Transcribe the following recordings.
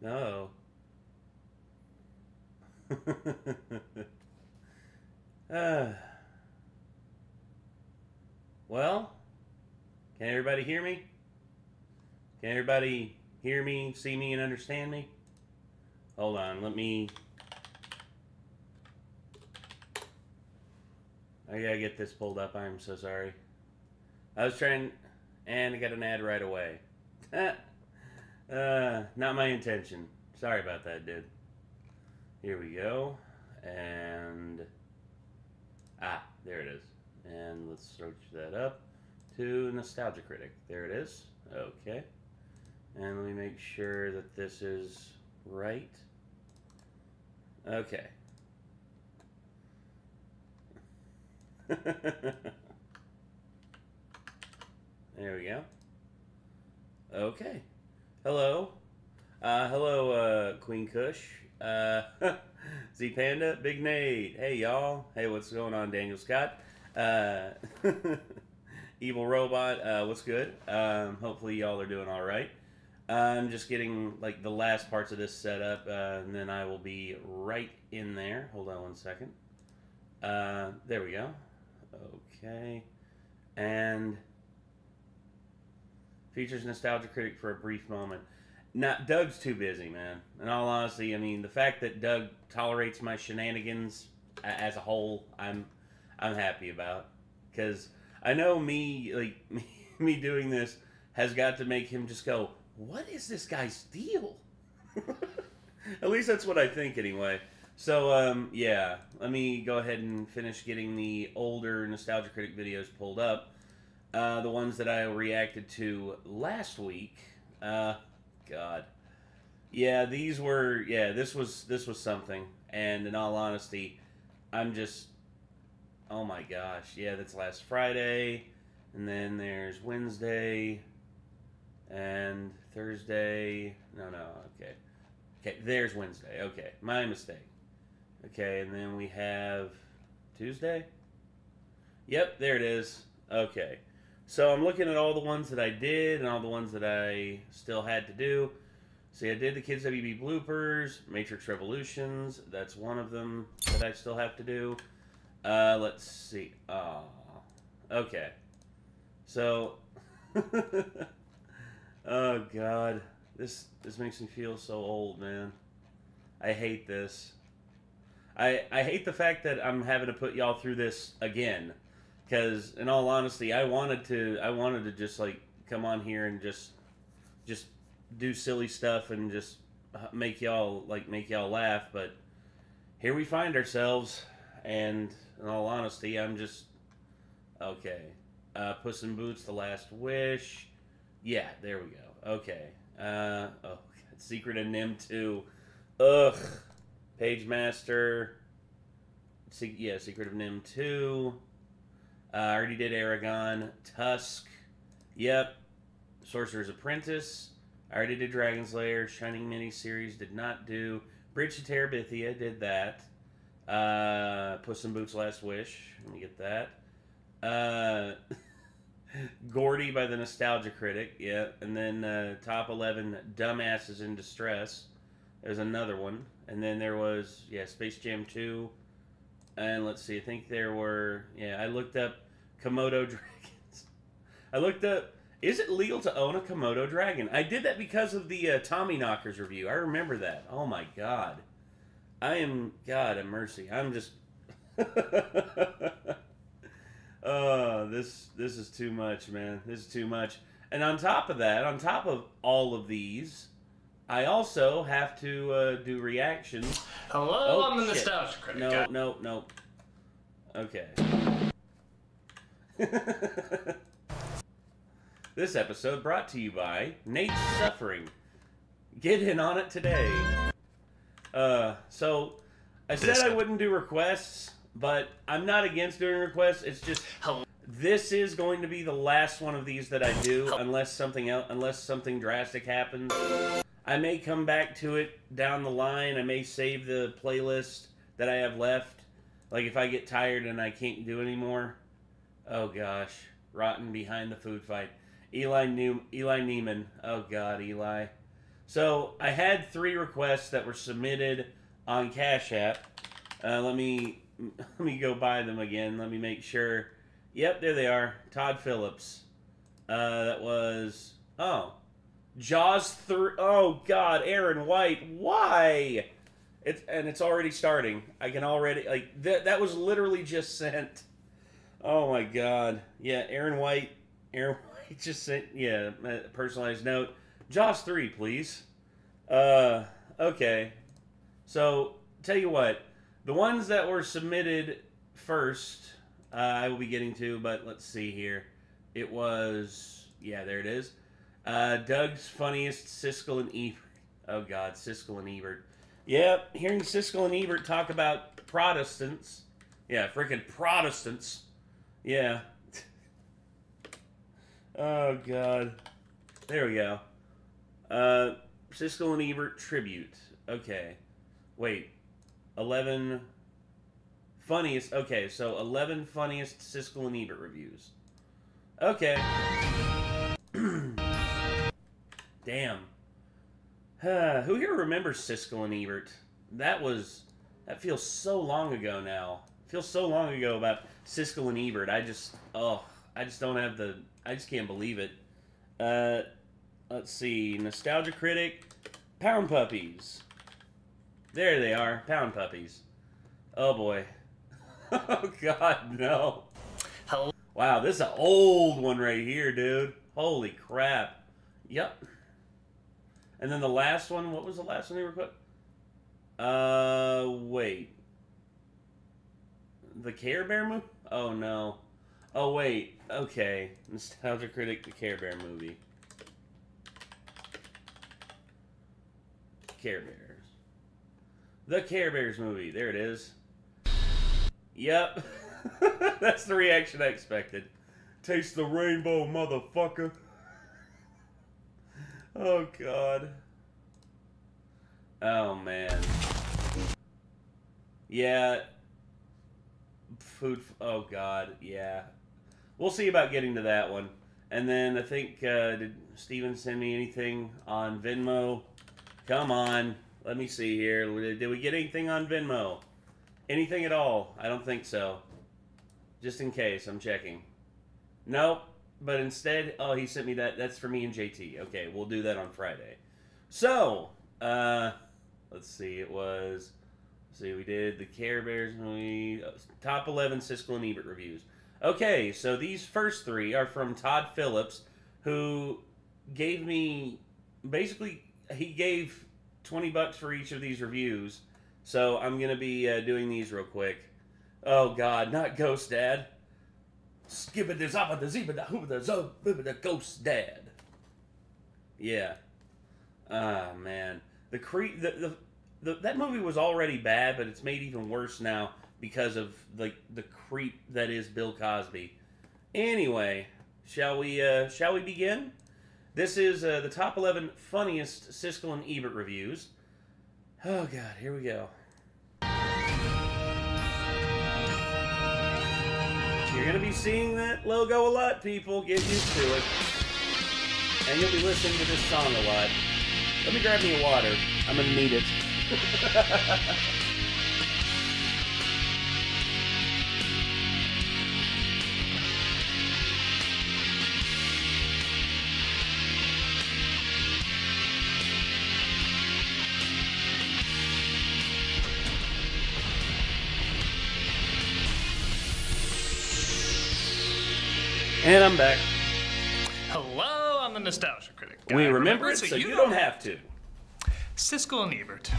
No. uh, well, can everybody hear me? Can everybody hear me, see me, and understand me? Hold on, let me... I gotta get this pulled up. I'm so sorry. I was trying... And I got an ad right away. Not my intention. Sorry about that, dude. Here we go. And... Ah, there it is. And let's search that up to Nostalgia Critic. There it is. Okay. And let me make sure that this is right. Okay. There we go. Okay. Hello. Hello, Queen Kush. Z Panda, Big Nate. Hey, y'all. Hey, what's going on, Daniel Scott? Evil Robot, what's good? Hopefully y'all are doing all right. I'm just getting like the last parts of this set up, and then I will be right in there. Hold on one second. There we go. Okay. And features Nostalgia Critic for a brief moment. Not Doug's too busy, man. In all honesty, I mean, the fact that Doug tolerates my shenanigans as a whole, I'm happy about, because I know me, like me doing this has got to make him just go, "What is this guy's deal?" At least that's what I think, anyway. So, yeah, let me go ahead and finish getting the older Nostalgia Critic videos pulled up. The ones that I reacted to last week. God. Yeah, these were, yeah, this was something. And in all honesty, I'm just, oh my gosh. Yeah, that's last Friday. And then there's Wednesday and Thursday. No, okay. Okay, there's Wednesday. Okay, my mistake. Okay, and then we have Tuesday. Yep, there it is. Okay. So I'm looking at all the ones that I did and all the ones that I still had to do. See, I did the Kids WB bloopers, Matrix Revolutions. That's one of them that I still have to do. Let's see. Okay. So, oh God, this makes me feel so old, man. I hate this. I hate the fact that I'm having to put y'all through this again. Because, in all honesty, I wanted to just like come on here and just do silly stuff and just make y'all laugh. But here we find ourselves, and in all honesty, I'm just okay. Puss in Boots: The Last Wish. Yeah, there we go. Okay. Oh, Secret of Nim 2. Ugh. Page Master. Yeah, Secret of Nim 2. I already did Aragon. Tusk. Yep. Sorcerer's Apprentice. I already did Dragon's Lair. Shining miniseries. Did not do. Bridge to Terabithia. Did that. Puss in Boots: Last Wish. Let me get that. Gordy by the Nostalgia Critic. Yep. And then top 11 Dumbasses in Distress. There's another one. And then there was, yeah, Space Jam 2. And let's see, I think there were, yeah, I looked up Komodo dragons. I looked up, is it legal to own a Komodo dragon? I did that because of the Tommy Knockers review. I remember that. Oh my God. God have mercy. I'm just, oh, this is too much, man. This is too much. And on top of that, on top of all of these, I also have to do reactions. Hello, I'm the Nostalgia Critic. No. Okay. This episode brought to you by Nate's Suffering. Get in on it today. So, I said I wouldn't do requests, but I'm not against doing requests. It's just, this is going to be the last one of these that I do, unless something drastic happens. I may come back to it down the line. I may save the playlist that I have left. Like if I get tired and I can't do anymore. Oh gosh. Rotten Behind the Food Fight. Eli Neiman. Oh God, Eli. So I had 3 requests that were submitted on Cash App. Let me go by them again. Let me make sure. Yep, there they are. Todd Phillips. That was Jaws 3. Oh God, Aaron White. Why? It's already starting. I can already that was literally just sent. Oh my God. Yeah, Aaron White. Aaron White just sent a personalized note. Jaws 3, please. Okay. So tell you what, the ones that were submitted first, I will be getting to. But let's see here. It was there it is. Doug's Funniest, Siskel and Ebert. Oh God, Siskel and Ebert. Yep, hearing Siskel and Ebert talk about Protestants. Yeah, freaking Protestants. Yeah. Oh God. There we go. Siskel and Ebert tribute. Okay. Wait. 11 funniest. Okay, so 11 funniest Siskel and Ebert reviews. Okay. Damn. Who here remembers Siskel and Ebert? That feels so long ago now. It feels so long ago about Siskel and Ebert. I just don't have I just can't believe it. Let's see. Nostalgia Critic. Pound Puppies. There they are. Pound Puppies. Oh boy. Oh God, no. Hello. Wow, this is an old one right here, dude. Holy crap. Yep. And then the last one, what was the last one they were put? Wait. The Care Bear movie? Oh, no. Oh, wait. Okay. Nostalgia Critic, the Care Bear movie. Care Bears. The Care Bears movie. There it is. Yep. That's the reaction I expected. Taste the rainbow, motherfucker. Oh, God. Oh, man. Yeah. Food. Oh, God. Yeah. We'll see about getting to that one. And then I think, did Steven send me anything on Venmo? Come on. Let me see here. Did we get anything on Venmo? Anything at all? I don't think so. Just in case, I'm checking. Nope. But instead, he sent me that. That's for me and JT. Okay, we'll do that on Friday. So, let's see. Let's see, we did the Care Bears movie. Top 11 Siskel and Ebert reviews. Okay, so these first 3 are from Todd Phillips, who gave me, basically, he gave $20 for each of these reviews. So I'm going to be doing these real quick. Oh, God, not Ghost Dad. Skibbity zappa da zibba da hooba da zo bibba da Ghost Dad. Yeah. Ah, man. That movie was already bad, but it's made even worse now because of the creep that is Bill Cosby. Anyway, shall we begin? This is the top 11 funniest Siskel and Ebert reviews. Oh God, here we go. You're going to be seeing that logo a lot, people. Get used to it. And you'll be listening to this song a lot. Let me grab me a water. I'm going to need it. And I'm back. Hello, I'm the Nostalgia Critic. We remember it, so you don't have to. Siskel and Ebert.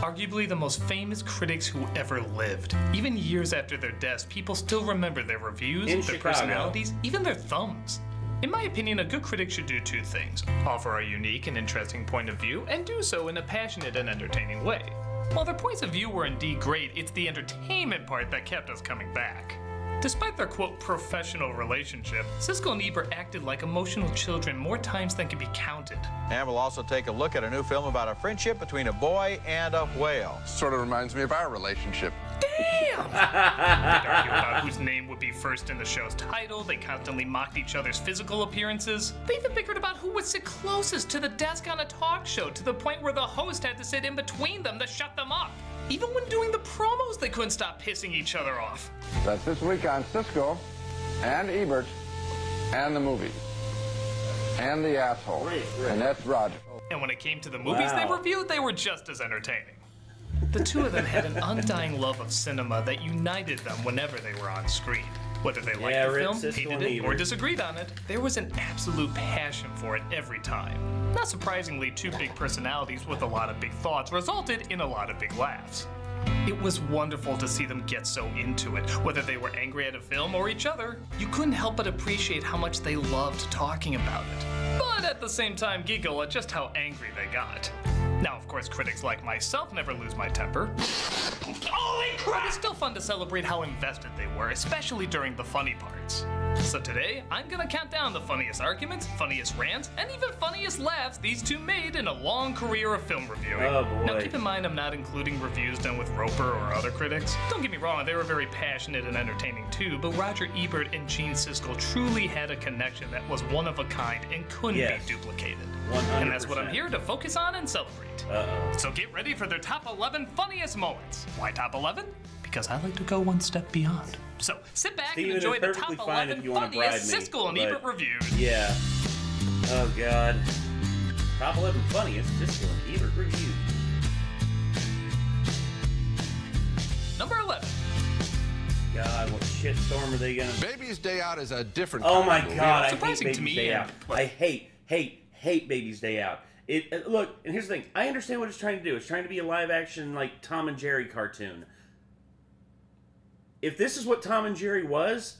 Arguably the most famous critics who ever lived. Even years after their deaths, people still remember their reviews, their personalities, even their thumbs. In my opinion, a good critic should do 2 things. Offer a unique and interesting point of view, and do so in a passionate and entertaining way. While their points of view were indeed great, it's the entertainment part that kept us coming back. Despite their, quote, professional relationship, Siskel and Ebert acted like emotional children more times than can be counted. And we'll also take a look at a new film about a friendship between a boy and a whale. Sort of reminds me of our relationship. Damn! They'd argue about whose name would be first in the show's title. They constantly mocked each other's physical appearances. They even bickered about who would sit closest to the desk on a talk show, to the point where the host had to sit in between them to shut them up. Even when doing the promos, they couldn't stop pissing each other off. That's this week on Siskel and Ebert and the movie. And the asshole. And that's Roger. And when it came to the movies they reviewed, they were just as entertaining. The two of them had an undying love of cinema that united them whenever they were on screen. Whether they liked the film, hated it, or disagreed on it, there was an absolute passion for it every time. Not surprisingly, two big personalities with a lot of big thoughts resulted in a lot of big laughs. It was wonderful to see them get so into it. Whether they were angry at a film or each other, you couldn't help but appreciate how much they loved talking about it. But at the same time, giggle at just how angry they got. Now, of course, critics like myself never lose my temper. Holy crap! But it's still fun to celebrate how invested they were, especially during the funny parts. So today, I'm gonna count down the funniest arguments, funniest rants, and even funniest laughs these two made in a long career of film reviewing. Oh boy. Now keep in mind I'm not including reviews done with Roper or other critics. Don't get me wrong, they were very passionate and entertaining too, but Roger Ebert and Gene Siskel truly had a connection that was one of a kind and couldn't be duplicated. 100%. And that's what I'm here to focus on and celebrate. So get ready for their top 11 funniest moments. Why top 11? Because I like to go one step beyond. So sit back and enjoy the top 11 funniest Siskel and Ebert reviews. Yeah. Oh God. Top 11 funniest Siskel and Ebert reviews. Number 11. God, what shitstorm are they gonna? Baby's Day Out is a different. Oh my kind of God, I hate surprising to Baby's me. Day Out. I hate Baby's Day Out. Look, and here's the thing. I understand what it's trying to do. It's trying to be a live-action, like, Tom and Jerry cartoon. If this is what Tom and Jerry was,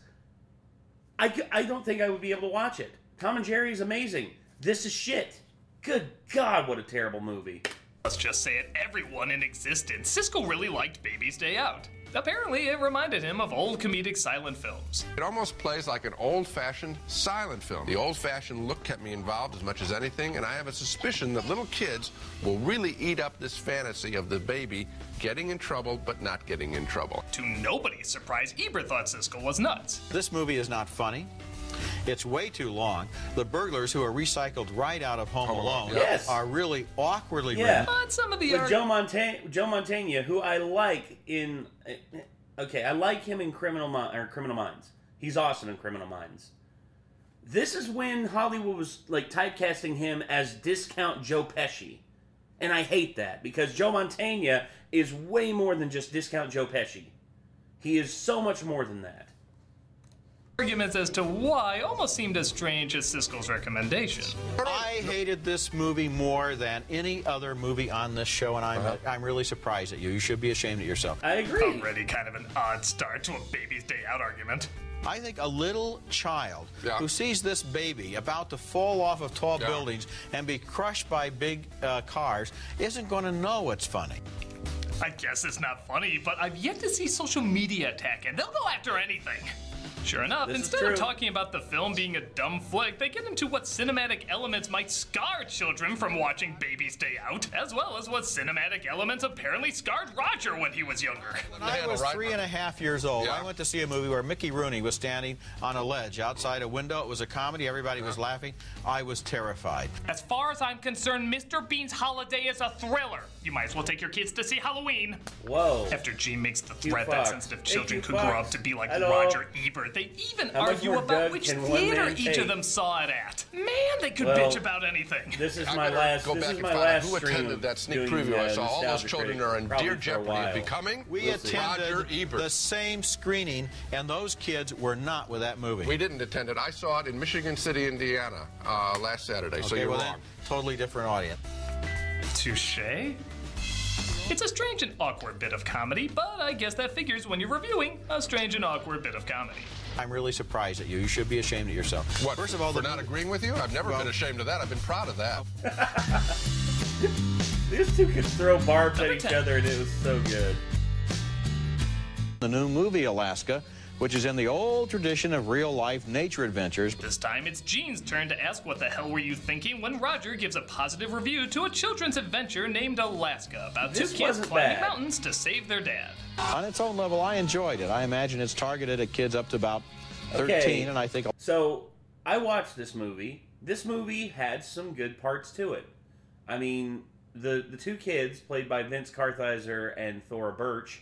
I don't think I would be able to watch it. Tom and Jerry is amazing. This is shit. Good God, what a terrible movie. Let's just say it, everyone in existence. Siskel really liked Baby's Day Out. Apparently, it reminded him of old comedic silent films. It almost plays like an old-fashioned silent film. The old-fashioned look kept me involved as much as anything, and I have a suspicion that little kids will really eat up this fantasy of the baby getting in trouble but not getting in trouble. To nobody's surprise, Ebert thought Siskel was nuts. This movie is not funny. It's way too long. The burglars, who are recycled right out of Home Alone, are really awkwardly written. But some of the With Joe Mantegna, who I like in... Okay, I like him in Criminal Minds. He's awesome in Criminal Minds. This is when Hollywood was like typecasting him as discount Joe Pesci. And I hate that, because Joe Mantegna is way more than just discount Joe Pesci. He is so much more than that. Arguments as to why almost seemed as strange as Siskel's recommendation. I hated this movie more than any other movie on this show, and I'm really surprised at you. You should be ashamed of yourself. I agree. Already kind of an odd start to a Baby's Day Out argument. I think a little child who sees this baby about to fall off of tall buildings and be crushed by big cars isn't going to know it's funny. I guess it's not funny, but I've yet to see social media attack, and they'll go after anything. Sure enough, instead of talking about the film being a dumb flick, they get into what cinematic elements might scar children from watching Baby's Day Out, as well as what cinematic elements apparently scarred Roger when he was younger. When I was 3.5 years old, I went to see a movie where Mickey Rooney was standing on a ledge outside a window. It was a comedy. Everybody was laughing. I was terrified. As far as I'm concerned, Mr. Bean's Holiday is a thriller. You might as well take your kids to see Halloween. Whoa. After Gene makes the threat that sensitive children could grow up to be like Roger Ebert, they even argue about which theater each of them saw it at. Man, they could bitch about anything. This is my last. Go back and find out who attended that sneak preview I saw. All those children are in dear jeopardy of becoming We attended the same screening, and those kids were not with that movie. We didn't attend it. I saw it in Michigan City, Indiana, last Saturday. So you're wrong. Totally different audience. Touché. It's a strange and awkward bit of comedy, but I guess that figures when you're reviewing a strange and awkward bit of comedy. I'm really surprised at you. You should be ashamed of yourself. What, first of all, for not agreeing with you? I've never been ashamed of that. I've been proud of that. These two could throw barbs at each other, and it was so good. The new movie, Alaska, which is in the old tradition of real-life nature adventures. This time, it's Gene's turn to ask what the hell were you thinking when Roger gives a positive review to a children's adventure named Alaska about two kids climbing mountains to save their dad. On its own level, I enjoyed it. I imagine it's targeted at kids up to about 13, and I think... So, I watched this movie. This movie had some good parts to it. I mean, the two kids, played by Vince Kartheiser and Thora Birch,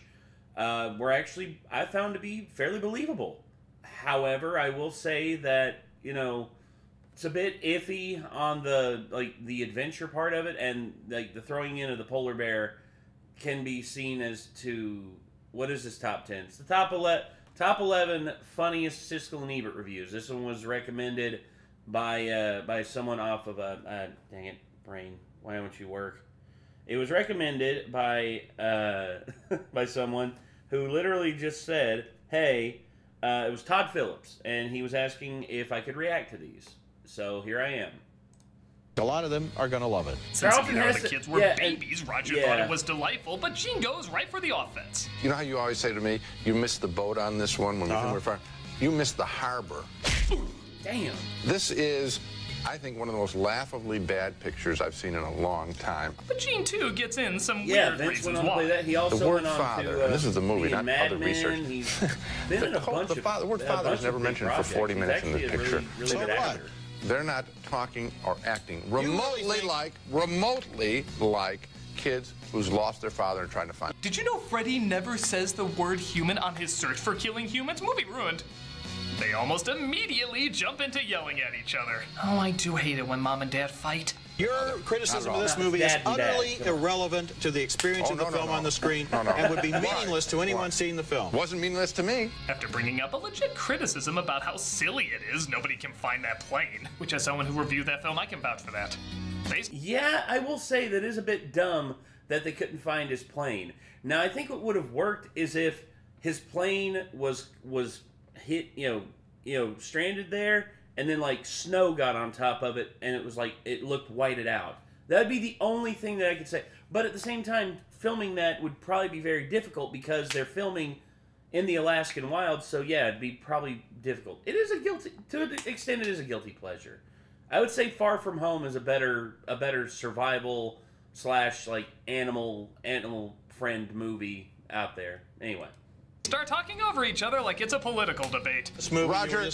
were actually, I found to be fairly believable. However, I will say that, you know, it's a bit iffy on the adventure part of it, and like the throwing in of the polar bear can be seen as to, what is this top 10? It's the top 11 funniest Siskel and Ebert reviews. This one was recommended by someone off of dang it, brain, why don't you work? It was recommended by by someone who literally just said, hey, it was Todd Phillips, and he was asking if I could react to these. So here I am. A lot of them are going to love it. Since the kids were babies, Roger thought it was delightful, but Gene goes right for the offense. You know how you always say to me, you missed the boat on this one when we were far? You missed the harbor. Damn. This is, I think, one of the most laughably bad pictures I've seen in a long time. But Gene, too, gets in some weird reasons why. That. He also the word went on father, to, and this is the movie, not Mad other Men. research. He's been in a bunch the word father is never mentioned for 40 minutes in this picture. Really good actor. They're not talking or acting remotely like kids who's lost their father and trying to find. Did you know Freddy never says the word human on his search for killing humans? Movie ruined. They almost immediately jump into yelling at each other. Oh, I do hate it when Mom and Dad fight. Your criticism of this movie is utterly irrelevant to the experience of the film on the screen and would be meaningless to anyone seeing the film. Wasn't meaningless to me. After bringing up a legit criticism about how silly it is, nobody can find that plane. Which, as someone who reviewed that film, I can vouch for that. Yeah, I will say that is a bit dumb that they couldn't find his plane. Now, I think what would have worked is if his plane was hit, you know, stranded there, and then like snow got on top of it, and it was like it looked whited out. That'd be the only thing that I could say. But at the same time, filming that would probably be very difficult because they're filming in the Alaskan wilds. So yeah, it'd be probably difficult. It is to an extent, it is a guilty pleasure. I would say Far From Home is a better survival / like animal friend movie out there. Anyway. Start talking over each other like it's a political debate. Roger,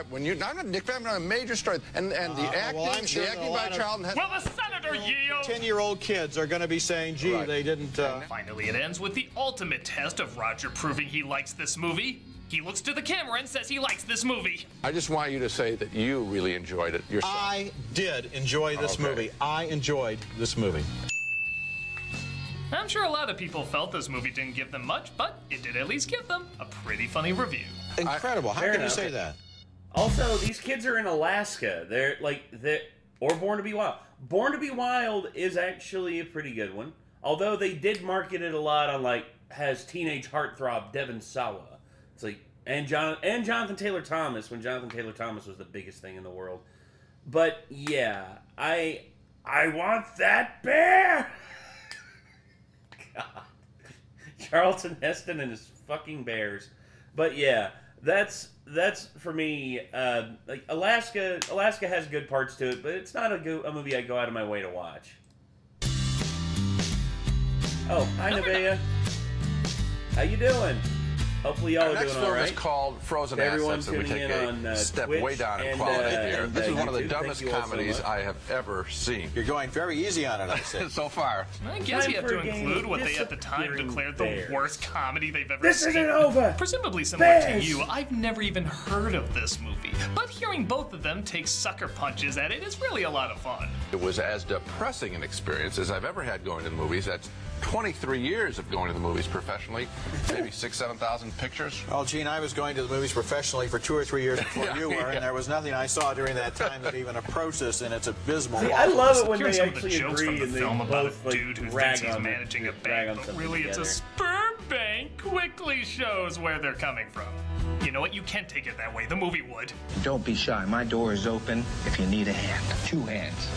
when you're not Nick, I'm on a major story, and the acting by Charlton Heston. Well, the Senator Yeo. 10-year-old kids are going to be saying, "Gee, they didn't." Finally, it ends with the ultimate test of Roger proving he likes this movie. He looks to the camera and says he likes this movie. I just want you to say that you really enjoyed it yourself. I did enjoy this movie. I enjoyed this movie. I'm sure a lot of people felt this movie didn't give them much, but it did at least give them a pretty funny review. Incredible. How can you say that? Also, these kids are in Alaska. They're or Born to Be Wild. Born to Be Wild is actually a pretty good one. Although they did market it a lot on has teenage heartthrob Devon Sawa. It's like and Jonathan Taylor Thomas when Jonathan Taylor Thomas was the biggest thing in the world. But yeah, I want that bear. God. Charlton Heston and his fucking bears. But yeah, that's for me. Alaska has good parts to it, but it's not a movie I go out of my way to watch. Oh, hi Nevaeh. How you doing? Hopefully y'all are doing all right. Next film is called Frozen Assets, and we take a step way down in quality here. This is one of the dumbest comedies I have ever seen. You're going very easy on it, I see. So far. I guess you have to include what they at the time declared the worst comedy they've ever seen. This isn't over! Presumably similar to you, I've never even heard of this movie. But hearing both of them take sucker punches at it is really a lot of fun. It was as depressing an experience as I've ever had going to the movies. That's 23 years of going to the movies professionally, maybe 7,000 pictures. Well, Gene, I was going to the movies professionally for 2 or 3 years before you were, and there was nothing I saw during that time that even approached this, and it's abysmal. See, I love it when they actually jokes agree from the and they film about both a dude who thinks he's managing a bank, but really together. it's a sperm bank, quickly shows where they're coming from. You know what? You can't take it that way. The movie would. Don't be shy. My door is open if you need a hand. 2 hands.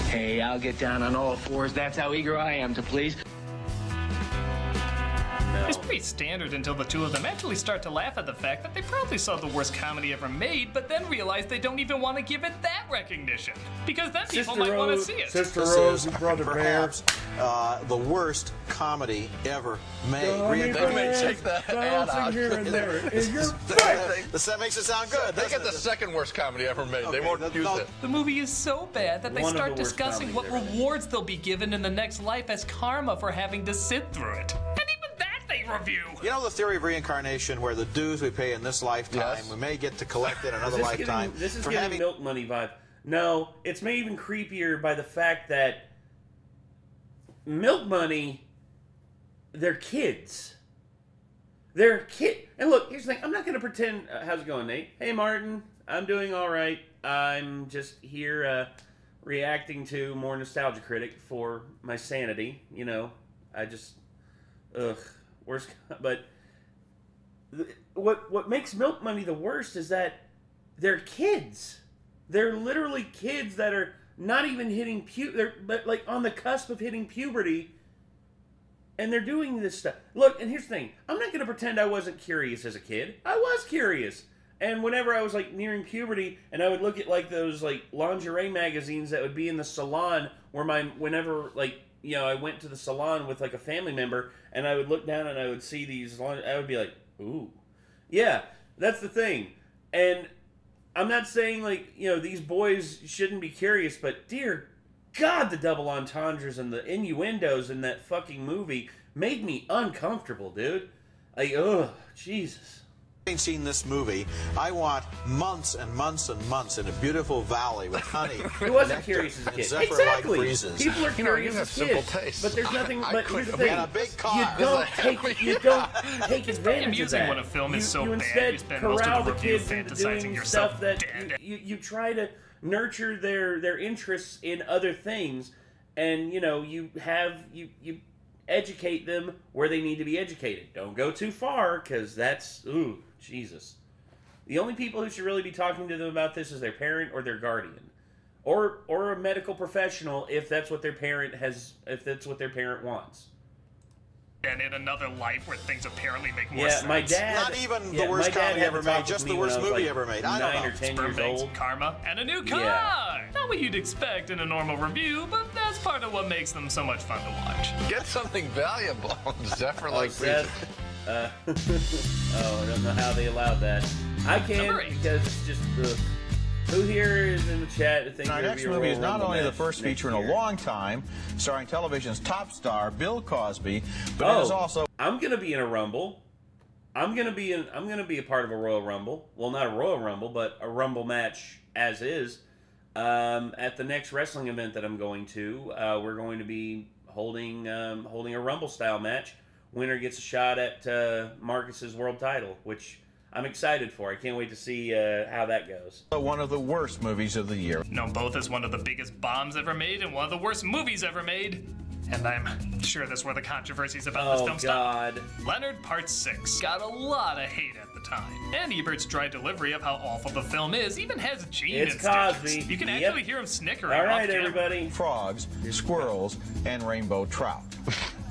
Hey, I'll get down on all fours. That's how eager I am to please. It's very standard until the two of them actually start to laugh at the fact that they probably saw the worst comedy ever made, but then realize they don't even want to give it that recognition. Because then people might want to see it. Sister Rose and Brother perhaps the worst comedy ever made. They may take that ad out. That makes it sound good. They get the second worst comedy ever made. Okay, they won't use it. The movie is so bad that they start discussing what rewards they'll be given in the next life as karma for having to sit through it. And even that they review. You know the theory of reincarnation, where the dues we pay in this lifetime, we may get to collect it in another lifetime. This is giving Milk Money vibe. No, it's made even creepier by the fact that Milk Money, they're kids. They're and look, here's the thing. I'm not going to pretend... how's it going, Nate? Hey, Martin. I'm doing all right. I'm just here reacting to more Nostalgia Critic for my sanity. You know, I just... worst... But what makes Milk Money the worst is that they're kids. They're literally kids that are not even hitting but like on the cusp of hitting puberty. And they're doing this stuff. Look, and here's the thing. I'm not going to pretend I wasn't curious as a kid. I was curious. And whenever I was, like, nearing puberty, and I would look at, like, those, like, lingerie magazines that would be in the salon where whenever, like, you know, I went to the salon with, like, a family member, and I would look down and I would see these, I would be like, ooh. Yeah, that's the thing. And I'm not saying, like, you know, these boys shouldn't be curious, but dear God, the double entendres and the innuendos in that fucking movie made me uncomfortable, dude. Like, ugh, Jesus. Having seen this movie, I want months and months and months in a beautiful valley with honey. Who wasn't curious as a kid? Exactly. Breezes. People are curious as kids, but there's nothing. But here's the thing: a big car. you don't take It's pretty advantage of amusing that. when a film is so you bad instead you spend most of the review fantasizing doing yourself stuff that dead. you try to nurture their interests in other things, and you know you educate them where they need to be educated. Don't go too far, because that's Jesus. The only people who should really be talking to them about this is their parent or their guardian, or a medical professional if that's what their parent wants. And in another life where things apparently make more sense. Yeah, my dad... Not even the worst comedy ever made, just the worst movie ever made. I don't know. 9 or 10 years old. Karma, and a new car! Yeah. Not what you'd expect in a normal review, but that's part of what makes them so much fun to watch. Get something valuable. Zephyr like Seth, I don't know how they allowed that. I can, because it's just... Who here is in the chat to think our next movie is not only the first feature in a long time, starring television's top star Bill Cosby, but it is also. I'm gonna be in a Rumble. I'm gonna be a part of a Royal Rumble. Well, not a Royal Rumble, but a Rumble match as is. At the next wrestling event that I'm going to, we're going to be holding a Rumble style match. Winner gets a shot at Marcus's world title, which I'm excited for. I can't wait to see how that goes. One of the worst movies of the year. Known both as one of the biggest bombs ever made and one of the worst movies ever made. And I'm sure that's where the controversies about this film stop. Leonard Part 6 got a lot of hate at the time. And Ebert's dry delivery of how awful the film is even has Gene in Cosby. You can actually hear him snickering. All right, everybody. Frogs, squirrels, and rainbow trout.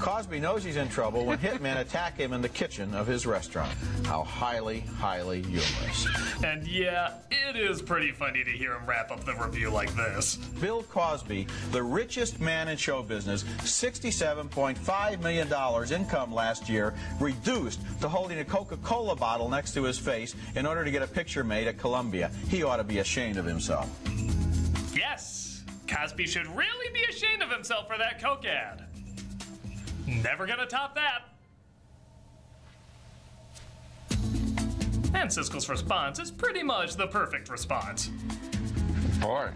Cosby knows he's in trouble when hitmen attack him in the kitchen of his restaurant. How highly, highly humorous. And yeah, it is pretty funny to hear him wrap up the review like this. Bill Cosby, the richest man in show business, $67.5 million income last year, reduced to holding a Coca-Cola bottle next to his face in order to get a picture made at Columbia. He ought to be ashamed of himself. Yes, Cosby should really be ashamed of himself for that Coke ad. Never gonna top that. And Siskel's response is pretty much the perfect response. Boy,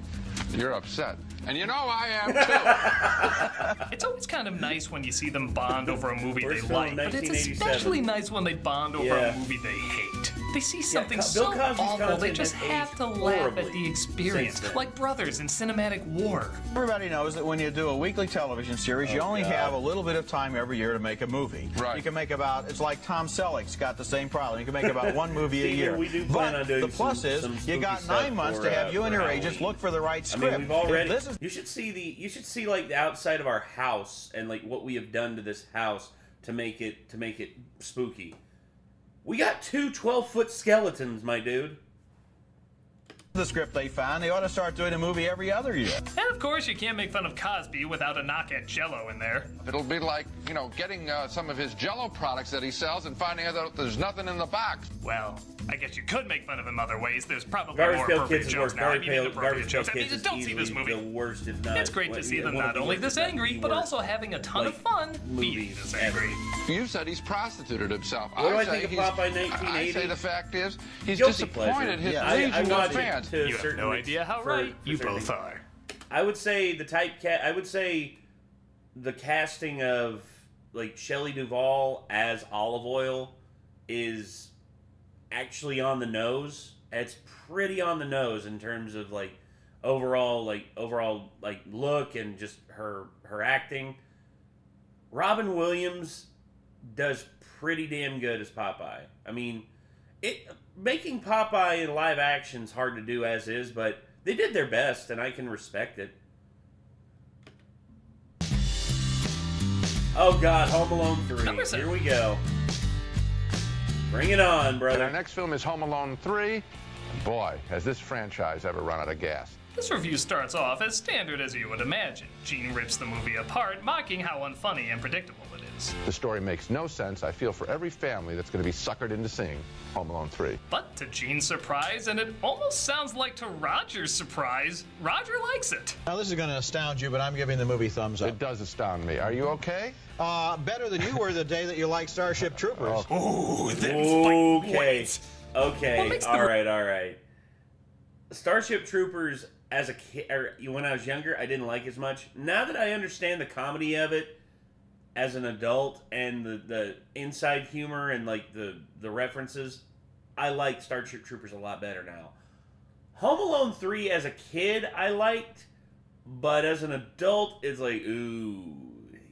you're upset. And you know I am too. It's always kind of nice when you see them bond over a movie they like, but it's especially nice when they bond over a movie they hate. They see something so awful, they just have to laugh at the experience, like Brothers in Cinematic War. Everybody knows that when you do a weekly television series, you only have a little bit of time every year to make a movie. Right. You can make about, it's like Tom Selleck's got the same problem. You can make about one movie a year. But the plus is, you got 9 months to have you and your agents look for the right script. I mean, we've already... You should see like the outside of our house and like what we have done to this house to make it spooky. We got 2 12-foot skeletons, my dude. The script they found, they ought to start doing a movie every other year. And of course, you can't make fun of Cosby without a knock at Jell-O in there. It'll be like, you know, getting some of his Jell-O products that he sells and finding out that there's nothing in the box. Well, I guess you could make fun of him other ways. There's probably Garbage more Pail appropriate Kids is jokes worse. now. I mean, inappropriate jokes. I mean, Kids don't is see this easily movie. the worst, if not. It's great to see them not only this angry, but also having a ton of fun being this angry. You said he's prostituted himself. What do I think of Popeye 1980? I say the fact is, he's Guilty disappointed pleasure. his regional fans. You have no idea how right you both are. I would say I would say the casting of like Shelley Duvall as Olive Oyl is actually on the nose. It's pretty on the nose in terms of like overall look and just her acting. Robin Williams does pretty damn good as Popeye. I mean, making Popeye in live action is hard to do as is, but they did their best, and I can respect it. Oh God, Home Alone 3. Here we go. Bring it on, brother. And our next film is Home Alone 3. Boy, has this franchise ever run out of gas. This review starts off as standard as you would imagine. Gene rips the movie apart, mocking how unfunny and predictable it is. The story makes no sense. I feel for every family that's going to be suckered into seeing Home Alone 3. But to Gene's surprise, and it almost sounds like to Roger's surprise, Roger likes it. Now, this is going to astound you, but I'm giving the movie thumbs up. It does astound me. Are you okay? Better than you were the day that you liked Starship Troopers. Okay. Okay. All right. Starship Troopers, as a kid, or when I was younger, I didn't like as much. Now that I understand the comedy of it as an adult and the inside humor and like the references, I like Starship Troopers a lot better now. Home Alone 3 as a kid I liked, but as an adult it's like, ooh,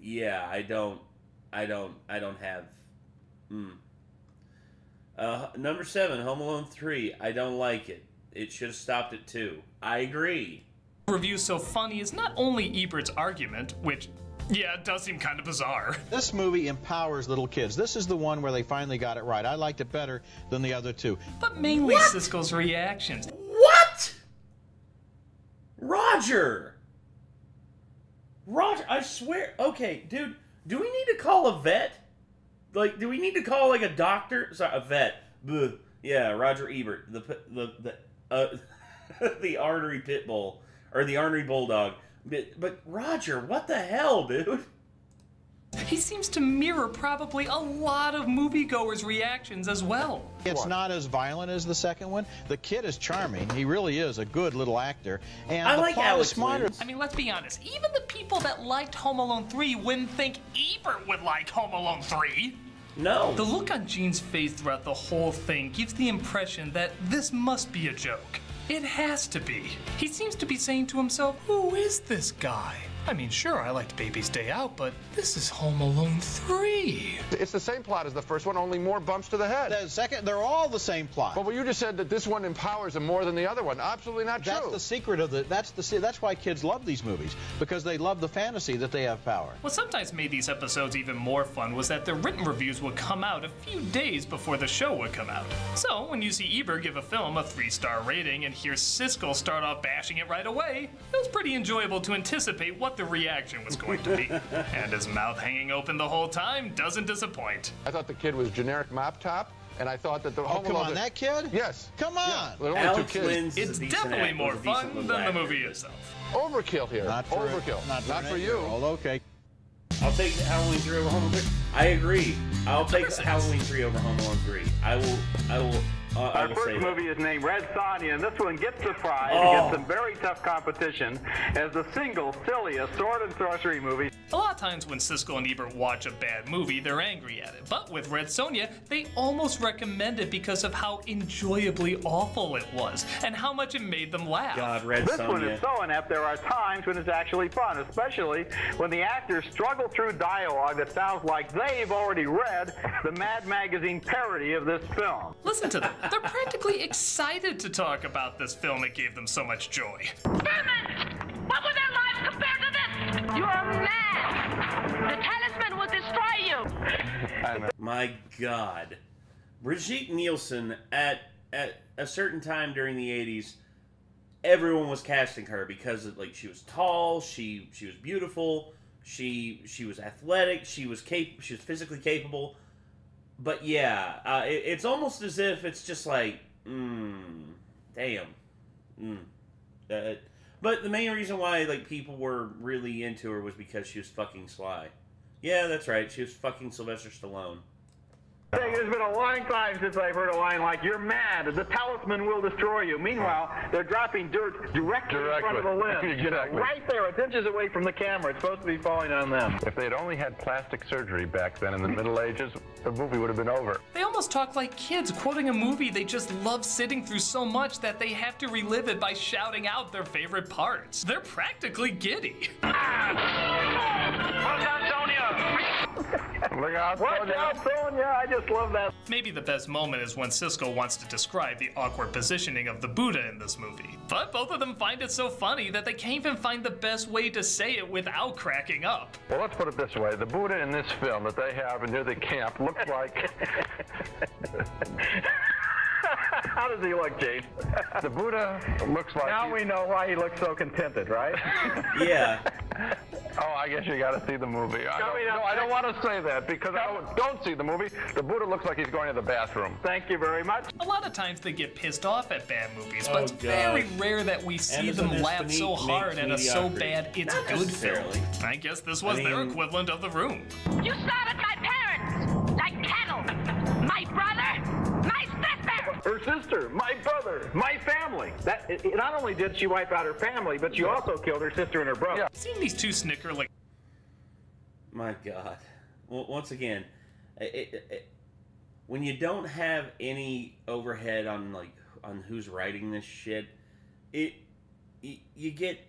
yeah, I don't have. Number 7, Home Alone 3, I don't like it. It should have stopped at 2. I agree. The review's so funny is not only Ebert's argument, which, yeah, it does seem kind of bizarre. This movie empowers little kids. This is the one where they finally got it right. I liked it better than the other two. But mainly Siskel's reactions. What? Roger, I swear. Okay, dude, do we need to call a vet? Like, do we need to call like a doctor? Sorry, a vet. Bleh. Yeah, Roger Ebert, the ornery pit bull, or the ornery bulldog. But Roger, what the hell, dude? He seems to mirror probably a lot of moviegoers' reactions as well. It's not as violent as the second one. The kid is charming. He really is a good little actor. And I the like plot Alex is smarter. Williams. I mean, let's be honest. Even the people that liked Home Alone 3 wouldn't think Ebert would like Home Alone 3. No. The look on Gene's face throughout the whole thing gives the impression that this must be a joke. It has to be. He seems to be saying to himself, who is this guy? I mean, sure, I liked Baby's Day Out, but this is Home Alone 3. It's the same plot as the first one, only more bumps to the head. The second, they're all the same plot. But you just said that this one empowers him more than the other one. Absolutely not true. That's the secret of that's why kids love these movies, because they love the fantasy that they have power. What sometimes made these episodes even more fun was that the written reviews would come out a few days before the show would come out. So, when you see Ebert give a film a 3-star rating and hear Siskel start off bashing it right away, it was pretty enjoyable to anticipate what the reaction was going to be. And his mouth hanging open the whole time doesn't disappoint. I thought the kid was generic mop top, and I thought that the Oh, come on, that kid? Yes. Come on. Yeah, there are only Alex 2 kids. Lynn's It's definitely more fun than the movie itself. Overkill here. Not for Overkill. Not for you. Okay. I'll take Halloween 3 over Home Alone 3. I agree. I'll take Halloween 3 over Home Alone 3. I will Our first movie is named Red Sonja, and this one gets the prize against some very tough competition as the single silliest sword and sorcery movie. A lot of times when Siskel and Ebert watch a bad movie, they're angry at it. But with Red Sonja, they almost recommend it because of how enjoyably awful it was and how much it made them laugh. God, Red This Sonja. one is so inept, there are times when it's actually fun, especially when the actors struggle through dialogue that sounds like they've already read the Mad Magazine parody of this film. Listen to them. They're practically excited to talk about this film. It gave them so much joy. Vermin! What would their lives compare to this? You are mad! The talisman will destroy you! I know. My God. Brigitte Nielsen, at a certain time during the 80s, everyone was casting her because of, like, she was tall, she was beautiful, she was athletic, she was physically capable. But yeah, it's almost as if it's just like, damn. But the main reason why, like, people were really into her was because she was fucking sly. Yeah, that's right. She was fucking Sylvester Stallone. It's been a long time since I've heard a line like, "You're mad. The talisman will destroy you." Meanwhile, they're dropping dirt directly in front of the limb. Exactly. Right there. It's inches away from the camera. It's supposed to be falling on them. If they'd only had plastic surgery back then in the Middle Ages, the movie would have been over. They almost talk like kids quoting a movie they just love sitting through so much that they have to relive it by shouting out their favorite parts. They're practically giddy. Watch out, Sonia! Look out, Watch out, Sonia! I just love that. Maybe the best moment is when Siskel wants to describe the awkward positioning of the Buddha in this movie. But both of them find it so funny that they can't even find the best way to say it without cracking up. Well, let's put it this way. The Buddha in this film that they have near the camp looks like... How does he look, James? The Buddha looks like... Now we know why he looks so contented, right? Yeah. Oh, I guess you got to see the movie. I don't want to say that because I don't see the movie. The Buddha looks like he's going to the bathroom. Thank you very much. A lot of times they get pissed off at bad movies, but it's very rare that we see them laugh so hard at a so bad it's Not good film. necessarily. I guess this was their equivalent of The Room. You slaughtered my parents like cattle. My brother, my sister. Her sister, my brother, my family. Not only did she wipe out her family, but she also killed her sister and her brother. Seeing these two snicker like... My God. Well, once again, when you don't have any overhead on who's writing this shit, you get.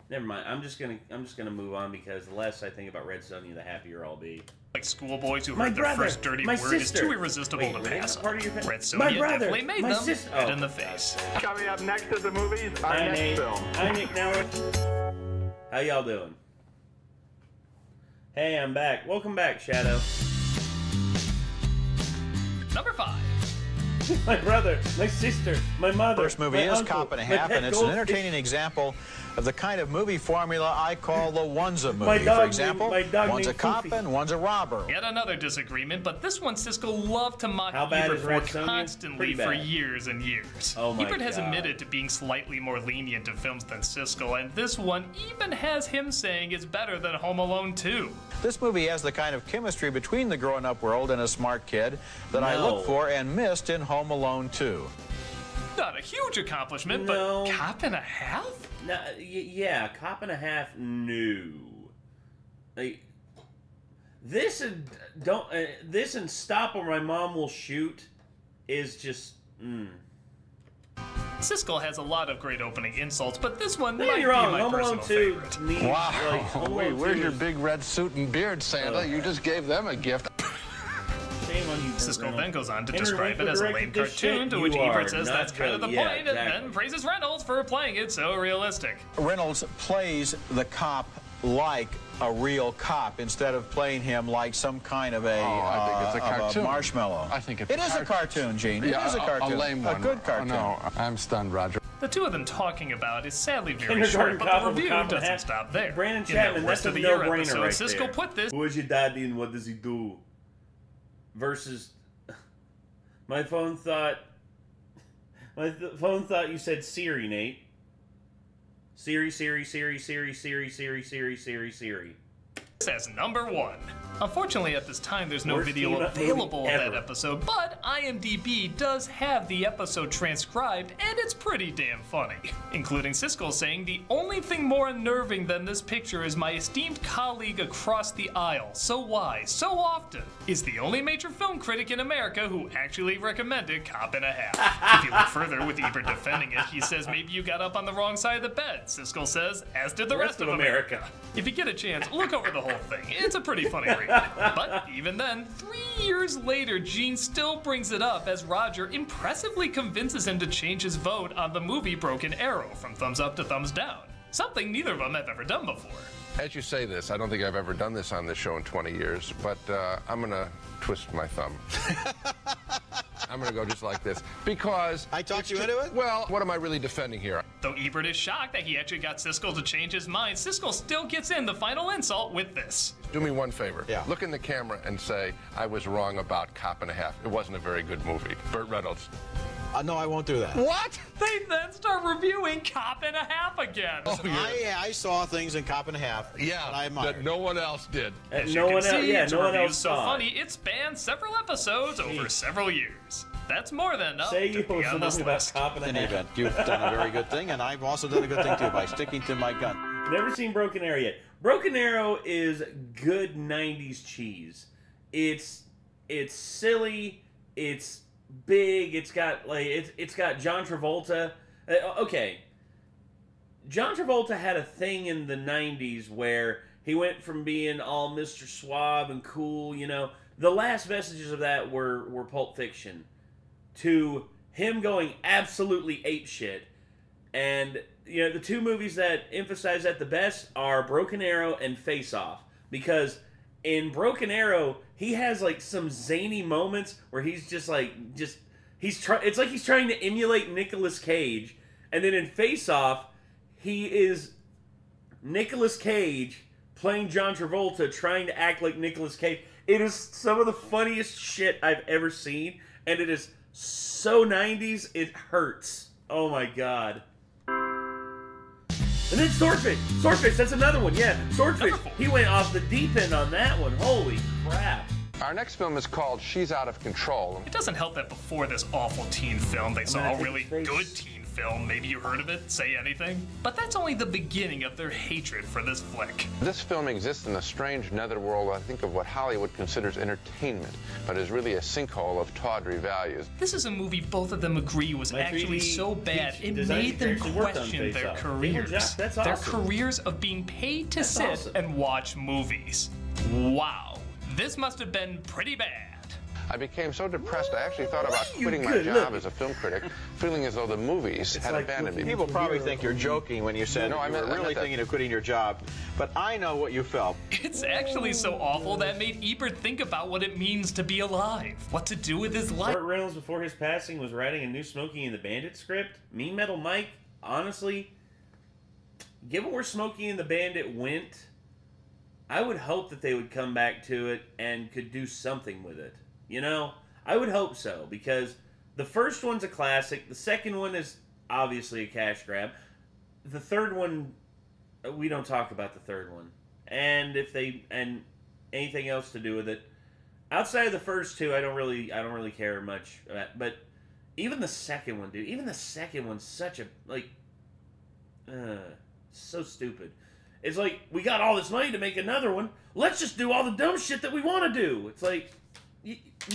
Never mind. I'm just gonna move on because the less I think about Red Sonja, the happier I'll be. Like schoolboys who heard their first dirty word is too irresistible to pass up. Red Sonja definitely made them head in the face. Coming up next to the movies, our next film. Hi, Nick Nowert. How y'all doing? Hey, I'm back. Welcome back, Shadow. Number 5. My brother, my sister, my mother. First movie is Cop and a Half, and it's an entertaining example of the kind of movie formula I call the One's-a movie. For example, one's a cop and one's a robber. Yet another disagreement, but this one Siskel loved to mock Ebert for constantly for years and years. Ebert has admitted to being slightly more lenient to films than Siskel, and this one even has him saying it's better than Home Alone 2. This movie has the kind of chemistry between the grown-up world and a smart kid that I look for and missed in Home Alone 2. Not a huge accomplishment, but Cop and a Half? No, yeah, Cop and a Half. No, like this and this and Stop or My Mom Will Shoot is just. Siskel has a lot of great opening insults, but this one might be my personal favorite. Wow! Wait, where's your big red suit and beard, Santa? You just gave them a gift. Siskel then goes on to describe it as a lame cartoon, to which Ebert says that's kind of the point, and then praises Reynolds for playing it so realistic. Reynolds plays the cop like a real cop instead of playing him like some kind of I think it's a cartoon. Marshmallow. I think it is a cartoon, Gene. It is a cartoon. A lame one. A good cartoon. No, I'm stunned, Roger. The two of them talking about is sadly very short, but the review doesn't stop there. Brandon Chapman, that's a no-brainer right Siskel there. put this. Who is your daddy and what does he do? Versus, my phone thought you said Siri, Nate. Siri. As number 1. Unfortunately, at this time, there's no video available of that episode, but IMDb does have the episode transcribed, and it's pretty damn funny. Including Siskel saying, "The only thing more unnerving than this picture is my esteemed colleague across the aisle. So why, so often, is the only major film critic in America who actually recommended Cop and a Half." If you look further with Ebert defending it, he says maybe you got up on the wrong side of the bed. Siskel says, as did the rest of America. If you get a chance, look over the whole thing. It's a pretty funny read. But even then, 3 years later, Gene still brings it up as Roger impressively convinces him to change his vote on the movie Broken Arrow from thumbs up to thumbs down. Something neither of them have ever done before. As you say this, I don't think I've ever done this on this show in 20 years, but I'm going to twist my thumb. I'm going to go just like this, because... I talked you into it? Well, what am I really defending here? Though Ebert is shocked that he actually got Siskel to change his mind, Siskel still gets in the final insult with this. Do me one favor. Yeah. Look in the camera and say, I was wrong about Cop and a Half. It wasn't a very good movie. Burt Reynolds. No, I won't do that. What? They then start reviewing Cop and a Half again. Oh, yeah. I saw things in Cop and a Half that no one else did. As no you one can else, see, yeah, the no one review's else so saw it. funny, it spans several episodes over several years. That's more than enough Say to you be were on this something about list. Cop and In a any Half. event, you've done a very good thing, and I've also done a good thing, too, by sticking to my gun. Never seen Broken Arrow yet. Broken Arrow is good 90s cheese. It's silly, it's big, it's got it's got John Travolta. Okay. John Travolta had a thing in the 90s where he went from being all Mr. Suave and cool, you know. The last vestiges of that were Pulp Fiction, to him going absolutely apeshit. And, you know, the two movies that emphasize that the best are Broken Arrow and Face Off. Because in Broken Arrow, he has, like, some zany moments where he's just, like, it's like he's trying to emulate Nicolas Cage. And then in Face Off, he is Nicolas Cage playing John Travolta, trying to act like Nicolas Cage. It is some of the funniest shit I've ever seen, and it is so 90s, it hurts. Oh my god. And then Swordfish. Swordfish, that's another one, yeah. Swordfish, he went off the deep end on that one. Holy crap. Our next film is called She's Out of Control. It doesn't help that before this awful teen film, they saw a really good teen film. Maybe you heard of it, Say Anything. But that's only the beginning of their hatred for this flick. This film exists in a strange netherworld, I think, of what Hollywood considers entertainment, but is really a sinkhole of tawdry values. This is a movie both of them agree was actually so bad, it made them question their careers. That's awesome. Their careers of being paid to sit and watch movies. Wow. This must have been pretty bad. I became so depressed, I actually thought about quitting my job as a film critic, feeling as though the movies had abandoned me. People probably think you're joking when you said you were really thinking of quitting your job, but I know what you felt. It's actually so awful that made Ebert think about what it means to be alive, what to do with his life. Burt Reynolds, before his passing, was writing a new Smokey and the Bandit script. Mean Metal Mike, honestly, given where Smokey and the Bandit went, I would hope that they would come back to it and could do something with it. You know, I would hope so, because the first one's a classic. The second one is obviously a cash grab. The third one, we don't talk about the third one. And anything else to do with it. Outside of the first two, I don't really care much about. But even the second one, dude, even the second one's such a, like, so stupid. It's like, we got all this money to make another one. Let's just do all the dumb shit that we want to do. It's like,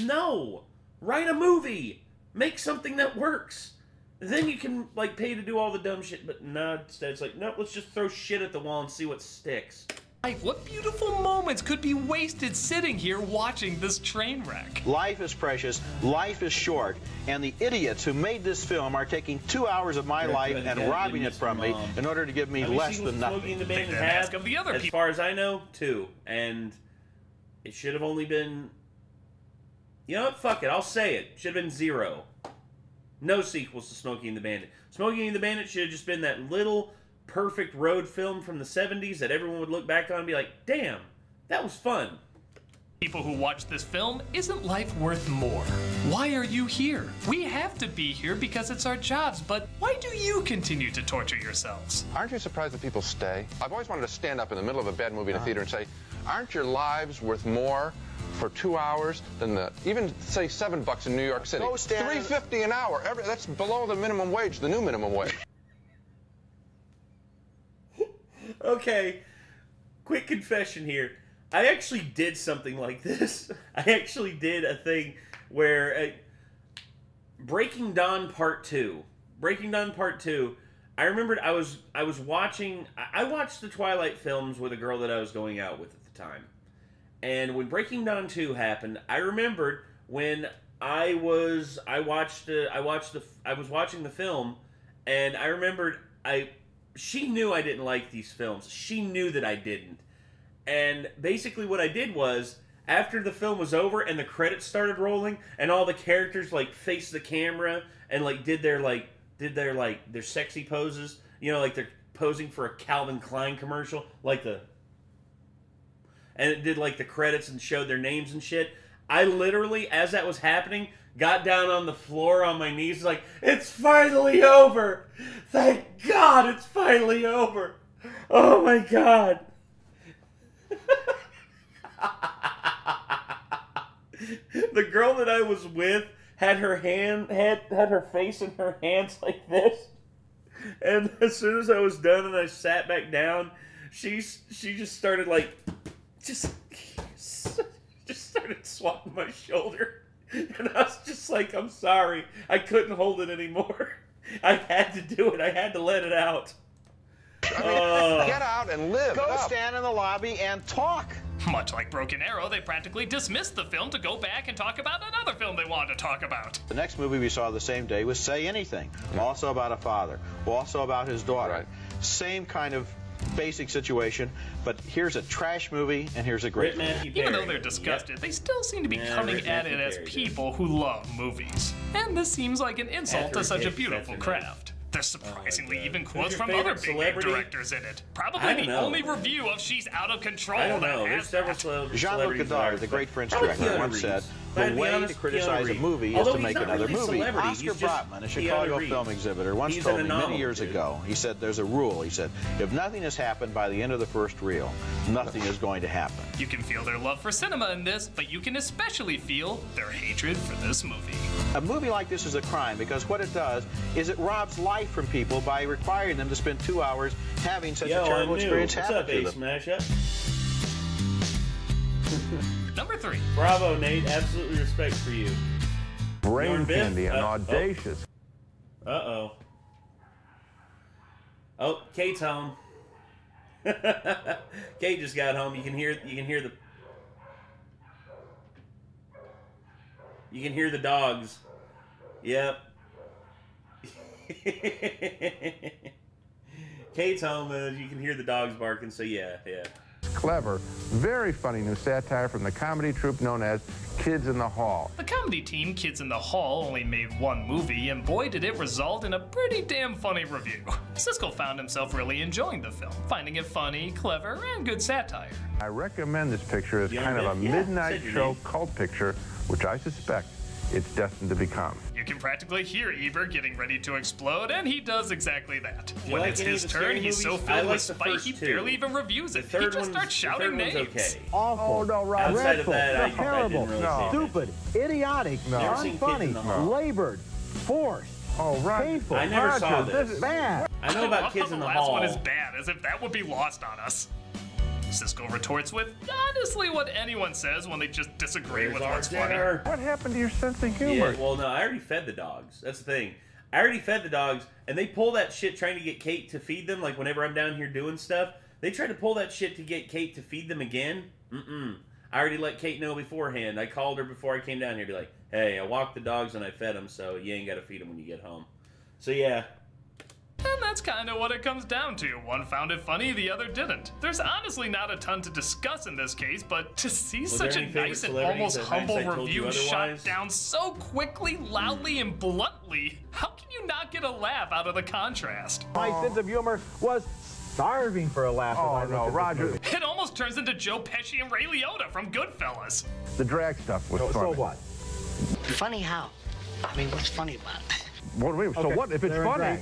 no. Write a movie. Make something that works. Then you can, like, pay to do all the dumb shit. But no, instead it's like, nope, let's just throw shit at the wall and see what sticks. What beautiful moments could be wasted sitting here watching this train wreck? Life is precious, life is short, and the idiots who made this film are taking 2 hours of my life and robbing it from me in order to give me less than nothing. As far as I know, 2. And it should have only been... You know what? Fuck it. I'll say it. Should have been 0. No sequels to Smokey and the Bandit. Smokey and the Bandit should have just been that little perfect road film from the 70s that everyone would look back on and be like, damn, that was fun. People who watch this film, isn't life worth more? Why are you here? We have to be here because it's our jobs, but why do you continue to torture yourselves? Aren't you surprised that people stay? I've always wanted to stand up in the middle of a bad movie in a theater and say, aren't your lives worth more for 2 hours than even say $7 in New York City? $3.50 an hour. That's below the minimum wage, the new minimum wage. Okay, quick confession here. I actually did something like this. I actually did a thing where Breaking Dawn Part 2. Breaking Dawn Part 2. I remembered I was watching. I watched the Twilight films with a girl that I was going out with at the time. And when Breaking Dawn 2 happened, I remembered when I was watching the film, and I remembered she knew I didn't like these films. She knew that I didn't. And basically what I did was, after the film was over and the credits started rolling and all the characters like faced the camera and like did their sexy poses, you know, like they're posing for a Calvin Klein commercial, and it did like the credits and showed their names and shit. I literally, as that was happening, got down on the floor on my knees like, it's finally over! Thank God it's finally over! Oh my God! The girl that I was with had her face in her hands like this, and as soon as I was done and I sat back down, she just started like just started swatting my shoulder, and I was just like, I'm sorry, I couldn't hold it anymore. I had to do it. I had to let it out. Get out and live. Go stand in the lobby and talk. Much like Broken Arrow, they practically dismissed the film to go back and talk about another film they wanted to talk about. The next movie we saw the same day was Say Anything, also about a father, also about his daughter. Right. Same kind of basic situation, but here's a trash movie and here's a great movie. Even though they're disgusted, they still seem to be coming at it as people who love movies. And this seems like an insult to such a beautiful craft. There's surprisingly even quotes from other big name directors in it. Probably the only review of She's Out of Control. I don't know. There's several Jean-Luc Godard, the great French director, once said, the way to criticize a movie is to make another movie. Oscar Brotman, a Chicago film exhibitor, once told me many years ago, he said, there's a rule. He said, if nothing has happened by the end of the first reel, nothing is going to happen. You can feel their love for cinema in this, but you can especially feel their hatred for this movie. A movie like this is a crime because what it does is it robs life from people by requiring them to spend 2 hours having such a terrible experience happen to them. Mashup? Number 3. Bravo, Nate. Absolutely respect for you. Brain candy and audacious. Uh-oh. Oh, Kate's home. Kate just got home. You can hear the dogs. Yep. Kate's home, you can hear the dogs barking, so yeah. Clever, very funny new satire from the comedy troupe known as Kids in the Hall. The comedy team Kids in the Hall only made one movie, and boy did it result in a pretty damn funny review. Siskel found himself really enjoying the film, finding it funny, clever, and good satire. I recommend this picture as kind of a midnight show cult picture, which I suspect it's destined to become. You can practically hear Ebert getting ready to explode, and he does exactly that. When it's his turn, he's so filled with spite he barely even reviews it. He just starts shouting names. Okay. Awful. Oh, no, Rob. Outside of that, terrible, really stupid, idiotic, unfunny, labored, forced, painful. I never saw this. Bad. I know about Kids in the Hall. The last one is bad, as if that would be lost on us. Siskel retorts with, honestly, what anyone says when they just disagree with what's funny. What happened to your sense of humor? Yeah, well, no, I already fed the dogs. That's the thing. I already fed the dogs, and they pull that shit trying to get Kate to feed them. Like, whenever I'm down here doing stuff, they try to pull that shit to get Kate to feed them again. I already let Kate know beforehand. I called her before I came down here to be like, hey, I walked the dogs and I fed them, so you ain't got to feed them when you get home. So, yeah. And that's kind of what it comes down to. One found it funny, the other didn't. There's honestly not a ton to discuss in this case, but to see such a nice and almost humble review shot down so quickly, loudly, and bluntly, how can you not get a laugh out of the contrast? My sense of humor was starving for a laugh. Oh, no, Roger. It almost turns into Joe Pesci and Ray Liotta from Goodfellas. The drag stuff was funny. So what? Funny how? I mean, what's funny about it? What do we, so what? If it's funny...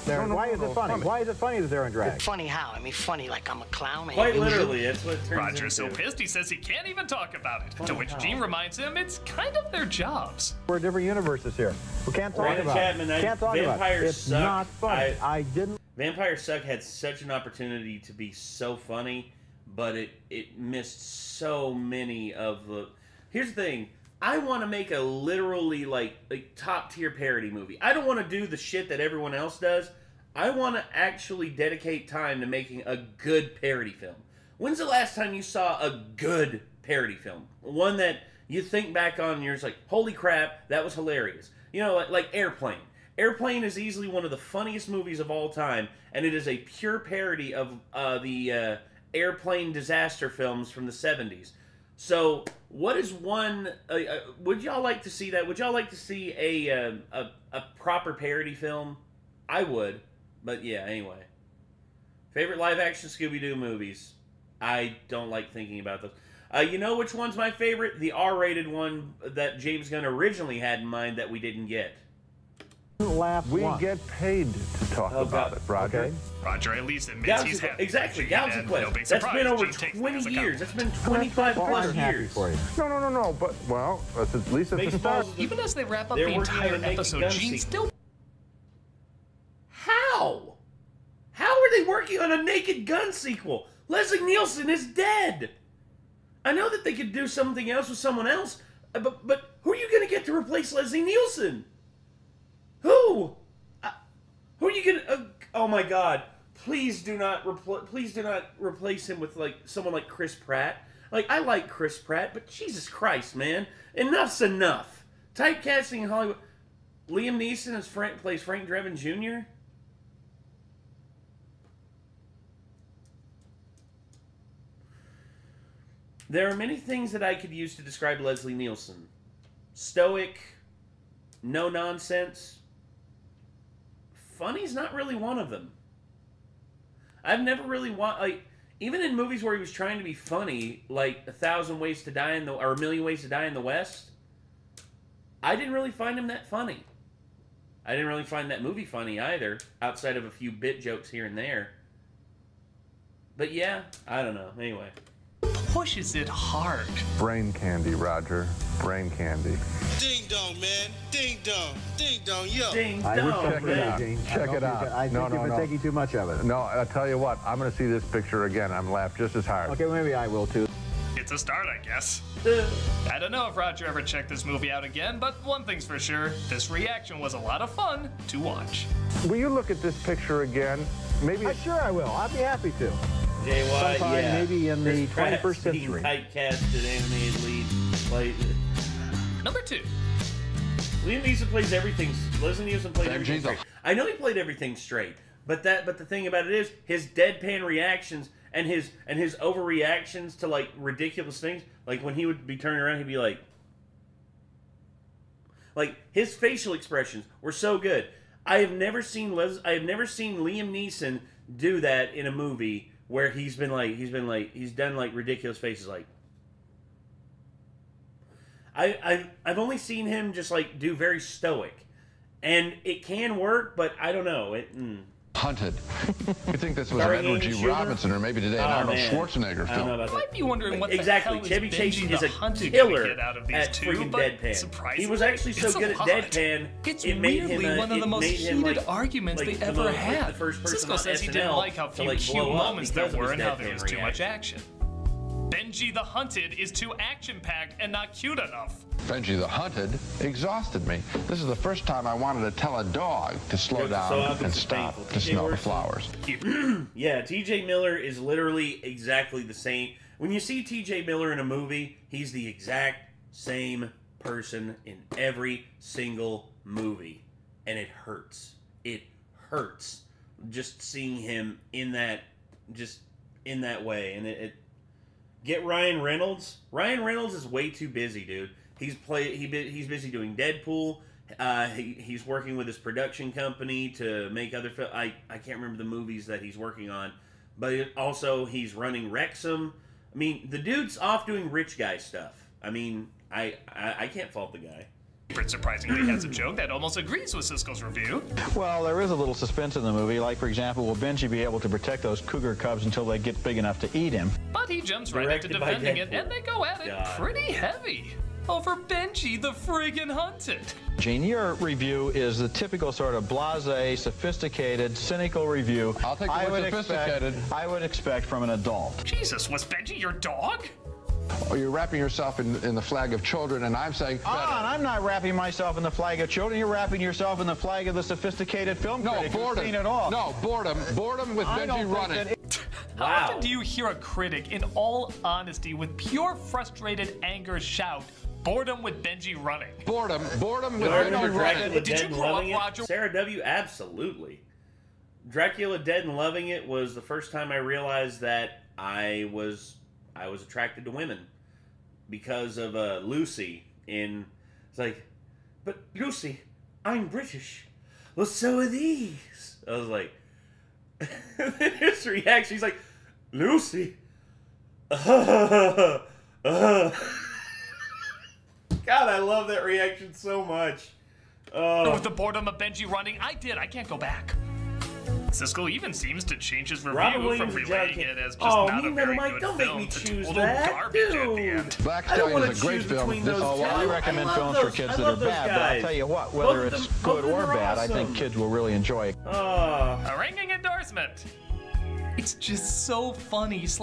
Why is it funny? Why is it funny that they're in drag? Funny how? I mean, funny like I'm a clown. Quite literally, that's what it turns Roger's so pissed he says he can't even talk about it. To which Gene reminds him it's kind of their jobs. We're different universes here. We can't talk about Chapman, it. Can't talk about it. It's Suck. not funny. I didn't. Vampire Suck had such an opportunity to be so funny, but it missed so many of the... Here's the thing. I want to make a literally like top tier parody movie. I don't want to do the shit that everyone else does. I want to actually dedicate time to making a good parody film. When's the last time you saw a good parody film? One that you think back on and you're just like, holy crap, that was hilarious. You know, like Airplane. Airplane is easily one of the funniest movies of all time, and it is a pure parody of the airplane disaster films from the 70s. So, what is one... would y'all like to see that? Would y'all like to see a proper parody film? I would. But yeah, anyway. Favorite live-action Scooby-Doo movies? I don't like thinking about those. You know which one's my favorite? The R-rated one that James Gunn originally had in mind that we didn't get. We get paid to talk about it, Roger. Okay. Roger at least admits he's happy. Exactly, Galaxy Quest. That's been over 20 years. That's been 25 plus years. For you. No. But, well, at least it's the start. Even as they wrap up the entire episode, Gene still... How? How are they working on a Naked Gun sequel? Leslie Nielsen is dead. I know that they could do something else with someone else, but who are you going to get to replace Leslie Nielsen? Who? Who are you gonna? Oh my God! Please do not replace him with like someone like Chris Pratt. Like I like Chris Pratt, but Jesus Christ, man, enough's enough. Typecasting in Hollywood. Liam Neeson as plays Frank Drebin Jr. There are many things that I could use to describe Leslie Nielsen: stoic, no nonsense. Funny's not really one of them. I've never really even in movies where he was trying to be funny, like A Million Ways to Die in the West, I didn't really find him that funny. I didn't really find that movie funny either, outside of a few bit jokes here and there. But yeah, I don't know. Anyway. Pushes it hard. Brain candy, Roger. Brain candy. Ding dong, man. Ding dong. Ding dong, yo. Ding dong. I would check it out. Check it out. I think you've been taking too much of it. No, I'll tell you what. I'm going to see this picture again. I'm laughed just as hard. Okay, well, maybe I will too. It's a start, I guess. I don't know if Roger ever checked this movie out again, but one thing's for sure, this reaction was a lot of fun to watch. Will you look at this picture again? Maybe. Sure I will. I'll be happy to. JY, sometime yeah. maybe in the 21st century. century. Typecasted animated lead. Number 2. Liam Neeson plays everything. Leslie Nielsen played everything straight. I know he played everything straight, but the thing about it is his deadpan reactions and his overreactions to like ridiculous things. Like when he would be turning around, he'd be like his facial expressions were so good. I have never seen Liam Neeson do that in a movie where he's done like ridiculous faces. Like I've only seen him just like do very stoic, and it can work, but I don't know it. Hunted. You think this was an Edward G. Robinson or maybe today an Arnold Schwarzenegger film? You might be wondering what exactly. the hell Chevy is Chase Benji is the a Hunted killer get out of these at two, freaking but deadpan. surprisingly, He was actually so good at deadpan. It's it made weirdly him one of the most heated arguments they ever had. Cisco says he didn't like how few cute moments there were and how there was too much action. Benji the Hunted is too action-packed and not cute enough. Benji the Hunted exhausted me. This is the first time I wanted to tell a dog to slow down and stop to smell the flowers. Yeah, TJ Miller is literally exactly the same. When you see TJ Miller in a movie, he's the exact same person in every single movie. And it hurts. It hurts just seeing him in that way. And get Ryan Reynolds. Ryan Reynolds is way too busy, dude. He's busy doing Deadpool. He's working with his production company to make other films. I can't remember the movies that he's working on, but also he's running Wrexham. I mean, the dude's off doing rich guy stuff. I mean, I can't fault the guy. Ebert surprisingly has a joke that almost agrees with Siskel's review. Well, there is a little suspense in the movie. Like, for example, will Benji be able to protect those cougar cubs until they get big enough to eat him? But he jumps right into defending it, and they go at it pretty heavy over Benji the friggin' Hunted. Gene, your review is the typical sort of blasé, sophisticated, cynical review. I'll take the word sophisticated. I would expect from an adult. Jesus, was Benji your dog? Oh, you're wrapping yourself in the flag of children, and I'm saying better. I'm not wrapping myself in the flag of children. You're wrapping yourself in the flag of the sophisticated film critic. No, boredom. Seen it all. No, boredom. Boredom with Benji running. How often do you hear a critic, in all honesty, with pure frustrated anger shout, Boredom with Benji running. Boredom with Benji running. Did you grow up, Roger? Sarah W., absolutely. Dracula Dead and Loving It was the first time I realized that I was attracted to women because of Lucy in. It's like, but Lucy, I'm British. Well, so are these. I was like, his reaction. He's like, Lucy. God, I love that reaction so much. With the boredom of Benji running, I can't go back. Siskel even seems to change his review from relaying it as just not a very good film to total garbage at the end. Black Stallion is a great film. I recommend films for kids that are bad, but I'll tell you what, whether it's good or bad, I think kids will really enjoy it. A ringing endorsement. It's just so funny /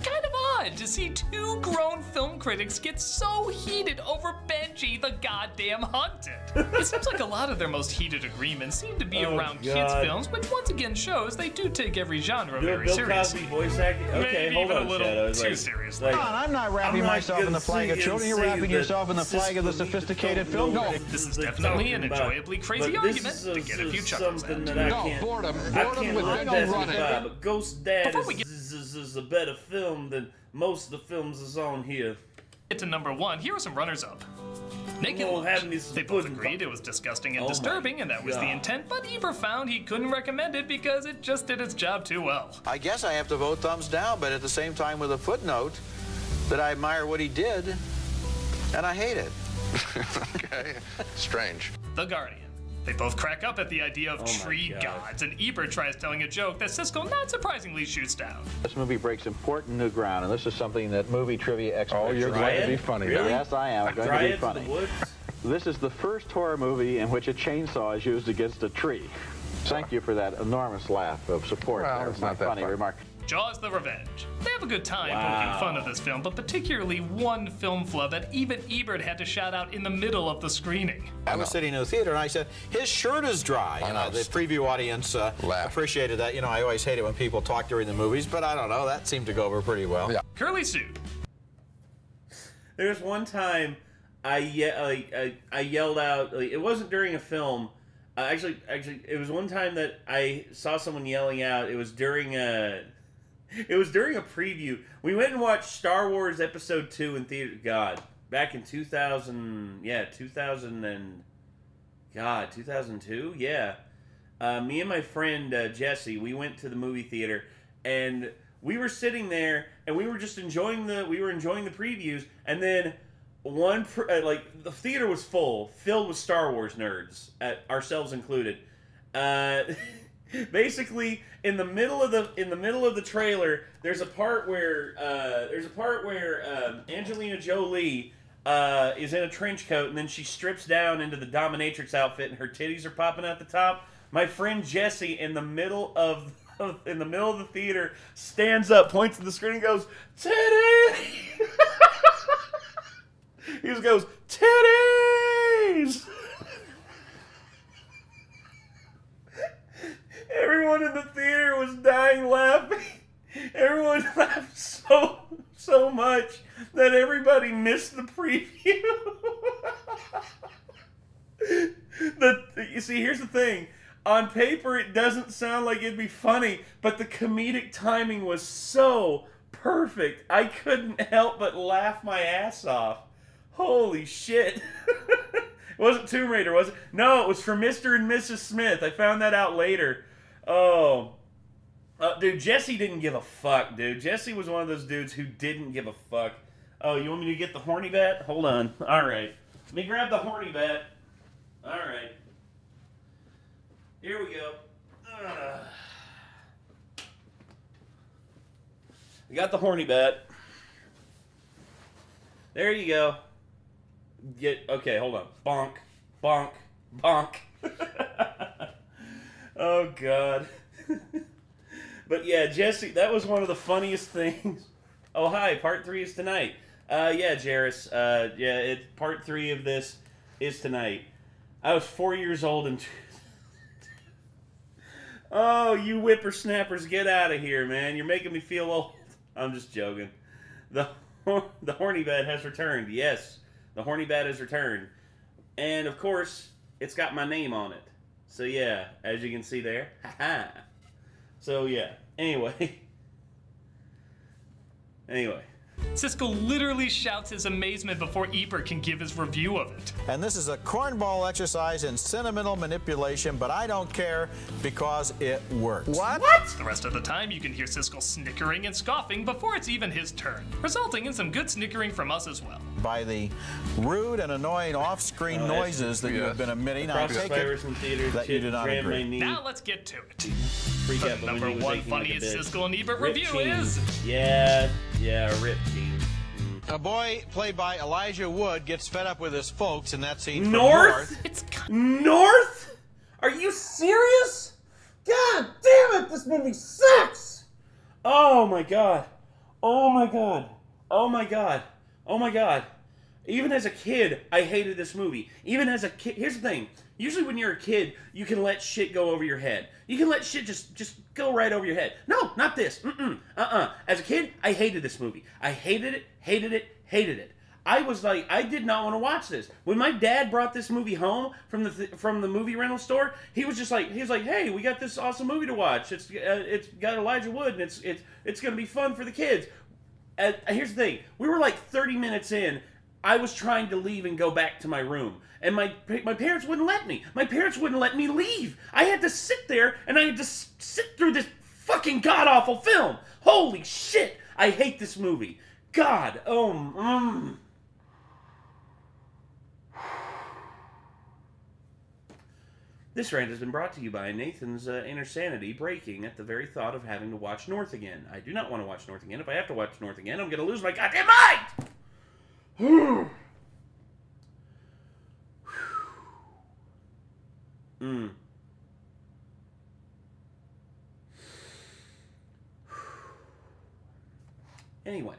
kind of odd to see two grown film critics get so heated over Benji the goddamn Hunted. It seems like a lot of their most heated agreements seem to be around kids' films, which once again shows they do take every genre very seriously. Bill Cosby voice acting? Okay, hold on, a little too seriously. Come on, I'm not wrapping myself in the flag of children. You're wrapping yourself in the flag of the sophisticated film. No, this is definitely an enjoyably crazy argument to get a few chuckles at. No, boredom with Benji running. But Ghost Dad is a better film than most of the films that's on here. Get to number 1. Here are some runners-up. Naked Lunch. They both agreed it was disgusting and disturbing, and that was the intent, but Ebert found he couldn't recommend it because it just did its job too well. I guess I have to vote thumbs down, but at the same time with a footnote that I admire what he did, and I hate it. Okay, strange. The Guardian. They both crack up at the idea of tree gods, and Ebert tries telling a joke that Siskel not surprisingly shoots down. This movie breaks important new ground, and this is something that movie trivia experts... Oh, you're going to be funny. Really? Yes, I am. I'm going to be funny. This is the first horror movie in which a chainsaw is used against a tree. Thank you for that enormous laugh of support there. It's my funny remark. Jaws: The Revenge. They have a good time poking fun of this film, but particularly one film flub that even Ebert had to shout out in the middle of the screening. I was sitting in the theater and I said, his shirt is dry. The preview audience appreciated that. You know, I always hate it when people talk during the movies, but I don't know, that seemed to go over pretty well. Yeah. Curly Sue. There's one time I yelled out, like, it wasn't during a film. Actually, it was one time that I saw someone yelling out. It was during a preview. We went and watched Star Wars Episode 2 in theater. God, back in 2000. Yeah, 2002. Yeah. Me and my friend Jesse, we went to the movie theater, and we were sitting there, and we were just enjoying the previews, and then the theater was filled with Star Wars nerds, ourselves included. Basically, in the middle of the trailer, there's a part where Angelina Jolie is in a trench coat, and then she strips down into the dominatrix outfit, and her titties are popping out the top. My friend Jesse, in the middle of the theater, stands up, points to the screen, and goes, "Titties!" He just goes, "Titties!" Everyone in the theater was dying laughing. Everyone laughed so much that everybody missed the preview. You see, here's the thing. On paper, it doesn't sound like it'd be funny, but the comedic timing was so perfect. I couldn't help but laugh my ass off. Holy shit. It wasn't Tomb Raider, was it? No, it was for Mr. and Mrs. Smith. I found that out later. Oh. Dude, Jesse didn't give a fuck, dude. Jesse was one of those dudes who didn't give a fuck. Oh, you want me to get the horny bat? Hold on. Alright. Let me grab the horny bat. Alright. Here we go. We got the horny bat. There you go. Okay, hold on. Bonk. Bonk. Bonk. Oh, God. But yeah, Jesse, that was one of the funniest things. Oh, hi, part 3 is tonight. Yeah, Jairus, part 3 of this is tonight. I was 4 years old and... Oh, you whippersnappers, get out of here, man. You're making me feel old. I'm just joking. The horny bat has returned. Yes, The Horny Bat has returned. And, of course, it's got my name on it. So, yeah, as you can see there. Ha-ha. So, yeah. Anyway. Siskel literally shouts his amazement before Ebert can give his review of it. And this is a cornball exercise in sentimental manipulation, but I don't care because it works. What? The rest of the time, you can hear Siskel snickering and scoffing before it's even his turn, resulting in some good snickering from us as well. By the rude and annoying off-screen noises that you have been emitting, I take it that you do not agree. Now let's get to it. The number one funniest Siskel and Ebert review is... Yeah, Rip Team. A boy played by Elijah Wood gets fed up with his folks in that scene. North? It's North? Are you serious? God damn it, this movie sucks! Oh my god. Oh my god. Oh my god. Oh my god. Even as a kid, I hated this movie. Even as a kid, here's the thing. Usually when you're a kid, you can let shit go over your head. You can let shit just go right over your head. No, not this. As a kid, I hated this movie. I hated it. I was like, I did not want to watch this. When my dad brought this movie home from the movie rental store, he was like, hey, we got this awesome movie to watch. It's got Elijah Wood, and it's gonna be fun for the kids. Here's the thing. We were like 30 minutes in. I was trying to leave and go back to my room. And my parents wouldn't let me. My parents wouldn't let me leave. I had to sit there, and I had to sit through this fucking god-awful film. Holy shit. I hate this movie. God. This rant has been brought to you by Nathan's inner sanity breaking at the very thought of having to watch North again. I do not want to watch North again. If I have to watch North again, I'm going to lose my goddamn mind! Anyway.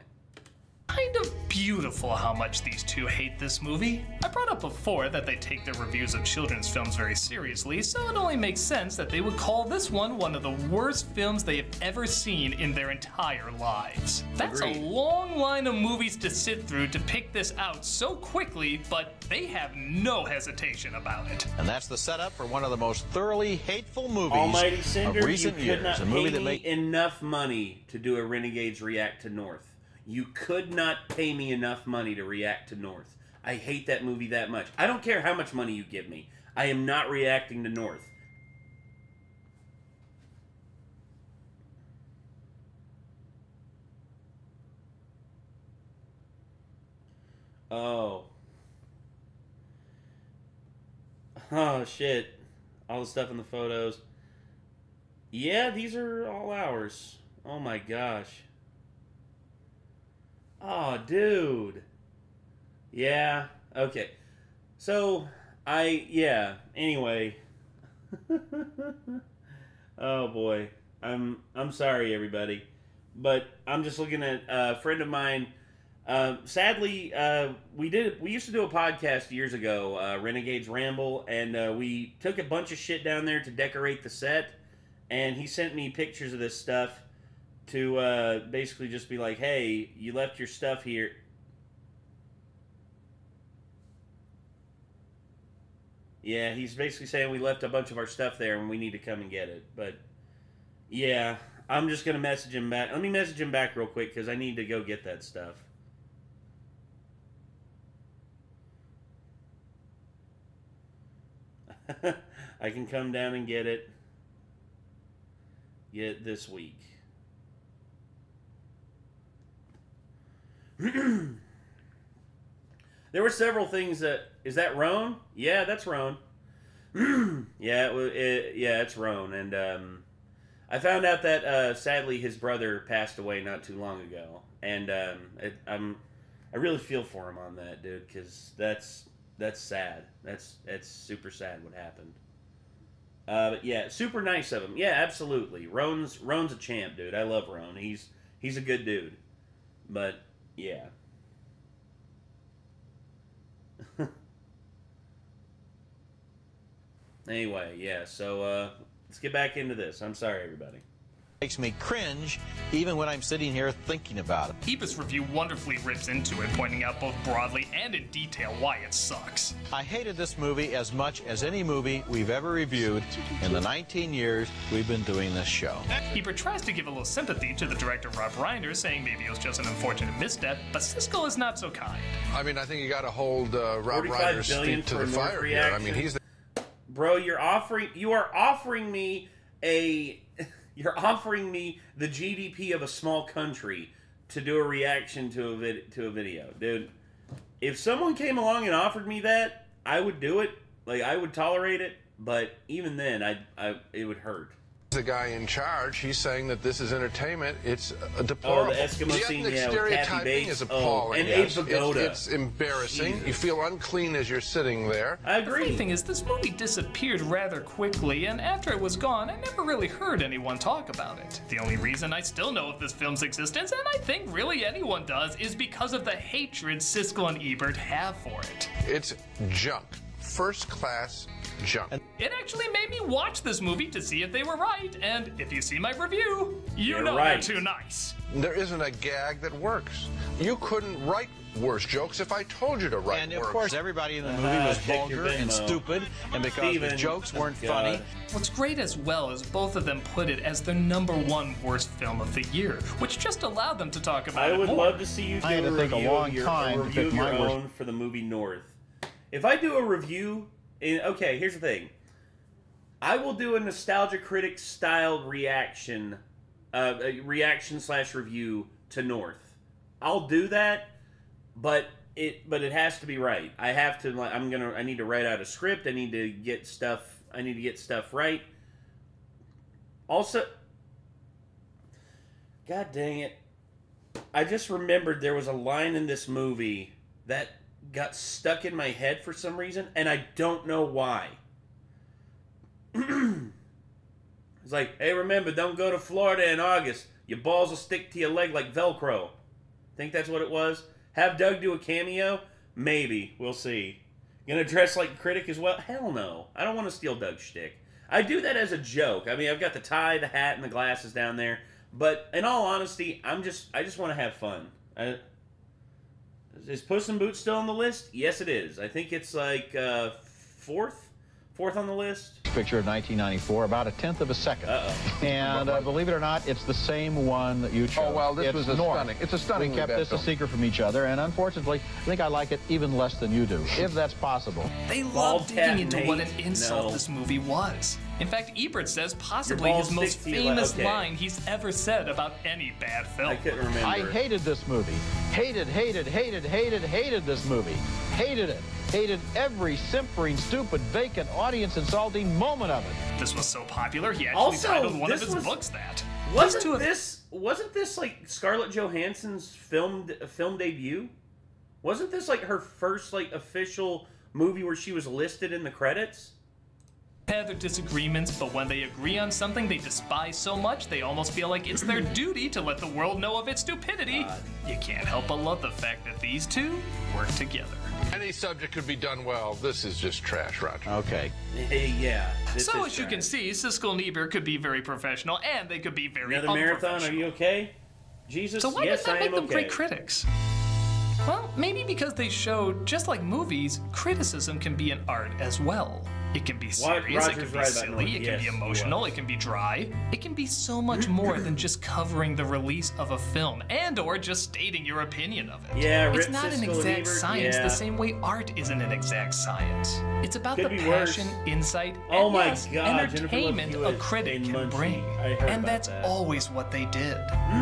Kind of beautiful how much these two hate this movie. I brought up before that they take their reviews of children's films very seriously, so it only makes sense that they would call this one of the worst films they have ever seen in their entire lives. That's a long line of movies to sit through to pick this out so quickly, but they have no hesitation about it. And that's the setup for one of the most thoroughly hateful movies Almighty Cinder, of recent you could years. not A movie pay that me enough money to do a Renegades React to North. You could not pay me enough money to react to North. I hate that movie that much. I don't care how much money you give me. I am not reacting to North. Oh, shit. All the stuff in the photos. Yeah, these are all ours. Oh my gosh. Oh, dude. Yeah, okay. So, anyway. Oh boy. I'm sorry, everybody. But I'm just looking at a friend of mine. Sadly, we used to do a podcast years ago, Renegades Ramble, and we took a bunch of shit down there to decorate the set, and he sent me pictures of this stuff to basically just be like, hey, you left your stuff here. Yeah, he's basically saying we left a bunch of our stuff there and we need to come and get it. But, yeah, I'm just going to message him back. Let me message him back real quick because I need to go get that stuff. I can come down and get it this week. There were several things that... Is that Roan? Yeah, that's Roan. Yeah, it's Roan. And I found out that sadly his brother passed away not too long ago. And I really feel for him on that, dude, because that's sad. That's super sad what happened. But yeah, super nice of him. Yeah, absolutely. Roan's a champ, dude. I love Roan. He's a good dude. But yeah. Anyway, yeah, so let's get back into this. I'm sorry, everybody. Makes me cringe even when I'm sitting here thinking about it. Ebert's review wonderfully rips into it, pointing out both broadly and in detail why it sucks. I hated this movie as much as any movie we've ever reviewed in the 19 years we've been doing this show. Ebert tries to give a little sympathy to the director Rob Reiner, saying maybe it was just an unfortunate misstep, but Siskel is not so kind. I mean, I think you got to hold Rob Reiner's feet to the fire here. I mean, he's the... Bro, you are offering me you're offering me the GDP of a small country to do a reaction to a video. Dude, if someone came along and offered me that, I would do it. Like, I would tolerate it, but even then, it would hurt. The guy in charge, he's saying that this is entertainment. It's deplorable. Oh, the Eskimo scene, the ethnic stereotyping is appalling. And Abe Vigoda. It's embarrassing. Jesus. You feel unclean as you're sitting there. I agree. The funny thing is, this movie disappeared rather quickly, and after it was gone, I never really heard anyone talk about it. The only reason I still know of this film's existence, and I think really anyone does, is because of the hatred Siskel and Ebert have for it. It's junk. First-class junk. It actually made me watch this movie to see if they were right, and if you see my review, you know right. they're too nice. There isn't a gag that works. You couldn't write worse jokes if I told you to write And worse. of course, everybody in the movie was vulgar and stupid, and because the jokes weren't funny. What's great as well is both of them put it as their #1 worst film of the year, which just allowed them to talk about it I would more. love to see you do a review of your own for the movie North. If I do a review, okay, here's the thing. I will do a Nostalgia Critic style reaction, reaction/review to North. I'll do that, but it has to be right. I have to. I need to write out a script. I need to get stuff right. Also, God dang it, I just remembered there was a line in this movie that got stuck in my head for some reason, and I don't know why. It's like, hey, remember, don't go to Florida in August. Your balls will stick to your leg like Velcro. Think that's what it was? Have Doug do a cameo? Maybe. We'll see. Gonna dress like a critic as well? Hell no. I don't want to steal Doug's shtick. I do that as a joke. I mean, I've got the tie, the hat, and the glasses down there. But in all honesty, I just want to have fun. Is Puss in Boots still on the list? Yes, it is. I think it's like fourth on the list. Picture of 1994, about 1/10 of a second. And believe it or not, it's the same one that you chose. Oh, well, this was stunning. It's a stunning. We kept this a secret from each other, and unfortunately, I think I like it even less than you do, if that's possible. They love digging into what an insult this movie was. In fact, Ebert says possibly his most famous line he's ever said about any bad film. I couldn't remember. I hated this movie. Hated this movie. Hated it. Hated every simpering, stupid, vacant, audience-insulting moment of it. This was so popular, he actually titled one of his books that. Wasn't this like Scarlett Johansson's film debut? Wasn't this like her first like official movie where she was listed in the credits? Have their disagreements, but when they agree on something they despise so much, they almost feel like it's their duty to let the world know of its stupidity. You can't help but love the fact that these two work together. Any subject could be done well. This is just trash, Roger. Okay. Yeah. So as you can see, Siskel and Ebert could be very professional, and they could be very Another marathon, are you okay? Jesus, so why yes, did that make them okay. great critics? Well, maybe because they showed, just like movies, criticism can be an art as well. It can be serious, it can be silly, it can be emotional, it can be dry. It can be so much more than just covering the release of a film and or just stating your opinion of it. Yeah, it's not an exact science the same way art isn't an exact science. It's about the passion, insight, and entertainment a critic can bring. And that's always what they did.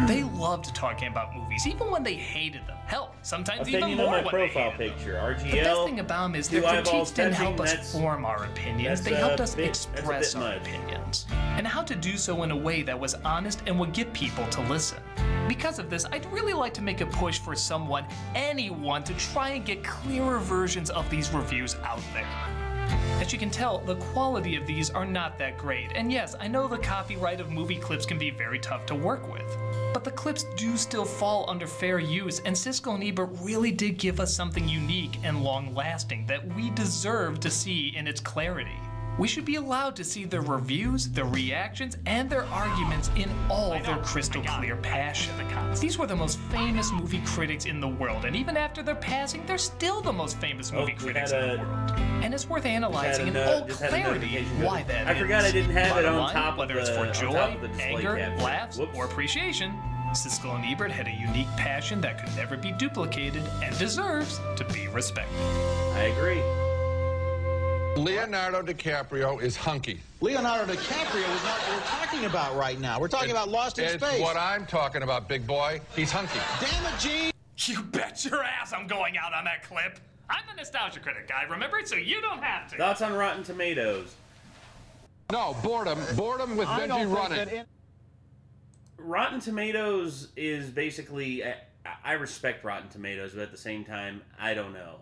They loved talking about movies, even when they hated them. Hell, sometimes even more when they hated them. RGL, the best thing about them is their critiques didn't help us form our opinions. They helped us express our opinions. And how to do so in a way that was honest and would get people to listen. Because of this, I'd really like to make a push for anyone, to try and get clearer versions of these reviews out there. As you can tell, the quality of these are not that great, and yes, I know the copyright of movie clips can be very tough to work with. But the clips do still fall under fair use, and Siskel and Ebert really did give us something unique and long-lasting that we deserve to see in its clarity. We should be allowed to see their reviews, their reactions, and their arguments in all their crystal clear passion. These were the most famous movie critics in the world, and even after their passing, they're still the most famous movie critics in the world. And it's worth analyzing in all clarity why that is. I forgot I didn't have it on top of whether it's for joy, anger, laughs, or appreciation, Siskel and Ebert had a unique passion that could never be duplicated and deserves to be respected. I agree. Leonardo DiCaprio is hunky. Leonardo DiCaprio is not what we're talking about right now. We're talking about Lost in Space. It's what I'm talking about, big boy. He's hunky. Damn it, Gene! You bet your ass I'm going out on that clip. I'm the Nostalgia Critic guy, remember it? So you don't have to. Thoughts on Rotten Tomatoes? No, boredom. Boredom with Benji running. Rotten Tomatoes is basically... I respect Rotten Tomatoes, but at the same time, I don't know.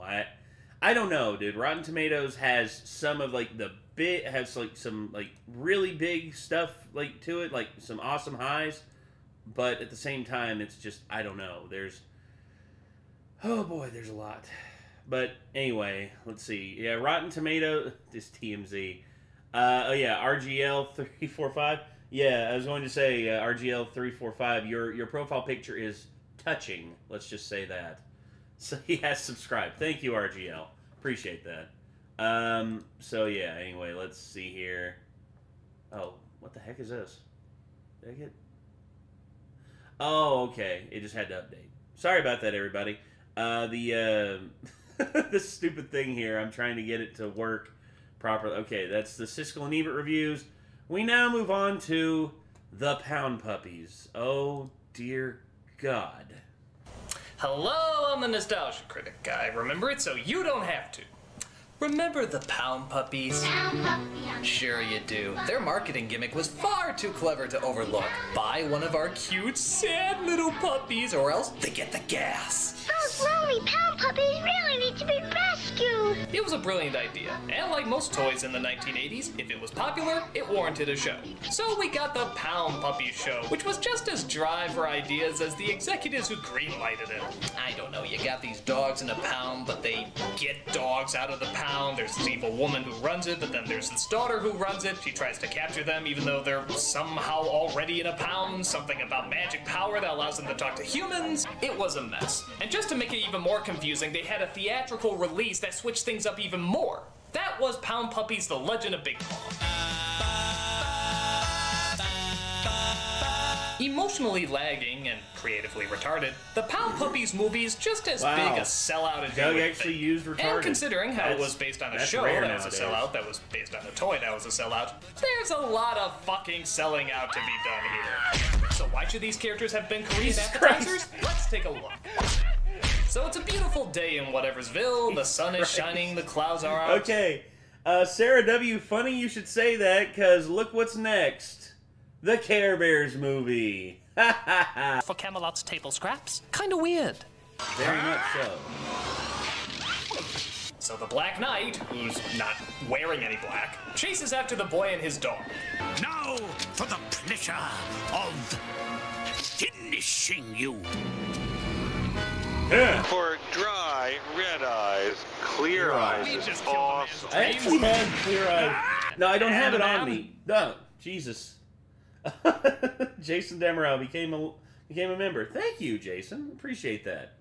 I don't know, dude. Rotten Tomatoes has some of like some like really big stuff like to it, like some awesome highs, but at the same time, it's just I don't know. There's there's a lot. But anyway, let's see. Yeah, Rotten Tomatoes. This TMZ. Oh yeah, RGL 345. Yeah, I was going to say RGL 345. Your profile picture is touching. Let's just say that. So he has subscribed. Thank you, RGL. Appreciate that. So yeah, anyway, let's see here. Oh, what the heck is this? Did I get... Oh, okay. It just had to update. Sorry about that, everybody. This stupid thing here, I'm trying to get it to work properly. Okay, that's the Siskel and Ebert reviews. We now move on to the Pound Puppies. Oh, dear God. Hello, I'm the Nostalgia Critic guy. Remember it so you don't have to. Remember the Pound Puppies? Sure you do. Their marketing gimmick was far too clever to overlook. Buy one of our cute, sad little puppies, or else they get the gas. Those lonely Pound Puppies really need to be rescued. It was a brilliant idea, and like most toys in the 1980s, if it was popular, it warranted a show. So we got the Pound Puppies show, which was just as dry for ideas as the executives who greenlighted it. I don't know, you got these dogs in a pound, but they get dogs out of the pound. There's this evil woman who runs it, but then there's this daughter who runs it. She tries to capture them even though they're somehow already in a pound. Something about magic power that allows them to talk to humans. It was a mess. And just to make it even more confusing, they had a theatrical release that switched things up even more. That was Pound Puppies: The Legend of Big Paw. Emotionally lagging and creatively retarded, the Pound Puppies movie is just as big a sellout as Doug actually used retarded. And considering how it was based on a show that was a sellout, that was based on a toy that was a sellout, there's a lot of fucking selling out to be done here. So why should these characters have been Korean appetizers? Let's take a look. So it's a beautiful day in Whateversville, the sun is shining, the clouds are out. Okay, Sarah W., funny you should say that, because look what's next. The Care Bears movie. For Camelot's table scraps? Kinda weird. Very much so. So the Black Knight, who's not wearing any black, chases after the boy and his dog. Now for the pleasure of finishing you. Yeah. For dry, red eyes, clear eyes is awesome. I actually had clear eyes. No, I don't have it on me. No, Jesus. Jason Demerau became a member. Thank you, Jason. Appreciate that.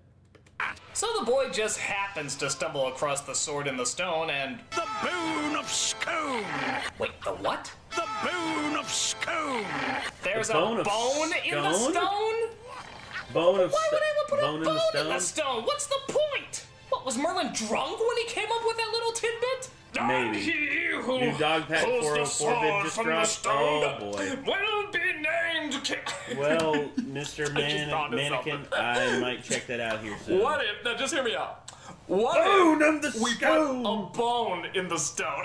So the boy just happens to stumble across the Sword in the Stone and... The Bone of Scone! Wait, the what? The Bone of Scone! There's a bone in the stone? Bone of Why would anyone put a bone in the stone? What's the point? What, was Merlin drunk when he came up with that little tidbit? Maybe. New Dog Pack 404 bit just dropped. Oh boy. Will be named. Well, Mr. Mannequin, I might check that out here soon. What if? Now just hear me out. What Bone if in the we stone. put a bone in the stone?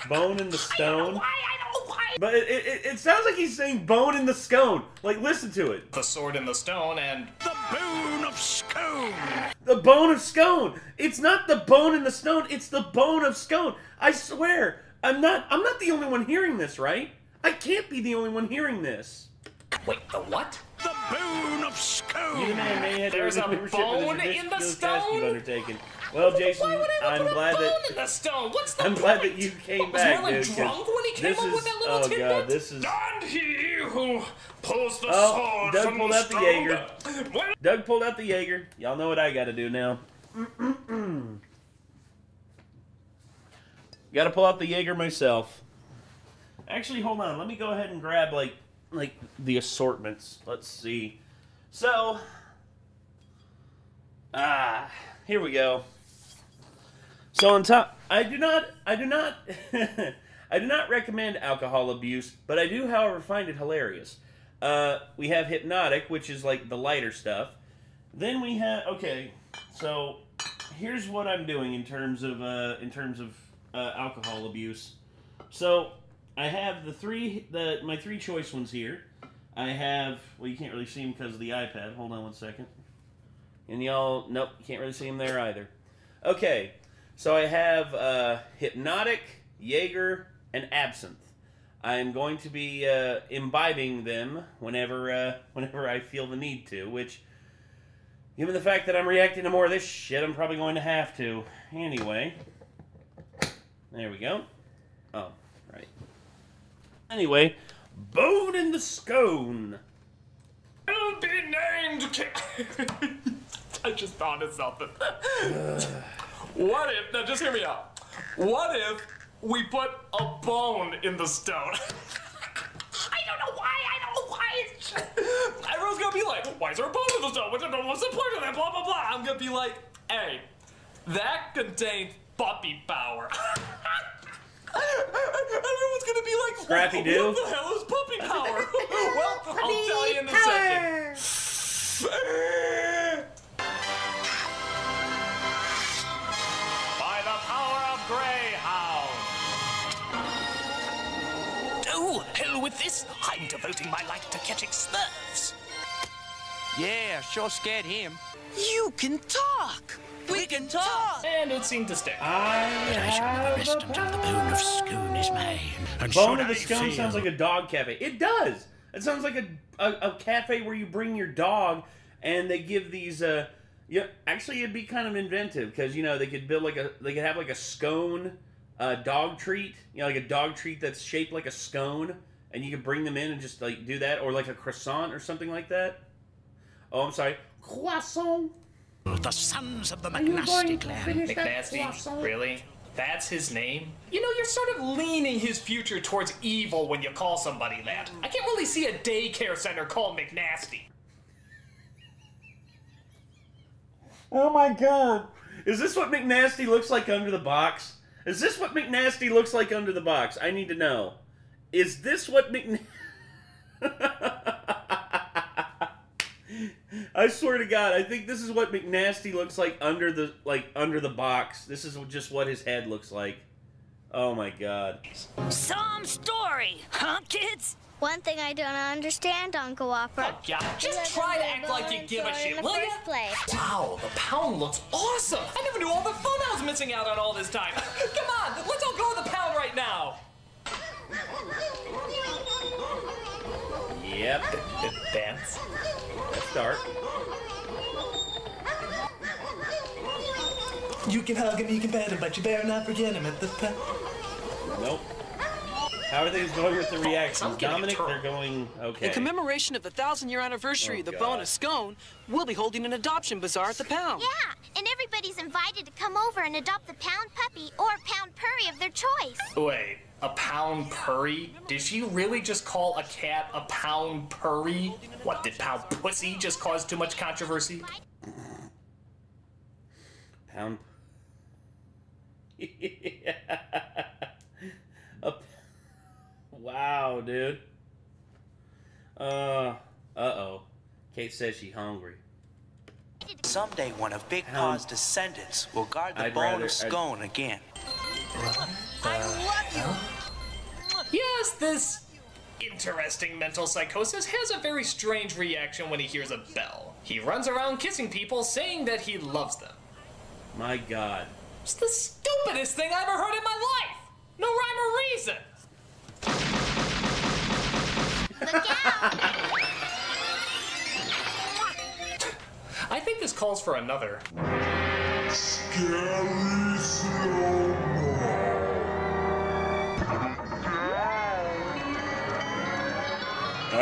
Bone in the stone. I don't know why. But it sounds like he's saying bone in the scone. Like, listen to it. The Sword in the Stone and... The Bone of Scone! The Bone of Scone! It's not the bone in the stone, it's the Bone of Scone! I swear, I'm not the only one hearing this, right? I can't be the only one hearing this. Wait, the what? The Bone of Scone! You man may have There's a bone in the stone? Undertaken. Well, Jason, Why would I I'm put glad a bone that in the stone? What's the I'm point? glad that you came Was back, Merlin dude. drunk when he came up with that little tidbit? God, this is. And he who pulls the sword Doug from pulled the out the stone. Jaeger. Doug pulled out the Jaeger. Y'all know what I got to do now. Got to pull out the Jaeger myself. Actually, hold on. Let me go ahead and grab like the assortments. Let's see. So, here we go. So on top, I do not I do not recommend alcohol abuse, but I do, however, find it hilarious. We have Hypnotic, which is like the lighter stuff. Then we have, okay, so here's what I'm doing in terms of alcohol abuse. So I have my three choice ones here. I have, well, you can't really see them because of the iPad. Hold on one second. And y'all, nope, you can't really see them there either. Okay, so I have Hypnotic, Jaeger, and Absinthe. I'm going to be imbibing them whenever I feel the need to, which, given the fact that I'm reacting to more of this shit, I'm probably going to have to. Anyway, there we go. Oh, right. Anyway, Bone in the Scone. Will be named. I just thought of something. What if? Now, just hear me out. What if we put a bone in the stone? I don't know why. Everyone's gonna be like, "Why is there a bone in the stone? What's the point of that?" Blah blah blah. I'm gonna be like, "Hey, that contains puppy power." Everyone's gonna be like, Scrappy Doo? What the hell is puppy power? Well, I'll tell you in a second. By the power of Greyhound. Oh, hell with this. I'm devoting my life to catching Smurfs. Yeah, sure scared him. You can talk. We can talk. And it seemed to stick. I shall never rest until the bone of Scone is mine. And Bone of the Scone sounds like a dog cafe. It does. It sounds like a cafe where you bring your dog and they give these. Yeah, actually, it'd be kind of inventive because they could build they could have like a scone dog treat. Like a dog treat that's shaped like a scone, and you could bring them in and just like do that, or like a croissant or something like that. Oh, I'm sorry, croissant. The sons of the McNasty clan. McNasty? Really? That's his name? You're sort of leaning his future towards evil when you call somebody that. I can't really see a daycare center called McNasty. Oh my god. Is this what McNasty looks like under the box? Is this what McNasty looks like under the box? I need to know. Is this what McNasty... I swear to God, I think this is what McNasty looks like under the box. This is just what his head looks like. Oh my God. Some story, huh, kids? One thing I don't understand, Uncle Whopper. Oh, God. Just try to act like you give a shit, will ya? Wow, the pound looks awesome. I never knew all the fun I was missing out on all this time. Come on, let's all go to the pound right now. Yep. Dance. That's dark. You can hug him, you can pet him, but you better not forget him at the pound. Nope. How are things going with the reactions? Dominic, they're going okay. In commemoration of the 1,000-year anniversary of the Bone of Scone, we'll be holding an adoption bazaar at the pound. Yeah, and everybody's invited to come over and adopt the pound puppy or pound purry of their choice. Wait, a pound purry? Did she really just call a cat a pound purry? What, did pound pussy just cause too much controversy? Pound... Wow, dude. Uh-oh. Kate says she's hungry. Someday one of Big Paw's descendants will guard the Bone of Scone again. I love you! Yes, this interesting mental psychosis has a very strange reaction when he hears a bell. He runs around kissing people, saying that he loves them. My God. It's the stupidest thing I ever heard in my life! No rhyme or reason! Look out! I think this calls for another. Scary slow-mo.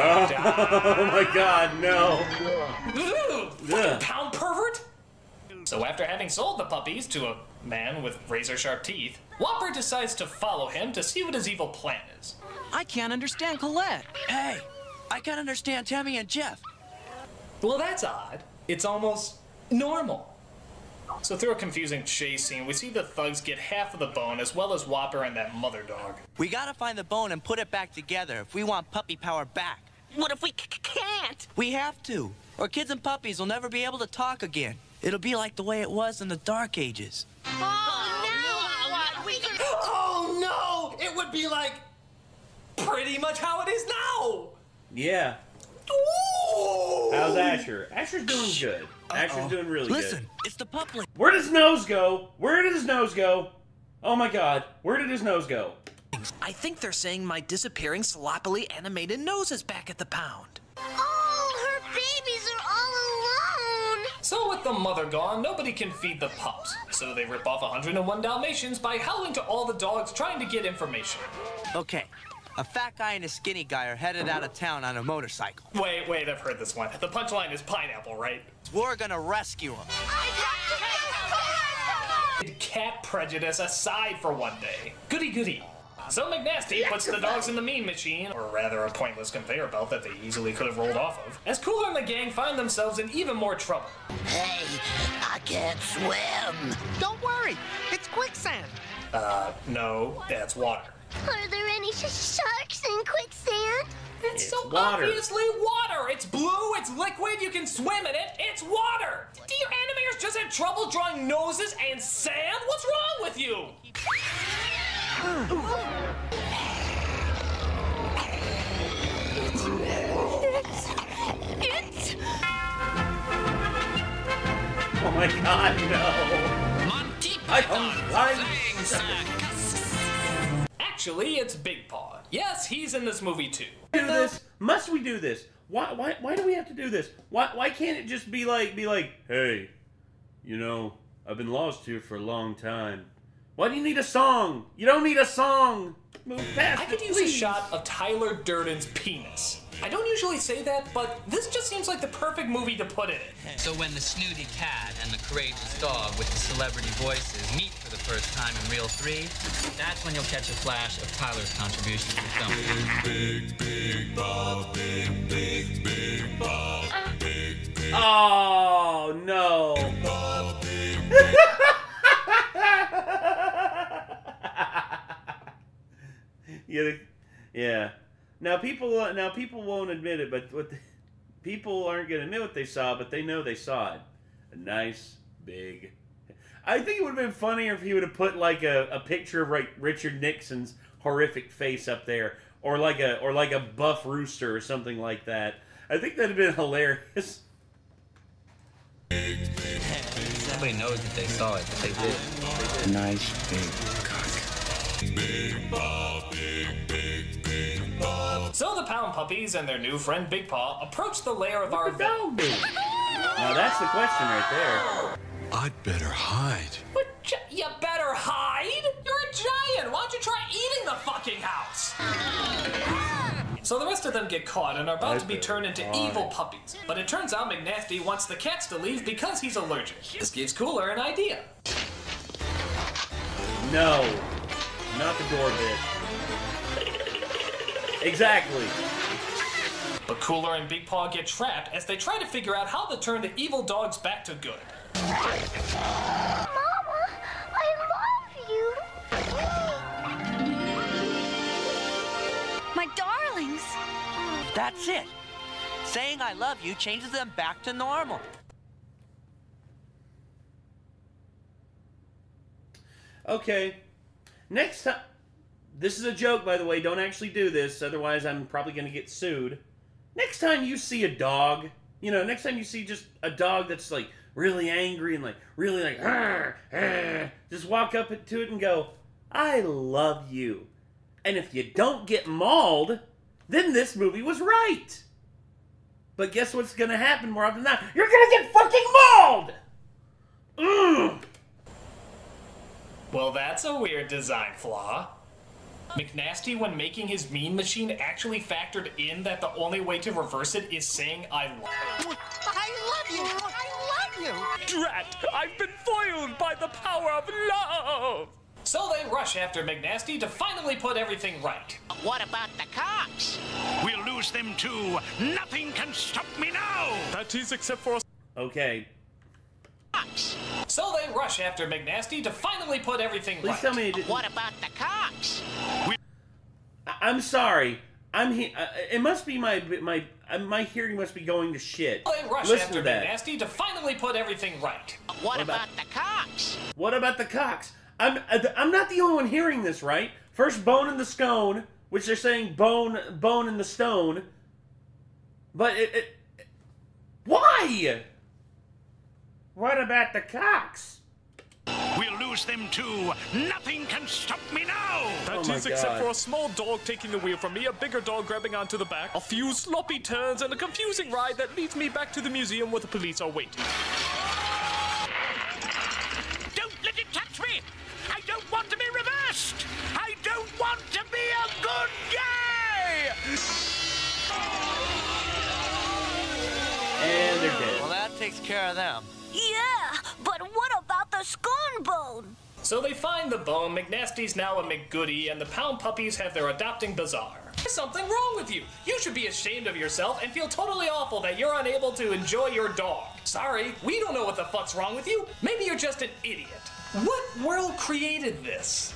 Oh my God, no. Ooh, pound pervert. So after having sold the puppies to a man with razor-sharp teeth, Whopper decides to follow him to see what his evil plan is. I can't understand Colette. Hey, I can't understand Tammy and Jeff. Well, that's odd. It's almost normal. So through a confusing chase scene, we see the thugs get half of the bone as well as Whopper and that mother dog. We gotta find the bone and put it back together if we want puppy power back. What if we can't? We have to, or kids and puppies will never be able to talk again. It'll be like the way it was in the Dark Ages. Oh no! It would be like pretty much how it is now. Yeah. Ooh. How's Asher? Asher's doing good. Asher's doing really good. Listen, it's the puppet. Where does his nose go? Where did his nose go? Oh my God, where did his nose go? I think they're saying my disappearing sloppily animated nose is back at the pound. Oh, her babies are all alone. So with the mother gone, nobody can feed the pups. So they rip off 101 Dalmatians by howling to all the dogs trying to get information. Okay, a fat guy and a skinny guy are headed out of town on a motorcycle. Wait, I've heard this one. The punchline is pineapple, right? We're gonna rescue him. Cat prejudice aside for one day. Goody. So McNasty puts the dogs in the mean machine, or rather a pointless conveyor belt that they easily could have rolled off of, as Cooler and the gang find themselves in even more trouble. Hey, I can't swim. Don't worry, it's quicksand. No, that's water. Are there any sharks in quicksand? It's so water. obviously water. It's blue, it's liquid, you can swim in it, it's water. Do your animators just have trouble drawing noses and sand? What's wrong with you? It's... Oh my God, no. Monty I Python's Flying Actually, it's Big Paw. Yes, he's in this movie too. Do this? Must we do this? Why do we have to do this? Why can't it just be like, hey, you know, I've been lost here for a long time. Why do you need a song? You don't need a song. Move past I could use a shot of Tyler Durden's penis. I don't usually say that, but this just seems like the perfect movie to put in it. So when the snooty cat and the courageous dog with the celebrity voices meet for the first time in Reel 3, that's when you'll catch a flash of Tyler's contribution to the film. Big Bob, big Bob, big Oh, no. Bob, Yeah. Now people won't admit it, but people aren't gonna admit what they saw, but they know they saw it. A nice big. I think it would have been funnier if he would have put like a picture of like Richard Nixon's horrific face up there, or like a buff rooster or something like that. I think that'd have been hilarious. Nobody knows that they saw it, but they did. Nice big cock. Big Bob, big Bob. So the Pound Puppies and their new friend Big Paw approach the lair of our dog do? Now that's the question right there. I'd better hide. What? You better hide? You're a giant. Why don't you try eating the fucking house? So the rest of them get caught and are about to be turned into evil puppies. But it turns out McNasty wants the cats to leave because he's allergic. This gives Cooler an idea. No. Not the door bit. Exactly. But Cooler and Big Paw get trapped as they try to figure out how to turn the evil dogs back to good. Mama, I love you. My darlings. That's it. Saying I love you changes them back to normal. Okay. Next time... This is a joke, by the way. Don't actually do this, otherwise I'm probably going to get sued. Next time you see a dog, you know, next time you see just a dog that's, like, really angry and, like, really, like, arr, arr, just walk up to it and go, I love you. And if you don't get mauled, then this movie was right. But guess what's going to happen more often than not? You're going to get fucking mauled! Well, that's a weird design flaw. McNasty, when making his mean machine, actually factored in that the only way to reverse it is saying I love you. I love you! I love you! Drat! I've been foiled by the power of love! So they rush after McNasty to finally put everything right. What about the cops? We'll lose them too. Nothing can stop me now! That is except for... Okay. So they rush after McNasty to finally put everything right. Please tell me it didn't... What about the cops? I'm sorry. It must be my hearing must be going to shit. They rush Listen after to that. McNasty to finally put everything right. What about the cocks? What about the cocks? I'm not the only one hearing this, right? First, bone in the scone, which they're saying bone in the stone. But why? What about the cocks? We'll lose them too. Nothing can stop me now. That is except for a small dog taking the wheel from me, a bigger dog grabbing onto the back, a few sloppy turns, and a confusing ride that leads me back to the museum where the police are waiting. Don't let it touch me! I don't want to be reversed! I don't want to be a good guy! And they're dead. Well, that takes care of them. Yeah, but what about the scone bone? So they find the bone, McNasty's now a McGoody, and the Pound Puppies have their adopting bazaar. There's something wrong with you. You should be ashamed of yourself and feel totally awful that you're unable to enjoy your dog. Sorry, we don't know what the fuck's wrong with you. Maybe you're just an idiot. What world created this?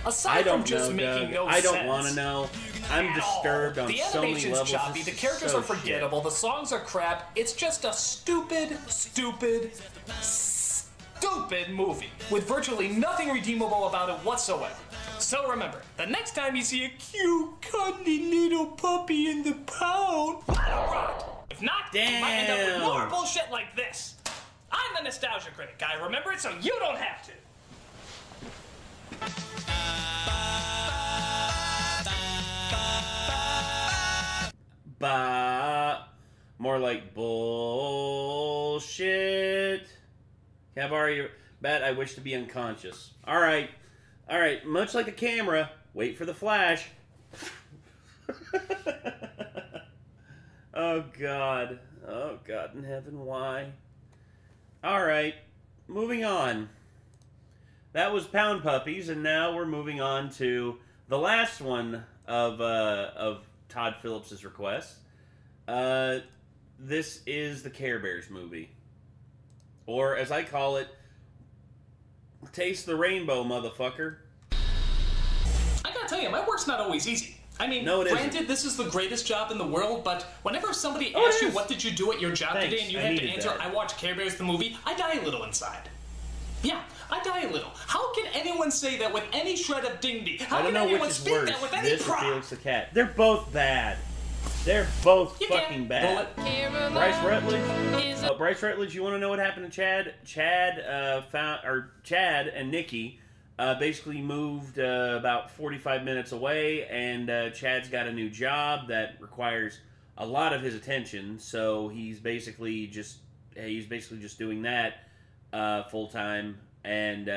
Aside from just making no sense. I don't want to know. I'm disturbed on so many levels. The animation's choppy, the characters are forgettable, the songs are crap. It's just a stupid movie with virtually nothing redeemable about it whatsoever. So remember, the next time you see a cute, cuddly little puppy in the pound, let it rot. If not, you might end up with more bullshit like this. I'm the Nostalgia Critic. I remember it so you don't have to. More like bullshit. Can I borrow your bat? I wish to be unconscious. Alright. Alright. Much like a camera, wait for the flash. Oh, God. Oh, God in heaven, why? Alright. Moving on. That was Pound Puppies, and now we're moving on to the last one of Todd Phillips' request. This is the Care Bears movie. Or, as I call it, Taste the Rainbow, motherfucker. I gotta tell you, my work's not always easy. I mean, granted, this is the greatest job in the world, but whenever somebody asks you what did you do at your job today and you have to answer, I watched Care Bears the movie, I die a little inside. Yeah, I die a little. How can anyone say that with any shred of dignity? How can anyone speak that with any pride? Felix the Cat. They're both bad. They're both fucking bad. Bryce Rutledge. Bryce Rutledge. You want to know what happened to Chad? Chad and Nikki basically moved about 45 minutes away, and Chad's got a new job that requires a lot of his attention. So he's basically just doing that full time, and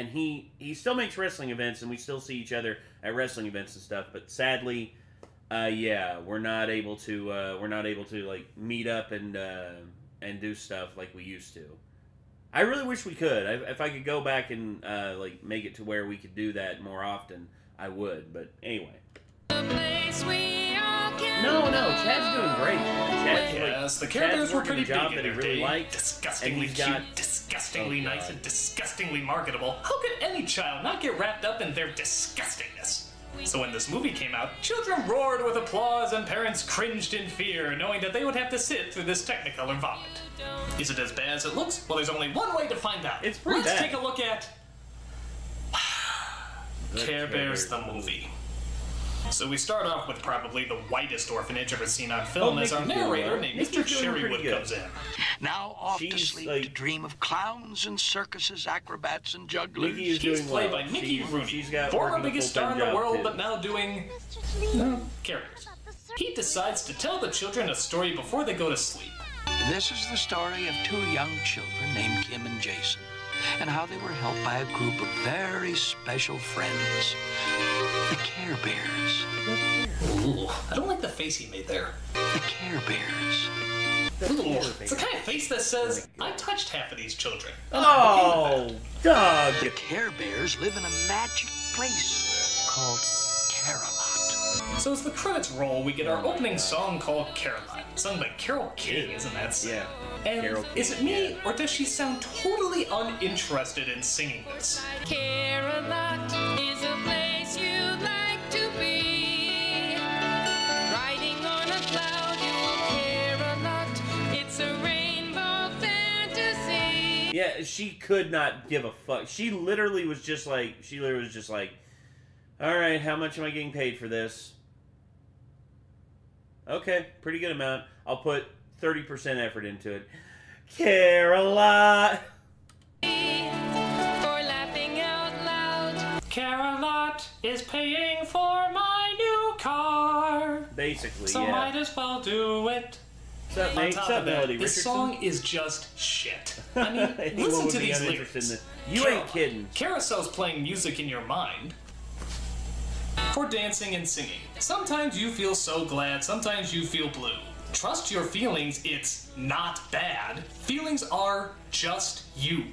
he still makes wrestling events, and we still see each other at wrestling events and stuff. But sadly, yeah, we're not able to like meet up and do stuff like we used to. I really wish we could. If I could go back and like make it to where we could do that more often, I would. But anyway. No, Chad's doing great. Yes, the Care Bears were pretty big in their day. Disgustingly cute, disgustingly nice, and disgustingly marketable. How could any child not get wrapped up in their disgustingness? So when this movie came out, children roared with applause and parents cringed in fear, knowing that they would have to sit through this Technicolor vomit. Is it as bad as it looks? Well, there's only one way to find out. It's pretty Let's bad. take a look at Care Bears the movie. So we start off with probably the whitest orphanage ever seen on film as our narrator named Mr. Cherrywood comes in. Now off to sleep to dream of clowns and circuses, acrobats and jugglers. She's played by Mickey Rooney, former biggest star in the world, but now doing Care Bears. He decides to tell the children a story before they go to sleep. This is the story of two young children named Kim and Jason. and how they were helped by a group of very special friends, the Care Bears. Ooh, I don't like the face he made there. The Care Bears. Ooh, it's the kind of face that says, I touched half of these children. Oh, Doug! The Care Bears live in a magic place called Care-a-Lot. So as the credits roll, we get our opening song called Care-a-Lot, sung by Carole King, isn't that so? Yeah. And Carole King, is it me, or does she sound totally uninterested in singing this? Care-a-Lot is a place you'd like to be. Riding on a cloud, you'll care a lot. It's a rainbow fantasy. Yeah, she could not give a fuck. She literally was just like, all right, how much am I getting paid for this? Okay, pretty good amount. I'll put 30% effort into it. Care-a-Lot. For laughing out loud. Care-a-Lot is paying for my new car. Basically, so yeah. might as well do it. What's up, Nate? On top What's up, of that, Melody this Richardson? song is just shit. I mean, listen to these lyrics. You ain't kidding. Carousel's playing music in your mind. For dancing and singing. Sometimes you feel so glad, sometimes you feel blue. Trust your feelings, it's not bad. Feelings are just you.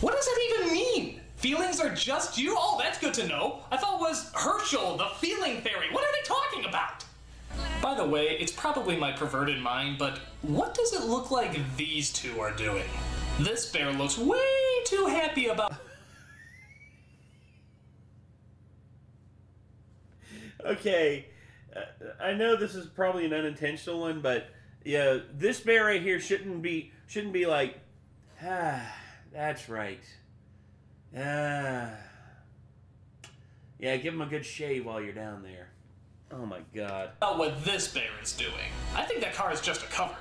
What does that even mean? Feelings are just you? Oh, that's good to know. I thought it was Herschel, the feeling fairy. What are they talking about? By the way, it's probably my perverted mind, but what does it look like these two are doing? This bear looks way too happy about... Okay, I know this is probably an unintentional one, but yeah, this bear right here shouldn't be like, that's right. Yeah, give him a good shave while you're down there. Oh my God. About what this bear is doing. I think that car is just a cover.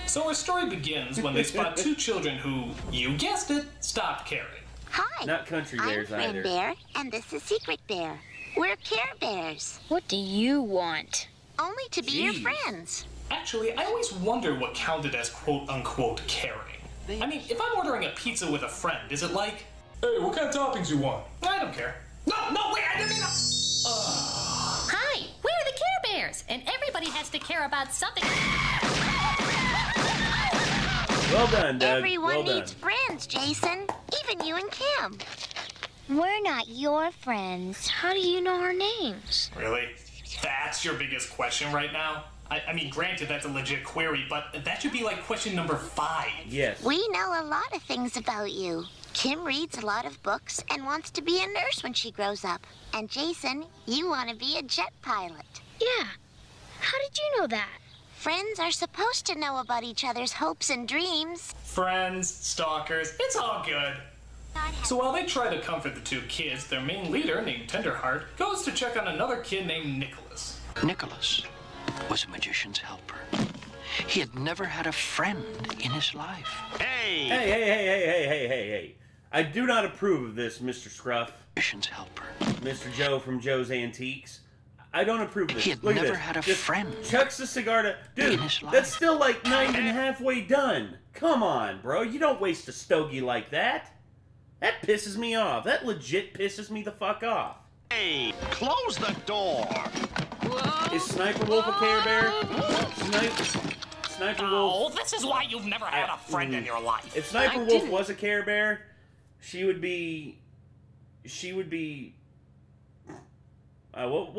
So our story begins when they spot two children who, you guessed it, stopped caring. Hi. Not country bears I'm Friend either. Bear, and this is Secret Bear. We're Care Bears. What do you want? Only to be your friends. Actually, I always wondered what counted as quote-unquote caring. I mean, if I'm ordering a pizza with a friend, is it like, hey, what kind of toppings you want? I don't care. No, wait, I didn't mean to... Hi, we're the Care Bears, and everybody has to care about something. Well done, Doug. Everyone well needs done. friends, Jason. Even you and Kim. We're not your friends. How do you know our names? Really? That's your biggest question right now? I mean, granted, that's a legit query, but that should be like question number 5. Yes. We know a lot of things about you. Kim reads a lot of books and wants to be a nurse when she grows up. And Jason, you want to be a jet pilot. Yeah. How did you know that? Friends are supposed to know about each other's hopes and dreams. Friends, stalkers, it's all good. So while they try to comfort the two kids, their main leader, named Tenderheart, goes to check on another kid named Nicholas. Nicholas was a magician's helper. He had never had a friend in his life. Hey! Hey. I do not approve of this, Mr. Scruff. Magician's helper. Mr. Joe from Joe's Antiques. I don't approve of this. He had Look never at this. had a Just friend. Chucks the cigar to... Dude, that's still like not even halfway done. Come on, bro. You don't waste a stogie like that. That pisses me off. That legit pisses me the fuck off. Hey, close the door. Is Sniper Wolf a Care Bear? Sniper Wolf... Oh, this is why you've never had a friend in your life. If Sniper Wolf was a Care Bear, she would be... What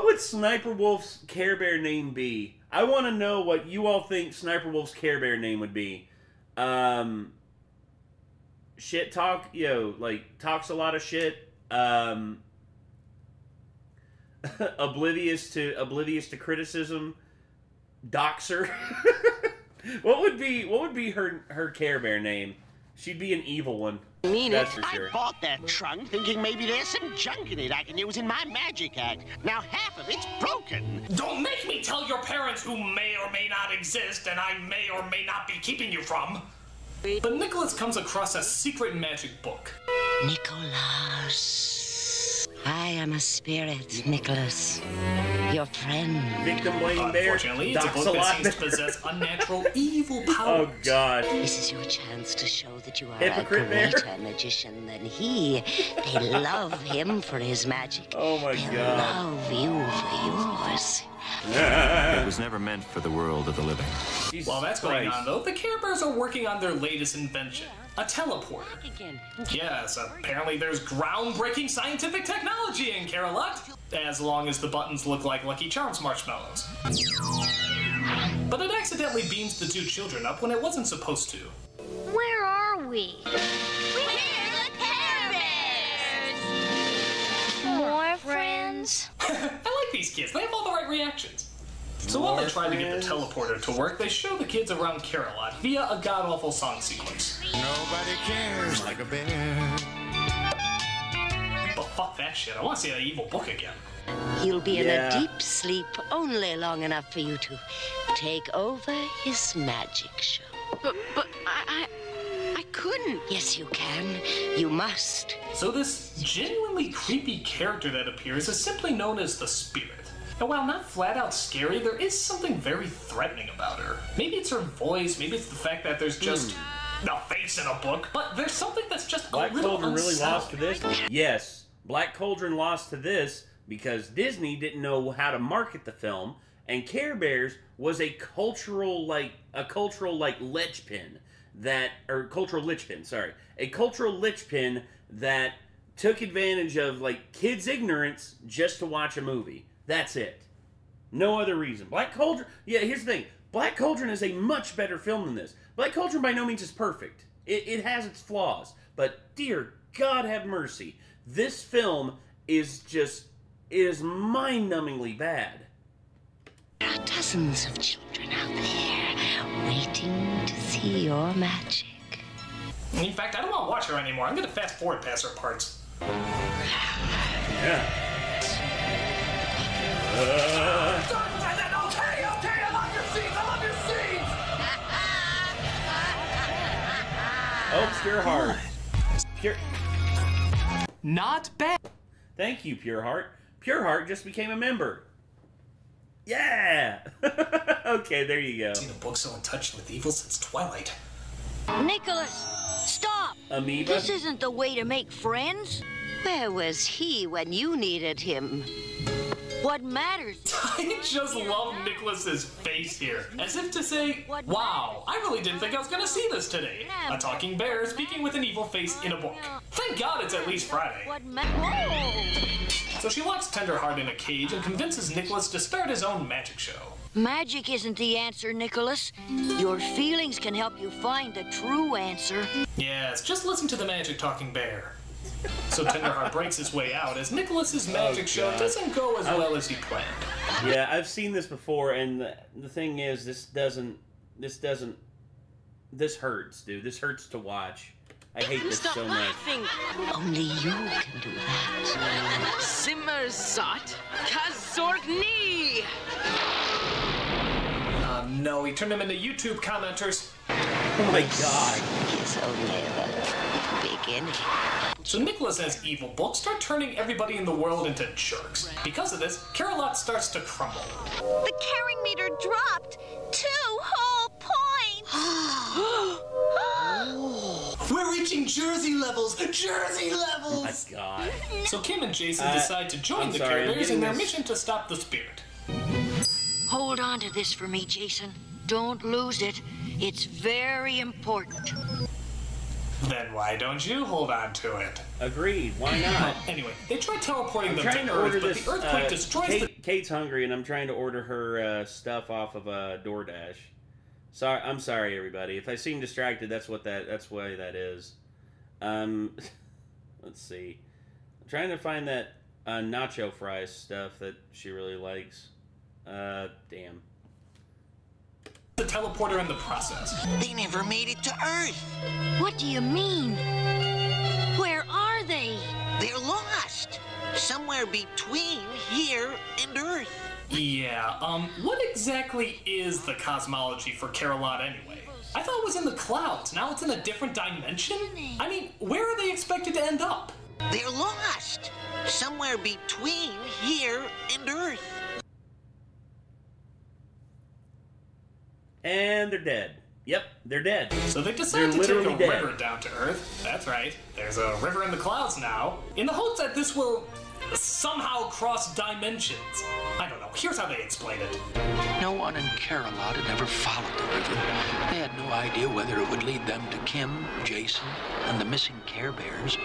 would Sniper Wolf's Care Bear name be? I want to know what you all think Sniper Wolf's Care Bear name would be. Shit talk, like talks a lot of shit. Oblivious to criticism. Doxer. What would be her Care Bear name? She'd be an evil one. That's for sure. I bought that trunk thinking maybe there's some junk in it I can use in my magic act. Now half of it's broken. Don't make me tell your parents who may or may not exist and I may or may not be keeping you from. But Nicholas comes across a secret magic book. Nicholas. I am a spirit, Nicholas. Your friend. Victim blaming bear. Unfortunately, it's a book that seems to possess unnatural evil powers. Oh, God. This is your chance to show that you are Hypocrite a greater magician than he. They love him for his magic. Oh, my They'll God. love you for yours. It was never meant for the world of the living. Jesus While that's going Christ. on, though, the Care Bears are working on their latest invention, a teleporter. Yes, apparently there's groundbreaking scientific technology in Care-a-Lot, as long as the buttons look like Lucky Charms marshmallows. But it accidentally beams the two children up when it wasn't supposed to. Where are we? We're the Care Bears! More friends? I like these kids. They have all the right reactions. So while they're trying to get the teleporter to work, they show the kids around Care-a-Lot via a god-awful song sequence. Nobody cares like a bear. But fuck that shit. I want to see that evil book again. He'll be in Yeah. a deep sleep only long enough for you to take over his magic show. But I couldn't. Yes, you can. You must. So this genuinely creepy character that appears is simply known as the Spirit. And while not flat out scary, there is something very threatening about her. Maybe it's her voice, maybe it's the fact that there's just a face in a book, but there's something that's just Black a little Cauldron really lost to unsettling. this? Yes. Black Cauldron lost to this because Disney didn't know how to market the film, and Care Bears was a cultural linchpin that took advantage of like kids' ignorance just to watch a movie. That's it. No other reason. Black Cauldron, yeah, here's the thing. Black Cauldron is a much better film than this. Black Cauldron by no means is perfect. It has its flaws, but dear God have mercy, this film is mind-numbingly bad. There are dozens of children out there waiting to see your magic. In fact, I don't want to watch her anymore. I'm going to fast forward past her parts. Yeah. Okay, I love your scenes. Oh, Pure Heart. Not bad. Thank you, Pure Heart. Pure Heart just became a member. Yeah. Okay, there you go. I've seen a book so in touch with evil since Twilight. Nicholas, stop! Amoeba? This isn't the way to make friends. Where was he when you needed him? What matters? I just love Nicholas's face here, as if to say, wow, I really didn't think I was going to see this today. A talking bear speaking with an evil face in a book. Thank God it's at least Friday. So she locks Tenderheart in a cage and convinces Nicholas to start his own magic show. Magic isn't the answer, Nicholas. Your feelings can help you find the true answer. Yes, just listen to the magic talking bear. So Tenderheart breaks his way out as Nicholas's magic show doesn't go as well as he planned. Yeah, I've seen this before, and the thing is, this hurts, dude. This hurts to watch. I hate this so much. Only you can do that. Simmersot Kazorgni! No, he turned them into YouTube commenters. Oh my God. It's only the beginning. So Nicholas and his evil book start turning everybody in the world into jerks. Because of this, Care-a-Lot starts to crumble. The caring meter dropped 2 whole points. We're reaching Jersey levels! Jersey levels! Oh my God. So Kim and Jason decide to join I'm the sorry, Care I'm Bears in getting their this- mission to stop the Spirit. Hold on to this for me, Jason. Don't lose it. It's very important. Then why don't you hold on to it? Agreed. Why not? Anyway, they try teleporting I'm them trying to to order Earth, but this. the earthquake destroys Kate's hungry, and I'm trying to order her stuff off of DoorDash. Sorry, I'm sorry, everybody. If I seem distracted, that's why that is. Let's see. I'm trying to find that nacho fries stuff that she really likes. Damn. the teleporter in the process. They never made it to Earth. What do you mean? Where are they? They're lost. Somewhere between here and Earth. Yeah, what exactly is the cosmology for Care-a-Lot anyway? I thought it was in the clouds. Now it's in a different dimension? I mean, where are they expected to end up? They're lost. Somewhere between here and Earth. And they're dead. Yep, they're dead. So they decided to take a river down to Earth. That's right. There's a river in the clouds now, in the hopes that this will somehow cross dimensions. I don't know. Here's how they explain it. No one in Care-a-Lot had ever followed the river. They had no idea whether it would lead them to Kim, Jason, and the missing Care Bears,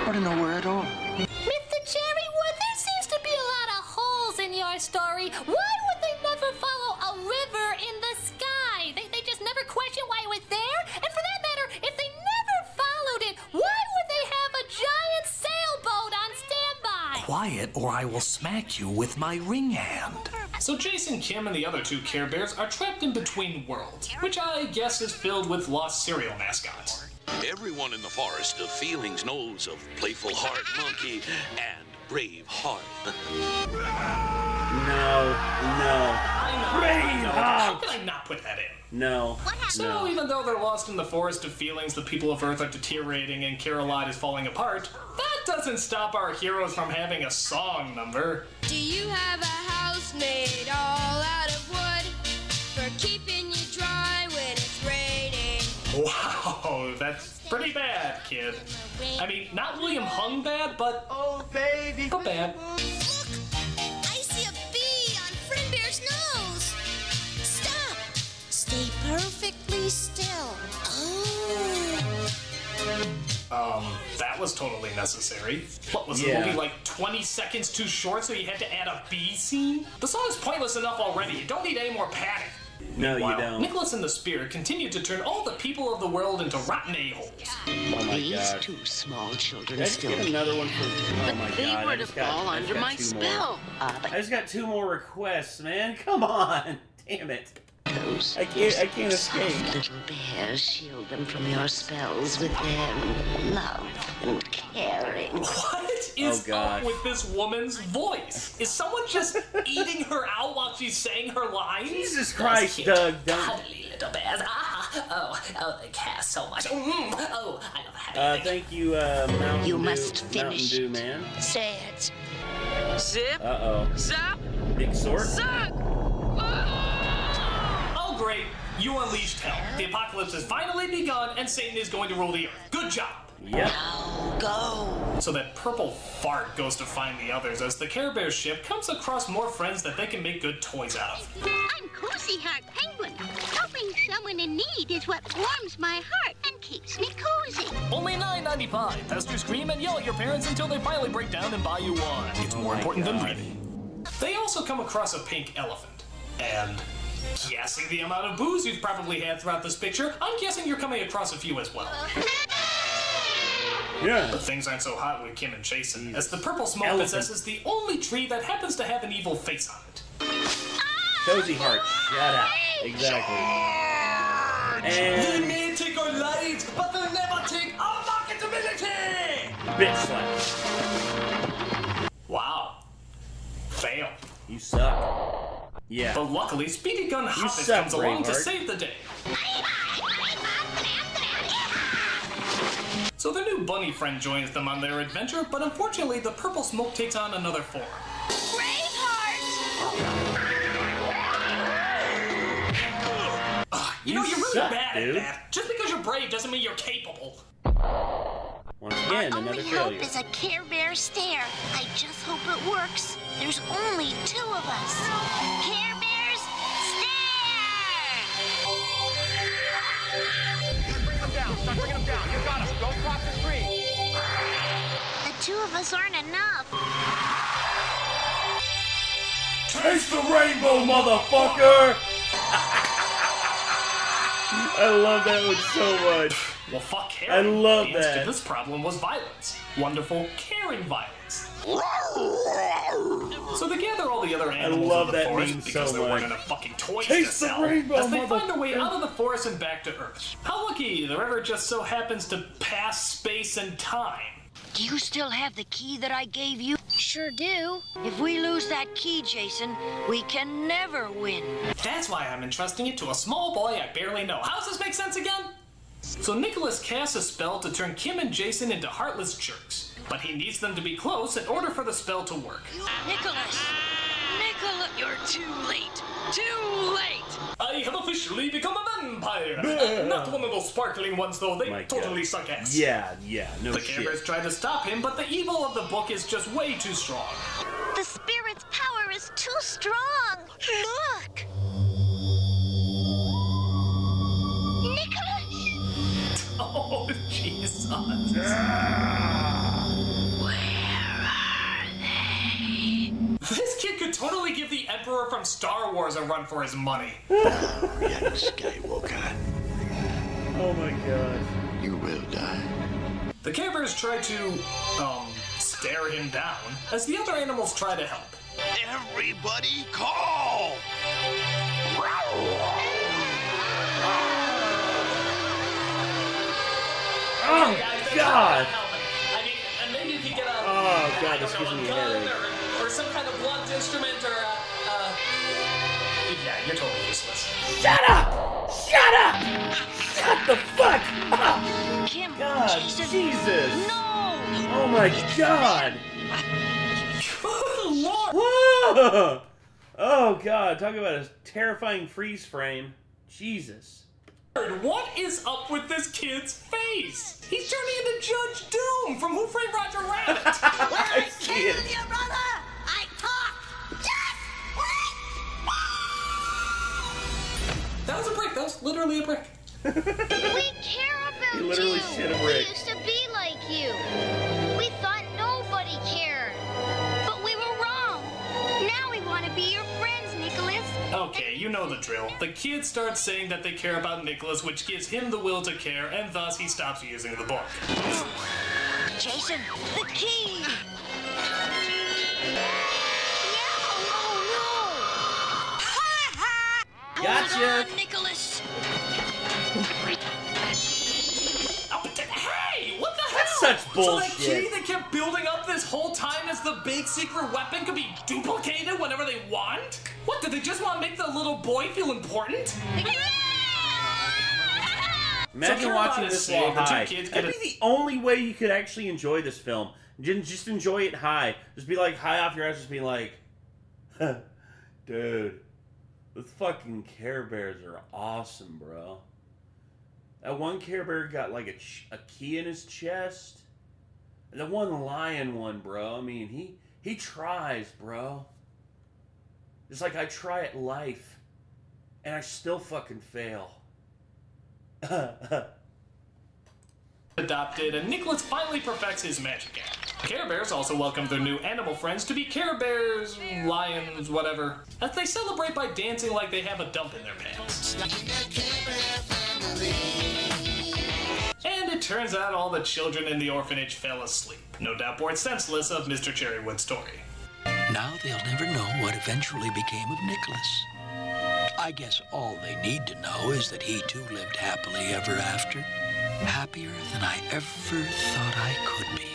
or to nowhere at all. Mr. Cherrywood, there seems to be a lot of holes in your story. Why would they never follow a river in the sky? They just never questioned why it was there? And for that matter, if they never followed it, why would they have a giant sailboat on standby? Quiet, or I will smack you with my ring hand. So Jason, Kim, and the other two Care Bears are trapped in between worlds, which I guess is filled with lost cereal mascots. Everyone in the forest of feelings knows of Playful Heart Monkey and Brave Heart. No. Brave Heart! How can I not put that in? No. So even though they're lost in the forest of feelings, the people of Earth are deteriorating and Care-a-Lot is falling apart, that doesn't stop our heroes from having a song number. Do you have a house made all out of wood for keeping you dry when it's raining? Wow, that's pretty bad, kid. I mean, not William Hung bad, but... Oh, baby. But bad. Look! I see a bee on Friend Bear's nose. Stop! Stay perfectly still. Oh. That was totally necessary. What, was the movie like 20 seconds too short so you had to add a bee scene? The song is pointless enough already. You don't need any more padding. No, you don't. Nicholas and the Spear continue to turn all the people of the world into rotten a-holes. Oh my God. These two small children Did I just still get another one from... Oh my they God. were to fall under my spell. I just got 2 more requests, man. Come on. Damn it. I can't escape. Little bears shield them from your spells with their love and caring. What is up with this woman's voice? Is someone just eating her out while she's saying her lines? Jesus Christ, Doug. Cuddly little bears. Oh, they care so much. Oh, I love happy. Thank you, Mountain You Dew, must finish. Mountain Dew Man. Say it. Zip. Uh-oh. Zap. Big sword? Zap. Oh, great. You unleashed hell. The apocalypse has finally begun, and Satan is going to rule the earth. Good job. Yep. Now go. So that purple fart goes to find the others as the Care Bear ship comes across more friends that they can make good toys out of. I'm Cozy Heart Penguin. Helping someone in need is what warms my heart and keeps me cozy. Only $9.95. Pester, scream, and yell at your parents until they finally break down and buy you one. It's more important than breathing. They also come across a pink elephant. And guessing the amount of booze you've probably had throughout this picture, I'm guessing you're coming across a few as well. Yeah. But things aren't so hot with Kim and Jason, as the purple smoke possesses the only tree that happens to have an evil face on it. Cozy Heart, shut up. Exactly. And... They may take our lives, but they'll never take our marketability! Bitch slap. Wow. Fail. You suck. Yeah. But luckily, Speedy Gun Hoppus suck, comes along to Braveheart. save the day. So their new bunny friend joins them on their adventure, but unfortunately the purple smoke takes on another form. You know, you're really bad at that. Just because you're brave doesn't mean you're capable. Once again, Our another only failure. hope is a Care Bear stare. I just hope it works. There's only 2 of us. Care Bears Bring them down. Start bringing them down. You got us. Don't cross the street. The 2 of us aren't enough. Taste the rainbow, motherfucker! I love that one so much. Well, fuck caring. I love the answer that. to this problem was violence. Wonderful, caring violence. So they gather all the other animals love in the that forest meme because so there weren't much. enough fucking toys Taste to the sell rainbow, as they find their way motherfucker. out of the forest and back to Earth. How lucky the river just so happens to pass space and time. Do you still have the key that I gave you? Sure do. If we lose that key, Jason, we can never win. That's why I'm entrusting it to a small boy I barely know. How does this make sense again? So Nicholas casts a spell to turn Kim and Jason into heartless jerks. But he needs them to be close in order for the spell to work. Nicholas, Nicola, you're too late. Too late. I have officially become a vampire. Not one of those sparkling ones, though. They totally suck ass. Yeah, no the shit. The Care Bears tried to stop him, but the evil of the book is just way too strong. The spirit's power is too strong. Look. Nicholas. Oh, Jesus. This kid could totally give the Emperor from Star Wars a run for his money. Skywalker. Oh my god. You will die. The Care Bears try to, stare him down as the other animals try to help. Everybody call! Oh god! I mean, and maybe you could get a... Oh god, this gives me a headache. Or some kind of blunt instrument or yeah, you're totally useless. Shut up! Shut up! Shut the fuck up! Kim, God, Jason, Jesus! No! Oh my god! Lord! Whoa! Oh god, talk about a terrifying freeze frame. Jesus. What is up with this kid's face? He's turning into Judge Doom from Who Framed Roger Rabbit. I see it. Your brother, I talk. That was a brick. That was literally a brick. We care about He literally you. shit a brick. We used to be like you. We thought nobody cared. But we were wrong. Now we want to be your friends, Nicholas. Okay, you know the drill. The kid starts saying that they care about Nicholas, which gives him the will to care, and thus he stops using the book. Jason, the key. Gotcha! Hold on, Nicholas. Hey, what the hell? That's such bullshit. So that key they kept building up this whole time as the big secret weapon could be duplicated whenever they want? What, did they just want to make the little boy feel important? Imagine watching this while high. That'd be the only way you could actually enjoy this film. Just enjoy it high. Just be like high off your ass. Just be like, dude, the fucking Care Bears are awesome, bro. That one Care Bear got like a key in his chest. And the one lion one, bro. I mean, he tries, bro. It's like I try at life, and I still fucking fail. Adopted, and Nicholas finally perfects his magic act. Care Bears also welcome their new animal friends to be Care Bears, lions, whatever, as they celebrate by dancing like they have a dump in their pants. And it turns out all the children in the orphanage fell asleep. No doubt bored senseless of Mr. Cherrywood's story. Now they'll never know what eventually became of Nicholas. I guess all they need to know is that he too lived happily ever after. Happier than I ever thought I could be.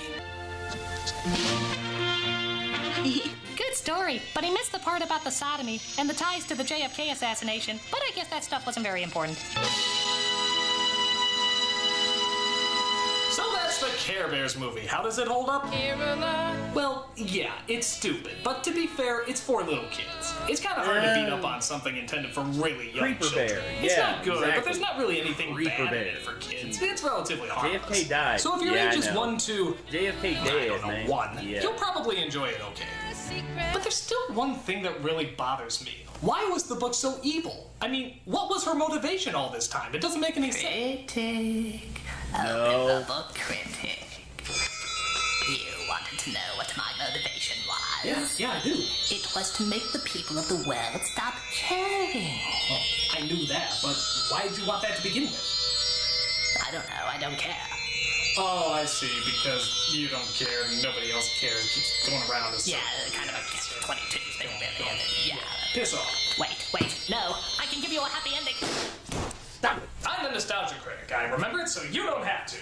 Good story, but he missed the part about the sodomy and the ties to the JFK assassination, but I guess that stuff wasn't very important. So that's the Care Bears movie. How does it hold up? Well, yeah, it's stupid, but to be fair, it's for little kids. It's kind of hard to beat up on something intended for really young Creeper children. Bear, It's yeah, not good, exactly. but there's not really anything Creeper bad Bear. in it for kids. It's relatively harmless. JFK died. So if your Yeah, age I is know. 1 to JFK I dead, don't know, man. 1, Yeah. you'll probably enjoy it okay. But there's still one thing that really bothers me. Why was the book so evil? I mean, what was her motivation all this time? It doesn't make any sense. Critic. No. The book critic. You wanted to know what my motivation was? Yeah, I do. It was to make the people of the world stop caring. Well, I knew that, but why did you want that to begin with? I don't know. I don't care. Oh, I see, because you don't care, nobody else cares, it keeps going around as Yeah, kind of a catch-22 thing, really. Yeah. Piss off. Wait. No, I can give you a happy ending. Stop it. I'm the nostalgia critic. I remember it, so you don't have to.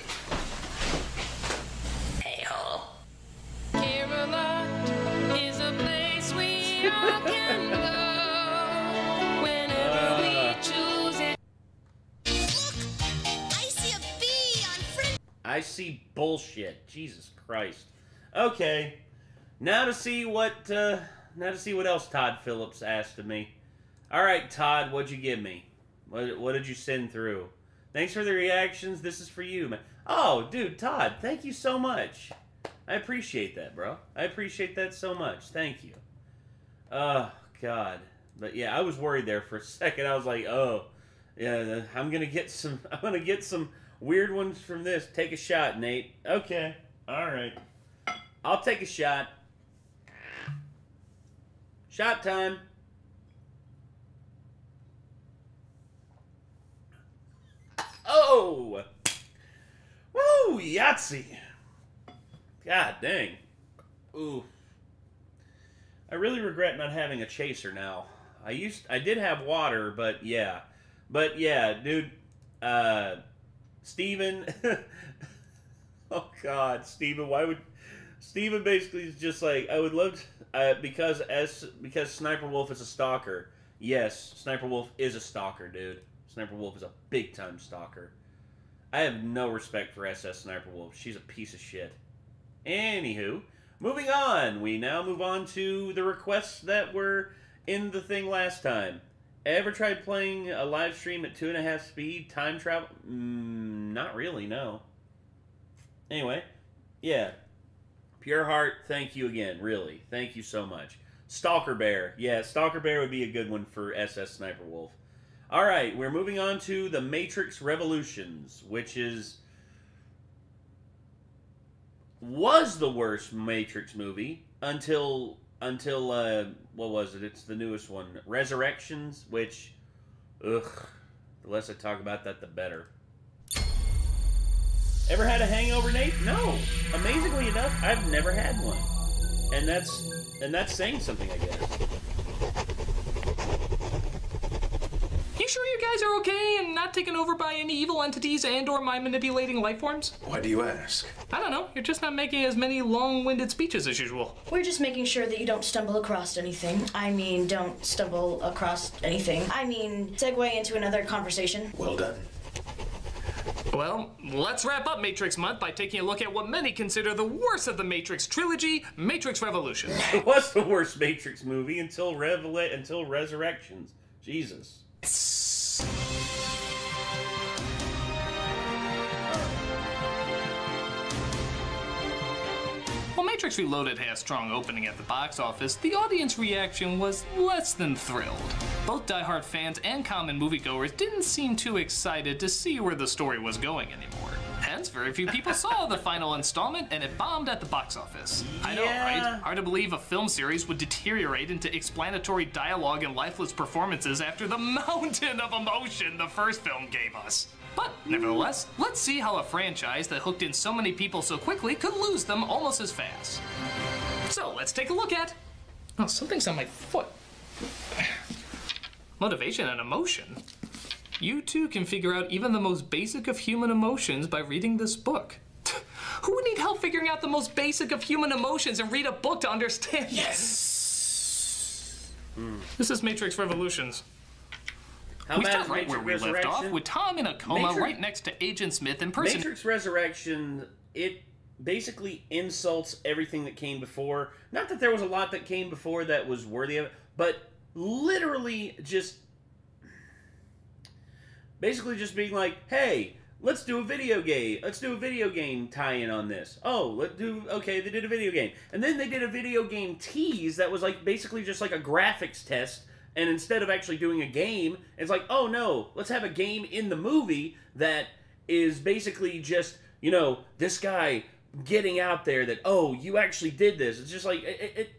A-hole. Camelot is a place we all can go whenever we choose it. I see a bee on French. I see bullshit. Jesus Christ. Okay. Now to see what Now to see what else Todd Phillips asked of me. All right, Todd, what'd you give me? What did you send through? Thanks for the reactions. This is for you, man. Oh, dude, Todd, thank you so much. I appreciate that, bro. I appreciate that so much. Thank you. Oh, God. But yeah, I was worried there for a second. I was like, oh, yeah, I'm gonna get some weird ones from this. Take a shot, Nate. Okay. All right. I'll take a shot. Shot time. Oh! Woo! Yahtzee! God dang. Ooh. I really regret not having a chaser now. I did have water, but yeah. But yeah, dude. Steven. Oh God, Steven, why would... Steven basically is just like, I would love to... because Sniper Wolf is a stalker. Yes, Sniper Wolf is a stalker, dude. Sniper Wolf is a big-time stalker. I have no respect for SS Sniper Wolf. She's a piece of shit. Anywho, moving on. We now move on to the requests that were in the thing last time. Ever tried playing a live stream at 2.5 speed? Time travel? Not really, no. Anyway, yeah. Pure Heart, thank you again, really. Thank you so much. Stalker Bear. Yeah, Stalker Bear would be a good one for SS Sniper Wolf. Alright, we're moving on to The Matrix Revolutions, which was the worst Matrix movie until what was it? It's the newest one, Resurrections, which, ugh, the less I talk about that, the better. Ever had a hangover, Nate? No. Amazingly enough, I've never had one. And that's saying something, I guess. You sure you guys are okay and not taken over by any evil entities and/or mind-manipulating life forms? Why do you ask? I don't know. You're just not making as many long-winded speeches as usual. We're just making sure that you don't stumble across anything. I mean, don't stumble across anything. I mean, segue into another conversation. Well done. Well, let's wrap up Matrix Month by taking a look at what many consider the worst of the Matrix trilogy, Matrix Revolutions. It was the worst Matrix movie until Resurrections. Jesus. While Matrix Reloaded had a strong opening at the box office, the audience reaction was less than thrilled. Both diehard fans and common moviegoers didn't seem too excited to see where the story was going anymore. Hence, very few people saw the final installment, and it bombed at the box office. I know, right? Hard to believe a film series would deteriorate into explanatory dialogue and lifeless performances after the mountain of emotion the first film gave us. But, nevertheless, let's see how a franchise that hooked in so many people so quickly could lose them almost as fast. So, let's take a look at... Oh, something's on my foot. Motivation and emotion. You too can figure out even the most basic of human emotions by reading this book. Who would need help figuring out the most basic of human emotions and read a book to understand? Yes! This is Matrix Revolutions. We start right where we left off, with Tom in a coma right next to Agent Smith in person. Matrix Resurrection, it basically insults everything that came before. Not that there was a lot that came before that was worthy of it, but literally just... basically just being like, hey, let's do a video game. Let's do a video game tie-in on this. Oh, okay, they did a video game. And then they did a video game tease that was like basically just like a graphics test. And instead of actually doing a game, it's like, oh no, let's have a game in the movie that is basically just, you know, this guy getting out there that, oh, you actually did this. It's just like, it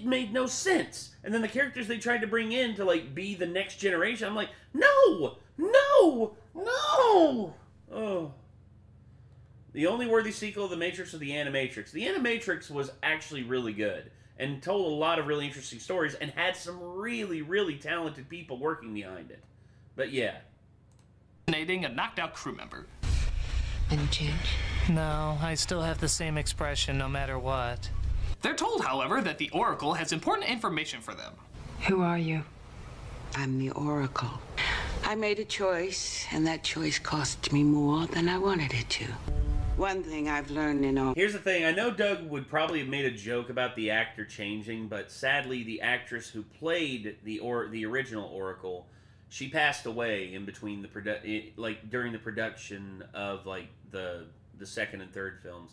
made no sense. And then the characters they tried to bring in to like be the next generation, I'm like, no! Oh. The only worthy sequel of The Matrix was The Animatrix. The Animatrix was actually really good and told a lot of really interesting stories and had some really, really talented people working behind it. But yeah. A knocked out crew member. Any change? No, I still have the same expression no matter what. They're told, however, that the Oracle has important information for them. Who are you? I'm the Oracle. I made a choice, and that choice cost me more than I wanted it to. One thing I've learned in all... Here's the thing. I know Doug would probably have made a joke about the actor changing, but sadly the actress who played the original Oracle, she passed away in between the during the production of like the second and third films.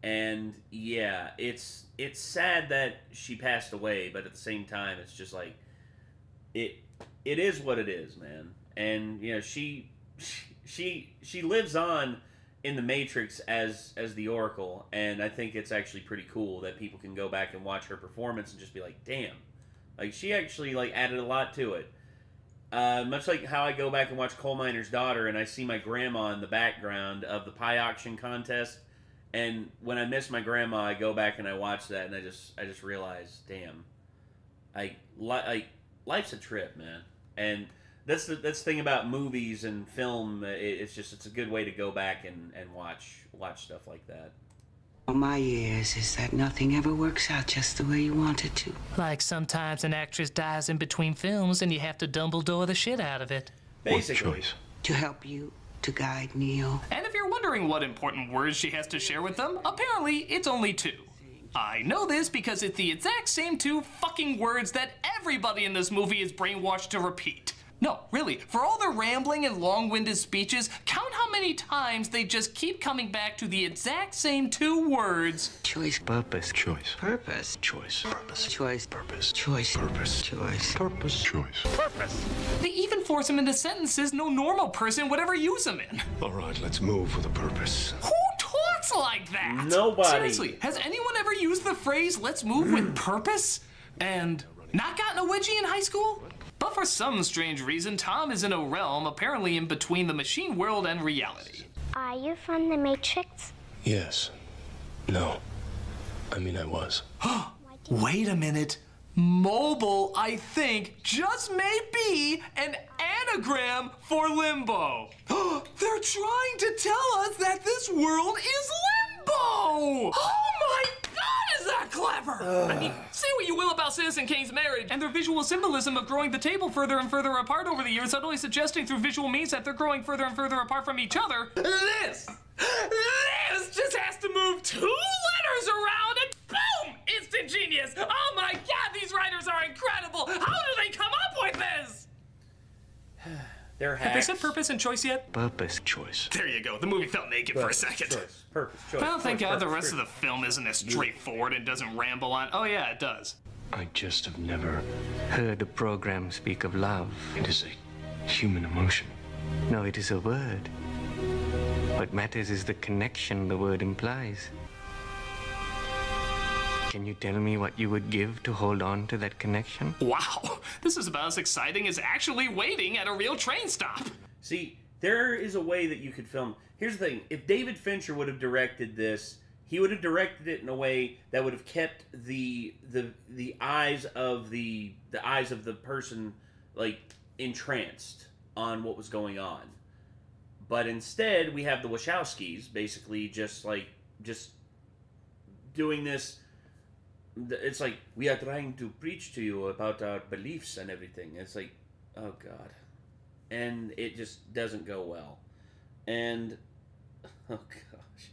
And yeah, it's sad that she passed away, but at the same time it's just like it is what it is, man. And you know, she lives on in the Matrix as the Oracle, and I think it's actually pretty cool that people can go back and watch her performance and just be like, damn, like she actually like added a lot to it. Much like how I go back and watch Coal Miner's Daughter and I see my grandma in the background of the pie auction contest, and when I miss my grandma, I go back and I watch that and I just realize, damn, life's a trip, man. And that's the thing about movies and film. It's a good way to go back and watch stuff like that. All my years is that nothing ever works out just the way you want it to. Like sometimes an actress dies in between films and you have to Dumbledore the shit out of it. Basically. What choice? To help you, to guide Neo. And if you're wondering what important words she has to share with them, apparently it's only 2. I know this because it's the exact same 2 fucking words that everybody in this movie is brainwashed to repeat. No, really, for all their rambling and long-winded speeches, count how many times they just keep coming back to the exact same 2 words. Choice, purpose. Choice. Purpose. Choice. Purpose. Choice. Purpose. Choice. Purpose. Choice. Purpose. Choice. Purpose. They even force them into sentences no normal person would ever use them in. All right, let's move with a purpose. Who talks like that? Nobody. Seriously, has anyone ever used the phrase, let's move with purpose? And not gotten a wedgie in high school? But for some strange reason, Tom is in a realm apparently in between the machine world and reality. Are you from the Matrix? Yes. No. I mean, I was. Wait a minute. Mobile, I think, just may be an anagram for limbo. They're trying to tell us that this world is limbo! Oh my God, is that clever? I mean, say what you will about Citizen Kane's marriage and their visual symbolism of growing the table further and further apart over the years, not only suggesting through visual means that they're growing further and further apart from each other. This just has to move 2 letters around and boom! Instant genius! Oh my God, these writers are incredible! How do they come up with this? They're hacks. Have they said purpose and choice yet? Purpose. Choice. There you go. The movie felt naked for a second. Choice. Purpose. Choice. Well, thank God the rest of the film isn't as straightforward and doesn't ramble on. Oh yeah, it does. I just have never heard a program speak of love. It is a human emotion. No, it is a word. What matters is the connection the word implies. Can you tell me what you would give to hold on to that connection? Wow, this is about as exciting as actually waiting at a real train stop. See, there is a way that you could film. Here's the thing: if David Fincher would have directed this, he would have directed it in a way that would have kept the eyes of the person like entranced on what was going on. But instead, we have the Wachowskis basically just doing this. It's like, we are trying to preach to you about our beliefs and everything. It's like, oh God. And it just doesn't go well. And, oh gosh.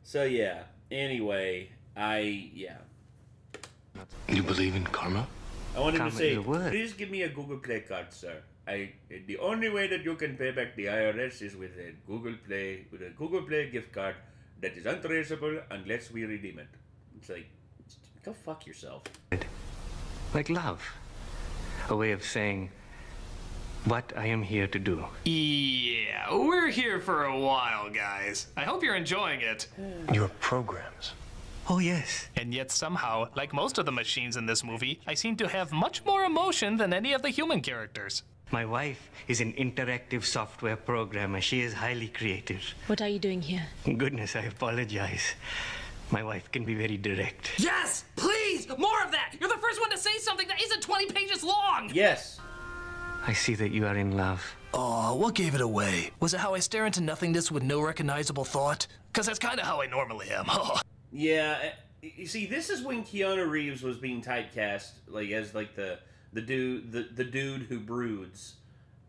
So yeah, anyway, yeah. You believe in karma? I want him to say, please give me a Google Play card, sir. The only way that you can pay back the IRS is with a Google Play gift card that is untraceable unless we redeem it. It's like, go fuck yourself. Like love. A way of saying what I am here to do. Yeah, we're here for a while, guys. I hope you're enjoying it. Your programs. Oh, yes. And yet somehow, like most of the machines in this movie, I seem to have much more emotion than any of the human characters. My wife is an interactive software programmer. She is highly creative. What are you doing here? Goodness, I apologize. My wife can be very direct. Yes! Please! More of that! You're the first one to say something that isn't 20 pages long! Yes. I see that you are in love. Oh, what gave it away? Was it how I stare into nothingness with no recognizable thought? Because that's kind of how I normally am. Yeah, you see, this is when Keanu Reeves was being typecast, like as like the dude who broods,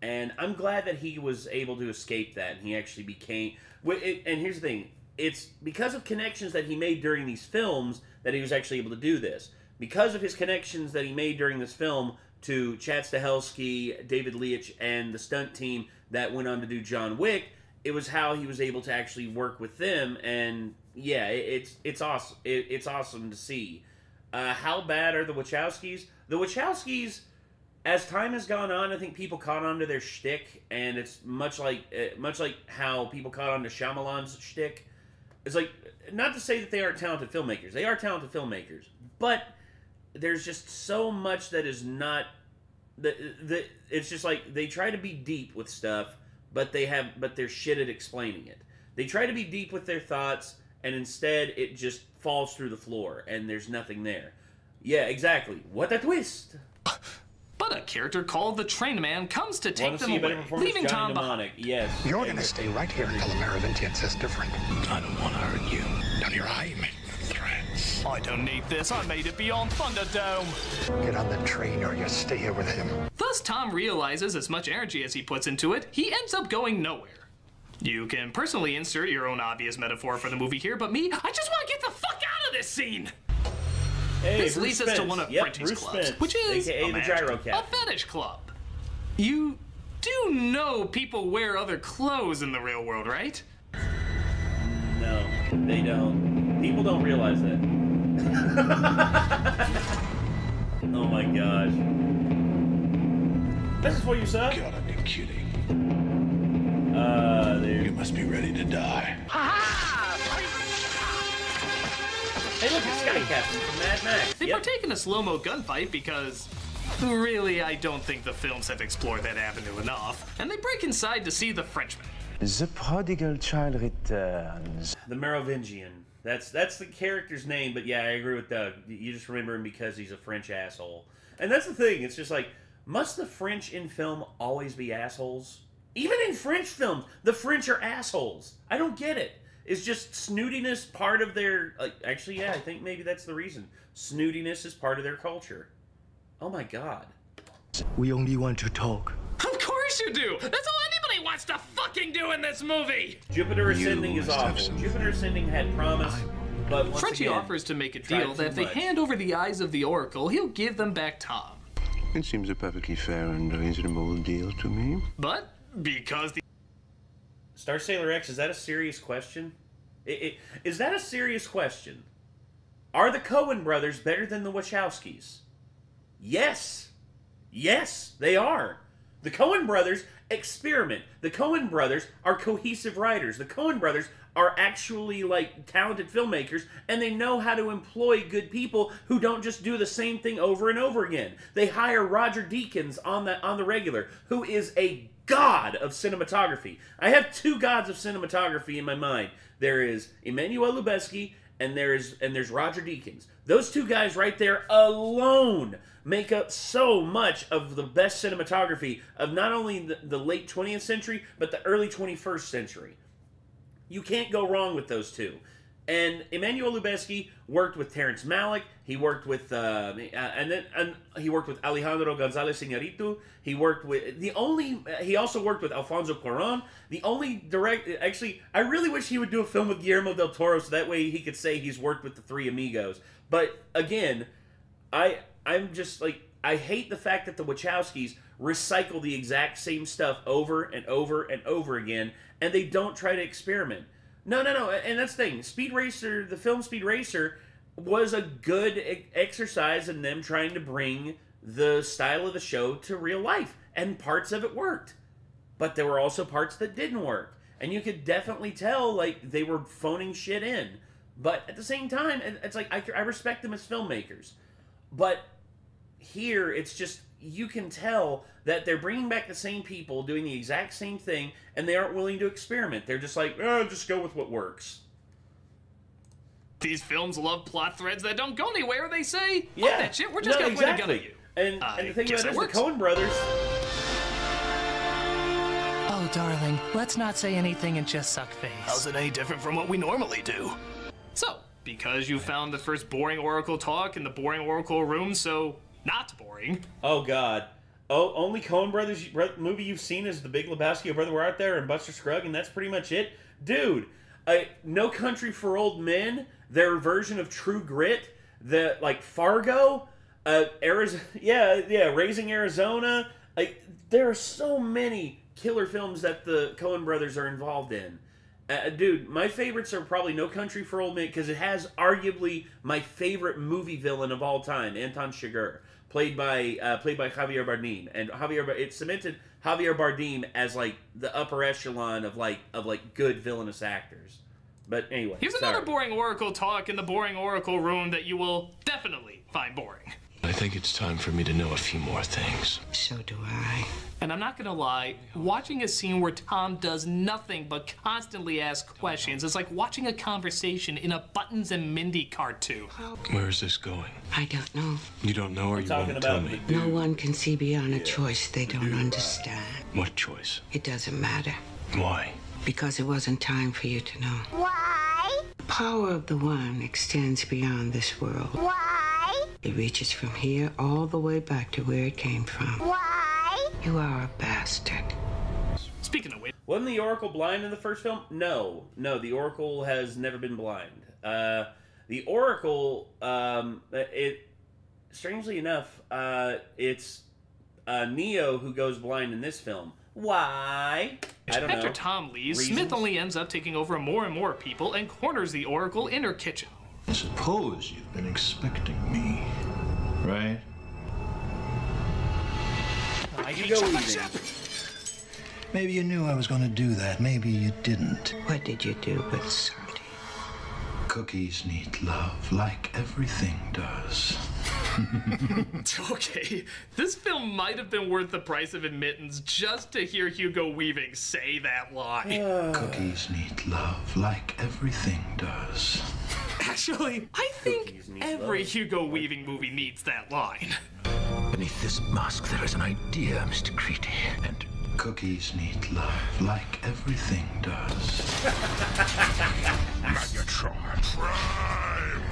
And I'm glad that he was able to escape that, and he actually became... And here's the thing. It's because of connections that he made during these films that he was actually able to do this. Because of his connections that he made during this film to Chad Stahelski, David Leitch, and the stunt team that went on to do John Wick, it was how he was able to actually work with them, and yeah, it's awesome. It's awesome to see. How bad are the Wachowskis? The Wachowskis, as time has gone on, I think people caught on to their shtick, and it's much like how people caught on to Shyamalan's shtick. It's like, not to say that they aren't talented filmmakers. They are talented filmmakers, but there's just so much that is not... It's just like, they try to be deep with stuff, but they're shit at explaining it. They try to be deep with their thoughts, and instead it just falls through the floor, and there's nothing there. Yeah, exactly. What a twist! But a character called the Train Man comes to take them away, leaving Tom behind. Yes. You're gonna stay right here until the Merovingian says different. I don't want to hurt you. Down your eye, you make threats. I don't need this. I made it beyond Thunderdome. Get on the train or you stay here with him. Thus, Tom realizes as much energy as he puts into it, he ends up going nowhere. You can personally insert your own obvious metaphor for the movie here, but me, I just want to get the fuck out of this scene! Hey, this leads us to one of Frenchie's clubs, which is AKA the Gyro Cat. A fetish club. You do know people wear other clothes in the real world, right? No, they don't. People don't realize that. Oh my gosh. This is what you said? Gotta be kidding. There. You must be ready to die. Hey, look, it's Sky Captain from Mad Max. They partake in a slow-mo gunfight because, really, I don't think the films have explored that avenue enough. And they break inside to see the Frenchman. The prodigal child returns. The Merovingian. That's the character's name, but yeah, I agree with Doug. You just remember him because he's a French asshole. And that's the thing. It's just like, must the French in film always be assholes? Even in French films, the French are assholes. I don't get it. Is just snootiness part of their... actually, yeah, I think maybe that's the reason. Snootiness is part of their culture. Oh my god. We only want to talk. Of course you do! That's all anybody wants to fucking do in this movie! Jupiter Ascending is awful. Jupiter Ascending had promise, but once Frenchie again, offers to make a deal that if they hand over the eyes of the Oracle, he'll give them back Tom. It seems a perfectly fair and reasonable deal to me. But, because the... Star Sailor X, is that a serious question? Is that a serious question? Are the Coen brothers better than the Wachowskis? Yes. Yes, they are. The Coen brothers experiment. The Coen brothers are cohesive writers. The Coen brothers are actually, like, talented filmmakers, and they know how to employ good people who don't just do the same thing over and over again. They hire Roger Deakins on the regular, who is a god of cinematography. I have two gods of cinematography in my mind. There is Emmanuel Lubezki, and there's Roger Deakins. Those two guys right there alone make up so much of the best cinematography of not only the late 20th century, but the early 21st century. You can't go wrong with those two. And Emmanuel Lubezki worked with Terrence Malick. He worked with he worked with Alejandro González Iñárritu. He also worked with Alfonso Cuarón. Actually, I really wish he would do a film with Guillermo del Toro so that way he could say he's worked with the Three Amigos. But again, I'm just like, I hate the fact that the Wachowskis recycle the exact same stuff over and over and over again, and they don't try to experiment. No, and that's the thing. Speed Racer, the film Speed Racer, was a good exercise in them trying to bring the style of the show to real life, and parts of it worked. But there were also parts that didn't work, and you could definitely tell, like, they were phoning shit in. But at the same time, it's like, I respect them as filmmakers. But here, it's just, you can tell that they're bringing back the same people doing the exact same thing, and they aren't willing to experiment. They're just like, just go with what works. These films love plot threads that don't go anywhere. They say, yeah, that shit, we're just gonna point a gun at you. And the thing about it is, the Coen brothers... Oh, darling, let's not say anything and just suck face. How's it any different from what we normally do? So, because you found the first boring Oracle talk in the boring Oracle room so not boring... Oh, God. Oh, only Coen Brothers movie you've seen is The Big Lebowski, Oh Brother, We're Out There, and Buster Scruggs, and that's pretty much it? Dude, No Country for Old Men, their version of True Grit, like Fargo, Raising Arizona. There are so many killer films that the Coen Brothers are involved in. Dude, my favorites are probably No Country for Old Men, because it has arguably my favorite movie villain of all time, Anton Chigurh, played by Javier Bardem, and it cemented Javier Bardem as like the upper echelon of good villainous actors. But anyway, here's another boring Oracle talk in the boring Oracle room that you will definitely find boring. I think it's time for me to know a few more things. So do I. And I'm not gonna lie, watching a scene where Tom does nothing but constantly ask questions is like watching a conversation in a Buttons and Mindy cartoon. Where is this going? I don't know. You don't know, or you won't tell me? No one can see beyond a choice they don't understand. What choice? It doesn't matter. Why? Because it wasn't time for you to know. Why? The power of the one extends beyond this world. Why? It reaches from here all the way back to where it came from. Why? You are a bastard. Speaking of which, wasn't the Oracle blind in the first film? No, the Oracle has never been blind. The Oracle, strangely enough, it's Neo who goes blind in this film. Why? I don't know. After Tom leaves, Reasons? Smith only ends up taking over more and more people and corners the Oracle in her kitchen. I suppose you've been expecting me, right? Maybe you knew I was going to do that. Maybe you didn't. What did you do with Sardi? Cookies need love, like everything does. Okay, this film might have been worth the price of admittance just to hear Hugo Weaving say that line. Cookies need love, like everything does. Actually, I think every Hugo Weaving movie needs that line. Beneath this mask, there is an idea, Mr. Creedy. And cookies need love, like everything does. Magnetron Prime!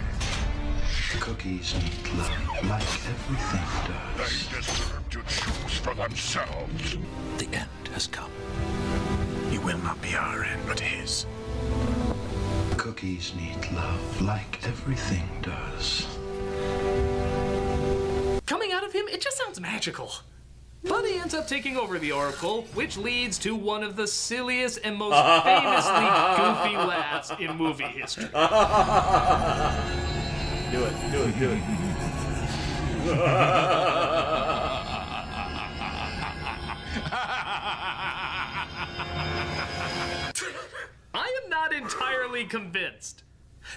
Cookies need love, like everything does. They deserve to choose for themselves. The end has come. It will not be our end, but his. Cookies need love, like everything does. Coming out of him, it just sounds magical. But he ends up taking over the Oracle, which leads to one of the silliest and most famously goofy laughs in movie history. Do it. I am not entirely convinced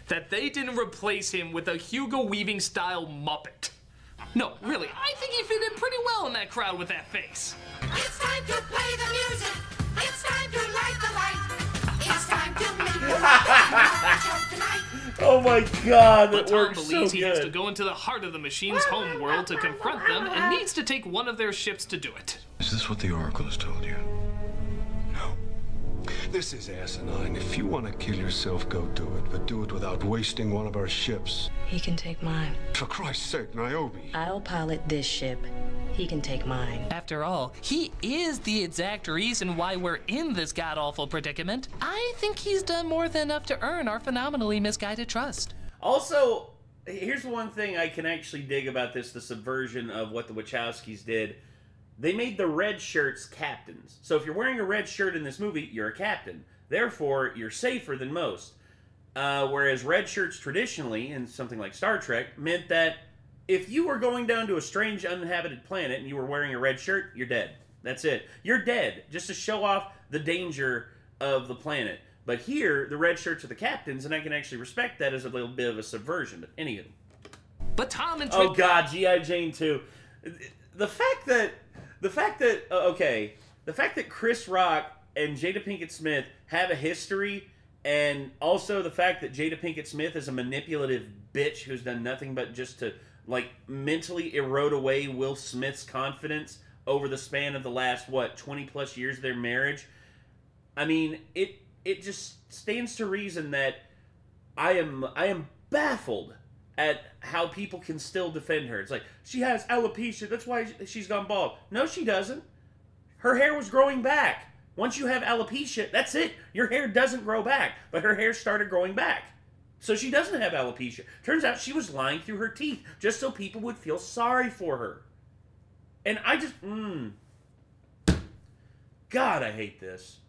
that they didn't replace him with a Hugo Weaving style Muppet. No, really, I think he fit in pretty well in that crowd with that face. It's time to play the music. It's time to light the light. It's time to make the tonight. Oh my God, but that Tom works so believes he has good. to go into the heart of the machine's home world to confront them and needs to take one of their ships to do it. Is this what the Oracle has told you? No. This is asinine. If you want to kill yourself, go do it. But do it without wasting one of our ships. He can take mine. For Christ's sake, Niobe. I'll pilot this ship. He can take mine. After all, he is the exact reason why we're in this god-awful predicament. I think he's done more than enough to earn our phenomenally misguided trust. Also, here's one thing I can actually dig about this, the subversion of what the Wachowskis did. They made the red shirts captains. So if you're wearing a red shirt in this movie, you're a captain. Therefore, you're safer than most. Whereas red shirts traditionally, in something like Star Trek, meant that if you were going down to a strange uninhabited planet and you were wearing a red shirt, you're dead. That's it. You're dead, just to show off the danger of the planet. But here, the red shirts are the captains, and I can actually respect that as a little bit of a subversion. But anywho. But Tom and Oh God, G.I. Jane 2. The fact that Chris Rock and Jada Pinkett Smith have a history, and also the fact that Jada Pinkett Smith is a manipulative bitch who's done nothing but just to mentally erode away Will Smith's confidence over the span of the last 20 plus years of their marriage. I mean, it just stands to reason that I am baffled at how people can still defend her. It's like, she has alopecia, that's why she's gone bald. No, she doesn't. Her hair was growing back. Once you have alopecia, that's it. Your hair doesn't grow back, but her hair started growing back. So she doesn't have alopecia. Turns out she was lying through her teeth just so people would feel sorry for her. And I just, God, I hate this.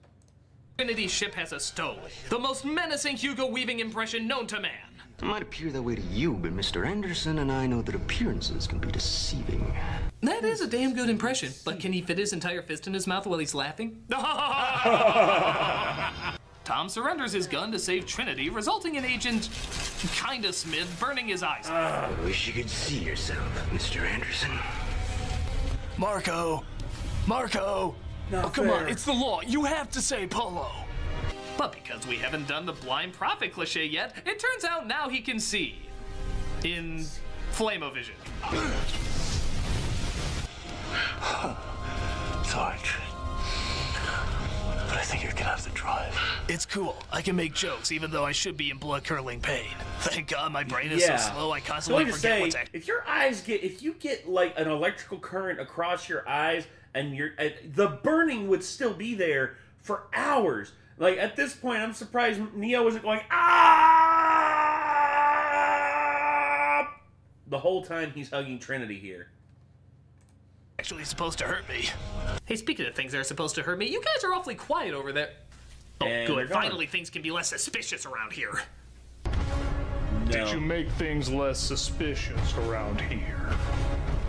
Trinity's ship has a stowaway. The most menacing Hugo Weaving impression known to man. It might appear that way to you, but Mr. Anderson and I know that appearances can be deceiving. That is a damn good impression, but can he fit his entire fist in his mouth while he's laughing? Tom surrenders his gun to save Trinity, resulting in Agent Kinda Smith burning his eyes. I wish you could see yourself, Mr. Anderson. Marco! Marco! Not oh, come fair. on, it's the law. You have to say Polo. But because we haven't done the blind prophet cliche yet, it turns out now he can see. In Flame-O-Vision. Sorry, but I think you're gonna have to drive. It's cool. I can make jokes even though I should be in blood-curdling pain. Thank God my brain is so slow I constantly forget what's if your eyes if you get like an electrical current across your eyes and the burning would still be there for hours. Like at this point, I'm surprised Neo wasn't going ah the whole time he's hugging Trinity here. Actually supposed to hurt me. Hey, speaking of things that are supposed to hurt me, you guys are awfully quiet over there. Oh, and good. Finally, things can be less suspicious around here. No. Did you make things less suspicious around here?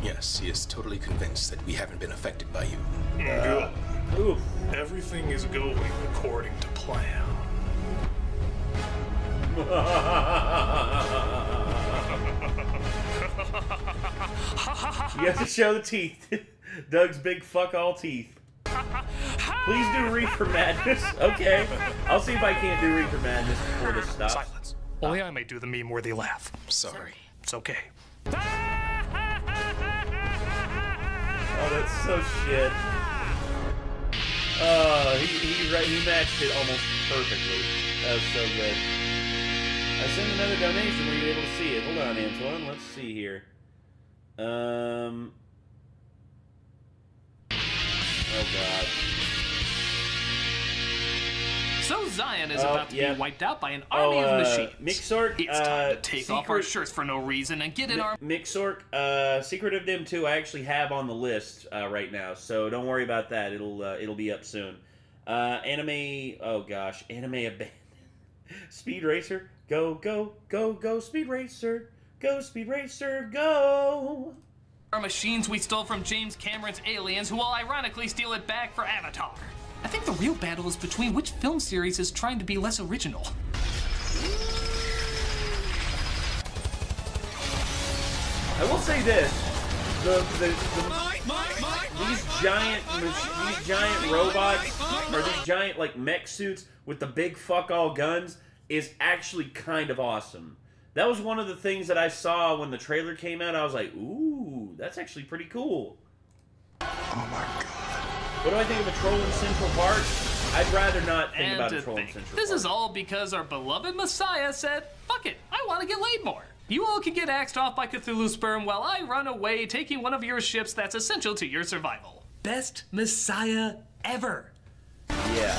Yes, he is totally convinced that we haven't been affected by you. Good. Oof. Everything is going according to plan. You have to show the teeth. Doug's big fuck all teeth. Please do Reefer Madness. Okay. I'll see if I can't do Reefer Madness before this stops. Silence. Only I may do the meme-worthy laugh. Sorry. It's okay. Oh, that's so shit. He matched it almost perfectly. That was so good. I sent another donation. Were you able to see it? Hold on, Antoine. Let's see here. Oh God. So Zion is about to be wiped out by an army of machines. Mixork, it's time to take off our shirts for no reason and get in our... Mixork, Secret of Dim 2 I actually have on the list right now, so don't worry about that. It'll be up soon. Anime, oh gosh, Anime Abandoned. Speed Racer, go, go, go, go, Speed Racer. Go, Speed Racer, go! Our machines we stole from James Cameron's Aliens, who will ironically steal it back for Avatar. I think the real battle is between which film series is trying to be less original. I will say this: these giant robots or these giant like mech suits with the big fuck all guns is actually kind of awesome. That was one of the things that I saw when the trailer came out. I was like, ooh, that's actually pretty cool. Oh my God. What do I think of a troll in Central Park? I'd rather not think about a troll in Central Park. This is all because our beloved Messiah said, fuck it, I want to get laid more. You all can get axed off by Cthulhu sperm while I run away taking one of your ships that's essential to your survival. Best Messiah ever. Yeah.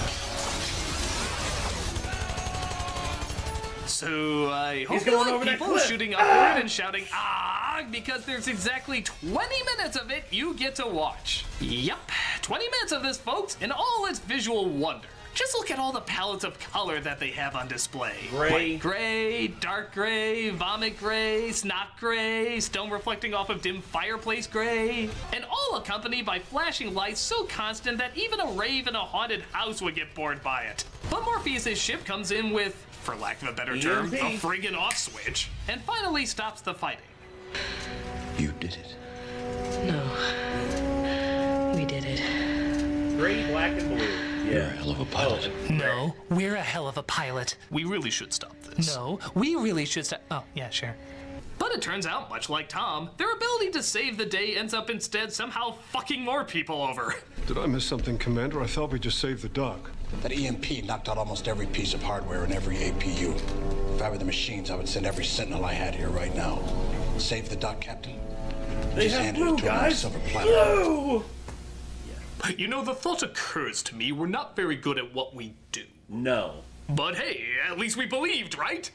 So I hope you like people shooting upward and shouting ah, because there's exactly 20 minutes of it you get to watch. Yup, 20 minutes of this, folks, in all its visual wonder. Just look at all the palettes of color that they have on display. Gray. White gray, dark gray, vomit gray, snot gray, stone reflecting off of dim fireplace gray, and all accompanied by flashing lights so constant that even a rave in a haunted house would get bored by it. But Morpheus' ship comes in with, for lack of a better term, a friggin' off switch, and finally stops the fighting. You did it. No. We did it. Gray, black, and blue. You're a hell of a pilot. No, we're a hell of a pilot. We really should stop this. No, we really should stop. Oh, yeah, sure. But it turns out, much like Tom, their ability to save the day ends up instead somehow fucking more people over. Did I miss something, Commander? I thought we just saved the Doug. That EMP knocked out almost every piece of hardware in every APU. I were the machines, I would send every sentinel I had here right now. Save the dock, Captain. They Just have handed blue, it to him on a guys. silver platter. Blue! But you know, the thought occurs to me we're not very good at what we do. No. But hey, at least we believed, right?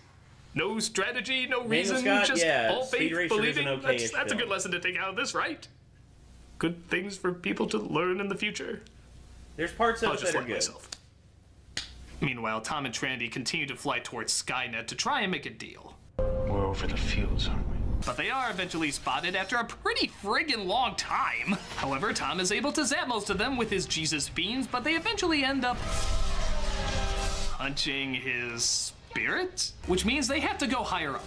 No strategy, no Daniel reason, Scott, just yeah, all Speed faith, Racer is an believing. okay-ish That's a film. good lesson to take out of this, right? Good things for people to learn in the future. There's parts of I'll it just that are like good. myself. Meanwhile, Tom and Trinity continue to fly towards Skynet to try and make a deal. We're over the fields, aren't we? But they are eventually spotted after a pretty friggin' long time. However, Tom is able to zap most of them with his Jesus beams, but they eventually end up punching his spirit, which means they have to go higher up.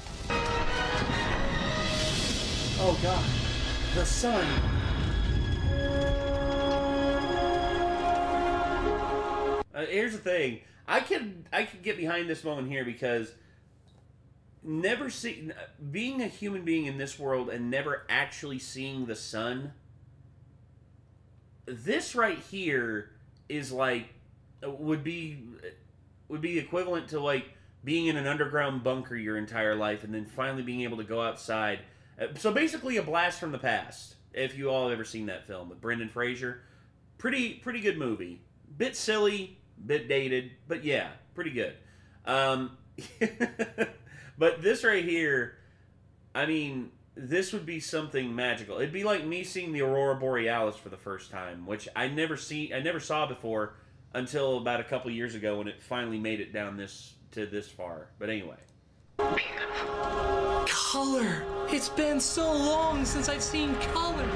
Oh god, the sun. Here's the thing. I could get behind this moment here because being a human being in this world and never actually seeing the sun. This right here is like would be equivalent to like being in an underground bunker your entire life and then finally being able to go outside. So basically a blast from the past. If you all have ever seen that film with Brendan Fraser, pretty good movie. Bit silly, bit dated, but yeah, pretty good. But this right here, I mean, this would be something magical. It'd be like me seeing the Aurora Borealis for the first time, which I never saw before until about a couple years ago when it finally made it down this far. But anyway. Color! It's been so long since I've seen color.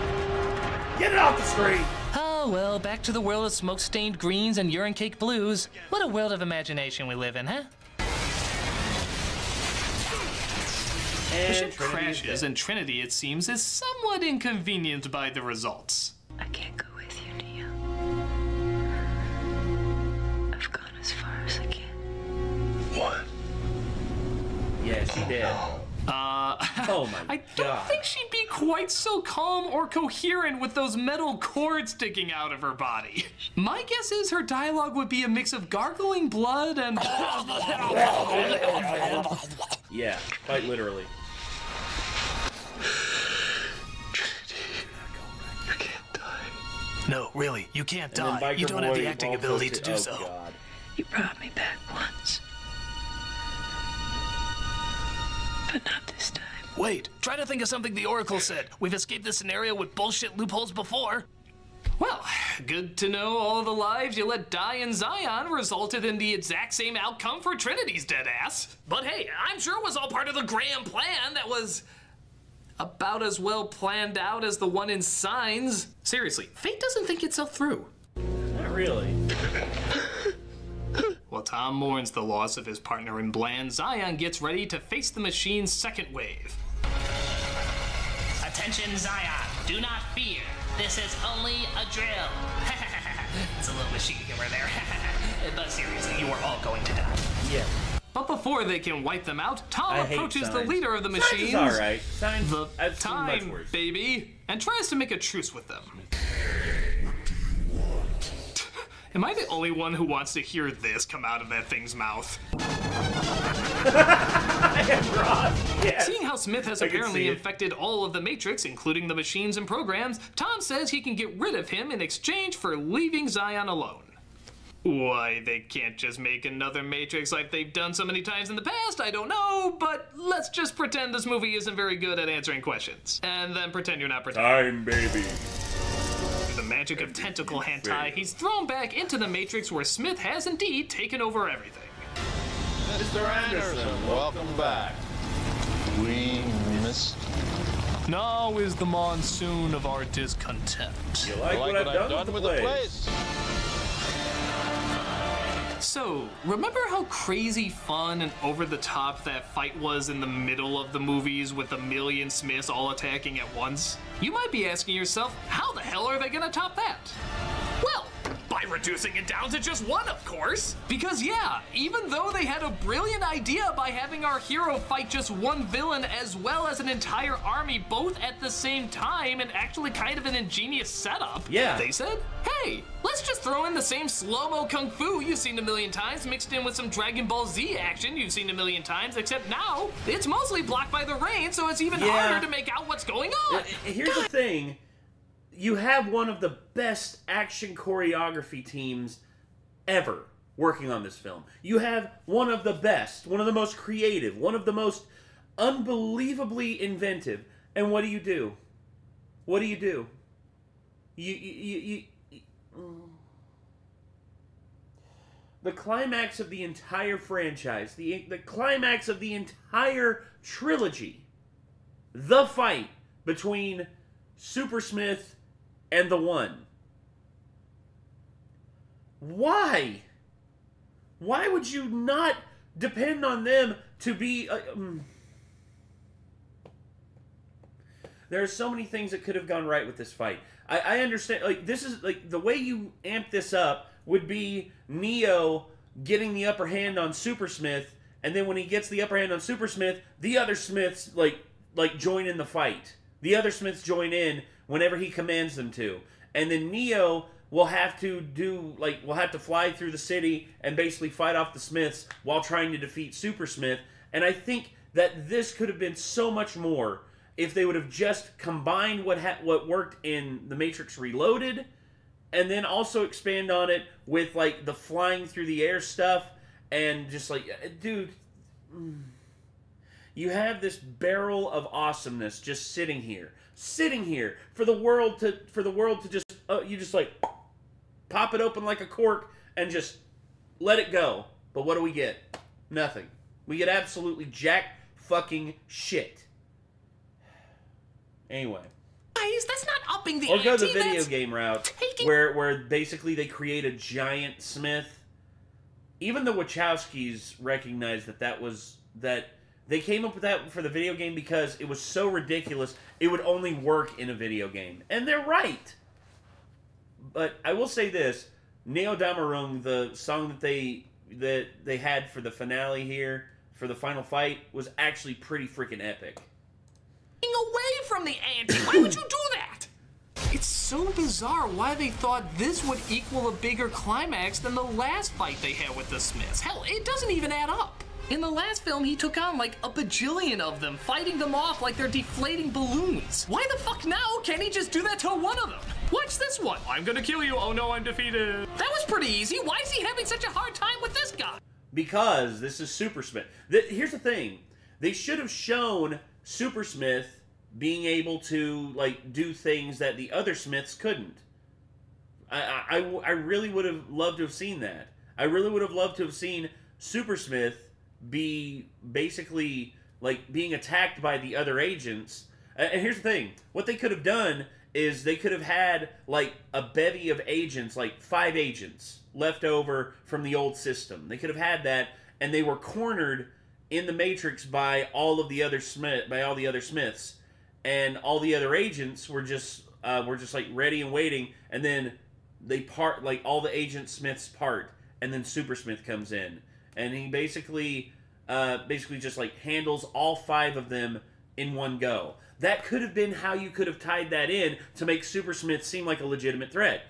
Get it off the screen! Oh, well, back to the world of smoke-stained greens and urine-caked blues. What a world of imagination we live in, huh? And the ship Trinity crashes, and Trinity, it seems, is somewhat inconvenienced by the results. I can't go with you, Neo. I've gone as far as I can. What? Yeah, she did. Oh my I don't think she'd be quite so calm or coherent with those metal cords sticking out of her body. My guess is her dialogue would be a mix of gargling blood and... Yeah, quite literally. No, really, you can't And then die. You Biker don't have the Boy acting also ability to said- do oh, so. God. You brought me back once. But not this time. Wait, try to think of something the Oracle said. We've escaped this scenario with bullshit loopholes before. Well, good to know all the lives you let die in Zion resulted in the exact same outcome for Trinity's dead ass. But hey, I'm sure it was all part of the grand plan that was about as well planned out as the one in Signs. Seriously, fate doesn't think itself through. Not really. While Tom mourns the loss of his partner in Bland, Zion gets ready to face the machine's second wave. Attention, Zion. Do not fear. This is only a drill. It's a little machine humor there. But seriously, you are all going to die. Yeah. But before they can wipe them out, Tom I hate approaches the Signs. leader of the Signs is machines. alright. Signs, the I've seen much time, worse. baby, and tries to make a truce with them. Am I the only one who wants to hear this come out of that thing's mouth? Yes. Seeing how Smith has I can apparently see it. infected all of the Matrix, including the machines and programs, Tom says he can get rid of him in exchange for leaving Zion alone. Why they can't just make another Matrix like they've done so many times in the past, I don't know, but let's just pretend this movie isn't very good at answering questions. And then pretend you're not pretending. Time, baby. Through the magic of tentacle hentai, he's thrown back into the Matrix where Smith has indeed taken over everything. Mr. Anderson, welcome back. We missed. Now is the monsoon of our discontent. You like what I've done with the place? So, remember how crazy fun and over-the-top that fight was in the middle of the movies with a million Smiths all attacking at once? You might be asking yourself, how the hell are they gonna top that? Well, By reducing it down to just one, of course. Because yeah, even though they had a brilliant idea by having our hero fight just one villain as well as an entire army both at the same time, and actually kind of an ingenious setup, yeah, they said, hey, let's just throw in the same slow-mo kung fu you've seen a million times mixed in with some Dragon Ball Z action you've seen a million times, except now it's mostly blocked by the rain, so it's even harder to make out what's going on. Here's the thing. You have one of the best action choreography teams ever working on this film. You have one of the best, one of the most creative, one of the most unbelievably inventive. And what do you do? What do you do? The climax of the entire franchise, the climax of the entire trilogy, the fight between Super Smith and the One. Why? Why would you not depend on them to be... There are so many things that could have gone right with this fight. I understand, like, this is, like, the way you amp this up would be Neo getting the upper hand on Super Smith, and then when he gets the upper hand on Super Smith, the other Smiths, like join in the fight. The other Smiths join in whenever he commands them to. And then Neo will have to will have to fly through the city and basically fight off the Smiths while trying to defeat Super Smith. And I think that this could have been so much more if they would have just combined what worked in The Matrix Reloaded, and then also expand on it with, like, the flying through the air stuff, and just, like, dude, you have this barrel of awesomeness just sitting here for the world to just, you just, like, pop it open like a cork and just let it go. But what do we get? Nothing. We get absolutely jack fucking shit. Anyway. Guys, that's not upping the ante. Or go the video video game route, where basically they create a giant Smith. Even the Wachowskis recognized that they came up with that for the video game because it was so ridiculous it would only work in a video game. And they're right. But I will say this, Neo Damarung, the song that they had for the finale here, for the final fight, was actually pretty freaking epic. Away from the ante. Why would you do that? It's so bizarre why they thought this would equal a bigger climax than the last fight they had with the Smiths. Hell, it doesn't even add up. In the last film, he took on like a bajillion of them, fighting them off like they're deflating balloons. Why the fuck now can't he just do that to one of them? Watch this one. I'm gonna kill you. Oh no, I'm defeated. That was pretty easy. Why is he having such a hard time with this guy? Because this is Super Smith. Here's the thing. They should have shown Super Smith being able to, like, do things that the other Smiths couldn't. I really would have loved to have seen that. I really would have loved to have seen Super Smith be basically, like, being attacked by the other agents. And here's the thing. What they could have done is they could have had, like, a bevy of agents, like 5 agents left over from the old system. They could have had that, and they were cornered in the Matrix by all the other Smiths, and all the other agents were just like ready and waiting, and then they part, like, all the Agent Smiths part, and then Super Smith comes in, and he basically just, like, handles all 5 of them in one go. That could have been how you could have tied that in to make Super Smith seem like a legitimate threat.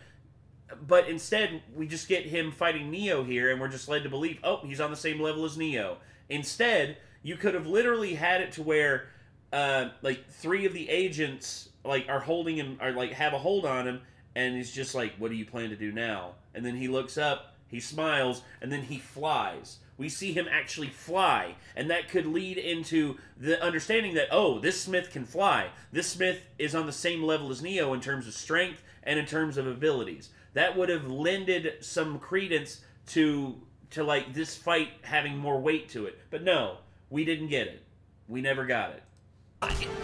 But instead, we just get him fighting Neo here, and we're just led to believe, oh, he's on the same level as Neo. Instead, you could have literally had it to where, like, 3 of the agents, like, are holding him, or, like, have a hold on him, and he's just like, what do you plan to do now? And then he looks up, he smiles, and then he flies. We see him actually fly, and that could lead into the understanding that, oh, this Smith can fly. This Smith is on the same level as Neo in terms of strength and in terms of abilities. That would have lended some credence to like, this fight having more weight to it. But no, we didn't get it. We never got it.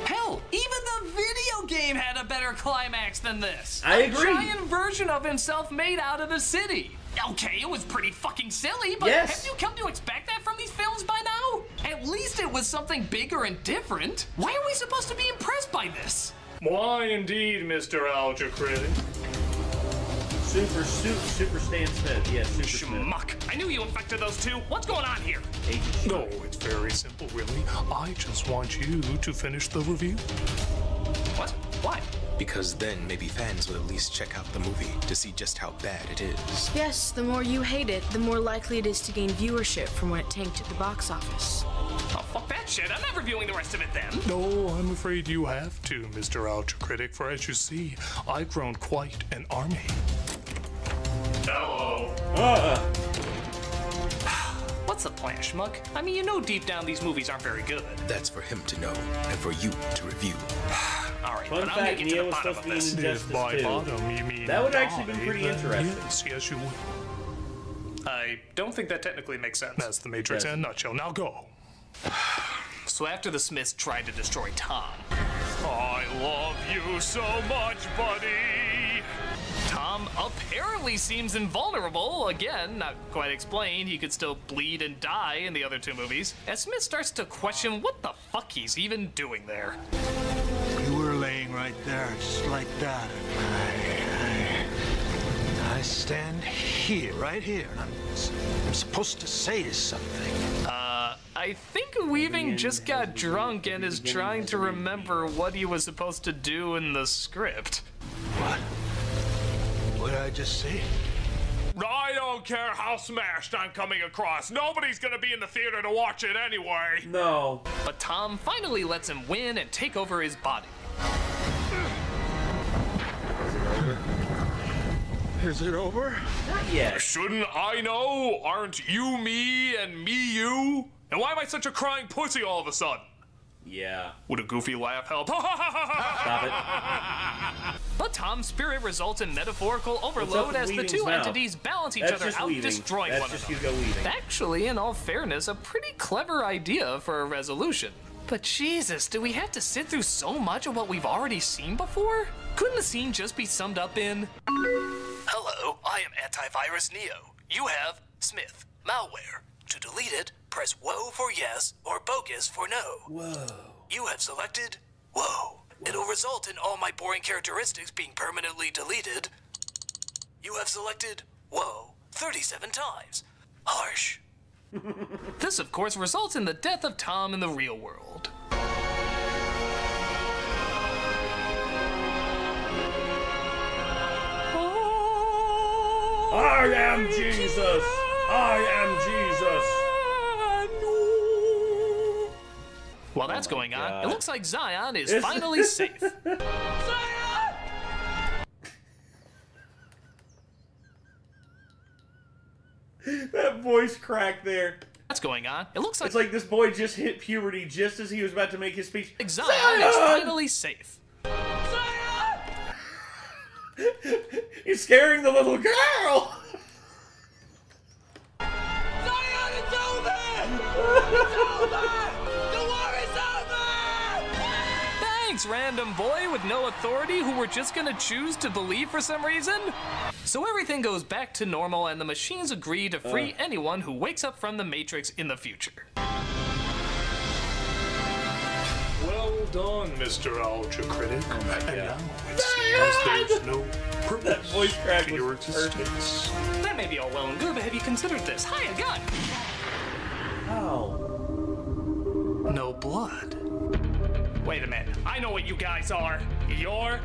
Hell, even the video game had a better climax than this. I agree. A giant version of himself made out of the city. Okay, it was pretty fucking silly, but yes. Have you come to expect that from these films by now? At least it was something bigger and different. Why are we supposed to be impressed by this? Why indeed, Mr. Alger Critic? Super Stan Smith. Yes, Super Schmuck. I knew you infected those two. What's going on here? No, it's very simple, really. I just want you to finish the review. What? Why? Because then maybe fans will at least check out the movie to see just how bad it is. Yes, the more you hate it, the more likely it is to gain viewership from when it tanked at the box office. Oh, fuck that shit. I'm not reviewing the rest of it then. No, I'm afraid you have to, Mr. Ultra Critic, for as you see, I've grown quite an army. Hello. What's the plan, Schmuck? I mean, you know deep down these movies aren't very good. That's for him to know, and for you to review. All right, Fun but I'm fact, gonna get to Neo the was bottom supposed of to be in this. Injustice By 2. bottom, you mean That would actually been pretty then interesting. Yes, you would. I don't think that technically makes sense. That's the Matrix in a nutshell. Now go. So after the Smiths tried to destroy Tom, I love you so much, buddy. Tom apparently seems invulnerable. Again, not quite explained. He could still bleed and die in the other two movies. And Smith starts to question what the fuck he's even doing there. You were laying right there, just like that. I stand here, right here, and I'm supposed to say something. I think Weaving just got drunk and is trying to remember what he was supposed to do in the script. What? What did I just say? I don't care how smashed I'm coming across. Nobody's gonna be in the theater to watch it anyway. No. But Tom finally lets him win and take over his body. Is it over? Not yet. Shouldn't I know? Aren't you me and me you? And why am I such a crying pussy all of a sudden? Yeah. Would a goofy laugh help? Stop it. But Tom's spirit results in metaphorical overload as the two entities balance each other out, destroying one another. Actually, in all fairness, a pretty clever idea for a resolution. But Jesus, do we have to sit through so much of what we've already seen before? Couldn't the scene just be summed up in... Hello, I am Antivirus Neo. You have Smith, malware. To delete it, press whoa for yes or bogus for no. Whoa. You have selected whoa. It'll result in all my boring characteristics being permanently deleted. You have selected whoa 37 times. Harsh. This, of course, results in the death of Tom in the real world. I am Jesus. I am Jesus. While that's going on, it looks like Zion is finally safe. Zion! That voice crack there. That's going on. It looks like it's like this boy just hit puberty just as he was about to make his speech. Zion is finally safe. He's scaring the little girl. Zion, it's over! It's over! The war is over! Thanks, random boy with no authority who we're just gonna choose to believe for some reason. So everything goes back to normal and the machines agree to free anyone who wakes up from the Matrix in the future. Well done, Mr. Ultra Critic. And now it seems there's no purpose that voice crack to your existence. That may be all well and good, but have you considered this? Hi, a gun! How? No blood. Wait a minute. I know what you guys are. You're...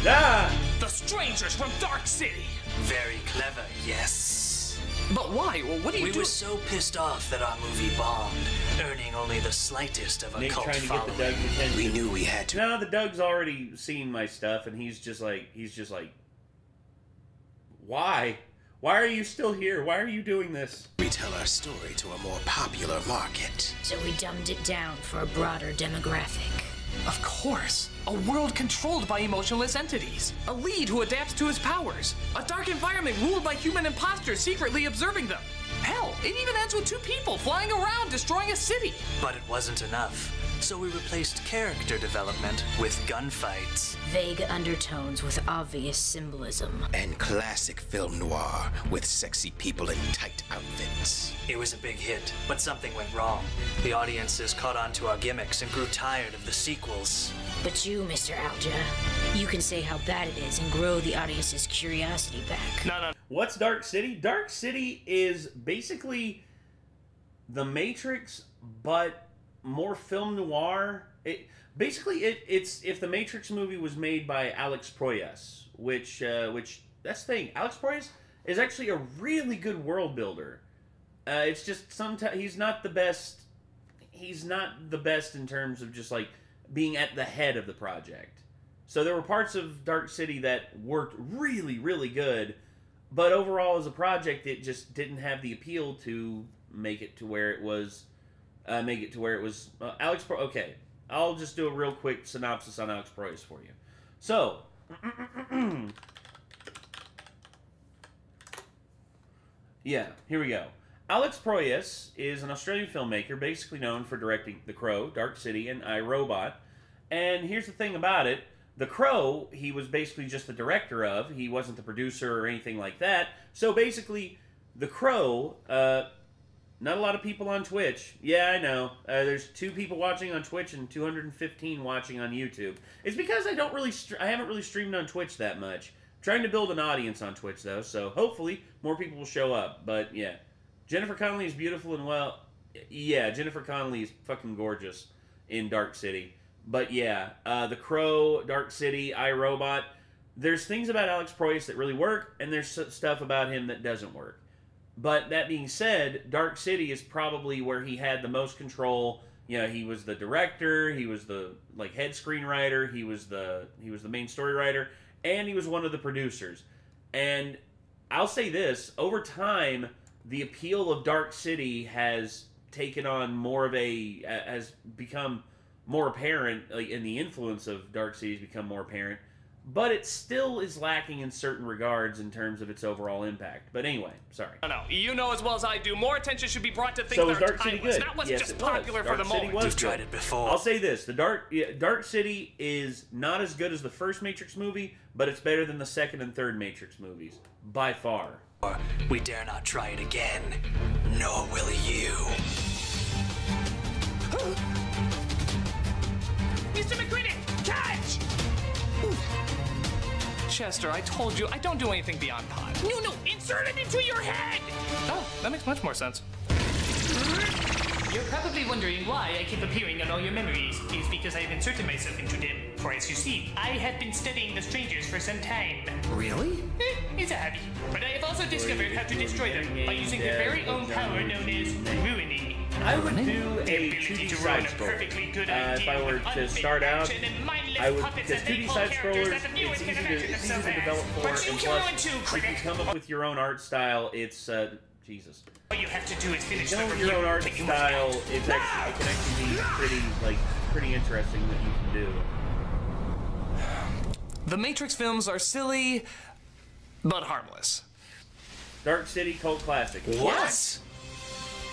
Ah! The strangers from Dark City! Very clever, yes. But why? Well, what do you do? We were so pissed off that our movie bombed, earning only the slightest of a Nick cult trying to following. get the Doug's attention. We knew we had to. No, the Doug's already seen my stuff, and he's just like, why? Why are you still here? Why are you doing this? Retell our story to a more popular market. So we dumbed it down for a broader demographic. Of course. A world controlled by emotionless entities. A lead who adapts to his powers. A dark environment ruled by human imposters secretly observing them. Hell, it even ends with two people flying around destroying a city. But it wasn't enough. So we replaced character development with gunfights. Vague undertones with obvious symbolism. And classic film noir with sexy people in tight outfits. It was a big hit, but something went wrong. The audiences caught on to our gimmicks and grew tired of the sequels. But you, Mr. Alja, you can say how bad it is and grow the audience's curiosity back. No. What's Dark City? Dark City is basically The Matrix, but more film noir. It's if the Matrix movie was made by Alex Proyas, which that's the thing. Alex Proyas is actually a really good world builder. It's just sometimes he's not the best. He's not the best in terms of just like being at the head of the project. So there were parts of Dark City that worked really, really good, but overall as a project, it just didn't have the appeal to make it to where it was. Alex Proyas. Okay, I'll just do a real quick synopsis on Alex Proyas for you. So, yeah, here we go. Alex Proyas is an Australian filmmaker, basically known for directing The Crow, Dark City, and I, Robot. And here's the thing about it. The Crow, he was basically just the director of. He wasn't the producer or anything like that. So basically, The Crow, not a lot of people on Twitch. Yeah, I know. There's 2 people watching on Twitch and 215 watching on YouTube. It's because I haven't really streamed on Twitch that much. I'm trying to build an audience on Twitch, though, so hopefully more people will show up. But, yeah. Jennifer Connelly is beautiful and well. Yeah, Jennifer Connelly is fucking gorgeous in Dark City. But yeah, The Crow, Dark City, I, Robot. There's things about Alex Proyas that really work, and there's stuff about him that doesn't work. But that being said, Dark City is probably where he had the most control. You know, he was the director, he was the head screenwriter, he was the main story writer, and he was one of the producers. And I'll say this, over time, the appeal of Dark City has taken on has become more apparent, and the influence of Dark City has become more apparent, but it still is lacking in certain regards in terms of its overall impact. But anyway, sorry. No, you know as well as I do, more attention should be brought to things that are timeless. That wasn't just popular for the moment. We've tried it before. I'll say this, Dark City is not as good as the first Matrix movie, but it's better than the second and third Matrix movies, by far. We dare not try it again, nor will you. Mr. McCrinnick, catch! Chester, I told you, I don't do anything beyond pot. No, insert it into your head! Oh, that makes much more sense. You're probably wondering why I keep appearing on all your memories. It's because I have inserted myself into them. For as you see, I have been studying the strangers for some time. Really? It's a hobby. But I have also discovered how to destroy them by using their very own power known as ruining. I would do a 2D side scroller. If I were to start out, I would, because 2D side scrollers, it's easy to develop for, and plus, if you come up with your own art style, it's, Jesus. All you have to do is finish the your own art style, it can actually be pretty interesting what you can do. The Matrix films are silly, but harmless. Dark City cult classic. What?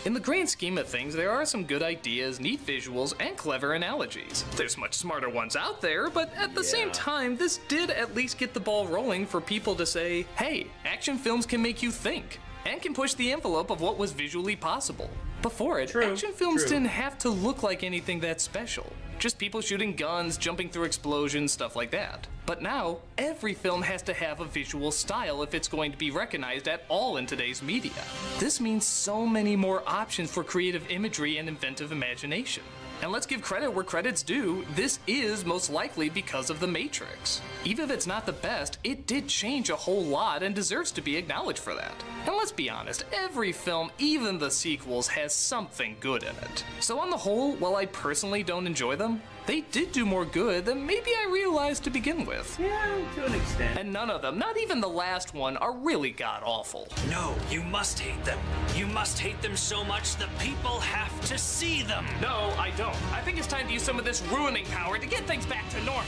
In the grand scheme of things, there are some good ideas, neat visuals, and clever analogies. There's much smarter ones out there, but at the same time, this did at least get the ball rolling for people to say, hey, action films can make you think, and can push the envelope of what was visually possible. Before it, action films didn't have to look like anything that special. Just people shooting guns, jumping through explosions, stuff like that. But now, every film has to have a visual style if it's going to be recognized at all in today's media. This means so many more options for creative imagery and inventive imagination. And let's give credit where credit's due, this is most likely because of The Matrix. Even if it's not the best, it did change a whole lot and deserves to be acknowledged for that. And let's be honest, every film, even the sequels, has something good in it. So on the whole, while I personally don't enjoy them, they did do more good than maybe I realized to begin with. Yeah, to an extent. And none of them, not even the last one, are really god-awful. No, you must hate them. You must hate them so much the people have to see them. No, I don't. I think it's time to use some of this ruining power to get things back to normal.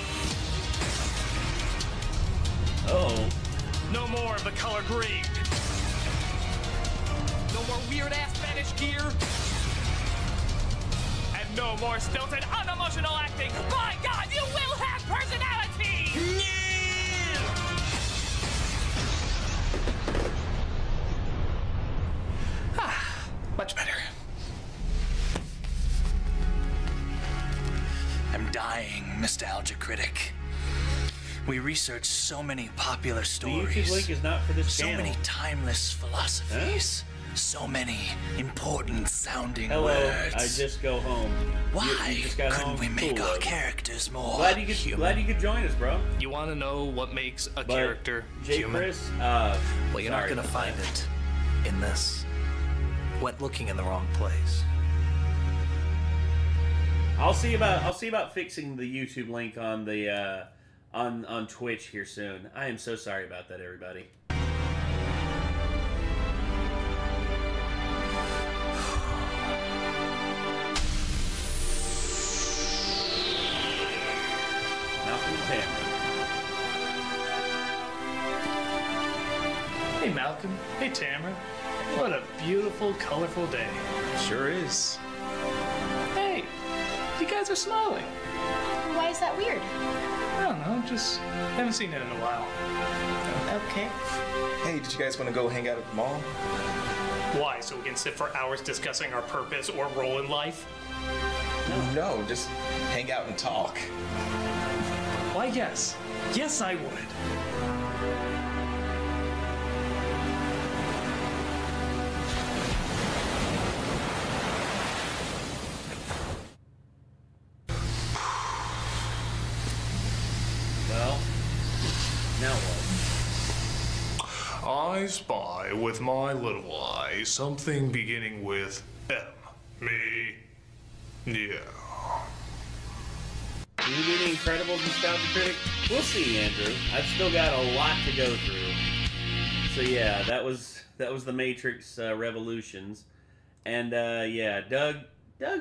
Oh. No more of the color green. No more weird-ass fetish gear. And No more stilted, unemotional acting. My God, you will have personality! Much better. I'm dying, Nostalgia Critic. We researched so many popular stories. The YouTube link is not for this so channel. many timeless philosophies. So many important sounding Hello, words. I just go home. Why you just got couldn't home? we make Cool. our characters more glad you human? could join us, bro. You want to know what makes a character J. human? Chris, well, you're not sorry gonna about find that. it in this. Went looking in the wrong place. I'll see about fixing the YouTube link on the on Twitch here soon. I am so sorry about that, everybody. Malcolm and Tamara. Hey, Malcolm. Hey, Tamara. What a beautiful, colorful day. Sure is. Hey, you guys are smiling. Why is that weird? I don't know, just haven't seen it in a while. Okay. Hey, did you guys want to go hang out at the mall? Why? So we can sit for hours discussing our purpose or role in life? No, just hang out and talk. Why, yes. Yes, I would. Well, now what? I spy with my little eye something beginning with M. Me. Yeah. Can you do the Incredibles Nostalgia Critic? We'll see, Andrew. I've still got a lot to go through. So yeah, that was the Matrix Revolutions, and yeah, Doug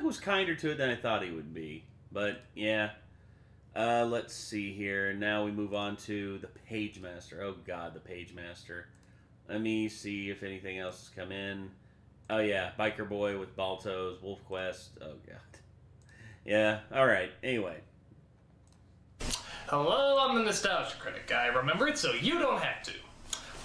was kinder to it than I thought he would be. But yeah, let's see here. Now we move on to the Page Master. Oh God, the Page Master. Let me see if anything else has come in. Oh yeah, Biker Boy with Baltos, Wolf Quest. Oh God. Yeah. All right. Anyway. Hello, I'm the Nostalgia Critic. I remember it so you don't have to.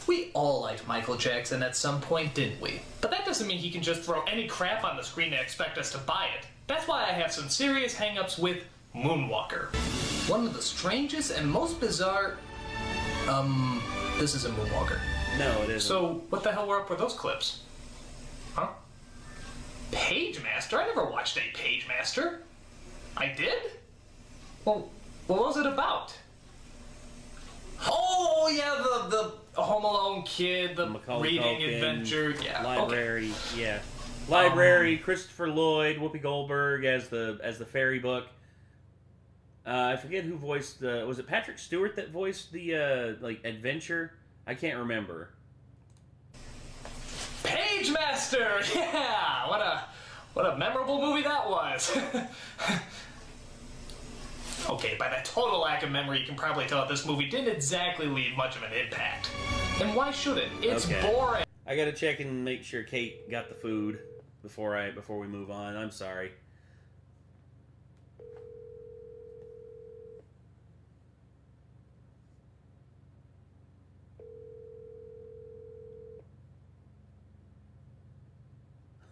We all liked Michael Jackson at some point, didn't we? But that doesn't mean he can just throw any crap on the screen and expect us to buy it. That's why I have some serious hang-ups with Moonwalker. One of the strangest and most bizarre... this isn't Moonwalker. No, it isn't. So, what the hell were up with those clips? Huh? Page Master? I never watched a Page Master. I did? Well, what was it about? Oh, yeah, the Home Alone kid, the Macaulay reading Culkin, adventure, yeah. Library, yeah. Library, Christopher Lloyd, Whoopi Goldberg as the fairy book. I forget who voiced the... Was it Patrick Stewart that voiced the, like, adventure? I can't remember. Page Master! Yeah! What a memorable movie that was. Okay, by the total lack of memory, you can probably tell that this movie didn't exactly leave much of an impact. And why should it? It's boring. I gotta check and make sure Kate got the food before we move on. I'm sorry.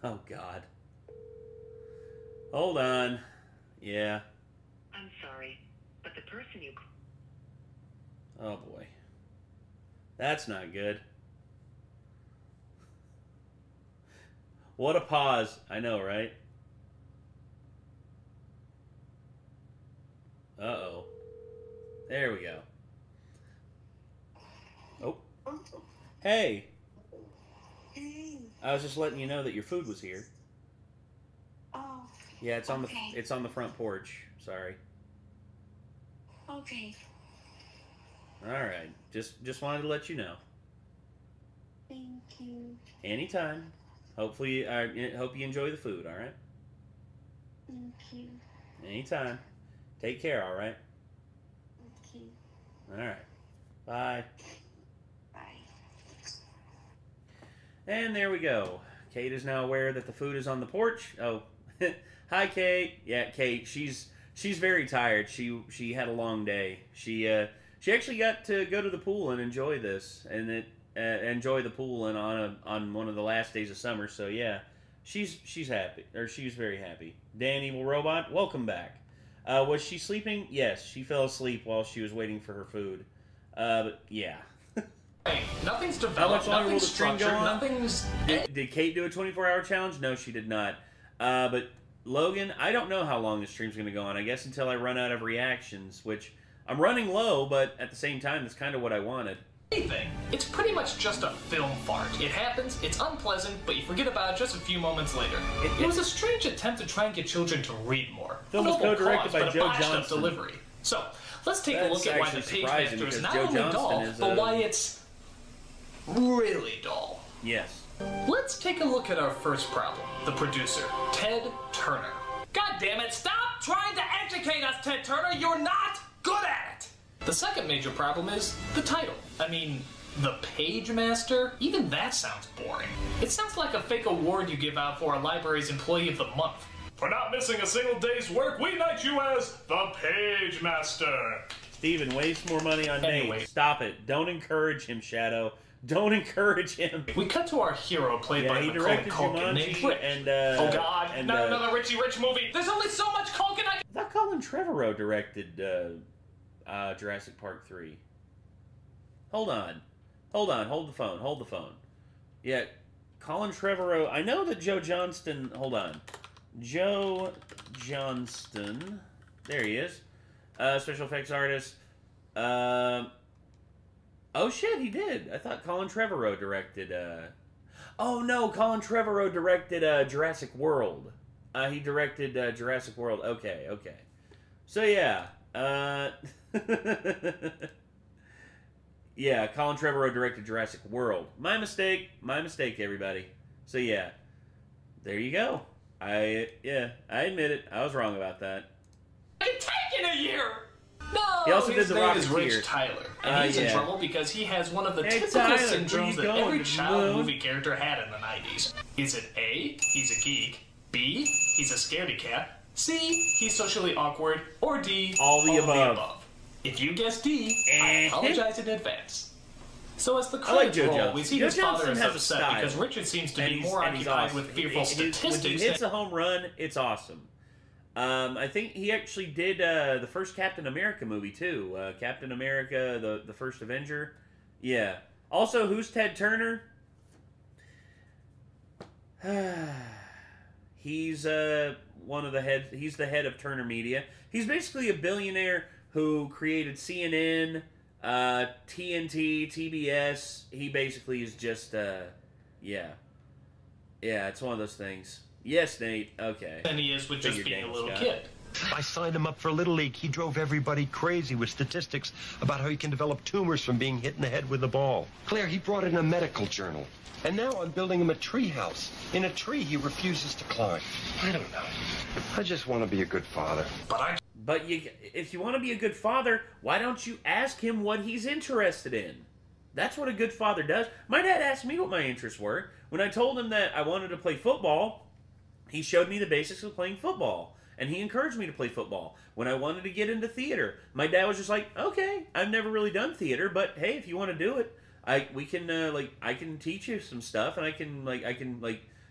Oh God. Hold on. Yeah. I'm sorry, but the person you... Oh boy. That's not good. What a pause. I know, right? Uh-oh. There we go. Oh. Hey. Hey. I was just letting you know that your food was here. Oh. Yeah, it's on okay. it's on the front porch. Sorry. Okay. All right. Just wanted to let you know. Thank you. Anytime. Hopefully, I hope you enjoy the food. All right. Thank you. Anytime. Take care. All right. Thank you. All right. Bye. Bye. And there we go. Kate is now aware that the food is on the porch. Oh, Hi, Kate. Yeah, Kate. She's very tired. She had a long day. She actually got to go to the pool and enjoy this, and enjoy the pool and on one of the last days of summer. So yeah, she's happy, or she's very happy. Dan Evil Robot, welcome back. Was she sleeping? Yes, she fell asleep while she was waiting for her food. But yeah. Hey, nothing's developed. How much longer will the nothing's stream go on? Nothing's. Did Kate do a 24-hour challenge? No, she did not. But Logan, I don't know how long the stream's going to go on. I guess until I run out of reactions, which I'm running low, but at the same time, that's kind of what I wanted. Anything. It's pretty much just a film fart. It happens, it's unpleasant, but you forget about it just a few moments later. It was a strange attempt to try and get children to read more. Film was co-directed by Joe Johnston. Johnston. Delivery. So, let's take a look at why the Page Master is not Joe only dull, Johnston is but why it's really dull. Yes. Let's take a look at our first problem. The producer, Ted Turner. God damn it, stop trying to educate us, Ted Turner! You're not good at it! The second major problem is the title. I mean, the Page Master? Even that sounds boring. It sounds like a fake award you give out for a library's Employee of the Month. For not missing a single day's work, we knight you as the Page Master. Steven, waste more money on Nate. Stop it. Don't encourage him, Shadow. Don't encourage him. We cut to our hero played by Macaulay Culkin named Rich. Oh God, not another Richie Rich movie. There's only so much Culkin I thought Colin Trevorrow directed Jurassic Park 3. Hold on. Hold the phone. Yeah, Colin Trevorrow. I know that Joe Johnston. Hold on. Joe Johnston. There he is. Special effects artist. Oh shit, he did. I thought Colin Trevorrow directed. Oh no, Colin Trevorrow directed Jurassic World. He directed Jurassic World. Okay. So yeah. Yeah, Colin Trevorrow directed Jurassic World. My mistake, everybody. So yeah, there you go. I admit it. I was wrong about that. It's taken a year. No, he also his did the name is Rocketeer. Rich Tyler, and he's in trouble because he has one of the typical Tyler, syndromes that going, every child movie character had in the 90s. Is it A, he's a geek, B, he's a scaredy cat, C, he's socially awkward, or D, all the above. If you guess D, I apologize in advance. So as the I like credits Joe roll, Johnston. we see Joe his father Johnston is has a upset style. because Richard seems to And be he's- more and he's occupied awesome. with fearful When statistics he hits a home run, it's awesome. I think he actually did the first Captain America movie too. Captain America, the first Avenger. Yeah. Also, who's Ted Turner? He's one of the heads. He's the head of Turner Media. He's basically a billionaire who created CNN, TNT, TBS. He basically is just yeah. It's one of those things. Yes, Nate. Okay. than he is with just Figured being a Daniel little Scott. kid. I signed him up for Little League. He drove everybody crazy with statistics about how you can develop tumors from being hit in the head with a ball. Claire, he brought in a medical journal. And now I'm building him a tree house. In a tree he refuses to climb. I don't know. I just want to be a good father. But if you want to be a good father, why don't you ask him what he's interested in? That's what a good father does. My dad asked me what my interests were. When I told him that I wanted to play football, he showed me the basics of playing football. And he encouraged me to play football. When I wanted to get into theater, my dad was just like, okay, I've never really done theater, but hey, if you want to do it, I can teach you some stuff, and I can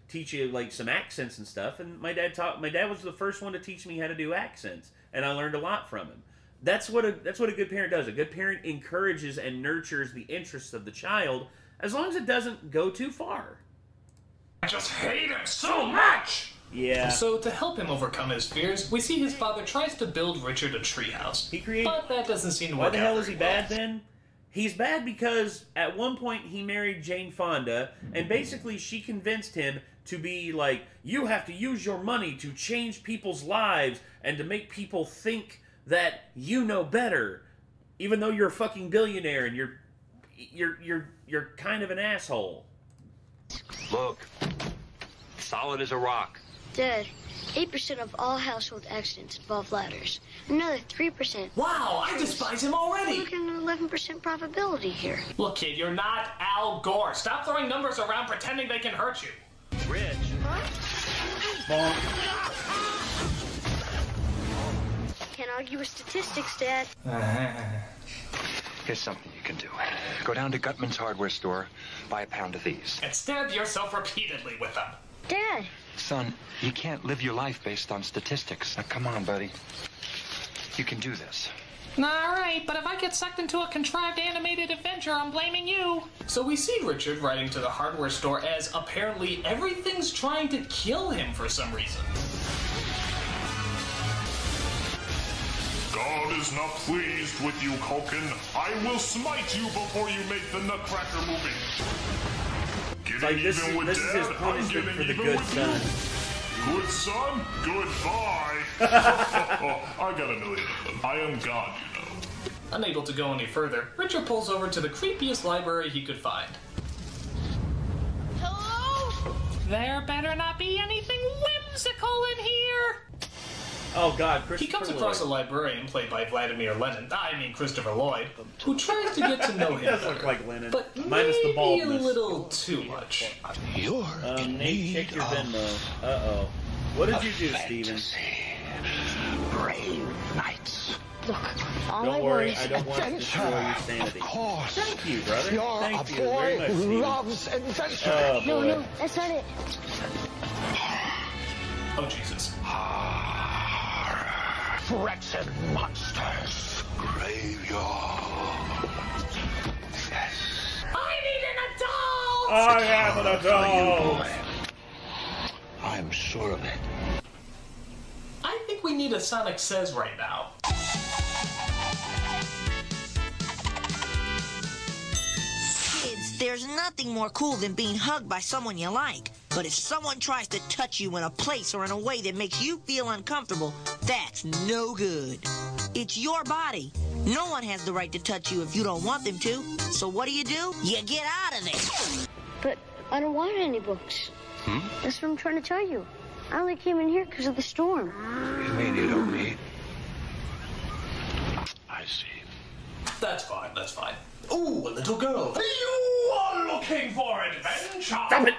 teach you some accents and stuff. And my dad was the first one to teach me how to do accents, and I learned a lot from him. That's what a good parent does. A good parent encourages and nurtures the interests of the child, as long as it doesn't go too far. I just hate him so much! Yeah. So to help him overcome his fears, we see his father tries to build Richard a treehouse. But that doesn't seem to work out. Why the hell is very he bad then? He's bad because at one point he married Jane Fonda, and basically she convinced him to be like, you have to use your money to change people's lives and to make people think that you know better, even though you're a fucking billionaire and you're kind of an asshole. Look, solid as a rock. Dad, 8% of all household accidents involve ladders. Another 3%. Wow, I despise him already! Look at an 11% probability here. Look, kid, you're not Al Gore. Stop throwing numbers around pretending they can hurt you. Rich. Bonk. argue with statistics, Dad. Here's something you can do. Go down to Gutman's hardware store, buy a pound of these. And stab yourself repeatedly with them. Dad! Son, you can't live your life based on statistics. Now, come on, buddy. You can do this. Alright, but if I get sucked into a contrived animated adventure, I'm blaming you. So we see Richard riding to the hardware store as apparently everything's trying to kill him for some reason. God is not pleased with you, Culkin. I will smite you before you make the Nutcracker movie. Like this is his punishment for the good son. Good son? Goodbye. I got a million of them. I am God, you know. Unable to go any further, Richard pulls over to the creepiest library he could find. Hello? There better not be anything whimsical in here! Oh God, He comes across a librarian played by Vladimir Lenin, Christopher Lloyd, who tries to get to know him He does better, look like Lenin, but minus the maybe baldness. a little too much. You're Nate, check your Venmo. Uh-oh. What did you do, Steven? Brave knights. Look, all Don't I worry, want I is don't want to destroy your sanity. Of course. Thank you, brother. You're Thank a you boy very much, who Steven. loves adventure. Oh, No, boy. no, that's not it. Oh, Jesus. Threats and monsters. Graveyard. Yes. I need an adult! I have an adult! I'm sure of it. I think we need a Sonic Says right now. Kids, there's nothing more cool than being hugged by someone you like. But if someone tries to touch you in a place or in a way that makes you feel uncomfortable, that's no good. It's your body. No one has the right to touch you if you don't want them to. So what do? You get out of there. But I don't want any books. That's what I'm trying to tell you. I only came in here because of the storm. You mean you don't need? I see. That's fine, that's fine. Ooh, a little girl. You are looking for adventure! Stop it!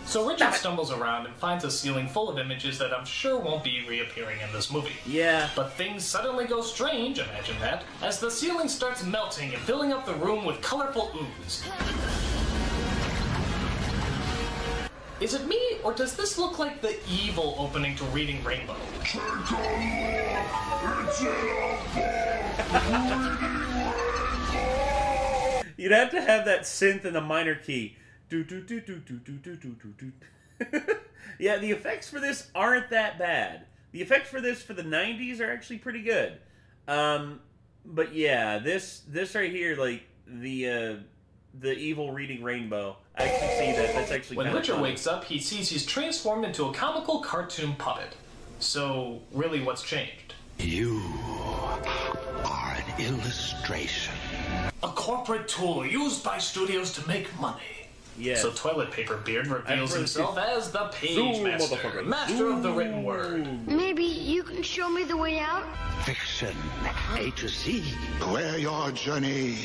So Richard stumbles around and finds a ceiling full of images that I'm sure won't be reappearing in this movie. Yeah. But things suddenly go strange, imagine that, as the ceiling starts melting and filling up the room with colorful ooze. Is it me, or does this look like the evil opening to Reading Rainbow? Take a look. It's in a book. Reading Rainbow. You'd have to have that synth in the minor key. Do do do do do do do do do do. Yeah, the effects for this aren't that bad. The effects for this for the 90s are actually pretty good. But yeah, this right here, like the evil Reading Rainbow. I actually see that. That's actually When kinda Richard funny. wakes up, he sees he's transformed into a comical cartoon puppet. So, really, what's changed? You are an illustration. A corporate tool used by studios to make money. Yes. So Toilet Paper Beard reveals I'm himself as the Page Zoom, Master, motherfucker. master of the written word. Maybe you can show me the way out? Fiction, A to Z. Where your journey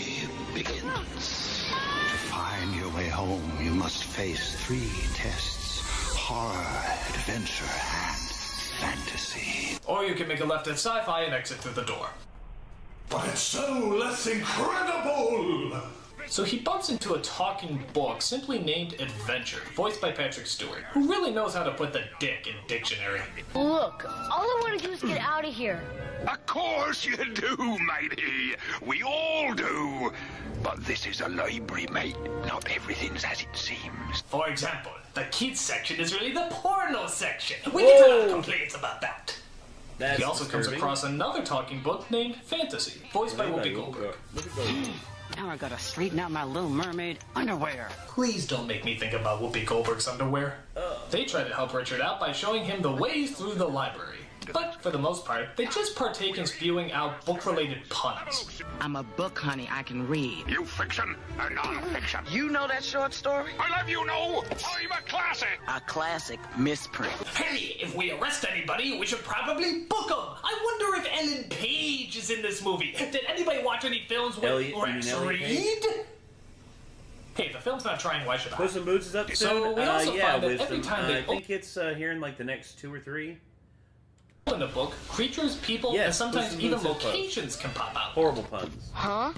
begins. To find your way home, you must face 3 tests: horror, adventure, and fantasy. Or you can make a left at sci-fi and exit through the door. But it's so less incredible. So he bumps into a talking book simply named Adventure, voiced by Patrick Stewart, who really knows how to put the dick in dictionary. Look, all I want to do is get out of here. Of course you do, matey. We all do. But this is a library, mate. Not everything's as it seems. For example, the kids section is really the porno section. We get a lot of complaints about that. That's he also comes disturbing. across another talking book named Fantasy, voiced by Whoopi Goldberg. Now I gotta straighten out my Little Mermaid underwear. Please don't make me think about Whoopi Goldberg's underwear. They try to help Richard out by showing him the ways through the library. But for the most part, they just partake in spewing out book-related puns. I'm a book, honey. I can read. You fiction and non-fiction. You know that short story? I'll have you know, I'm a classic. A classic misprint. Hey, if we arrest anybody, we should probably book them. I wonder if Ellen Page is in this movie. Did anybody watch any films with Elliot, you Rex mean Elliot Reed? Hey, if the film's not trying, why should I? Puss in Boots is up soon. So we also Yeah, find that Wisdom. every time they I think it's here in like the next 2 or 3. In the book, creatures, people, and sometimes even locations can pop out. Horrible puns. Huh?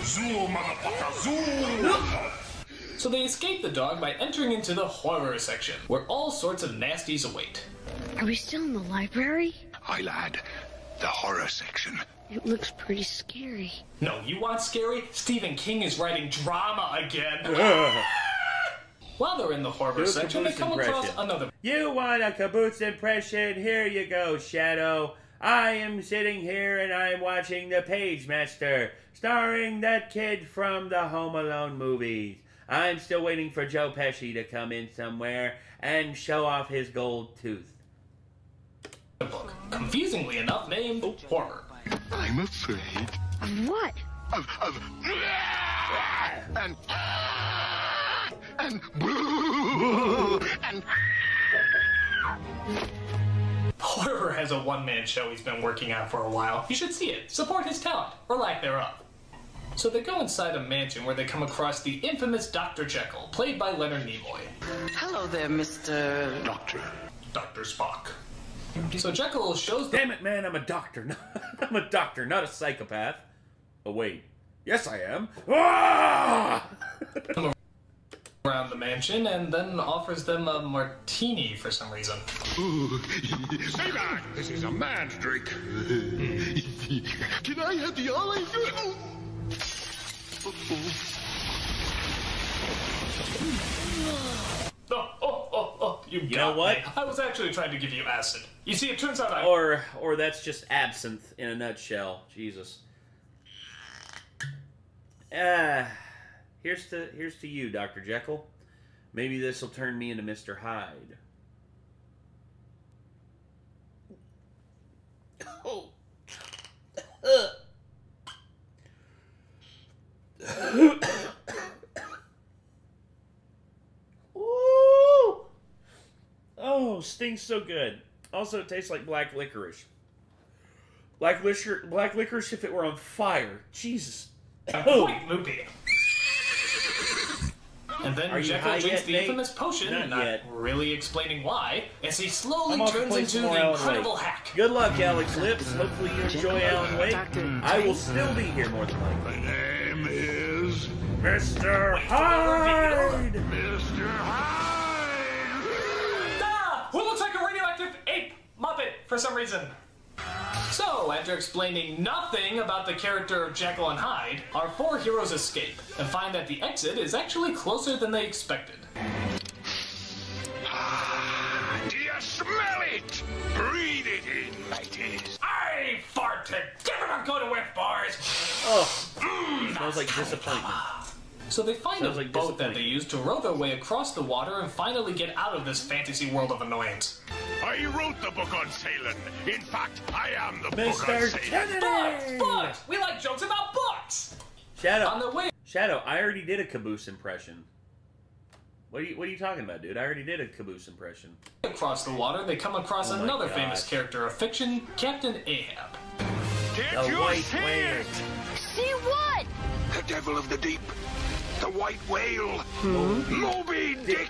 Zoom, motherfucker, zoom! So they escape the dog by entering into the horror section, where all sorts of nasties await. Are we still in the library? Aye, lad. The horror section. It looks pretty scary. No, you want scary? Stephen King is writing drama again. While they're in the horror section, they come across another... You want a caboose impression? Here you go, Shadow. I am sitting here and I am watching The Page Master, starring that kid from the Home Alone movies. I'm still waiting for Joe Pesci to come in somewhere and show off his gold tooth. Book, confusingly enough named Horror. I'm afraid. Of what? And Horror has a one-man show he's been working on for a while. You should see it. Support his talent, or lack thereof. So they go inside a mansion where they come across the infamous Dr. Jekyll, played by Leonard Nimoy. Hello there, Mr. Doctor. Dr. Spock. So Jekyll shows them... Damn it, man, I'm a doctor. I'm a doctor, not a psychopath. Oh, wait. Yes, I am. Ah! around the mansion and then offers them a martini for some reason. Stay back! This is a man's drink. Can I have the olive? You know what? Me. I was actually trying to give you acid. You see, it turns out I... Or that's just absinthe in a nutshell. Jesus. Here's to you, Dr. Jekyll. Maybe this will turn me into Mr. Hyde. Oh. Oh, stinks so good. Also, it tastes like black licorice. Black licorice if it were on fire. Jesus. Quite loopy. And then Jekyll drinks the infamous potion, not really explaining why, as he slowly turns into the Incredible Hack. Good luck, Alex Lips. Hopefully you enjoy Alan Wake. I will still be here more than likely. My name is Mr. Hyde! Mr. Hyde! Ah! Who looks like a radioactive ape Muppet for some reason? So, after explaining nothing about the character of Jekyll and Hyde, our four heroes escape and find that the exit is actually closer than they expected. Do you smell it? Breathe it in, mateys. I farted! Give it a go to whip bars! Oh, smells like disappointment. So they find a boat that they use to row their way across the water and finally get out of this fantasy world of annoyance. I wrote the book on sailing. In fact, I am the book on sailing. Books! We like jokes about books! Shadow, on the way. Shadow, I already did a caboose impression. What are you talking about, dude? I already did a caboose impression. Across the water, they come across another famous character of fiction, Captain Ahab. Can't you see it? See what? The devil of the deep. The white whale. Moby Dick.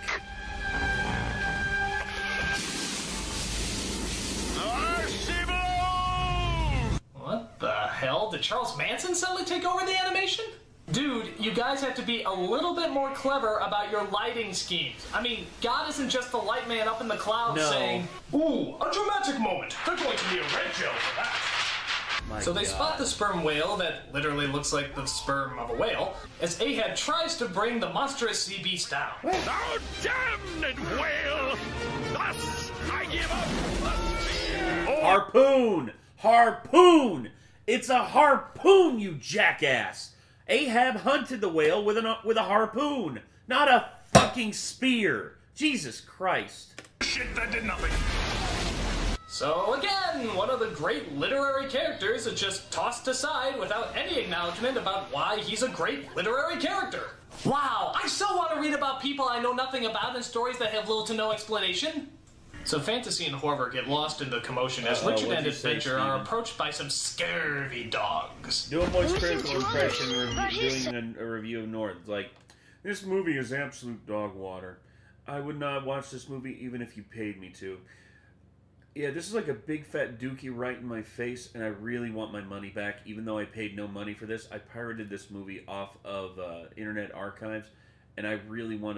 What the hell? Did Charles Manson suddenly take over the animation? Dude, you guys have to be a little bit more clever about your lighting schemes. I mean, God isn't just the light man up in the clouds saying, "Ooh, a dramatic moment. They're going to need a red gel for that." So they spot the sperm whale that literally looks like the sperm of a whale as Ahab tries to bring the monstrous sea beast down. Thou damned whale! Thus I give up the spear! Harpoon! Harpoon! It's a harpoon, you jackass! Ahab hunted the whale with a harpoon, not a fucking spear. Jesus Christ. Shit, that did nothing. So again, one of the great literary characters is just tossed aside without any acknowledgement about why he's a great literary character. Wow, I so want to read about people I know nothing about and stories that have little to no explanation. So fantasy and horror get lost in the commotion as Richard and Adventure are approached by some scurvy dogs. Do a voice critical impression doing a review of North. Like, This movie is absolute dog water. I would not watch this movie even if you paid me to. Yeah, this is like a big fat dookie right in my face, and I really want my money back, even though I paid no money for this. I pirated this movie off of Internet Archives, and I really want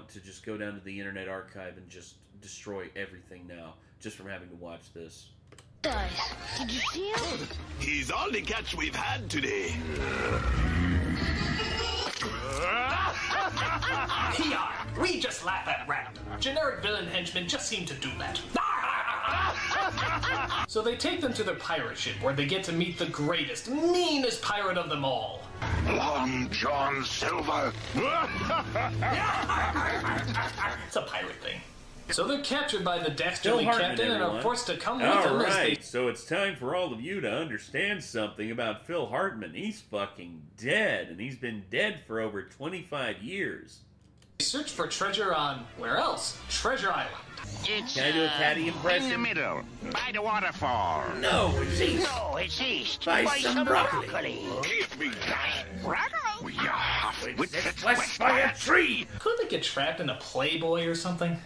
to just go down to the Internet Archive and just destroy everything now, just from having to watch this. Guys, did you see him? He's all the catch we've had today. We just laugh at random. Generic villain henchmen just seem to do that. So they take them to their pirate ship, where they get to meet the greatest, meanest pirate of them all. Long John Silver. It's a pirate thing. So they're captured by the dastardly captain and are forced to come with him as they... So it's time for all of you to understand something about Phil Hartman. He's fucking dead, and he's been dead for over 25 years. Search for treasure on... where else? Treasure Island. It's, Can I do a catty impression? in the middle, by the waterfall. No, it's east. No, it's east. By some broccoli. Give me that. Broccoli? You're half with It's west by a tree. Couldn't they get trapped in a Playboy or something?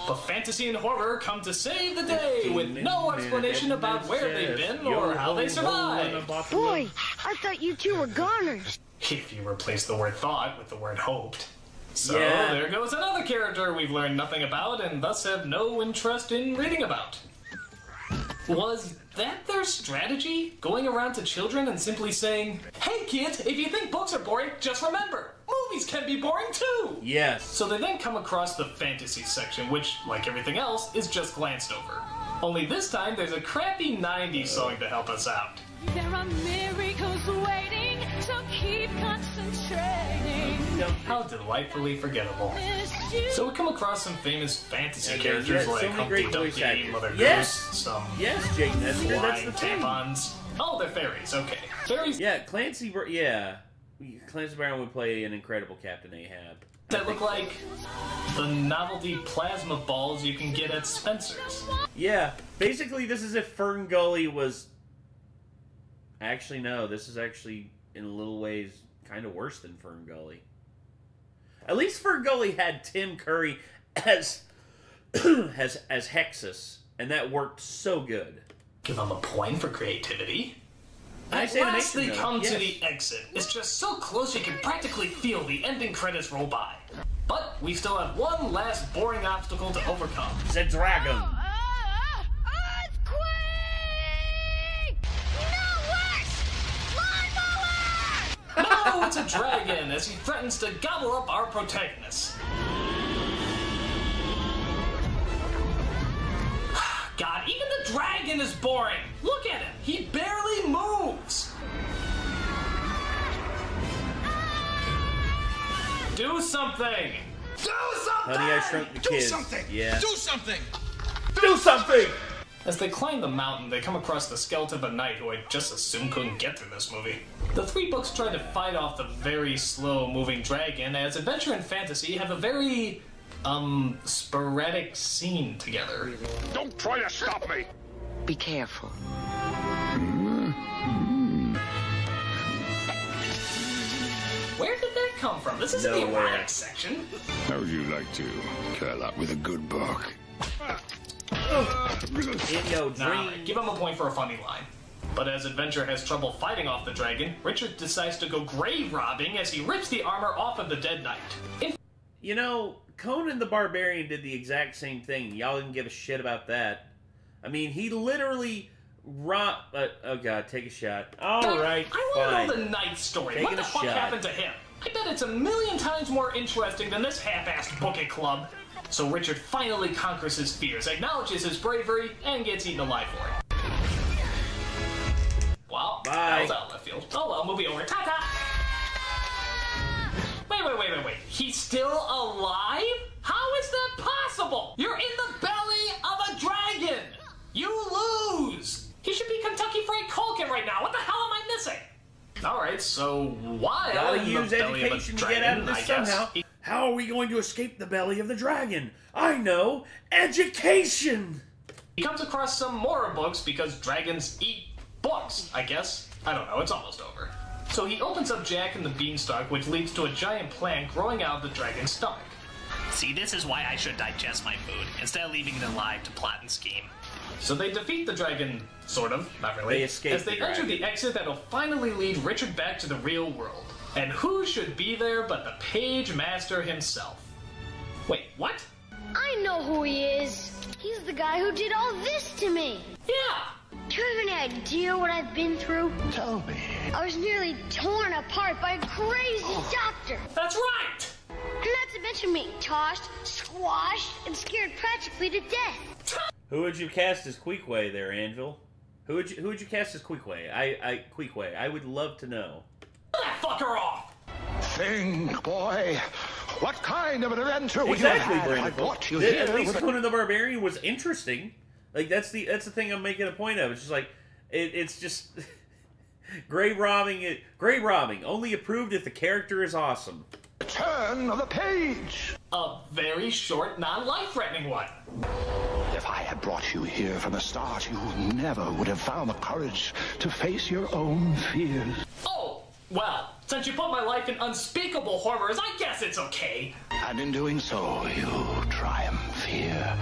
But fantasy and horror come to save the day with no explanation about where they've been or how they survived. Boy, I thought you two were goners. If you replace the word thought with the word hoped. So Yeah. there goes another character we've learned nothing about and thus have no interest in reading about. Was that their strategy? Going around to children and simply saying, "Hey kids, if you think books are boring, just remember, movies can be boring too!" Yes. So they then come across the fantasy section, which, like everything else, is just glanced over. Only this time there's a crappy 90s song to help us out. There are miracles waiting, so keep concentrating. How delightfully forgettable. So we come across some famous fantasy characters so like many Humpty great voice Dumpty, actors. Mother Yes! Goose, some Yes, Jake Nestor, that's the flying thing. tampons. Oh, they're fairies, okay. Fairies Yeah, Clancy Brown would play an incredible Captain Ahab. that look like the novelty plasma balls you can get at Spencer's. Yeah, basically this is if Fern Gully was... Actually, no, this is actually, in a little ways, kind of worse than Fern Gully. At least Fern Gully had Tim Curry as Hexus, and that worked so good. Give them a point for creativity. Nice At last animation, they though. come Yes. to the exit. It's just so close you can practically feel the ending credits roll by. But we still have one last boring obstacle to overcome. The dragon. No, it's a dragon as he threatens to gobble up our protagonist. God, even the dragon is boring. Look at him. He barely moves. Do something. Do something! Honey, I Shrunk the Kids. Do something! Yeah. Do something! Do something! As they climb the mountain, they come across the skeleton of a knight who I just assumed couldn't get through this movie. The three books try to fight off the very slow-moving dragon, as adventure and fantasy have a very, sporadic scene together. Don't try to stop me! Be careful. Where did that come from? This isn't the Nowhere. erotic section. How would you like to curl up with a good book? In your Nah, dream. give him a point for a funny line. But as Adventure has trouble fighting off the dragon, Richard decides to go grave robbing as he rips the armor off of the dead knight. You know, Conan the Barbarian did the exact same thing. Y'all didn't give a shit about that. I mean, he literally oh god, take a shot. Alright, I fine. want to know the knight story. Taking What the a fuck shot. happened to him? I bet it's a million times more interesting than this half-assed book it club. So Richard finally conquers his fears, acknowledges his bravery, and gets eaten alive for it. Wow, Bye. that was out of left field. Oh well, movie over. Ta-ta! Wait. He's still alive? How is that possible? You're in the belly of a dragon! You lose! He should be Kentucky Fried Colkin right now. What the hell am I missing? Alright, so while Gotta in use the belly of a education to dragon, get out of this I guess, somehow. How are we going to escape the belly of the dragon? I know! Education! he comes across some more books because dragons eat books, I guess. I don't know, it's almost over. So he opens up Jack and the Beanstalk, which leads to a giant plant growing out of the dragon's stomach. See, this is why I should digest my food, instead of leaving it alive to plot and scheme. So they defeat the dragon, sort of, not really, they escape as they enter the exit that'll finally lead Richard back to the real world. And who should be there but the Page Master himself? Wait, what? I know who he is. He's the guy who did all this to me. Yeah. Do you have any idea what I've been through? Tell me. I was nearly torn apart by a crazy doctor. That's right. And not to mention being tossed, squashed, and scared practically to death. Who would you cast as Queequeg there, Angel? Who would you cast as Queequeg? Queequeg. I would love to know. That fucker off! Think, boy. What kind of an adventure would Exactly, you have had? I Brandon. brought you here At least with a- Conan the Barbarian was interesting. Like that's the thing I'm making a point of. It's just like it's just grave robbing. Only approved if the character is awesome. Turn of the page. A very short, non-life-threatening one. If I had brought you here from the start, you never would have found the courage to face your own fears. Oh, well, since you put my life in unspeakable horrors, I guess it's okay. And in doing so, you triumph here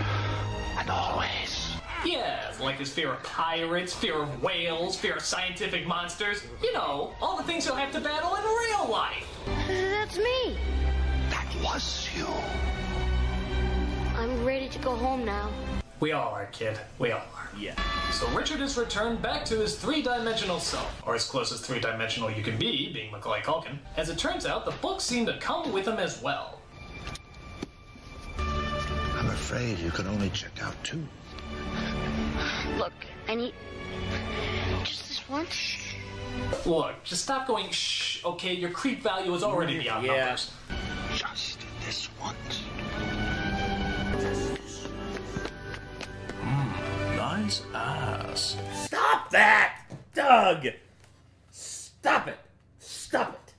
and always. Yes, like his fear of pirates, fear of whales, fear of scientific monsters. You know, all the things you'll have to battle in real life. That's me. That was you. I'm ready to go home now. We all are, kid. We all are. Yeah. So Richard is returned back to his three-dimensional self, or as close as three-dimensional you can be, being Macaulay Culkin. As it turns out, the books seem to come with him as well. I'm afraid you can only check out two. Look, I need just this once. Look, just stop going shh, okay? Your creep value is already beyond numbers. Just this once. Nice ass. Stop that, Doug! Stop it! Stop it!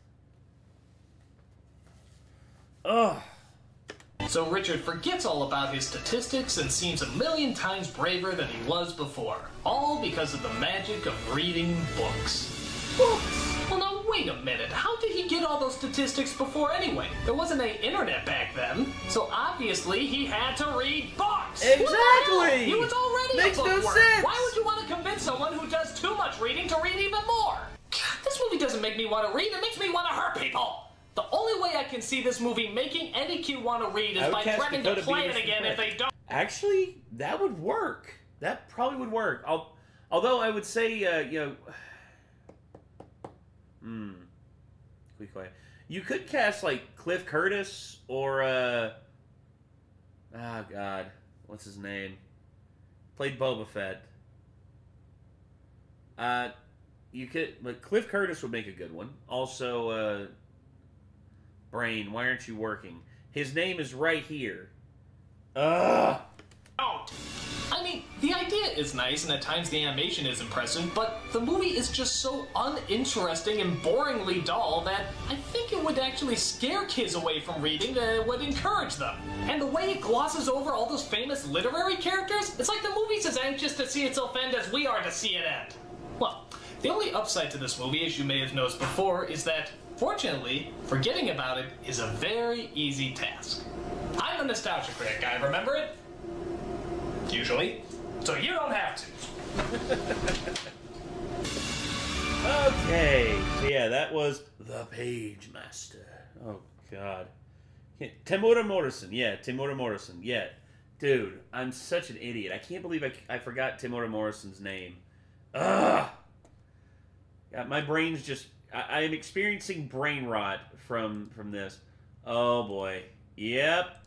Ugh. So Richard forgets all about his statistics and seems 1,000,000 times braver than he was before. All because of the magic of reading books. Books? Well, now, wait a minute. How did he get all those statistics before anyway? There wasn't any internet back then, so obviously he had to read books. Exactly! He was already Makes a no bookworm. sense. Why would you want to convince someone who does too much reading to read even more? This movie doesn't make me want to read. It makes me want to hurt people. The only way I can see this movie making any kid want to read is by threatening to play it again if they don't. Actually, that would work. That probably would work. Although I would say, Queequeg. You could cast like Cliff Curtis or oh god, what's his name? Played Boba Fett. You could, but Cliff Curtis would make a good one. Also, Brain, why aren't you working? His name is right here. Don't. I mean, the idea is nice, and at times the animation is impressive, but the movie is just so uninteresting and boringly dull that I think it would actually scare kids away from reading than it would encourage them. And the way it glosses over all those famous literary characters, it's like the movie's as anxious to see itself end as we are to see it end. Well, the only upside to this movie, as you may have noticed before, is that, fortunately, forgetting about it is a very easy task. I'm the nostalgia critic, I remember it. Usually. So you don't have to. Okay. So yeah, that was The Page Master. Oh, God. Temuera Morrison. Yeah, Temuera Morrison. Yeah. Dude, I'm such an idiot. I can't believe I forgot Temuera Morrison's name. Ugh! Yeah, my brain's just... I am experiencing brain rot from this. Oh, boy. Yep.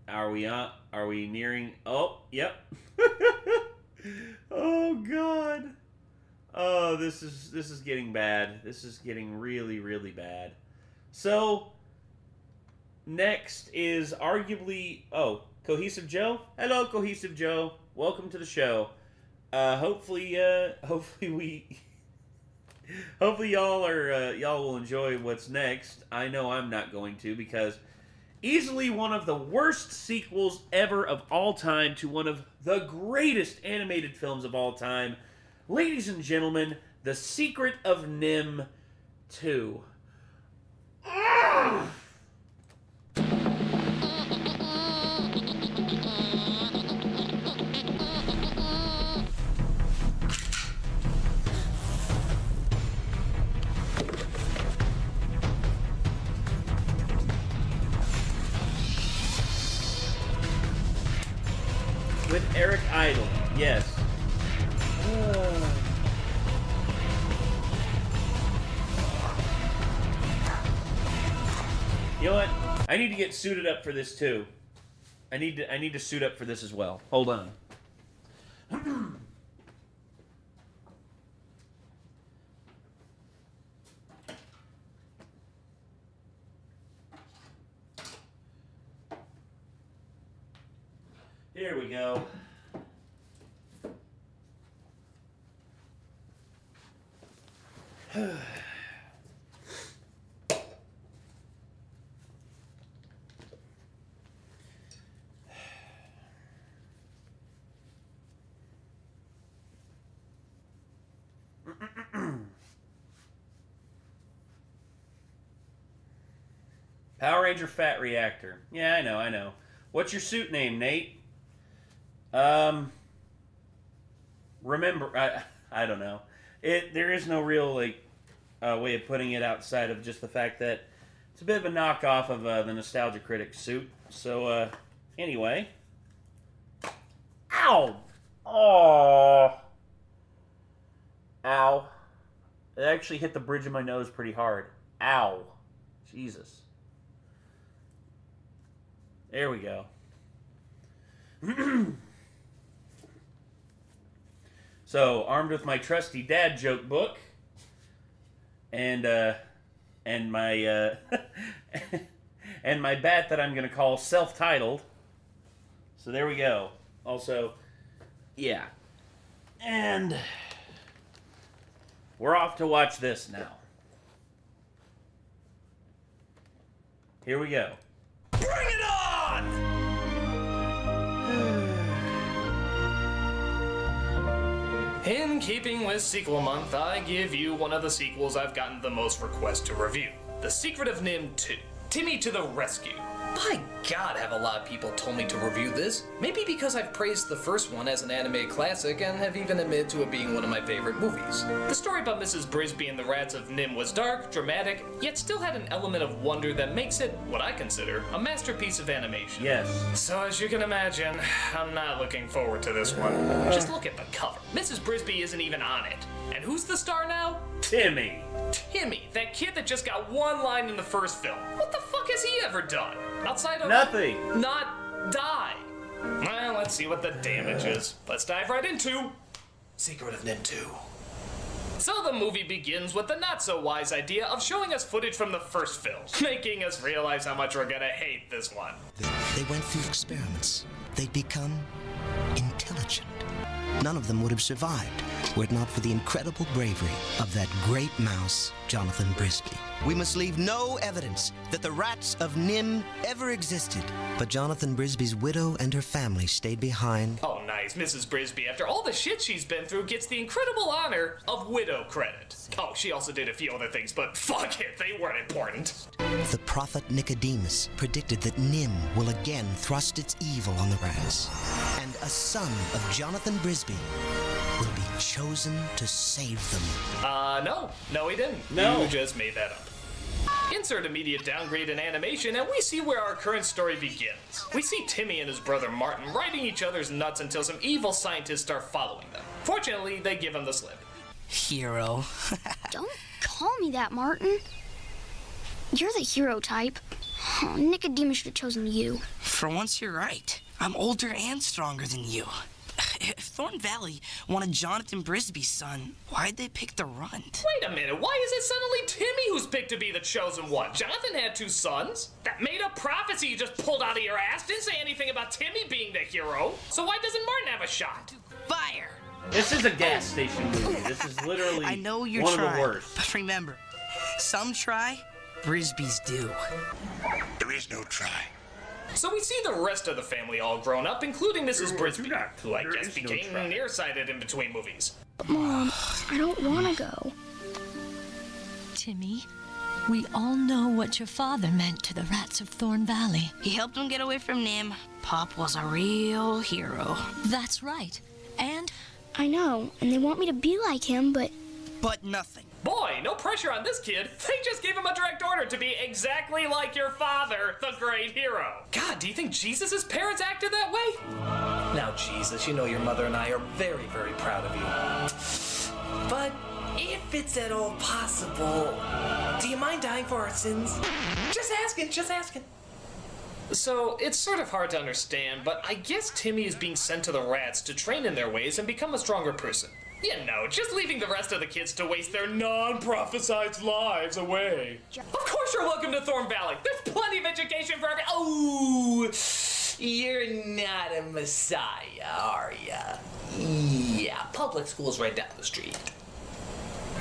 Are we nearing... Oh, yep. Oh, God. Oh, this is getting bad. This is getting really, really bad. So, next is arguably... Oh, Cohesive Joe? Hello, Cohesive Joe. Welcome to the show. Hopefully y'all will enjoy what's next. I know I'm not going to, because easily one of the worst sequels ever of all time to one of the greatest animated films of all time. Ladies and gentlemen, The Secret of NIMH 2. With Eric Idle, yes. You know what? I need to get suited up for this too. I need to suit up for this as well. Hold on. Here we go. Power Ranger Fat Reactor. Yeah, I know. What's your suit name, Nate? Remember, I don't know. There is no real, like, way of putting it outside of just the fact that it's a bit of a knockoff of the Nostalgia Critic suit. So, anyway. Ow! Oh! Ow. It actually hit the bridge of my nose pretty hard. Ow. Jesus. There we go. So, armed with my trusty dad joke book and my and my bat that I'm going to call self-titled. So there we go. Also, yeah. And we're off to watch this now. Here we go. Bring it on! In keeping with sequel month, I give you one of the sequels I've gotten the most requests to review. The Secret of NIMH 2. Timmy to the Rescue. By God, have a lot of people told me to review this. Maybe because I've praised the first one as an anime classic and have even admitted to it being one of my favorite movies. The story about Mrs. Brisby and the rats of NIMH was dark, dramatic, yet still had an element of wonder that makes it, what I consider, a masterpiece of animation. Yes. So as you can imagine, I'm not looking forward to this one. Just look at the cover. Mrs. Brisby isn't even on it. And who's the star now? Timmy. Timmy, that kid that just got one line in the first film. What the fuck has he ever done? Outside of... Nothing. Not die. Well, let's see what the damage is. Let's dive right into... Secret of NIMH 2. So the movie begins with the not-so-wise idea of showing us footage from the first film, making us realize how much we're gonna hate this one. They went through experiments. They'd become intelligent. None of them would have survived were it not for the incredible bravery of that great mouse, Jonathan Brisby. We must leave no evidence that the rats of NIMH ever existed. But Jonathan Brisby's widow and her family stayed behind. Oh, nice. Mrs. Brisby, after all the shit she's been through, gets the incredible honor of widow credit. Oh, she also did a few other things, but fuck it, they weren't important. The prophet Nicodemus predicted that NIMH will again thrust its evil on the rats. And a son of Jonathan Brisby will be chosen to save them. No, he didn't. No. You just made that up. Insert immediate downgrade in animation, and we see where our current story begins. We see Timmy and his brother Martin riding each other's nuts until some evil scientists start following them. Fortunately, they give them the slip. Hero. Don't call me that, Martin. You're the hero type. Oh, Nicodemus should have chosen you. For once, you're right. I'm older and stronger than you. If Thorn Valley wanted Jonathan Brisby's son, why'd they pick the runt? Wait a minute, why is it suddenly Timmy who's picked to be the chosen one? Jonathan had 2 sons. That made-up prophecy you just pulled out of your ass didn't say anything about Timmy being the hero. So why doesn't Martin have a shot? Fire! This is a gas station movie. This is literally I know you're one trying, of the worst. But remember, some try, Brisby's do. There is no try. So we see the rest of the family all grown up, including Mrs. Brisby, who I guess became nearsighted in between movies. Mom, I don't want to go. Timmy. We all know what your father meant to the rats of Thorn Valley. He helped them get away from Nim. Pop was a real hero. That's right. And? I know, and they want me to be like him, but... But nothing. Boy, no pressure on this kid. They just gave him a direct order to be exactly like your father, the great hero. God, do you think Jesus' parents acted that way? Now, Jesus, you know your mother and I are very, very proud of you. But if it's at all possible, do you mind dying for our sins? Just asking. So, it's sort of hard to understand, but I guess Timmy is being sent to the rats to train in their ways and become a stronger person. You know, just leaving the rest of the kids to waste their non-prophesized lives away. Of course you're welcome to Thorn Valley. There's plenty of education for every— Oh, you're not a messiah, are ya? Yeah, public school's right down the street.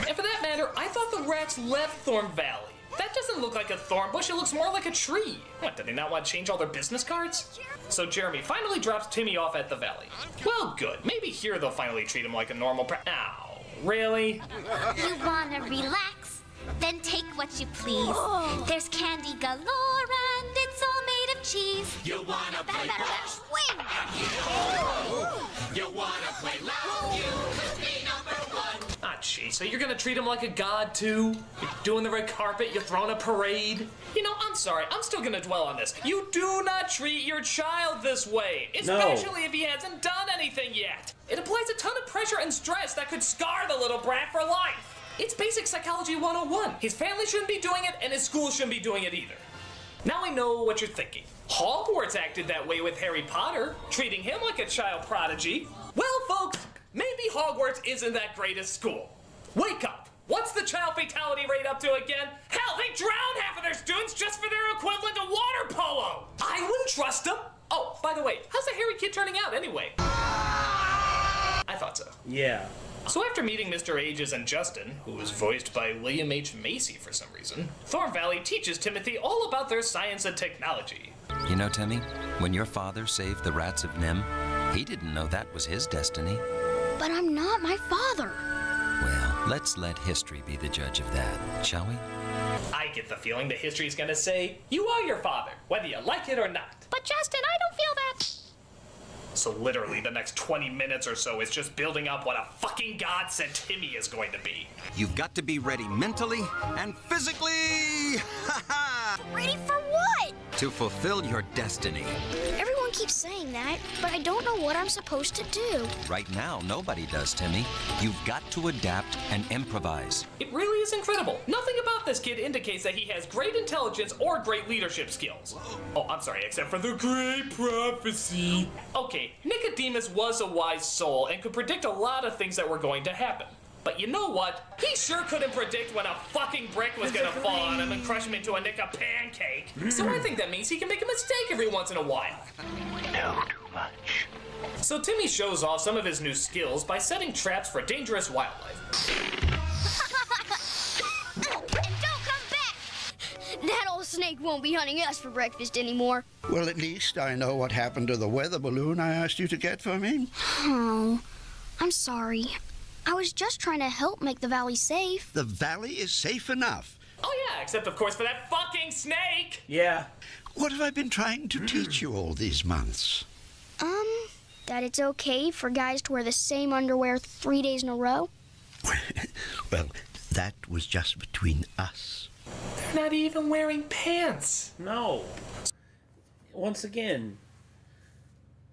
And for that matter, I thought the rats left Thorn Valley. That doesn't look like a thorn bush, it looks more like a tree. What, did they not want to change all their business cards? So Jeremy finally drops Timmy off at the valley. Well, good. Maybe here they'll finally treat him like a normal Ow, really? You wanna relax? Then take what you please. There's candy galore and it's all made of cheese. You wanna play ball? Swing! You wanna play loud? You could be number one. Ah, jeez, so you're gonna treat him like a god, too? You're doing the red carpet, you're throwing a parade? You know, I'm sorry, I'm still gonna dwell on this. You do not treat your child this way, especially if he hasn't done anything yet. It applies a ton of pressure and stress that could scar the little brat for life. It's basic psychology 101. His family shouldn't be doing it, and his school shouldn't be doing it either. Now I know what you're thinking. Hogwarts acted that way with Harry Potter, treating him like a child prodigy. Well, folks, maybe Hogwarts isn't that great a school. Wake up! What's the child fatality rate up to again? Hell, they drown half of their students just for their equivalent to water polo! I wouldn't trust them! Oh, by the way, how's the hairy kid turning out anyway? I thought so. Yeah. So after meeting Mr. Ages and Justin, who was voiced by William H. Macy for some reason, Thorn Valley teaches Timothy all about their science and technology. You know, Timmy, when your father saved the rats of Nim, he didn't know that was his destiny. But I'm not my father. Well, let's let history be the judge of that, shall we? I get the feeling that history's gonna say, you are your father, whether you like it or not. But Justin, I don't feel that. So literally the next 20 minutes or so is just building up what a fucking god said Timmy is going to be. You've got to be ready mentally and physically! Ready for what? To fulfill your destiny. Everyone keeps saying that, but I don't know what I'm supposed to do. Right now, nobody does, Timmy. You've got to adapt and improvise. It really is incredible. Nothing about this kid indicates that he has great intelligence or great leadership skills. Oh, I'm sorry, except for the great prophecy. Okay, Nicodemus was a wise soul and could predict a lot of things that were going to happen. But you know what? He sure couldn't predict when a fucking brick was gonna fall on him and crush him into a Nicka pancake. So I think that means he can make a mistake every once in a while. No, too much. So Timmy shows off some of his new skills by setting traps for dangerous wildlife. And don't come back! That old snake won't be hunting us for breakfast anymore. Well, at least I know what happened to the weather balloon I asked you to get for me. Oh, I'm sorry. I was just trying to help make the valley safe. The valley is safe enough. Oh yeah, except of course for that fucking snake! Yeah. What have I been trying to teach you all these months? That it's okay for guys to wear the same underwear 3 days in a row? Well, that was just between us. They're not even wearing pants. No. Once again,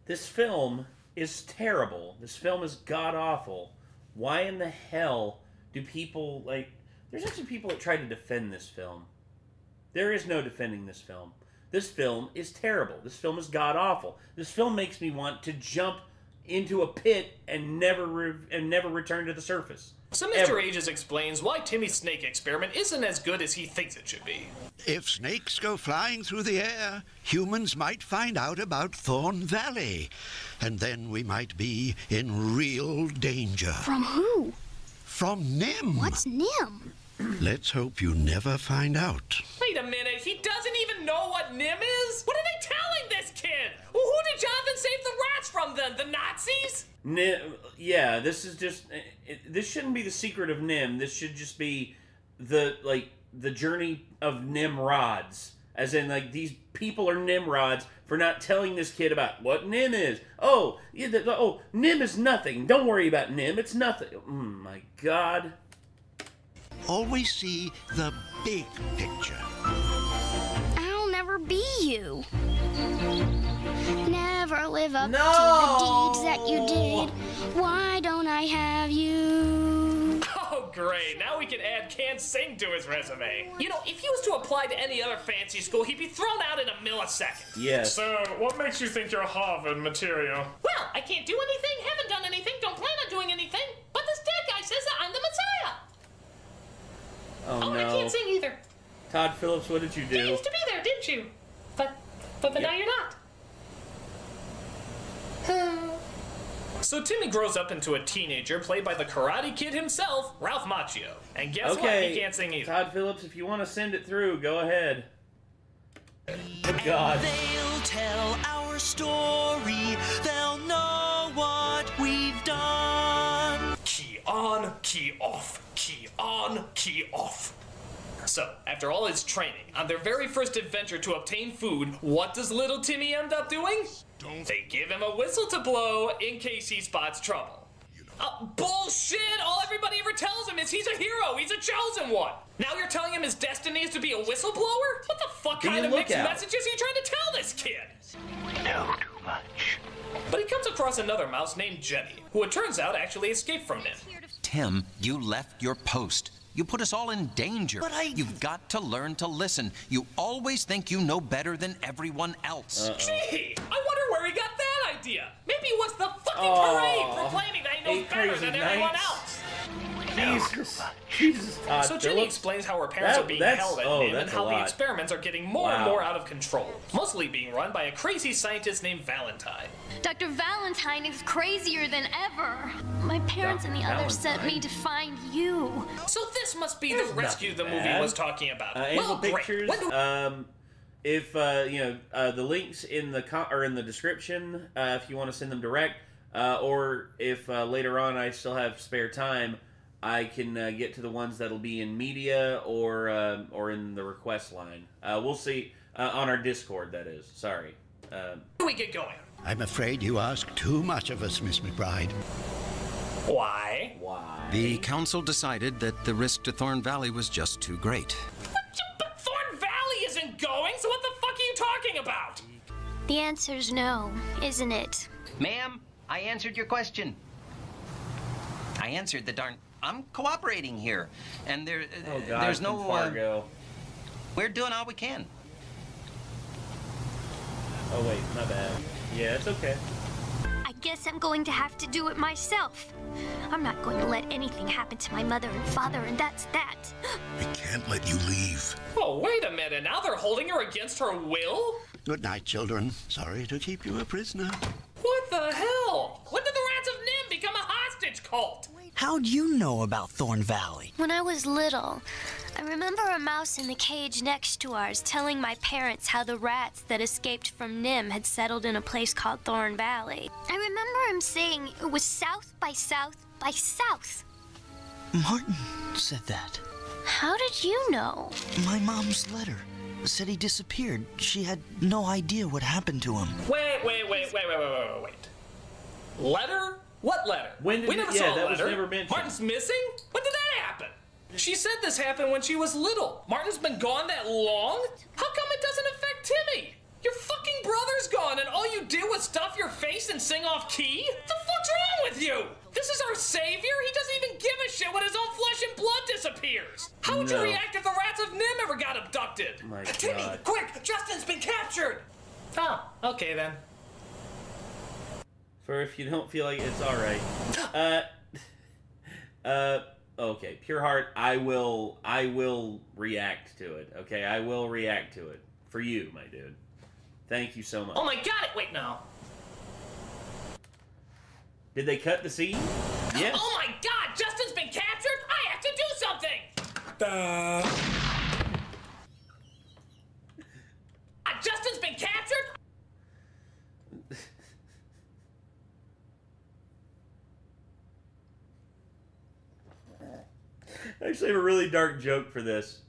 this film is terrible. This film is god-awful. Why in the hell do people, like... There's actually people that try to defend this film. There is no defending this film. This film is terrible. This film is god-awful. This film makes me want to jump into a pit and never return to the surface. So Mr. Ages explains why Timmy's snake experiment isn't as good as he thinks it should be. If snakes go flying through the air, humans might find out about Thorn Valley. And then we might be in real danger. From who? From Nim. What's Nim? Let's hope you never find out. Wait a minute, he doesn't even know what Nim is? What are they telling this kid? Well, who did Jonathan save the rats from then? The Nazis? Yeah, this is just... This shouldn't be the secret of Nim. This should just be the journey of Nimrods, as in like these people are Nimrods for not telling this kid about what Nim is. Oh, Nim is nothing. Don't worry about Nim. It's nothing. My God. Always see the big picture. I'll never be you. Never live up to the deeds that you did. Why don't I have you? Oh, great. Now we can add Can't Sing to his resume. You know, if he was to apply to any other fancy school, he'd be thrown out in a millisecond. Yes. So, what makes you think you're Harvard material? Well, I can't do anything, haven't done anything, don't plan on doing anything, but this dead guy says that I'm the Messiah. Oh, no. I can't sing either. Todd Phillips, what did you do? You used to be there, didn't you? But now you're not. So Timmy grows up into a teenager played by the Karate Kid himself, Ralph Macchio. And guess what? He can't sing either. Todd Phillips, if you want to send it through, go ahead. Oh, God. They'll tell our story. They'll know what we've done. Key on, key off. Key on, key off. So, after all his training, on their very first adventure to obtain food, what does little Timmy end up doing? They give him a whistle to blow in case he spots trouble. Bullshit! All everybody ever tells him is he's a hero, he's a chosen one. Now you're telling him his destiny is to be a whistleblower? What the fuck kind of mixed messages are you trying to tell this kid? Know too much. But he comes across another mouse named Jenny, who it turns out actually escaped from him. Tim, you left your post. You put us all in danger. But You've got to learn to listen. You always think you know better than everyone else. Gee, I wonder where he got that idea. Maybe it was the fucking parade proclaiming that he knows better than everyone else. Jesus, Todd So Jenny Phillips. explains how her parents are being held at NIM and how the lot. experiments are getting more and more out of control, mostly being run by a crazy scientist named Valentine. Dr. Valentine is crazier than ever. My parents and the others sent me to find you. So this must be the rescue the movie was talking about. Animal great. Pictures. If the links in the description, if you want to send them direct, or if later on I still have spare time, I can get to the ones that'll be in media or in the request line. We'll see on our Discord. That is. Sorry. We get going. I'm afraid you ask too much of us, Miss McBride. Why? The council decided that the risk to Thorn Valley was just too great. But Thorn Valley isn't going, so what the fuck are you talking about? The answer's no, isn't it? Ma'am, I answered your question. I answered the darn... I'm cooperating here, and there's no... Fargo. We're doing all we can. Oh wait, my bad. Yeah, it's okay. I guess I'm going to have to do it myself. I'm not going to let anything happen to my mother and father, and that's that. I can't let you leave. Oh, wait a minute. Now they're holding her against her will? Good night, children. Sorry to keep you a prisoner. What the hell? When did the Rats of Nim become a hostage cult? How'd you know about Thorn Valley? When I was little, I remember a mouse in the cage next to ours telling my parents how the rats that escaped from Nim had settled in a place called Thorn Valley. I remember him saying it was south by south by south. Martin said that. How did you know? My mom's letter said he disappeared. She had no idea what happened to him. Wait. Letter? What letter? When did we never it, saw yeah, a that letter. was never mentioned. Martin's missing? When did that happen? She said this happened when she was little. Martin's been gone that long? How come it doesn't affect Timmy? Your fucking brother's gone and all you did was stuff your face and sing off key? What the fuck's wrong with you? This is our savior? He doesn't even give a shit when his own flesh and blood disappears. How would you react if the Rats of Nim ever got abducted? My Timmy, God. quick! Justin's been captured! Oh, okay then. For if you don't feel like it's alright. Okay, Pure Heart, I will react to it. Okay, I will react to it. For you, my dude. Thank you so much. Oh my god, wait, no. Did they cut the scene? Yes. Oh my god, Justin's been captured? I have to do something! Justin's been captured? actually have a really dark joke for this.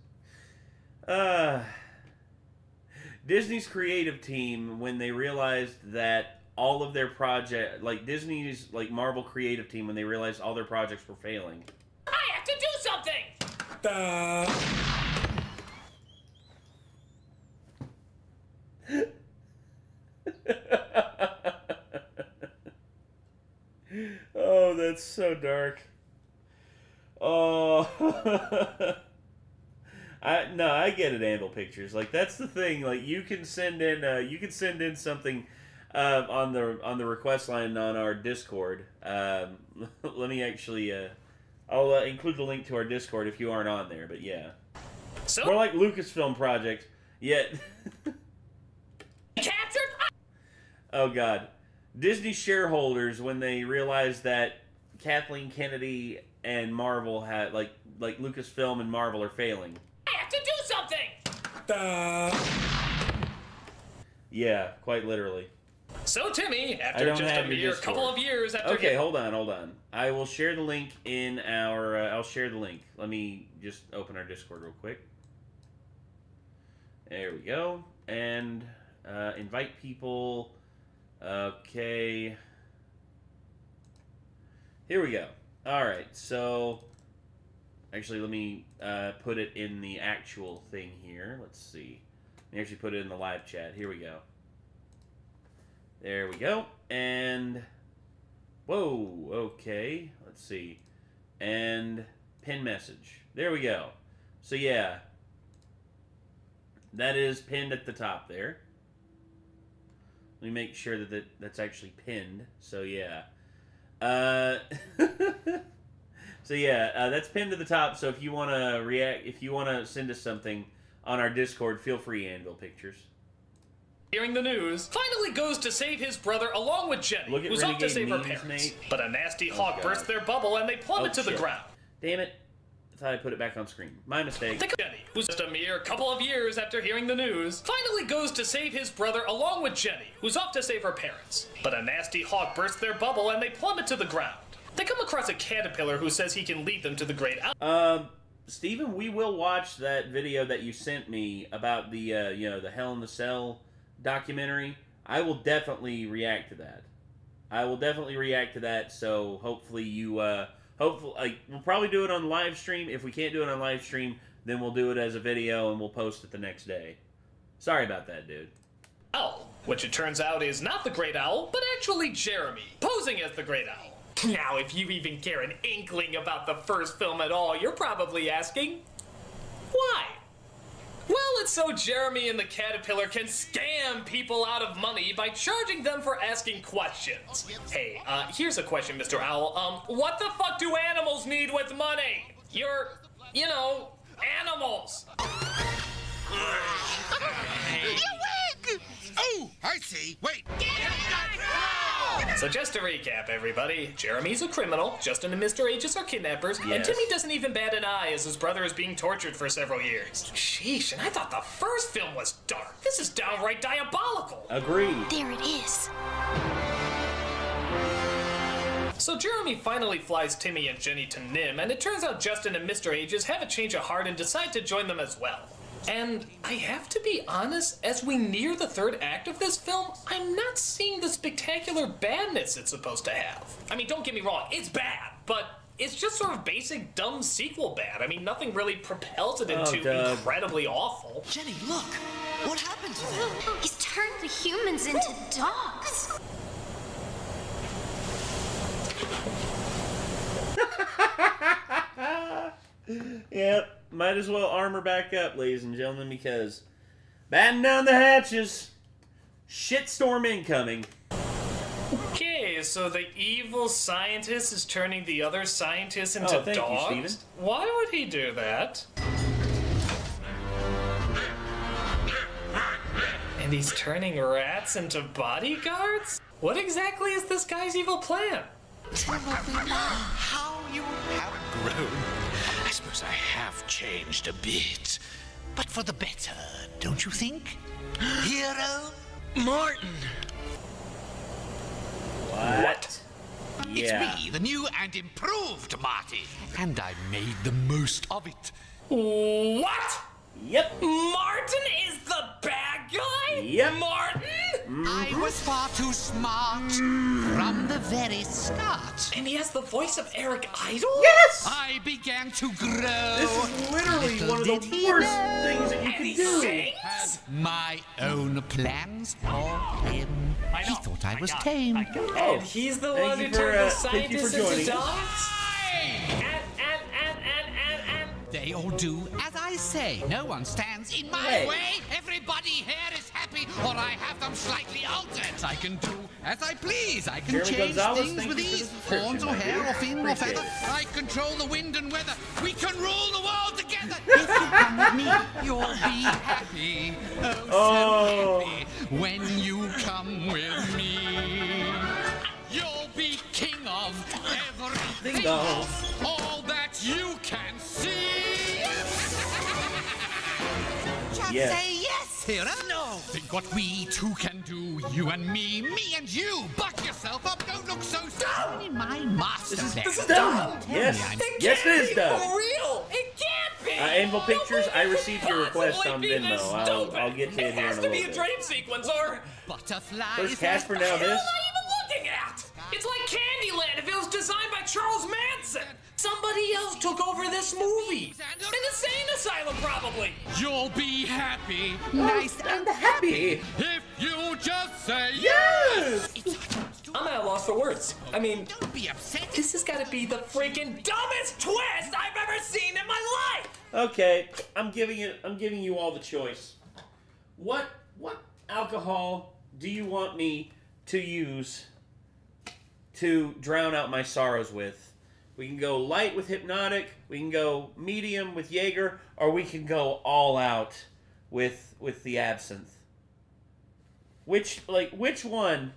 Disney's creative team, when they realized that all of their project, like Disney's, like Marvel creative team, when they realized all their projects were failing. I have to do something! Oh, that's so dark. Oh. I get it, Anvil Pictures. Like, that's the thing. Like, you can send in something on the request line on our Discord. Let me actually I'll include the link to our Discord if you aren't on there. But yeah, so more like Lucasfilm project. Yet, captured. Oh God, Disney shareholders, when they realized that Kathleen Kennedy and Marvel had like Lucasfilm and Marvel are failing. I have to do something! Yeah, quite literally. So, Timmy, after just a mere couple of years after... Okay, hold on. I will share the link in our... I'll share the link. Let me just open our Discord real quick. There we go. And invite people. Okay. Here we go. Alright, so... Actually, let me put it in the actual thing here. Let's see. Let me actually put it in the live chat. Here we go. There we go. And... Whoa, okay. Let's see. And pin message. There we go. So, yeah. That is pinned at the top there. Let me make sure that that's actually pinned. So, yeah. So yeah, that's pinned to the top. So if you want to react, if you want to send us something on our Discord, feel free, Anvil Pictures. Hearing the news, finally goes to save his brother along with Jenny, who's off to save her parents. Nate. But a nasty hawk bursts their bubble and they plummet to the ground. Damn it. I thought I put it back on screen. My mistake. Jenny, who's just a mere couple of years after hearing the news, finally goes to save his brother along with Jenny, who's off to save her parents. But a nasty hawk bursts their bubble and they plummet to the ground. They come across a caterpillar who says he can lead them to the great out. Steven, we will watch that video that you sent me about the, the Hell in the Cell documentary. I will definitely react to that. So hopefully you, we'll probably do it on live stream. If we can't do it on live stream, then we'll do it as a video and we'll post it the next day. Sorry about that, dude. Owl, which it turns out is not the Great Owl, but actually Jeremy, posing as the Great Owl. Now, if you even care an inkling about the first film at all, you're probably asking, why? Well, it's so Jeremy and the caterpillar can scam people out of money by charging them for asking questions. Hey, here's a question, Mr. Owl. What the fuck do animals need with money? Animals. Oh, I see. Wait. So just to recap, everybody, Jeremy's a criminal, Justin and Mr. Aegis are kidnappers, and Timmy doesn't even bat an eye as his brother is being tortured for several years. Sheesh, and I thought the first film was dark. This is downright diabolical. Agreed. There it is. So Jeremy finally flies Timmy and Jenny to Nim, and it turns out Justin and Mr. Aegis have a change of heart and decide to join them as well. And I have to be honest, as we near the third act of this film, I'm not seeing the spectacular badness it's supposed to have. I mean, don't get me wrong, it's bad, but it's just sort of basic dumb sequel bad. I mean, nothing really propels it into incredibly awful. Jenny, look! What happened to them? He's turned the humans into dogs. Yep. Might as well armor back up, ladies and gentlemen, because batten down the hatches. Shitstorm incoming. Okay, so the evil scientist is turning the other scientists into dogs? You, Steven. Why would he do that? And he's turning rats into bodyguards? What exactly is this guy's evil plan? How you have grown. I suppose I have changed a bit. But for the better, don't you think? Hero Martin. What? Yeah. It's me, the new and improved Marty. And I made the most of it. What? Yep. Martin is the bad guy? Yep. Martin? I was far too smart from the very start. And he has the voice of Eric Idle? Yes! I began to grow. This is literally one of the worst things that you can do. Had my own plans for him. He thought I was tame. And he's the one who turned the scientists into dogs? They all do as I say. No one stands in my way. Everybody here is happy, or I have them slightly altered. I can do as I please. I can Jeremy change Gonzalez, things with ease. Horns or hair or fin or feather. I control the wind and weather. We can rule the world together. If you come with me, you'll be happy. Oh, so happy when you come with me. You'll be king of everything. All that you can see. Just say yes, hero. No. Think what we two can do. You and me and you. Buck yourself up. Don't look so dumb in my master. This is dumb. Yes. Yes, it is dumb. For real. It can't be. Anvil Pictures, I received your request on Venmo. I'll get to it here in a little bit. It has to be a dream sequence or... Butterflies. First Casper, now this. What am I even looking at? It's like Candyland if it was designed by Charles Manson. Somebody else took over this movie. An insane asylum, probably. You'll be happy. Nice and happy. If you just say yes. I'm at a loss for words. I mean, don't be upset. This has got to be the freaking dumbest twist I've ever seen in my life. Okay, I'm giving you all the choice. What alcohol do you want me to use to drown out my sorrows with? We can go light with Hypnotic, we can go medium with Jaeger, or we can go all out with the absinthe. Which one?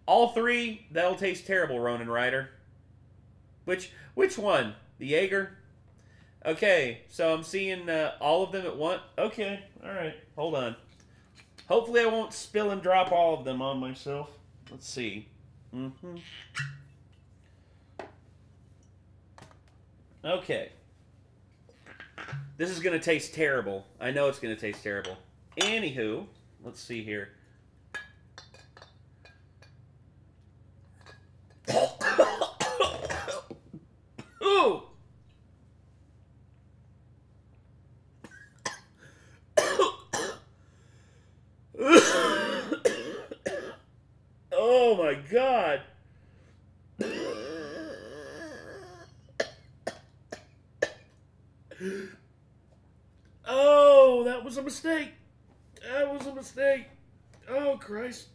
All three? That'll taste terrible, Ronin Rider. Which one? The Jaeger? Okay, so I'm seeing all of them at once. Okay, alright, hold on. Hopefully I won't spill and drop all of them on myself. Let's see. Okay. This is going to taste terrible. I know it's going to taste terrible. Anywho, let's see here. Ooh! Oh my God. Oh, that was a mistake. That was a mistake. Oh, Christ.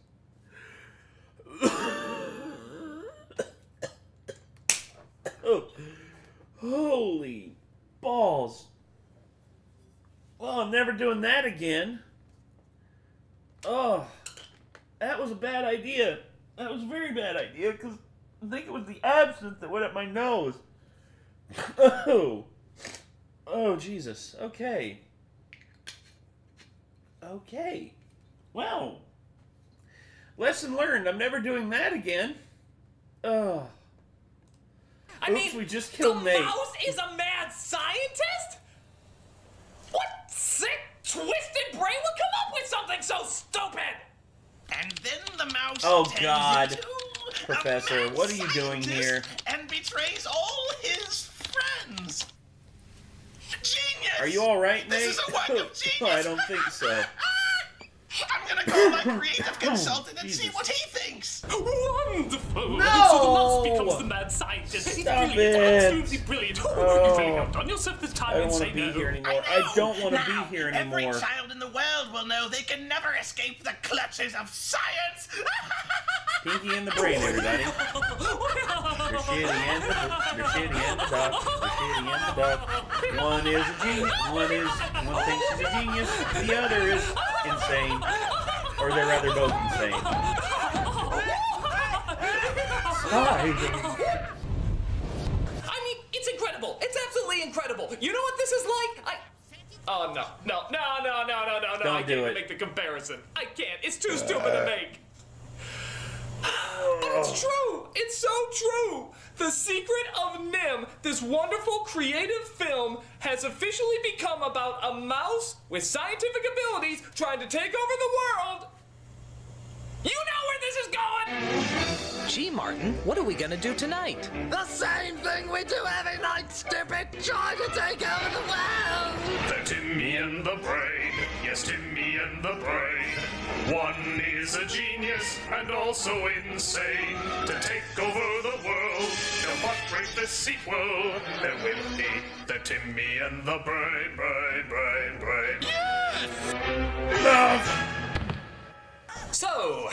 Oh, holy balls. Well, I'm never doing that again. Oh, that was a bad idea. That was a very bad idea, because I think it was the absinthe that went up my nose. Oh. Oh, Jesus. Okay. Okay. Well. Lesson learned. I'm never doing that again. Oh. I mean, we just killed Nate. The mouse is a mad scientist? What sick, twisted brain would come up with something so stupid? And then the mouse Oh, turns God. into Professor, a mad what are you doing scientist here? And betrays all his friends. Genius! Are you alright, Nate? This is a work of genius. I don't think so. I'm gonna call my creative consultant and see what he thinks. Wonderful! No! So the mouse becomes the mad scientist. It's Stop brilliant, it. absolutely brilliant. Oh. You really outdone yourself this time I don't and want say to be no. here anymore. I don't want to be here Every anymore. child in the world will know they can never escape the clutches of science. Pinky in the brain, everybody. You're shitty and the duck. You're shitty and the duck. One is a genius. One thinks he's a genius. The other is insane. Or they're rather both insane. I mean, it's incredible. It's absolutely incredible. You know what this is like? Oh, no. I Don't can't do even it. make the comparison. I can't. It's too stupid to make. But it's true. It's so true. The Secret of NIMH, this wonderful creative film, has officially become about a mouse with scientific abilities trying to take over the world. You know where this is going! Gee, Martin, what are we gonna do tonight? The same thing we do every night, stupid! Trying to take over the world! The Timmy and the Brain. Yes, Timmy and the Brain. One is a genius and also insane. To take over the world, they'll but break the sequel. There will be the Timmy and the Brain, Brain. Yes! Love! So,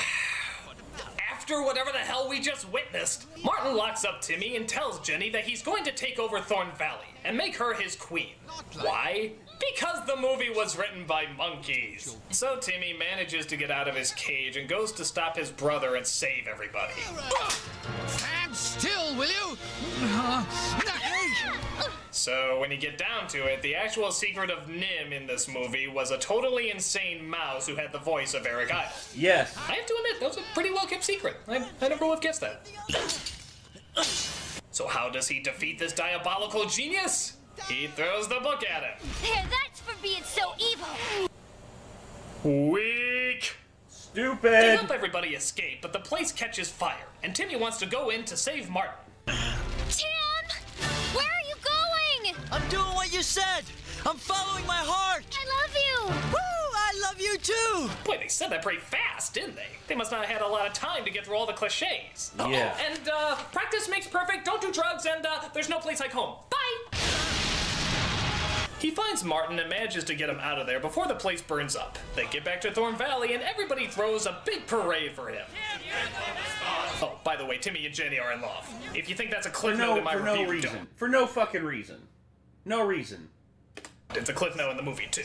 after whatever the hell we just witnessed, Martin locks up Timmy and tells Jenny that he's going to take over Thorn Valley and make her his queen. Why? Because the movie was written by monkeys. So Timmy manages to get out of his cage and goes to stop his brother and save everybody. Stand still, will you? So when you get down to it, the actual secret of NIMH in this movie was a totally insane mouse who had the voice of Eric Idle. Yes. I have to admit, that was a pretty well kept secret. I never would have guessed that. So how does he defeat this diabolical genius? He throws the book at him. There, that's for being so evil. Weak. Stupid. They help everybody escape, but the place catches fire, and Timmy wants to go in to save Martin. Tim! Where are you going? I'm doing what you said. I'm following my heart. I love you. Woo! I love you too. Boy, they said that pretty fast, didn't they? They must not have had a lot of time to get through all the cliches. Yeah. Oh, and practice makes perfect, don't do drugs, and there's no place like home. Bye! He finds Martin and manages to get him out of there before the place burns up. They get back to Thorn Valley and everybody throws a big parade for him. Oh, by the way, Timmy and Jenny are in love. If you think that's a cliff note in my review, no reason. don't. For no fucking reason. No reason. It's a cliff note in the movie, too.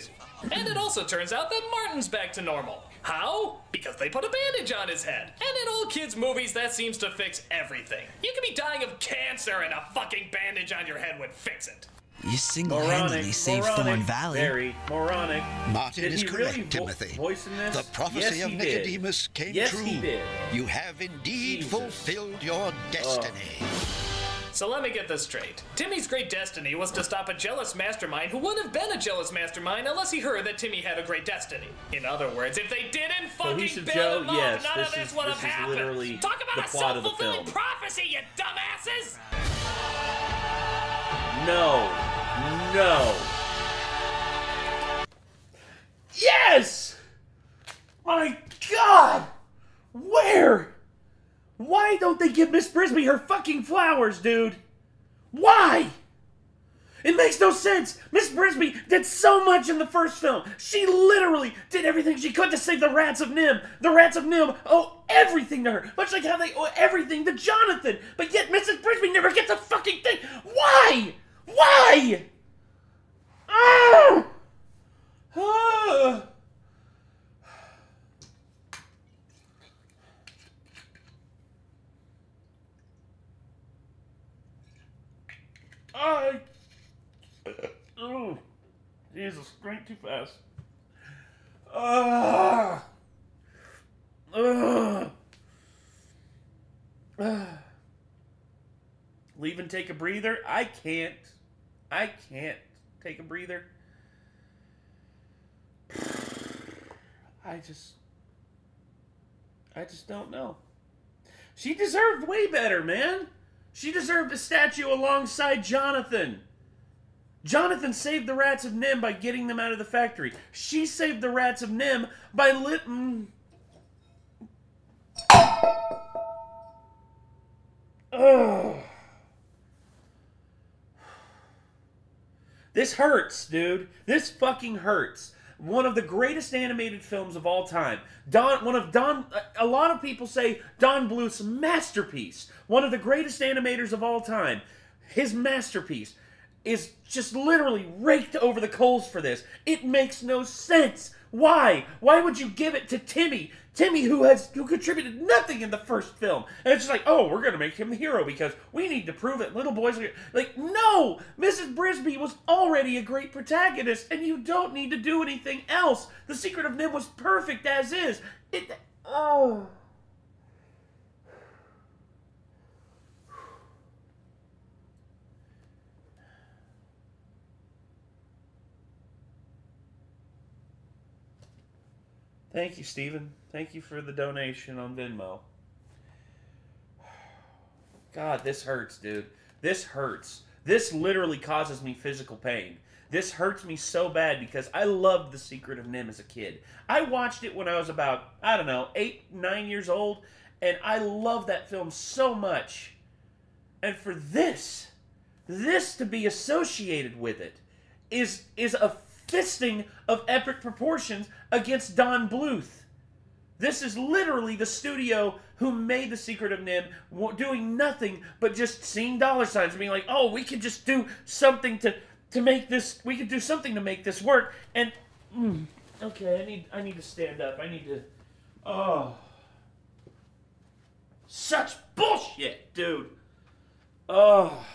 And it also turns out that Martin's back to normal. How? Because they put a bandage on his head. And in old kids' movies, that seems to fix everything. You could be dying of cancer and a fucking bandage on your head would fix it. You single-handedly saved Thorn Valley. Very moronic. Martin Did is he correct, really Timothy. voice in this? The prophecy Yes, of he did. Nicodemus came Yes, true. he did. You have indeed fulfilled your destiny. So let me get this straight. Timmy's great destiny was to stop a jealous mastermind who wouldn't have been a jealous mastermind unless he heard that Timmy had a great destiny. In other words, if they didn't fucking Cohesive build Joe, him up, yes, none of this would have this is happened. literally Talk about the a plot of the self-fulfilling film. prophecy, you dumbasses! No. No. Yes! My God! Where? Why don't they give Miss Brisby her fucking flowers, dude? Why? It makes no sense. Miss Brisby did so much in the first film. She literally did everything she could to save the Rats of NIMH. The Rats of NIMH owe everything to her, much like how they owe everything to Jonathan. But yet Mrs. Brisby never gets a fucking thing. Why? Why? Ah! Ah! Oh, Jesus, drink too fast. Leave and take a breather? I can't take a breather. I just don't know. She deserved way better, man. She deserved a statue alongside Jonathan. Jonathan saved the Rats of NIMH by getting them out of the factory. She saved the Rats of NIMH by This hurts, dude. This fucking hurts. One of the greatest animated films of all time. A lot of people say Don Bluth's masterpiece. One of the greatest animators of all time. His masterpiece is just literally raked over the coals for this. It makes no sense. Why? Why would you give it to Timmy? Timmy, who contributed nothing in the first film. And it's just like, oh, we're going to make him the hero because we need to prove it. Little boys are... Like, no! Mrs. Brisby was already a great protagonist, and you don't need to do anything else. The Secret of NIMH was perfect as is. Thank you, Steven. Thank you for the donation on Venmo. God, this hurts, dude. This hurts. This literally causes me physical pain. This hurts me so bad because I loved The Secret of NIMH as a kid. I watched it when I was about, I don't know, 8, 9 years old, and I loved that film so much. And for this to be associated with it is a fisting of epic proportions against Don Bluth. This is literally the studio who made The Secret of NIMH doing nothing but just seeing dollar signs and being like, oh, we could just do something to make this, we could do something to make this work. And, okay, I need to stand up. I need to, oh. Such bullshit, dude. Oh.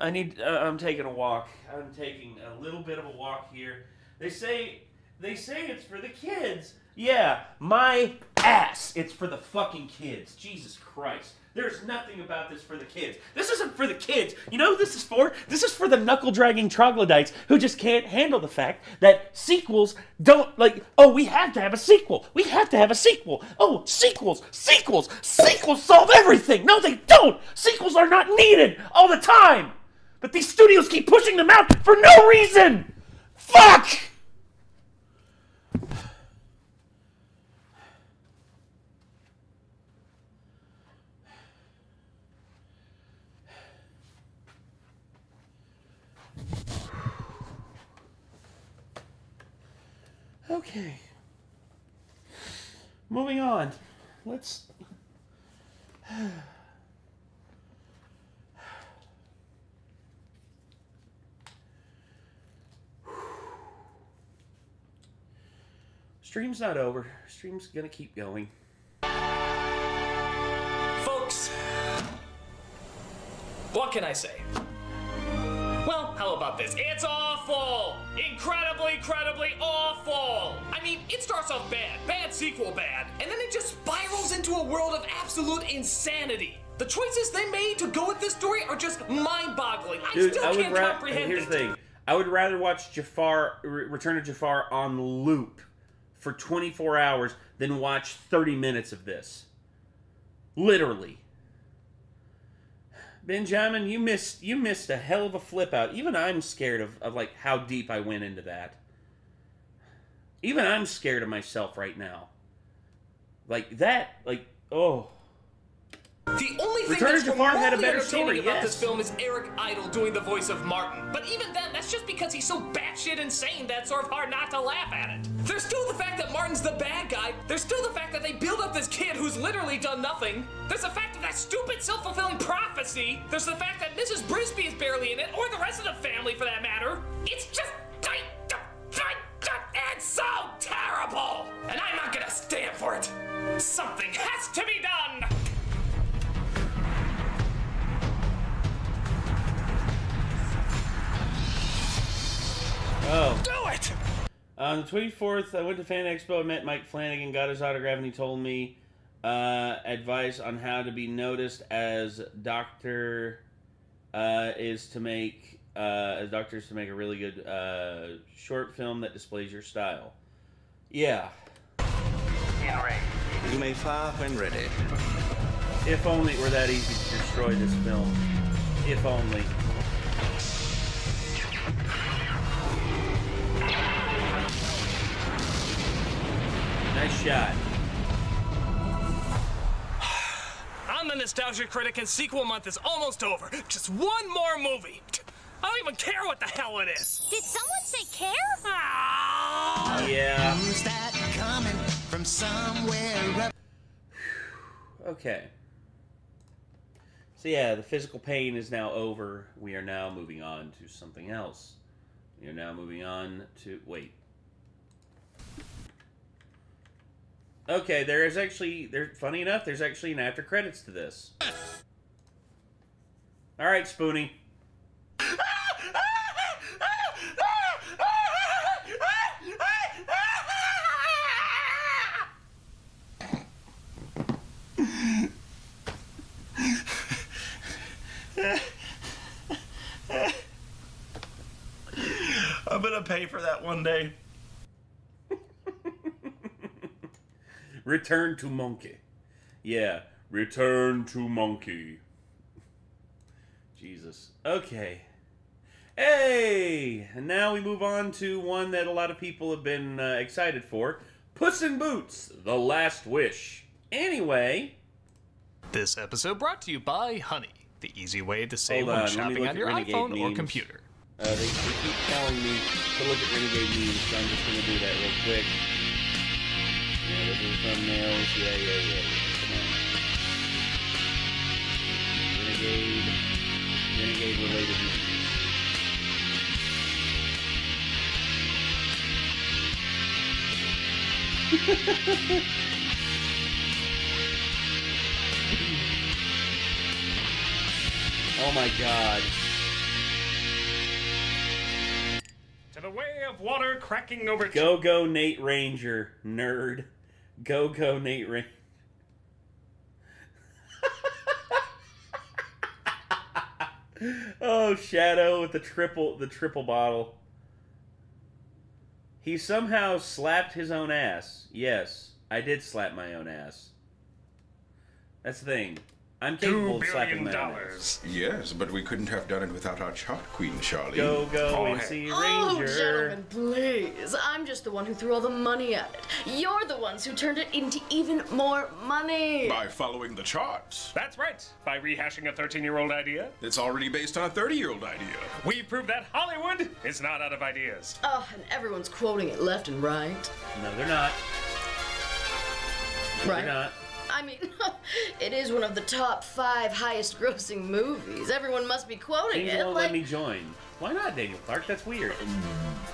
I'm taking a walk. I'm taking a little bit of a walk here. They say it's for the kids. Yeah, my ass. It's for the fucking kids. Jesus Christ. There's nothing about this for the kids. This isn't for the kids. You know who this is for? This is for the knuckle-dragging troglodytes who just can't handle the fact that sequels don't, like, oh, we have to have a sequel. We have to have a sequel. Oh, sequels solve everything. No, they don't. Sequels are not needed all the time. But these studios keep pushing them out for no reason. Fuck! Okay. Moving on. Let's... Stream's not over. Stream's gonna keep going. Folks, what can I say? Well, how about this? It's awful! Incredibly awful! I mean, it starts off bad sequel bad, and then it just spirals into a world of absolute insanity. The choices they made to go with this story are just mind-boggling. I still can't comprehend here's the thing. I would rather watch Return of Jafar on loop for 24 hours than watch 30 minutes of this. Literally. Benjamin, you missed a hell of a flip out. Even I'm scared of like how deep I went into that. Even I'm scared of myself right now. Like that, like, oh. The only thing Return that's of Jafar had a remotely better entertaining story, about yes. this film is Eric Idle doing the voice of Martin. But even then, that's just because he's so batshit insane that it's sort of hard not to laugh at it. There's still the fact that Martin's the bad guy. There's still the fact that they build up this kid who's literally done nothing. There's the fact of that stupid self-fulfilling prophecy. There's the fact that Mrs. Brisby is barely in it, or the rest of the family for that matter. It's just... it's so terrible! And I'm not gonna stand for it. Something has to be done! Oh. Do it! On the 24th, I went to Fan Expo, I met Mike Flanagan, got his autograph, and he told me advice on how to be noticed as Doctor is to make a really good short film that displays your style. Yeah. You may fire when ready. If only it were that easy to destroy this film. If only. Nice shot. I'm the Nostalgia Critic, and sequel month is almost over. Just one more movie. I don't even care what the hell it is. Did someone say care? Yeah. Who's that coming from somewhere? Okay. So yeah, the physical pain is now over. We are now moving on to something else. We are now moving on to... Wait. Okay, there is actually... funny enough, there's actually an after credits to this. Alright, Spoonie. I'm gonna pay for that one day. Return to Monkey. Yeah, Return to Monkey. Jesus. Okay. Hey! And now we move on to one that a lot of people have been excited for. Puss in Boots, The Last Wish. Anyway. This episode brought to you by Honey, the easy way to save Hold on, when let me shopping look on at your Renegade iPhone or memes. computer. They keep telling me to look at Renegade memes, so I'm just going to do that real quick. Yeah, those are the thumbnails. Yeah. Come on. Renegade related memes. Oh my god. To the way of water cracking over... Go Nate Ranger, nerd. Go Nate Ranger. Oh, Shadow with the triple bottle. He somehow slapped his own ass. Yes, I did slap my own ass. That's the thing. I'm capable of slapping my own ass. Yes, but we couldn't have done it without our chart queen, Charlie. Go and see Ranger. Oh, gentlemen, please. I'm just the one who threw all the money at it. You're the ones who turned it into even more money. By following the charts. That's right. By rehashing a 13-year-old idea. It's already based on a 30-year-old idea. We've proved that Hollywood is not out of ideas. Oh, and everyone's quoting it left and right. No, they're not. Right? They're not. I mean, it is one of the top 5 highest-grossing movies. Everyone must be quoting Things it. won't let me join. Why not, Daniel Clark? That's weird.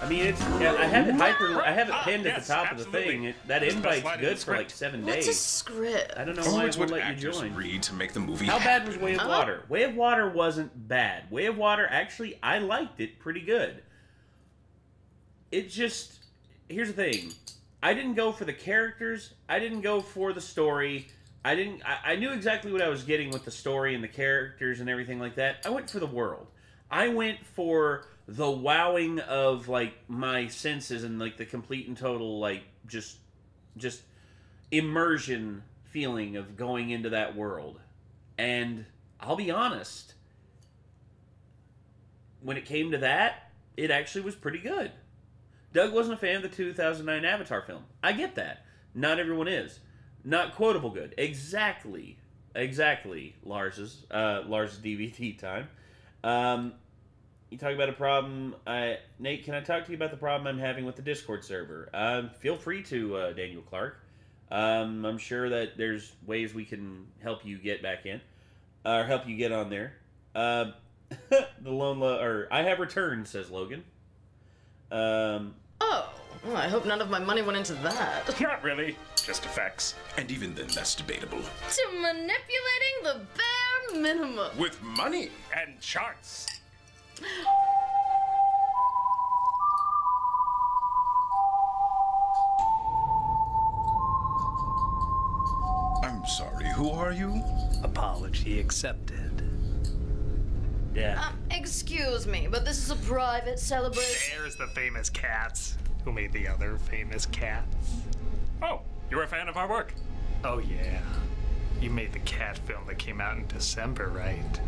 I mean, it's. I have it I have it pinned at the top of the thing. That invite's good for like 7 days. What's a script? I don't know why it won't let you join. Read to make the movie. How bad was Way of Water? Way of Water wasn't bad. Way of Water, actually, I liked it pretty good. It just. Here's the thing. I didn't go for the characters. I didn't go for the story. I knew exactly what I was getting with the story and the characters and everything like that. I went for the world. I went for the wowing of, like, my senses and, like, the complete and total, like, just immersion feeling of going into that world. And I'll be honest, when it came to that, it actually was pretty good. Doug wasn't a fan of the 2009 Avatar film. I get that. Not everyone is. Not quotable good. Exactly, Lars's DVD time. You talk about a problem. Nate, can I talk to you about the problem I'm having with the Discord server? Feel free to, Daniel Clark. I'm sure that there's ways we can help you get back in, or help you get on there. The I have returned, says Logan. Oh, well, I hope none of my money went into that. Not really. Just effects. And even then, that's debatable. To manipulating the bare minimum. With money. And charts. I'm sorry, who are you? Apology accepted. Yeah. Excuse me, but this is a private celebration. There's the famous cats. Who made the other famous cats? Oh, you're a fan of our work? Oh, yeah. You made the cat film that came out in December, right?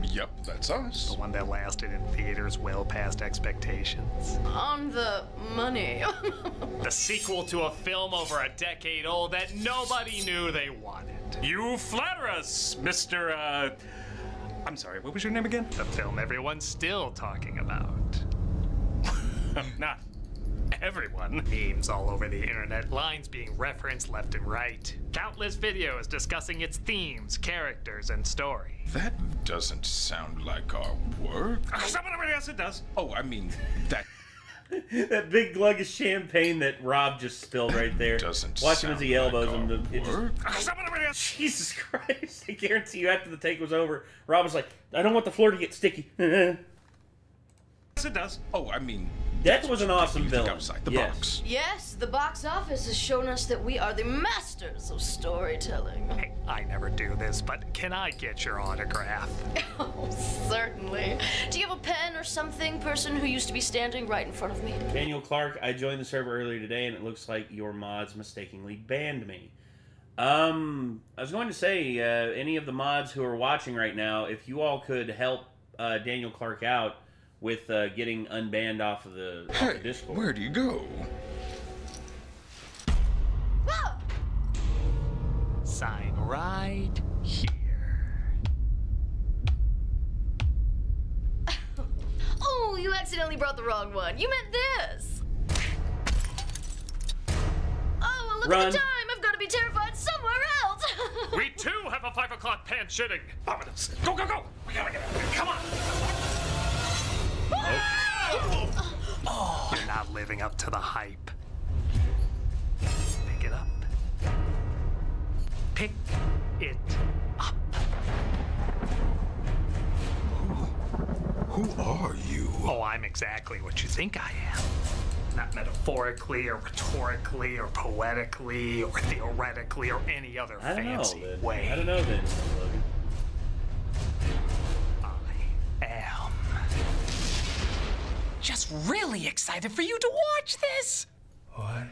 Yep, that's us. The one that lasted in theaters well past expectations. On the money. The sequel to a film over a decade old that nobody knew they wanted. You flatter us, Mr. I'm sorry, what was your name again? The film everyone's still talking about. Not everyone. Memes all over the internet, lines being referenced left and right. Countless videos discussing its themes, characters, and story. That doesn't sound like our work. Yes, it does. Oh, I mean, that... That big glug of champagne that Rob just spilled right there. Doesn't Watch him as he elbows him. Jesus Christ. I guarantee you after the take was over, Rob was like, I don't want the floor to get sticky. Yes, it does. Oh, I mean, Death was an awesome villain. Outside the Yes. box. Yes, the box office has shown us that we are the masters of storytelling. Hey, I never do this, but can I get your autograph? Oh, certainly. Do you have a pen or something, person who used to be standing right in front of me? Daniel Clark, I joined the server earlier today, and it looks like your mods mistakenly banned me. I was going to say, any of the mods who are watching right now, if you all could help Daniel Clark out with getting unbanned off of the Discord. Where do you go? Sign right here. Oh, you accidentally brought the wrong one. You meant this. Oh, well, look Run. at the time. I've got to be terrified somewhere else. We too have a 5 o'clock pan shitting. Vomitous. Go, go, go. We gotta get out of here. Come on. Oh, you're not living up to the hype. Pick it up. Pick it up. Who are you? Oh, I'm exactly what you think I am. Not metaphorically or rhetorically or poetically or theoretically or any other fancy way. I don't know then, Logan. I am just really excited for you to watch this. What?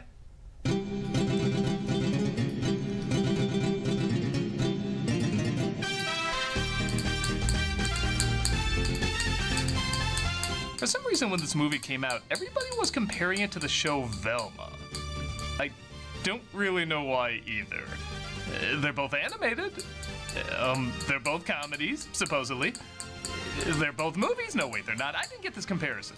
For some reason, when this movie came out, everybody was comparing it to the show Velma. I don't really know why either. They're both animated. They're both comedies, supposedly. They're both movies. No, wait, they're not. I didn't get this comparison.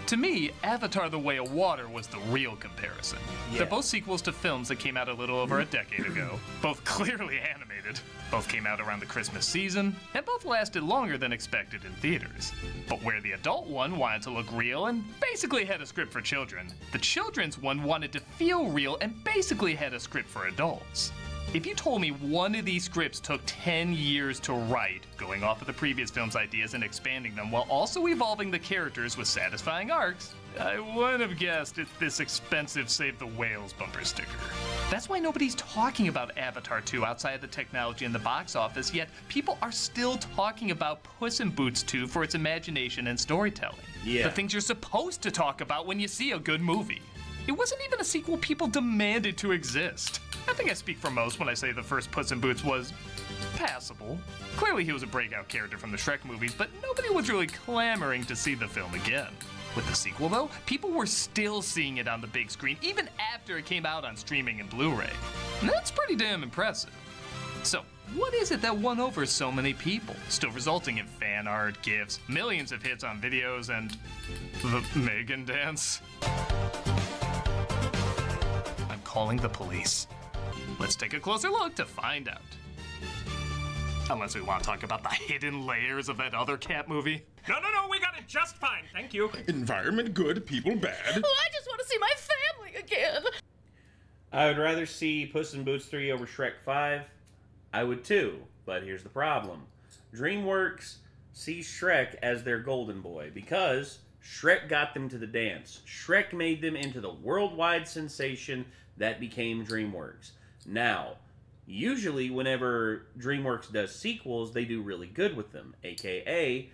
To me, Avatar: The Way of Water was the real comparison. Yeah. They're both sequels to films that came out a little over a decade ago, both clearly animated, both came out around the Christmas season, and both lasted longer than expected in theaters. But where the adult one wanted to look real and basically had a script for children, the children's one wanted to feel real and basically had a script for adults. If you told me one of these scripts took 10 years to write, going off of the previous film's ideas and expanding them while also evolving the characters with satisfying arcs, I wouldn't have guessed it's this expensive Save the Whales bumper sticker. That's why nobody's talking about Avatar 2 outside of the technology in the box office, yet people are still talking about Puss in Boots 2 for its imagination and storytelling. Yeah. The things you're supposed to talk about when you see a good movie. It wasn't even a sequel people demanded to exist. I think I speak for most when I say the first Puss in Boots was passable. Clearly he was a breakout character from the Shrek movies, but nobody was really clamoring to see the film again. With the sequel, though, people were still seeing it on the big screen, even after it came out on streaming and Blu-ray. And that's pretty damn impressive. So, what is it that won over so many people, still resulting in fan art, GIFs, millions of hits on videos, and the Megan dance? I'm calling the police. Let's take a closer look to find out. Unless we want to talk about the hidden layers of that other cat movie. No, we got it just fine, thank you. Environment good, people bad. Oh, I just want to see my family again. I would rather see Puss in Boots 3 over Shrek 5. I would too, but here's the problem. DreamWorks sees Shrek as their golden boy because Shrek got them to the dance. Shrek made them into the worldwide sensation that became DreamWorks. Now, usually whenever DreamWorks does sequels, they do really good with them, aka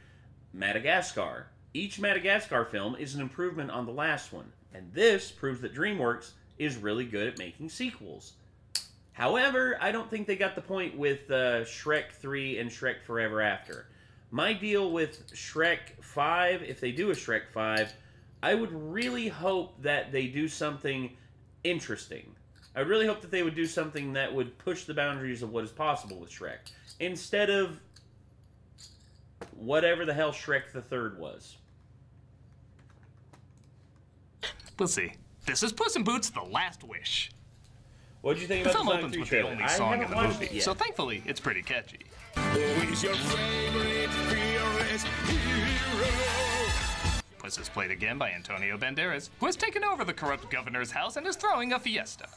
Madagascar. Each Madagascar film is an improvement on the last one, and this proves that DreamWorks is really good at making sequels. However, I don't think they got the point with Shrek 3 and Shrek Forever After. My deal with Shrek 5, if they do a Shrek 5, I would really hope that they do something interesting. I really hope that they would do something that would push the boundaries of what is possible with Shrek, instead of whatever the hell Shrek the Third was. We'll see. This is Puss in Boots: The Last Wish. What did you think The about film the opens with trailer? the only I song in haven't the watched movie, it yet. so thankfully it's pretty catchy. Who is your favorite fearless hero? Puss is played again by Antonio Banderas, who has taken over the corrupt governor's house and is throwing a fiesta.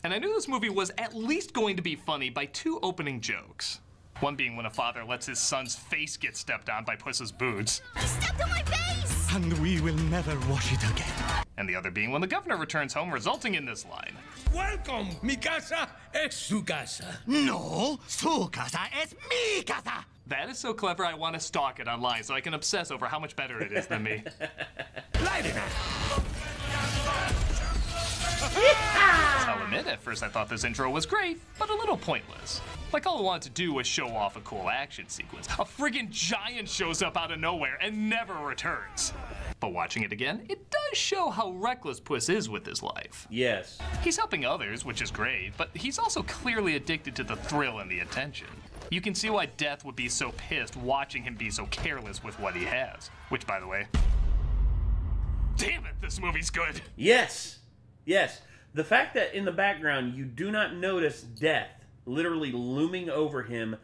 And I knew this movie was at least going to be funny by two opening jokes. One being when a father lets his son's face get stepped on by Puss's boots. He stepped on my face! and we will never wash it again. And the other being when the governor returns home, resulting in this line. Welcome, mi casa es su casa. No, su casa es mi casa. That is so clever, I want to stalk it online so I can obsess over how much better it is than me. Light it up. I'll admit, at first I thought this intro was great, but a little pointless. Like all I wanted to do was show off a cool action sequence. A friggin' giant shows up out of nowhere and never returns. But watching it again, it does show how reckless Puss is with his life. Yes. He's helping others, which is great, but he's also clearly addicted to the thrill and the attention. You can see why Death would be so pissed watching him be so careless with what he has. Which, by the way, damn it, this movie's good. Yes. Yes. The fact that in the background you do not notice Death literally looming over him,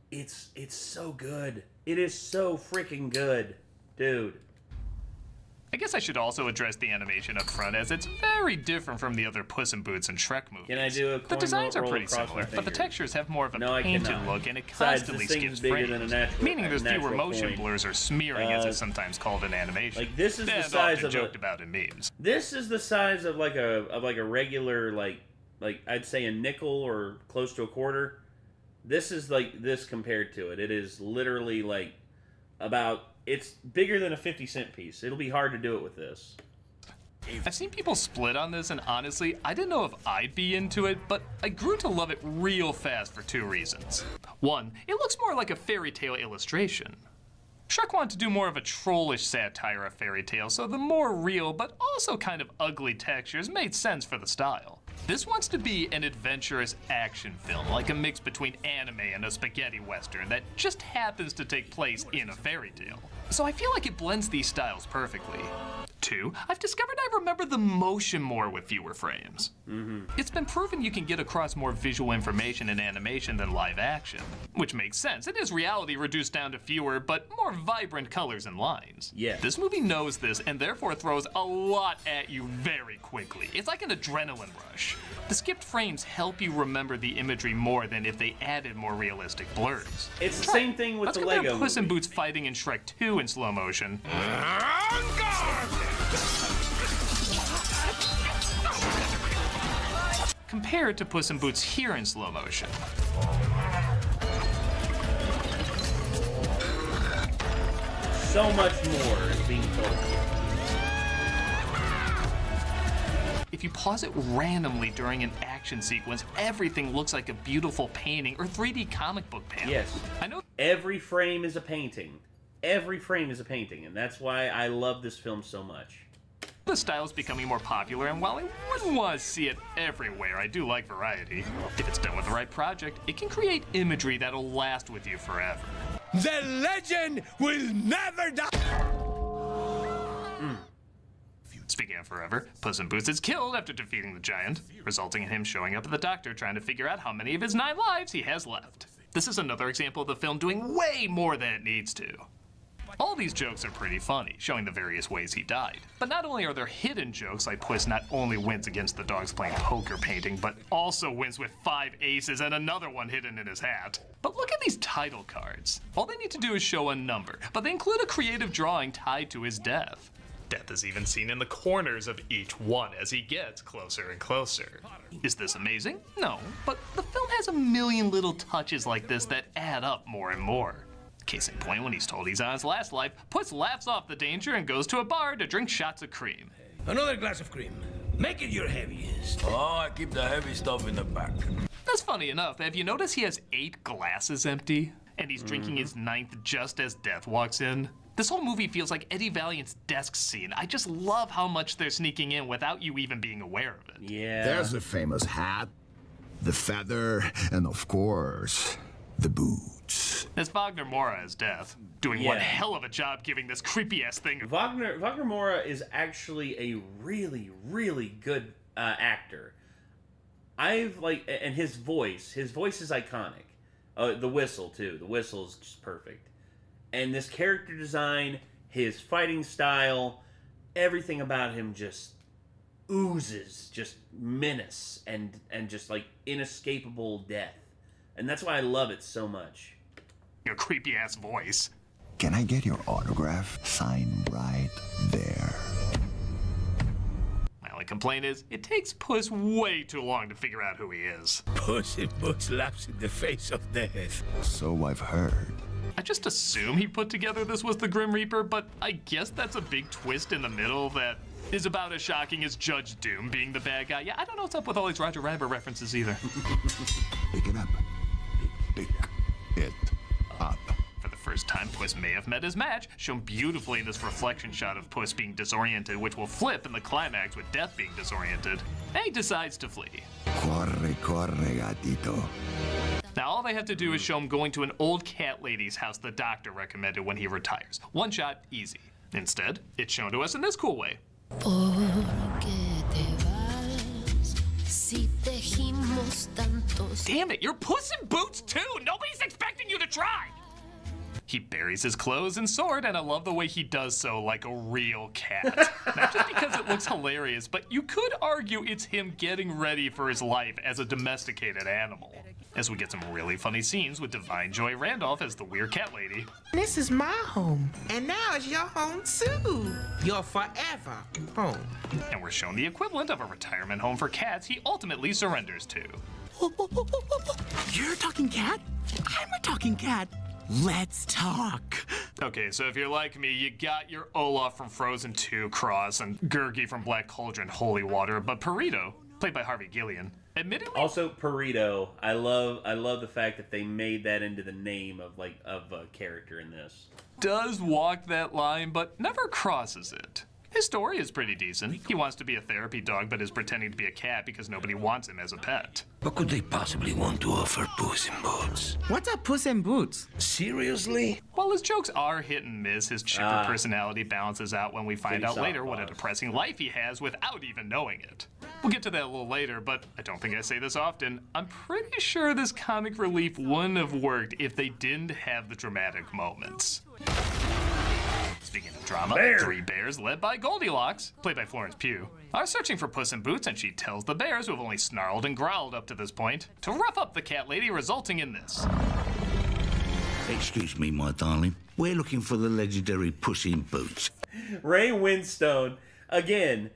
it's so good. It is so freaking good, dude. I guess I should also address the animation up front, as it's very different from the other Puss in Boots and Shrek movies. Can I do a The designs are pretty similar, but the textures have more of a painted look, and it constantly skips frames, meaning there's fewer motion blurs or smearing, as it's sometimes called in animation. Like this is the and size often of joked about in memes. This is the size of like a regular like I'd say a nickel or close to a quarter. This is like this compared to it. It is literally like about. It's bigger than a 50-cent piece. It'll be hard to do it with this. I've seen people split on this, and honestly, I didn't know if I'd be into it, but I grew to love it real fast for two reasons. One, it looks more like a fairy tale illustration. Shrek wanted to do more of a trollish satire of fairy tales, so the more real but also kind of ugly textures made sense for the style. This wants to be an adventurous action film, like a mix between anime and a spaghetti western that just happens to take place in a fairy tale. So I feel like it blends these styles perfectly. Two, I've discovered I remember the motion more with fewer frames. It's been proven you can get across more visual information in animation than live action, which makes sense. It is reality reduced down to fewer but more vibrant colors and lines. Yeah. This movie knows this and therefore throws a lot at you very quickly. It's like an adrenaline rush. The skipped frames help you remember the imagery more than if they added more realistic blurs. It's the same thing with the Lego Let's compare Puss in movie. Boots fighting in Shrek 2 in slow motion. Compared to Puss in Boots here in slow motion. So much more is being told. If you pause it randomly during an action sequence, everything looks like a beautiful painting or 3D comic book panel. Yes. I know every frame is a painting. Every frame is a painting, and that's why I love this film so much. the style is becoming more popular, and while I wouldn't want to see it everywhere, I do like variety. If it's done with the right project, it can create imagery that'll last with you forever. The legend will never die! Speaking of forever, Puss in Boots is killed after defeating the giant, resulting in him showing up at the doctor trying to figure out how many of his 9 lives he has left. This is another example of the film doing way more than it needs to. All these jokes are pretty funny, showing the various ways he died. But not only are there hidden jokes, like Puss not only wins against the dogs playing poker painting, but also wins with 5 aces and another one hidden in his hat. But look at these title cards. All they need to do is show a number, but they include a creative drawing tied to his death. Death is even seen in the corners of each one as he gets closer and closer. Is this amazing? No, but the film has a million little touches like this that add up more and more. Case in point, when he's told he's on his last life, Puss laughs off the danger and goes to a bar to drink shots of cream. Another glass of cream. Make it your heaviest. Oh, I keep the heavy stuff in the back. That's funny enough. Have you noticed he has 8 glasses empty? And he's drinking his 9th just as Death walks in? This whole movie feels like Eddie Valiant's desk scene. I just love how much they're sneaking in without you even being aware of it. Yeah. There's the famous hat, the feather, and of course, the boots. There's Wagner Moura as Death, doing one hell of a job giving this creepy-ass thing. Wagner Moura is actually a really, really good actor. And his voice is iconic. The whistle, too. The whistle is just perfect. And this character design, his fighting style, everything about him just oozes just menace and just like inescapable death. And that's why I love it so much. Your creepy ass voice. Can I get your autograph? Sign right there. My only complaint is, it takes Puss way too long to figure out who he is. Puss in Boots laughs in the face of death. So I've heard. I just assume he put together this was the Grim Reaper, but I guess that's a big twist in the middle that is about as shocking as Judge Doom being the bad guy. Yeah, I don't know what's up with all these Roger Rabbit references either. Pick it up. Pick it up. For the first time, Puss may have met his match, shown beautifully in this reflection shot of Puss being disoriented, which will flip in the climax with Death being disoriented. And he decides to flee. Corre, corre, gatito. Now all they have to do is show him going to an old cat lady's house the doctor recommended when he retires. One shot, easy. Instead, it's shown to us in this cool way. Damn it, you're Puss in Boots too! Nobody's expecting you to try! He buries his clothes and sword, and I love the way he does so like a real cat. Not just because it looks hilarious, but you could argue it's him getting ready for his life as a domesticated animal. As we get some really funny scenes with Divine Joy Randolph as the weird cat lady. This is my home, and now it's your home too. Your forever home. And we're shown the equivalent of a retirement home for cats he ultimately surrenders to. You're a talking cat? I'm a talking cat. Let's talk. Okay, so if you're like me, you got your Olaf from Frozen 2 Cross and Gurgi from Black Cauldron Holy Water, but Perito, played by Harvey Gillian, admittedly. Also, Perito, I love the fact that they made that into the name of a character in this. Does walk that line, but never crosses it. His story is pretty decent. He wants to be a therapy dog, but is pretending to be a cat because nobody wants him as a pet. What could they possibly want to offer Puss in Boots? What's a Puss in Boots? Seriously? While his jokes are hit and miss, his chipper personality balances out when we find out later what a depressing life he has without even knowing it. We'll get to that a little later, but I don't think I say this often. I'm pretty sure this comic relief wouldn't have worked if they didn't have the dramatic moments. Speaking of drama, three bears led by Goldilocks, played by Florence Pugh, are searching for Puss in Boots, and she tells the bears, who have only snarled and growled up to this point, to rough up the cat lady, resulting in this. Excuse me, my darling. We're looking for the legendary Puss in Boots. Ray Winstone, again,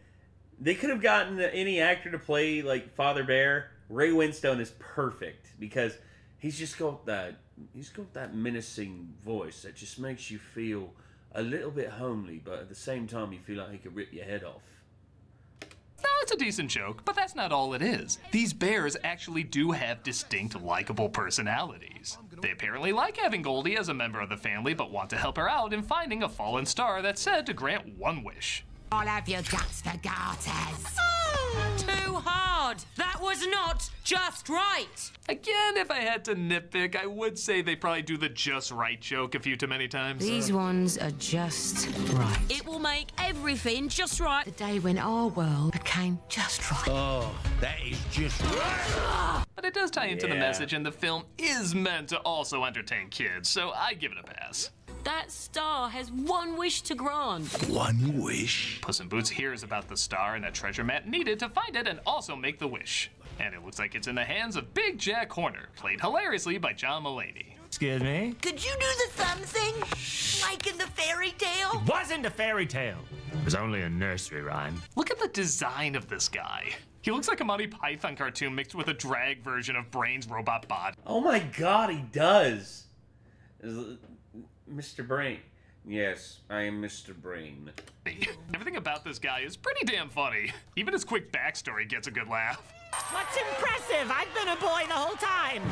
they could have gotten any actor to play like Father Bear. Ray Winstone is perfect because he's got that menacing voice that just makes you feel a little bit homely, but at the same time you feel like he could rip your head off. No, it's a decent joke, but that's not all it is. These bears actually do have distinct, likable personalities. They apparently like having Goldie as a member of the family, but want to help her out in finding a fallen star that's said to grant one wish. All of you guts for garters. Too hard! That was not just right! Again, if I had to nitpick, I would say they probably do the just right joke a few too many times. These ones are just right. It will make everything just right. The day when our world became just right. Oh, that is just right. But it does tie into the message, and the film is meant to also entertain kids, so I give it a pass. That star has one wish to grant. One wish? Puss in Boots hears about the star and the treasure Matt needed to find it and also make the wish. And it looks like it's in the hands of Big Jack Horner, played hilariously by John Mulaney. Excuse me? Could you do the thumb thing? Like in the fairy tale? It wasn't a fairy tale. It was only a nursery rhyme. Look at the design of this guy. He looks like a Monty Python cartoon mixed with a drag version of Brain's robot body. Oh my god, he does! Mr. Brain. Yes, I am Mr. Brain. Everything about this guy is pretty damn funny. Even his quick backstory gets a good laugh. What's impressive? I've been a boy the whole time.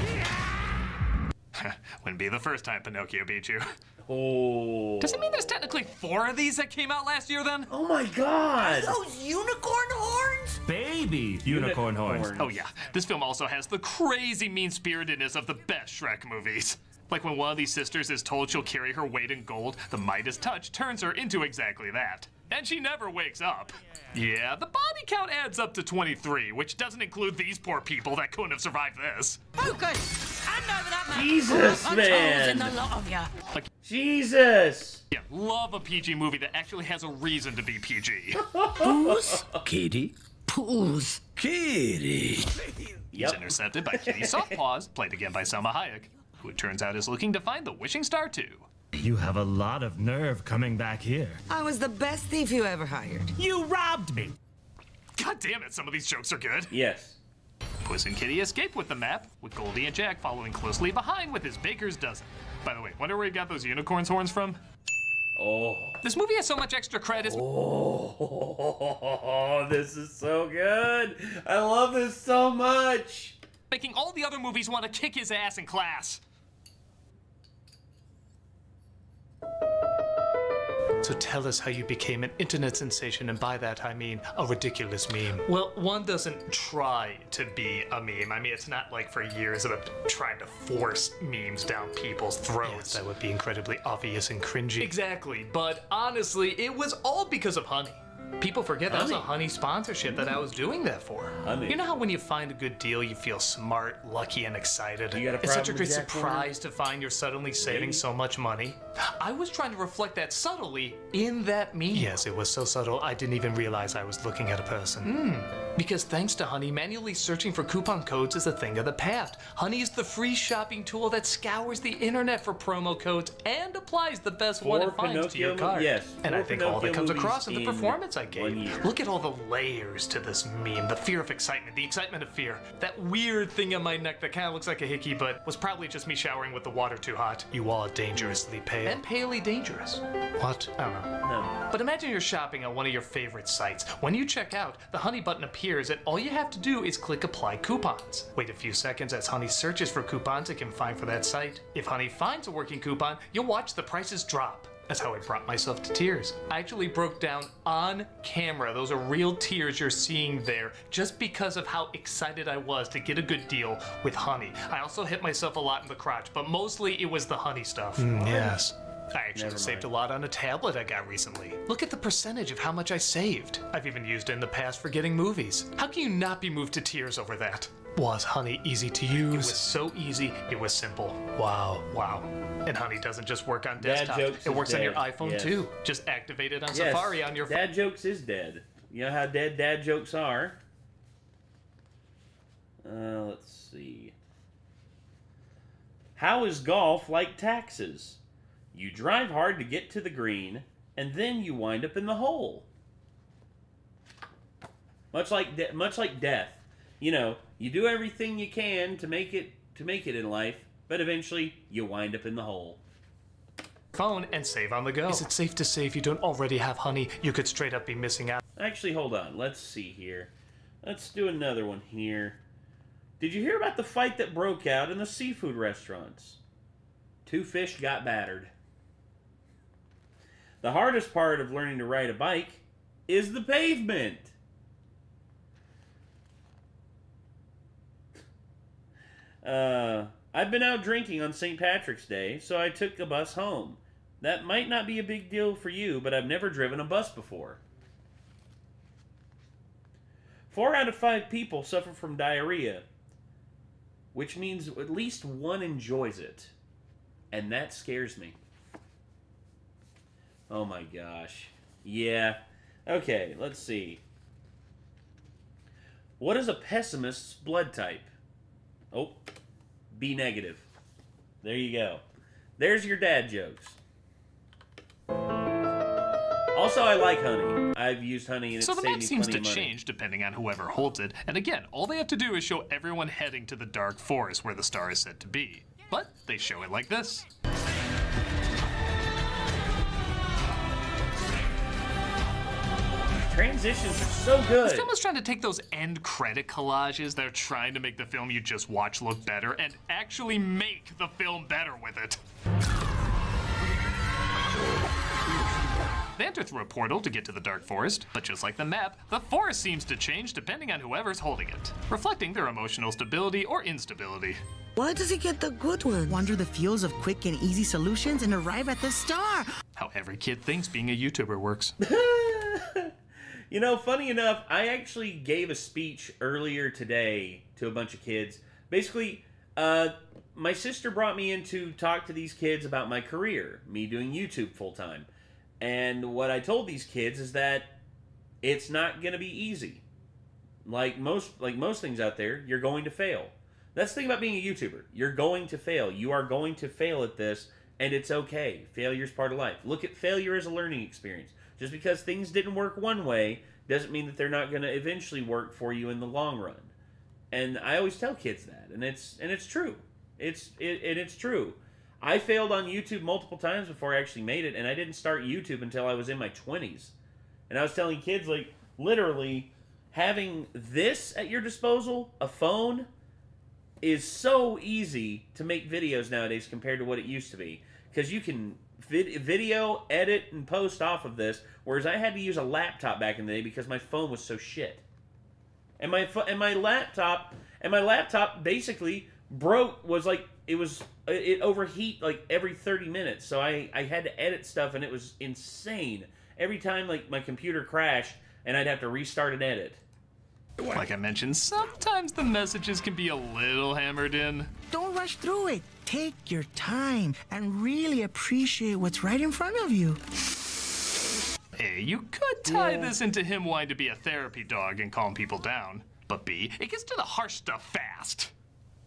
Wouldn't be the first time Pinocchio beat you. Oh. Does it mean there's technically 4 of these that came out last year then? Oh my god! Are those unicorn horns? Baby unicorn horns. Oh yeah, this film also has the crazy mean-spiritedness of the best Shrek movies. Like when one of these sisters is told she'll carry her weight in gold, the Midas touch turns her into exactly that. And she never wakes up. Yeah, the body count adds up to 23, which doesn't include these poor people that couldn't have survived this. Focus! Hand over that man! Jesus, man! In the lot of ya. Like, Jesus! Yeah, love a PG movie that actually has a reason to be PG. Puss? Kitty? Puss. Kitty. He's intercepted by Kitty Softpaws, played again by Selma Hayek, who it turns out is looking to find the wishing star too. You have a lot of nerve coming back here. I was the best thief you ever hired. You robbed me. God damn it, some of these jokes are good. Yes. Puss and Kitty escape with the map, with Goldie and Jack following closely behind with his baker's dozen. By the way, wonder where he got those unicorn's horns from? Oh. This movie has so much extra credit. Oh, this is so good. I love this so much. Making all the other movies want to kick his ass in class. So tell us how you became an internet sensation, and by that I mean a ridiculous meme. Well, one doesn't try to be a meme. I mean, it's not like for years I've been trying to force memes down people's throats. Yes, that would be incredibly obvious and cringy. Exactly, but honestly, it was all because of Honey. People forget that was a Honey sponsorship that I was doing that for. Honey. You know how when you find a good deal, you feel smart, lucky, and excited? It's such a great surprise to find you're suddenly saving so much money. I was trying to reflect that subtly in that meme. Yes, it was so subtle, I didn't even realize I was looking at a person. Because thanks to Honey, manually searching for coupon codes is a thing of the past. Honey is the free shopping tool that scours the internet for promo codes and applies the best one it finds to your card. Yes. And I think all that comes across in the performance I gave. Look at all the layers to this meme. The fear of excitement, the excitement of fear. That weird thing on my neck that kind of looks like a hickey, but was probably just me showering with the water too hot. You are dangerously pale. And palely dangerous. What? I don't know. No. But imagine you're shopping on one of your favorite sites. When you check out, the Honey button appears and all you have to do is click apply coupons. Wait a few seconds as Honey searches for coupons it can find for that site. If Honey finds a working coupon, you'll watch the prices drop. That's how I brought myself to tears. I actually broke down on camera. Those are real tears you're seeing there just because of how excited I was to get a good deal with Honey. I also hit myself a lot in the crotch, but mostly it was the Honey stuff. Yes. I actually saved a lot on a tablet I got recently. Look at the percentage of how much I saved. I've even used it in the past for getting movies. How can you not be moved to tears over that? Was Honey easy to use? It was so easy, it was simple. Wow. Wow. And Honey doesn't just work on desktop. It works on your iPhone too. Just activate it on Safari on your phone. Dad jokes is dead. You know how dead dad jokes are? Let's see. How is golf like taxes? You drive hard to get to the green, and then you wind up in the hole. Much like death. You know, you do everything you can to make it in life, but eventually you wind up in the hole. Phone and save on the go. Is it safe to say if you don't already have Honey, you could straight up be missing out? Actually, hold on. Let's see here. Let's do another one here. Did you hear about the fight that broke out in the seafood restaurants? 2 fish got battered. The hardest part of learning to ride a bike is the pavement. I've been out drinking on St. Patrick's Day, so I took a bus home. That might not be a big deal for you, but I've never driven a bus before. 4 out of 5 people suffer from diarrhea, which means at least one enjoys it. And that scares me. Oh my gosh. Yeah. Okay, let's see. What is a pessimist's blood type? Oh, B negative. There you go. There's your dad jokes. Also, I like Honey. I've used Honey and it's saved me plenty of money. So the map seems to change depending on whoever holds it. And again, all they have to do is show everyone heading to the Dark Forest where the star is said to be. But they show it like this. Transitions are so good. This film is trying to take those end credit collages that are trying to make the film you just watch look better and actually make the film better with it. They enter through a portal to get to the Dark Forest, but just like the map, the forest seems to change depending on whoever's holding it, reflecting their emotional stability or instability. Why does he get the good one? Wander the fields of quick and easy solutions and arrive at the star. How every kid thinks being a YouTuber works. You know, funny enough, I actually gave a speech earlier today to a bunch of kids. Basically, my sister brought me in to talk to these kids about my career, me doing YouTube full-time. And what I told these kids is that it's not going to be easy. Like most things out there, you're going to fail. That's the thing about being a YouTuber. You're going to fail. You are going to fail at this, And it's okay. Failure's part of life. Look at failure as a learning experience. Just because things didn't work one way doesn't mean that they're not going to eventually work for you in the long run. And I always tell kids that, and it's true. It's true. I failed on YouTube multiple times before I actually made it, and I didn't start YouTube until I was in my 20s. And I was telling kids, like, literally, having this at your disposal, a phone, is so easy to make videos nowadays compared to what it used to be. Because you can video, edit, and post off of this, whereas I had to use a laptop back in the day because my phone was so shit. And my laptop basically it overheat like every 30 minutes. So I had to edit stuff, and it was insane. Every time like my computer crashed and I'd have to restart and edit. Like I mentioned, sometimes the messages can be a little hammered in. Don't rush through it. Take your time and really appreciate what's right in front of you. A, you could tie this into him wanting to be a therapy dog and calm people down. But B, it gets to the harsh stuff fast.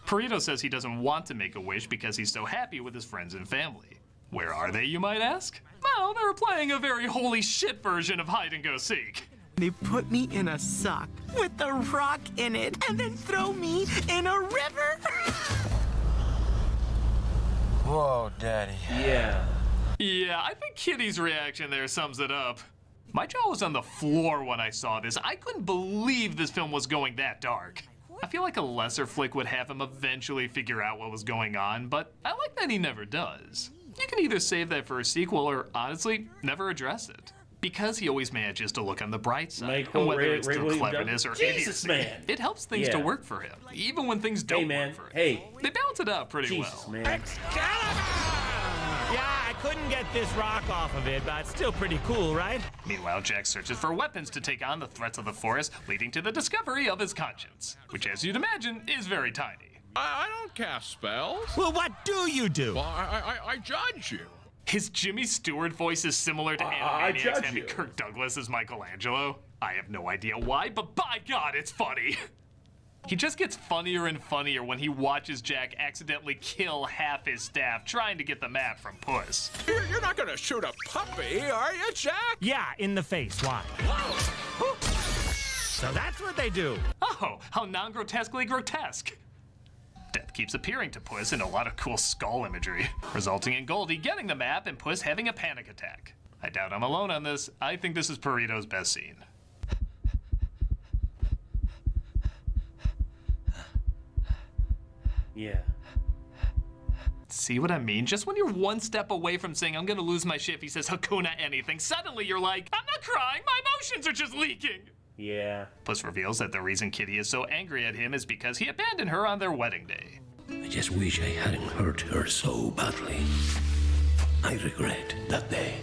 Perito says he doesn't want to make a wish because he's so happy with his friends and family. Where are they, you might ask? Well, they're playing a very holy shit version of hide-and-go-seek. They put me in a sock with a rock in it and then throw me in a river. Whoa, Daddy. Yeah. Yeah, I think Kitty's reaction there sums it up. My jaw was on the floor when I saw this. I couldn't believe this film was going that dark. I feel like a lesser flick would have him eventually figure out what was going on, but I like that he never does. You can either save that for a sequel or, honestly, never address it. Because he always manages to look on the bright side, and whether it's through cleverness or idiocy, it helps things to work for him, even when things don't work for him. They balance it out pretty well. Man. Yeah, I couldn't get this rock off of it, but it's still pretty cool, right? Meanwhile, Jack searches for weapons to take on the threats of the forest, leading to the discovery of his conscience, which, as you'd imagine, is very tiny. I don't cast spells. Well, what do you do? Well, I judge you. His Jimmy Stewart voice is similar to Animaniacs having Kirk Douglas as Michelangelo. I have no idea why, but by God, it's funny. He just gets funnier and funnier when he watches Jack accidentally kill half his staff trying to get the map from Puss. You're not gonna shoot a puppy, are you, Jack? Yeah, in the face. Why? So that's what they do. Oh, how non-grotesquely grotesque. Death keeps appearing to Puss in a lot of cool skull imagery, resulting in Goldie getting the map and Puss having a panic attack. I doubt I'm alone on this. I think this is Perito's best scene. Yeah. See what I mean? Just when you're one step away from saying, I'm gonna lose my shit if he says Hakuna anything, suddenly you're like, I'm not crying, my emotions are just leaking. Yeah. Puss reveals that the reason Kitty is so angry at him is because he abandoned her on their wedding day. I just wish I hadn't hurt her so badly. I regret that day.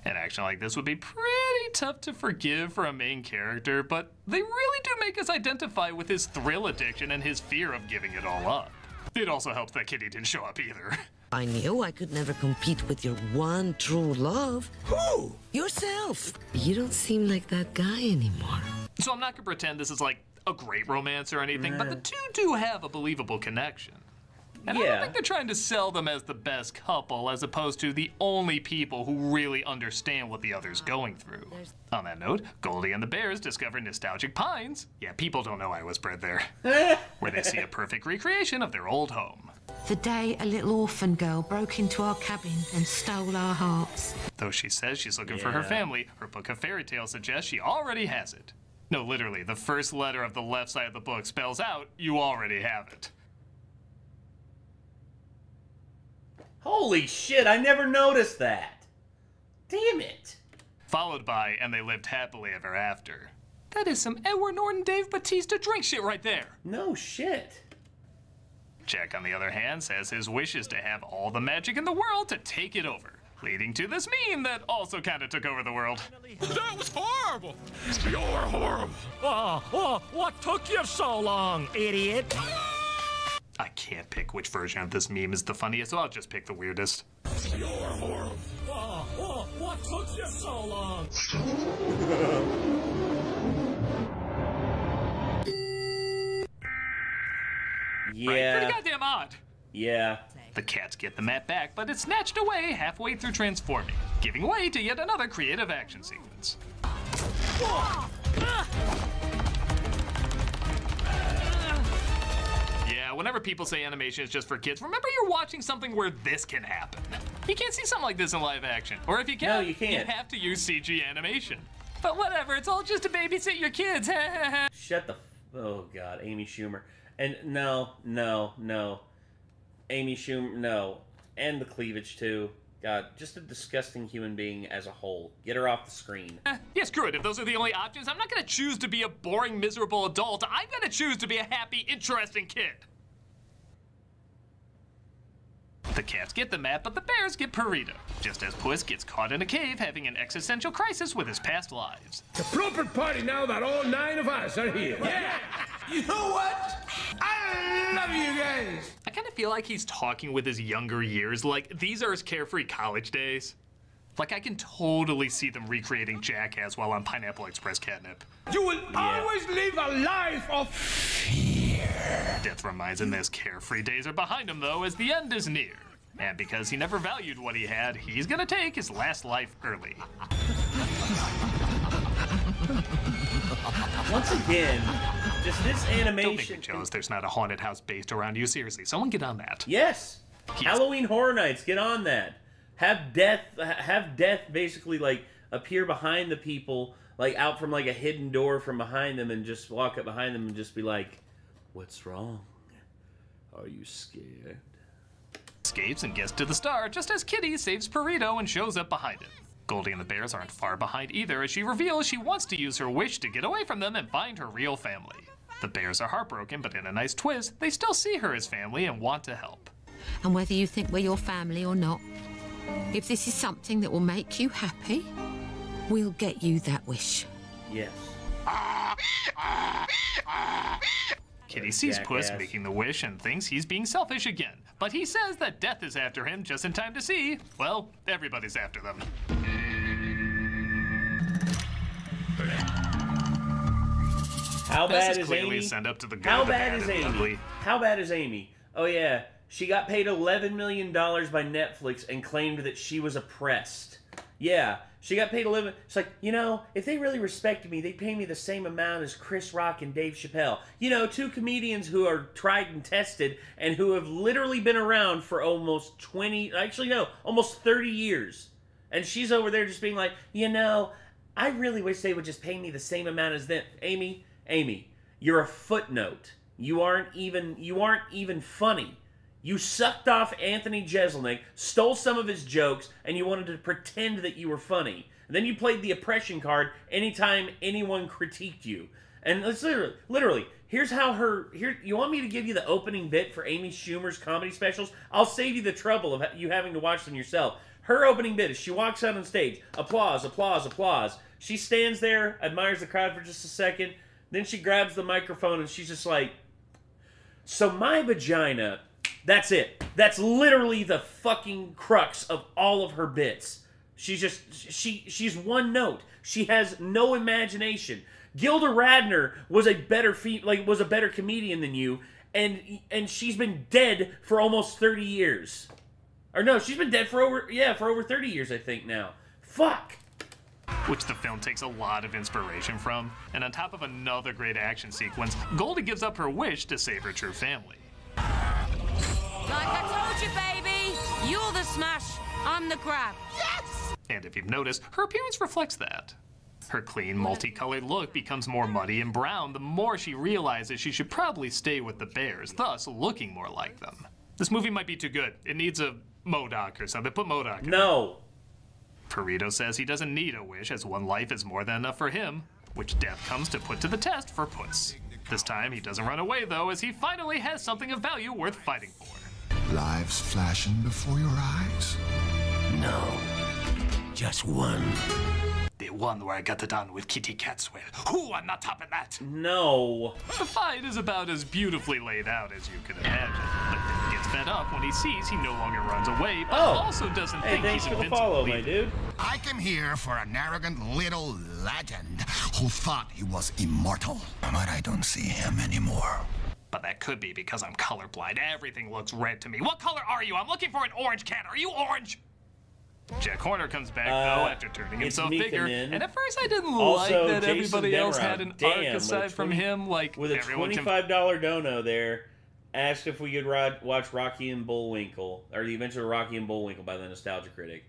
An action like this would be pretty tough to forgive for a main character, but they really do make us identify with his thrill addiction and his fear of giving it all up. It also helps that Kitty didn't show up either. I knew I could never compete with your one true love. Who? Yourself. You don't seem like that guy anymore. So I'm not gonna pretend this is like a great romance or anything, but the two do have a believable connection. And I don't think they're trying to sell them as the best couple, as opposed to the only people who really understand what the other's going through. On that note, Goldie and the Bears discover nostalgic pines. Yeah, people don't know I was bred there. Where they see a perfect recreation of their old home. The day a little orphan girl broke into our cabin and stole our hearts. Though she says she's looking for her family, her book of fairy tales suggests she already has it. No, literally, the first letter of the left side of the book spells out, you already have it. Holy shit, I never noticed that. Damn it. Followed by, and they lived happily ever after. That is some Edward Norton Dave Bautista drink shit right there. No shit. Jack, on the other hand, says his wish is to have all the magic in the world to take it over, leading to this meme that also kind of took over the world. That was horrible. You're horrible. Oh, what took you so long, idiot? I can't pick which version of this meme is the funniest, so I'll just pick the weirdest. You're horrible. Oh, what took you so long? Yeah. Pretty goddamn odd. Yeah. The cats get the map back, but it's snatched away halfway through transforming, giving way to yet another creative action sequence. Yeah, whenever people say animation is just for kids, remember you're watching something where this can happen. You can't see something like this in live action. Or if you can, no, you can't. You have to use CG animation. But whatever, it's all just to babysit your kids. Shut the... Oh, God, Amy Schumer. And no. Amy Schumer, no. And the cleavage, too. God, just a disgusting human being as a whole. Get her off the screen. Yeah, screw it. If those are the only options, I'm not going to choose to be a boring, miserable adult. I'm going to choose to be a happy, interesting kid. The cats get the map, but the bears get Perito, just as Puss gets caught in a cave having an existential crisis with his past lives. It's a proper party now that all 9 of us are here. Yeah! You know what? I love you guys! I kind of feel like he's talking with his younger years, like these are his carefree college days. Like I can totally see them recreating Jackass while on Pineapple Express catnip. You will always live a life of fear. Death reminds him his carefree days are behind him, though, as the end is near. And because he never valued what he had, he's gonna take his last life early. Once again, just this animation... Don't make me jealous there's not a haunted house based around you. Seriously, someone get on that. Yes! Halloween Horror Nights, get on that. Have death basically, like, appear behind the people, like, out from, like, a hidden door from behind them and just walk up behind them and just be like, what's wrong? Are you scared? Escapes and gets to the star just as Kitty saves Perito and shows up behind him. Goldie and the bears aren't far behind either as she reveals she wants to use her wish to get away from them and find her real family. The bears are heartbroken, but in a nice twist, they still see her as family and want to help. And whether you think we're your family or not, if this is something that will make you happy, we'll get you that wish. Yes. Kitty sees Puss making the wish and thinks he's being selfish again. But he says that death is after him just in time to see, well, everybody's after them. How bad is Amy? Send up to the How bad is Amy? How bad is Amy? Oh yeah, she got paid $11 million by Netflix and claimed that she was oppressed. Yeah, she got paid 11. It's like, you know, if they really respected me, they'd pay me the same amount as Chris Rock and Dave Chappelle. You know, 2 comedians who are tried and tested and who have literally been around for almost 30 years. And she's over there just being like, you know, I really wish they would just pay me the same amount as them. Amy, you're a footnote. You aren't even funny. You sucked off Anthony Jeselnik, stole some of his jokes, and you wanted to pretend that you were funny. And then you played the oppression card anytime anyone critiqued you. And let's literally, here's how you want me to give you the opening bit for Amy Schumer's comedy specials? I'll save you the trouble of you having to watch them yourself. Her opening bit is she walks out on stage, applause, applause, applause. She stands there, admires the crowd for just a second, then she grabs the microphone and she's just like, so my vagina... That's it. That's literally the fucking crux of all of her bits. She's one note. She has no imagination. Gilda Radner was a better comedian than you, and she's been dead for almost 30 years. Or no, she's been dead for over 30 years, I think now. Fuck. Which the film takes a lot of inspiration from, and on top of another great action sequence, Goldie gives up her wish to save her true family. Like I told you, baby! You're the smash, I'm the grab. Yes! And if you've noticed, her appearance reflects that. Her clean, multicolored look becomes more muddy and brown the more she realizes she should probably stay with the bears, thus looking more like them. This movie might be too good. It needs a MODOK or something. Put MODOK in. No! Perito says he doesn't need a wish as one life is more than enough for him, which death comes to put to the test for Puss. This time he doesn't run away though, as he finally has something of value worth fighting for. Lives flashing before your eyes? No. Just one. The one where I got it on with Kitty Catswell. Who on not topping that? No. The fight is about as beautifully laid out as you could imagine. But then he gets fed up when he sees he no longer runs away, but also doesn't think he's invincible. Thanks for the follow, my dude. I came here for an arrogant little legend who thought he was immortal. But I don't see him anymore. But that could be because I'm colorblind. Everything looks red to me. What color are you? I'm looking for an orange cat. Are you orange? Jack Horner comes back, though, after turning himself bigger. And at first I didn't like that Jason everybody else had an arc Damn, aside from him. Like, with a $25 dono there, asked if we could watch Rocky and Bullwinkle, or The Adventure of Rocky and Bullwinkle by the Nostalgia Critic.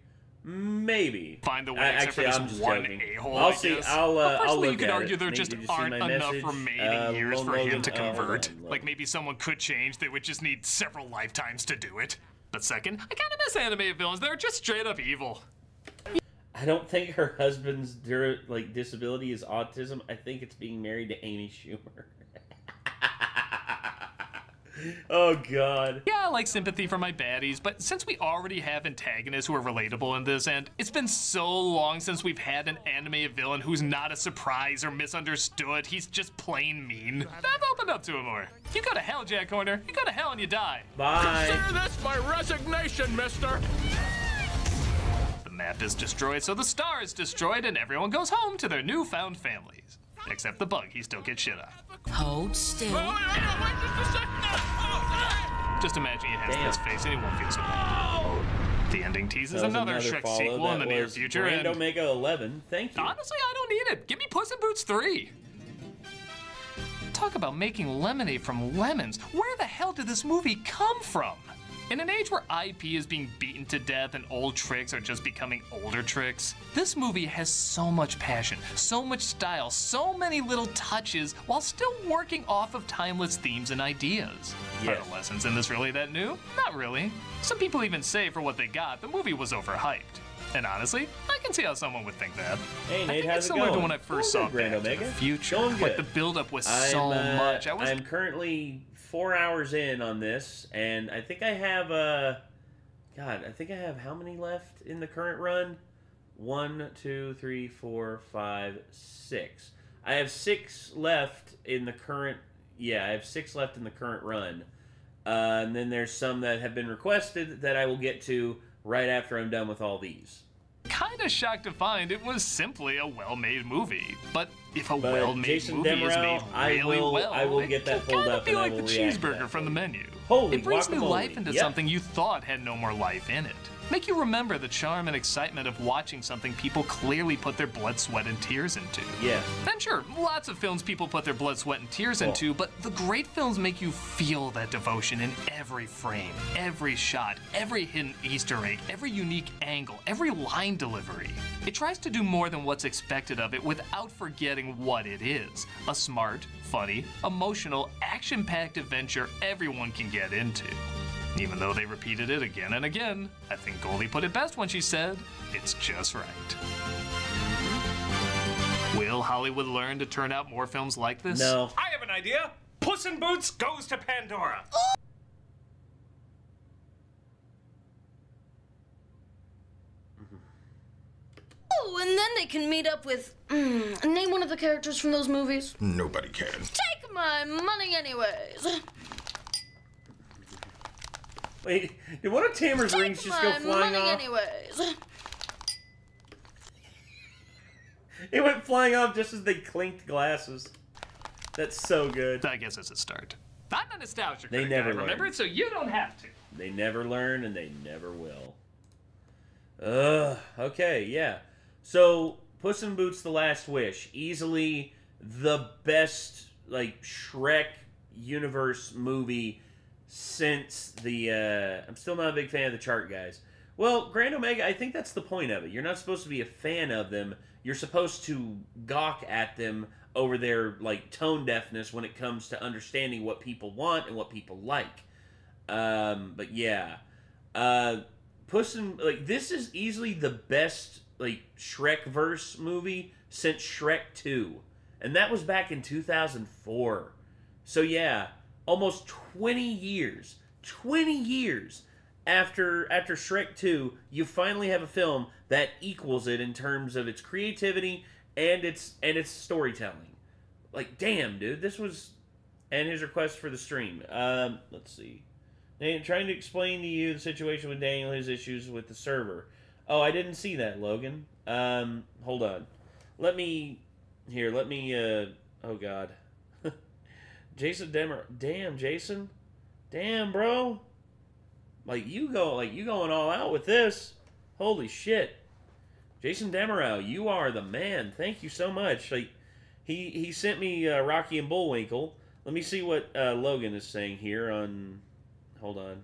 Maybe. Find the way, except for this I'm just one joking. a-hole, I'll see. I'll personally, look you could at argue it. there Nate, just did you see aren't my enough message? remaining years for him to convert. Hold on. Like, maybe someone could change. They would just need several lifetimes to do it. But second, I kind of miss animated villains. They're just straight up evil. I don't think her husband's disability is autism. I think it's being married to Amy Schumer. Oh, God. Yeah, I like sympathy for my baddies, but since we already have antagonists who are relatable in this, and it's been so long since we've had an animated villain who's not a surprise or misunderstood, he's just plain mean, I've opened up to him more. You go to hell, Jack Horner. You go to hell and you die. Bye. Sir, that's my resignation, mister. The map is destroyed, so the star is destroyed, and everyone goes home to their newfound families. Except the bug, he still gets shit on. Hold still. Just imagine he has this face and he won't feel so bad. The ending teases another Shrek sequel in the near future. Grand Omega 11. Thank you. Honestly, I don't need it. Give me Puss in Boots 3. Talk about making lemonade from lemons. Where the hell did this movie come from? In an age where IP is being beaten to death and old tricks are just becoming older tricks, this movie has so much passion, so much style, so many little touches, while still working off of timeless themes and ideas. Yes. Are the lessons in this really that new? Not really. Some people even say for what they got, the movie was overhyped. And honestly, I can see how someone would think that. Hey, Nate, how's it going? Similar to when I first saw Grand Back to Omega. the Future. Going good. Like the build-up was so much. I'm currently 4 hours in on this, and I think I have God, I think I have how many left in the current run? 1, 2, 3, 4, 5, 6. I have 6 left in the current. Yeah, I have 6 left in the current run, and then there's some that have been requested that I will get to right after I'm done with all these. Kinda shocked to find it was simply a well-made movie. But if a well-made movie is made really well, I will get that pulled up and I will and I will like the react cheeseburger from the menu. Holy It brings new guacamole. life into Yep. something you thought had no more life in it. Make you remember the charm and excitement of watching something people clearly put their blood, sweat, and tears into. Yeah. And sure, lots of films people put their blood, sweat, and tears into, but the great films make you feel that devotion in every frame, every shot, every hidden Easter egg, every unique angle, every line delivery. It tries to do more than what's expected of it without forgetting what it is. A smart, funny, emotional, action-packed adventure everyone can get into. Even though they repeated it again and again, I think Goldie put it best when she said, it's just right. Will Hollywood learn to turn out more films like this? No. I have an idea. Puss in Boots goes to Pandora. Oh, and then they can meet up with. Name one of the characters from those movies. Nobody can. Take my money, anyways. Wait, did one of Tamer's rings just go flying off? Anyways. It went flying off just as they clinked glasses. That's so good. I guess it's a start. I'm a nostalgia They critic, never I remember learn. it, so you don't have to. They never learn, and they never will. Okay, yeah. So, Puss in Boots: The Last Wish, easily the best Shrek universe movie since the. I'm still not a big fan of the chart guys. Well, Grand Omega, I think that's the point of it. You're not supposed to be a fan of them. You're supposed to gawk at them over their tone deafness when it comes to understanding what people want and what people like. But yeah, Puss in this is easily the best Shrek-verse movie since Shrek 2, and that was back in 2004. So yeah, almost 20 years after Shrek 2, you finally have a film that equals it in terms of its creativity and its storytelling. Damn, dude, this was. And his request for the stream. Let's see. Trying to explain to you the situation with Daniel, his issues with the server. Oh, I didn't see that, Logan. Hold on. Oh, God. Jason Demer. Damn, Jason. Damn, bro. Like you going all out with this. Holy shit. Jason Demerau, you are the man. Thank you so much. Like he sent me Rocky and Bullwinkle. Let me see what Logan is saying here on. Hold on.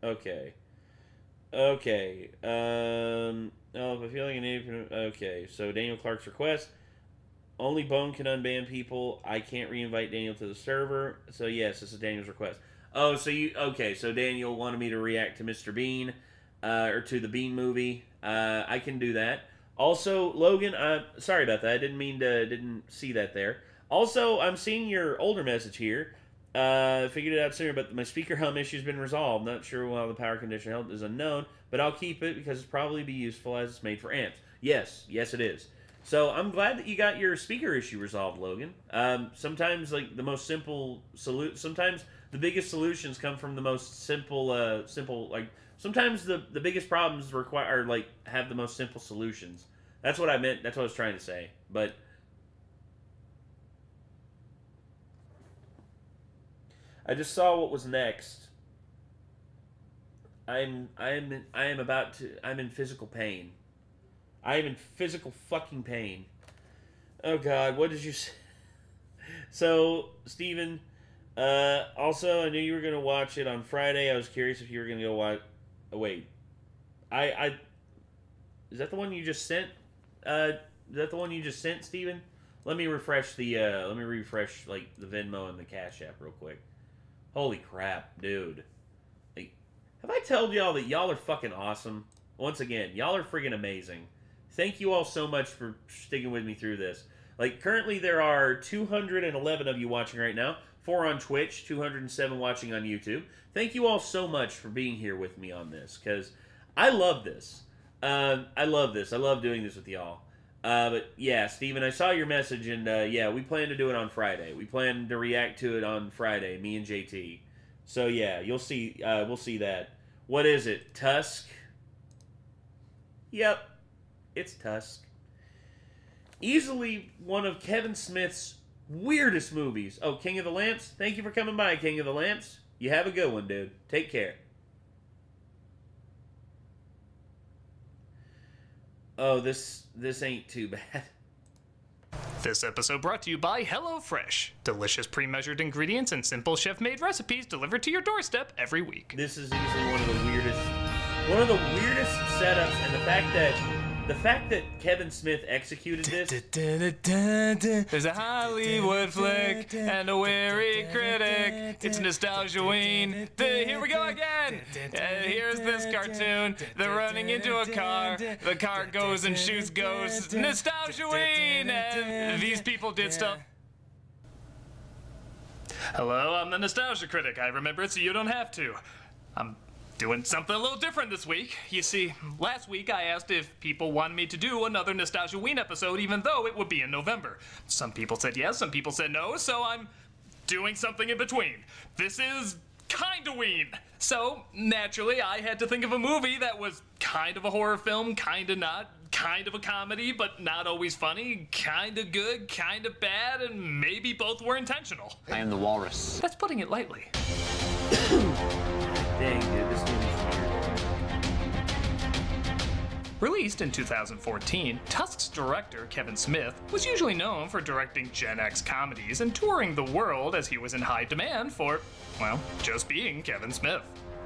Okay. Okay. Oh, if I feel like an idiot. Okay. So Daniel Clark's request. Only Bone can unban people. I can't reinvite Daniel to the server. So yes, this is Daniel's request. Oh, so you okay? So Daniel wanted me to react to Mr. Bean, or to the Bean movie. I can do that. Also, Logan, sorry about that. I didn't see that there. Also, I'm seeing your older message here. Figured it out sooner, but my speaker hum issue's been resolved. Not sure how the power condition held is unknown, but I'll keep it because it's probably be useful as it's made for amps. Yes, it is. So I'm glad that you got your speaker issue resolved, Logan. Sometimes like the most simple sometimes the biggest solutions come from the most simple like sometimes the biggest problems require like have the most simple solutions. That's what I meant. That's what I was trying to say. But I just saw what was next. I'm in physical pain. I am in physical fucking pain. Oh God, what did you say? So, Steven, also, I knew you were going to watch it on Friday. I was curious if you were going to go watch... Oh, wait. Is that the one you just sent? Is that the one you just sent, Steven? Let me refresh the, like, the Venmo and the Cash App real quick. Holy crap, dude. Like, have I told y'all that y'all are fucking awesome? Once again, y'all are friggin' amazing. Thank you all so much for sticking with me through this. Like, currently there are 211 of you watching right now. 4 on Twitch, 207 watching on YouTube. Thank you all so much for being here with me on this, because I love this. I love this. I love doing this with y'all. But, yeah, Steven, I saw your message, and, yeah, we plan to do it on Friday. We plan to react to it on Friday, me and JT. So, yeah, you'll see, we'll see that. What is it? Tusk? Yep. It's Tusk. Easily one of Kevin Smith's weirdest movies. Oh, King of the Lamps? Thank you for coming by, King of the Lamps. You have a good one, dude. Take care. Oh, this ain't too bad. This episode brought to you by HelloFresh. Delicious pre-measured ingredients and simple chef-made recipes delivered to your doorstep every week. This is easily one of the weirdest setups, and the fact that Kevin Smith executed this. There's a Hollywood flick and a weary critic. It's Nostalgia-ween. Here we go again. Here's this cartoon. They're running into a car. The car goes and shoots ghosts. Nostalgia-ween. And these people did stuff. Hello, I'm the Nostalgia Critic. I remember it so you don't have to. I'm doing something a little different this week. You see, last week I asked if people wanted me to do another Nostalgia-ween episode even though it would be in November. Some people said yes, some people said no, so I'm doing something in between. This is Kinda-ween. So, naturally, I had to think of a movie that was kind of a horror film, kinda not, kind of a comedy, but not always funny, kinda good, kinda bad, and maybe both were intentional. I am the walrus. That's putting it lightly. Dang, dude, this movie's weird. Released in 2014, Tusk's director, Kevin Smith, was usually known for directing Gen X comedies and touring the world as he was in high demand for, well, just being Kevin Smith.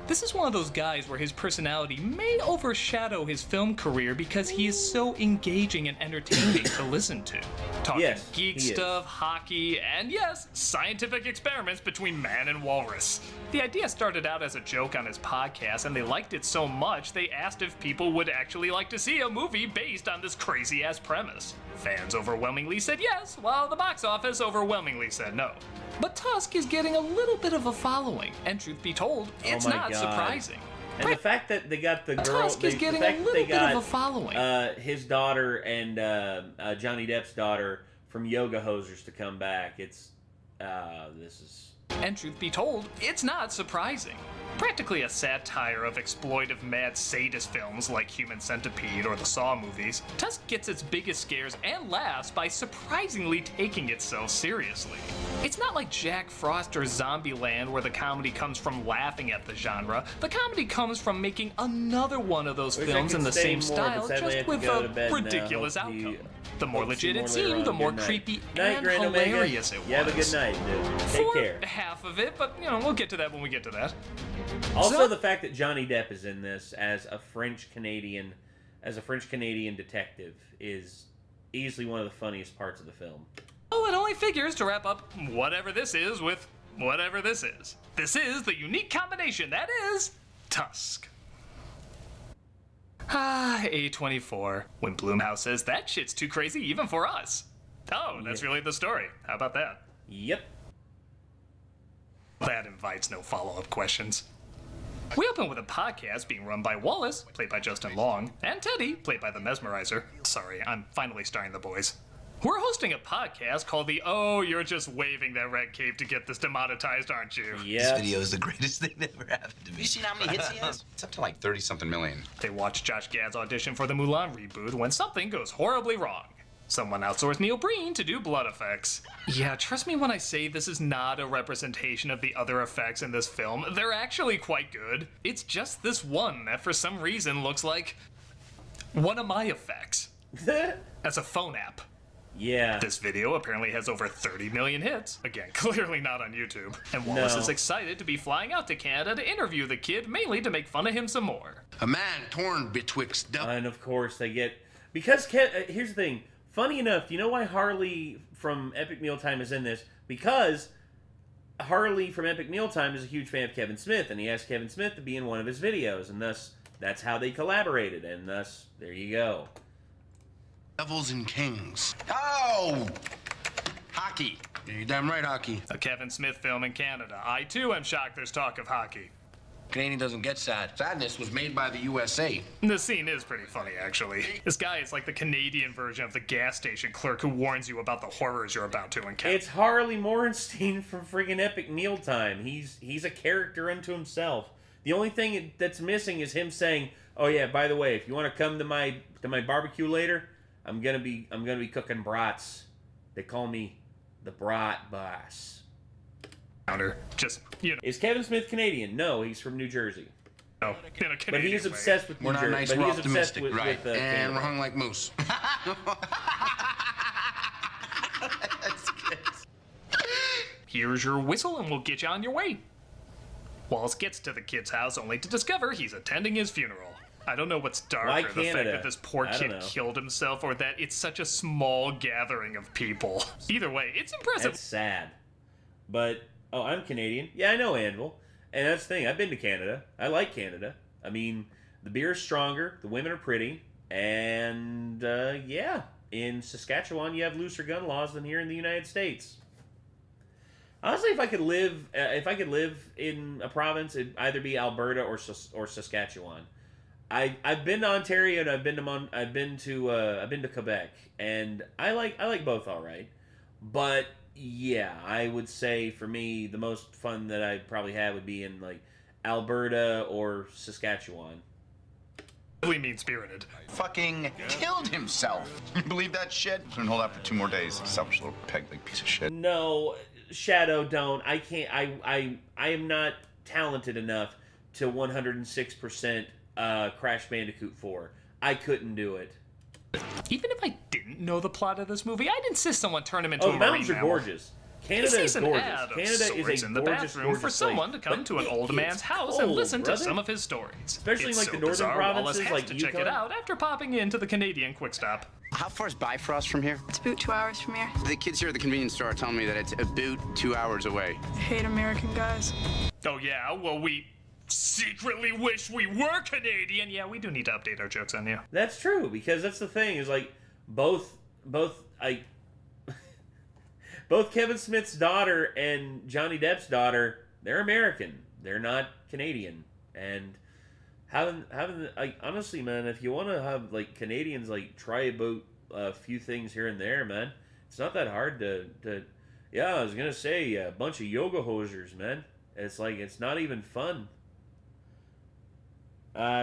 This is one of those guys where his personality may overshadow his film career because he is so engaging and entertaining to listen to. Talking geek stuff, hockey, and yes, scientific experiments between man and walrus. The idea started out as a joke on his podcast, and they liked it so much they asked if people would actually like to see a movie based on this crazy-ass premise. Fans overwhelmingly said yes, while the box office overwhelmingly said no. But Tusk is getting a little bit of a following, and truth be told, it's not surprising. And the fact that they got the girl, Tusk is getting a little bit of a following. His daughter and Johnny Depp's daughter from Yoga Hosers to come back. It's this And truth be told, it's not surprising. Practically a satire of exploitive mad sadist films like Human Centipede or the Saw movies, Tusk gets its biggest scares and laughs by surprisingly taking itself seriously. It's not like Jack Frost or Zombieland where the comedy comes from laughing at the genre. The comedy comes from making another one of those films in the same style, just with a ridiculous outcome. The more legit it seemed, the more creepy and hilarious it was. You have a good night, dude. Take care. Half of it, but, you know, we'll get to that when we get to that. Also, the fact that Johnny Depp is in this as a French-Canadian detective is easily one of the funniest parts of the film. Oh, it only figures to wrap up whatever this is with whatever this is. This is the unique combination that is Tusk. A24. When Blumhouse says that shit's too crazy even for us. Oh, that's really the story. How about that? Yep. That invites no follow-up questions. We open with a podcast being run by Wallace, played by Justin Long, and Teddy, played by the Mesmerizer. Sorry, I'm finally starring the boys. We're hosting a podcast called the Oh, You're Just Waving That Red Cape to Get This Demonetized, Aren't You? Yeah. This video is the greatest thing that ever happened to me. You seen how many hits he has? It's up to like 30-something million. They watch Josh Gad's audition for the Mulan reboot when something goes horribly wrong. Someone outsourced Neil Breen to do blood effects. Yeah, trust me when I say this is not a representation of the other effects in this film. They're actually quite good. It's just this one that for some reason looks like one of my effects. As a phone app. Yeah. This video apparently has over 30 million hits. Again, clearly not on YouTube. And Wallace is excited to be flying out to Canada to interview the kid, mainly to make fun of him some more. A man torn betwixt... And of course they get... Because, here's the thing. Funny enough, do you know why Harley from Epic Mealtime is in this? Because Harley from Epic Mealtime is a huge fan of Kevin Smith, and he asked Kevin Smith to be in one of his videos, and thus, that's how they collaborated, and thus, there you go. Devils and Kings. Oh! Hockey. You're damn right, hockey. A Kevin Smith film in Canada. I, too, am shocked there's talk of hockey. Canadian doesn't get sad. Sadness was made by the USA. The scene is pretty funny, actually. This guy is like the Canadian version of the gas station clerk who warns you about the horrors you're about to encounter. It's Harley Morenstein from friggin' Epic Mealtime. He's a character unto himself. The only thing that's missing is him saying, "Oh yeah, by the way, if you want to come to my barbecue later, I'm gonna be cooking brats. They call me the Brat Boss." Just, you know. Is Kevin Smith Canadian? No, he's from New Jersey. No, in a Canadian but he is obsessed with New Jersey. We're not nice, we're optimistic, right? And we're hung like moose. Here's your whistle and we'll get you on your way. Wallace gets to the kid's house only to discover he's attending his funeral. I don't know what's darker, the fact that this poor kid killed himself or that it's such a small gathering of people. Either way, it's impressive. That's sad. But... Oh, I'm Canadian. Yeah, I know Anvil. And that's the thing. I've been to Canada. I like Canada. I mean, the beer is stronger. The women are pretty. And, yeah. In Saskatchewan, you have looser gun laws than here in the United States. Honestly, if I could live in a province, it'd either be Alberta or Saskatchewan. I've been to Ontario and I've been to Quebec, and I like both all right. But yeah, I would say for me the most fun that I'd probably have would be in like Alberta or Saskatchewan. Really mean-spirited. Fucking killed himself. You believe that shit? Couldn't hold out for 2 more days. Selfish little peg-leg piece of shit. No, Shadow, don't. I can't. I am not talented enough to 106% Crash Bandicoot 4. I couldn't do it. Even if I didn't know the plot of this movie, I'd insist someone turn him into a marine mountains are mammal. gorgeous. Canada is gorgeous. Canada is a in the gorgeous, bathroom gorgeous for someone place. to come to an old man's house and listen to some of his stories. Especially It's like the so northern bizarre, provinces, Wallace has like to check it Yukon. out after popping into the Canadian Quick Stop. How far is Bifrost from here? It's about 2 hours from here. The kids here at the convenience store are telling me that it's about 2 hours away. I hate American guys. Oh yeah, well we secretly wish we were Canadian. Yeah, we do need to update our jokes on you. That's true, because that's the thing, is like both Kevin Smith's daughter and Johnny Depp's daughter, they're American. They're not Canadian. And having like, honestly, man, if you want to have like Canadians like try about a few things here and there, man, it's not that hard to Yeah, I was gonna say a bunch of yoga hosers, man. It's like it's not even fun.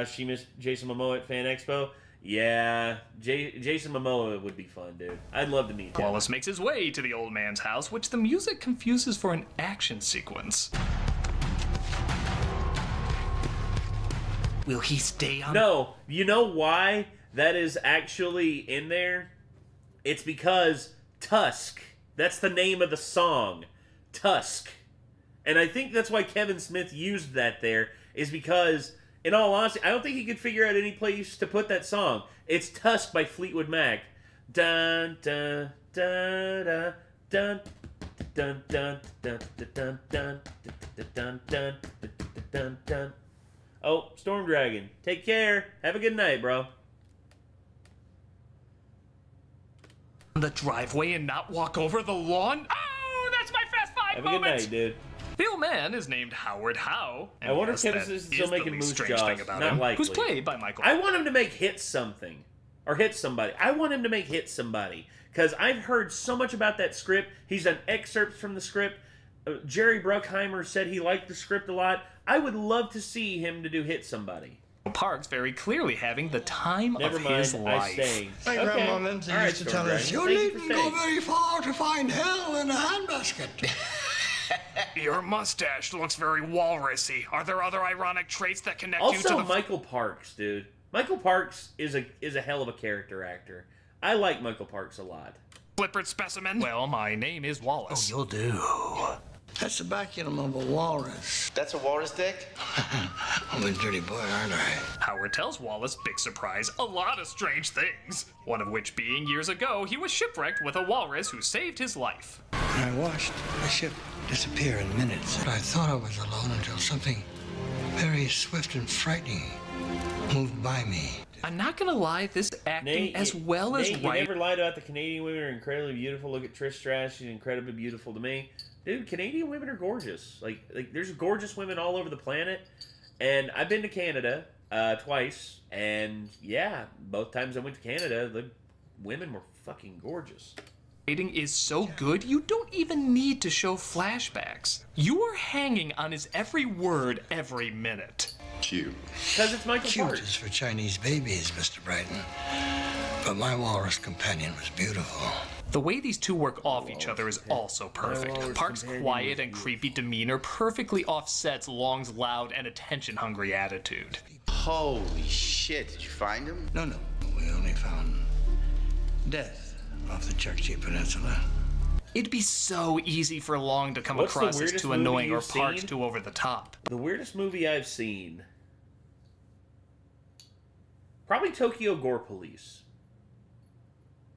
She missed Jason Momoa at Fan Expo. Yeah, Jason Momoa would be fun, dude. I'd love to meet him. Wallace makes his way to the old man's house, which the music confuses for an action sequence. Will he stay on? No, you know why that is actually in there? It's because Tusk. That's the name of the song. Tusk. And I think that's why Kevin Smith used that there, is because, in all honesty, I don't think he could figure out any place to put that song. It's Tusk by Fleetwood Mac. Dun dun dun dun dun dun dun dun dun dun dun dun dun dun. Oh, Storm Dragon. Take care. Have a good night, bro. The driveway and not walk over the lawn? Oh, that's my Fast Five Have moment! a good night, dude. The old man is named Howard Howe. I wonder if Kevin is still making Moose Jaws. Not likely. Who's played by Michael. I want him to make Hit Something. Or Hit Somebody. I want him to make Hit Somebody. Because I've heard so much about that script. He's done excerpts from the script. Jerry Bruckheimer said he liked the script a lot. I would love to see him to do Hit Somebody. Parks very clearly having the time of his life. My grandma Lindsay used to tell us, you needn't go very far to find hell in a handbasket. Your mustache looks very walrusy. Are there other ironic traits that connect also, you to the... Also, Michael Parks, dude. Michael Parks is a hell of a character actor. I like Michael Parks a lot. Flippered specimen? Well, my name is Wallace. Oh, you'll do. That's the baculum of a walrus. That's a walrus dick? I'm a dirty boy, aren't I? Howard tells Wallace, big surprise, a lot of strange things. One of which being years ago, he was shipwrecked with a walrus who saved his life. I watched the ship disappear in minutes. I thought I was alone until something very swift and frightening moved by me. I'm not gonna lie, this acting as well as You never lied about the Canadian women are incredibly beautiful. Look at Trish Stratus, she's incredibly beautiful to me. Dude, Canadian women are gorgeous. Like there's gorgeous women all over the planet. And I've been to Canada twice, and yeah, both times I went to Canada, the women were fucking gorgeous. Rating is so good, you don't even need to show flashbacks. You are hanging on his every word every minute. Cute. Because it's Michael Cute Parks. is for Chinese babies, Mr. Brighton. But my walrus companion was beautiful. The way these two work off each other is also perfect. Park's quiet and creepy demeanor perfectly offsets Long's loud and attention-hungry attitude. Holy shit, did you find him? No, we only found death off the Chukchi Peninsula. It'd be so easy for Long to come What's the across as weirdest too movie annoying or you've Parks seen? too over the top. The weirdest movie I've seen, probably Tokyo Gore Police.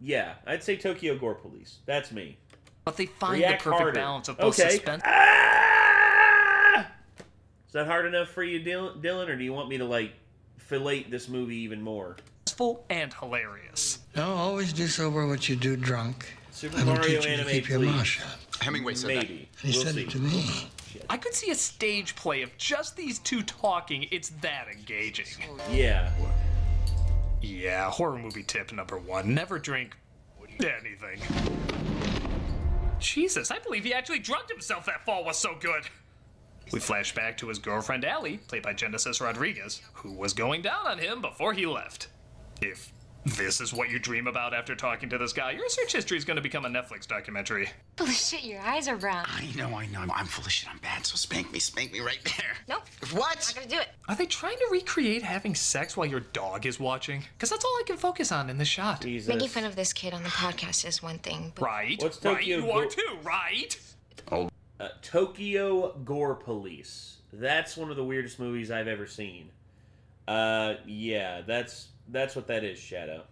Yeah, I'd say Tokyo Gore Police. That's me. But they find React the perfect harder. balance of both Okay. suspense. Is that hard enough for you, Dylan, or do you want me to like fillet this movie even more? And hilarious. No, always do sober what you do drunk. Super I will Mario teach you to anime, keep your please. mouth shut. Hemingway said Maybe. And he We'll said see. it to me. I could see a stage play of just these two talking. It's that engaging. Yeah. Yeah, horror movie tip number 1. Never drink anything. Jesus, I believe he actually drugged himself. That fall was so good. We flash back to his girlfriend Allie, played by Genesis Rodriguez, who was going down on him before he left. If this is what you dream about after talking to this guy, your search history is going to become a Netflix documentary. Full of shit, your eyes are brown. I know. I'm full of shit. I'm bad, so spank me right there. Nope. What? Not gonna do it. Are they trying to recreate having sex while your dog is watching? Because that's all I can focus on in this shot. Jesus. Making fun of this kid on the podcast is one thing, but Right? What's Right, Tokyo you are Gore- too, right? Tokyo Gore Police. That's one of the weirdest movies I've ever seen. Yeah, that's what that is, Shadow.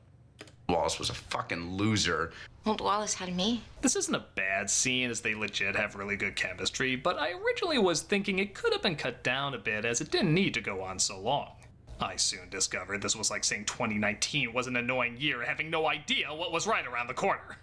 Wallace was a fucking loser. Old Wallace had me. This isn't a bad scene as they legit have really good chemistry, but I originally was thinking it could have been cut down a bit as it didn't need to go on so long. I soon discovered this was like saying 2019 was an annoying year, having no idea what was right around the corner.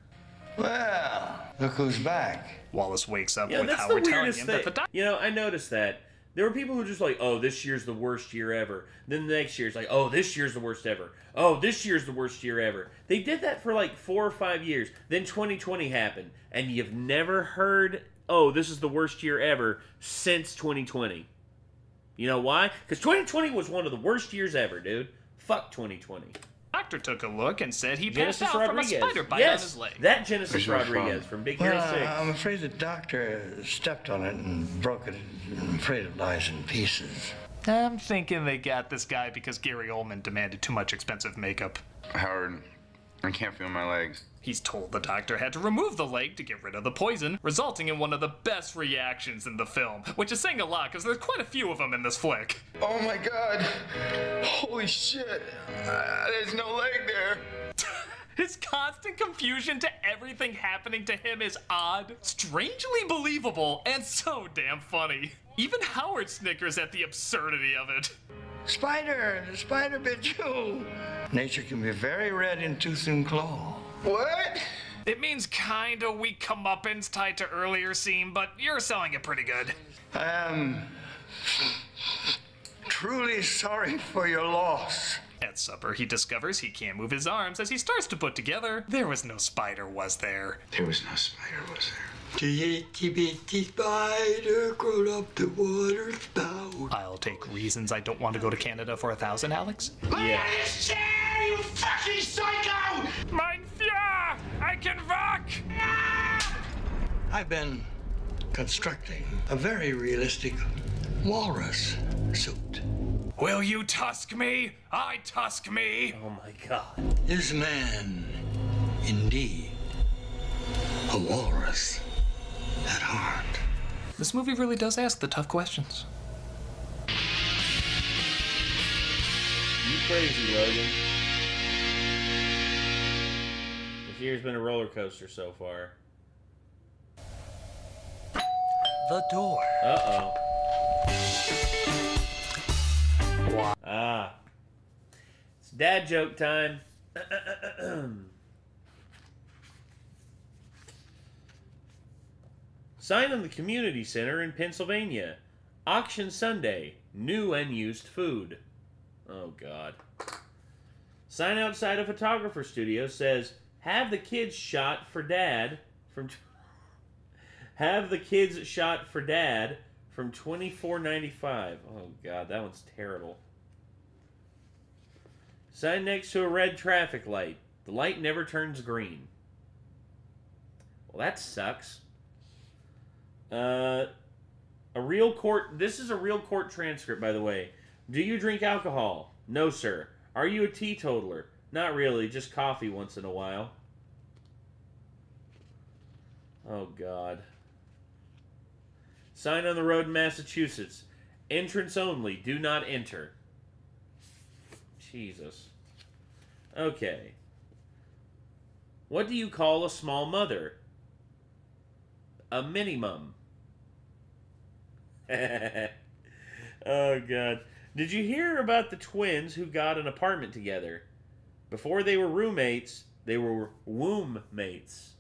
Well, look who's back. Wallace wakes up Yeah, with that's Howard the telling weirdest him thing. that the You know, I noticed that There were people who just like, oh, this year's the worst year ever. Then the next year's like, oh, this year's the worst ever. Oh, this year's the worst year ever. They did that for like 4 or 5 years. Then 2020 happened. And you've never heard, oh, this is the worst year ever since 2020. You know why? Because 2020 was one of the worst years ever, dude. Fuck 2020. Doctor took a look and said he Genesis passed out Rodriguez. from a spider bite Yes, on his leg. that Genesis Rodriguez from Big Hero 6. I'm afraid the doctor stepped on it and broke it. I'm afraid it lies in pieces. I'm thinking they got this guy because Gary Oldman demanded too much expensive makeup. Howard, I can't feel my legs. He's told the doctor had to remove the leg to get rid of the poison, resulting in one of the best reactions in the film, which is saying a lot because there's quite a few of them in this flick. Oh my god. Holy shit. There's no leg there. His constant confusion to everything happening to him is odd, strangely believable, and so damn funny. Even Howard snickers at the absurdity of it. Spider! The spider bit you! Nature can be very red in tooth and claw. What? It means kinda weak comeuppance tied to earlier scene, but you're selling it pretty good. I am truly sorry for your loss. At supper, he discovers he can't move his arms as he starts to put together, there was no spider, was there? There was no spider, was there? The itty bitty spider crawled up the water spout. I'll take reasons I don't want to go to Canada for 1,000, Alex. Yeah. You fucking psycho! Mein Führer! I can rock! I've been constructing a very realistic walrus suit. Will you tusk me? I tusk me! Oh my god. Is man indeed a walrus at heart? This movie really does ask the tough questions. You crazy, Logan. This year's been a roller coaster so far. The door. Uh-oh. Ah. It's dad joke time. Sign on the community center in Pennsylvania. Auction Sunday. New and used food. Oh, God. Sign outside a photographer studio says, have the kids shot for dad from... have the kids shot for dad from $24.95. Oh, God, that one's terrible. Sign next to a red traffic light. The light never turns green. Well, that sucks. A real court... This is a real court transcript, by the way. Do you drink alcohol? No, sir. Are you a teetotaler? Not really, just coffee once in a while. Oh, God. Sign on the road in Massachusetts. Entrance only. Do not enter. Jesus. Okay. What do you call a small mother? A minimum. Oh, God. Did you hear about the twins who got an apartment together? Before they were roommates, they were womb mates.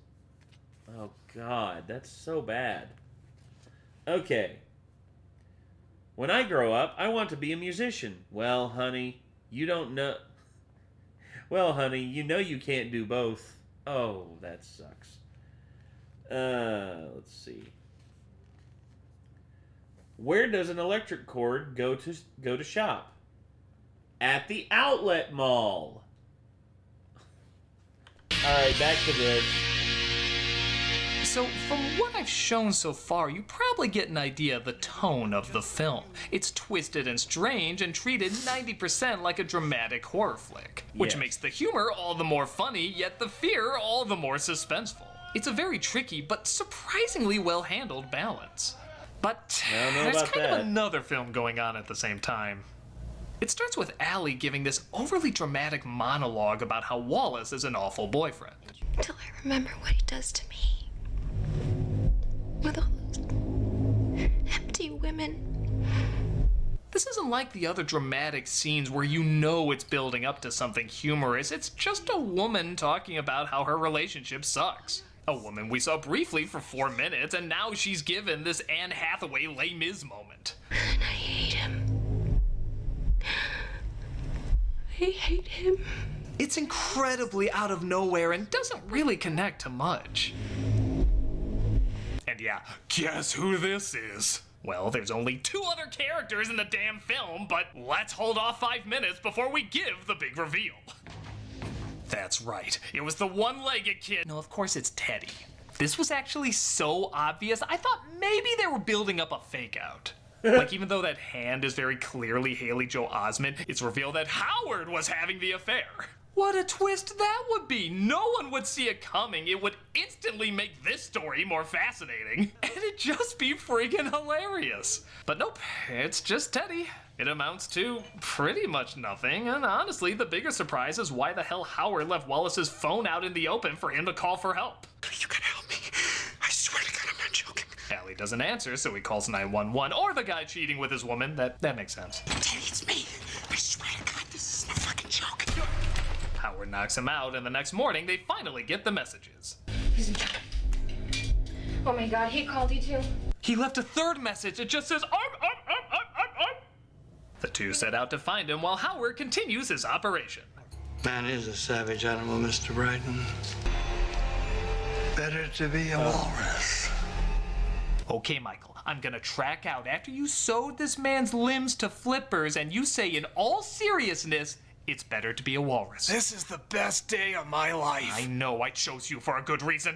Oh, God. That's so bad. Okay. When I grow up, I want to be a musician. Well, honey, you don't know... Well, honey, you know you can't do both. Oh, that sucks. Let's see. Where does an electric cord go to shop? At the outlet mall. Alright, back to this. So, from what I've shown so far, you probably get an idea of the tone of the film. It's twisted and strange and treated 90% like a dramatic horror flick, which makes the humor all the more funny, yet the fear all the more suspenseful. It's a very tricky but surprisingly well-handled balance. But there's kind of another film going on at the same time. It starts with Allie giving this overly dramatic monologue about how Wallace is an awful boyfriend. Until I remember what he does to me. With all those empty women. This isn't like the other dramatic scenes where you know it's building up to something humorous. It's just a woman talking about how her relationship sucks. A woman we saw briefly for 4 minutes, and now she's given this Anne Hathaway Les Mis moment. And they hate him. It's incredibly out of nowhere and doesn't really connect to much. And yeah, guess who this is? Well, there's only 2 other characters in the damn film, but let's hold off 5 minutes before we give the big reveal. That's right, it was the one-legged kid. No, of course it's Teddy. This was actually so obvious, I thought maybe they were building up a fake-out. Like, even though that hand is very clearly Haley Joel Osment, it's revealed that Howard was having the affair. What a twist that would be! No one would see it coming. It would instantly make this story more fascinating. And it'd just be friggin' hilarious. But nope, it's just Teddy. It amounts to pretty much nothing, and honestly, the bigger surprise is why the hell Howard left Wallace's phone out in the open for him to call for help. You gotta help me. I swear to God, I'm not joking. Allie doesn't answer, so he calls 911, or the guy cheating with his woman. That makes sense. Teddy, it's me. I swear to God, this isn't a fucking joke. Howard knocks him out, and the next morning, they finally get the messages. Oh my God, he called you too? He left a third message. It just says, arm. The two set out to find him while Howard continues his operation. Man is a savage animal, Mr. Brighton. Better to be a walrus. Okay, Michael, I'm gonna track out after you sewed this man's limbs to flippers and you say in all seriousness, it's better to be a walrus. This is the best day of my life. I know, I chose you for a good reason.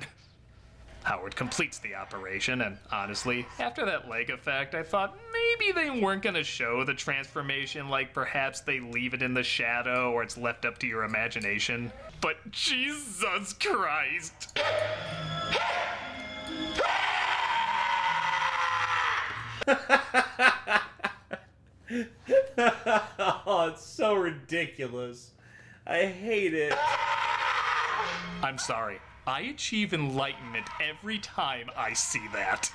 Howard completes the operation, and honestly, after that leg effect, I thought maybe they weren't gonna show the transformation, like perhaps they leave it in the shadow or it's left up to your imagination. But Jesus Christ! Oh, it's so ridiculous. I hate it. I'm sorry. I achieve enlightenment every time I see that.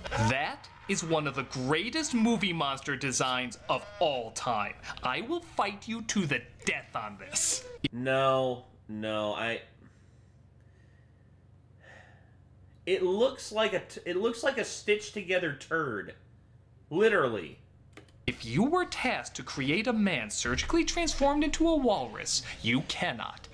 That is one of the greatest movie monster designs of all time. I will fight you to the death on this. No, It looks like a stitched together turd. Literally. If you were tasked to create a man surgically transformed into a walrus, you cannot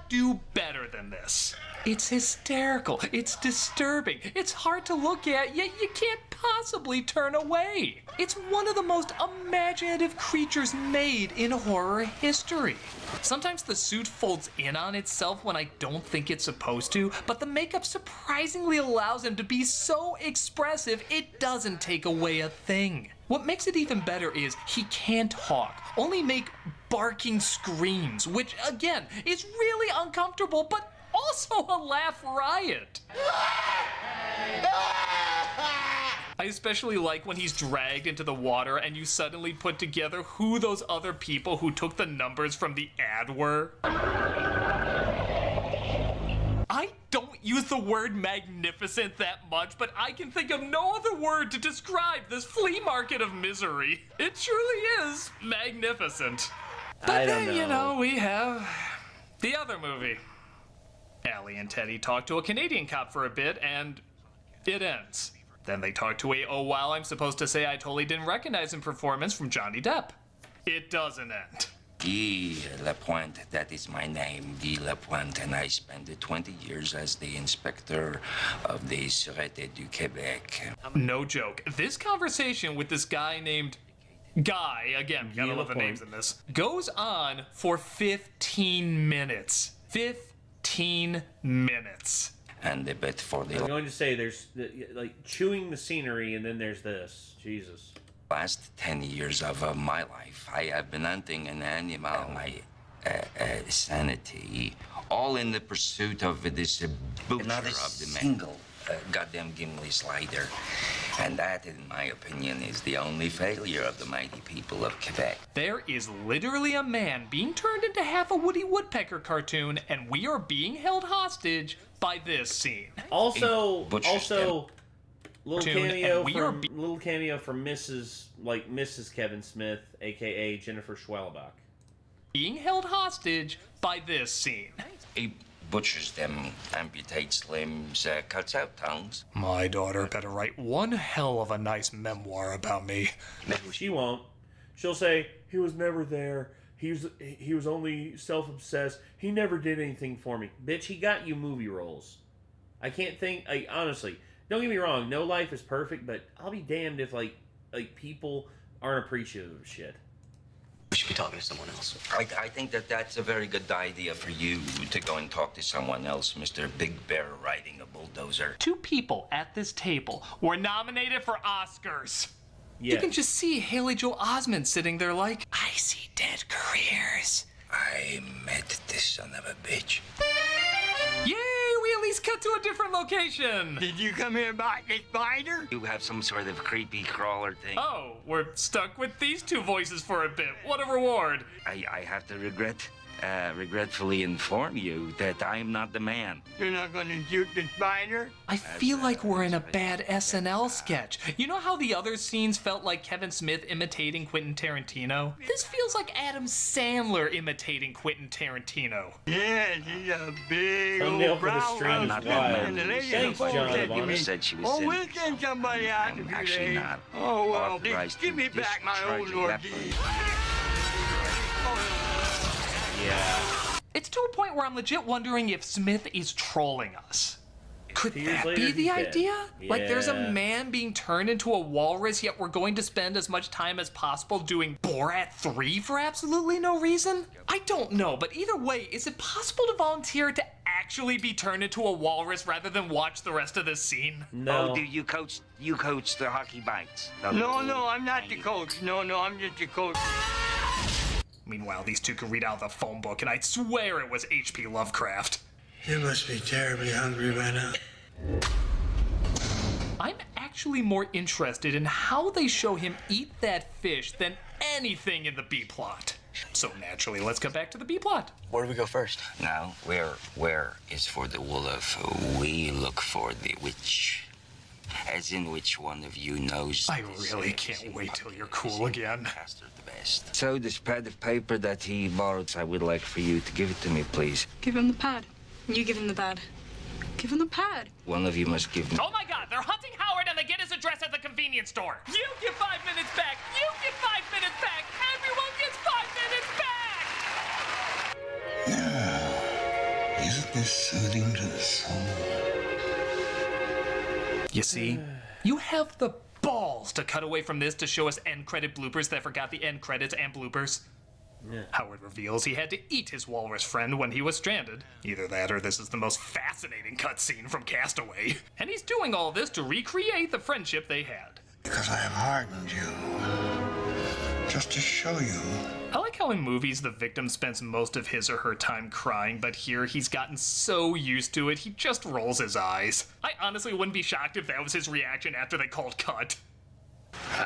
do better than this. It's hysterical, it's disturbing, it's hard to look at, yet you can't possibly turn away. It's one of the most imaginative creatures made in horror history. Sometimes the suit folds in on itself when I don't think it's supposed to, but the makeup surprisingly allows him to be so expressive it doesn't take away a thing. What makes it even better is he can't talk, only make barking screams, which again is really uncomfortable, but also a laugh riot. I especially like when he's dragged into the water and you suddenly put together who those other people who took the numbers from the ad were. I don't use the word magnificent that much, but I can think of no other word to describe this flea market of misery. It truly is magnificent. But then, you know, we have the other movie. Allie and Teddy talk to a Canadian cop for a bit, and it ends. Then they talk to a "oh wow, I'm supposed to say I totally didn't recognize him" performance from Johnny Depp. It doesn't end. Guy Lapointe, that is my name, Guy Lapointe, and I spent 20 years as the inspector of the Sûreté du Québec. No joke. This conversation with this guy named Guy, again, gotta love the names in this, goes on for 15 minutes. 15 minutes. And a bit for the... I'm going to say there's, like, chewing the scenery, and then there's this. Jesus. Last 10 years of my life, I have been hunting an animal, my sanity, all in the pursuit of this butcher Not a of the single goddamn Gimli slider. And that, in my opinion, is the only failure of the mighty people of Quebec. There is literally a man being turned into half a Woody Woodpecker cartoon, and we are being held hostage by this scene. Also, little cameo from Mrs. Kevin Smith, aka Jennifer Schwellenbach. Being held hostage by this scene. He butchers them, amputates limbs, cuts out tongues. My daughter better write one hell of a nice memoir about me. She won't. She'll say, he was never there. he was only self-obsessed. He never did anything for me. Bitch, he got you movie roles. I can't think, honestly, don't get me wrong, no life is perfect, but I'll be damned if, like people aren't appreciative of shit. We should be talking to someone else. I think that's a very good idea for you to go and talk to someone else, Mr. Big Bear riding a bulldozer. 2 people at this table were nominated for Oscars. Yes. You can just see Haley Joel Osment sitting there like, I see dead careers. I met this son of a bitch. Yay, we at least cut to a different location. Did you come here about the spider? You have some sort of creepy crawler thing. Oh, we're stuck with these 2 voices for a bit. What a reward. I have to regretfully inform you that I'm not the man. You're not going to shoot the spider? I feel like we're in a bad SNL sketch. You know how the other scenes felt like Kevin Smith imitating Quentin Tarantino? This feels like Adam Sandler imitating Quentin Tarantino. Yes, he's a big Thumbnail old for the brown stream is one. wild. And the lady on the Thanks, phone John said to Bonner. me, Said she was oh, in- we'll send somebody out I'm to actually today. not Oh, well, authorized give to me back my discharge old a Lord weapon. Jesus. Yeah. It's to a point where I'm legit wondering if Smith is trolling us. Could that be the idea? Like there's a man being turned into a walrus, yet we're going to spend as much time as possible doing Borat 3 for absolutely no reason? I don't know, but either way, is it possible to volunteer to actually be turned into a walrus rather than watch the rest of this scene? No. Oh, do you coach the hockey bites? No, I'm not the coach. No, I'm just the coach. Meanwhile, these 2 could read out the phone book, and I'd swear it was H.P. Lovecraft. You must be terribly hungry by now. I'm actually more interested in how they show him eat that fish than anything in the B-plot. So naturally, let's get back to the B-plot. Where do we go first? Now, where is for the wolf? We look for the witch. As in which one of you knows... I really can't wait till you're cool again. The best. So this pad of paper that he borrowed, I would like for you to give it to me, please. Give him the pad. You give him the pad. Give him the pad. One of you must give me... Oh my God, they're hunting Howard and they get his address at the convenience store. You get 5 minutes back. You get 5 minutes back. Everyone gets 5 minutes back. Now, isn't this soothing to the soul? You see, you have the balls to cut away from this to show us end credit bloopers that forgot the end credits and bloopers. Yeah. Howard reveals he had to eat his walrus friend when he was stranded. Either that or this is the most fascinating cutscene from Castaway. And he's doing all this to recreate the friendship they had. Because I have hardened you. Just to show you. I like how in movies the victim spends most of his or her time crying, but here he's gotten so used to it he just rolls his eyes. I honestly wouldn't be shocked if that was his reaction after they called cut.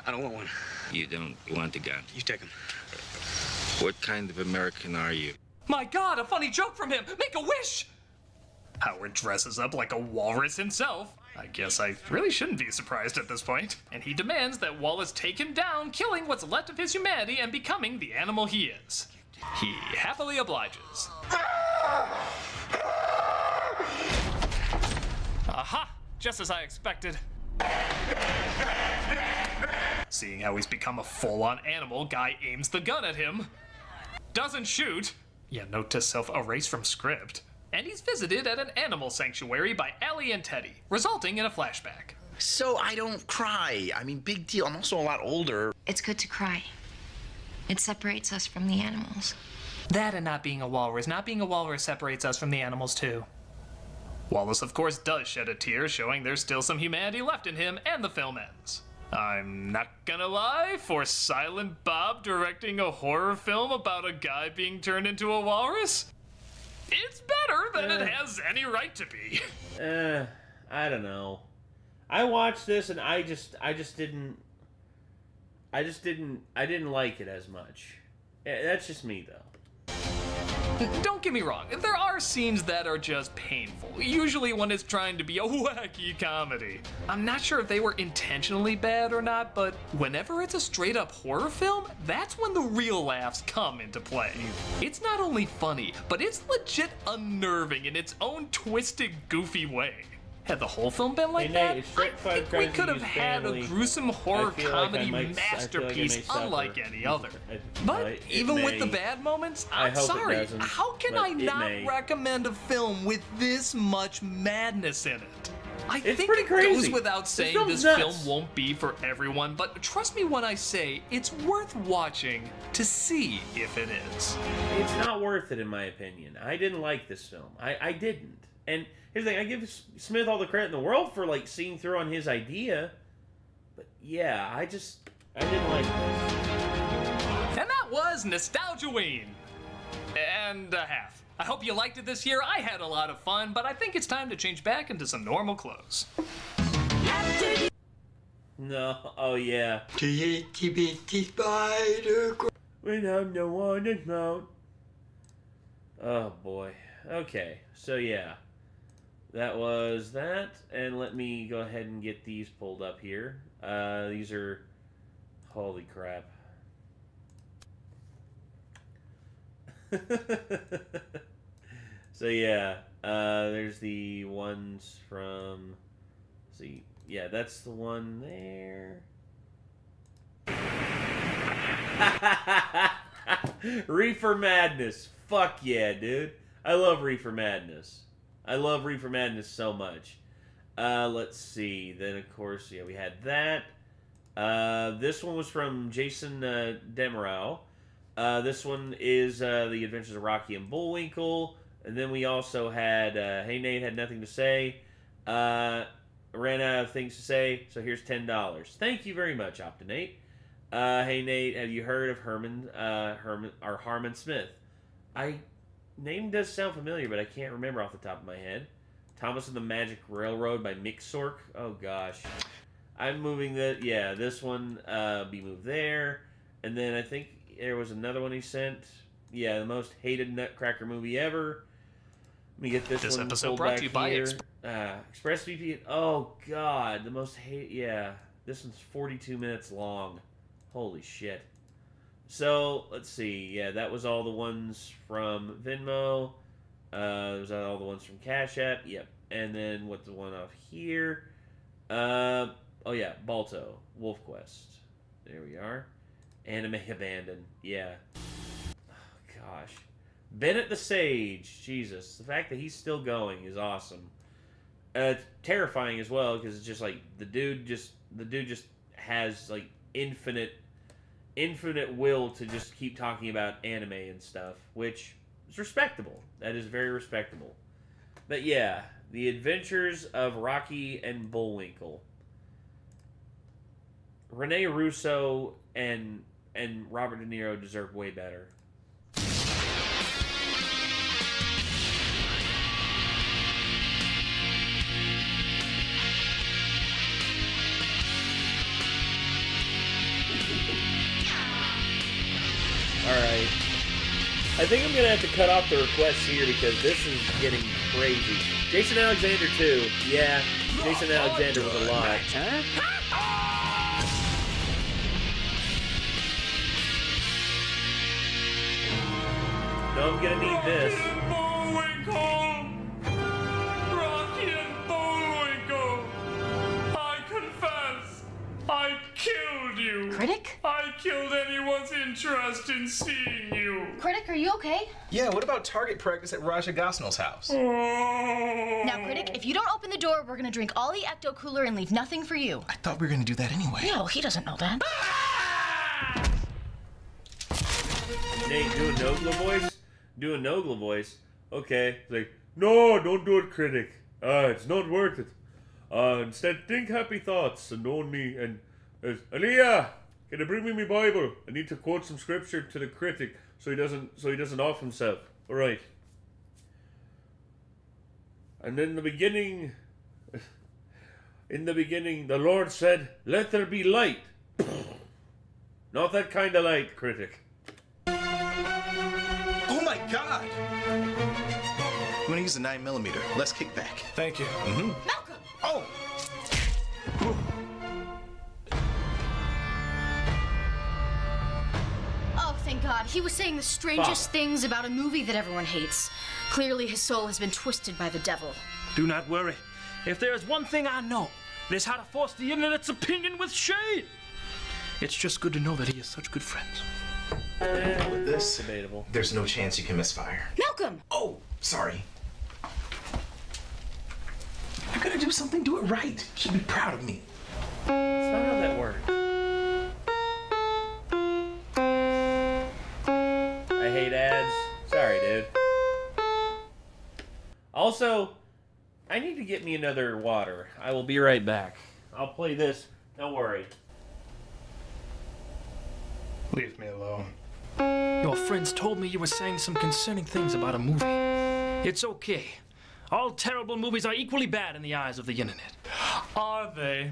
I don't want one. You don't want a gun? You take him. What kind of American are you? My God, a funny joke from him! Make a wish! Howard dresses up like a walrus himself. I guess I really shouldn't be surprised at this point. And he demands that Wallace take him down, killing what's left of his humanity and becoming the animal he is. He happily obliges. Aha! Just as I expected. Seeing how he's become a full-on animal, Guy aims the gun at him. Doesn't shoot. Yeah, note to self, erase from script. And he's visited at an animal sanctuary by Allie and Teddy, resulting in a flashback. So I don't cry. I mean, big deal. I'm also a lot older. It's good to cry. It separates us from the animals. That and not being a walrus. Not being a walrus separates us from the animals, too. Wallace, of course, does shed a tear, showing there's still some humanity left in him, and the film ends. I'm not gonna lie, for Silent Bob directing a horror film about a guy being turned into a walrus, it's better than it has any right to be. I don't know. I watched this and I didn't like it as much. That's just me, though. Don't get me wrong, there are scenes that are just painful, usually when it's trying to be a wacky comedy. I'm not sure if they were intentionally bad or not, but whenever it's a straight up horror film, that's when the real laughs come into play. It's not only funny, but it's legit unnerving in its own twisted, goofy way. Had the whole film been like that, I think we could have had a gruesome horror comedy masterpiece unlike any other. But even with the bad moments, I'm sorry, how can I not recommend a film with this much madness in it? I think it goes without saying this film won't be for everyone, but trust me when I say it's worth watching to see if it is. It's not worth it, in my opinion. I didn't like this film. I didn't. And here's the thing, I give Smith all the credit in the world for, like, seeing through on his idea. But, yeah, I didn't like this. And that was Nostalgiaween. And a half. I hope you liked it this year. I had a lot of fun, but I think it's time to change back into some normal clothes. No, oh yeah. The itty bitty spider. When I'm the one that's out. Oh boy. Okay, so yeah. That was that, and let me go ahead and get these pulled up here. These are... Holy crap. So yeah, there's the ones from... Let's see, yeah, that's the one there. Reefer Madness. Fuck yeah, dude. I love Reefer Madness. I love Reefer Madness so much. Let's see. Then, of course, yeah, we had that. This one was from Jason Demerau. This one is The Adventures of Rocky and Bullwinkle. And then we also had Hey Nate Had Nothing to Say. Ran out of things to say, so here's $10. Thank you very much, Optinate. Hey Nate, have you heard of Harmon Smith? Name does sound familiar, but I can't remember off the top of my head. Thomas and the Magic Railroad by Mick Sork. Oh gosh, I'm moving this one be moved there, and then I think there was another one he sent. Yeah, the most hated Nutcracker movie ever. Let me get this one episode brought to you by ExpressVPN. Oh god, the most hate. Yeah, this one's 42 minutes long. Holy shit. So, let's see. Yeah, that was all the ones from Venmo. Was all the ones from Cash App. Yep. And then what's the one off here? Oh yeah, Balto. Wolf Quest. There we are. Anime Abandon. Yeah. Oh, gosh. Bennett the Sage. Jesus. The fact that he's still going is awesome. Terrifying as well, because it's just like the dude just has like infinite will to just keep talking about anime and stuff, which is respectable. That is very respectable. But yeah, The Adventures of Rocky and Bullwinkle. Rene Russo and Robert De Niro deserve way better. Alright. I think I'm going to have to cut off the requests here because this is getting crazy. Jason Alexander, too. Yeah, Jason Alexander was a lot. No, I'm going to need this. Rocky and Bullwinkle. I confess, I killed you. Critic? I killed anyone's interest in seeing you. Critic, are you okay? Yeah, what about target practice at Raja Gosnell's house? Now, Critic, if you don't open the door, we're gonna drink all the Ecto Cooler and leave nothing for you. I thought we were gonna do that anyway. No, he doesn't know that. Nate, do a Nogla voice? Do a Nogla voice? Okay. It's like, no, don't do it, Critic. It's not worth it. Instead, think happy thoughts and only, and Aliyah, can you bring me my Bible? I need to quote some scripture to the critic so he doesn't off himself. All right. And in the beginning, the Lord said, "Let there be light." Not that kind of light, Critic. Oh my God! I'm gonna use the 9mm. Less kickback. Thank you. Mm-hmm. Malcolm! Oh! Oh, thank God. He was saying the strangest things about a movie that everyone hates. Clearly, his soul has been twisted by the devil. Do not worry. If there is one thing I know, it is how to force the internet's opinion with shade. It's just good to know that he has such good friends. With this, debatable. There's no chance you can misfire. Malcolm! Oh, sorry. If you're gonna do something, do it right. You should be proud of me. That's not how that works. I hate ads. Sorry, dude. Also, I need to get me another water. I will be right back. I'll play this. Don't worry. Leave me alone. Your friends told me you were saying some concerning things about a movie. It's okay. All terrible movies are equally bad in the eyes of the internet. Are they?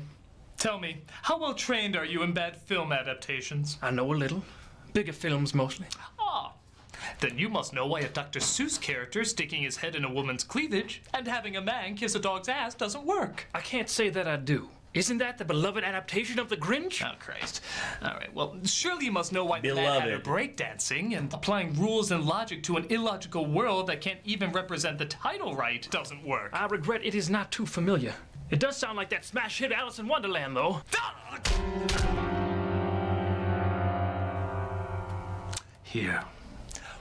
Tell me, how well trained are you in bad film adaptations? I know a little. Bigger films, mostly. Ah, then you must know why a Dr. Seuss character sticking his head in a woman's cleavage and having a man kiss a dog's ass doesn't work. I can't say that I do. Isn't that the beloved adaptation of The Grinch? Oh, Christ. All right, well, surely you must know why the man had her breakdancing, and applying rules and logic to an illogical world that can't even represent the title right doesn't work. I regret it is not too familiar. It does sound like that smash hit Alice in Wonderland, though. Here.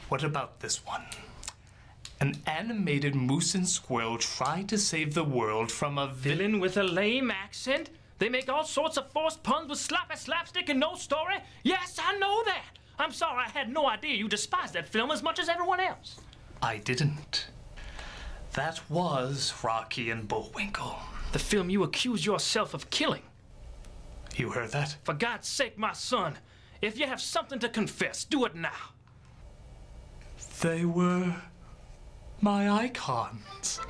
What about this one? An animated moose and squirrel try to save the world from a villain with a lame accent? They make all sorts of forced puns with sloppy slapstick and no story? Yes, I know that. I'm sorry, I had no idea you despised that film as much as everyone else. I didn't. That was Rocky and Bullwinkle. The film you accuse yourself of killing. You heard that? For God's sake, my son, if you have something to confess, do it now. They were my icons.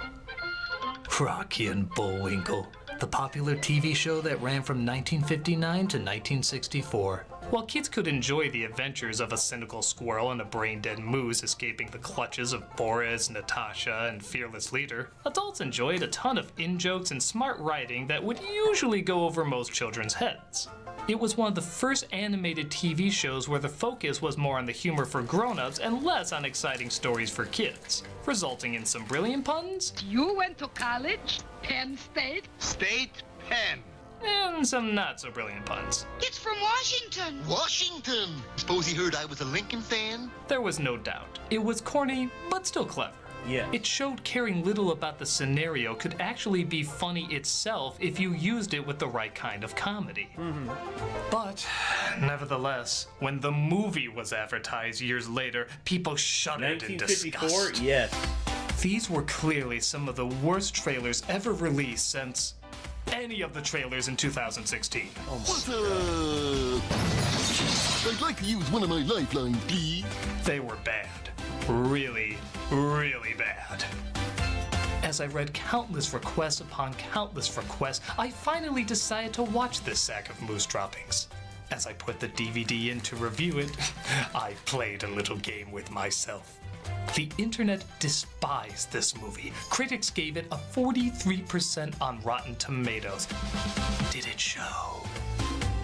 Rocky and Bullwinkle, the popular TV show that ran from 1959 to 1964. While kids could enjoy the adventures of a cynical squirrel and a brain-dead moose escaping the clutches of Boris, Natasha, and Fearless Leader, adults enjoyed a ton of in-jokes and smart writing that would usually go over most children's heads. It was one of the first animated TV shows where the focus was more on the humor for grown-ups and less on exciting stories for kids, resulting in some brilliant puns. You went to college? Penn State? State Penn. And some not-so-brilliant puns. It's from Washington. Washington. Suppose he heard I was a Lincoln fan? There was no doubt. It was corny, but still clever. Yeah. It showed caring little about the scenario could actually be funny itself if you used it with the right kind of comedy. Mm-hmm. But, nevertheless, when the movie was advertised years later, people shuddered in disgust. 1954? Yes. These were clearly some of the worst trailers ever released since any of the trailers in 2016. What's up? I'd like to use one of my lifelines, please. They were bad. Really, really bad. As I read countless requests upon countless requests, I finally decided to watch this sack of moose droppings. As I put the DVD in to review it, I played a little game with myself. The internet despised this movie. Critics gave it a 43% on Rotten Tomatoes. Did it show?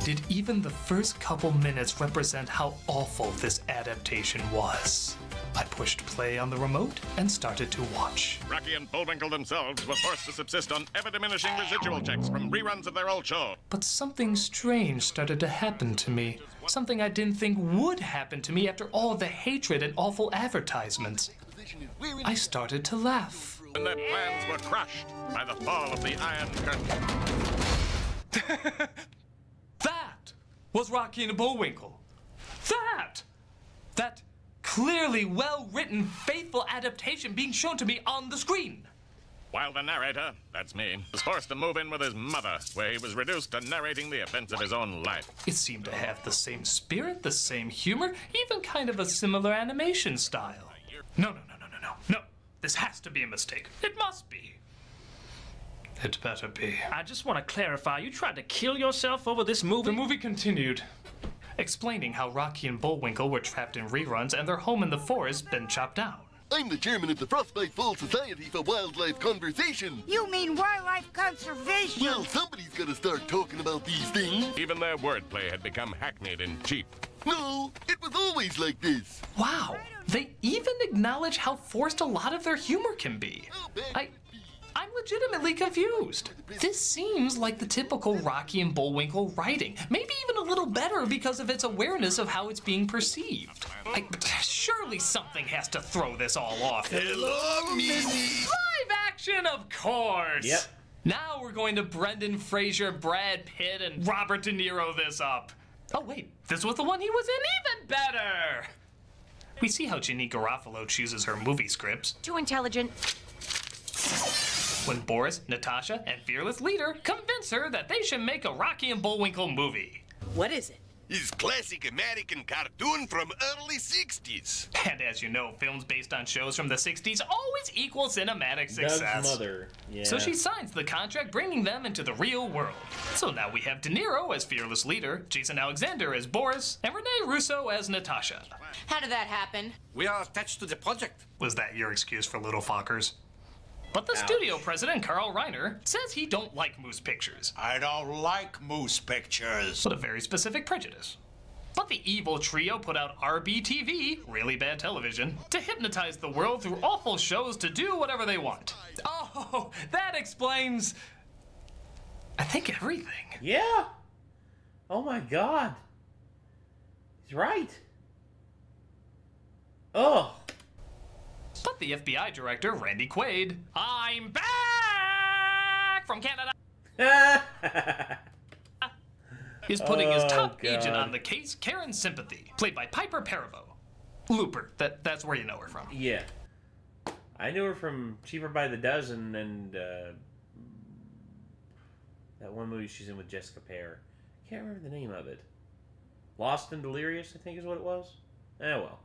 Did even the first couple minutes represent how awful this adaptation was? I pushed play on the remote and started to watch. Rocky and Bullwinkle themselves were forced to subsist on ever-diminishing residual checks from reruns of their old show. But something strange started to happen to me. Something I didn't think would happen to me after all the hatred and awful advertisements. I started to laugh. And their plans were crushed by the fall of the Iron Curtain. That was Rocky and Bullwinkle. That clearly well-written, faithful adaptation being shown to me on the screen. While the narrator, that's me, was forced to move in with his mother, where he was reduced to narrating the events of his own life. It seemed to have the same spirit, the same humor, even kind of a similar animation style. No. This has to be a mistake. It must be. It better be. I just want to clarify, you tried to kill yourself over this movie? The movie continued, explaining how Rocky and Bullwinkle were trapped in reruns and their home in the forest been chopped down. I'm the chairman of the Frostbite Falls Society for Wildlife Conversation. You mean wildlife conservation? Well, somebody's got to start talking about these things. Even their wordplay had become hackneyed and cheap. No, it was always like this. Wow, they even acknowledge how forced a lot of their humor can be. I'm legitimately confused. This seems like the typical Rocky and Bullwinkle writing. Maybe even a little better because of its awareness of how it's being perceived. Surely something has to throw this all off. Hello, Mimi. Live action, of course. Yep. Now we're going to Brendan Fraser, Brad Pitt, and Robert De Niro this up. Oh wait, this was the one he was in? Even better! We see how Janeane Garofalo chooses her movie scripts. Too intelligent. When Boris, Natasha, and Fearless Leader convince her that they should make a Rocky and Bullwinkle movie. What is it? It's classic American cartoon from early 60s. And as you know, films based on shows from the 60s always equal cinematic success. Doug's mother. Yeah. So she signs the contract bringing them into the real world. So now we have De Niro as Fearless Leader, Jason Alexander as Boris, and Rene Russo as Natasha. How did that happen? We are attached to the project. Was that your excuse for little fuckers? But the studio president, Carl Reiner, says he don't like moose pictures. I don't like moose pictures. But a very specific prejudice. But the evil trio put out RBTV, really bad television, to hypnotize the world through awful shows to do whatever they want. Oh, that explains, I think, everything. Yeah. Oh my God. He's right. Oh. But the FBI director, Randy Quaid, I'm back from Canada, is putting his top agent on the case, Karen Sympathy, played by Piper Perabo. Looper, that's where you know her from. Yeah. I knew her from Cheaper by the Dozen and that one movie she's in with Jessica Parr. Can't remember the name of it. Lost and Delirious, I think is what it was. Oh well.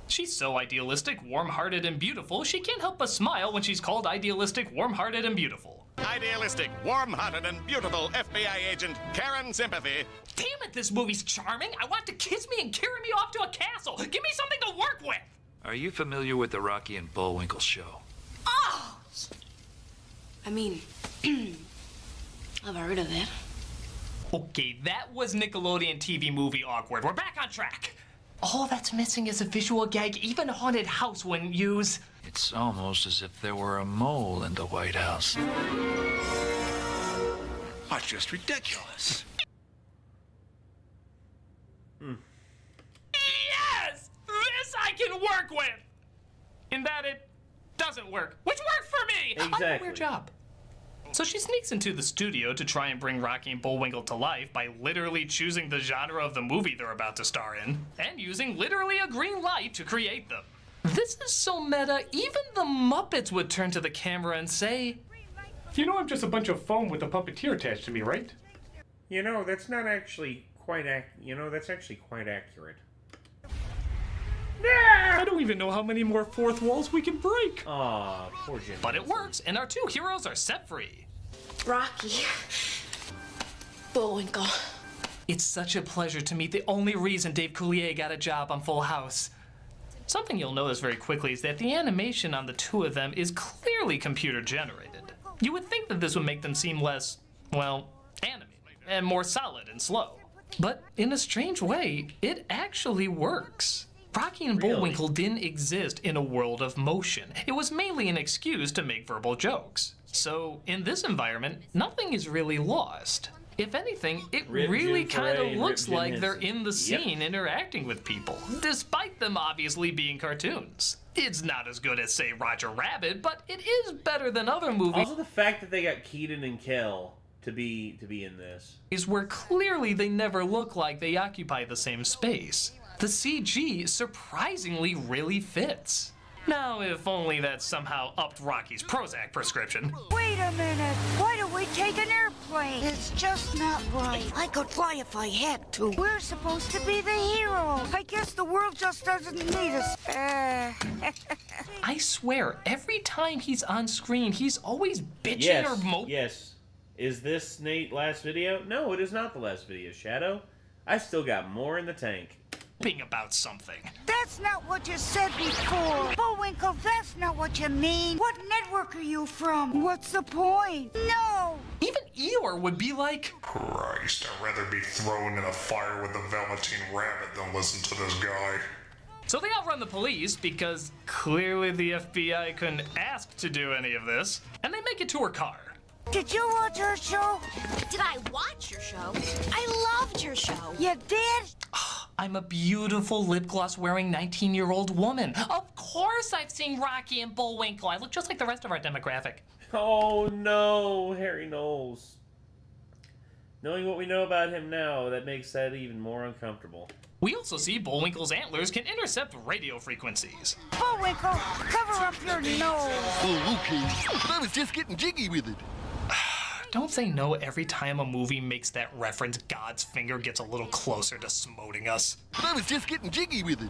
She's so idealistic, warm-hearted, and beautiful, she can't help but smile when she's called idealistic, warm-hearted, and beautiful. Idealistic, warm-hearted, and beautiful FBI agent Karen Sympathy. Damn it, this movie's charming! I want to kiss me and carry me off to a castle! Give me something to work with! Are you familiar with the Rocky and Bullwinkle show? Oh! I mean, I've heard of it. Okay, that was Nickelodeon TV movie awkward. We're back on track! All that's missing is a visual gag even a haunted house wouldn't use. It's almost as if there were a mole in the White House. That's just ridiculous. Yes! This I can work with! In that it doesn't work. Which worked for me! Exactly. I have a weird job. So she sneaks into the studio to try and bring Rocky and Bullwinkle to life by literally choosing the genre of the movie they're about to star in, and using literally a green light to create them. This is so meta, even the Muppets would turn to the camera and say, "You know I'm just a bunch of foam with a puppeteer attached to me, right?" You know, that's not actually quite that's actually quite accurate. I don't even know how many more fourth walls we can break. Aw, poor Jim. But it works, and our two heroes are set free. Rocky. Bullwinkle. It's such a pleasure to meet the only reason Dave Coulier got a job on Full House. Something you'll notice very quickly is that the animation on the two of them is clearly computer generated. You would think that this would make them seem less, well, animated, and more solid and slow. But in a strange way, it actually works. Rocky and Bullwinkle didn't exist in a world of motion. It was mainly an excuse to make verbal jokes. So, in this environment, nothing is really lost. If anything, it really kind of looks like they're in the scene interacting with people, despite them obviously being cartoons. It's not as good as, say, Roger Rabbit, but it is better than other movies. Also, the fact that they got Keaton and Kel to be in this is where clearly they never look like they occupy the same space. The CG surprisingly really fits. Now, if only that somehow upped Rocky's Prozac prescription. Wait a minute. Why don't we take an airplane? It's just not right. I could fly if I had to. We're supposed to be the heroes. I guess the world just doesn't need us. I swear, every time he's on screen, he's always bitching or moping. Yes. Is this Nate last video? No, it is not the last video, Shadow. I still got more in the tank. About something. That's not what you said before. Bullwinkle, that's not what you mean. What network are you from? What's the point? No! Even Eeyore would be like, Christ, I'd rather be thrown in a fire with a Velveteen Rabbit than listen to this guy. So they outrun the police because clearly the FBI couldn't ask to do any of this, and they make it to her car. Did you watch her show? Did I watch your show? I loved your show. You did? I'm a beautiful lip gloss wearing 19-year-old woman. Of course I've seen Rocky and Bullwinkle. I look just like the rest of our demographic. Oh no, Harry Knowles. Knowing what we know about him now, that makes that even more uncomfortable. We also see Bullwinkle's antlers can intercept radio frequencies. Bullwinkle, cover up your nose. Oh, okay. I was just getting jiggy with it. Don't say no every time a movie makes that reference. God's finger gets a little closer to smoting us. I was just getting jiggy with it.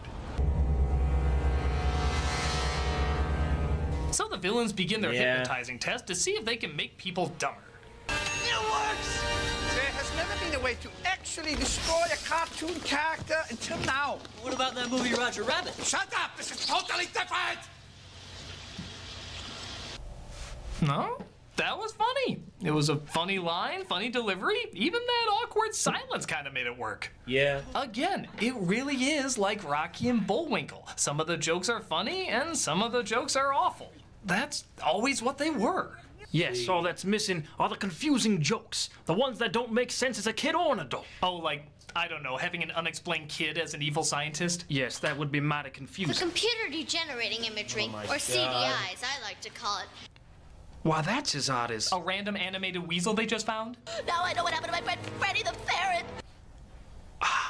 So the villains begin their hypnotizing test to see if they can make people dumber. It works! There has never been a way to actually destroy a cartoon character until now. What about that movie Roger Rabbit? Shut up! This is totally different! No? That was funny. It was a funny line, funny delivery. Even that awkward silence kind of made it work. Yeah. Again, it really is like Rocky and Bullwinkle. Some of the jokes are funny and some of the jokes are awful. That's always what they were. Yes, all that's missing are the confusing jokes. The ones that don't make sense as a kid or an adult. Oh, like, I don't know, having an unexplained kid as an evil scientist? Yes, that would be mighty The confusing. computer degenerating imagery, or CDIs, I like to call it. Why, that's as odd as... A random animated weasel they just found? Now I know what happened to my friend Freddy the Ferret.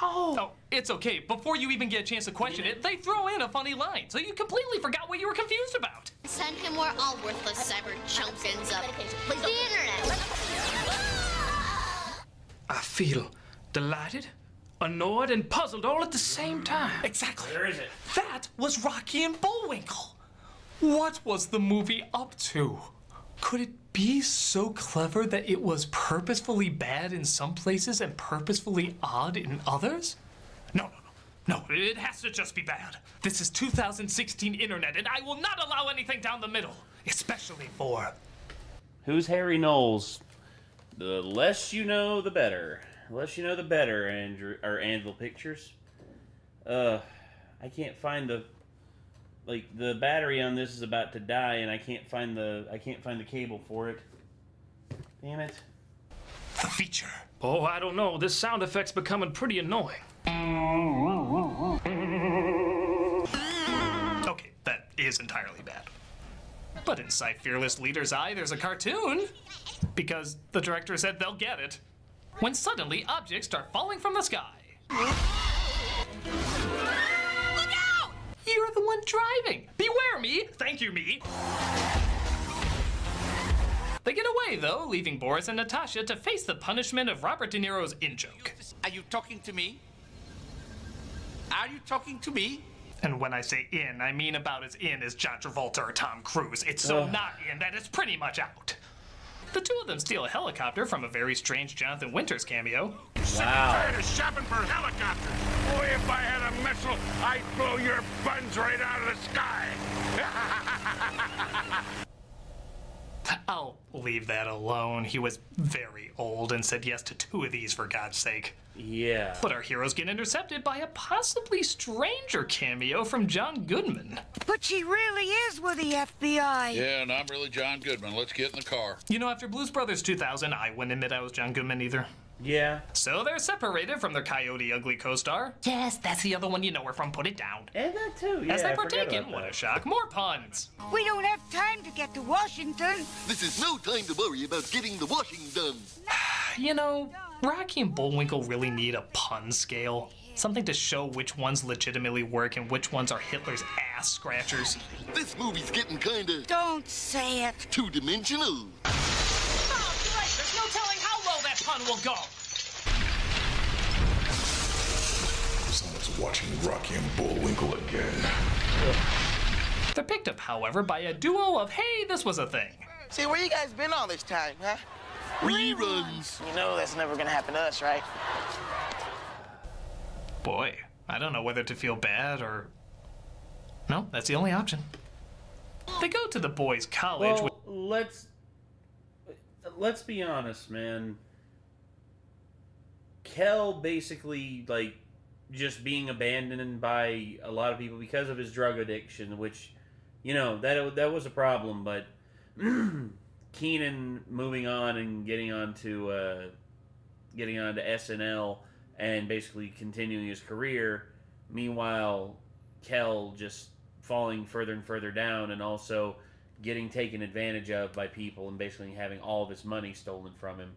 Oh, it's okay. Before you even get a chance to question it, they throw in a funny line, so you completely forgot what you were confused about. Send him where all worthless cyber chumpkins of the internet. I feel delighted, annoyed, and puzzled all at the same time. Exactly. Where is it? That was Rocky and Bullwinkle. What was the movie up to? Could it be so clever that it was purposefully bad in some places and purposefully odd in others? No, it has to just be bad. This is 2016 internet, and I will not allow anything down the middle, especially for... Who's Harry Knowles? The less you know, the better. The less you know, the better, Andrew, or Anvil Pictures. I can't find the... Like, the battery on this is about to die, and I can't find the cable for it. Damn it. The feature. Oh, I don't know. This sound effect's becoming pretty annoying. Okay, that is entirely bad. But inside Fearless Leader's eye, there's a cartoon. Because the director said they'll get it. When suddenly, objects start falling from the sky. You're the one driving. Beware me. Thank you, me. They get away, though, leaving Boris and Natasha to face the punishment of Robert De Niro's in-joke. Are you talking to me? Are you talking to me? And when I say in, I mean about as in as John Travolta or Tom Cruise. It's so not in that it's pretty much out. The two of them steal a helicopter from a very strange Jonathan Winters cameo. Tired of shopping for helicopters. Boy, if I had a missile, I'd blow your buns right out of the sky. I'll leave that alone. He was very old and said yes to 2 of these, for God's sake. Yeah. But our heroes get intercepted by a possibly stranger cameo from John Goodman. But she really is with the FBI. Yeah, and I'm really John Goodman. Let's get in the car. You know, after Blues Brothers 2000, I wouldn't admit I was John Goodman either. Yeah. So they're separated from their Coyote Ugly co-star. Yes, that's the other one you know her from. Put it down. And that too, yeah. As they partake in What a Shock, more puns. We don't have time to get to Washington. This is no time to worry about getting the washing done. You know, Rocky and Bullwinkle really need a pun scale. Something to show which ones legitimately work and which ones are Hitler's ass scratchers. This movie's getting kinda... Don't say it. Two-dimensional. Oh, great! There's no telling how low that pun will go. Someone's watching Rocky and Bullwinkle again. They're picked up, however, by a duo of, hey, this was a thing. See, where you guys been all this time, huh? Reruns. You know that's never gonna happen to us, right? Boy, I don't know whether to feel bad or... No, that's the only option. They go to the boys' college. Well, let's be honest, man. Kel basically, like, just being abandoned by a lot of people because of his drug addiction, which, you know, that was a problem. But Kenan moving on and getting on to SNL and basically continuing his career. Meanwhile, Kel just falling further and further down, and also getting taken advantage of by people and basically having all of his money stolen from him.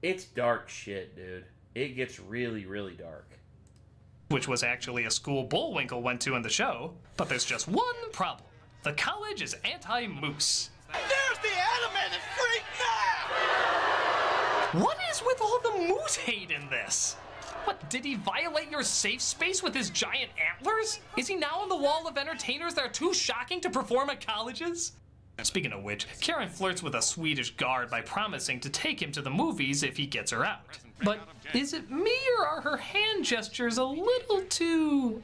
It's dark shit, dude. It gets really, really dark. Which was actually a school Bullwinkle went to in the show, but there's just one problem. The college is anti-moose. There's the animated freak now! What is with all the moose hate in this? What, did he violate your safe space with his giant antlers? Is he now on the wall of entertainers that are too shocking to perform at colleges? Speaking of which, Karen flirts with a Swedish guard by promising to take him to the movies if he gets her out. But is it me, or are her hand gestures a little too,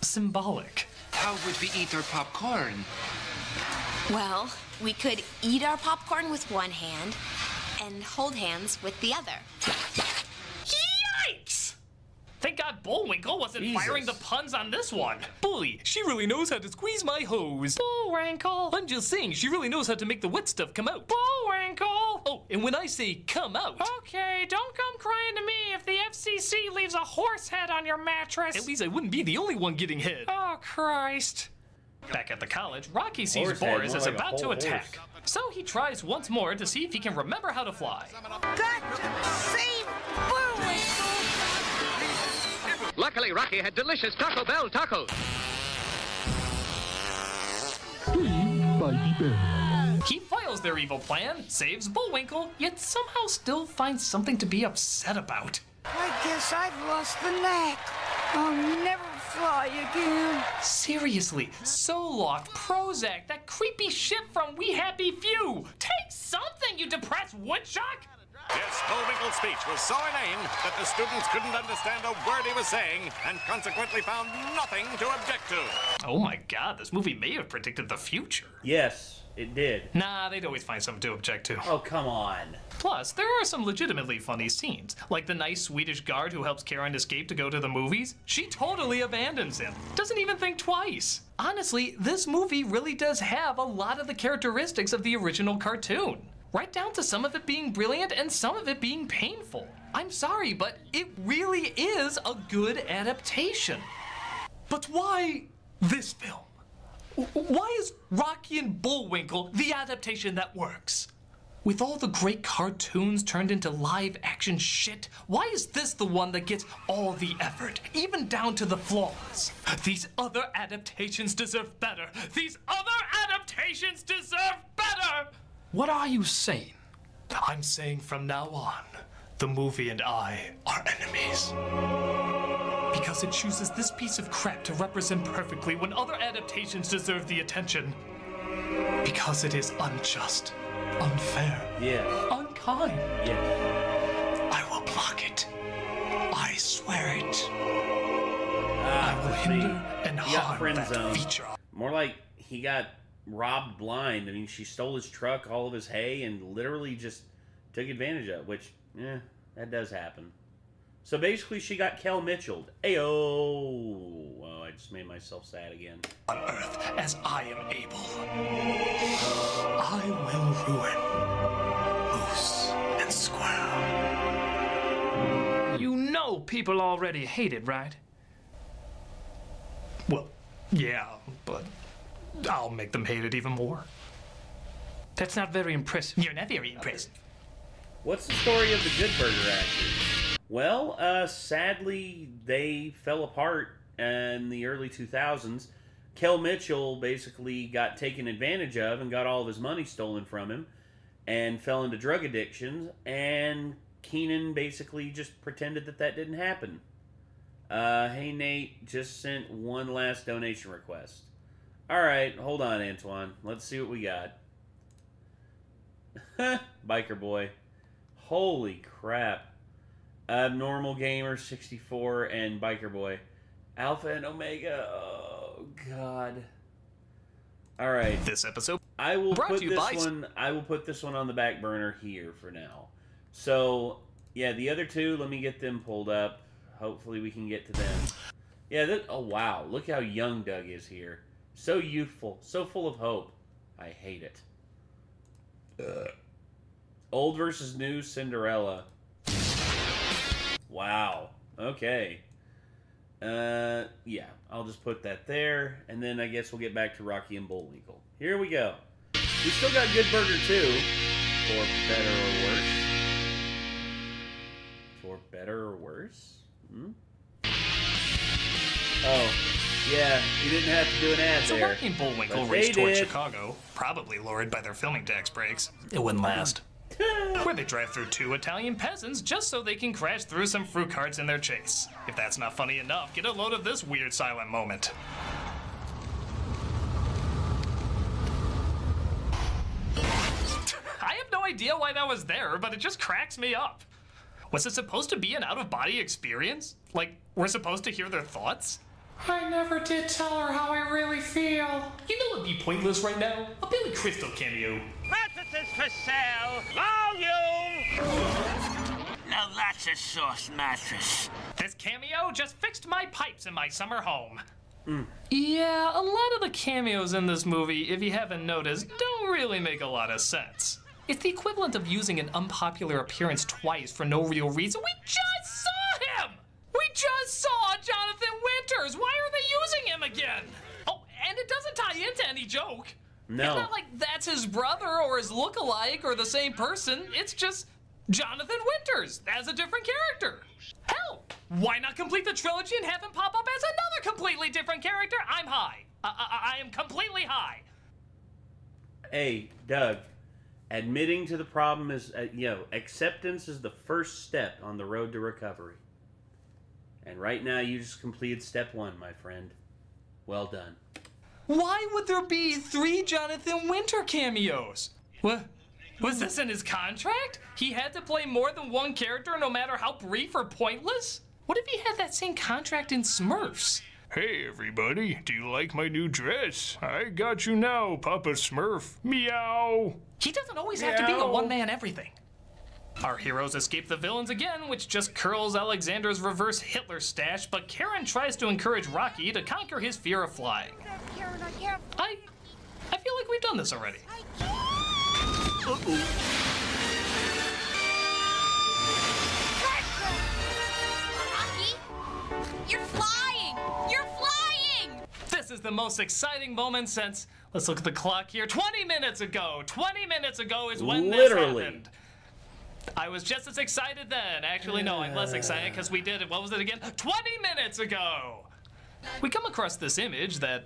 symbolic? How would we eat our popcorn? Well, we could eat our popcorn with one hand and hold hands with the other. Yikes! Thank God Bullwinkle wasn't firing the puns on this one. Boy, she really knows how to squeeze my hose. Bullwinkle! I'm just saying, she really knows how to make the wet stuff come out. Bullwinkle! Oh, and when I say come out... Okay, don't come crying to me if the FCC leaves a horse head on your mattress. At least I wouldn't be the only one getting hit. Oh, Christ. Back at the college, Rocky sees Horse Boris head, is more like a about to whole attack. So he tries once more to see if he can remember how to fly. Got to save Bullwinkle! Luckily, Rocky had delicious Taco Bell tacos. He foils their evil plan, saves Bullwinkle, yet somehow still finds something to be upset about. I guess I've lost the knack. I'll never fly again. Seriously, Zoloft, Prozac, that creepy shit from We Happy Few. Take something, you depressed woodchuck! Yes, Bullwinkle's speech was so inane that the students couldn't understand a word he was saying and consequently found nothing to object to. Oh my God, this movie may have predicted the future. Yes, it did. Nah, they'd always find something to object to. Oh, come on. Plus, there are some legitimately funny scenes, like the nice Swedish guard who helps Karen escape to go to the movies. She totally abandons him, doesn't even think twice. Honestly, this movie really does have a lot of the characteristics of the original cartoon. Right down to some of it being brilliant and some of it being painful. I'm sorry, but it really is a good adaptation. But why this film? Why is Rocky and Bullwinkle the adaptation that works? With all the great cartoons turned into live-action shit, why is this the one that gets all the effort, even down to the flaws? These other adaptations deserve better. These other adaptations deserve better! What are you saying? I'm saying from now on, the movie and I are enemies. Because it chooses this piece of crap to represent perfectly when other adaptations deserve the attention. Because it is unjust, unfair, unkind. I will block it. I swear it. I will hinder and harm that feature. More like he got robbed blind. I mean, she stole his truck, all of his hay, and literally just took advantage of it, which, that does happen. So basically, she got Kel Mitchelled. Ayo! Well, I just made myself sad again. On Earth, as I am able, I will ruin Moose and Squirrel. You know people already hate it, right? Well, yeah, but I'll make them hate it even more. That's not very impressive. You're not very impressive. What's the story of the Good Burger actors? Well, sadly, they fell apart in the early 2000s. Kel Mitchell basically got taken advantage of and got all of his money stolen from him and fell into drug addictions, and Kenan basically just pretended that that didn't happen. Hey, Nate, just sent one last donation request. Alright, hold on, Antoine. Let's see what we got. Biker Boy. Holy crap. Abnormal Gamer 64 and Biker Boy. Alpha and Omega. Oh, God. Alright. This episode I will put this one on the back burner here for now. So, yeah, the other two, let me get them pulled up. hopefully we can get to them. Yeah, oh wow, look how young Doug is here. So youthful, so full of hope. I hate it. Old versus new Cinderella. Wow. Okay. Yeah, I'll just put that there, and then I guess we'll get back to Rocky and Bullwinkle. Here we go. We still got Good Burger 2, for better or worse. For better or worse? Oh, yeah, you didn't have to do an ad so there. Rocky and Bullwinkle raced toward Chicago, probably lured by their filming tax breaks. It wouldn't last. Where they drive through 2 Italian peasants just so they can crash through some fruit carts in their chase. If that's not funny enough, get a load of this weird silent moment. I have no idea why that was there, but it just cracks me up. Was it supposed to be an out-of-body experience? Like, we're supposed to hear their thoughts? I never did tell her how I really feel. You know it'd be pointless right now? A Billy Crystal cameo. Mattresses for sale! Volume! Now that's a sauce mattress. This cameo just fixed my pipes in my summer home. Yeah, a lot of the cameos in this movie, if you haven't noticed, don't really make a lot of sense. It's the equivalent of using an unpopular appearance twice for no real reason. We just saw him! We just saw Jonathan Winters! Why are they using him again? Oh, and it doesn't tie into any joke. No. It's not like that's his brother or his look-alike or the same person. It's just Jonathan Winters as a different character. Hell, why not complete the trilogy and have him pop up as another completely different character? I'm high. I am completely high. Hey, Doug, admitting to the problem is, acceptance is the first step on the road to recovery. And right now, you just completed step 1, my friend. Well done. Why would there be 3 Jonathan Winter cameos? What? Was this in his contract? He had to play more than one character no matter how brief or pointless? What if he had that same contract in Smurfs? Hey everybody, do you like my new dress? I got you now, Papa Smurf. Meow. He doesn't always have to be a one-man everything. Our heroes escape the villains again, which just curls Alexander's reverse Hitler stash, but Karen tries to encourage Rocky to conquer his fear of flying. Karen, I can't. I feel like we've done this already. Rocky, you're flying! You're flying! This is the most exciting moment since, let's look at the clock here, 20 minutes ago! 20 minutes ago is when this happened. I was just as excited then. Actually, no, I'm less excited because we did it, what was it again? 20 minutes ago! We come across this image that,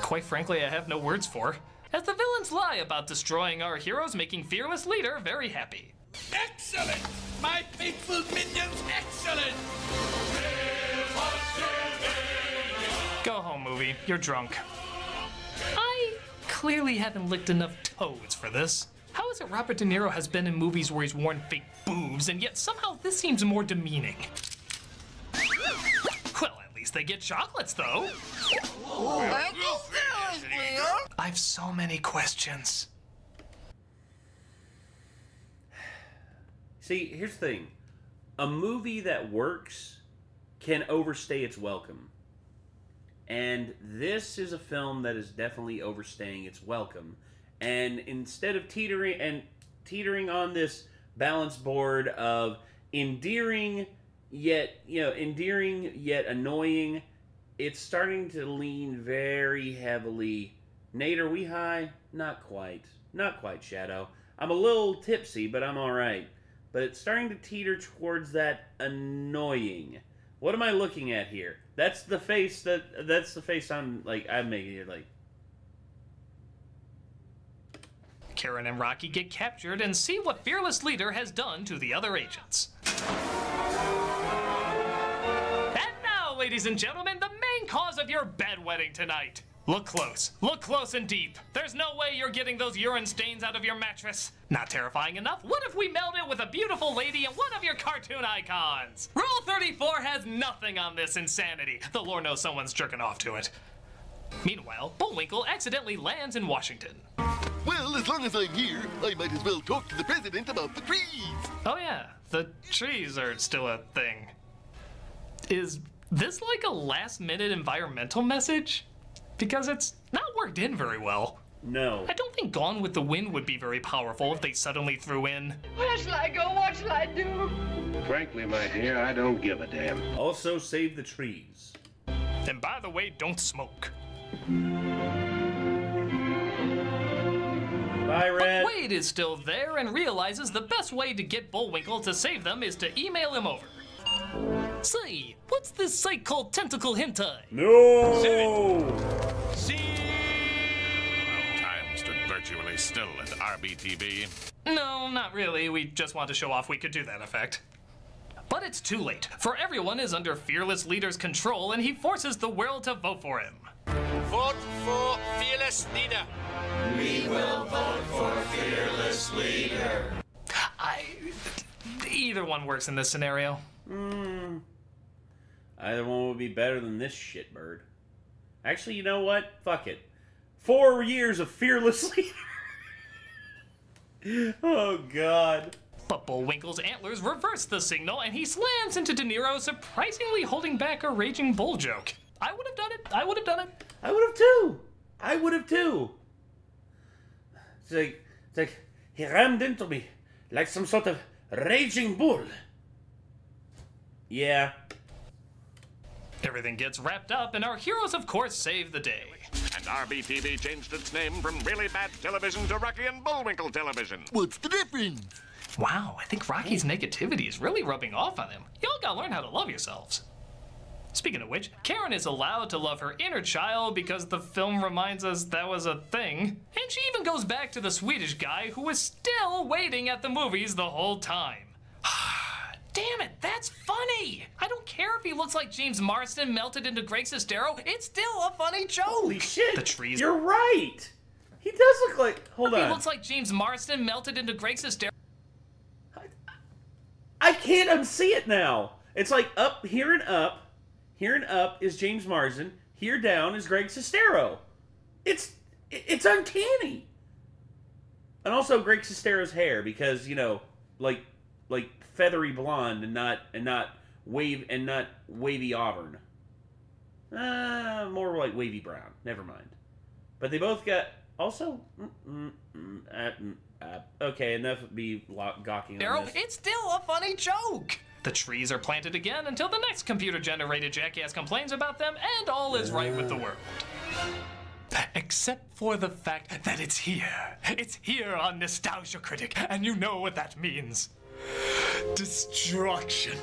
quite frankly, I have no words for, as the villains lie about destroying our heroes, making Fearless Leader very happy. Excellent! My faithful minions, excellent! Go home, movie. You're drunk. I clearly haven't licked enough toads for this. How is it Robert De Niro has been in movies where he's worn fake boobs, and yet somehow this seems more demeaning? Well, at least they get chocolates, though. I have so many questions. See, here's the thing. A movie that works can overstay its welcome. And this is a film that is definitely overstaying its welcome. And instead of teetering on this balance board of endearing yet annoying, it's starting to lean very heavily. Nate, are we high? Not quite. Not quite, Shadow. I'm a little tipsy, but I'm alright. But it's starting to teeter towards that annoying. What am I looking at here? That's the face that's the face I'm making it like. Karen and Rocky get captured and see what Fearless Leader has done to the other agents. And now, ladies and gentlemen, the main cause of your bedwetting tonight. Look close and deep. There's no way you're getting those urine stains out of your mattress. Not terrifying enough? What if we meld it with a beautiful lady and one of your cartoon icons? Rule 34 has nothing on this insanity. The Lord knows someone's jerking off to it. Meanwhile, Bullwinkle accidentally lands in Washington. Well, as long as I'm here, I might as well talk to the president about the trees. Oh yeah, the trees are still a thing. Is this like a last-minute environmental message? Because it's not worked in very well. No. I don't think Gone with the Wind would be very powerful if they suddenly threw in... Where shall I go? What shall I do? Frankly, my dear, I don't give a damn. Also, save the trees. And by the way, don't smoke. Bye, Red. But Wade is still there and realizes the best way to get Bullwinkle to save them is to email him over. Say, what's this site called Tentacle Hentai? No! Time stood virtually still at RBTV. No, not really. We just want to show off we could do that effect. But it's too late, for everyone is under Fearless Leader's control and he forces the world to vote for him. Vote for Fearless Leader. We will vote for Fearless Leader. Either one works in this scenario. Either one would be better than this shitbird. Actually, you know what? Fuck it. 4 years of Fearless Leader. Oh, God. But Bullwinkle's antlers reverse the signal, and he slams into De Niro, surprisingly holding back a raging bull joke. I would have done it. I would have done it. I would have too. I would have too. It's like he rammed into me like some sort of raging bull. Yeah. Everything gets wrapped up, and our heroes, of course, save the day. And RBTV changed its name from Really Bad Television to Rocky and Bullwinkle Television. What's the difference? Wow, I think Rocky's negativity is really rubbing off on him. Y'all gotta learn how to love yourselves. Speaking of which, Karen is allowed to love her inner child because the film reminds us that was a thing. And she even goes back to the Swedish guy who was still waiting at the movies the whole time. Damn it, that's funny! I don't care if he looks like James Marsden melted into Greg Sestero, it's still a funny joke! Holy shit! The trees. You're right! He does look like... Hold on. He looks like James Marsden melted into Greg Sestero. I can't unsee it now! It's like up, here and up. Here and up is James Marsden. Here down is Greg Sestero. It's uncanny! And also Greg Sestero's hair, because, you know, like feathery blonde and not wavy auburn. More like wavy brown. Never mind. But they both got also. Okay, enough of me gawking on this. It's still a funny joke. The trees are planted again until the next computer-generated jackass complains about them, and all is right with the world. Except for the fact that it's here. It's here on Nostalgia Critic, and you know what that means. Destruction.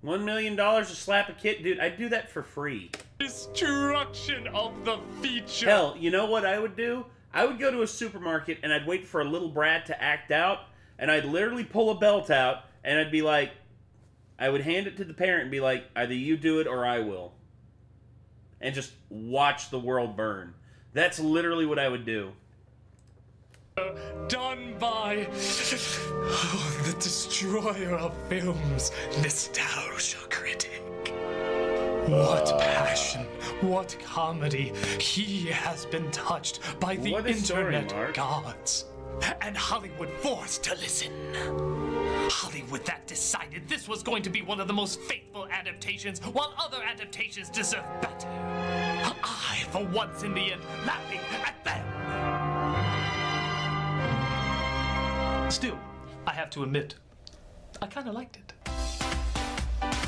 $1 million to slap a kid? Dude, I'd do that for free. Destruction of the feature. Hell, you know what I would do? I would go to a supermarket and I'd wait for a little brat to act out, and I'd literally pull a belt out, and I'd be like, I would hand it to the parent and be like, either you do it or I will. And just watch the world burn. That's literally what I would do. Done by the destroyer of films, Nostalgia Critic. What passion, what comedy. He has been touched by the internet gods. And Hollywood forced to listen. Hollywood that decided this was going to be one of the most faithful adaptations, while other adaptations deserve better. I, for once in the end, laughing at them. Still, I have to admit, I kind of liked it.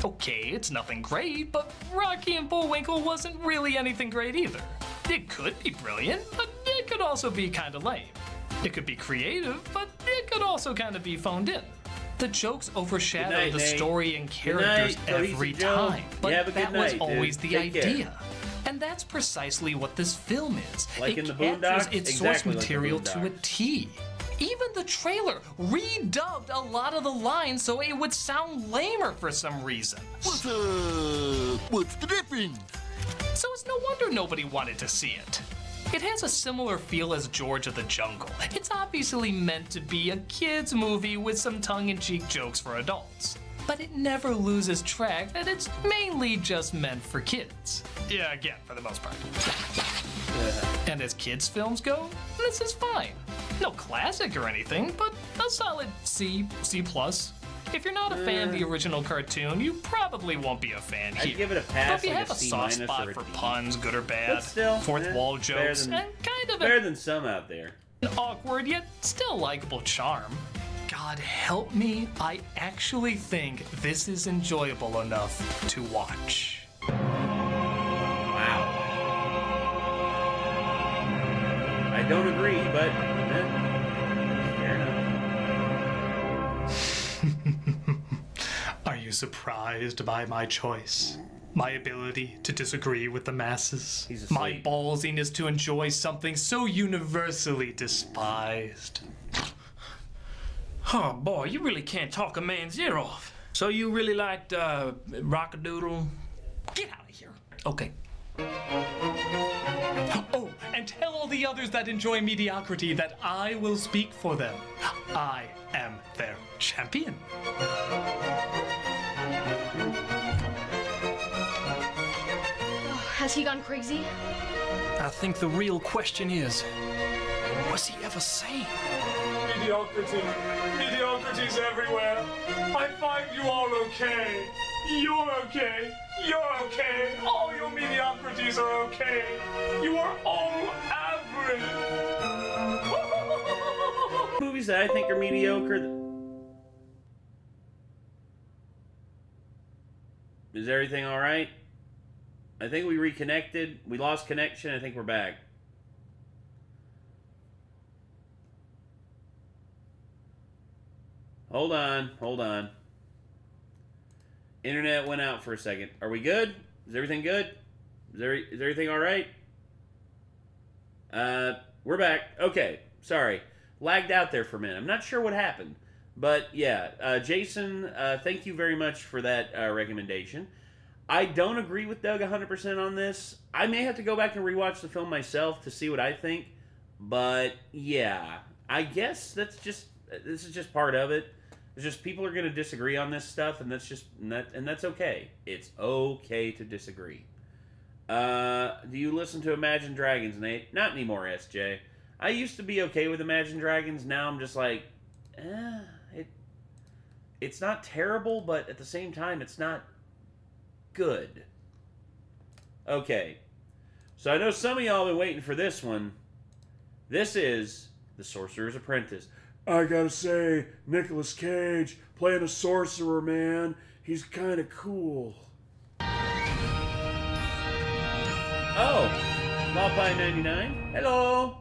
Okay, it's nothing great, but Rocky and Bullwinkle wasn't really anything great either. It could be brilliant, but it could also be kind of lame. It could be creative, but it could also kind of be phoned in. The jokes overshadow the story and characters every time, but that was always the idea. And that's precisely what this film is. Like it in the captures Boondocks? its source material to a T. Even the trailer redubbed a lot of the lines so it would sound lamer for some reason. What's the difference? So it's no wonder nobody wanted to see it. It has a similar feel as George of the Jungle. It's obviously meant to be a kid's movie with some tongue-in-cheek jokes for adults. But it never loses track that it's mainly just meant for kids. Yeah, again, for the most part. And as kids' films go, this is fine. No classic or anything, but a solid C+. If you're not a fan of the original cartoon, you probably won't be a fan here. I'd give it a pass. But if you like have a C- soft spot or for D. puns, good or bad, But still, fourth wall jokes, and kind of better than some out there. An awkward yet still likable charm. God help me, I actually think this is enjoyable enough to watch. Wow. I don't agree, but fair enough. Are you surprised by my choice? My ability to disagree with the masses? My ballsiness to enjoy something so universally despised? Oh boy, you really can't talk a man's ear off. So you really liked Rockadoodle? Get out of here. Okay. Oh, and tell all the others that enjoy mediocrity that I will speak for them. I am their champion. Has he gone crazy? I think the real question is, was he ever sane? Mediocrity. Mediocrity's everywhere. I find you all okay. You're okay. You're okay. All your mediocrities are okay. You are all average. Movies that I think are mediocre. Is everything all right? I think we reconnected. We lost connection. I think we're back. Hold on. Hold on. Internet went out for a second. Are we good? Is everything good? Is everything all right? We're back. Okay. Sorry. Lagged out there for a minute. I'm not sure what happened. But, yeah. Jason, thank you very much for that recommendation. I don't agree with Doug 100% on this. I may have to go back and rewatch the film myself to see what I think. But, yeah. I guess this is just part of it. It's just people are going to disagree on this stuff, and that's okay. It's okay to disagree. Do you listen to Imagine Dragons, Nate? Not anymore, SJ. I used to be okay with Imagine Dragons. Now I'm just like, it's not terrible, but at the same time, it's not good. Okay. So I know some of y'all been waiting for this one. This is The Sorcerer's Apprentice. I gotta say, Nicolas Cage playing a sorcerer, man. He's kind of cool. Oh, LawPie99. Hello.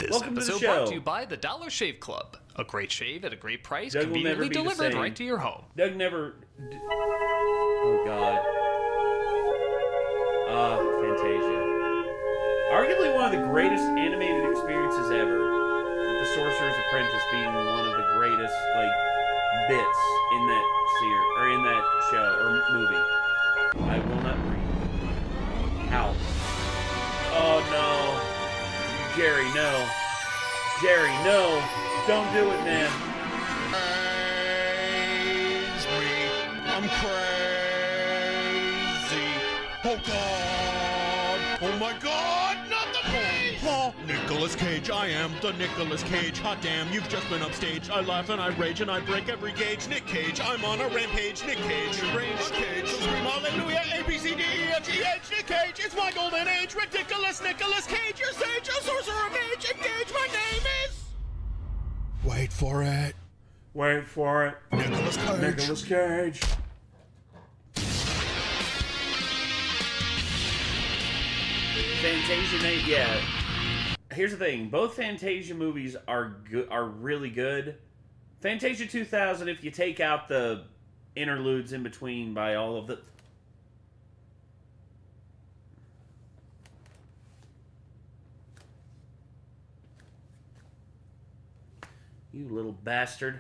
Welcome This to the episode show. brought to you by the Dollar Shave Club. A great shave at a great price, Doug will never conveniently be the delivered same. right to your home. Doug never... Oh, God. Fantasia. Arguably one of the greatest animated experiences ever. With The Sorcerer's Apprentice being one of the greatest, bits in that series, or in that show, or movie. I will not breathe. Ow. Oh, no. Jerry, no. Jerry, no. Don't do it, man. I'm crazy. Oh, God. Oh, my God. Not the Cage. Oh, Nicolas Cage. I am the Nicolas Cage. Hot damn, you've just been upstaged. I laugh and I rage and I break every gauge. Nick Cage. I'm on a rampage. Nick Cage. Range Cage. So scream hallelujah. A, B, C, D, E, F, G, H. Nick Cage. It's my golden age. Ridiculous Nicolas Cage. You're sage. A sorcerer of age. Engage. My name is... Wait for it. Wait for it. Nicolas Cage. Nicolas Cage. Fantasia, Nate, yeah. Here's the thing. Both Fantasia movies are really good. Fantasia 2000, if you take out the interludes in between by all of the... You little bastard.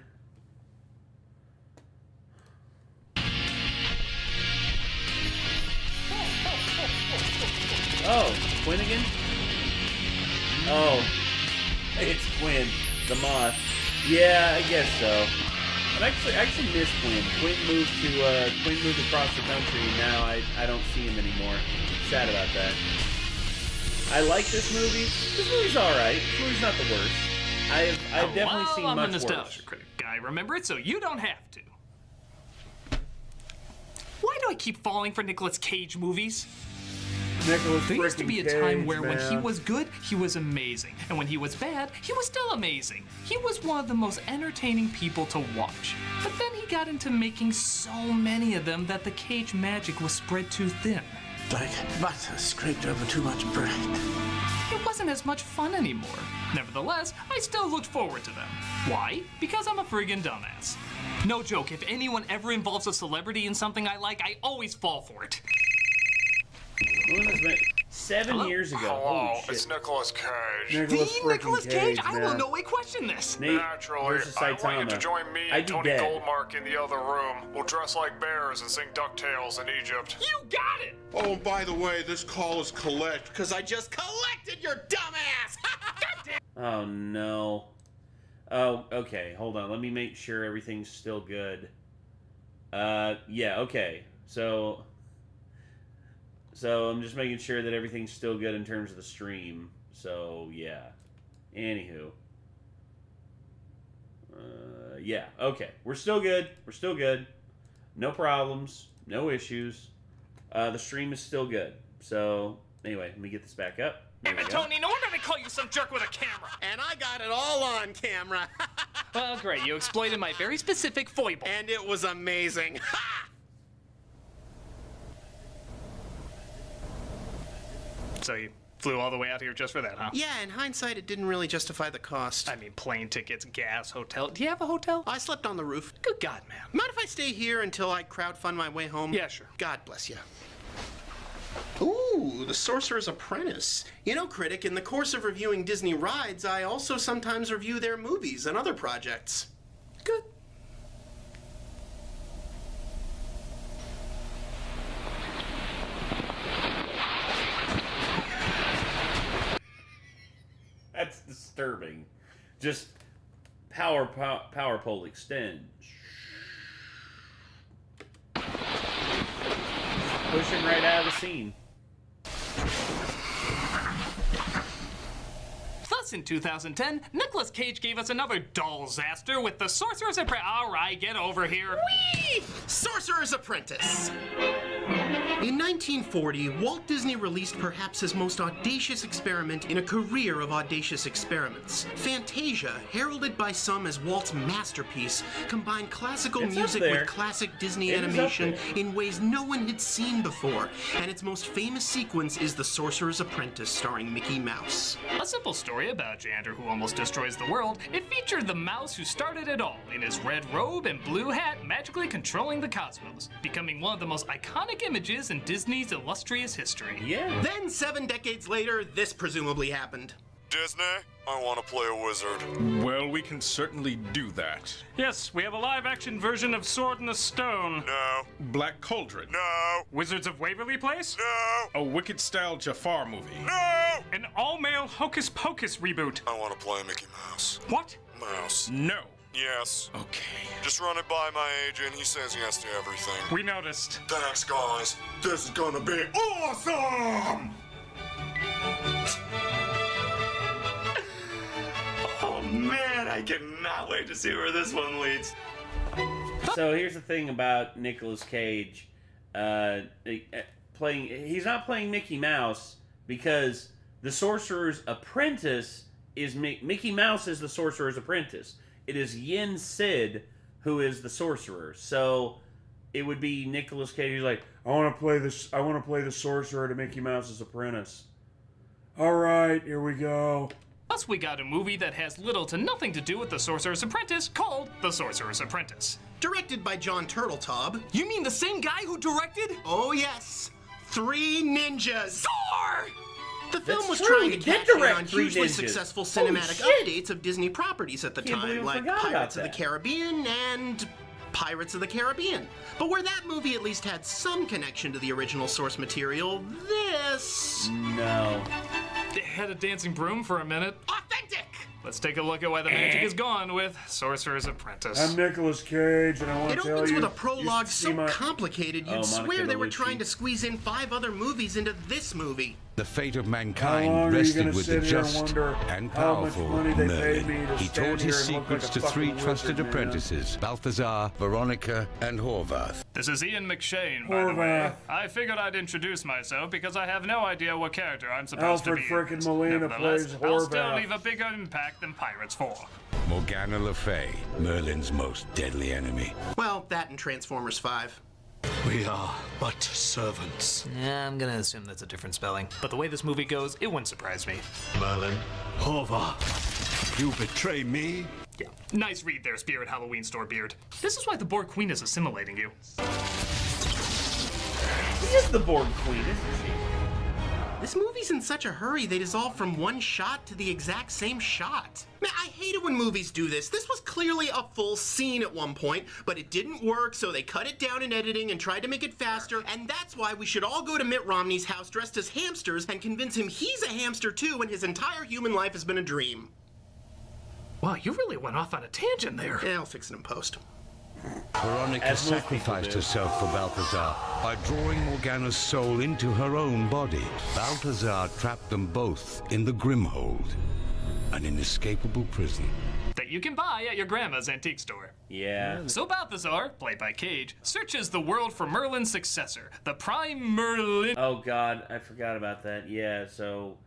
Oh, Quinn again? Oh, it's Quinn, the moth. Yeah, I guess so. I actually miss Quinn. Quinn moved across the country, and now I don't see him anymore. Sad about that. I like this movie. This movie's all right. This movie's not the worst. I've definitely seen I'm much a nostalgia worse. critic guy. Remember it, so you don't have to. Why do I keep falling for Nicolas Cage movies? There used to be a time where when he man. was good, he was amazing. And when he was bad, he was still amazing. He was one of the most entertaining people to watch. But then he got into making so many of them that the Cage magic was spread too thin. Like butter scraped over too much bread. It wasn't as much fun anymore. Nevertheless, I still looked forward to them. Why? Because I'm a friggin' dumbass. No joke, if anyone ever involves a celebrity in something I like, I always fall for it. When was that? 7 years ago. Hello, Holy shit. it's Nicolas Cage. Nicolas Cage? I will no way question this. Nate Naturally, versus I want you Saitama. to join me I'd and be Tony dead. Goldmark in the other room. We'll dress like bears and sing DuckTales in Egypt. You got it! Oh, and by the way, this call is collect, because I just collected your dumbass! Oh, no. Oh, okay. Hold on. Let me make sure everything's still good. Yeah, okay. So I'm just making sure that everything's still good in terms of the stream. So, yeah. Anywho. Yeah, okay. We're still good. We're still good. No problems. No issues. The stream is still good. So, anyway, let me get this back up. Damn it, Tony, no wonder they call you some jerk with a camera. And I got it all on camera. Well, great. You exploited my very specific foible. And it was amazing. Ha! So you flew all the way out here just for that, huh? Yeah, in hindsight, it didn't really justify the cost. I mean, plane tickets, gas, hotel. Do you have a hotel? I slept on the roof. Good God, man. Mind if I stay here until I crowdfund my way home? Yeah, sure. God bless you. Ooh, The Sorcerer's Apprentice. You know, Critic, in the course of reviewing Disney rides, I also sometimes review their movies and other projects. Good. That's disturbing. Just power pole extend. Push him right out of the scene. Plus, in 2010, Nicolas Cage gave us another dull-zaster with The Sorcerer's Apprentice. All right, get over here. Whee! Sorcerer's Apprentice. In 1940, Walt Disney released perhaps his most audacious experiment in a career of audacious experiments. Fantasia, heralded by some as Walt's masterpiece, combined classical music with classic Disney animation in ways no one had seen before, and its most famous sequence is The Sorcerer's Apprentice, starring Mickey Mouse. A simple story about Xander who almost destroys the world. It featured the mouse who started it all, in his red robe and blue hat, magically controlling the cosmos, becoming one of the most iconic images in Disney's illustrious history. Yeah. Then 7 decades later, this presumably happened. Disney, I want to play a wizard. Well, we can certainly do that. Yes, we have a live-action version of Sword in the Stone. No. Black Cauldron. No. Wizards of Waverly Place? No. A Wicked-style Jafar movie. No. An all-male Hocus Pocus reboot. I want to play Mickey Mouse. What? Mouse. No. Yes. Okay. Just run it by my agent. He says yes to everything. We noticed. Thanks, guys. This is gonna be awesome! Oh man, I cannot wait to see where this one leads. So here's the thing about Nicolas Cage, he's not playing Mickey Mouse because the Sorcerer's Apprentice is Mickey Mouse is the Sorcerer's Apprentice. It is Yen Sid who is the sorcerer. So it would be Nicolas Cage who's like, I want to play the sorcerer to Mickey Mouse's apprentice. All right, here we go. Plus, we got a movie that has little to nothing to do with The Sorcerer's Apprentice called The Sorcerer's Apprentice. Directed by John Turteltaub. You mean the same guy who directed? Oh yes, 3 Ninjas. Thor! The film That's was true, trying he to did catch in direct on 3 hugely Ninjas. successful Holy cinematic shit. updates of Disney properties at the Can't believe time, I like forgot about Pirates of the that. Caribbean and Pirates of the Caribbean. But where that movie at least had some connection to the original source material, this... No. They had a dancing broom for a minute. Authentic! Let's take a look at why the magic is gone with Sorcerer's Apprentice. I'm Nicolas Cage, and I want It to tell you... opens with a you prologue should see so my... complicated you'd Oh, swear Monica they were Bellucci. trying to squeeze in 5 other movies into this movie. The fate of mankind rested with the just and powerful Merlin. He taught his secrets to 3 trusted apprentices, Balthazar, Veronica, and Horvath. This is Ian McShane, by the way. I figured I'd introduce myself because I have no idea what character I'm supposed to be. Alfred frickin' Molina plays Horvath. I'll still leave a bigger impact than Pirates 4. Morgana Le Fay, Merlin's most deadly enemy. Well, that and Transformers 5. We are but servants. Yeah, I'm gonna assume that's a different spelling. But the way this movie goes, it wouldn't surprise me. Merlin, Horvath, you betray me? Yeah, nice read there, Spirit Halloween Store Beard. This is why the Borg Queen is assimilating you. He is the Borg Queen, isn't she? This movie's in such a hurry, they dissolve from one shot to the exact same shot. Man, I hate it when movies do this. This was clearly a full scene at one point, but it didn't work, so they cut it down in editing and tried to make it faster, and that's why we should all go to Mitt Romney's house dressed as hamsters and convince him he's a hamster too when his entire human life has been a dream. Wow, you really went off on a tangent there. Yeah, I'll fix it in post. Veronica sacrificed herself for Balthazar by drawing Morgana's soul into her own body. Balthazar trapped them both in the Grimhold, an inescapable prison that you can buy at your grandma's antique store. Yeah. So Balthazar, played by Cage, searches the world for Merlin's successor, the Prime Merlin. Oh God, I forgot about that. Yeah, so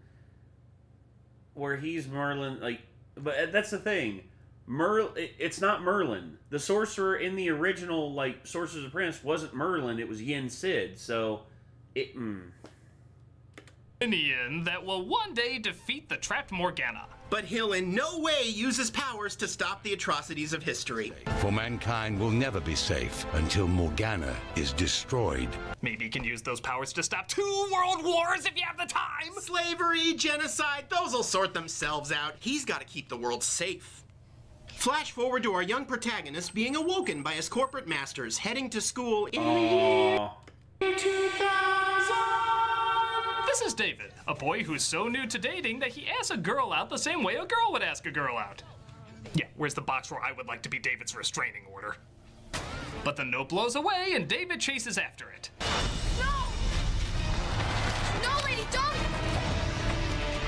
where he's Merlin, like, but that's the thing. It's not Merlin. The sorcerer in the original, like, Sorcerer's Apprentice wasn't Merlin, it was Yen Sid, so it... that will one day defeat the trapped Morgana. But he'll in no way use his powers to stop the atrocities of history. For mankind will never be safe until Morgana is destroyed. Maybe he can use those powers to stop 2 world wars if you have the time! Slavery, genocide, those'll sort themselves out. He's got to keep the world safe. Flash forward to our young protagonist being awoken by his corporate masters, heading to school in the year 2000. This is David, a boy who's so new to dating that he asks a girl out the same way a girl would ask a girl out. Yeah, where's the box where I would like to be David's restraining order? But the note blows away and David chases after it. No! No, lady, don't!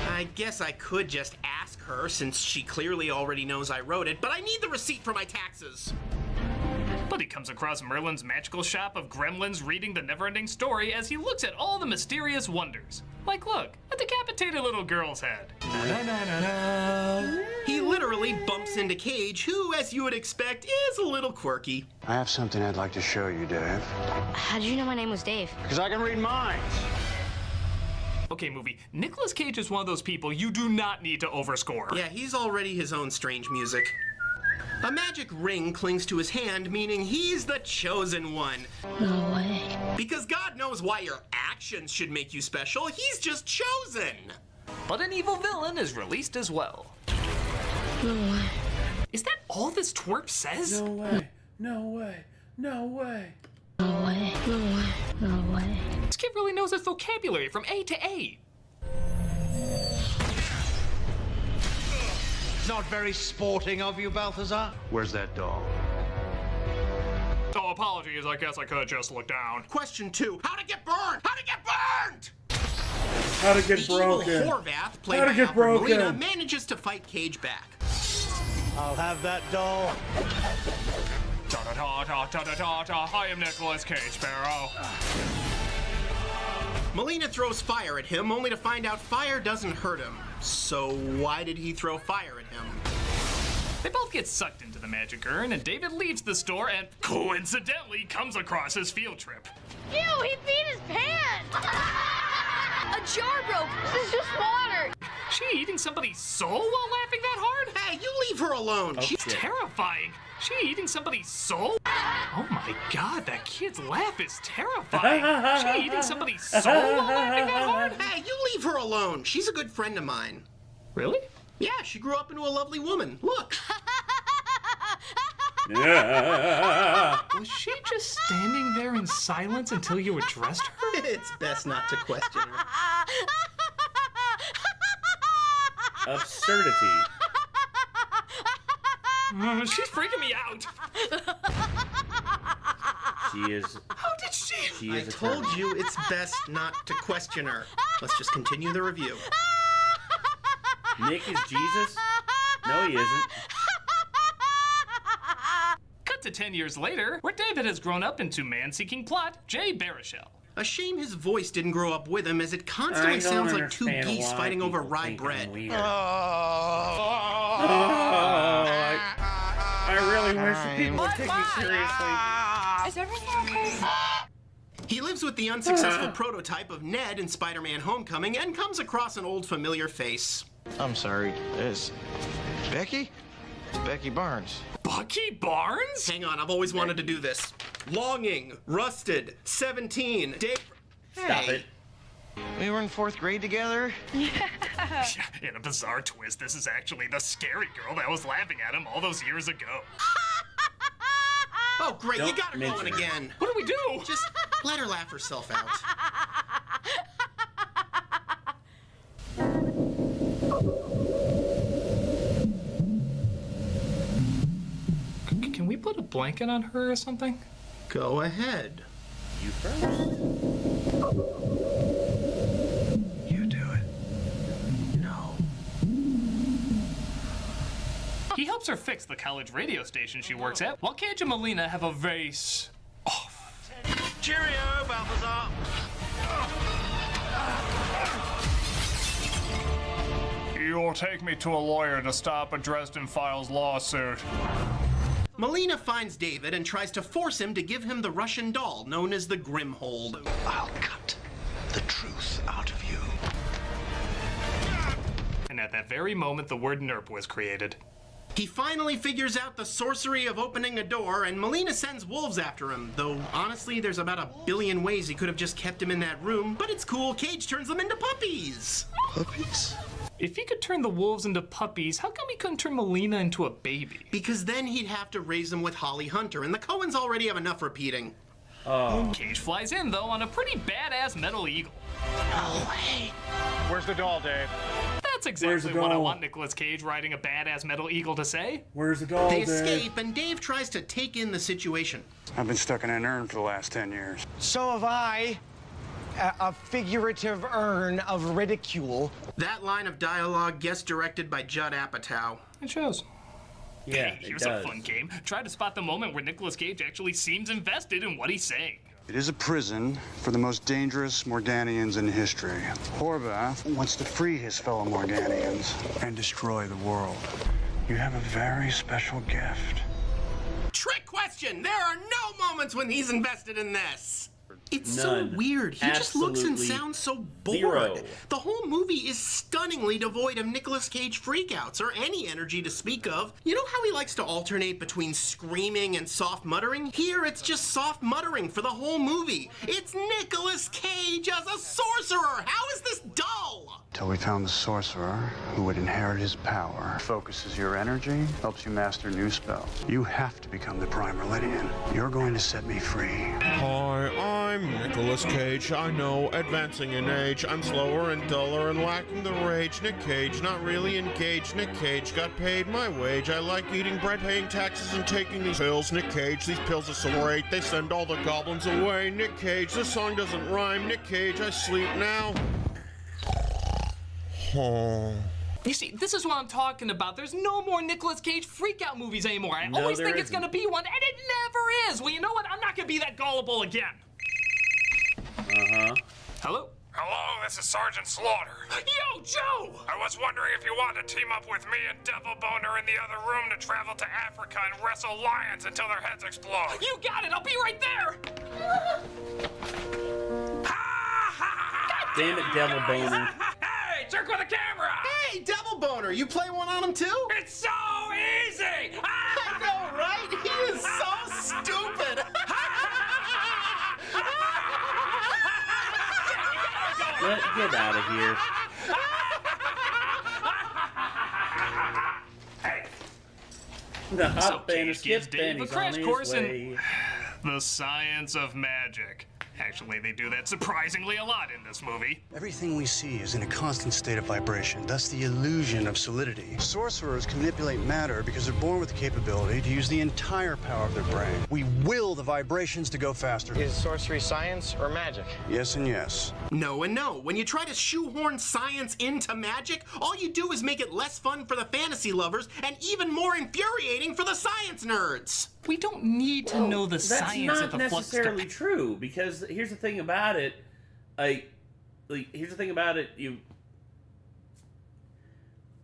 I guess I could just ask her, since she clearly already knows I wrote it, but I need the receipt for my taxes. But he comes across Merlin's magical shop of gremlins reading the never-ending story as he looks at all the mysterious wonders. Like, look, a decapitated little girl's head. He literally bumps into Cage, who, as you would expect, is a little quirky. I have something I'd like to show you, Dave. How'd you know my name was Dave? Because I can read minds. Okay, movie. Nicolas Cage is one of those people you do not need to overscore. Yeah, he's already his own strange music. A magic ring clings to his hand, meaning he's the chosen one. No way. Because God knows why your actions should make you special. He's just chosen. But an evil villain is released as well. No way. Is that all this twerp says? No way. No way. No way. No way. No way. No way. This kid really knows his vocabulary from A to A. Not very sporting of you, Balthazar. Where's that doll? Oh, apologies. I guess I could have just looked down. Question 2. How to get burned? How to get burned? How to get broken. The evil Horvath, played by Alfred Molina, manages to fight Cage back. I'll have that doll. I am Nicolas Cage, Sparrow. Molina throws fire at him, only to find out fire doesn't hurt him. So why did he throw fire at him? They both get sucked into the magic urn, and David leaves the store and coincidentally comes across his field trip. Ew, he peed his pants! A jar broke. This is just water. She eating somebody's soul while laughing that hard? Hey, you leave her alone. Oh, she's terrifying. She eating somebody's soul? Oh my God, that kid's laugh is terrifying. She eating somebody's soul while laughing that hard? Hey, you leave her alone. She's a good friend of mine. Really? Yeah, she grew up into a lovely woman. Look. Was she just standing there in silence until you addressed her? It's best not to question her. Absurdity. She's freaking me out. She is. How did she? I told you it's best not to question her. Let's just continue the review. Nick is Jesus? No, he isn't. Cut to 10 years later, where David has grown up into man-seeking plot, Jay Baruchel. A shame his voice didn't grow up with him, as it constantly sounds like two geese fighting over rye bread. I really wish that people would take me seriously. Is everything okay? He lives with the unsuccessful prototype of Ned in Spider-Man Homecoming and comes across an old familiar face. I'm sorry, it's Becky? It's Becky Barnes. Bucky Barnes? Hang on, I've always wanted to do this. Longing, Rusted, 17, Dave... Stop it. We were in 4th grade together? Yeah. In a bizarre twist, this is actually the scary girl that was laughing at him all those years ago. Oh, great, you got her going again. What do we do? Just let her laugh herself out. Can we put a blanket on her or something? Go ahead. You first. You do it. No. He helps her fix the college radio station she works at, while Cage and Melina have a face off. Cheerio, Balthazar. You'll take me to a lawyer to stop a Dresden Files lawsuit. Melina finds David and tries to force him to give him the Russian doll known as the Grimhold. I'll cut the truth out of you. And at that very moment, the word NERP was created. He finally figures out the sorcery of opening a door, and Melina sends wolves after him, though honestly there's about 1 billion ways he could have just kept him in that room, but it's cool, Cage turns them into puppies! Puppies? If he could turn the wolves into puppies, how come he couldn't turn Melina into a baby? Because then he'd have to raise them with Holly Hunter, and the Coens already have enough repeating. Cage flies in, though, on a pretty badass metal eagle. Oh, hey. Where's the doll, Dave? That's exactly what I want Nicolas Cage riding a badass metal eagle to say. Where's the doll, They Dave? escape, and Dave tries to take in the situation. I've been stuck in an urn for the last 10 years. So have I. A figurative urn of ridicule. That line of dialogue gets directed by Judd Apatow. It shows. Yeah, hey, here's a fun game. Try to spot the moment where Nicolas Cage actually seems invested in what he's saying. It is a prison for the most dangerous Morganians in history. Horvath wants to free his fellow Morganians and destroy the world. You have a very special gift. Trick question! There are no moments when he's invested in this! It's None. so weird. He just looks and Absolutely sounds so bored. zero. The whole movie is stunningly devoid of Nicolas Cage freakouts or any energy to speak of. You know how he likes to alternate between screaming and soft muttering? Here it's just soft muttering for the whole movie. It's Nicolas Cage as a sorcerer. How is this dull? Till we found the sorcerer who would inherit his power. Focuses your energy, helps you master new spells. You have to become the Prime Meridian. You're going to set me free. Hi, I'm Nicolas Cage. I know, advancing in age. I'm slower and duller and lacking the rage. Nick Cage, not really engaged. Nick Cage, got paid my wage. I like eating bread, paying taxes, and taking these pills. Nick Cage, these pills are so great. They send all the goblins away. Nick Cage, this song doesn't rhyme. Nick Cage, I sleep now. Oh. You see, this is what I'm talking about. There's no more Nicolas Cage freakout movies anymore. I always think it's gonna be one, and it never is. Well, you know what? I'm not gonna be that gullible again. Hello? Hello, this is Sergeant Slaughter. Yo, Joe! I was wondering if you wanted to team up with me and Devil Boner in the other room to travel to Africa and wrestle lions until their heads explode. You got it! I'll be right there! Damn it, Devil Boner. Hey, jerk with a camera! Hey, Devil Boner, you play one on him too? It's so easy! I know, right? He is so stupid! Get out of here. Hey. The hot So band Cage skip gives Dave band, a he's crash on his course way. in the science of magic. Actually, they do that surprisingly a lot in this movie. Everything we see is in a constant state of vibration, thus the illusion of solidity. Sorcerers can manipulate matter because they're born with the capability to use the entire power of their brain. We will the vibrations to go faster. Is sorcery science or magic? Yes and yes. No and no. When you try to shoehorn science into magic, all you do is make it less fun for the fantasy lovers and even more infuriating for the science nerds. We don't need to know the science of the flux. That's not necessarily true, because here's the thing about it. Here's the thing about it.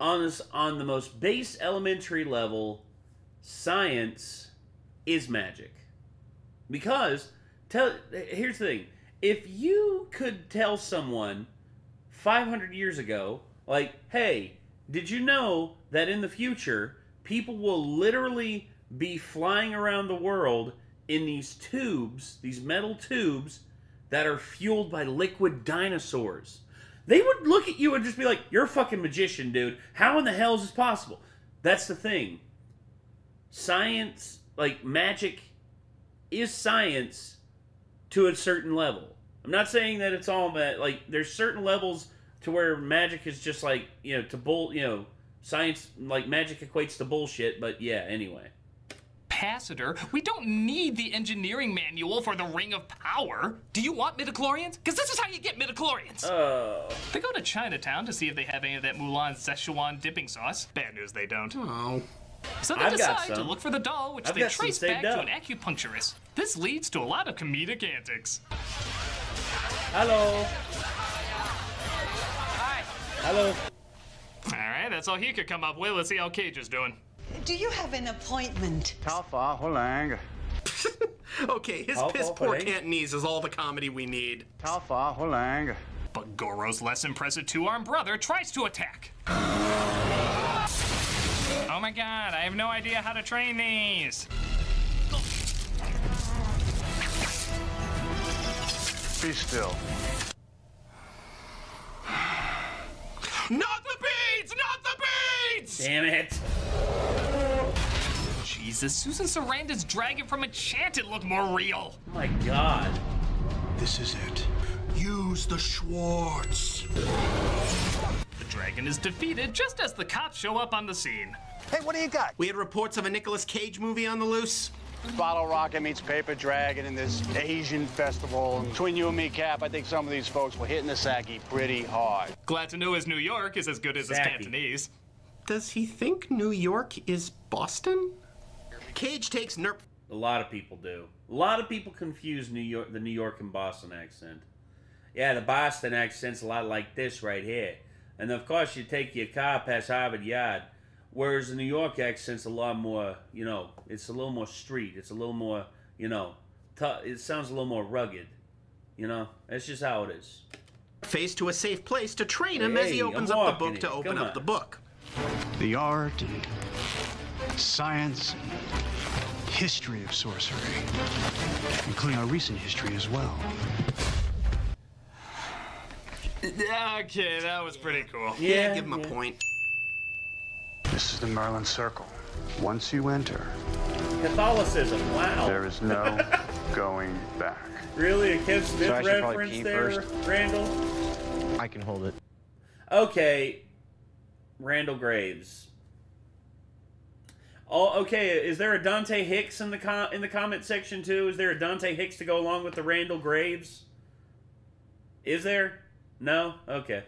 On the most base elementary level, science is magic. Because here's the thing: if you could tell someone 500 years ago, like, hey, did you know that in the future people will literally be flying around the world in these tubes, these metal tubes that are fueled by liquid dinosaurs, they would look at you and just be like, you're a fucking magician, dude. How in the hell is this possible? That's the thing. Science, like magic, is science to a certain level. I'm not saying that it's all like there's certain levels to where magic is just like, science, like magic equates to bullshit, but yeah, anyway. Capacitor, we don't need the engineering manual for the Ring of Power. Do you want midichlorians? Because this is how you get midichlorians. Oh. They go to Chinatown to see if they have any of that Mulan Szechuan dipping sauce. Bad news, they don't. Oh. So they decide to look for the doll, which they trace back to an acupuncturist. This leads to a lot of comedic antics. Hello. Hi. Hello. All right, that's all he could come up with. Let's see how Cage is doing. Do you have an appointment? Taufa Holang. Okay, his piss poor Cantonese is all the comedy we need. Taufa Holang. But Goro's less impressive two-armed brother tries to attack. Oh my god, I have no idea how to train these. Be still. Not the beads! Not the beads! Damn it. Jesus, Susan Sarandon's dragon from Enchanted looked more real. Oh my god. This is it. Use the Schwartz. The dragon is defeated just as the cops show up on the scene. Hey, what do you got? We had reports of a Nicolas Cage movie on the loose. Bottle Rocket meets Paper Dragon in this Asian festival. And between you and me, Cap, I think some of these folks were hitting the Saki pretty hard. Glad to know his New York is as good as his Cantonese. Does he think New York is Boston? Cage takes nerp. A lot of people do. A lot of people confuse the New York and Boston accent. Yeah, the Boston accent's a lot like this right here. And of course, you take your car past Harvard Yard. Whereas the New York accent's a lot more, it's a little more street. It's a little more, it sounds a little more rugged. That's just how it is. Face to a safe place to train him as he opens up the book to open up the book. The art and science and history of sorcery, including our recent history as well. Okay, that was pretty cool. Yeah, give him a point. This is the Merlin Circle. Once you enter, Catholicism, wow. there is no going back. Really? A Kev Smith reference there, first. Randall? I can hold it. Okay. Randall Graves. Oh, okay. Is there a Dante Hicks in the comment section too? Is there a Dante Hicks to go along with the Randall Graves? Is there? No? Okay.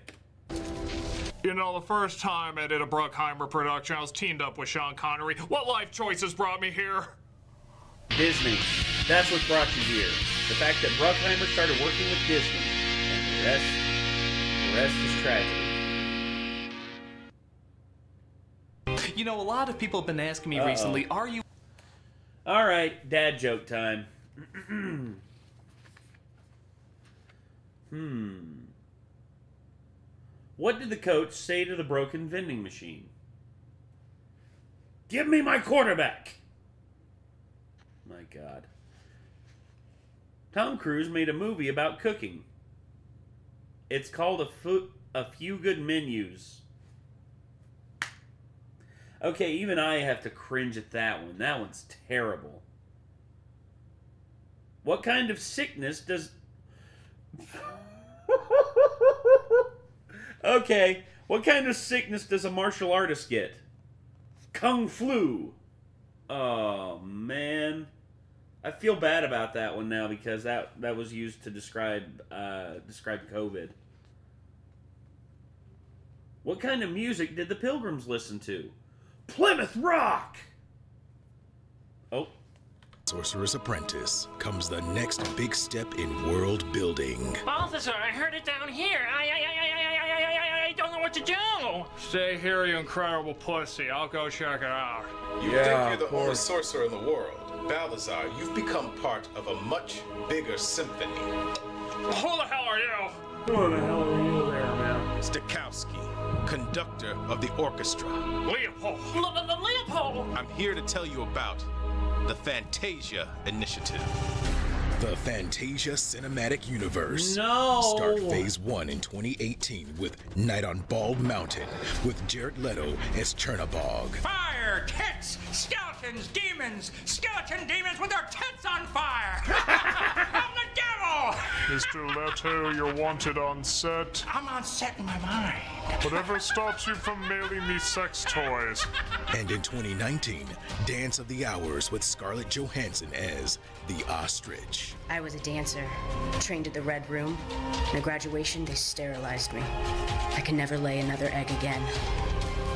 The first time I did a Bruckheimer production, I was teamed up with Sean Connery. What life choices brought me here? Disney. That's what brought you here. The fact that Bruckheimer started working with Disney. And the rest is tragedy. A lot of people have been asking me recently, are you... All right, dad joke time. What did the coach say to the broken vending machine? Give me my quarterback! My God. Tom Cruise made a movie about cooking. It's called A Few Good Menus. Okay, even I have to cringe at that one. That one's terrible. What kind of sickness does Okay, what kind of sickness does a martial artist get? Kung flu. Oh, man. I feel bad about that one now because that was used to describe COVID. What kind of music did the Pilgrims listen to? Plymouth Rock! Oh. Sorcerer's Apprentice comes the next big step in world building. Balthazar, I heard it down here. I don't know what to do. Stay here, you incredible pussy. I'll go check it out. You think you're the only sorcerer in the world. Balthazar, you've become part of a much bigger symphony. Who the hell are you? Who the hell are you there, man? Stokowski, conductor of the orchestra. Leopold. Leopold! I'm here to tell you about the Fantasia Initiative. The Fantasia Cinematic Universe. No! Start Phase 1 in 2018 with Night on Bald Mountain with Jared Leto as Chernabog. Fire, tits, skeletons, demons, skeleton demons with their tits on fire! I'm the devil! Mr. Leto, you're wanted on set. I'm on set in my mind. Whatever stops you from mailing me sex toys. And in 2019, Dance of the Hours with Scarlett Johansson as the Ostrich. I was a dancer, trained at the Red Room. At graduation, they sterilized me. I can never lay another egg again.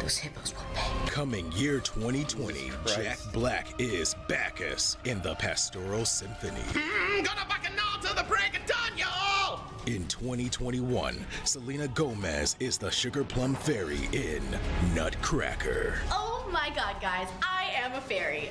Those hippos will pay. Coming year 2020, Jack Black is Bacchus in the Pastoral Symphony. Gonna bacchanal till the break of dawn, y'all! In 2021, Selena Gomez is the Sugar Plum Fairy in Nutcracker. Oh my god, guys, I am a fairy.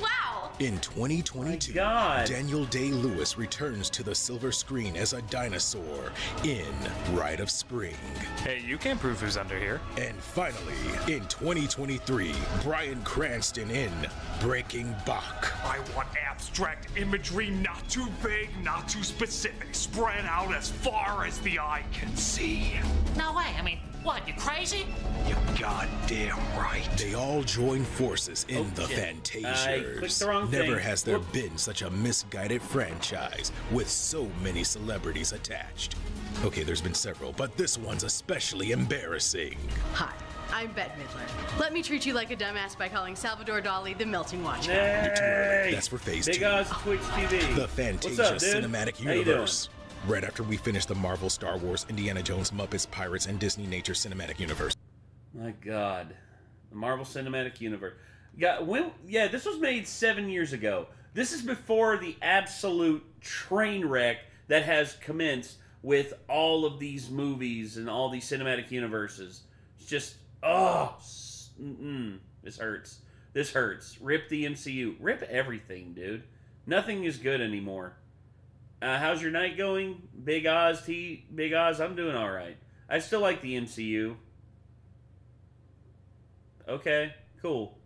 Wow! In 2022, Daniel Day-Lewis returns to the silver screen as a dinosaur in Rite of Spring. Hey, you can't prove who's under here. And finally, in 2023, Bryan Cranston in Breaking Bach. I want abstract imagery, not too vague, not too specific, spread out as far as the eye can see. No way, I mean, what, you crazy? You're goddamn right. They all join forces in the Fantasias. I clicked the wrong Never thing. has there been such a misguided franchise with so many celebrities attached. Okay, there's been several, but this one's especially embarrassing. Hi, I'm Bette Midler. Let me treat you like a dumbass by calling Salvador Dali the melting watch guy. You're too early. That's for Phase 2. Big Oz Twitch TV. The Fantasia What's up, dude? Cinematic How you Universe. Right after we finish the Marvel, Star Wars, Indiana Jones, Muppets, Pirates, and Disney Nature Cinematic Universe. My God. The Marvel Cinematic Universe. Yeah, this was made 7 years ago. This is before the absolute train wreck that has commenced with all of these movies and all these cinematic universes. It's just, this hurts. This hurts. Rip the MCU. Rip everything, dude. Nothing is good anymore. How's your night going? Big Oz, I'm doing all right. I still like the MCU. Okay, cool.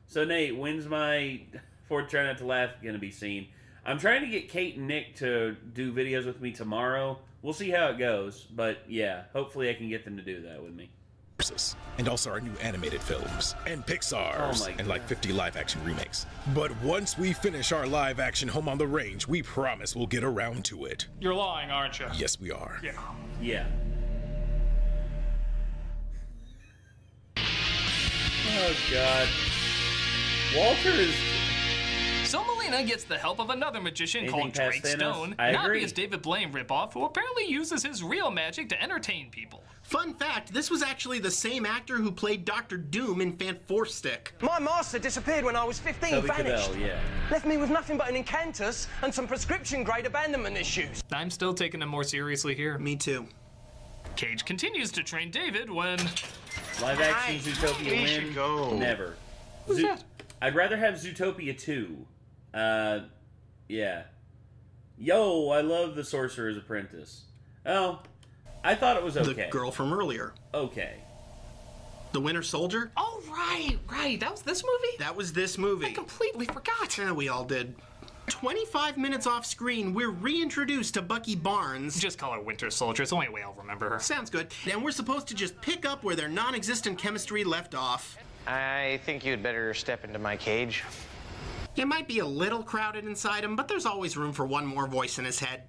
So, Nate, when's my For Try Not to Laugh going to be seen? I'm trying to get Kate and Nick to do videos with me tomorrow. We'll see how it goes. But, yeah, hopefully I can get them to do that with me. And also our new animated films. And Pixar's. Oh my and like 50 live-action remakes. But once we finish our live-action Home on the Range, we promise we'll get around to it. You're lying, aren't you? Yes, we are. Yeah. Yeah. Oh, God. Walter is... So Melina gets the help of another magician Anything called past Drake Thanos? Stone, I not agree. his David Blaine ripoff, who apparently uses his real magic to entertain people. Fun fact, this was actually the same actor who played Dr. Doom in Fantastic. My master disappeared when I was 15, Toby vanished. Cadell, yeah. Left me with nothing but an incantus and some prescription-grade abandonment issues. I'm still taking him more seriously here. Me too. Cage continues to train David when... Live action Zootopia we win? should go. Never. Who's that? I'd rather have Zootopia 2. Yeah. Yo, I love The Sorcerer's Apprentice. Oh, I thought it was okay. The girl from earlier. Okay. The Winter Soldier? Oh, right. That was this movie? That was this movie. I completely forgot. Yeah, we all did. 25 minutes off screen, we're reintroduced to Bucky Barnes. Just call her Winter Soldier. It's the only way I'll remember her. Sounds good. And we're supposed to just pick up where their non-existent chemistry left off. I think you'd better step into my cage. It might be a little crowded inside him, but there's always room for one more voice in his head.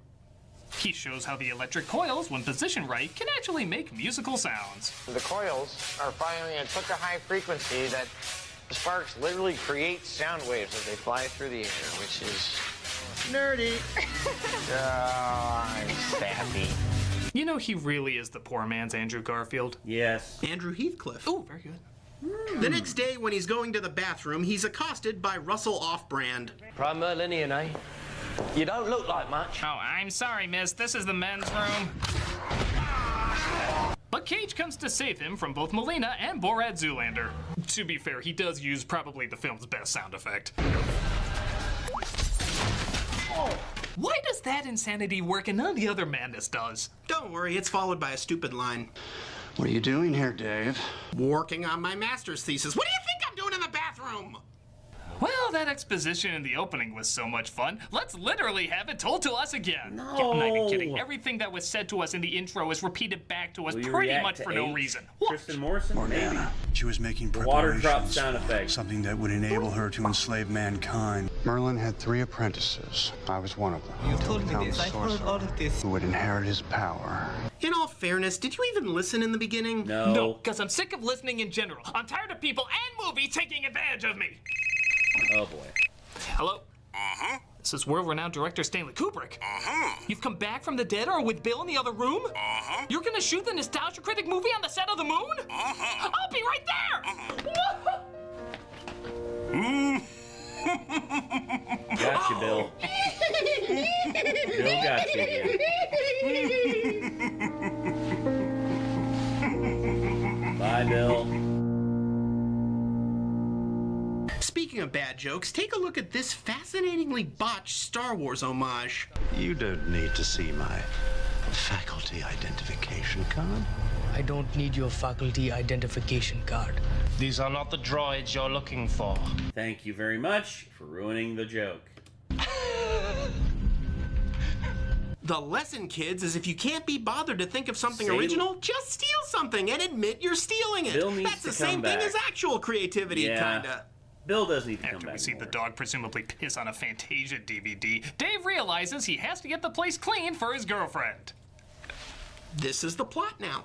He shows how the electric coils, when positioned right, can actually make musical sounds. The coils are firing at such a high frequency that the sparks literally create sound waves as they fly through the air, which is nerdy. I'm sappy. You know, he really is the poor man's Andrew Garfield. Yes. Andrew Heathcliff. Oh, very good. The next day, when he's going to the bathroom, he's accosted by Russell Off-Brand. Prime Merlinian, eh? You don't look like much. Oh, I'm sorry, miss. This is the men's room. But Cage comes to save him from both Melina and Borat Zoolander. To be fair, he does use probably the film's best sound effect. Oh. Why does that insanity work and none of the other madness does? Don't worry, it's followed by a stupid line. What are you doing here, Dave? Working on my master's thesis. What do you think I'm doing in the bathroom? Well, that exposition in the opening was so much fun. Let's literally have it told to us again. No. Yeah, I'm not even kidding. Everything that was said to us in the intro is repeated back to us pretty much for no reason. Tristan Morrison? Maybe. She was making Water drop preparations, sound effect. something that would enable her to enslave mankind. Merlin had 3 apprentices. I was one of them. You told me this. I've heard all of this. Who would inherit his power. In all fairness, did you even listen in the beginning? No, because I'm sick of listening in general. I'm tired of people and movies taking advantage of me. Oh, boy. Hello? This is world-renowned director Stanley Kubrick. You've come back from the dead or with Bill in the other room? You're gonna shoot the Nostalgia Critic movie on the set of the moon? I'll be right there! Got you, Bill. Bill got you again. Bye, Bill. Speaking of bad jokes, take a look at this fascinatingly botched Star Wars homage. You don't need to see my faculty identification card. I don't need your faculty identification card. These are not the droids you're looking for. Thank you very much for ruining the joke. The lesson, kids, is if you can't be bothered to think of something Say- original, just steal something and admit you're stealing it. Bill needs That's to the same come thing back. as actual creativity, Yeah. kinda. Bill does need to come After back. we see the dog presumably piss on a Fantasia DVD, Dave realizes he has to get the place clean for his girlfriend. This is the plot now.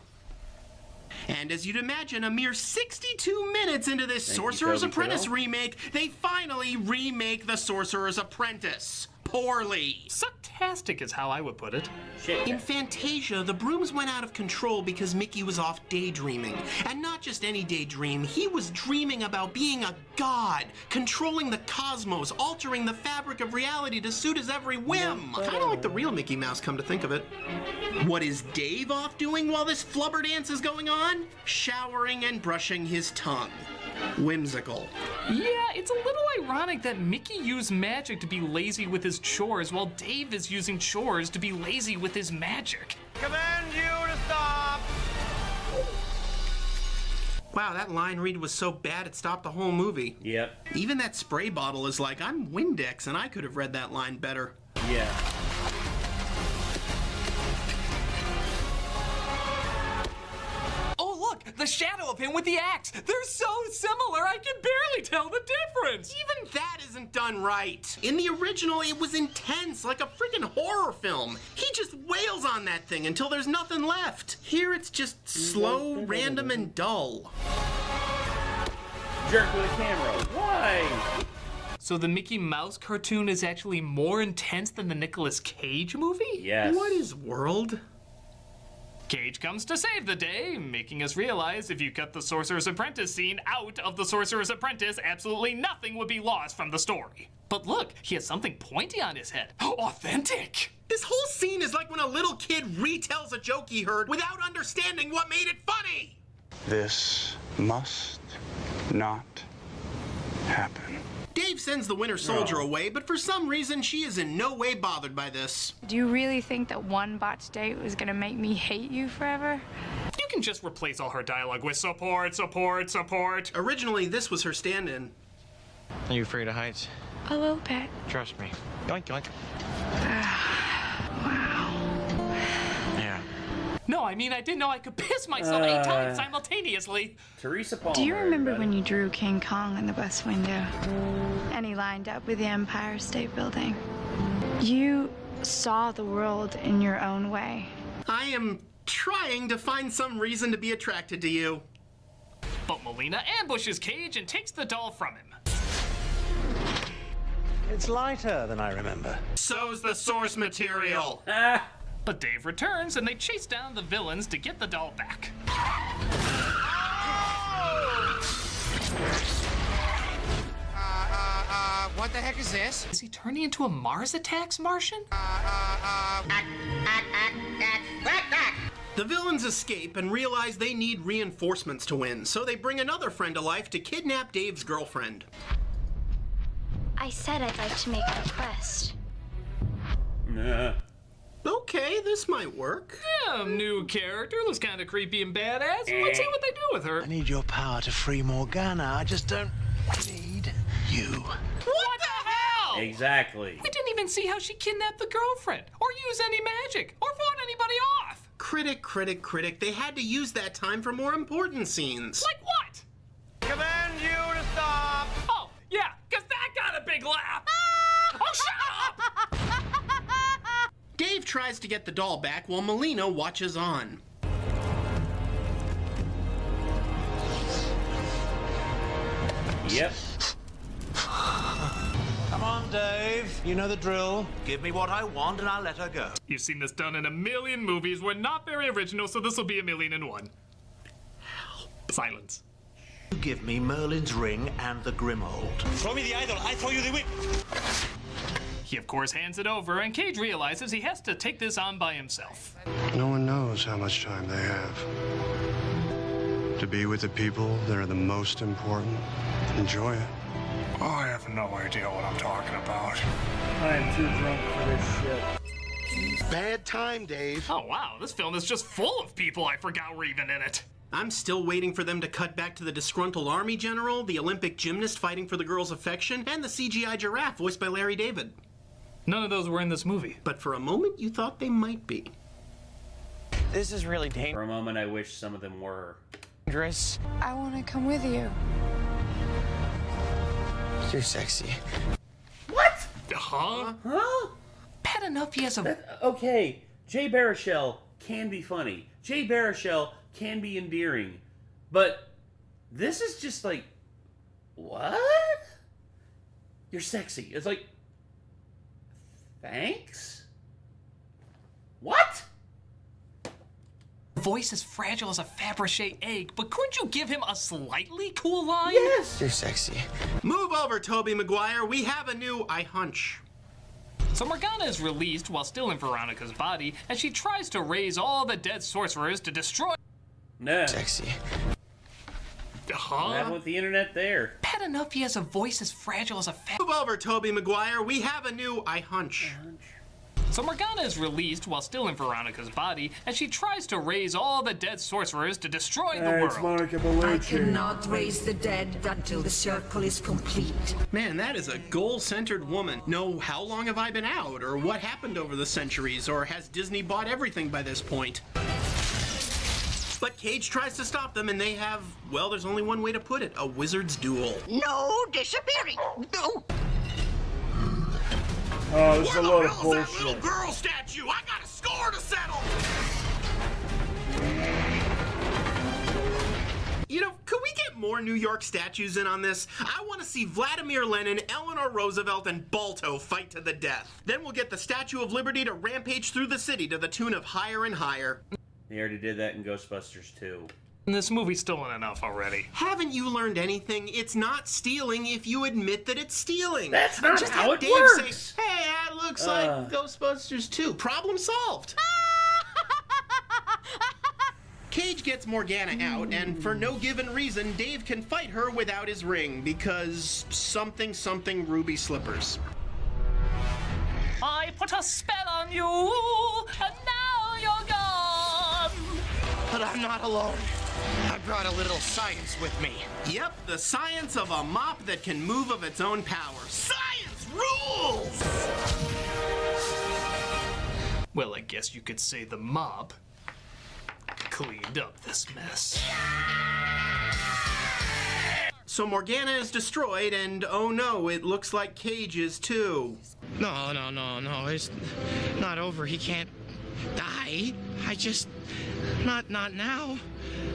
And as you'd imagine, a mere 62 minutes into this Thank you, Sorcerer's Toby Apprentice Fiddle. remake, they finally remake The Sorcerer's Apprentice. Poorly. Sucktastic is how I would put it. In Fantasia, the brooms went out of control because Mickey was off daydreaming. And not just any daydream, he was dreaming about being a god, controlling the cosmos, altering the fabric of reality to suit his every whim. Kind of like the real Mickey Mouse, come to think of it. What is Dave off doing while this flubber dance is going on? Showering and brushing his tongue. Whimsical. Yeah, it's a little ironic that Mickey used magic to be lazy with his chores while Dave is using chores to be lazy with his magic. Command you to stop! Wow, that line read was so bad it stopped the whole movie. Yep. Even that spray bottle is like, I'm Windex and I could have read that line better. Yeah. Oh, look, the shadow of him with the axe. They're so similar, I can barely tell the difference. Even that isn't done right. In the original, it was intense, like a freaking horror film. He just wails on that thing until there's nothing left. Here it's just slow, random, and dull. Jerk with a camera. Why? So the Mickey Mouse cartoon is actually more intense than the Nicolas Cage movie? Yes. What is world? Cage comes to save the day, making us realize if you cut the Sorcerer's Apprentice scene out of the Sorcerer's Apprentice, absolutely nothing would be lost from the story. But look, he has something pointy on his head. Authentic! This whole scene is like when a little kid retells a joke he heard without understanding what made it funny! This must not happen. Dave sends the Winter Soldier away, but for some reason she is in no way bothered by this. Do you really think that one botched date was gonna make me hate you forever? You can just replace all her dialogue with support, support, support. Originally, this was her stand-in. Are you afraid of heights? A little bit. Trust me. Yoink, yoink. Wow. Yeah. No, I mean, I didn't know I could piss myself 8 times simultaneously. Teresa Palmer. Do you remember everybody. when you drew King Kong in the bus window? And he lined up with the Empire State Building? You saw the world in your own way. I am trying to find some reason to be attracted to you. But Melina ambushes Cage and takes the doll from him. It's lighter than I remember. So's the source material. But Dave returns and they chase down the villains to get the doll back. What the heck is this? Is he turning into a Mars Attacks Martian? The villains escape and realize they need reinforcements to win, so they bring another friend to life to kidnap Dave's girlfriend. I said I'd like to make a request. Nah. Okay, this might work. Yeah, new character, looks kind of creepy and badass. Let's see what they do with her. I need your power to free Morgana. I just don't need you. What the hell? Exactly. We didn't even see how she kidnapped the girlfriend, or use any magic, or fought anybody off. Critic, critic, critic. They had to use that time for more important scenes. Like what? Command you to stop! Oh, yeah, because that got a big laugh. Oh, shut up! Dave tries to get the doll back while Melina watches on. Yep. Come on, Dave. You know the drill. Give me what I want and I'll let her go. You've seen this done in a million movies. We're not very original, so this will be 1,000,001. Silence. You give me Merlin's ring and the Grimold. Throw me the idol, I throw you the whip. He, of course, hands it over, and Cage realizes he has to take this on by himself. No one knows how much time they have. To be with the people that are the most important, enjoy it. I have no idea what I'm talking about. I am too drunk for this shit. Bad time, Dave. Oh, wow, this film is just full of people I forgot were even in it. I'm still waiting for them to cut back to the disgruntled army general, the Olympic gymnast fighting for the girl's affection, and the CGI giraffe voiced by Larry David. None of those were in this movie. But for a moment, you thought they might be. This is really For a moment, I wish some of them were. dangerous. I want to come with you. You're sexy. What? Huh? Huh? Bad enough he has a... Okay, Jay Baruchel can be funny. Jay Baruchel can be endearing. But this is just like, what? You're sexy. It's like, thanks? What? Voice as fragile as a Fabergé egg, but couldn't you give him a slightly cool line? Yes! You're sexy. Move over, Tobey Maguire. We have a new I hunch. So Morgana is released while still in Veronica's body, and she tries to raise all the dead sorcerers to destroy... No. Sexy. What happened with the internet there? Bad enough he has a voice as fragile as a Move over, Tobey Maguire. We have a new I hunch. So Morgana is released while still in Veronica's body, and she tries to raise all the dead sorcerers to destroy the world. It's Monica Bellucci. I cannot raise the dead until the circle is complete. Man, that is a goal-centered woman. No, how long have I been out, or what happened over the centuries, or has Disney bought everything by this point? But Cage tries to stop them, and they have, well, there's only one way to put it, a wizard's duel. No disappearing. No. Oh, this is a load of That bullshit. little girl statue. I got a score to settle. You know, could we get more New York statues in on this? I want to see Vladimir Lenin, Eleanor Roosevelt, and Balto fight to the death. Then we'll get the Statue of Liberty to rampage through the city to the tune of Higher and Higher. They already did that in Ghostbusters 2. This movie's stolen enough already. Haven't you learned anything? It's not stealing if you admit that it's stealing. That's not Just how have it Dave works. Say, hey, that looks like Ghostbusters 2. Problem solved. Cage gets Morgana out, and for no given reason, Dave can fight her without his ring, because something ruby slippers. I put a spell on you, and now you're gone. But I'm not alone. I brought a little science with me. Yep, the science of a mop that can move of its own power. Science rules! Well, I guess you could say the mob cleaned up this mess. So Morgana is destroyed, and oh no, it looks like Cage is too. No, it's not over. He can't die. Not now.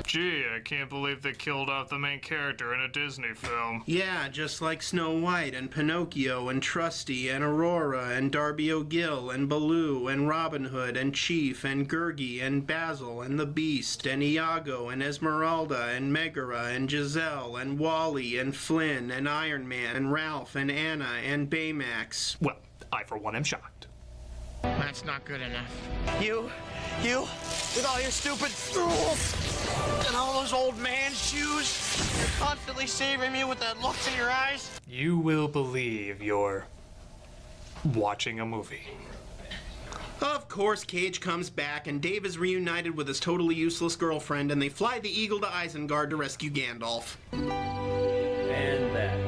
Gee, I can't believe they killed off the main character in a Disney film. Yeah, just like Snow White and Pinocchio and Trusty and Aurora and Darby O'Gill and Baloo and Robin Hood and Chief and Gurgi and Basil and the Beast and Iago and Esmeralda and Megara and Giselle and Wally and Flynn and Iron Man and Ralph and Anna and Baymax. Well, I for one am shocked. That's not good enough. You, with all your stupid rules and all those old man shoes, you're constantly saving me with that look in your eyes. You will believe you're watching a movie. Of course, Cage comes back, and Dave is reunited with his totally useless girlfriend, and they fly the Eagle to Isengard to rescue Gandalf. And that.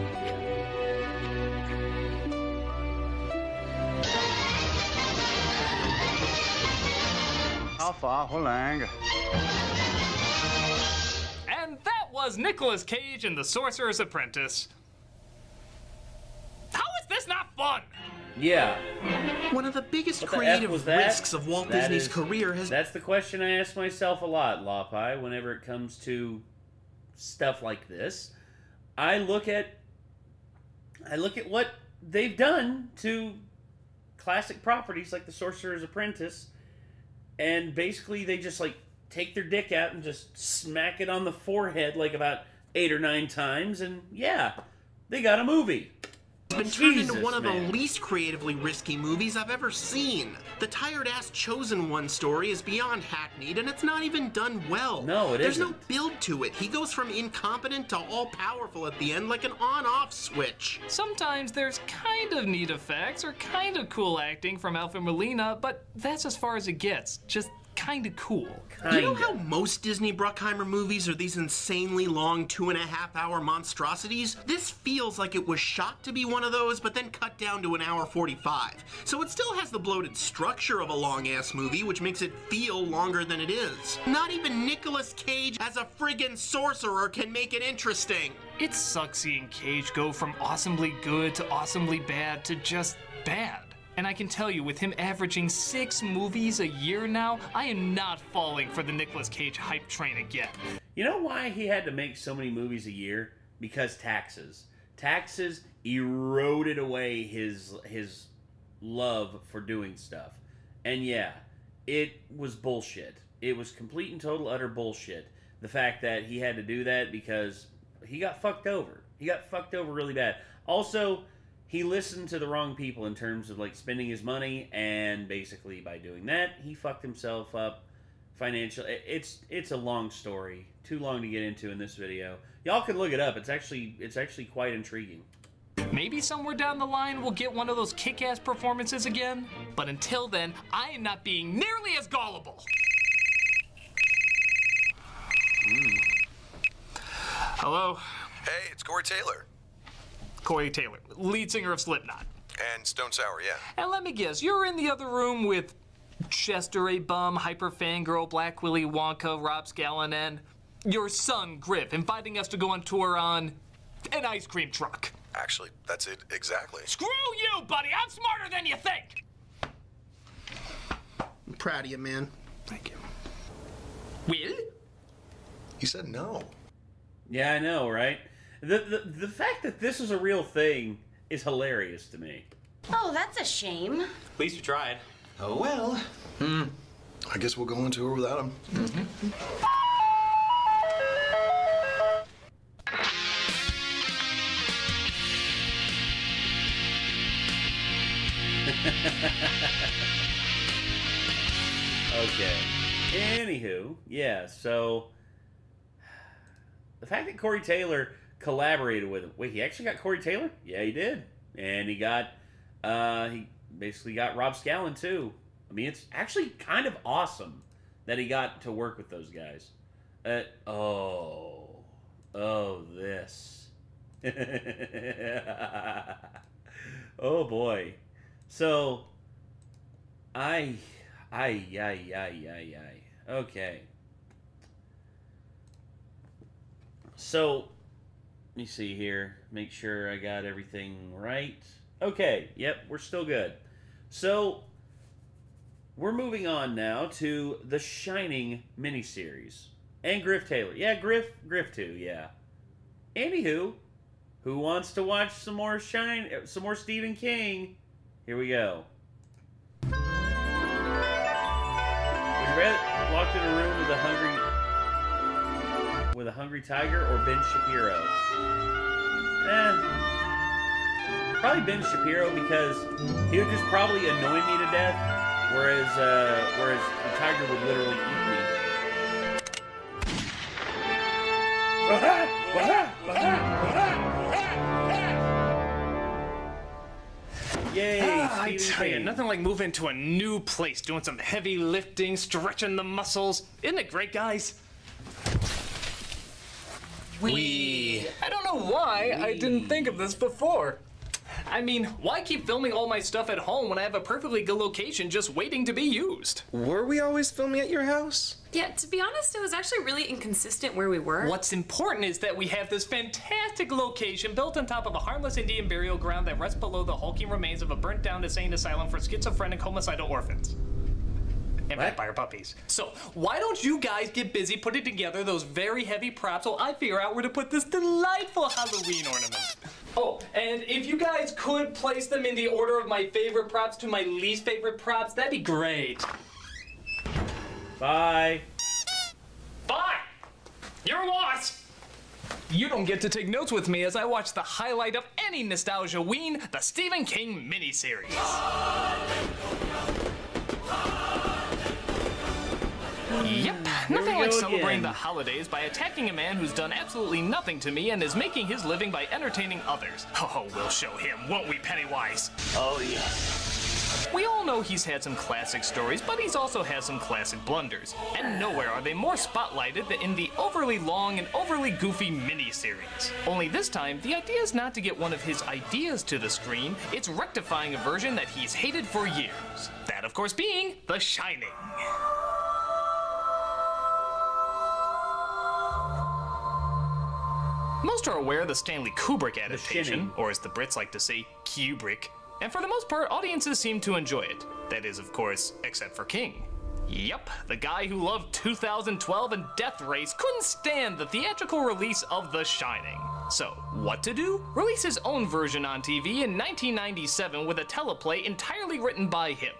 How far, Holang? And that was Nicolas Cage in The Sorcerer's Apprentice. How is this not fun? Yeah. One of the biggest creative risks of Walt Disney's career has... That's the question I ask myself a lot, Lopai, whenever it comes to stuff like this. I look at what they've done to classic properties like The Sorcerer's Apprentice, and basically they just like take their dick out and just smack it on the forehead like about 8 or 9 times, and yeah, they got a movie. It's been turned into one of the least creatively risky movies I've ever seen. The tired-ass Chosen One story is beyond hackneyed, and it's not even done well. No, There's no build to it. He goes from incompetent to all-powerful at the end like an on-off switch. Sometimes there's kind of neat effects or kind of cool acting from Alfred Molina, but that's as far as it gets. Just kind of cool. You know how most Disney Bruckheimer movies are these insanely long 2.5-hour monstrosities? This feels like it was shot to be one of those, but then cut down to 1:45. So it still has the bloated structure of a long-ass movie, which makes it feel longer than it is. Not even Nicolas Cage as a friggin' sorcerer can make it interesting. It sucks seeing Cage go from awesomely good to awesomely bad to just bad. And I can tell you, with him averaging 6 movies a year now, I am not falling for the Nicolas Cage hype train again. You know why he had to make so many movies a year? Because taxes. Taxes eroded away his love for doing stuff. And yeah, it was bullshit. It was complete and total utter bullshit. The fact that he had to do that because he got fucked over. He got fucked over really bad. Also, he listened to the wrong people in terms of like spending his money, and basically by doing that, he fucked himself up financially. It's a long story, too long to get into in this video. Y'all can look it up. It's actually quite intriguing. Maybe somewhere down the line we'll get one of those kick-ass performances again, but until then, I am not being nearly as gullible. Hello? Hey, it's Corey Taylor. Corey Taylor, lead singer of Slipknot. And Stone Sour, yeah. And let me guess, you're in the other room with Chester A. Bum, Hyper Fangirl, Black Willy Wonka, Rob Scallon, and your son, Griff, inviting us to go on tour on an ice cream truck. Actually, that's it exactly. Screw you, buddy! I'm smarter than you think! I'm proud of you, man. Thank you. Will? He said no. Yeah, I know, right? The fact that this is a real thing is hilarious to me. Oh, that's a shame. At least you tried. Oh, well. I guess we'll go on tour without him. Okay. Anywho, yeah, so the fact that Corey Taylor collaborated with him. Wait, he actually got Corey Taylor? Yeah, he did. And he basically got Rob Scallon too. I mean, it's actually kind of awesome that he got to work with those guys. This. Oh boy. So, okay. So, me see here. Make sure I got everything right. Okay, yep, we're still good. So, we're moving on now to the Shining miniseries. And Griff Taylor. Yeah, Griff too, yeah. Anywho, who wants to watch some more Stephen King? Here we go. Would you rather locked in a room with a hungry tiger or Ben Shapiro? Probably Ben Shapiro, because he would just probably annoy me to death, whereas the tiger would literally eat me. Yay! I tell you, nothing like moving to a new place, doing some heavy lifting, stretching the muscles. Isn't it great, guys? I don't know why I didn't think of this before. I mean, why keep filming all my stuff at home when I have a perfectly good location just waiting to be used? Were we always filming at your house? Yeah, to be honest, it was actually really inconsistent where we were. What's important is that we have this fantastic location built on top of a harmless Indian burial ground that rests below the hulking remains of a burnt-down insane asylum for schizophrenic homicidal orphans. And vampire puppies. So, why don't you guys get busy putting together those very heavy props while I figure out where to put this delightful Halloween ornament? Oh, and if you guys could place them in the order of my favorite props to my least favorite props, that'd be great. Bye. Bye! You're lost! You don't get to take notes with me as I watch the highlight of any nostalgia-ween, the Stephen King miniseries. Yep, nothing like celebrating the holidays by attacking a man who's done absolutely nothing to me and is making his living by entertaining others. Oh, we'll show him, won't we, Pennywise? Oh, yeah. We all know he's had some classic stories, but he's also had some classic blunders. And nowhere are they more spotlighted than in the overly long and overly goofy miniseries. Only this time, the idea is not to get one of his ideas to the screen, it's rectifying a version that he's hated for years. That, of course, being The Shining. Most are aware of the Stanley Kubrick adaptation, or as the Brits like to say, Kubrick. And for the most part, audiences seem to enjoy it. That is, of course, except for King. Yep, the guy who loved 2012 and Death Race couldn't stand the theatrical release of The Shining. So, what to do? Release his own version on TV in 1997 with a teleplay entirely written by him.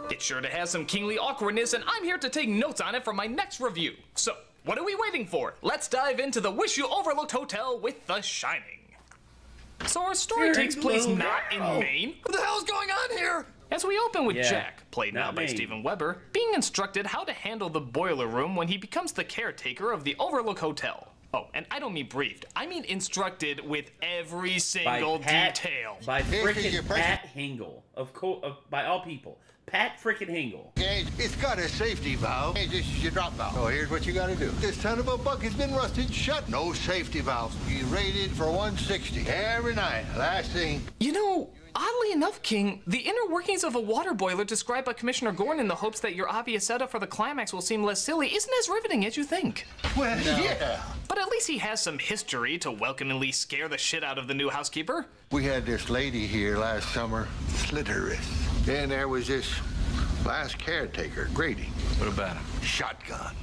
It's sure to have some kingly awkwardness, and I'm here to take notes on it for my next review. So, what are we waiting for? Let's dive into the Wish You Overlooked Hotel with The Shining. So our story takes place not in Maine. What the hell's going on here? As we open with Jack, played now by Steven Weber, being instructed how to handle the boiler room when he becomes the caretaker of the Overlook Hotel. Oh, and I don't mean briefed. I mean instructed with every single detail. By frickin' Pat Hingle, by all people. Pat frickin' Hingle. It's got a safety valve. This is your drop valve. So here's what you gotta do. This son of a buck has been rusted shut. No safety valves. You rated for 160 every night. Last thing. You know, oddly enough, King, the inner workings of a water boiler described by Commissioner Gordon in the hopes that your obvious setup for the climax will seem less silly isn't as riveting as you think. Well, yeah. But at least he has some history to welcomingly scare the shit out of the new housekeeper. We had this lady here last summer, Slittereth. Then there was this last caretaker, Grady. What about him? Shotgun.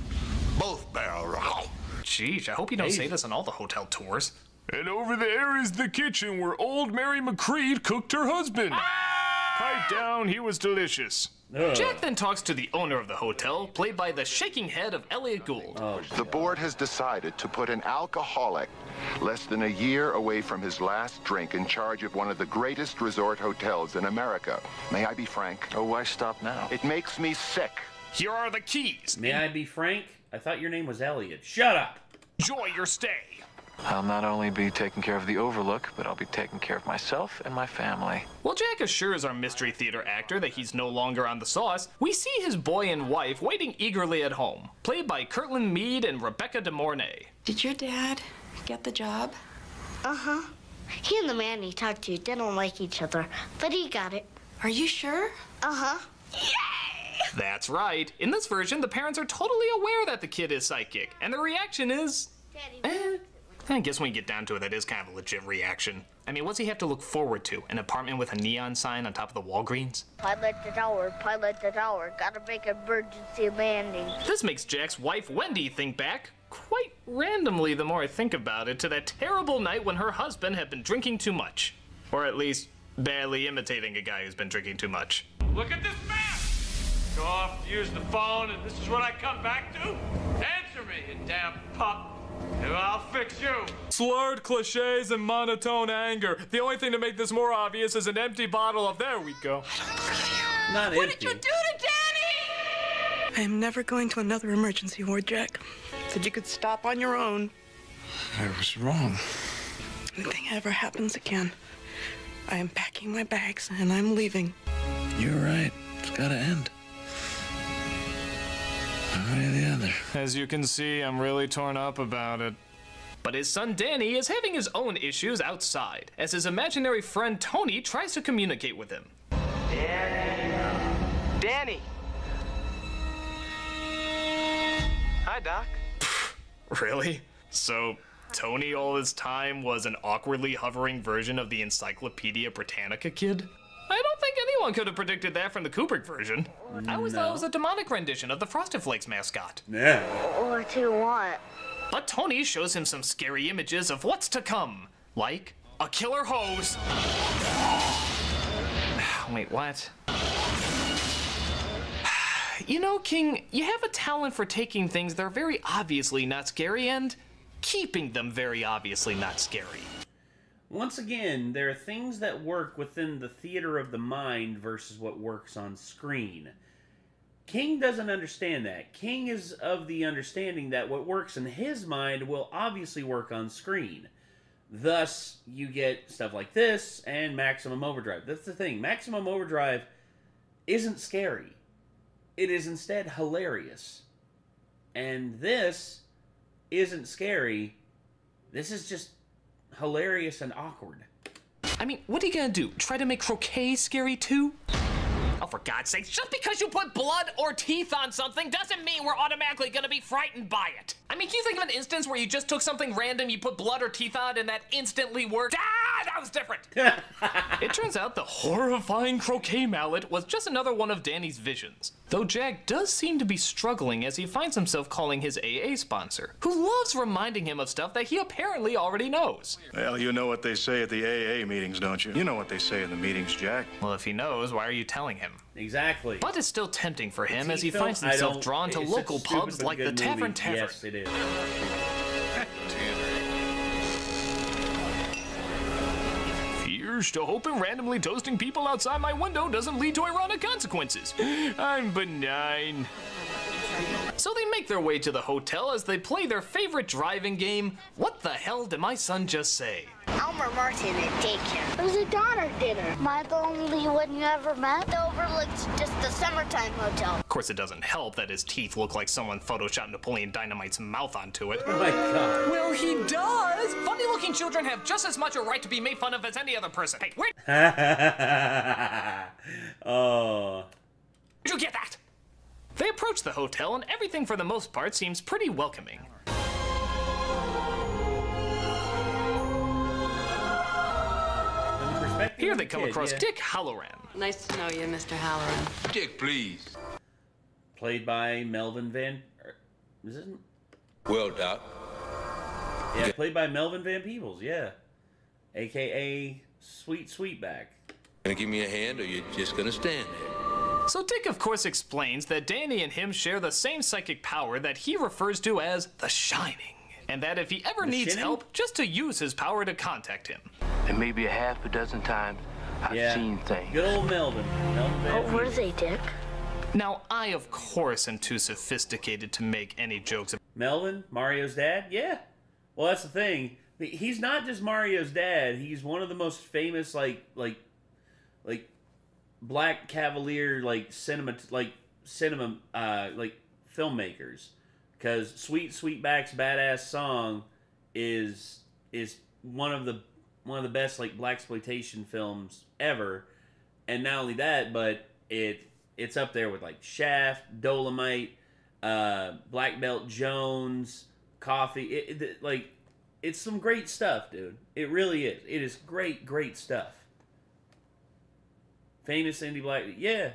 Both barrels. Jeez, I hope you don't say this on all the hotel tours. And over there is the kitchen where old Mary McCreed cooked her husband. Pipe down, he was delicious. Jack then talks to the owner of the hotel, played by the shaking head of Elliot Gould. The board has decided to put an alcoholic less than a year away from his last drink in charge of one of the greatest resort hotels in America. May I be frank? Oh, why stop now? It makes me sick. Here are the keys. May I be frank? I thought your name was Elliot. Shut up. Enjoy your stay. I'll not only be taking care of the Overlook, but I'll be taking care of myself and my family. While Jack assures our mystery theater actor that he's no longer on the sauce, we see his boy and wife waiting eagerly at home, played by Kirtland Mead and Rebecca De Mornay. Did your dad get the job? Uh-huh. He and the man he talked to didn't like each other, but he got it. Are you sure? Uh-huh. That's right. In this version, the parents are totally aware that the kid is psychic, and the reaction is... I guess when you get down to it, that is kind of a legit reaction. I mean, what's he have to look forward to? An apartment with a neon sign on top of the Walgreens? Pilot the tower, gotta make emergency landing. This makes Jack's wife, Wendy, think back, quite randomly the more I think about it, to that terrible night when her husband had been drinking too much. Or at least, badly imitating a guy who's been drinking too much. Look at this map! Go off, use the phone, and this is what I come back to? Answer me, you damn pup! And I'll fix you. Slurred cliches and monotone anger. The only thing to make this more obvious is an empty bottle of there we go. Not What empty. did you do to Danny? I am never going to another emergency ward, Jack. Said you could stop on your own. I was wrong. Anything ever happens again, I am packing my bags and I'm leaving. You're right. It's gotta end. One way or the other. As you can see, I'm really torn up about it. But his son Danny is having his own issues outside, as his imaginary friend Tony tries to communicate with him. Danny! Hi, Doc. Really? So, Tony all this time was an awkwardly hovering version of the Encyclopedia Britannica kid? I don't think anyone could have predicted that from the Kubrick version. I always thought it was a demonic rendition of the Frosted Flakes mascot. Yeah. What do you want? But Tony shows him some scary images of what's to come, like a killer hose. Wait, what? You know, King, you have a talent for taking things that are very obviously not scary and keeping them very obviously not scary. Once again, there are things that work within the theater of the mind versus what works on screen. King doesn't understand that. King is of the understanding that what works in his mind will obviously work on screen. Thus, you get stuff like this and Maximum Overdrive. That's the thing. Maximum Overdrive isn't scary. It is instead hilarious. And this isn't scary. This is just hilarious and awkward. I mean, what are you gonna do? Try to make croquet scary too? Oh, for God's sake, just because you put blood or teeth on something doesn't mean we're automatically gonna be frightened by it. I mean, can you think of an instance where you just took something random, you put blood or teeth on, and that instantly worked? Ah, that was different! It turns out the horrifying croquet mallet was just another one of Danny's visions. Though Jack does seem to be struggling as he finds himself calling his AA sponsor, who loves reminding him of stuff that he apparently already knows. Well, you know what they say at the AA meetings, don't you? You know what they say in the meetings, Jack. Well, if he knows, why are you telling him? Exactly. But it's still tempting for him as he finds himself drawn to local pubs like the Tavern Tavern. Yes, it is. Here's to hoping randomly toasting people outside my window doesn't lead to ironic consequences. I'm benign. So they make their way to the hotel as they play their favorite driving game, What the Hell Did My Son Just Say? Elmer Martin at daycare. It was a daughter dinner. Am I the only one you ever met? The Overlook's just the summertime hotel. Of course, it doesn't help that his teeth look like someone photoshopped Napoleon Dynamite's mouth onto it. Oh my God. Well, he does! Funny-looking children have just as much a right to be made fun of as any other person. Hey, where Oh. did you get that? They approach the hotel, and everything for the most part seems pretty welcoming. Here they come across Dick Halloran. Nice to know you, Mr. Halloran. Dick, please. Played by Melvin Van... Is it? Well, Doc. Yeah, played by Melvin Van Peebles, yeah. A.K.A. Sweet Sweetback. Gonna give me a hand, or you're just gonna stand there? So Dick, of course, explains that Danny and him share the same psychic power that he refers to as the Shining. And that if he ever needs help, just to use his power to contact him. And maybe a half a dozen times, I've seen things. Good old Melvin. What were they, Dick? Now, I, of course, am too sophisticated to make any jokes. Melvin, Mario's dad? Yeah. Well, that's the thing. He's not just Mario's dad. He's one of the most famous, like Black Cavalier, cinema, filmmakers. Because Sweet Sweetback's Badass Song is one of the best blaxploitation films ever, and not only that, but it's up there with Shaft, Dolomite, Black Belt Jones, Coffee. it's some great stuff, dude. It really is. It is great, great stuff. Famous Indy Black, yeah.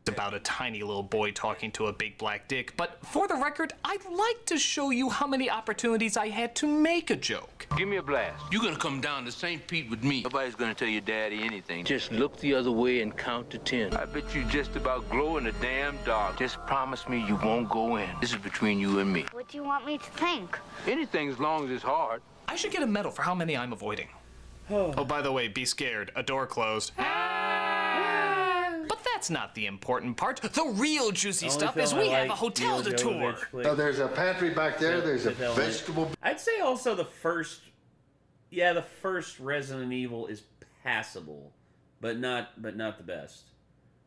About a tiny little boy talking to a big black dick, but for the record, I'd like to show you how many opportunities I had to make a joke. Give me a blast. You're gonna come down to St. Pete with me. Nobody's gonna tell your daddy anything. Just look the other way and count to 10. I bet you just about glow in the damn dark. Just promise me you won't go in. This is between you and me. What do you want me to think? Anything as long as it's hard. I should get a medal for how many I'm avoiding. Oh, by the way, be scared. A door closed. But that's not the important part. The real juicy stuff is we have a hotel to tour. So there's a pantry back there. There's a vegetable. I'd say also the first Resident Evil is passable, but not the best.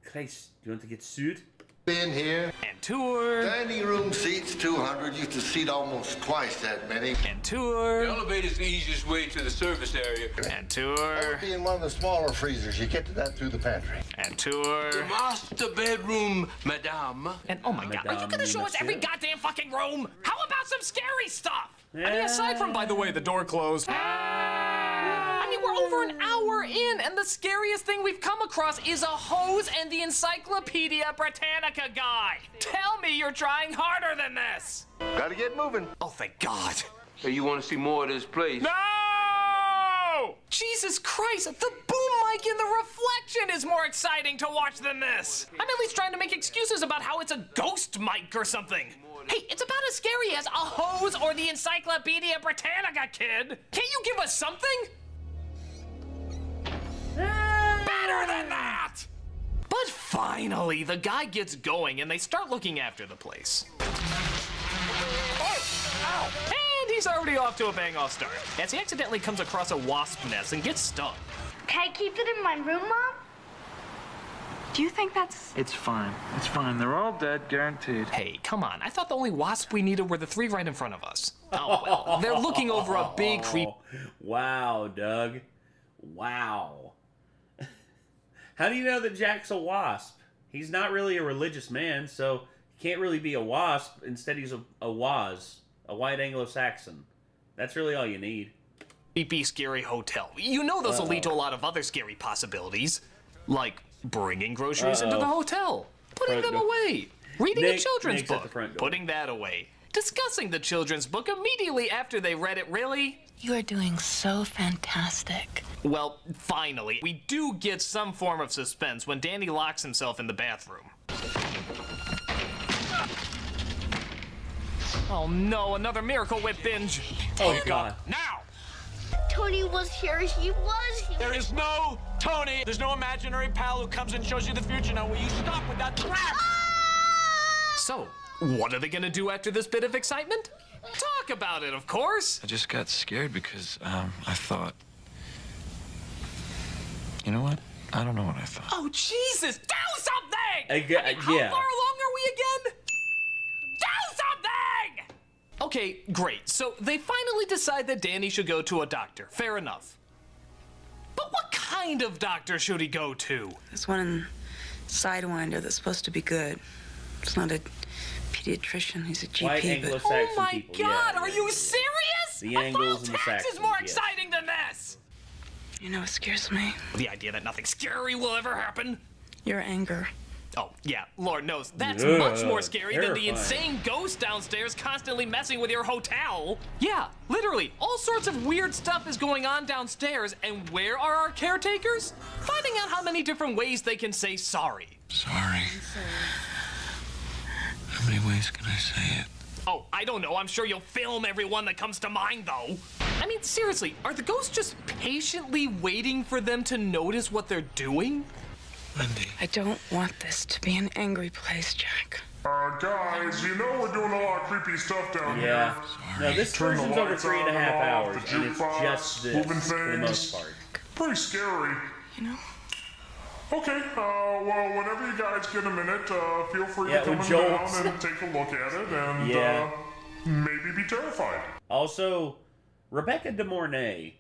Christ, do you want to get sued? In here. And tour. Dining room seats 200. Used to seat almost twice that many. And tour. The elevator's the easiest way to the service area. And tour. That would be in one of the smaller freezers. You get to that through the pantry. And tour. The master bedroom, madame. And oh my god, are you gonna show us every goddamn fucking room? How about some scary stuff? I mean, aside from, by the way, the door closed. I mean, we're over an hour in, and the scariest thing we've come across is a hose and the Encyclopedia Britannica guy. Tell me you're trying harder than this. Gotta get moving. Oh, thank God. Hey, you want to see more of this place? No! Jesus Christ, the boom mic in the reflection is more exciting to watch than this. I'm at least trying to make excuses about how it's a ghost mic or something. Hey, it's about as scary as a hose or the Encyclopedia Britannica, kid. Can't you give us something? Better than that! But finally, the guy gets going and they start looking after the place. And he's already off to a bang-off start, as he accidentally comes across a wasp nest and gets stung. Can I keep it in my room, Mom? Do you think that's... It's fine. It's fine. They're all dead, guaranteed. Hey, come on. I thought the only wasp we needed were the 3 right in front of us. Oh, well. They're looking over a big creep. Wow, Doug. Wow. How do you know that Jack's a wasp? He's not really a religious man, so he can't really be a wasp. Instead, he's a waz, a white Anglo-Saxon. That's really all you need. Creepy, scary hotel. You know those will lead to a lot of other scary possibilities, like bringing groceries into the hotel, putting them away, reading a children's book, putting that away, discussing the children's book immediately after they read it. Really? You are doing so fantastic. Well, finally, we do get some form of suspense when Danny locks himself in the bathroom. Oh no, another Miracle Whip binge. Oh God. Now! Tony was here. He was here. There is no Tony. There's no imaginary pal who comes and shows you the future. Now, will you stop with that crap? So, what are they gonna do after this bit of excitement? Talk about it, of course. I just got scared because I thought, you know what? I don't know what I thought. Oh, Jesus, do something! How far along are we again? Do something! Okay, great. So they finally decide that Danny should go to a doctor. Fair enough. But what kind of doctor should he go to? There's one in Sidewinder that's supposed to be good. It's not a pediatrician, he's a GP. White Anglo-Saxon oh my people. God, are you serious? The Angles and the Tax Saxons, is more yes. exciting than this! You know what scares me? The idea that nothing scary will ever happen. Your anger. Oh, yeah, Lord knows. That's Yeah, much more scary than the terrifying. insane ghost downstairs constantly messing with your hotel. Yeah, literally, all sorts of weird stuff is going on downstairs, and where are our caretakers? Finding out how many different ways they can say sorry. Sorry. How many ways can I say it? Oh, I don't know. I'm sure you'll film every one that comes to mind, though. I mean, seriously, are the ghosts just patiently waiting for them to notice what they're doing? Wendy. I don't want this to be an angry place, Jack. Guys, you know we're doing a lot of creepy stuff down here. No, this Turn the version's over lights 3.5 on and off, hours, the and it's jukebox, just this, moving for the most things. part. Pretty scary. You know? Okay, well, whenever you guys get a minute, feel free to come when on Joel- down and take a look at it and maybe be terrified. Also, Rebecca De Mornay,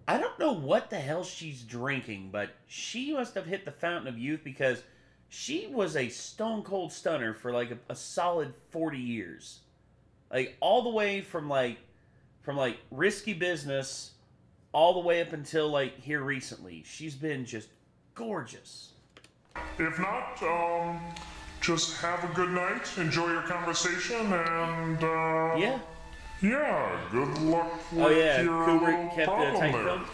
I don't know what the hell she's drinking, but she must have hit the fountain of youth because she was a stone cold stunner for like a solid 40 years. Like, all the way from like from like Risky Business all the way up until like here recently. She's been just gorgeous. If not, just have a good night, enjoy your conversation, and yeah, good luck with your Kubrick kept a tight there. film.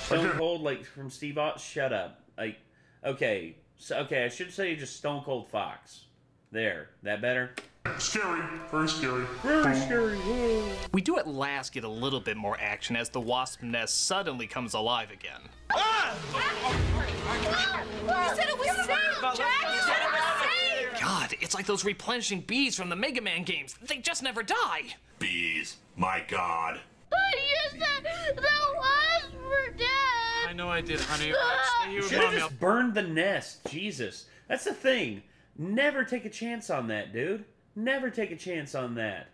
Stone Cold, like from Steve Ott. Shut up. Like, okay, I should say just Stone Cold Fox. There, that better? Scary, very scary. Very scary. We do at last get a little bit more action as the wasp nest suddenly comes alive again. You said it was safe, Jack! You said it was safe! God, it's like those replenishing bees from the Mega Man games. They just never die. Bees, my God. But you said the wasps were dead! I know I did, honey. Stay here You with should have Mommy. just burned the nest. Jesus. That's the thing. Never take a chance on that, dude. Never take a chance on that.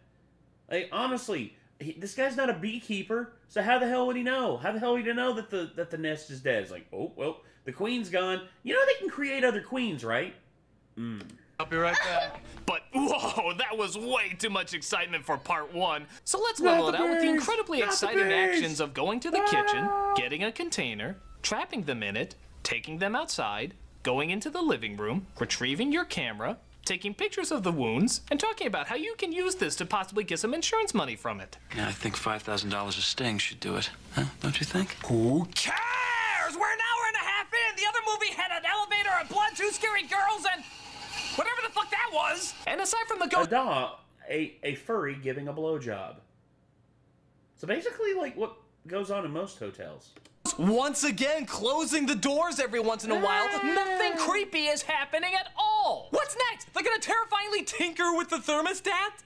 Like, honestly, this guy's not a beekeeper, so how the hell would he know? How the hell would he know that the nest is dead? It's like, oh, well, the queen's gone. You know they can create other queens, right? I'll be right back. But, whoa, that was way too much excitement for part one. So let's level it out with the incredibly exciting actions of going to the kitchen, getting a container, trapping them in it, taking them outside, going into the living room, retrieving your camera, taking pictures of the wounds, and talking about how you can use this to possibly get some insurance money from it. Yeah, I think $5,000 a sting should do it. Huh? Don't you think? Who cares? We're an hour and a half in. The other movie had an elevator, a blood, two scary girls, and whatever the fuck that was. And aside from the ghost... A furry giving a blowjob. So basically like what goes on in most hotels. Once again, closing the doors every once in a while. Nothing creepy is happening at all. What's next? They're gonna terrifyingly tinker with the thermostat?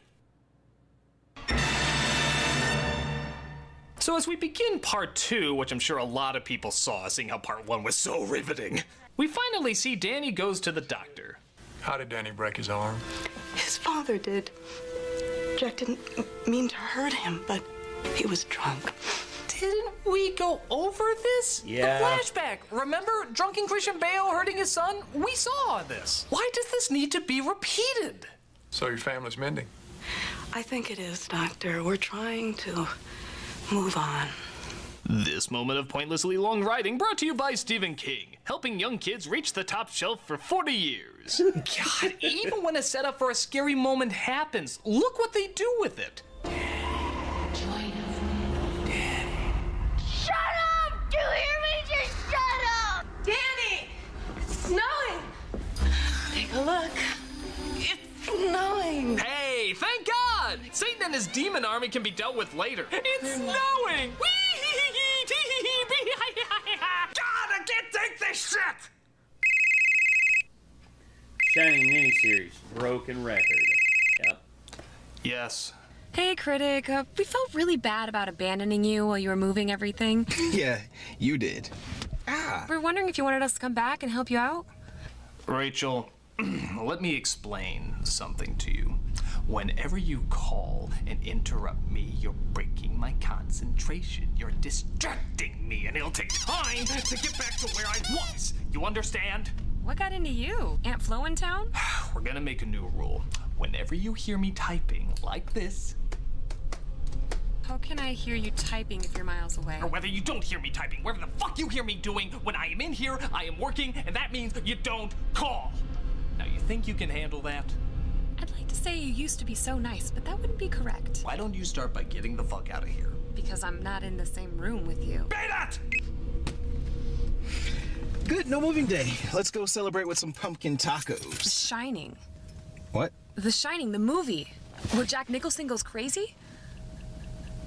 So as we begin part two, which I'm sure a lot of people saw, seeing how part one was so riveting, we finally see Danny goes to the doctor. How did Danny break his arm? His father did. Jack didn't mean to hurt him, but he was drunk. Didn't we go over this? Yeah. The flashback. Remember drunken Christian Bale hurting his son? We saw this. Why does this need to be repeated? So your family's mending? I think it is, Doctor. We're trying to move on. This moment of pointlessly long writing brought to you by Stephen King, helping young kids reach the top shelf for 40 years. God, even when a setup for a scary moment happens, look what they do with it. Shut up! Do you hear me? Just shut up! Danny! It's snowing! Take a look. It's snowing. Hey, thank God! Satan and his demon army can be dealt with later. It's snowing! God, I can't take this shit! Shining miniseries, Broken Record. Yep. Yes. Hey, Critic. We felt really bad about abandoning you while you were moving everything. Yeah, you did. We're wondering if you wanted us to come back and help you out. Rachel, let me explain something to you. Whenever you call and interrupt me, you're breaking my concentration. You're distracting me, and it'll take time to get back to where I was. You understand? What got into you? Aunt Flo in town? We're gonna make a new rule. Whenever you hear me typing like this, How can I hear you typing if you're miles away? or whether you don't hear me typing, whatever the fuck you hear me doing, when I am in here, I am working, and that means you don't call. Now, you think you can handle that? I'd like to say you used to be so nice, but that wouldn't be correct. Why don't you start by getting the fuck out of here? Because I'm not in the same room with you. Baylet! Good, no moving day. Let's go celebrate with some pumpkin tacos. The Shining. What? The Shining, the movie. Where Jack Nicholson goes crazy?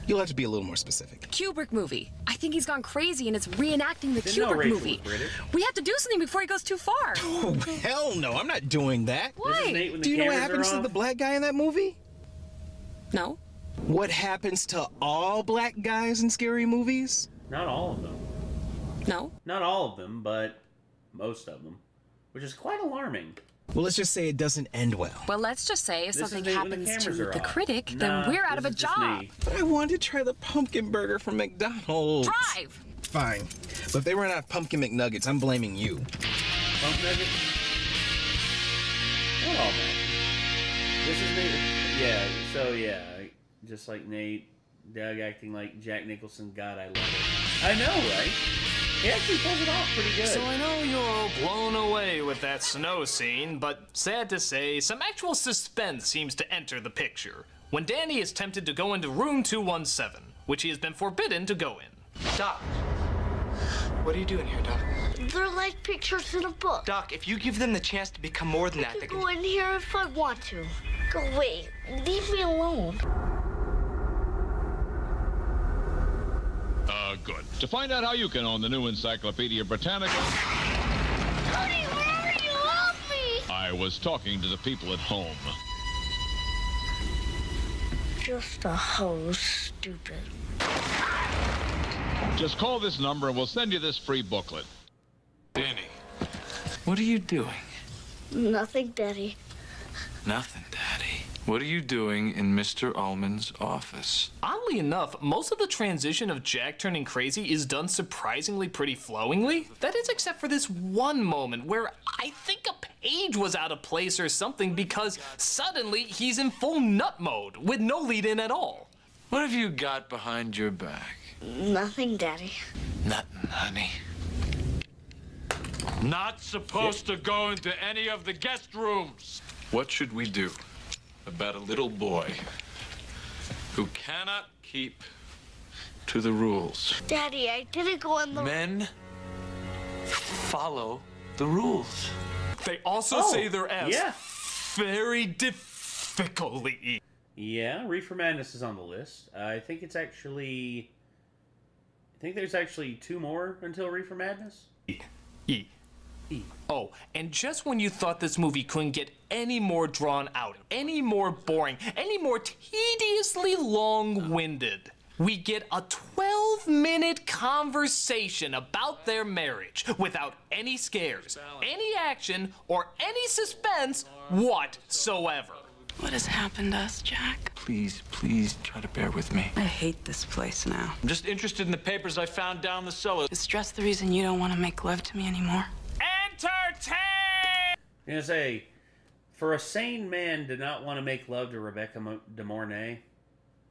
You'll have to be a little more specific. Kubrick movie. I think he's gone crazy and it's reenacting the Didn't know Kubrick Rachel movie. was British. We have to do something before he goes too far. Oh, hell no, I'm not doing that. Why? Do you know what happens to the black guy in that movie? No. What happens to all black guys in scary movies? Not all of them. No? Not all of them, but most of them. Which is quite alarming. Well, let's just say it doesn't end well. Well, let's just say if This is something Nate when the happens to cameras are the off. critic, Nah, then we're out of a this is just job. me. But I wanted to try the pumpkin burger from McDonald's. Drive! Fine. But if they run out of pumpkin McNuggets, I'm blaming you. Pump nuggets? Not all, man. This is Nate. Yeah, so yeah, just like Nate, Doug acting like Jack Nicholson. God, I love it. I know, right? He actually pulls it off pretty good. So I know you're all blown away with that snow scene, but sad to say, some actual suspense seems to enter the picture when Danny is tempted to go into room 217, which he has been forbidden to go in. Doc. What are you doing here, Doc? They're like pictures in a book. Doc, if you give them the chance to become more than that, I can go in here if I want to. Go away. Leave me alone. Good. To find out how you can own the new Encyclopedia Britannica... Honey, where are you? Help me! I was talking to the people at home. Just a hose, stupid. Just call this number and we'll send you this free booklet. Danny, what are you doing? Nothing, Daddy. Nothing, Daddy. What are you doing in Mr. Ullman's office? Oddly enough, most of the transition of Jack turning crazy is done surprisingly pretty flowingly. That is except for this one moment where I think a page was out of place or something because suddenly he's in full nut mode with no lead in at all. What have you got behind your back? Nothing, Daddy. Nothing, honey. Not supposed to go into any of the guest rooms. What should we do about a little boy who cannot keep to the rules? Daddy, I didn't go in the... Men follow the rules. They also say their F's very difficultly. Yeah, Reefer Madness is on the list. I think it's actually... I think there's actually 2 more until Reefer Madness. E. Oh, and just when you thought this movie couldn't get any more drawn out, any more boring, any more tediously long-winded, we get a 12-minute conversation about their marriage without any scares, any action, or any suspense whatsoever. What has happened to us, Jack? Please, please try to bear with me. I hate this place now. I'm just interested in the papers I found down the cellar. Is stress the reason you don't want to make love to me anymore? Entertain! I'm gonna say, for a sane man to not want to make love to Rebecca De Mornay,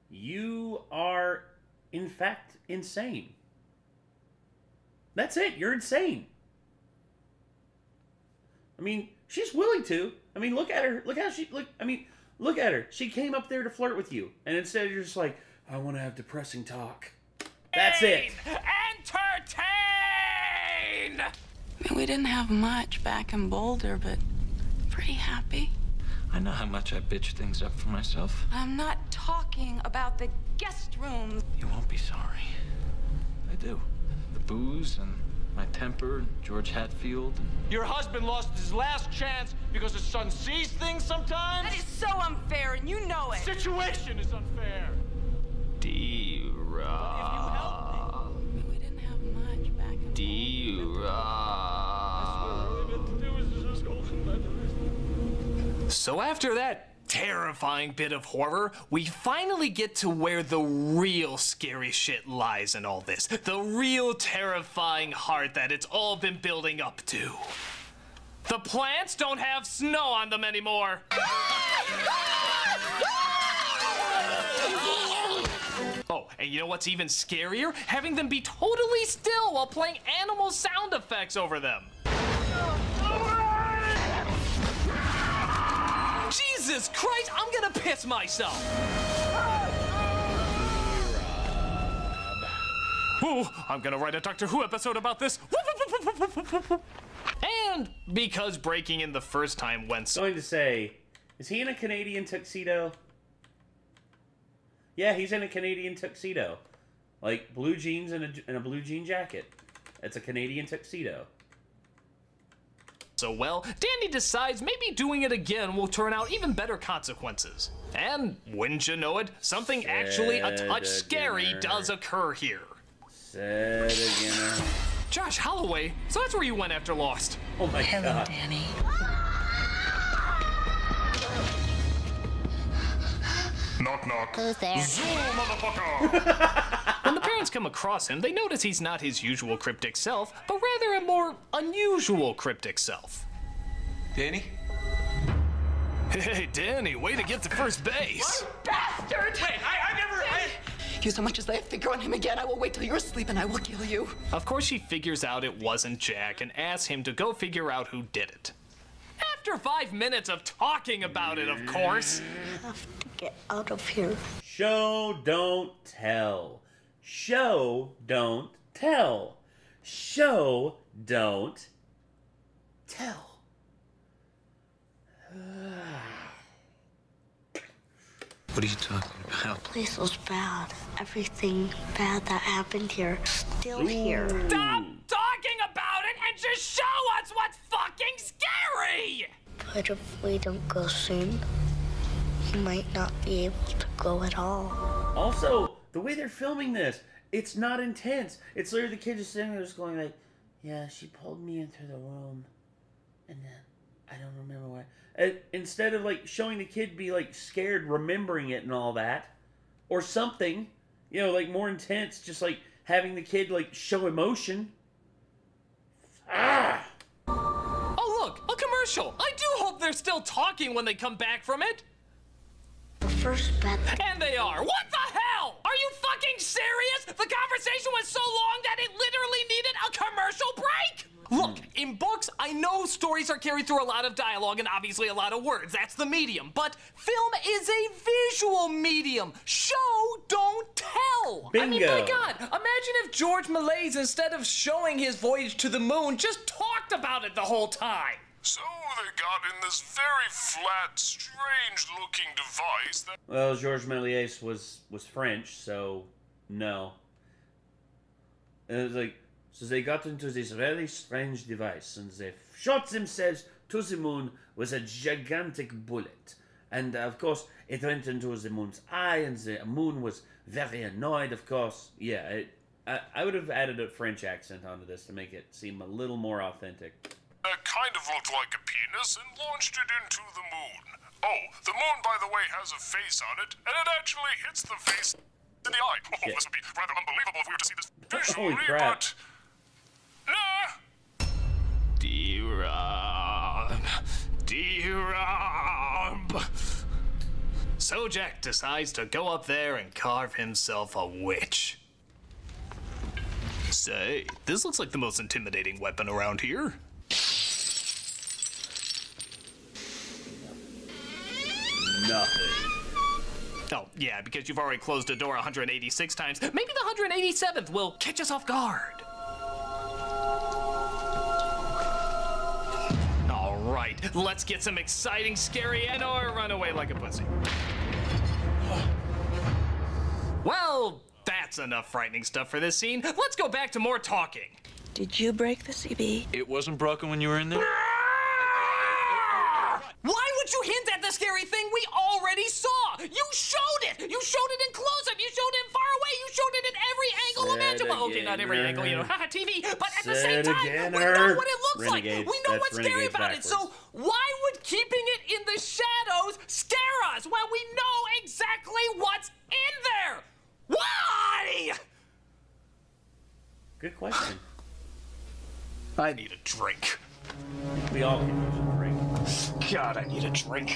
you are, in fact, insane. That's it. You're insane. I mean, she's willing to. I mean, look at her. Look how she... Look at her. She came up there to flirt with you. And instead you're just like, I want to have depressing talk. That's it. Entertain! I mean, we didn't have much back in Boulder, but pretty happy. I know how much I bitch things up for myself. I'm not talking about the guest rooms. You won't be sorry. I do. The booze and my temper, George Hatfield. Your husband lost his last chance because his son sees things sometimes? That is so unfair, and you know it. Situation is unfair. D-Rob. We didn't have much back in D-Rob. So after that terrifying bit of horror, we finally get to where the real scary shit lies in all this. The real terrifying heart that it's all been building up to. The plants don't have snow on them anymore. Oh, and you know what's even scarier? Having them be totally still while playing animal sound effects over them. Jesus Christ, I'm gonna piss myself! Ooh, I'm gonna write a Doctor Who episode about this. And because breaking in the first time went so... Going to say, is he in a Canadian tuxedo? Yeah, he's in a Canadian tuxedo. Like, blue jeans and a blue jean jacket. It's a Canadian tuxedo. So well, Danny decides maybe doing it again will turn out even better consequences. And wouldn't you know it, something actually a touch scary does occur here. Said again. Josh Holloway, so that's where you went after Lost. Oh my God. Hello, Danny. Knock, knock. Who's there? Zoom, motherfucker! When the parents come across him, they notice he's not his usual cryptic self, but rather a more unusual cryptic self. Danny? Hey, Danny, way to get to first base. Bastard! Wait, I never... If you so much as lay a finger on him again, I will wait till you're asleep and I will kill you. Of course, she figures out it wasn't Jack and asks him to go figure out who did it. After 5 minutes of talking about it, of course. I have to get out of here. Show, don't tell. Show, don't tell. Show, don't tell. What are you talking about? The place was bad. Everything bad that happened here, still here. Stop talking about it and just show us what's fucking scary! But if we don't go soon, we might not be able to go at all. Also, the way they're filming this, it's not intense. It's literally the kid just sitting there just going like, yeah, she pulled me into the room. And then, I don't remember why. Instead of like showing the kid be like scared, remembering it and all that. Or something, you know, like more intense, just like having the kid like show emotion. Ah! Oh look, a commercial! I do hope they're still talking when they come back from it! The first bet. And they are! What the hell? Are you fucking serious? The conversation was so long that it literally needed a commercial break? Look, in books, I know stories are carried through a lot of dialogue and obviously a lot of words. That's the medium. But film is a visual medium. Show, don't tell. Bingo. I mean, my God, imagine if George Méliès, instead of showing his voyage to the moon, just talked about it the whole time. So they got in this very flat, strange-looking device that... Well, Georges Méliès was French, so no. It was like, so they got into this very strange device, and they shot themselves to the moon with a gigantic bullet. And, of course, it went into the moon's eye, and the moon was very annoyed, of course. Yeah, I would have added a French accent onto this to make it seem a little more authentic. Kind of looked like a penis and launched it into the moon. Oh, the moon, by the way, has a face on it, and it actually hits the face in the eye. Oh, this would be rather unbelievable if we were to see this visually, Holy crap. but... Nah. D-Rob. So Jack decides to go up there and carve himself a witch. Say, this looks like the most intimidating weapon around here. Nothing. Oh, yeah, because you've already closed the door 186 times. Maybe the 187th will catch us off guard. All right, let's get some exciting, scary, and/or run away like a pussy. Well, that's enough frightening stuff for this scene. Let's go back to more talking. Did you break the CB? It wasn't broken when you were in there? Why would you hint at the scary thing we already saw? You showed it! You showed it in close-up, you showed it far away, you showed it in every angle imaginable. Okay, not every angle, you know, haha, TV, but at the same time, we know what it looks like. We know what's scary about it, so why would keeping it in the shadows scare us when we know exactly what's in there? Why? Good question. I need a drink. We all can use a drink. God, I need a drink.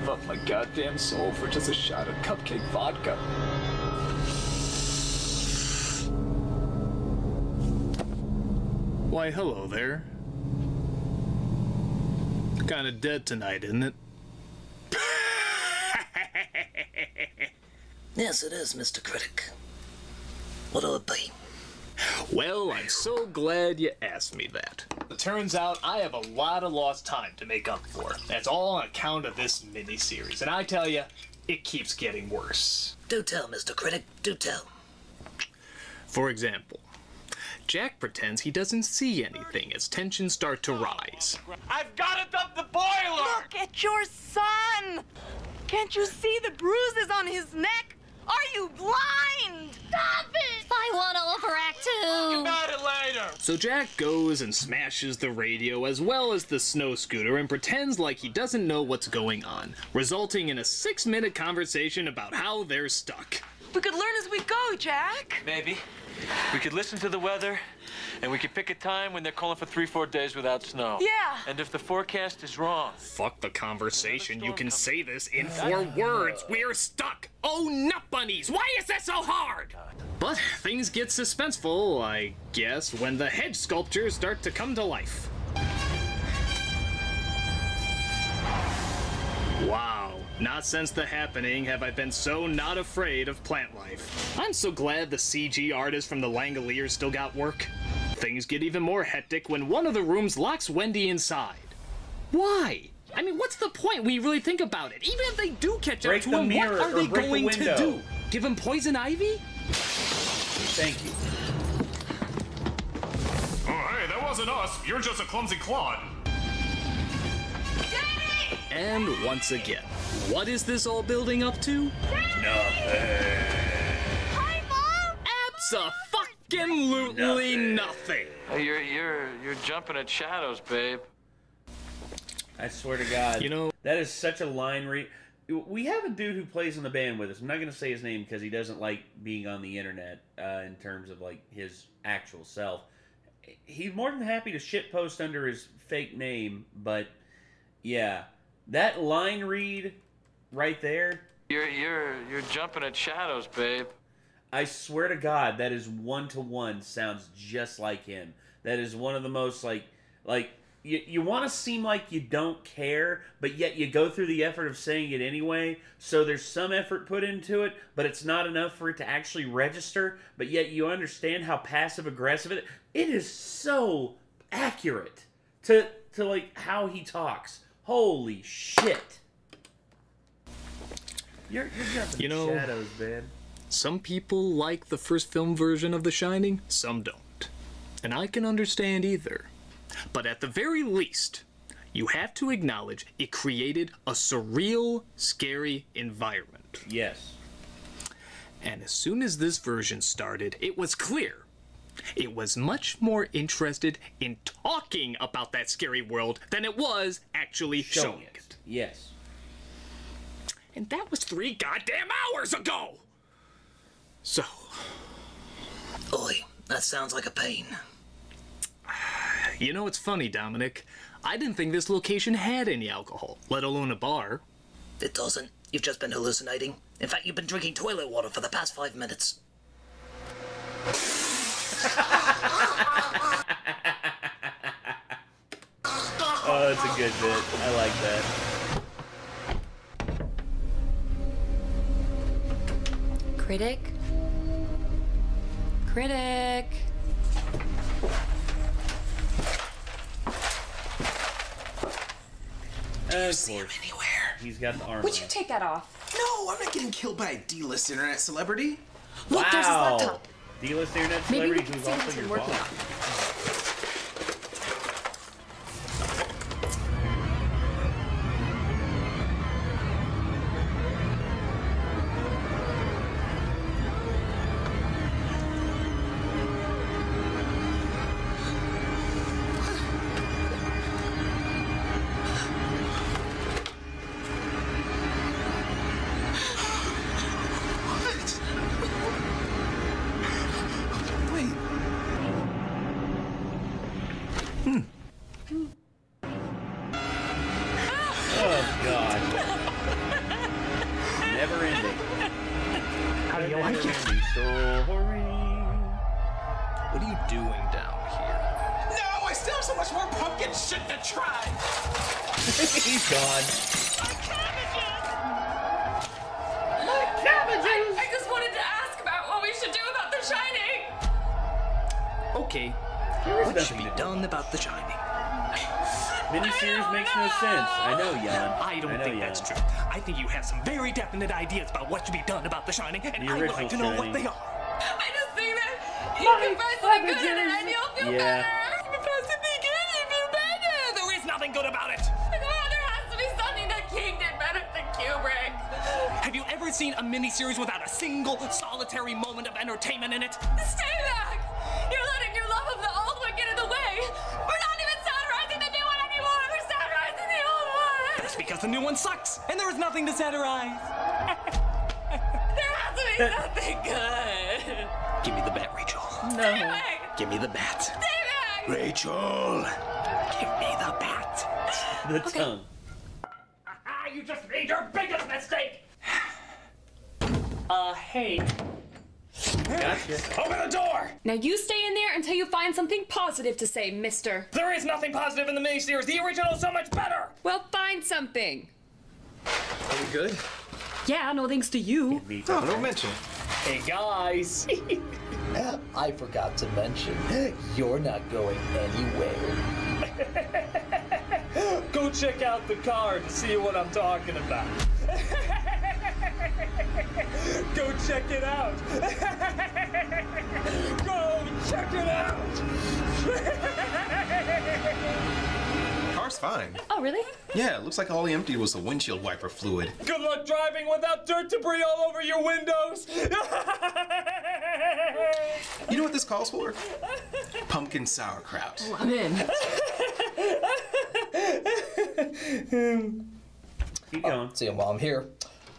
Give up my goddamn soul for just a shot of cupcake vodka. Why, hello there. Kinda dead tonight, isn't it? Yes, it is, Mr. Critic. What'll it be? Well, I'm so glad you asked me that. It turns out I have a lot of lost time to make up for. That's all on account of this miniseries, and I tell you, it keeps getting worse. Do tell, Mr. Critic, do tell. For example, Jack pretends he doesn't see anything as tensions start to rise. I've got to dump the boiler! Look at your son! Can't you see the bruises on his neck? Are you blind? Stop it! I want to overact too. About it later. So Jack goes and smashes the radio as well as the snow scooter and pretends like he doesn't know what's going on, resulting in a 6-minute conversation about how they're stuck. We could learn as we go, Jack. Maybe. We could listen to the weather, and we could pick a time when they're calling for 3-4 days without snow. Yeah. And if the forecast is wrong... Fuck the conversation. You can say this in 4 words. We're stuck. Oh, nut bunnies. Why is this so hard? But things get suspenseful, I guess, when the hedge sculptures start to come to life. Wow. Not since The Happening have I been so not afraid of plant life. I'm so glad the CG artist from the Langoliers still got work. Things get even more hectic when one of the rooms locks Wendy inside. Why? I mean, what's the point when you really think about it? Even if they do catch up to him, what are they going to do? Give him poison ivy? Thank you. Oh, hey, that wasn't us. You're just a clumsy clod. And once again, what is this all building up to? Nothing. Hi, Mom! Abso-fucking-lutely nothing. Hey, you're jumping at shadows, babe. I swear to God. You know, that is such a line read. We have a dude who plays in the band with us. I'm not going to say his name because he doesn't like being on the internet in terms of like his actual self. He's more than happy to shitpost under his fake name, but yeah. That line read right there. You're jumping at shadows, babe. I swear to God, that is 1-to-1 sounds just like him. That is one of the most like you want to seem like you don't care, but yet you go through the effort of saying it anyway. So there's some effort put into it, but it's not enough for it to actually register. But yet you understand how passive aggressive it is. So accurate to like how he talks. Holy shit. You're jumping shadows, man. Some people like the first film version of The Shining, some don't. And I can understand either. But at the very least, you have to acknowledge it created a surreal, scary environment. Yes. And as soon as this version started, it was clear it was much more interested in talking about that scary world than it was actually showing it. Yes. And that was 3 goddamn hours ago! So... Oi, that sounds like a pain. You know, it's funny, Dominic. I didn't think this location had any alcohol, let alone a bar. It doesn't. You've just been hallucinating. In fact, you've been drinking toilet water for the past 5 minutes. Oh, that's a good bit. I like that. Critic? Critic? Do you see him anywhere? He's got the armor. Would you take that off? No, I'm not getting killed by a D-list internet celebrity. Wow. Look, there's his laptop. D-list internet celebrity who's also your boss. What are you doing down here? No, I still have so much more pumpkin shit to try. He's gone. My cabbages! I just wanted to ask about what we should do about The Shining. Okay, what should be done about The Shining? Miniseries makes no sense. I know, Jan. I don't think that's true. I think you have some very definite ideas about what should be done about The Shining, and I would like to know what they are. I just think that you can find something good in it and you'll feel better. You can find something good and you'll feel better. There is nothing good about it. There has to be something that King did better than Kubrick. Have you ever seen a miniseries without a single solitary moment of entertainment in it? Stay back! You're letting your love of the old one get in the way. We're not even satirizing the new one anymore. We're satirizing the old one. That's because the new one sucks, and there is nothing to satirize. There has to be something good. Give me the bat, Rachel. No. Give me the bat. Stay back! Rachel, give me the bat. The tongue. You just made your biggest mistake! Hey. Gotcha. Open the door! Now you stay in there until you find something positive to say, mister. There is nothing positive in the miniseries. The original is so much better! Well, find something. Are we good? Yeah, no thanks to you. Oh, don't mention. Hey, guys. I forgot to mention, you're not going anywhere. Go check out the car to see what I'm talking about. Go check it out. Go check it out. Car's fine. Oh, really? Yeah, it looks like all he emptied was the windshield wiper fluid. Good luck driving without dirt debris all over your windows. You know what this calls for? Pumpkin sauerkraut. Oh, I'm in. Keep going. See, while I'm here,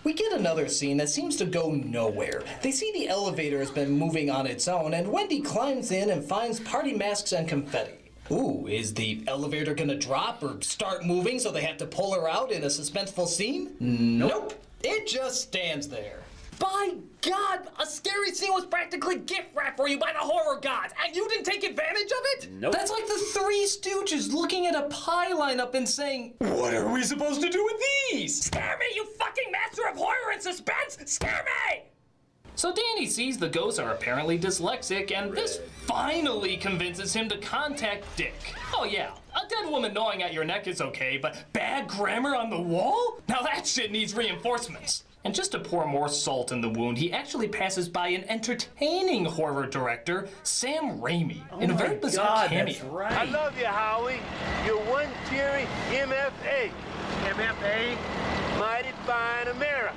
we get another scene that seems to go nowhere. They see the elevator has been moving on its own, and Wendy climbs in and finds party masks and confetti. Ooh, is the elevator gonna drop or start moving so they have to pull her out in a suspenseful scene? Nope. It just stands there. By God, a scary scene was practically gift wrapped for you by the horror gods, and you didn't take advantage of it? Nope. That's like the Three Stooges looking at a pie lineup and saying, What are we supposed to do with these? Scare me, you fucking master of horror and suspense! Scare me! So Danny sees the ghosts are apparently dyslexic, and this finally convinces him to contact Dick. Oh yeah, a dead woman gnawing at your neck is okay, but bad grammar on the wall? Now that shit needs reinforcements. And just to pour more salt in the wound, he actually passes by an entertaining horror director, Sam Raimi, in a very bizarre cameo. That's right. I love you, Howie. You're one cheery MFA. MFA? Mighty Fine America.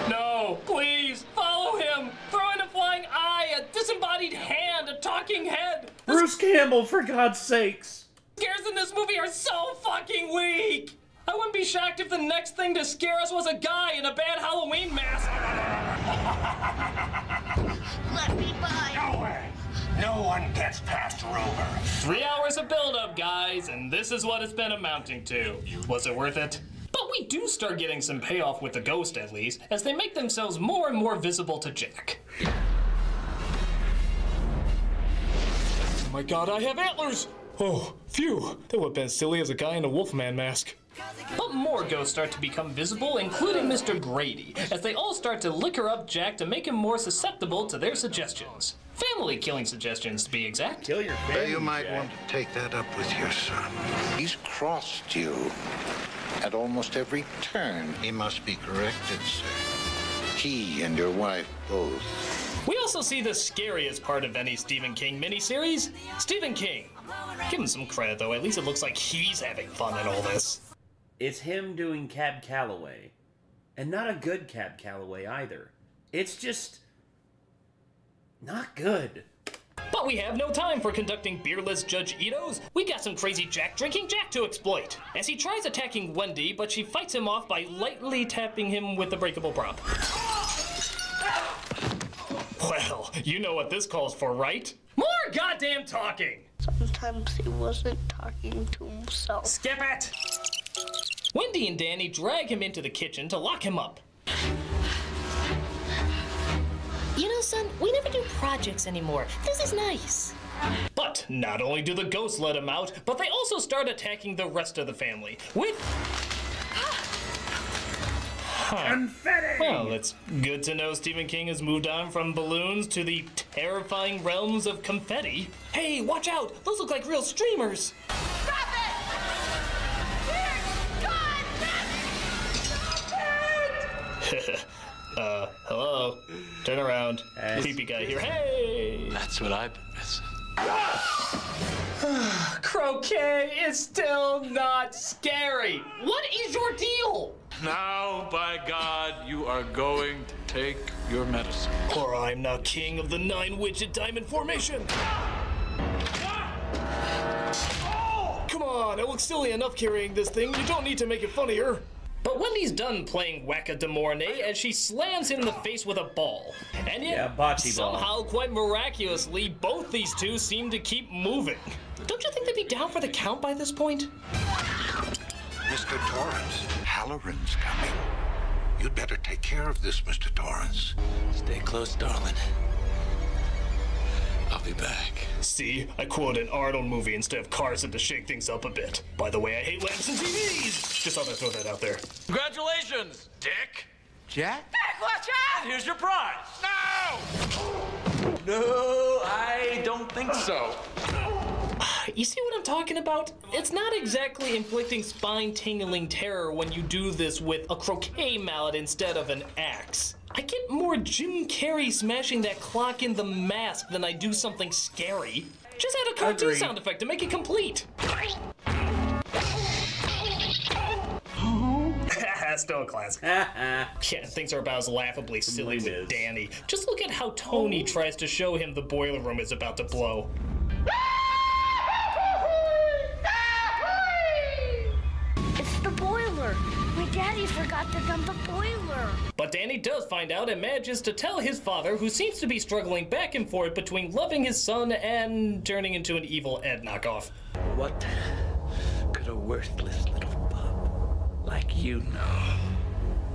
No, please, follow him. Throw in a flying eye, a disembodied hand, a talking head. Bruce Campbell, for God's sakes. Scares in this movie are so fucking weak. I wouldn't be shocked if the next thing to scare us was a guy in a bad Halloween mask. Let me by. No way. No one gets past Ruger. 3 hours of build-up, guys, and this is what it's been amounting to. Was it worth it? But we do start getting some payoff with the ghost, at least, as they make themselves more and more visible to Jack. Oh my God, I have antlers! Oh, phew. That would have been silly as a guy in a Wolfman mask. But more ghosts start to become visible, including Mr. Grady, as they all start to liquor up Jack to make him more susceptible to their suggestions. Family killing suggestions, to be exact. Kill your family, You might Jack. want to take that up with your son. He's crossed you at almost every turn. He must be corrected, sir. He and your wife both. We also see the scariest part of any Stephen King miniseries, Stephen King. Give him some credit, though. At least it looks like he's having fun in all this. It's him doing Cab Calloway. And not a good Cab Calloway either. It's just not good. But we have no time for conducting beerless Judge Ito's. We got some crazy Jack drinking Jack to exploit. As he tries attacking Wendy, but she fights him off by lightly tapping him with a breakable prop. Well, you know what this calls for, right? More goddamn talking! Sometimes he wasn't talking to himself. Skip it! Wendy and Danny drag him into the kitchen to lock him up. You know, son, we never do projects anymore. This is nice. But not only do the ghosts let him out, but they also start attacking the rest of the family with... Confetti! Well, it's good to know Stephen King has moved on from balloons to the terrifying realms of confetti. Hey, watch out! Those look like real streamers! Stop it! Dear God, stop it! Hello? Turn around. Creepy guy here. Hey! That's what I've been missing. Croquet is still not scary. What is your deal? Now, by God, you are going to take your medicine. Or I'm not king of the 9-witched diamond formation. Come on, it looks silly enough carrying this thing. You don't need to make it funnier. But Wendy's done playing Whack-A-Da-Mornay as she slams him in the face with a ball. And yet, somehow, quite miraculously, both these two seem to keep moving. Don't you think they'd be down for the count by this point? Mr. Torrance, Halloran's coming. You'd better take care of this, Mr. Torrance. Stay close, darling. I'll be back. See, I quote an Arnold movie instead of Carson to shake things up a bit. By the way, I hate lamps and TVs! Just thought I'd throw that out there. Congratulations, Dick. Jack? Dick, watch out! Here's your prize. No! No, I don't think so. You see what I'm talking about? It's not exactly inflicting spine-tingling terror when you do this with a croquet mallet instead of an axe. I get more Jim Carrey smashing that clock in The Mask than I do something scary. Just add a cartoon sound effect to make it complete. Still a classic. Yeah, things are about as laughably silly with Danny. Just look at how Tony tries to show him the boiler room is about to blow. It's the boiler. My daddy forgot to dump the boiler. But Danny does find out and manages to tell his father, who seems to be struggling back and forth between loving his son and turning into an evil Ed knockoff. What could a worthless little pup like you know?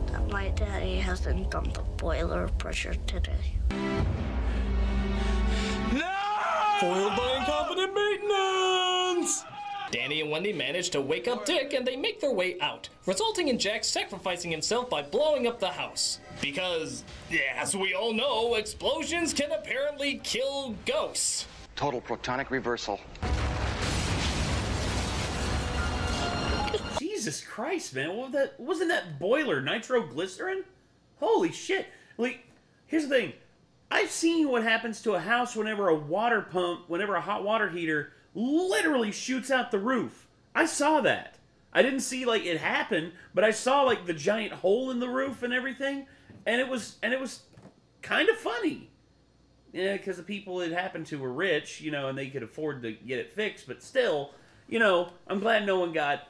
That my daddy hasn't dumped the boiler pressure today. No! Foiled by incompetent maintenance! Danny and Wendy manage to wake up Dick and they make their way out, resulting in Jack sacrificing himself by blowing up the house. Because, as we all know, explosions can apparently kill ghosts. Total protonic reversal. Jesus Christ, man. Wasn't that boiler nitroglycerin? Holy shit. Like, here's the thing. I've seen what happens to a house whenever a hot water heater literally shoots out the roof. I saw that. I didn't see, like, it happen, but I saw, like, the giant hole in the roof and everything, and it was kind of funny. Yeah, because the people it happened to were rich, you know, and they could afford to get it fixed, but still, you know, I'm glad no one got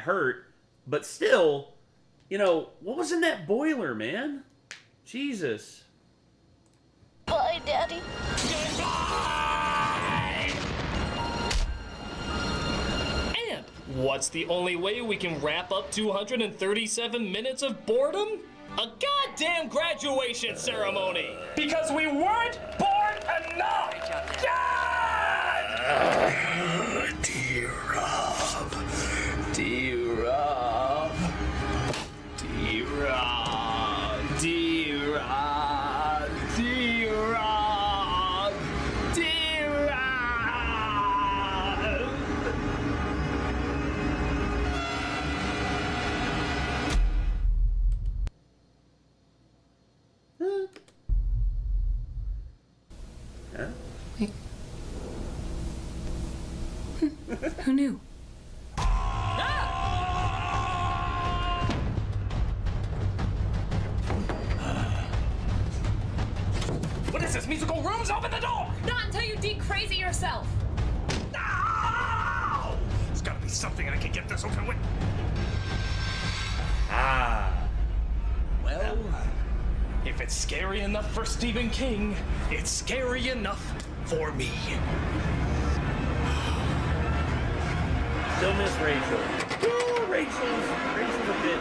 hurt, but still, you know, what was in that boiler, man? Jesus. Bye, Daddy. And what's the only way we can wrap up 237 minutes of boredom? A goddamn graduation ceremony! Because we weren't bored enough! Dear Rob. Dear Rob. Dear Rob. Dear Rob. Dear Rob. Dear Rob. Huh? Who knew? What is this? Musical rooms? Open the door! Not until you de-crazy yourself. No! There's gotta be something I can get this open with. Well, if it's scary enough for Stephen King, it's scary enough for me. Still miss Rachel. Yeah, Rachel's a bit.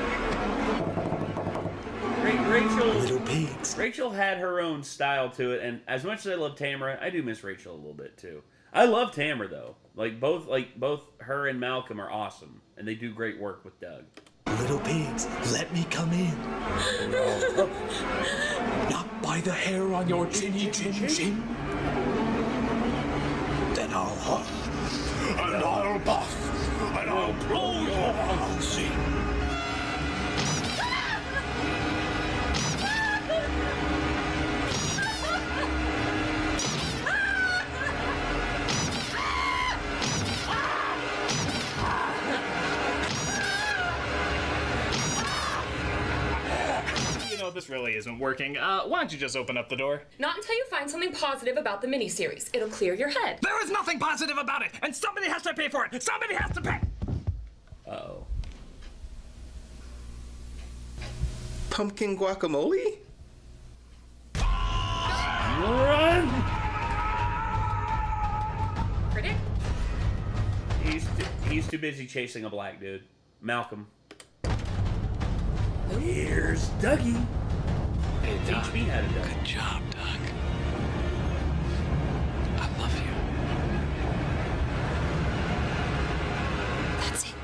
Little pigs. Rachel had her own style to it, and as much as I love Tamara, I do miss Rachel a little bit too. I love Tamara though. Both her and Malcolm are awesome, and they do great work with Doug. Little pigs, let me come in. Not by the hair on your chinny chin chin. Then I'll huff, and I'll buff, and I'll blow your house in. This really isn't working. Why don't you just open up the door? Not until you find something positive about the miniseries. It'll clear your head. There is nothing positive about it, and somebody has to pay for it. Somebody has to pay. Uh-oh. pumpkin guacamole? Run! Critic? He's too busy chasing a black dude. Malcolm. Here's Dougie. Hey, Doug. HB had a Doug. Good job, Doug. I love you. That's it.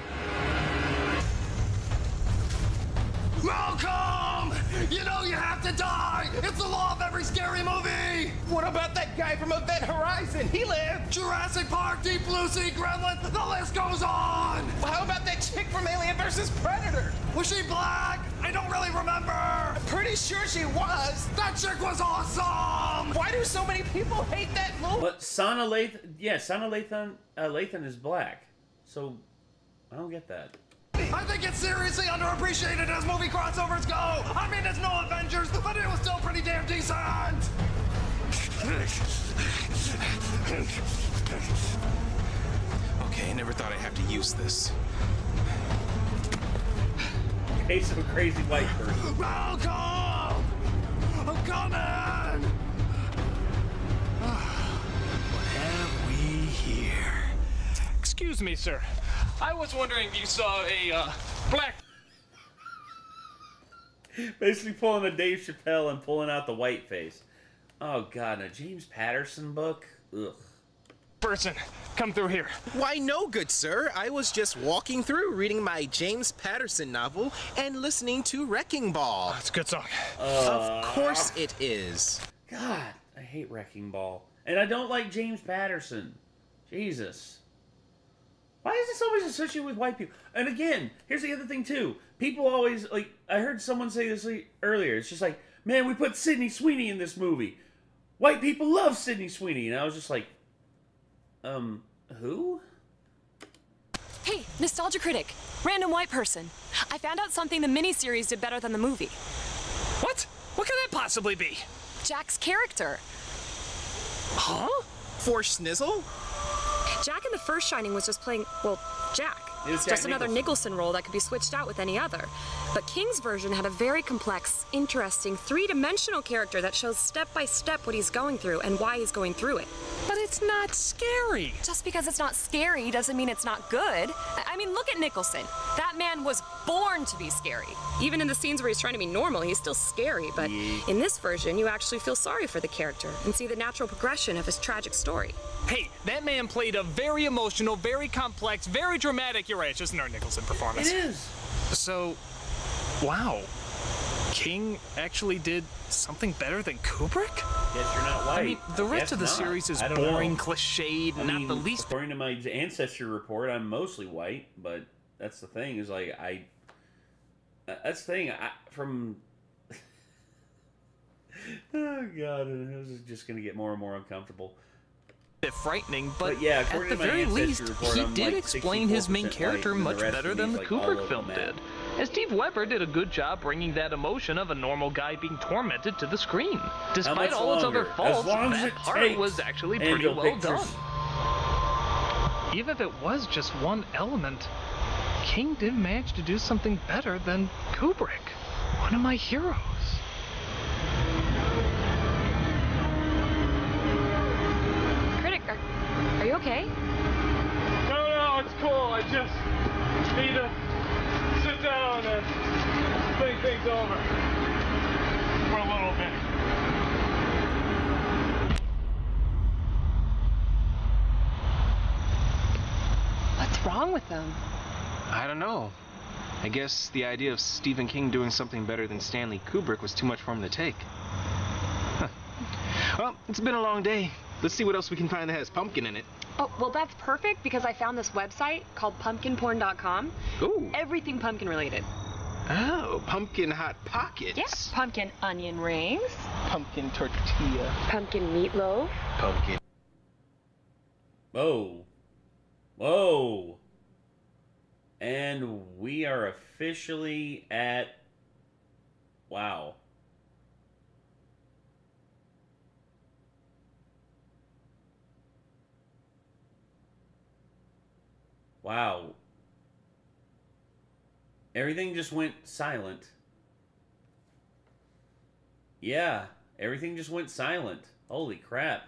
Malcolm! You know you have to die! It's the law of every scary movie! What about that guy from Event Horizon? He lived! Jurassic Park, Deep Blue Sea, Gremlins, the list goes on! Well, how about that chick from Alien vs. Predator? Was she black? I don't really remember! I'm pretty sure she was! That chick was awesome! Why do so many people hate that movie? But Sana Lathan, yeah, Sana Lathan is black. So, I don't get that. I think it's seriously underappreciated as movie crossovers go! I mean, it's no Avengers, but it was still pretty damn decent! Okay, I never thought I'd have to use this. Case of a crazy white person. Malcolm! I'm coming! What have we here? Excuse me, sir. I was wondering if you saw a black. Basically pulling a Dave Chappelle and pulling out the white face. Oh god, a James Patterson book? Ugh. Person, come through here. Why, no, good sir. I was just walking through, reading my James Patterson novel and listening to Wrecking Ball. That's a good song. Of course it is. God, I hate Wrecking Ball. And I don't like James Patterson. Jesus. Why is this always associated with white people? And again, here's the other thing too. People always, like, I heard someone say this earlier. It's just like, man, we put Sydney Sweeney in this movie. White people love Sydney Sweeney. And I was just like, who? Hey, Nostalgia Critic. Random white person. I found out something the miniseries did better than the movie. What? What could that possibly be? Jack's character. Huh? For Schnizzle? Jack in the first Shining was just playing, well, Jack. It's just another Nicholson role that could be switched out with any other. But King's version had a very complex, interesting, three-dimensional character that shows step by step what he's going through and why he's going through it. But it's not scary. Just because it's not scary doesn't mean it's not good. I mean, look at Nicholson. That man was born to be scary. Even in the scenes where he's trying to be normal, he's still scary. But in this version, you actually feel sorry for the character and see the natural progression of his tragic story. Hey, that man played a very emotional, very complex, very dramatic. You're right, it's just an Art Nicholson performance. It is. So, wow. King actually did something better than Kubrick? Guess you're not white. I mean, the rest of the series is boring, cliched, not the least. According to my ancestry report, I'm mostly white, but that's the thing, is like, that's the thing, from... Oh god, this is just gonna get more and more uncomfortable. Frightening, but yeah, at the very least, he did explain his main character much better than the Kubrick film did. And Steve Weber did a good job bringing that emotion of a normal guy being tormented to the screen. Despite all its other faults, that part was actually pretty well done. Even if it was just one element, King did manage to do something better than Kubrick, one of my heroes. Are you okay? No, it's cool. I just need to sit down and think things over for a little bit. What's wrong with them? I don't know. I guess the idea of Stephen King doing something better than Stanley Kubrick was too much for him to take. Huh. Well, it's been a long day. Let's see what else we can find that has pumpkin in it. Oh, well, that's perfect because I found this website called pumpkinporn.com. Ooh. Everything pumpkin related. Oh, pumpkin hot pockets. Yes. Pumpkin onion rings. Pumpkin tortilla. Pumpkin meatloaf. Pumpkin. Whoa. Whoa. And we are officially at... Wow. Wow. Everything just went silent. Yeah, everything just went silent. Holy crap.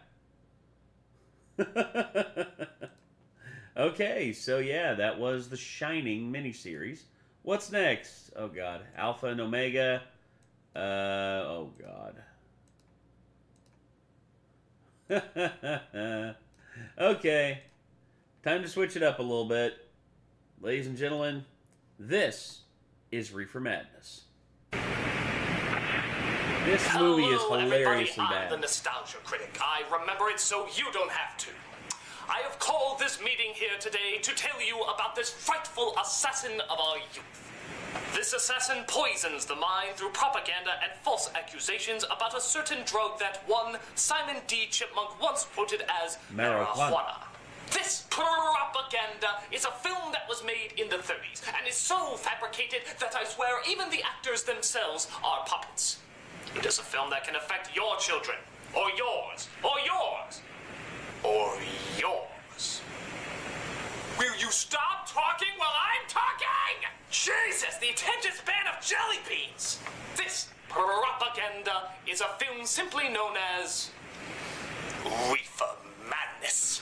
Okay, so yeah, that was the Shining miniseries. What's next? Oh god, Alpha and Omega. Oh god. Okay, time to switch it up a little bit. Ladies and gentlemen, this is Reefer Madness. This movie is hilariously bad. I'm the Nostalgia Critic. I remember it so you don't have to. I have called this meeting here today to tell you about this frightful assassin of our youth. This assassin poisons the mind through propaganda and false accusations about a certain drug that one Simon D. Chipmunk once quoted as marijuana. This propaganda is a film that was made in the 30s and is so fabricated that I swear even the actors themselves are puppets. It is a film that can affect your children, or yours, or yours, or yours. Will you stop talking while I'm talking? Jesus, the attention span of jelly beans! This propaganda is a film simply known as Reefer Madness.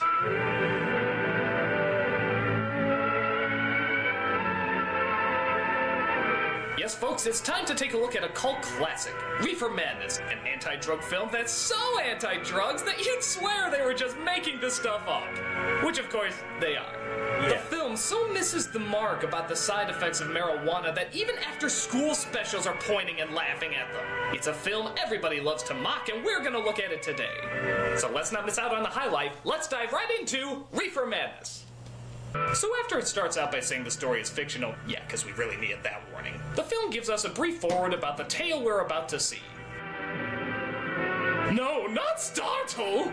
Yes, folks, it's time to take a look at a cult classic, Reefer Madness, an anti-drug film that's so anti-drugs that you'd swear they were just making this stuff up. Which, of course, they are. Yeah. The film so misses the mark about the side effects of marijuana that even after-school specials are pointing and laughing at them. It's a film everybody loves to mock, and we're gonna look at it today. So let's not miss out on the highlight. Let's dive right into Reefer Madness. So after it starts out by saying the story is fictional, yeah, because we really needed that warning, the film gives us a brief forward about the tale we're about to see. No, not startle!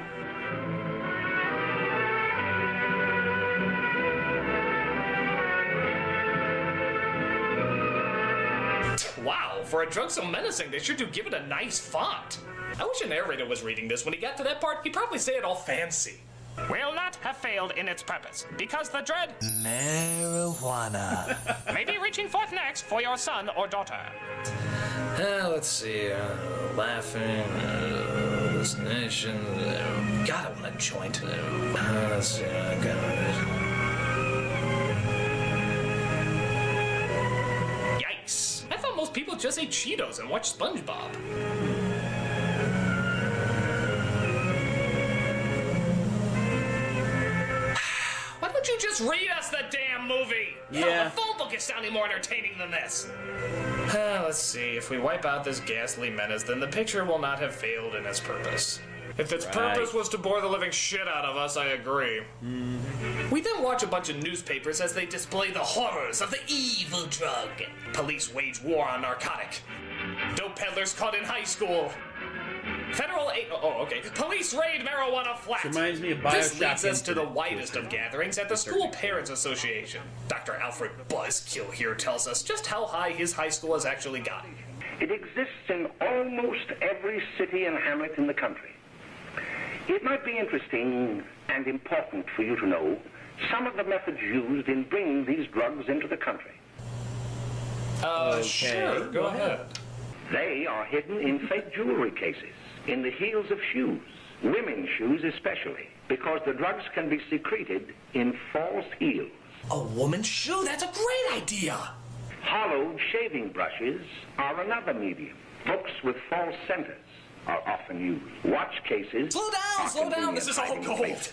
Wow, for a drug so menacing, they sure do give it a nice font. I wish a narrator was reading this. When he got to that part, he'd probably say it all fancy. Will not have failed in its purpose, because the dread marijuana may be reaching forth next for your son or daughter. Let's see, laughing, hallucination, God, I want a joint. Let's see, Yikes, I thought most people just ate Cheetos and watched SpongeBob. You just read us the damn movie! Yeah. Hell, the phone book is sounding more entertaining than this! Let's see, if we wipe out this ghastly menace, then the picture will not have failed in its purpose. If its purpose was to bore the living shit out of us, I agree. Mm-hmm. We then watch a bunch of newspapers as they display the horrors of the evil drug. Police wage war on narcotic. Dope peddlers caught in high school. Federal aid. Police raid marijuana flat. This reminds me of Bioshock. This leads us to the widest of gatherings at the School Parents Association. Dr. Alfred Buzzkill here tells us just how high his high school has actually gotten. It exists in almost every city and hamlet in the country. It might be interesting and important for you to know some of the methods used in bringing these drugs into the country. Sure, go ahead. They are hidden in fake jewelry cases, in the heels of shoes, women's shoes especially, because the drugs can be secreted in false heels. A woman's shoe? That's a great idea! Hollowed shaving brushes are another medium. Books with false centers are often used. Watch cases... Slow down, this is all gold!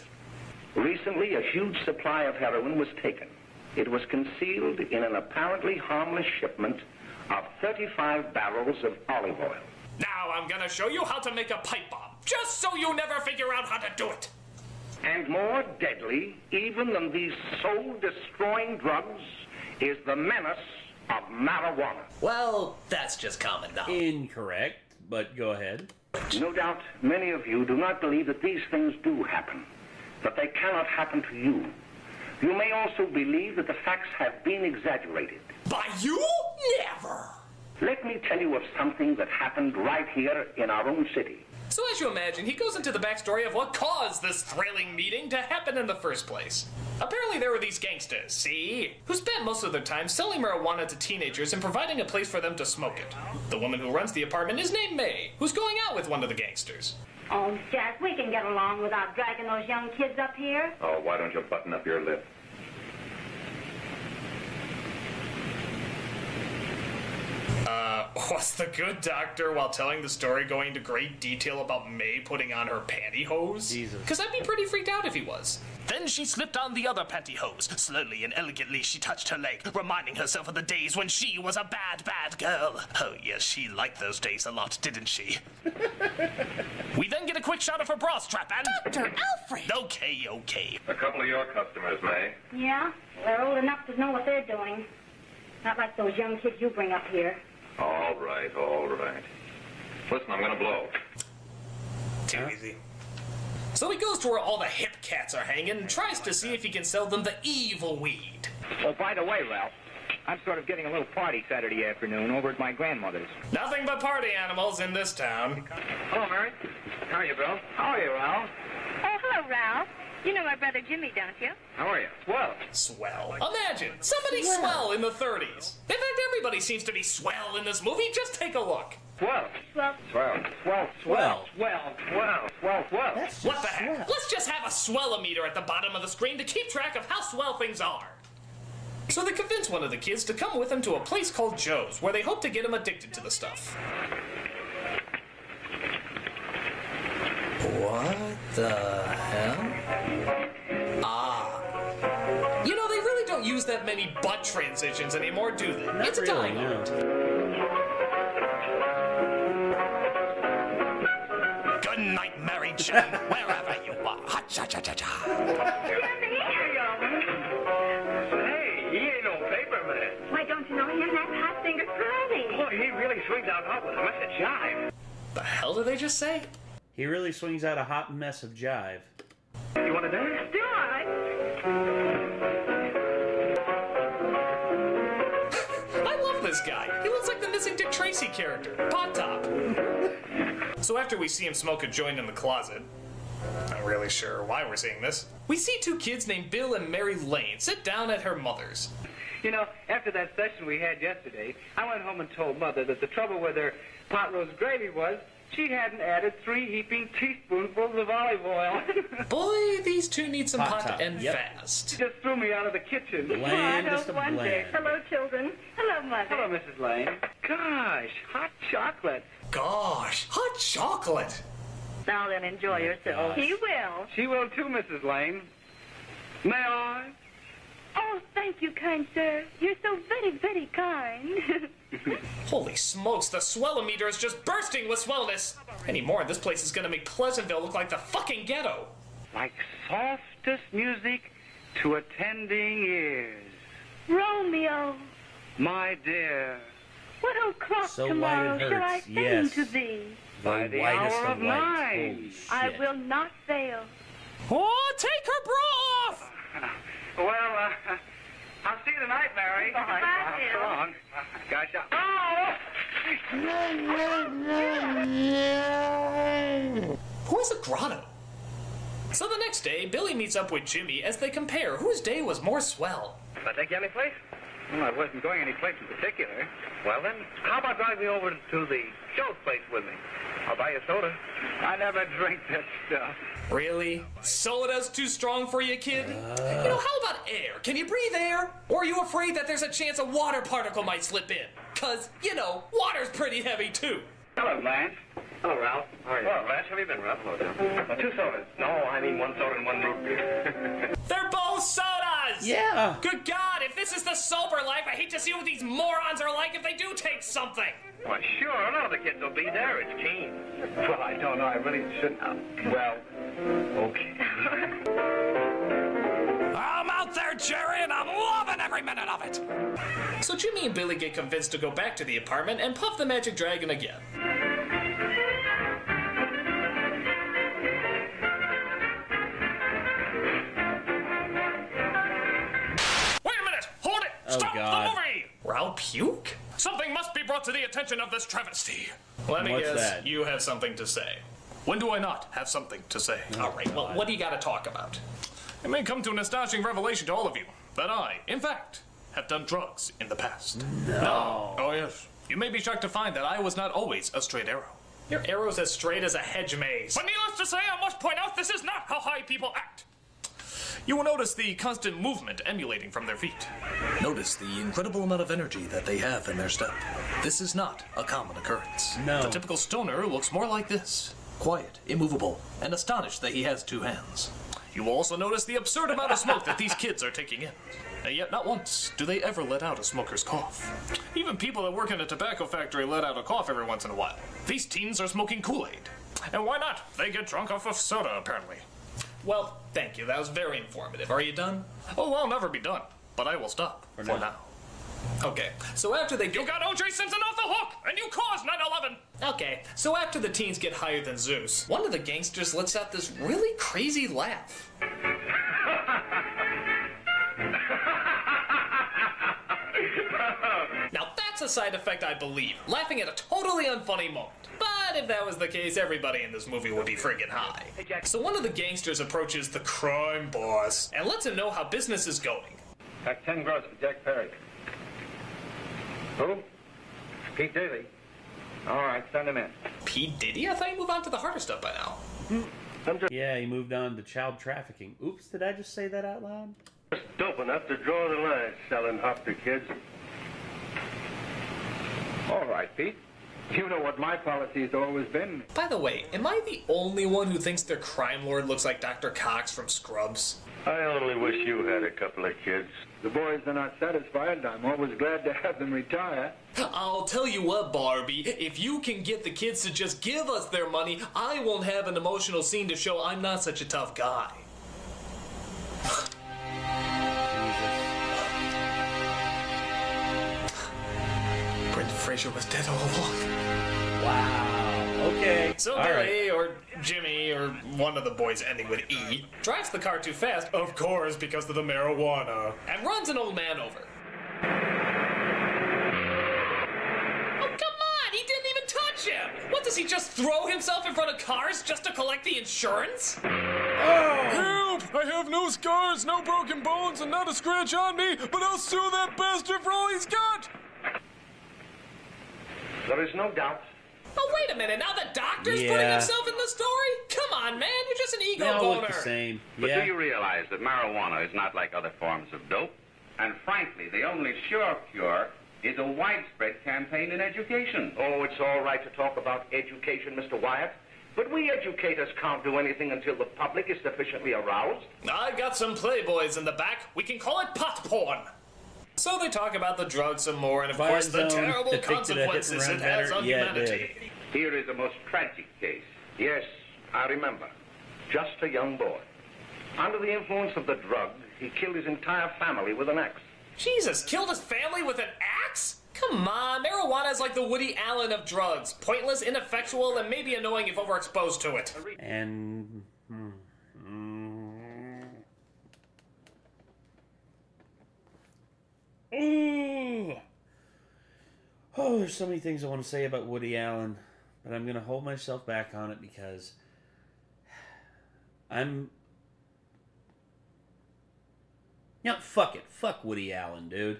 Recently, a huge supply of heroin was taken. It was concealed in an apparently harmless shipment of 35 barrels of olive oil. Now I'm gonna show you how to make a pipe bomb, just so you never figure out how to do it. And more deadly, even than these soul-destroying drugs, is the menace of marijuana. Well, that's just common knowledge. Incorrect, but go ahead. No doubt many of you do not believe that these things do happen, that they cannot happen to you. You may also believe that the facts have been exaggerated. By you? Never! Let me tell you of something that happened right here in our own city. So as you imagine, he goes into the backstory of what caused this thrilling meeting to happen in the first place. Apparently there were these gangsters, see? Who spent most of their time selling marijuana to teenagers and providing a place for them to smoke it. The woman who runs the apartment is named May, who's going out with one of the gangsters. Oh, Jack, we can get along without dragging those young kids up here. Oh, why don't you button up your lip? Was the good doctor, while telling the story, going into great detail about May putting on her pantyhose? Because I'd be pretty freaked out if he was. Then she slipped on the other pantyhose. Slowly and elegantly she touched her leg, reminding herself of the days when she was a bad, bad girl. Oh yes, she liked those days a lot, didn't she? We then get a quick shot of her bra strap and... Dr. Alfred! Okay. A couple of your customers, May. Yeah? They're old enough to know what they're doing. Not like those young kids you bring up here. All right. Listen, I'm gonna blow. Too easy. So he goes to where all the hip cats are hanging and tries to see if he can sell them the evil weed. Oh, by the way, Ralph, I'm sort of getting a little party Saturday afternoon over at my grandmother's. Nothing but party animals in this town. Hello, Mary. How are you, Bill? How are you, Ralph? Oh, hello, Ralph. You know my brother Jimmy, don't you? How are you? Swell. Imagine, somebody swell in the 30s. In fact, everybody seems to be swell in this movie. Just take a look. Swell. What the heck? Let's just have a swellometer at the bottom of the screen to keep track of how swell things are. So they convince one of the kids to come with them to a place called Joe's, where they hope to get him addicted to the stuff. What the hell? You know, they really don't use that many butt transitions anymore, do they? It's a dying art. Good night, Mary Jane, wherever you are. Ha-cha-cha-cha-cha. Hey, he ain't no paper man. Why, don't you know he has that hot finger Friday? Boy, he really swings out hot with a mess of jive. The hell did they just say? He really swings out a hot mess of jive. You want to dance? Do I? I love this guy. He looks like the missing Dick Tracy character, Pot Top. So after we see him smoke a joint in the closet, not really sure why we're seeing this, we see two kids named Bill and Mary Lane sit down at her mother's. You know, after that session we had yesterday, I went home and told Mother that the trouble with her pot roast gravy was she hadn't added 3 heaping teaspoonfuls of olive oil. Boy, these two need some Hot hot top, and yep. fast. She just threw me out of the kitchen. Blandest of bland. Hello, children. Hello, Mother. Hello, Mrs. Lane. Gosh, hot chocolate. Gosh, hot chocolate. Now then, enjoy yourself. He will. She will too, Mrs. Lane. May I? Oh, thank you, kind sir. You're so very, very kind. Holy smokes, the swellometer is just bursting with swellness. Any more, this place is gonna make Pleasantville look like the fucking ghetto. Like softest music to attending ears. Romeo, My dear, what o'clock So tomorrow light it shall I hurts, sing yes. to thee? by the whitest hour of of white. 9. Holy shit. I will not fail. Oh, take her bra off! Well, I'll see you tonight, Mary. Bye, So Bill. long. Gosh, Who is a grotto? So the next day, Billy meets up with Jimmy as they compare whose day was more swell. I take you any place? Well, I wasn't going any place in particular. Well, then, how about driving me over to the Joe's place with me? I'll buy you a soda. I never drink that stuff. Really? Soda's too strong for you, kid? You know, how about air? Can you breathe air? Or are you afraid that there's a chance a water particle might slip in? 'Cause, you know, water's pretty heavy, too. Hello, Lance. Hello, Ralph. How are you? Well, Lance, how have you been, Ralph? Hello, Tom. 2 sodas. No, I mean 1 soda and 1 root beer. They're both sodas! Yeah. Good God, if this is the sober life, I hate to see what these morons are like if they do take something. Why, sure, none of the kids will be there. It's Keen. Well, I don't know. I really shouldn't. Well, okay. I'm out there, Jerry, and I'm loving every minute of it. So Jimmy and Billy get convinced to go back to the apartment and puff the magic dragon again. Wait a minute! Hold it! Oh, Stop God. the movie! Ralph puke? Something must be brought to the attention of this travesty. Let me What's guess, that? you have something to say. When do I not have something to say? All right, well, what do you got to talk about? It may come to an astonishing revelation to all of you that I, in fact, have done drugs in the past. No. Oh, yes. You may be shocked to find that I was not always a straight arrow. Your arrow's as straight as a hedge maze. But needless to say, I must point out this is not how high people act. You will notice the constant movement emulating from their feet. Notice the incredible amount of energy that they have in their step. This is not a common occurrence. No. The typical stoner looks more like this. Quiet, immovable, and astonished that he has two hands. You will also notice the absurd amount of smoke that these kids are taking in. And yet not once do they ever let out a smoker's cough. Even people that work in a tobacco factory let out a cough every once in a while. These teens are smoking Kool-Aid. And why not? They get drunk off of soda, apparently. Well, thank you. That was very informative. Are you done? Oh, I'll never be done. But I will stop for now. Okay, so after they get... You got O.J. Simpson off the hook, and you caused 9/11! Okay, so after the teens get higher than Zeus, one of the gangsters lets out this really crazy laugh. Now that's a side effect I believe, laughing at a totally unfunny moment. But if that was the case, everybody in this movie would be friggin' high. So one of the gangsters approaches the crime boss and lets him know how business is going. Pack 10 gross for Jack Perry. Who? Pete Daly. All right, send him in. Pete Diddy? I thought you moved on to the harder stuff by now. Yeah, he moved on to child trafficking. Oops, did I just say that out loud? Just dope enough to draw the line selling hop to kids. All right, Pete. You know what my policy's always been. By the way, am I the only one who thinks their crime lord looks like Dr. Cox from Scrubs? I only wish you had a couple of kids. The boys are not satisfied. I'm always glad to have them retire. I'll tell you what, Barbie. If you can get the kids to just give us their money, I won't have an emotional scene to show I'm not such a tough guy. Brendan Fraser was dead all along. Wow. Okay. So Billy, or Jimmy, or one of the boys ending with E, drives the car too fast, of course, because of the marijuana, and runs an old man over. Oh, come on! He didn't even touch him! What, does he just throw himself in front of cars just to collect the insurance? Help! I have no scars, no broken bones, and not a scratch on me, but I'll sue that bastard for all he's got! There is no doubt. Oh, wait a minute. Now the doctor's putting himself in the story? Come on, man. You're just an ego they all boner. look the same. But do you realize that marijuana is not like other forms of dope? And frankly, the only sure cure is a widespread campaign in education. Oh, it's all right to talk about education, Mr. Wyatt. But we educators can't do anything until the public is sufficiently aroused. I got some playboys in the back. We can call it pot porn. So they talk about the drug some more, and of course the terrible consequences it has on humanity. Here is a most tragic case. Yes, I remember. Just a young boy. Under the influence of the drug, he killed his entire family with an axe. Jesus, killed his family with an axe? Come on, marijuana is like the Woody Allen of drugs. Pointless, ineffectual, and maybe annoying if overexposed to it. And... Ooh. Oh, there's so many things I want to say about Woody Allen, but I'm going to hold myself back on it because fuck it. Fuck Woody Allen, dude.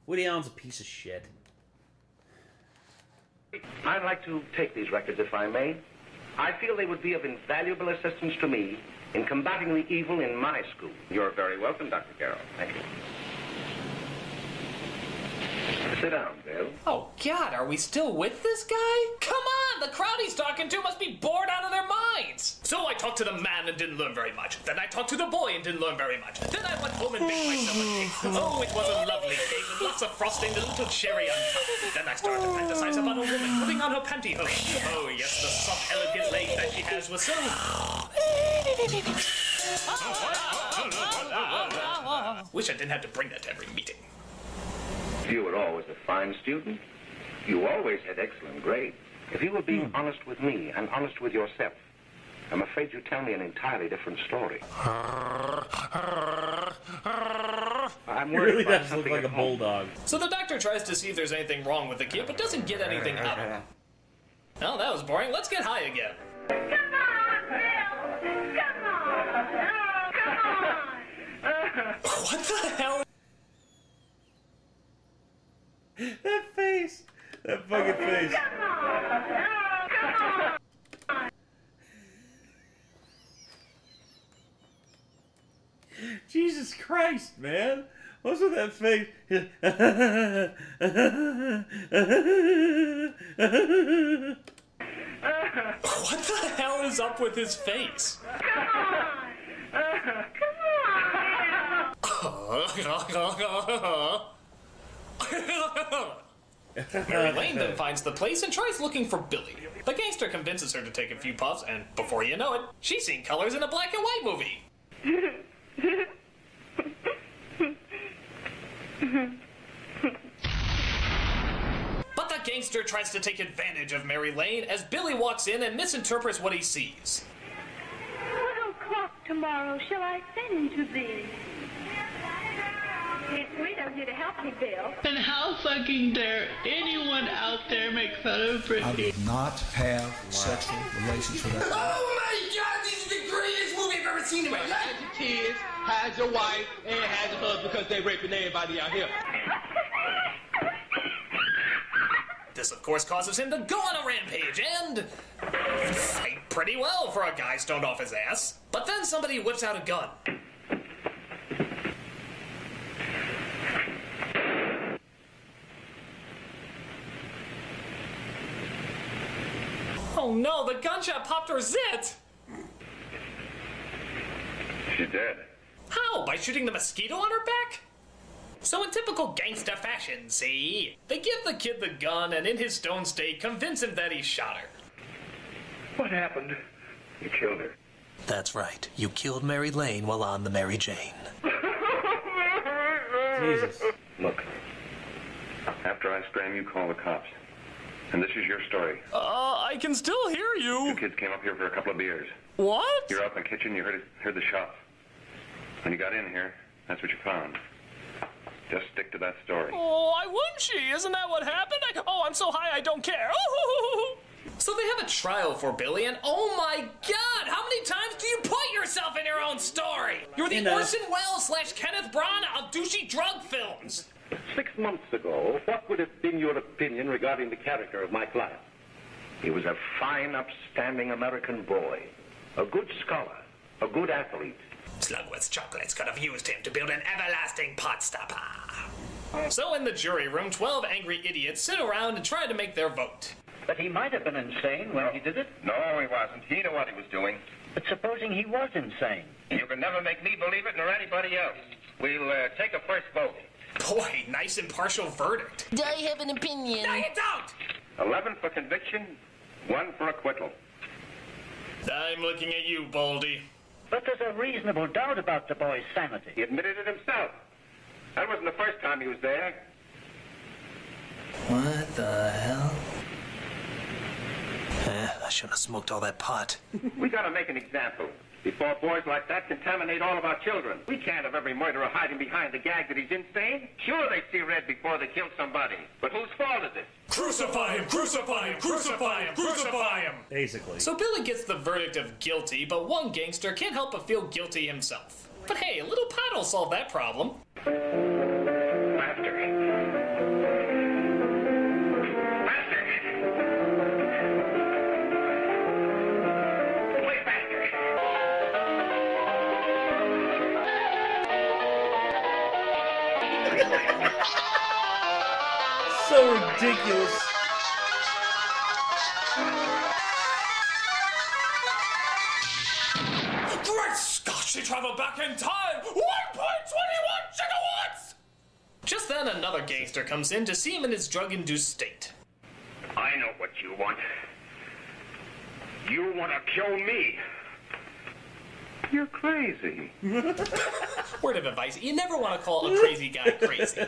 Woody Allen's a piece of shit. I'd like to take these records, if I may. I feel they would be of invaluable assistance to me in combating the evil in my school. You're very welcome, Dr. Carroll. Thank you. Sit down, Bill. Oh, God, are we still with this guy? Come on, the crowd he's talking to must be bored out of their minds. So I talked to the man and didn't learn very much. Then I talked to the boy and didn't learn very much. Then I went home and baked myself a cake. Oh, it was a lovely cake with lots of frosting and a little cherry on top. Then I started to fantasize about a woman putting on her pantyhose. Oh, yes, the soft, elegant leg that she has was so... Wish I didn't have to bring that to every meeting. You were always a fine student. You always had excellent grades. If you were being honest with me and honest with yourself, I'm afraid you tell me an entirely different story. I'm worried really about does something look like a bulldog. So the doctor tries to see if there's anything wrong with the kid, but doesn't get anything out of it. Oh, that was boring. Let's get high again. Come on! What the hell? That face. That fucking face. Jesus Christ, man. What's with that face? What the hell is up with his face? Mary Lane then finds the place and tries looking for Billy. The gangster convinces her to take a few puffs, and before you know it, she's seen colors in a black and white movie. But the gangster tries to take advantage of Mary Lane as Billy walks in and misinterprets what he sees. What o'clock tomorrow shall I send to thee? It's sweet of you to help me, Bill. And how fucking dare anyone out there make fun of Brittany? I did not have sexual relations with that. Oh my God, this is the greatest movie I've ever seen in my life. Had your kids, had your wife, and had your husband because they raping everybody out here. This, of course, causes him to go on a rampage and fight pretty well for a guy stoned off his ass. But then somebody whips out a gun. Oh no, the gunshot popped her zit! She's dead. How? By shooting the mosquito on her back? So in typical gangsta fashion, see? They give the kid the gun and in his stone state convince him that he shot her. What happened? You killed her. That's right. You killed Mary Lane while on the Mary Jane. Jesus. Look, after I scram, you call the cops. And this is your story. I can still hear you. Two kids came up here for a couple of beers. What? You're out in the kitchen, you heard the shots. When you got in here, that's what you found. Just stick to that story. Oh, why wouldn't she? Isn't that what happened? I'm so high I don't care. So they have a trial for Billy, and oh my God, how many times do you put yourself in your own story? You're the Orson Welles / Kenneth Branagh of douchey drug films. 6 months ago, what would have been your opinion regarding the character of my client? He was a fine, upstanding American boy, a good scholar, a good athlete. Slugworth's chocolates could have used him to build an everlasting pot stopper. So in the jury room, 12 angry idiots sit around and try to make their vote. But he might have been insane when he did it. No, he wasn't. He knew what he was doing. But supposing he was insane? You can never make me believe it, nor anybody else. We'll take a first vote. Boy, nice impartial verdict. I have an opinion. No, you don't! 11 for conviction, 1 for acquittal. I'm looking at you, Baldy. But there's a reasonable doubt about the boy's sanity. He admitted it himself. That wasn't the first time he was there. What the hell? I shouldn't have smoked all that pot. We gotta make an example before boys like that contaminate all of our children. We can't have every murderer hiding behind the gag that he's insane. Sure, they see red before they kill somebody. But whose fault is it? Crucify him! Crucify him! Crucify him! Crucify him! Basically. So Billy gets the verdict of guilty, but one gangster can't help but feel guilty himself. But hey, a little pot will solve that problem. So ridiculous. Great Scott, she traveled back in time! 1.21 gigawatts! Just then, another gangster comes in to see him in his drug-induced state. I know what you want. You want to kill me. You're crazy. Word of advice, you never want to call a crazy guy crazy.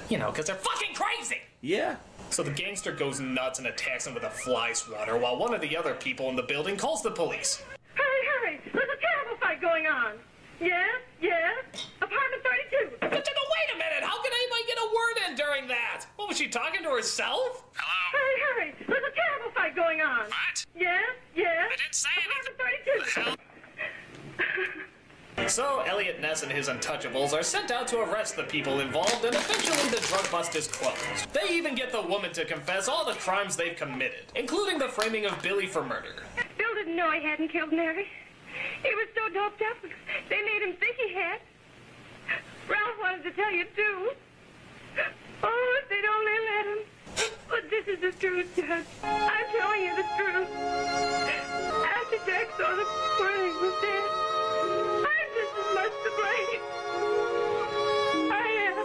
You know, because they're fucking crazy! Yeah. So the gangster goes nuts and attacks him with a fly swatter while one of the other people in the building calls the police. Hurry, hurry! There's a terrible fight going on. Yes, yes. Apartment 32. But wait a minute! How can anybody get a word in during that? What, was she talking to herself? Hello? Hurry, hurry! There's a terrible fight going on. What? Yes, yes. I didn't say Apartment 32. anything. So Elliot Ness and his untouchables are sent out to arrest the people involved, and eventually the drug bust is closed. They even get the woman to confess all the crimes they've committed, including the framing of Billy for murder. Bill didn't know he hadn't killed Mary. He was so doped up, they made him think he had. Ralph wanted to tell you, too. Oh, if they'd only let him. But this is the truth, Judge. I'm telling you the truth. After Jack saw the poor thing was dead, I'm just as much to blame. I am.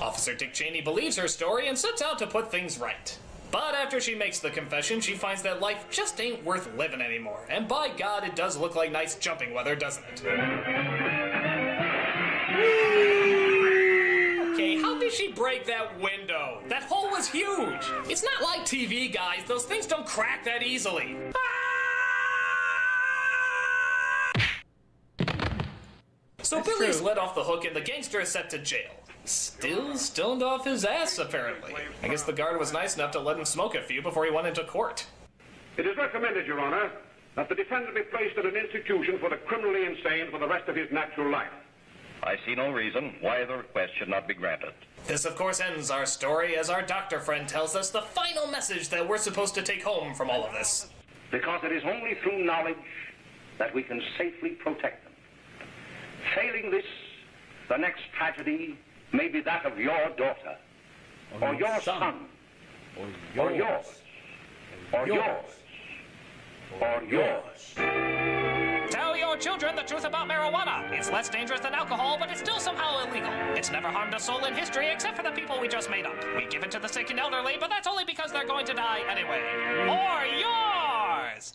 Officer Dick Cheney believes her story and sets out to put things right. But after she makes the confession, she finds that life just ain't worth living anymore. And by God, it does look like nice jumping weather, doesn't it? Okay, how did she break that window? That hole was huge. It's not like TV, guys. Those things don't crack that easily. So Billy's let off the hook and the gangster is sent to jail. Still stoned off his ass, apparently. I guess the guard was nice enough to let him smoke a few before he went into court. It is recommended, Your Honor, that the defendant be placed at an institution for the criminally insane for the rest of his natural life. I see no reason why the request should not be granted. This, of course, ends our story as our doctor friend tells us the final message that we're supposed to take home from all of this. Because it is only through knowledge that we can safely protect them. Failing this, the next tragedy may be that of your daughter, or your son, or yours, or yours, or yours. Tell your children the truth about marijuana. It's less dangerous than alcohol, but it's still somehow illegal. It's never harmed a soul in history except for the people we just made up. We give it to the sick and elderly, but that's only because they're going to die anyway. Or yours!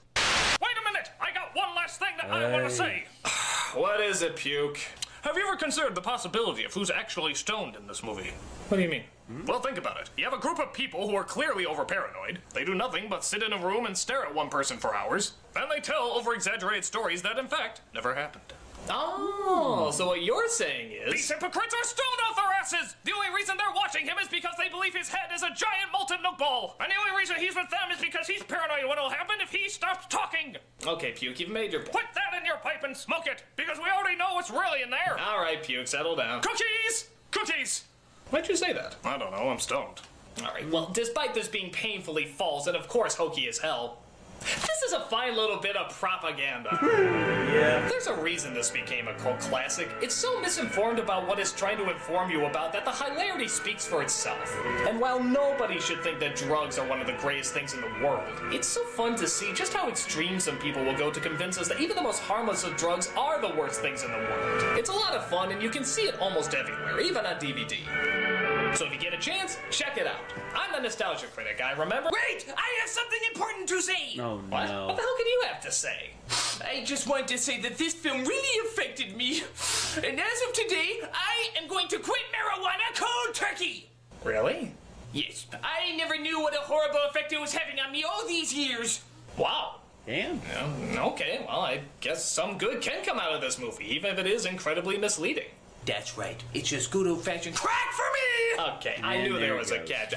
Wait a minute! I got one last thing that I want to say. What is it, Puke? Have you ever considered the possibility of who's actually stoned in this movie? What do you mean? Well, think about it. You have a group of people who are clearly over-paranoid. They do nothing but sit in a room and stare at one person for hours. Then they tell over-exaggerated stories that, in fact, never happened. Oh, so what you're saying is... These hypocrites are stoned off their asses! The only reason they're watching him is because they believe his head is a giant molten milk ball! And the only reason he's with them is because he's paranoid what'll happen if he stops talking! Okay, Puke, you've made your point. Put that in your pipe and smoke it, because we already know what's really in there! All right, Puke, settle down. Cookies! Cookies! Why'd you say that? I don't know, I'm stoned. All right, well, despite this being painfully false and, of course, hokey as hell, this is a fine little bit of propaganda. Yeah. There's a reason this became a cult classic. It's so misinformed about what it's trying to inform you about that the hilarity speaks for itself. And while nobody should think that drugs are one of the greatest things in the world, it's so fun to see just how extreme some people will go to convince us that even the most harmless of drugs are the worst things in the world. It's a lot of fun, and you can see it almost everywhere, even on DVD. So if you get a chance, check it out. I'm the Nostalgia Critic, I remember. Wait! I have something important to say! Oh, What? no. What the hell can you have to say? I just want to say that this film really affected me. And as of today, I am going to quit marijuana cold turkey! Really? Yes, I never knew what a horrible effect it was having on me all these years. Wow. Damn. Okay, well, I guess some good can come out of this movie, even if it is incredibly misleading. That's right. It's just good old-fashioned crack for me! Okay, I knew there was a catch.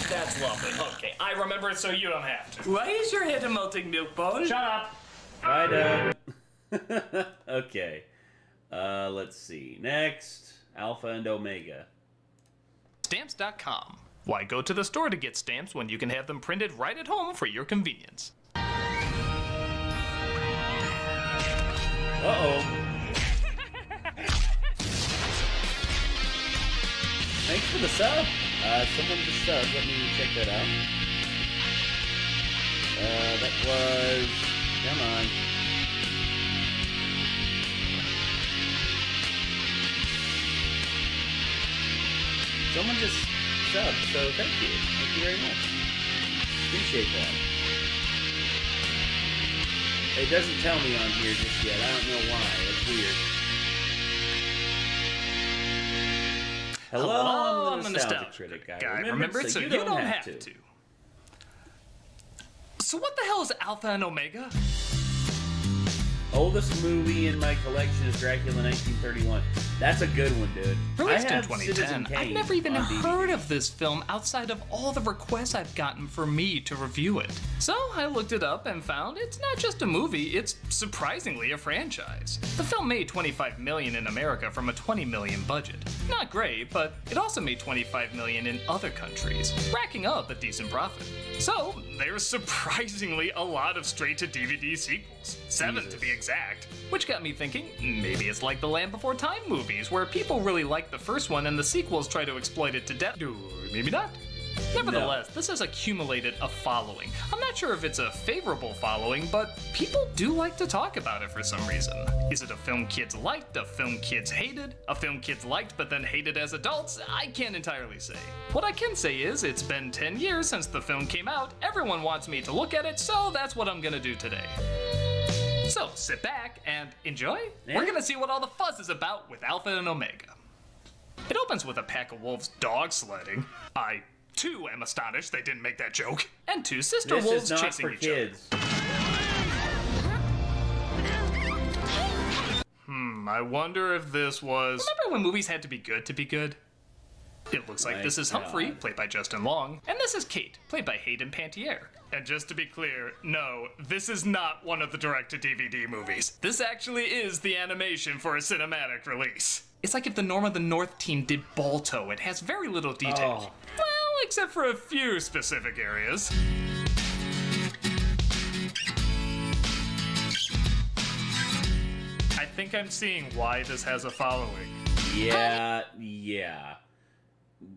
That's lovely. Okay, I remember it so you don't have to. Why is your head a melting milk ball? Shut up. Bye, Dad. Okay. Let's see. Next, Alpha and Omega. Stamps.com. Why go to the store to get stamps when you can have them printed right at home for your convenience? Uh-oh. Thanks for the sub. Someone just subbed. Let me check that out. That was... Come on. Someone just subbed, so thank you. Thank you very much. Appreciate that. It doesn't tell me on here just yet. I don't know why. That's weird. Hello, I'm the Nostalgia Critic guy. Remember it so you don't have to. So what the hell is Alpha and Omega? Oldest movie in my collection is Dracula 1931. That's a good one, dude. Released in I have 2010, Citizen I've Kane never even on DVD. heard of this film outside of all the requests I've gotten for me to review it. So I looked it up and found it's not just a movie, it's surprisingly a franchise. The film made $25 million in America from a $20 million budget. Not great, but it also made $25 million in other countries, racking up a decent profit. So there's surprisingly a lot of straight-to-DVD sequels, 7 to be exact, which got me thinking maybe it's like the Land Before Time movies, where people really like the first one and the sequels try to exploit it to death. Or maybe not. Nevertheless, this has accumulated a following. I'm not sure if it's a favorable following, but people do like to talk about it for some reason. Is it a film kids liked, a film kids hated, a film kids liked but then hated as adults? I can't entirely say. What I can say is it's been 10 years since the film came out, everyone wants me to look at it, so that's what I'm gonna do today. So sit back and enjoy. Yeah. We're gonna see what all the fuzz is about with Alpha and Omega. It opens with a pack of wolves dog sledding. I too am astonished they didn't make that joke. And 2 sister wolves chasing each other. I wonder if this was... Remember when movies had to be good to be good? It looks like this is Humphrey, played by Justin Long, and this is Kate, played by Hayden Panettiere. And just to be clear, no, this is not one of the direct-to-DVD movies. This actually is the animation for a cinematic release. It's like if the Norm of the North team did Balto. It has very little detail. Well, except for a few specific areas. I think I'm seeing why this has a following. Yeah.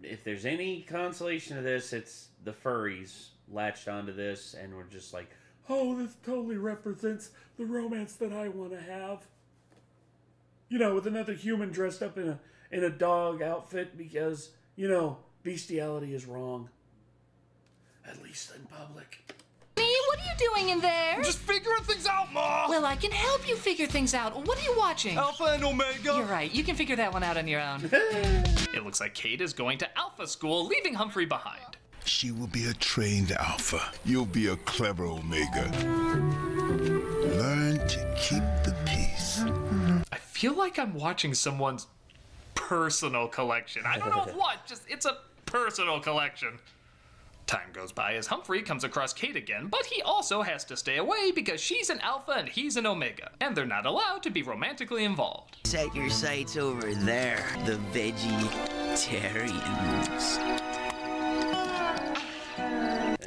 If there's any consolation to this, it's the furries latched onto this and we're just like, oh, this totally represents the romance that I want to have. You know, with another human dressed up in a dog outfit because, you know, bestiality is wrong. At least in public. Me? What are you doing in there? I'm just figuring things out, Ma! Well, I can help you figure things out. What are you watching? Alpha and Omega. You're right. You can figure that one out on your own. It looks like Kate is going to Alpha School, leaving Humphrey behind. She will be a trained Alpha. You'll be a clever Omega. Learn to keep the peace. I feel like I'm watching someone's personal collection. I don't know what, just it's a personal collection. Time goes by as Humphrey comes across Kate again, but he also has to stay away because she's an Alpha and he's an Omega, and they're not allowed to be romantically involved. Set your sights over there, the vegetarians.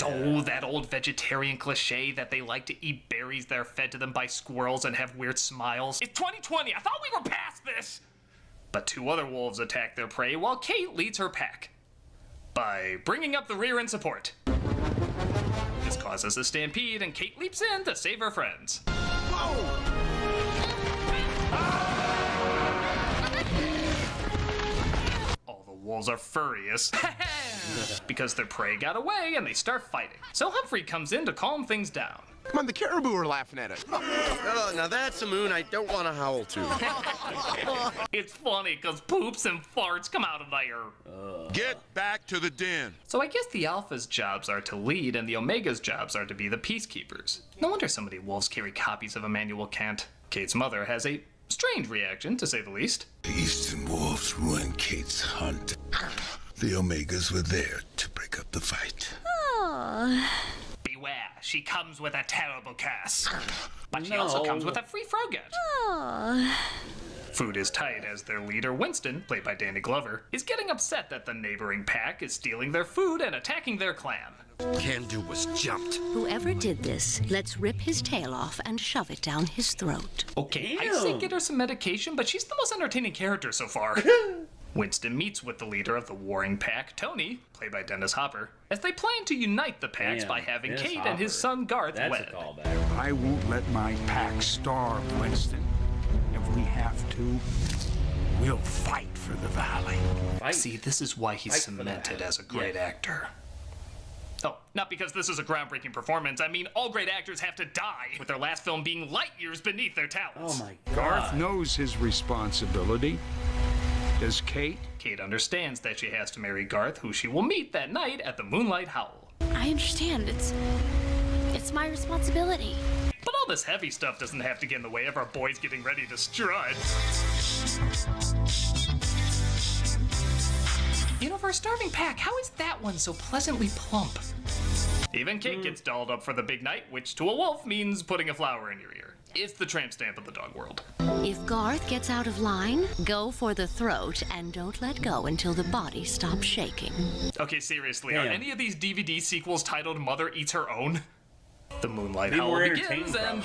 Oh, that old vegetarian cliche that they like to eat berries that are fed to them by squirrels and have weird smiles. It's 2020, I thought we were past this! But 2 other wolves attack their prey while Kate leads her pack by bringing up the rear in support. This causes a stampede and Kate leaps in to save her friends. All the wolves are furious because their prey got away and they start fighting. So Humphrey comes in to calm things down. Come on, the caribou are laughing at us. Oh, now that's a moon I don't want to howl to. It's funny because poops and farts come out of there. Get back to the den. So I guess the Alpha's jobs are to lead and the Omega's jobs are to be the peacekeepers. No wonder so many wolves carry copies of Immanuel Kant. Kate's mother has a strange reaction, to say the least. The Eastern Wolves ruined Kate's hunt. The Omegas were there to break up the fight. Oh. Beware, she comes with a terrible curse. But she also comes with a free froget. Oh. Food is tight as their leader, Winston, played by Danny Glover, is getting upset that the neighboring pack is stealing their food and attacking their clan. Can-Do was jumped. Whoever did this, let's rip his tail off and shove it down his throat. Okay, I say get her some medication, but she's the most entertaining character so far. Winston meets with the leader of the warring pack, Tony, played by Dennis Hopper, as they plan to unite the packs by having Dennis Kate Hopper. and his son Garth That's wed. a callback. I won't let my pack starve, Winston. If we have to, we'll fight for the valley. See, this is why he's cemented as a great actor. Oh, not because this is a groundbreaking performance. I mean, all great actors have to die, with their last film being light years beneath their talents. Oh my God. Garth knows his responsibility. Does Kate? Kate understands that she has to marry Garth, who she will meet that night at the Moonlight Howl. I understand. It's my responsibility. But all this heavy stuff doesn't have to get in the way of our boys getting ready to strut. You know, for a starving pack, how is that one so pleasantly plump? Even Kate gets dolled up for the big night, which to a wolf means putting a flower in your ear. It's the tramp stamp of the dog world. If Garth gets out of line, go for the throat and don't let go until the body stops shaking. Okay, seriously, Damn. are any of these DVD sequels titled Mother Eats Her Own? The Moonlight Be Howl more begins entertained, and...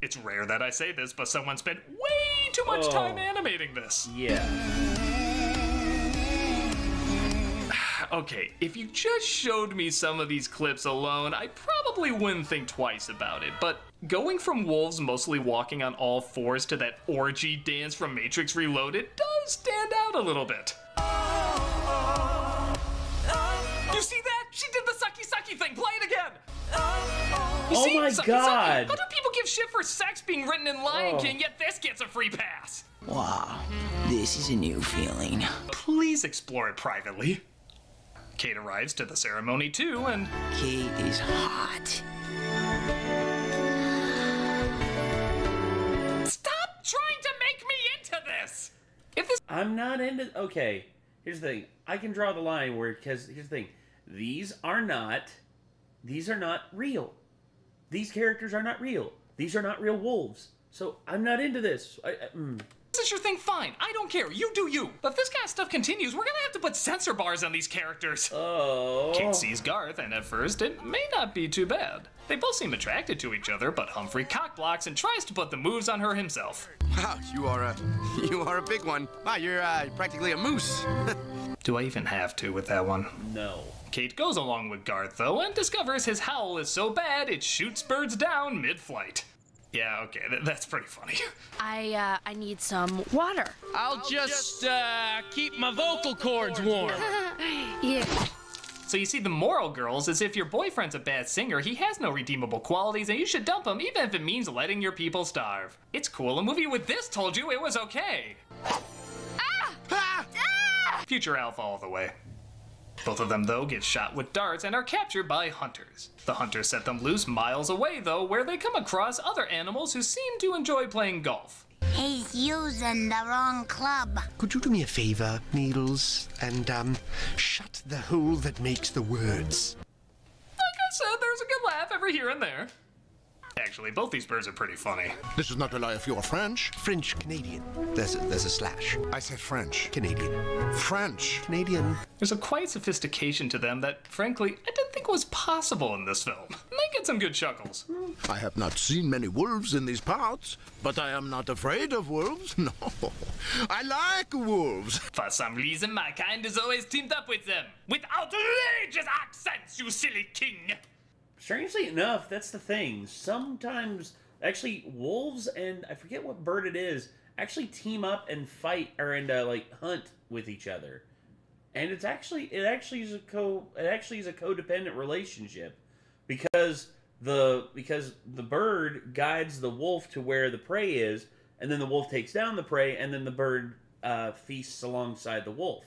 It's rare that I say this, but someone spent way too much time animating this. Yeah. Okay, if you just showed me some of these clips alone, I probably wouldn't think twice about it, but going from wolves mostly walking on all fours to that orgy dance from Matrix Reloaded does stand out a little bit. You see that? She did the sucky thing. Play it again. You see? My Sucky, God. sucky. How do people give shit for sex being written in Lion King, yet this gets a free pass? Wow, this is a new feeling. Please explore it privately. Kate arrives to the ceremony too, and... Kate is hot. Stop trying to make me into this! If this... I'm not into... Okay, here's the thing. I can draw the line where... Because here's the thing. These are not real. These characters are not real. These are not real wolves. So I'm not into this. This is your thing, fine. I don't care. You do you. But if this kind of stuff continues, we're gonna have to put censor bars on these characters. Oh. Kate sees Garth, and at first, it may not be too bad. They both seem attracted to each other, but Humphrey cockblocks and tries to put the moves on her himself. Wow, you are a big one. Wow, you're practically a moose. Do I even have to with that one? No. Kate goes along with Garth, though, and discovers his howl is so bad it shoots birds down mid-flight. Yeah, okay, that's pretty funny. I need some water. I'll just keep my vocal cords warm. Yeah. So you see, the moral, girls, is if your boyfriend's a bad singer, he has no redeemable qualities, and you should dump him, even if it means letting your people starve. It's cool. A movie with this told you it was okay. Future Alpha all the way. Both of them, though, get shot with darts and are captured by hunters. The hunters set them loose miles away, though, where they come across other animals who seem to enjoy playing golf. He's using the wrong club. Could you do me a favor, Needles, and, shut the hole that makes the words? Like I said, there's a good laugh every here and there. Actually, both these birds are pretty funny. This is not a lie if you're French. French-Canadian. There's a slash. I said French. Canadian. French. Canadian. There's a quiet sophistication to them that, frankly, I didn't think was possible in this film. Making some good chuckles. I have not seen many wolves in these parts, but I am not afraid of wolves. No. I like wolves. For some reason, my kind is always teamed up with them. With outrageous accents, you silly king. Strangely enough, that's the thing. Sometimes, actually, wolves and I forget what bird it is actually team up and fight or like hunt with each other, and it actually is a codependent relationship because the bird guides the wolf to where the prey is, and then the wolf takes down the prey, and then the bird feasts alongside the wolf.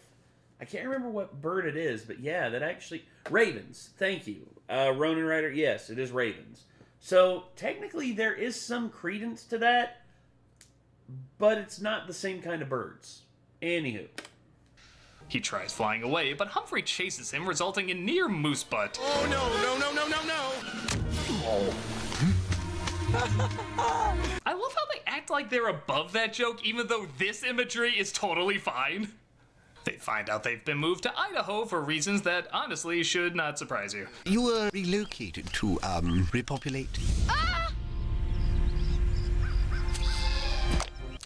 I can't remember what bird it is, but yeah, that actually... Ravens, thank you. Ronin Rider, yes, it is ravens. So, technically, there is some credence to that, but it's not the same kind of birds. Anywho. He tries flying away, but Humphrey chases him, resulting in near moose butt. Oh, no. I love how they act like they're above that joke, even though this imagery is totally fine. They find out they've been moved to Idaho for reasons that honestly should not surprise you. You were relocated to, repopulate?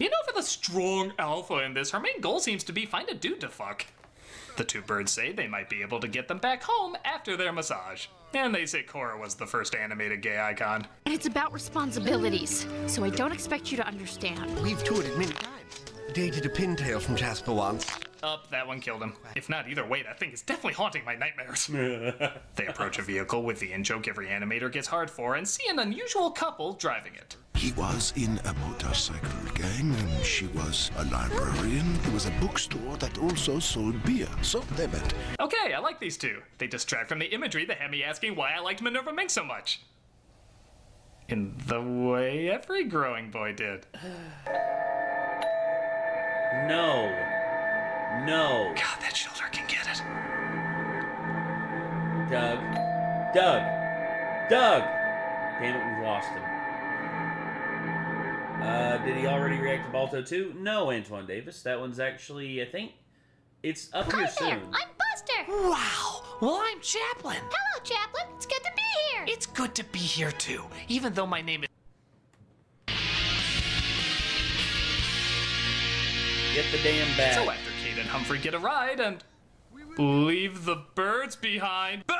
You know, for the strong alpha in this, her main goal seems to be find a dude to fuck. The two birds say they might be able to get them back home after their massage. And they say Korra was the first animated gay icon. It's about responsibilities, so I don't expect you to understand. We've toured it many times. Dated a pintail from Jasper once. That one killed him. If not, either way, that thing is definitely haunting my nightmares. They approach a vehicle with the in-joke every animator gets hard for and see an unusual couple driving it. He was in a motorcycle gang, and she was a librarian. It was a bookstore that also sold beer, so they met. Okay, I like these two. They distract from the imagery that had me asking why I liked Minerva Mink so much. In the way every growing boy did. No. No. God, that shoulder can get it. Doug. Doug. Doug! Damn it, we've lost him. Did he already react to Balto 2? No, Antoine Davis. That one's actually, I think, it's up here soon. I'm Buster. Wow. Well, I'm Chaplin. Hello, Chaplin. It's good to be here. It's good to be here, too. Even though my name is... Get the damn bag. So after Kate and Humphrey get a ride and... leave the birds behind. Boo!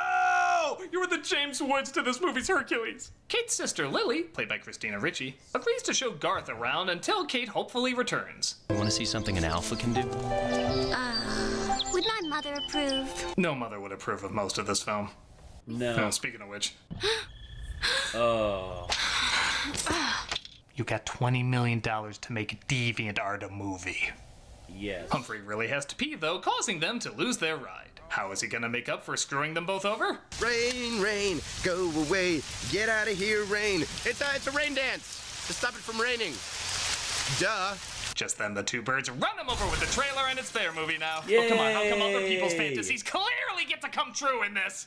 You were the James Woods to this movie's Hercules. Kate's sister Lily, played by Christina Ricci, agrees to show Garth around until Kate hopefully returns. You want to see something an alpha can do? Would my mother approve? No mother would approve of most of this film. No. Speaking of which. Oh. You got $20 million to make DeviantArt a movie. Yes. Humphrey really has to pee, though, causing them to lose their ride. How is he gonna make up for screwing them both over? Rain, rain, go away. Get out of here, rain. It's a rain dance to stop it from raining. Duh. Just then the two birds run him over with the trailer, and it's their movie now. Yay. Oh, come on, how come other people's fantasies clearly get to come true in this?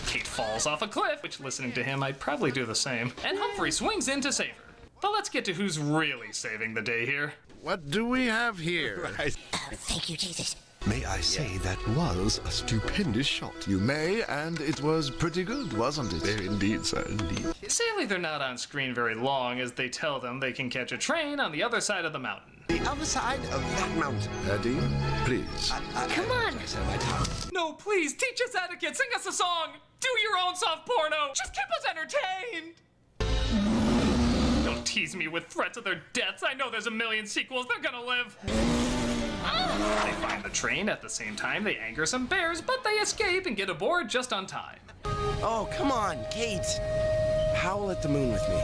Kate falls off a cliff, which, listening to him, I'd probably do the same. And Humphrey swings in to save her. But let's get to who's really saving the day here. What do we have here? Oh, thank you, Jesus. May I say that was a stupendous shot. You may, and it was pretty good, wasn't it? Indeed, sir, indeed. Sadly, they're not on screen very long, as they tell them they can catch a train on the other side of the mountain. The other side of that mountain. Eddie, please. Come on. No, please, teach us etiquette, sing us a song, do your own soft porno, just keep us entertained. Don't tease me with threats of their deaths. I know there's a million sequels. They're gonna live. They find the train at the same time. They anger some bears, but they escape and get aboard just on time. Oh, come on, Kate. Howl at the moon with me.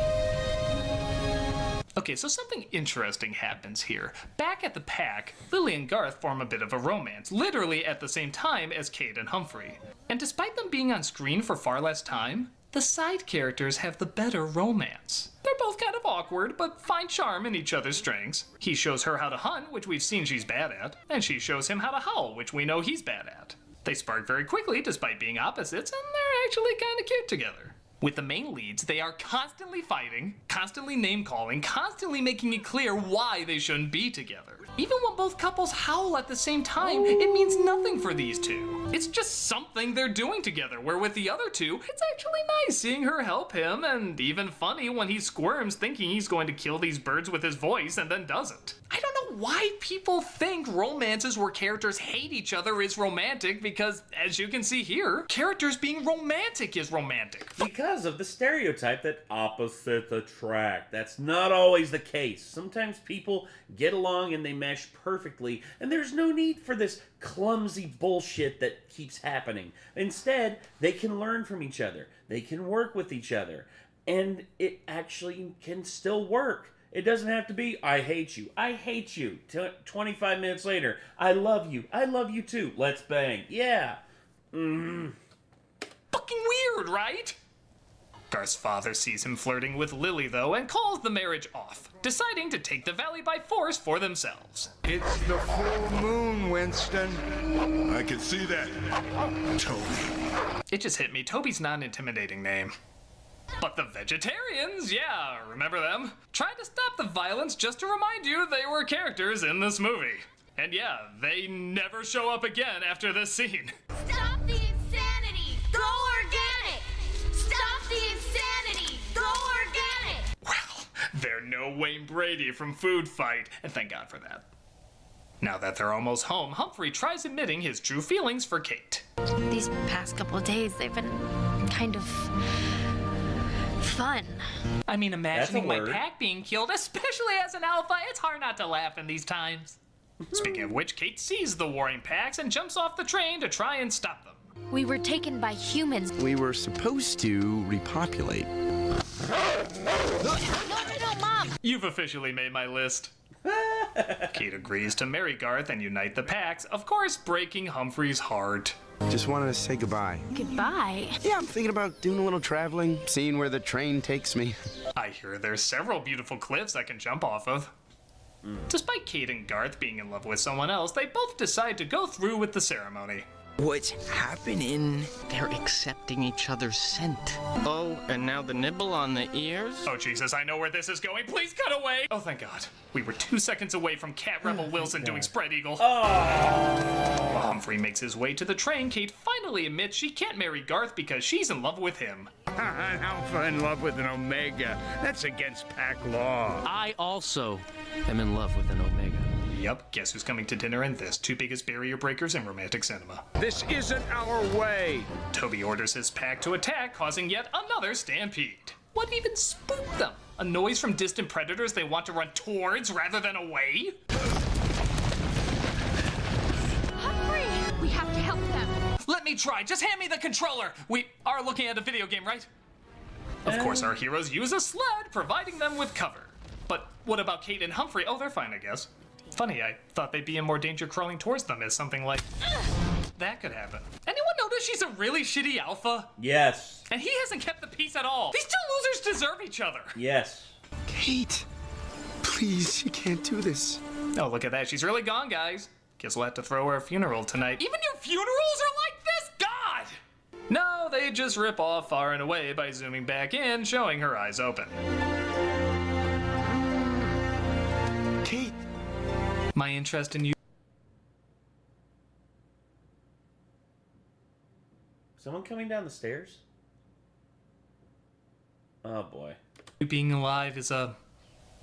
Okay, so something interesting happens here. Back at the pack, Lily and Garth form a bit of a romance, literally at the same time as Kate and Humphrey. And despite them being on screen for far less time, the side characters have the better romance. They're both kind of awkward, but find charm in each other's strengths. He shows her how to hunt, which we've seen she's bad at, and she shows him how to howl, which we know he's bad at. They spark very quickly despite being opposites, and they're actually kind of cute together. With the main leads, they are constantly fighting, constantly name-calling, constantly making it clear why they shouldn't be together. Even when both couples howl at the same time, it means nothing for these two. It's just something they're doing together, where with the other two, it's actually nice seeing her help him, and even funny when he squirms thinking he's going to kill these birds with his voice and then doesn't. I don't know why people think romances where characters hate each other is romantic, because, as you can see here, characters being romantic is romantic. Because of the stereotype that opposites attract. That's not always the case. Sometimes people get along and they mesh perfectly, and there's no need for this clumsy bullshit that keeps happening. Instead, they can learn from each other. They can work with each other. And it actually can still work. It doesn't have to be, I hate you. I hate you. 25 minutes later, I love you. I love you too. Let's bang. Yeah. Fucking weird, right? Garth's father sees him flirting with Lily, though, and calls the marriage off, deciding to take the valley by force for themselves. It's the full moon, Winston. I can see that. Toby. It just hit me. Toby's not an intimidating name. But the vegetarians, yeah, remember them? Tried to stop the violence just to remind you they were characters in this movie. And yeah, they never show up again after this scene. Stop the insanity! Go organic! Stop the insanity! Go organic! Well, they're no Wayne Brady from Food Fight, and thank God for that. Now that they're almost home, Humphrey tries admitting his true feelings for Kate. These past couple of days, they've been kind of fun. I mean, imagining my pack being killed, especially as an alpha, it's hard not to laugh in these times. Speaking of which, Kate sees the warring packs and jumps off the train to try and stop them. We were taken by humans. We were supposed to repopulate. No, Mom! You've officially made my list. Kate agrees to marry Garth and unite the packs, of course breaking Humphrey's heart. Just wanted to say goodbye. Goodbye? Yeah, I'm thinking about doing a little traveling, seeing where the train takes me. I hear there's several beautiful cliffs I can jump off of. Despite Kate and Garth being in love with someone else, they both decide to go through with the ceremony. What's happening? They're accepting each other's scent. Oh, and now the nibble on the ears? Oh, Jesus, I know where this is going. Please cut away. Oh, thank God. We were 2 seconds away from Cat Rebel Wilson doing Spread Eagle. While Humphrey makes his way to the train, Kate finally admits she can't marry Garth because she's in love with him. An Alpha in love with an Omega. That's against Pack law. I also am in love with an Omega. Yep, guess who's coming to dinner in this? Two biggest barrier breakers in romantic cinema. This isn't our way. Toby orders his pack to attack, causing yet another stampede. What even spooked them? A noise from distant predators they want to run towards rather than away? Humphrey! We have to help them. Let me try. Just hand me the controller. We are looking at a video game, right? Of course, our heroes use a sled, providing them with cover. But what about Kate and Humphrey? Oh, they're fine, I guess. Funny, I thought they'd be in more danger crawling towards them as something like... that could happen. Anyone notice she's a really shitty alpha? Yes. And he hasn't kept the peace at all. These two losers deserve each other. Yes. Kate, please, you can't do this. Oh, look at that. She's really gone, guys. Guess we'll have to throw her a funeral tonight. Even your funerals are like this? God! No, they just rip off far and away by zooming back in, showing her eyes open. Kate. My interest in you. Someone coming down the stairs? Oh boy. Being alive is a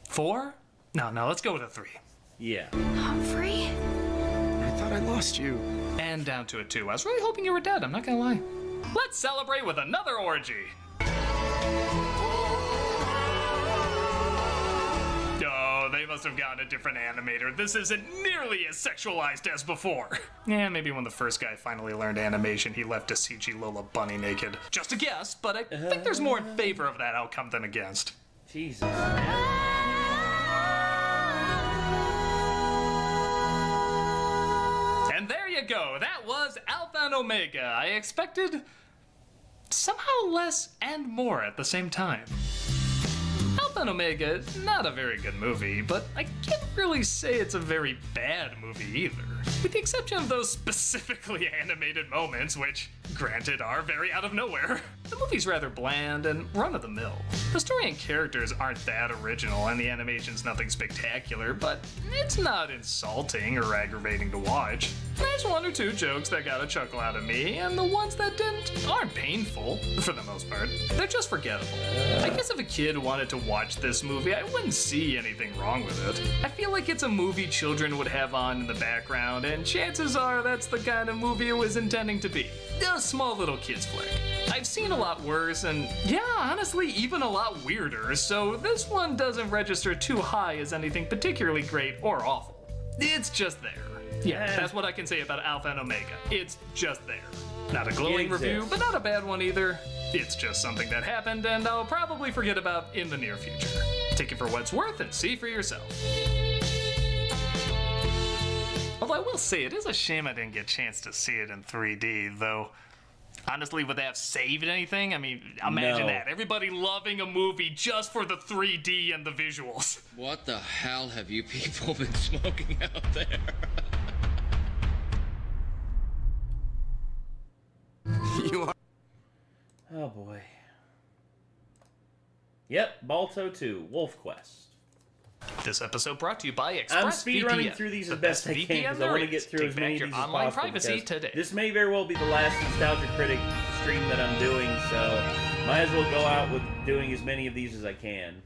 4? No, let's go with a 3. Yeah. Humphrey? I thought I lost you. And down to a 2. I was really hoping you were dead, I'm not gonna lie. Let's celebrate with another orgy. Oh, they must have gotten a different animator. This isn't nearly as sexualized as before. Yeah, maybe when the first guy finally learned animation, he left a CG Lola bunny naked. Just a guess, but I think there's more in favor of that outcome than against. Jesus, man. And there you go. That was Alpha and Omega. I expected somehow less and more at the same time. Alpha and Omega, not a very good movie, but I can't really say it's a very bad movie either. With the exception of those specifically animated moments, which, granted, are very out of nowhere. The movie's rather bland and run-of-the-mill. The story and characters aren't that original, and the animation's nothing spectacular, but it's not insulting or aggravating to watch. There's 1 or 2 jokes that got a chuckle out of me, and the ones that didn't aren't painful, for the most part. They're just forgettable. I guess if a kid wanted to watch this movie, I wouldn't see anything wrong with it. I feel like it's a movie children would have on in the background, and chances are that's the kind of movie it was intending to be. A small little kid's flick. I've seen a lot worse, and yeah, honestly, even a lot weirder, so this one doesn't register too high as anything particularly great or awful. It's just there. Yeah, that's what I can say about Alpha and Omega. It's just there. Not a glowing review, but not a bad one either. It's just something that happened, and I'll probably forget about in the near future. Take it for what it's worth and see for yourself. Although I will say, it is a shame I didn't get a chance to see it in 3D, though. Honestly, would they have saved anything? I mean, imagine that. Everybody loving a movie just for the 3D and the visuals. What the hell have you people been smoking out there? You are... Oh boy. Yep, Balto 2, Wolf Quest. This episode brought to you by ExpressVPN. I'm speedrunning through these as best I can because I want to get through as many of these as possible. Privacy today. This may very well be the last Nostalgia Critic stream that I'm doing, so might as well go out with doing as many of these as I can.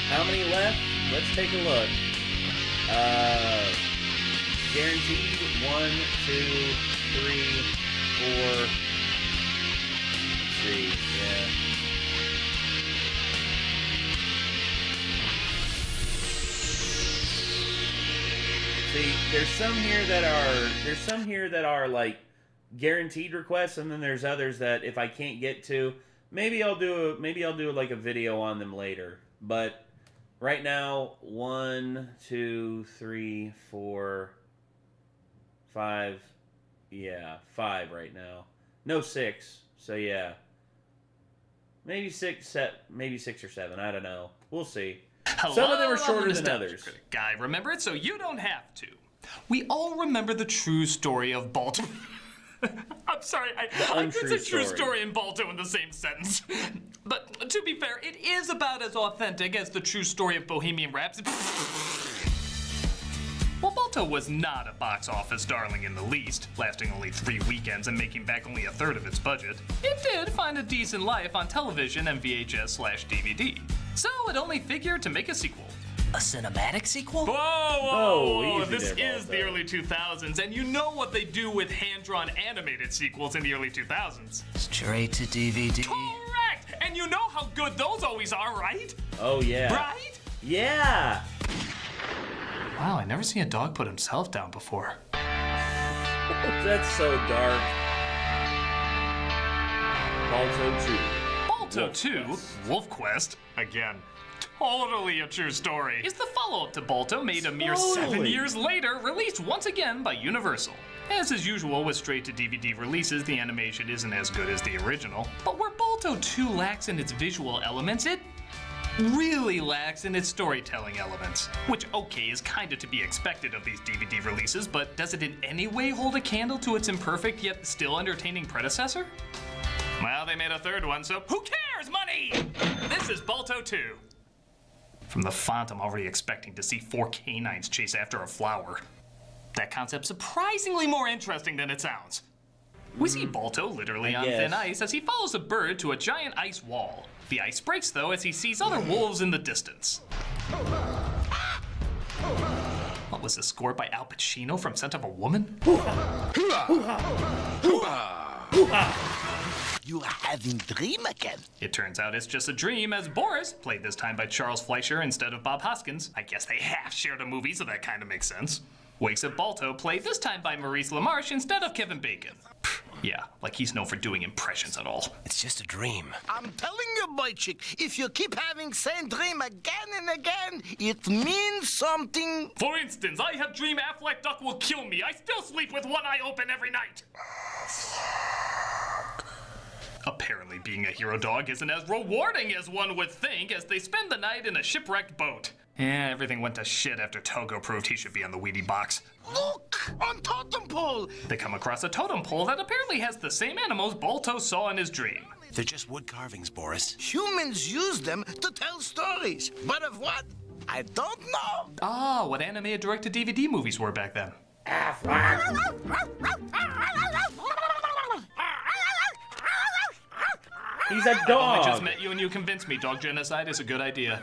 How many left? Let's take a look. Guaranteed 1, 2, 3, 4. Let's see, yeah. See, there's some here that are like guaranteed requests, and then there's others that if I can't get to, maybe I'll do like a video on them later. But right now, 1, 2, 3, 4, 5. Yeah, 5 right now. No 6. So yeah, maybe 6 or 7. I don't know. We'll see. Hello, some of them are shorter than others. Guy, remember it, so you don't have to. We all remember the true story of Balto. I'm sorry, I could say true story and Balto in the same sentence. But to be fair, it is about as authentic as the true story of Bohemian Rhapsody. Well, Balto was not a box office darling in the least, lasting only 3 weekends and making back only 1/3 of its budget. It did find a decent life on television and VHS/DVD, so it only figured to make a sequel. A cinematic sequel? Whoa! This is the early 2000s, and you know what they do with hand-drawn animated sequels in the early 2000s. Straight to DVD. Correct! And you know how good those always are, right? Oh, yeah. Right? Yeah! Wow, I never seen a dog put himself down before. That's so dark. Balto 2. Balto 2? Wolf Quest? Again. Totally a true story. Is the follow-up to Balto made a mere 7 years later, released once again by Universal. As is usual with straight-to-DVD releases, the animation isn't as good as the original. But where Balto 2 lacks in its visual elements, it really lacks in its storytelling elements. Which, okay, is kinda to be expected of these DVD releases, but does it in any way hold a candle to its imperfect yet still entertaining predecessor? Well, they made a 3rd one, so who cares, money? This is Balto 2. From the font, I'm already expecting to see 4 canines chase after a flower. That concept's surprisingly more interesting than it sounds. We see Balto literally on thin ice as he follows a bird to a giant ice wall. The ice breaks, though, as he sees other wolves in the distance. What was the score by Al Pacino from Scent of a Woman? You are having a dream again. It turns out it's just a dream, as Boris, played this time by Charles Fleischer instead of Bob Hoskins, I guess they half shared a movie, so that kind of makes sense, wakes up Balto, played this time by Maurice LaMarche instead of Kevin Bacon. Yeah, like he's known for doing impressions at all. It's just a dream. I'm telling you, boy chick, if you keep having same dream again and again, it means something. For instance, I have dream Affleck Duck will kill me. I still sleep with one eye open every night. Apparently being a hero dog isn't as rewarding as one would think, as they spend the night in a shipwrecked boat. Yeah, everything went to shit after Togo proved he should be on the Wheatie box. Look! On totem pole! They come across a totem pole that apparently has the same animals Balto saw in his dream. They're just wood carvings, Boris. Humans use them to tell stories. But of what? I don't know. Ah, what animated direct-to-DVD movies were back then. He's a dog! I just met you and you convinced me dog genocide is a good idea.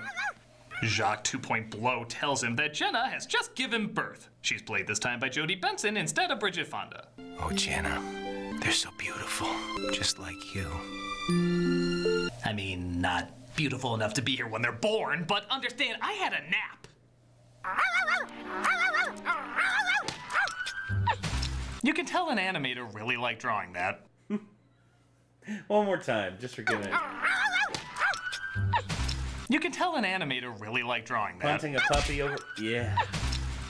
Jacques 2-Point Blow tells him that Jenna has just given birth. She's played this time by Jodie Benson instead of Bridget Fonda. Oh, Jenna, they're so beautiful, just like you. I mean, not beautiful enough to be here when they're born, but understand, I had a nap. You can tell an animator really liked drawing that. One more time, just for giving it. You can tell an animator really liked drawing that. Hunting a puppy over... Yeah.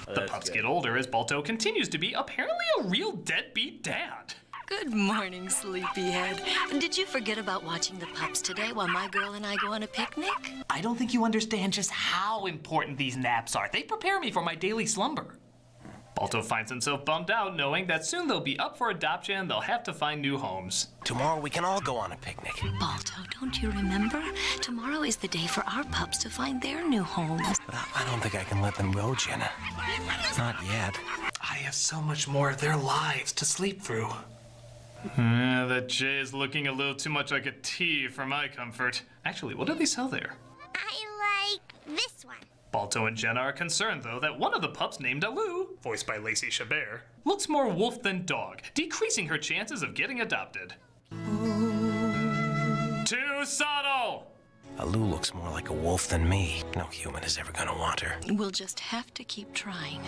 Oh, the pups get older as Balto continues to be apparently a real deadbeat dad. Good morning, sleepyhead. Did you forget about watching the pups today while my girl and I go on a picnic? I don't think you understand just how important these naps are. They prepare me for my daily slumber. Balto finds himself bummed out knowing that soon they'll be up for adoption and they'll have to find new homes. Tomorrow we can all go on a picnic. Balto, don't you remember? Tomorrow is the day for our pups to find their new homes. But I don't think I can let them go, Jenna. Not yet. I have so much more of their lives to sleep through. That J is looking a little too much like a T for my comfort. Actually, what do they sell there? I like this one. Balto and Jenna are concerned, though, that one of the pups named Alou, voiced by Lacey Chabert, looks more wolf than dog, decreasing her chances of getting adopted. Too subtle! Alu looks more like a wolf than me. No human is ever gonna want her. We'll just have to keep trying.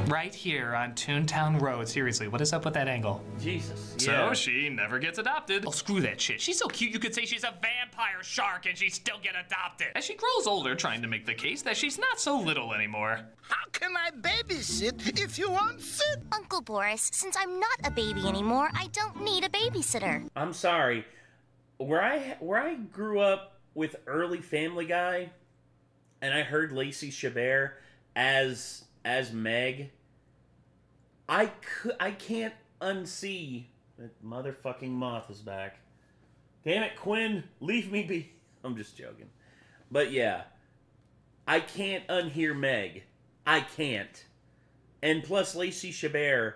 Right here on Toontown Road. Seriously, what is up with that angle? Jesus. Yeah. So she never gets adopted. Oh, screw that shit. She's so cute you could say she's a vampire shark and she'd still get adopted. As she grows older, trying to make the case that she's not so little anymore. How can I babysit if you won't sit? Uncle Boris, since I'm not a baby anymore, I don't need a babysitter. I'm sorry. Where I grew up with early Family Guy, and I heard Lacey Chabert as Meg, I can't unsee that motherfucking moth is back. Damn it, Quinn, leave me be. I'm just joking. But yeah, I can't unhear Meg. I can't. And plus Lacey Chabert,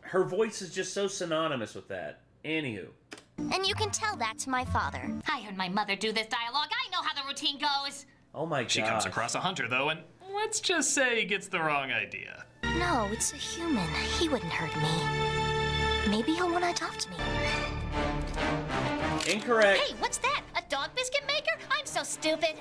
her voice is just so synonymous with that. Anywho. And you can tell that to my father. I heard my mother do this dialogue. I know how the routine goes. Oh my god. She comes across a hunter, though, and let's just say gets the wrong idea. No, it's a human. He wouldn't hurt me. Maybe he'll want to adopt me. Incorrect. Hey, what's that? A dog biscuit maker? I'm so stupid.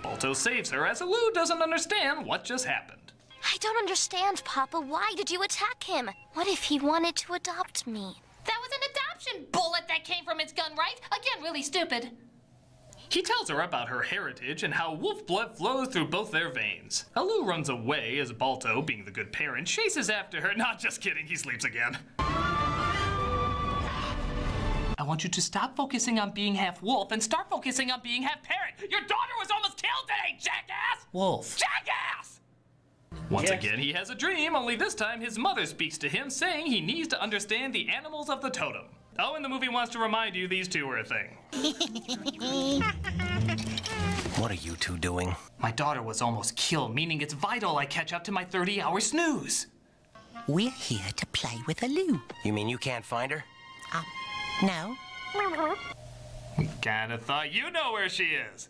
Balto saves her as Alu doesn't understand what just happened. I don't understand, Papa. Why did you attack him? What if he wanted to adopt me? That was an adoption bullet that came from its gun, right? Again, really stupid. He tells her about her heritage and how wolf blood flows through both their veins. Alu runs away as Balto, being the good parent, chases after her. Not just kidding, he sleeps again. I want you to stop focusing on being half wolf and start focusing on being half parent. Your daughter was almost killed today, jackass! Wolf. Jackass! Once again, he has a dream, only this time his mother speaks to him, saying he needs to understand the animals of the totem. Oh, and the movie wants to remind you these two are a thing. What are you two doing? My daughter was almost killed, meaning it's vital I catch up to my 30-hour snooze. We're here to play with Alu. You mean you can't find her? No. Kinda thought you know where she is.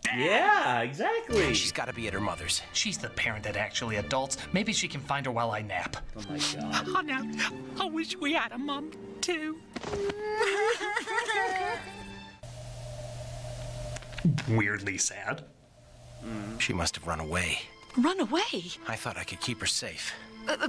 Yeah, exactly. She's got to be at her mother's. She's the parent that actually adults. Maybe she can find her while I nap. Oh my god. Oh no, I wish we had a mom too. Weirdly sad. She must have run away. Run away? I thought I could keep her safe.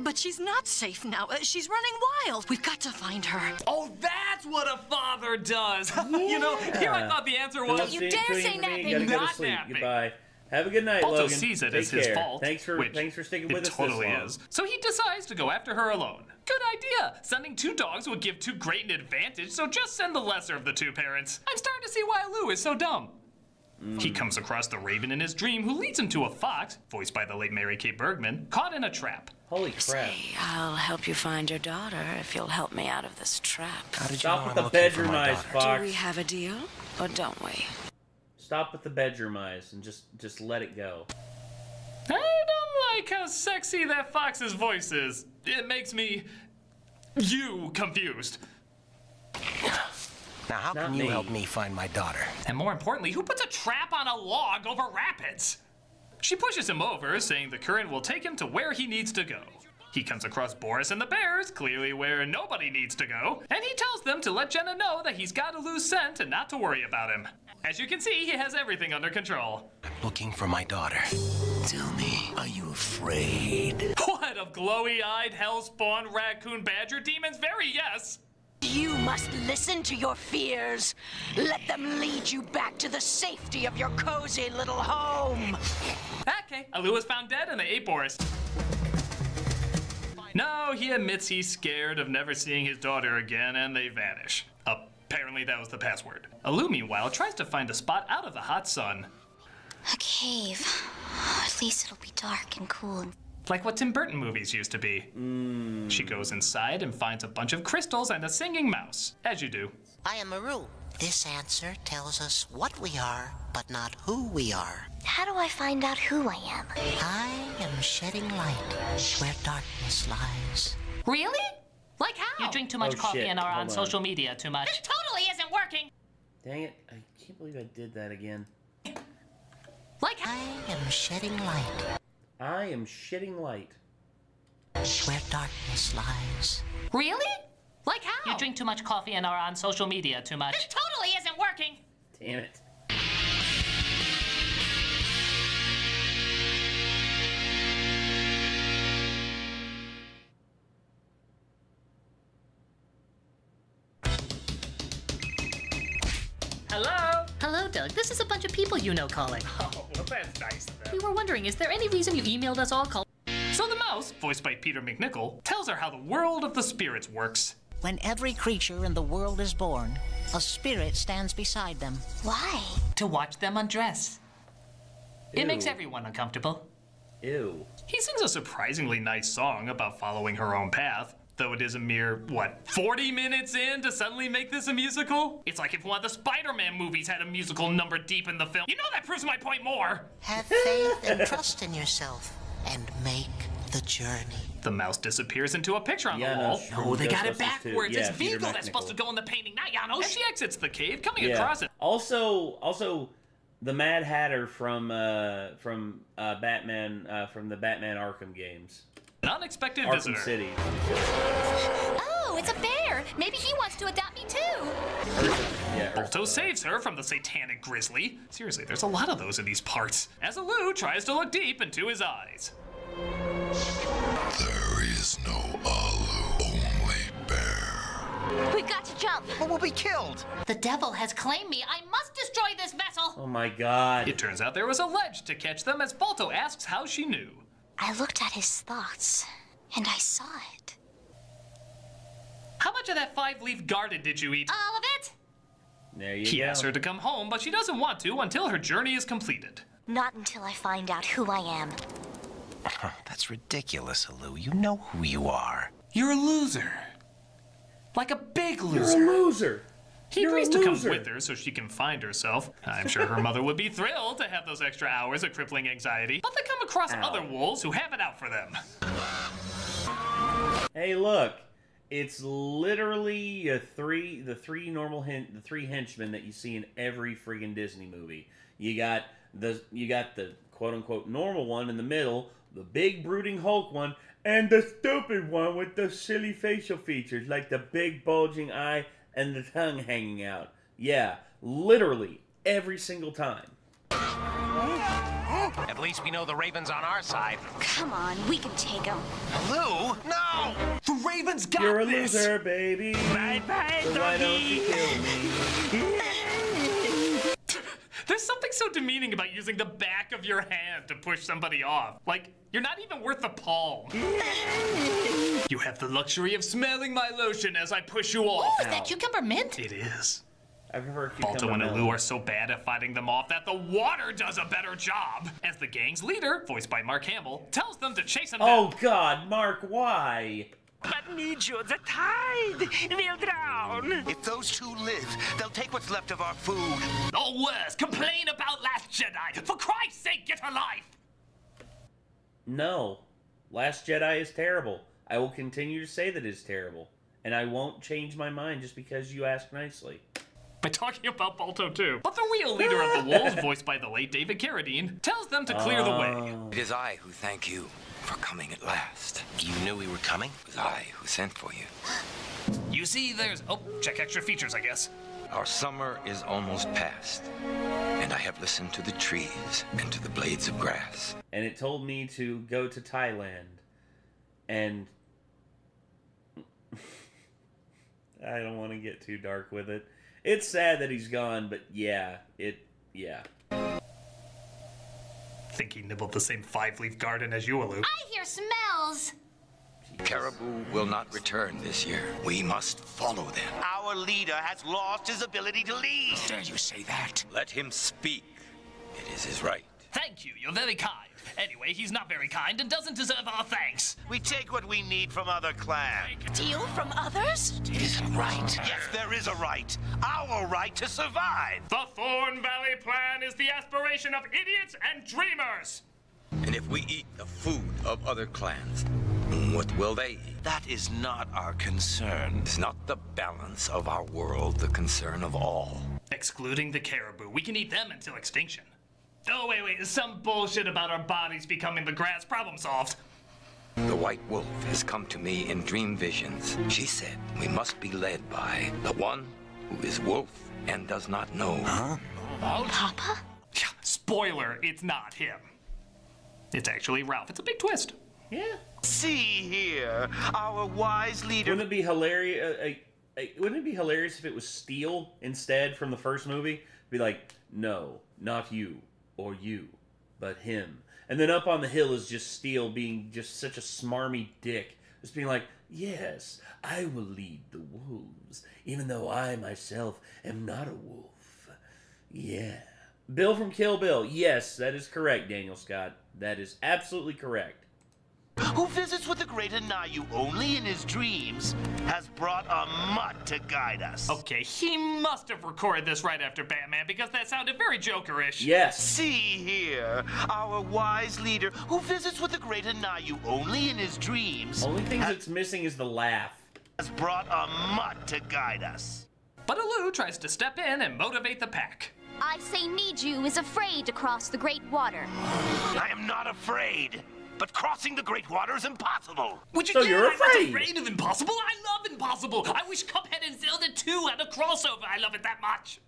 But she's not safe now. She's running wild. We've got to find her. Oh, that's what a father does. Yeah. You know, here I thought the answer was... Don't you dare say napping. Gotta go to Not sleep. napping. Goodbye. Have a good night, Balto Logan. sees it Take as his care. fault. Thanks for sticking with us this long. It totally is. So he decides to go after her alone. Good idea. Sending two dogs would give too great an advantage, so just send the lesser of the two parents. I'm starting to see why Alu is so dumb. He comes across the raven in his dream, who leads him to a fox, voiced by the late Mary Kay Bergman, caught in a trap. Holy crap. Say, I'll help you find your daughter if you'll help me out of this trap. How did you Stop know with I'm the looking for bedroom my eyes, daughter? Fox. Do we have a deal, or don't we? Stop with the bedroom eyes and just let it go. I don't like how sexy that fox's voice is. It makes me... confused. Now, how can you help me find my daughter? And more importantly, who puts a trap on a log over rapids? She pushes him over, saying the current will take him to where he needs to go. He comes across Boris and the bears, clearly where nobody needs to go, and he tells them to let Jenna know that he's got to lose scent and not to worry about him. As you can see, he has everything under control. I'm looking for my daughter. Tell me, are you afraid? What, of glowy-eyed, hell-spawned raccoon badger demons? Very yes. You must listen to your fears. Let them lead you back to the safety of your cozy little home. Okay, Alu was found dead and they ate Boris. No, he admits he's scared of never seeing his daughter again and they vanish. Apparently that was the password. Alu, meanwhile, tries to find a spot out of the hot sun. A cave. At least it'll be dark and cool. Like what Tim Burton movies used to be. She goes inside and finds a bunch of crystals and a singing mouse, as you do. I am Maru. This answer tells us what we are, but not who we are. How do I find out who I am? I am shedding light where darkness lies. Really? Like how? You drink too much coffee and are on social media too much. This totally isn't working. Dang it. I can't believe I did that again. Like how? I am shedding light. I am shitting light. Where darkness lies. Really? Like how? You drink too much coffee and are on social media too much. This totally isn't working. Damn it. Hello? Hello, Doug. This is a bunch of people you know calling. Oh, well, that's nice of them. We were wondering, is there any reason you emailed us all So the mouse, voiced by Peter McNichol, tells her how the world of the spirits works. When every creature in the world is born, a spirit stands beside them. Why? To watch them undress. Ew. It makes everyone uncomfortable. Ew. He sings a surprisingly nice song about following her own path, though it is a mere, 40 minutes in to suddenly make this a musical? It's like if one of the Spider-Man movies had a musical number deep in the film. You know that proves my point more! Have faith and trust in yourself, and make the journey. The mouse disappears into a picture on the wall. No, they got it backwards. Yeah, it's Vigo that's supposed to go in the painting, not Janos. And she exits the cave, coming across it. Also, the Mad Hatter from Batman, from the Batman Arkham games. An unexpected Arkham visitor. City. Oh, it's a bear. Maybe he wants to adopt me too. Balto saves her from the satanic grizzly. Seriously, there's a lot of those in these parts. As Alu tries to look deep into his eyes. There is no Alu, only bear. We've got to jump. But we'll be killed. The devil has claimed me. I must destroy this vessel. Oh my god. It turns out there was a ledge to catch them as Balto asks how she knew. I looked at his thoughts, and I saw it. How much of that 5-leaf garden did you eat? All of it? There you He go. asks her to come home, but she doesn't want to until her journey is completed. Not until I find out who I am. That's ridiculous, Alu. You know who you are. You're a loser. Like a big loser. You're a loser. He agrees to come with her so she can find herself. I'm sure her mother would be thrilled to have those extra hours of crippling anxiety, but they come across other wolves who have it out for them. Hey, look. It's literally the three henchmen that you see in every friggin' Disney movie. You got the quote unquote normal one in the middle, the big brooding Hulk one, and the stupid one with the silly facial features like the big bulging eye and the tongue hanging out. Yeah, literally every single time. At least we know the Raven's on our side. Come on, we can take him. Alu, no! The Raven's got You're a this. loser, baby. Bye-bye, so why don't you kill me? There's something so demeaning about using the back of your hand to push somebody off. Like, you're not even worth the palm. You have the luxury of smelling my lotion as I push you off. Oh, is that cucumber mint? It is. I prefer Balto and Alu are so bad at fighting them off that the water does a better job. As the gang's leader, voiced by Mark Hamill, tells them to chase him down. Oh God, Mark, why? But need you, the tide will drown. If those two live, they'll take what's left of our food. Or worse, complain about Last Jedi. For Christ's sake, get a life! No. Last Jedi is terrible. I will continue to say that it's terrible. And I won't change my mind just because you ask nicely. By talking about Balto too. But the real leader of the wolves, voiced by the late David Carradine, tells them to clear the way. It is I who thank you for coming at last. You knew we were coming? It was I who sent for you. You see, there's... Oh, check extra features, I guess. Our summer is almost past, and I have listened to the trees and to the blades of grass. And it told me to go to Thailand. And... I don't want to get too dark with it. It's sad that he's gone, but yeah. Think he nibbled the same 5-leaf garden as you, Alu. I hear smells. Caribou will not return this year. We must follow them. Our leader has lost his ability to lead. Dare you say that? Let him speak. It is his right. Thank you, you're very kind. Anyway, he's not very kind and doesn't deserve our thanks. We take what we need from other clans. Steal from others? It isn't right. Yes, there is a right. Our right to survive. The Thorn Valley Plan is the aspiration of idiots and dreamers. And if we eat the food of other clans, what will they eat? That is not our concern. It's not the balance of our world the concern of all. Excluding the caribou, we can eat them until extinction. Oh, wait, some bullshit about our bodies becoming the grass. Problem solved. The White Wolf has come to me in dream visions. She said we must be led by the one who is wolf and does not know. Huh? about? Papa? Spoiler, it's not him. It's actually Ralph. It's a big twist. Yeah. See here, our wise leader. Wouldn't it be hilarious? Wouldn't it be hilarious if it was Steel instead from the first movie? Be like, no, not you or you, but him. And then up on the hill is just Steel being just such a smarmy dick, just being like, yes, I will lead the wolves, even though I myself am not a wolf. Yeah. Bill from Kill Bill. Yes, that is correct, Daniel Scott. That is absolutely correct. Who visits with the great Anayu only in his dreams, has brought a mutt to guide us. Okay, he must have recorded this right after Batman because that sounded very Joker-ish. Yes. See here, our wise leader who visits with the great Anayu only in his dreams. Only thing that's missing is the laugh. Has brought a mutt to guide us. But Aloo tries to step in and motivate the pack. I say Niju is afraid to cross the Great Water. I am not afraid. But crossing the Great Water is impossible. So you're afraid? I'm not afraid of impossible. I love impossible. I wish Cuphead and Zelda 2 had a crossover. I love it that much.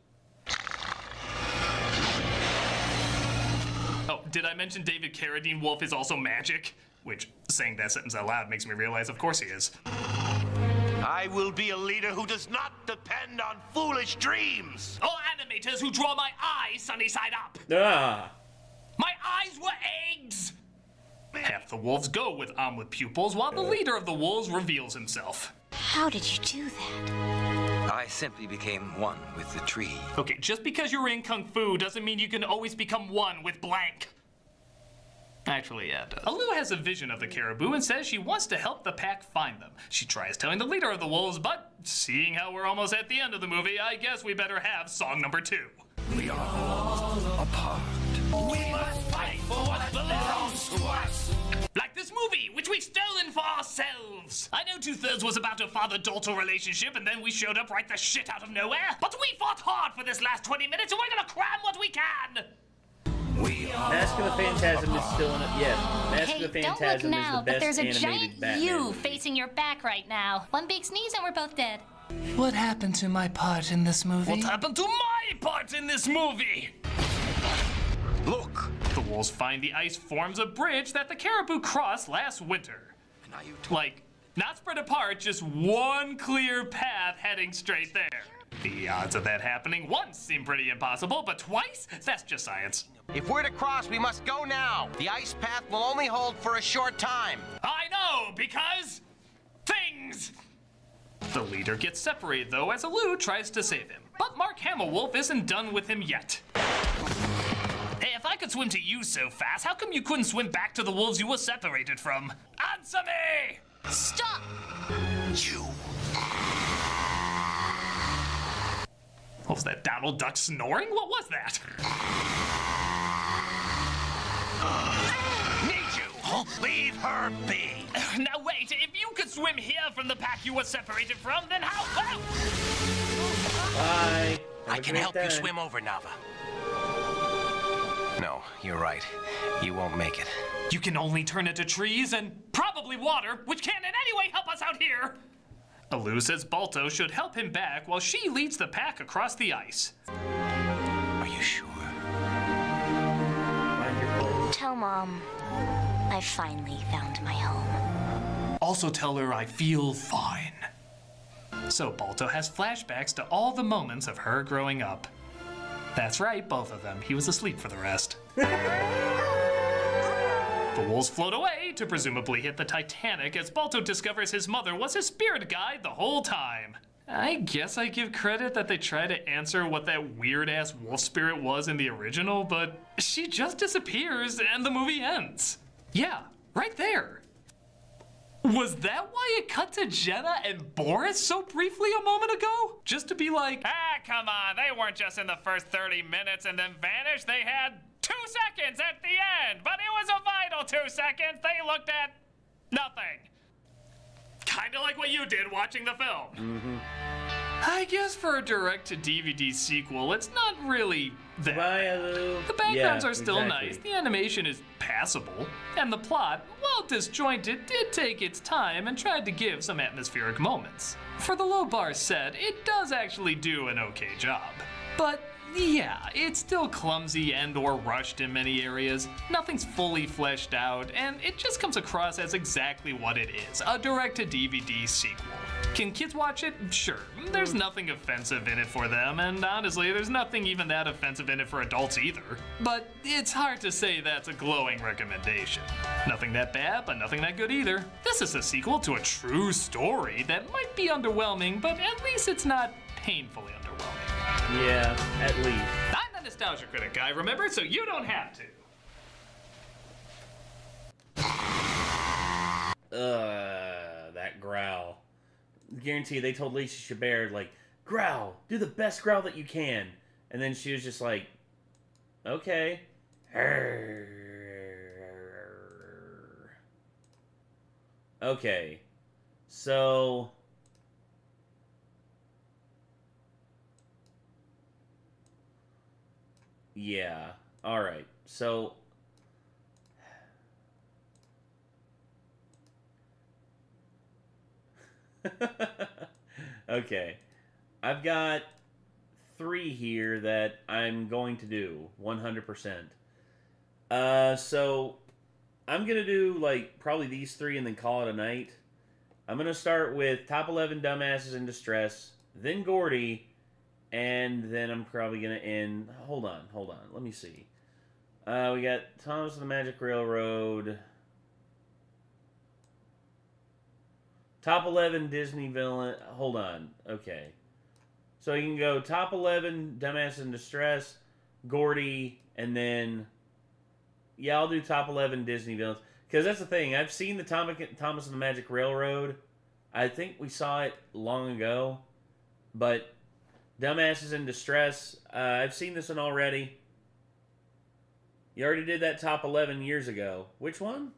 Oh, did I mention David Carradine Wolf is also magic? Which, saying that sentence out loud makes me realize of course he is. I will be a leader who does not depend on foolish dreams. Oh, animators who draw my eyes sunny side up. Ah. My eyes were eggs. Half the wolves go with omelet pupils, while the leader of the wolves reveals himself. How did you do that? I simply became one with the tree. Okay, just because you're in Kung Fu doesn't mean you can always become one with blank. Actually, yeah, it does. Aloo has a vision of the caribou and says she wants to help the pack find them. She tries telling the leader of the wolves, but seeing how we're almost at the end of the movie, I guess we better have song number 2. We are all a part. We must fight for what belongs to us. Like this movie, which we've stolen for ourselves. I know 2/3 was about a father-daughter relationship, and then we showed up right the shit out of nowhere. But we fought hard for this last 20 minutes, and we're gonna cram what we can. Mask of the Phantasm is still in it. Yes, Mask of the Hey, don't look Phantasm is now, the but best there's a animated giant Batman U movie. facing your back right now. One big sneeze and we're both dead. What happened to my part in this movie? What happened to my part in this movie? Look! The wolves find the ice forms a bridge that the caribou crossed last winter. Like, not spread apart, just one clear path heading straight there. The odds of that happening once seem pretty impossible, but twice? That's just science. If we're to cross, we must go now. The ice path will only hold for a short time. I know, because... things! The leader gets separated, though, as Aloo tries to save him. But Mark Hammerwolf isn't done with him yet. Hey, if I could swim to you so fast, how come you couldn't swim back to the wolves you were separated from? Answer me! Stop! You. What was that, Donald Duck snoring? What was that? Need you! Leave her be! Now wait, if you could swim here from the pack you were separated from, then how? Bye. I can help you swim over, Nava. No, you're right. You won't make it. You can only turn into trees and probably water, which can't in any way help us out here. Aloo says Balto should help him back while she leads the pack across the ice. Are you sure? Tell Mom I finally found my home. Also tell her I feel fine. So Balto has flashbacks to all the moments of her growing up. That's right, both of them. He was asleep for the rest. The wolves float away to presumably hit the Titanic as Balto discovers his mother was his spirit guide the whole time. I guess I give credit that they try to answer what that weird-ass wolf spirit was in the original, but she just disappears and the movie ends. Yeah, right there. Was that why it cut to Jenna and Boris so briefly a moment ago? Just to be like, ah, come on, they weren't just in the first 30 minutes and then vanished. They had 2 seconds at the end, but it was a vital 2 seconds. They looked at nothing. Kinda like what you did watching the film. Mm-hmm. I guess for a direct-to-DVD sequel, it's not really that bad. The backgrounds are still nice, the animation is passable, and the plot, while disjointed, did take its time and tried to give some atmospheric moments. For the low bar set, it does actually do an okay job. But yeah, it's still clumsy and or rushed in many areas. Nothing's fully fleshed out, and it just comes across as exactly what it is, a direct-to-DVD sequel. Can kids watch it? Sure. There's nothing offensive in it for them, and honestly, there's nothing even that offensive in it for adults either. But it's hard to say that's a glowing recommendation. Nothing that bad, but nothing that good either. This is a sequel to a true story that might be underwhelming, but at least it's not painfully underwhelming. Yeah, at least. I'm the Nostalgia Critic Guy, remember? So you don't have to. That growl. Guarantee they told Lacey Chabert, like, growl, do the best growl that you can. And then she was just like, okay. Okay. So... yeah. Alright. So... okay. I've got 3 here that I'm going to do 100%. So I'm going to do like probably these 3 and then call it a night. I'm going to start with Top 11 Dumbasses in Distress, then Gordy, and then I'm probably going to end... Hold on. Let me see. We got Thomas and the Magic Railroad... Top 11 Disney villain... Hold on. Okay. So you can go Top 11 Dumbass in Distress, Gordy, and then... yeah, I'll do Top 11 Disney villains. Because that's the thing. I've seen the Thomas and the Magic Railroad. I think we saw it long ago. But Dumbasses in Distress, I've seen this one already. You already did that Top 11 years ago. Which one?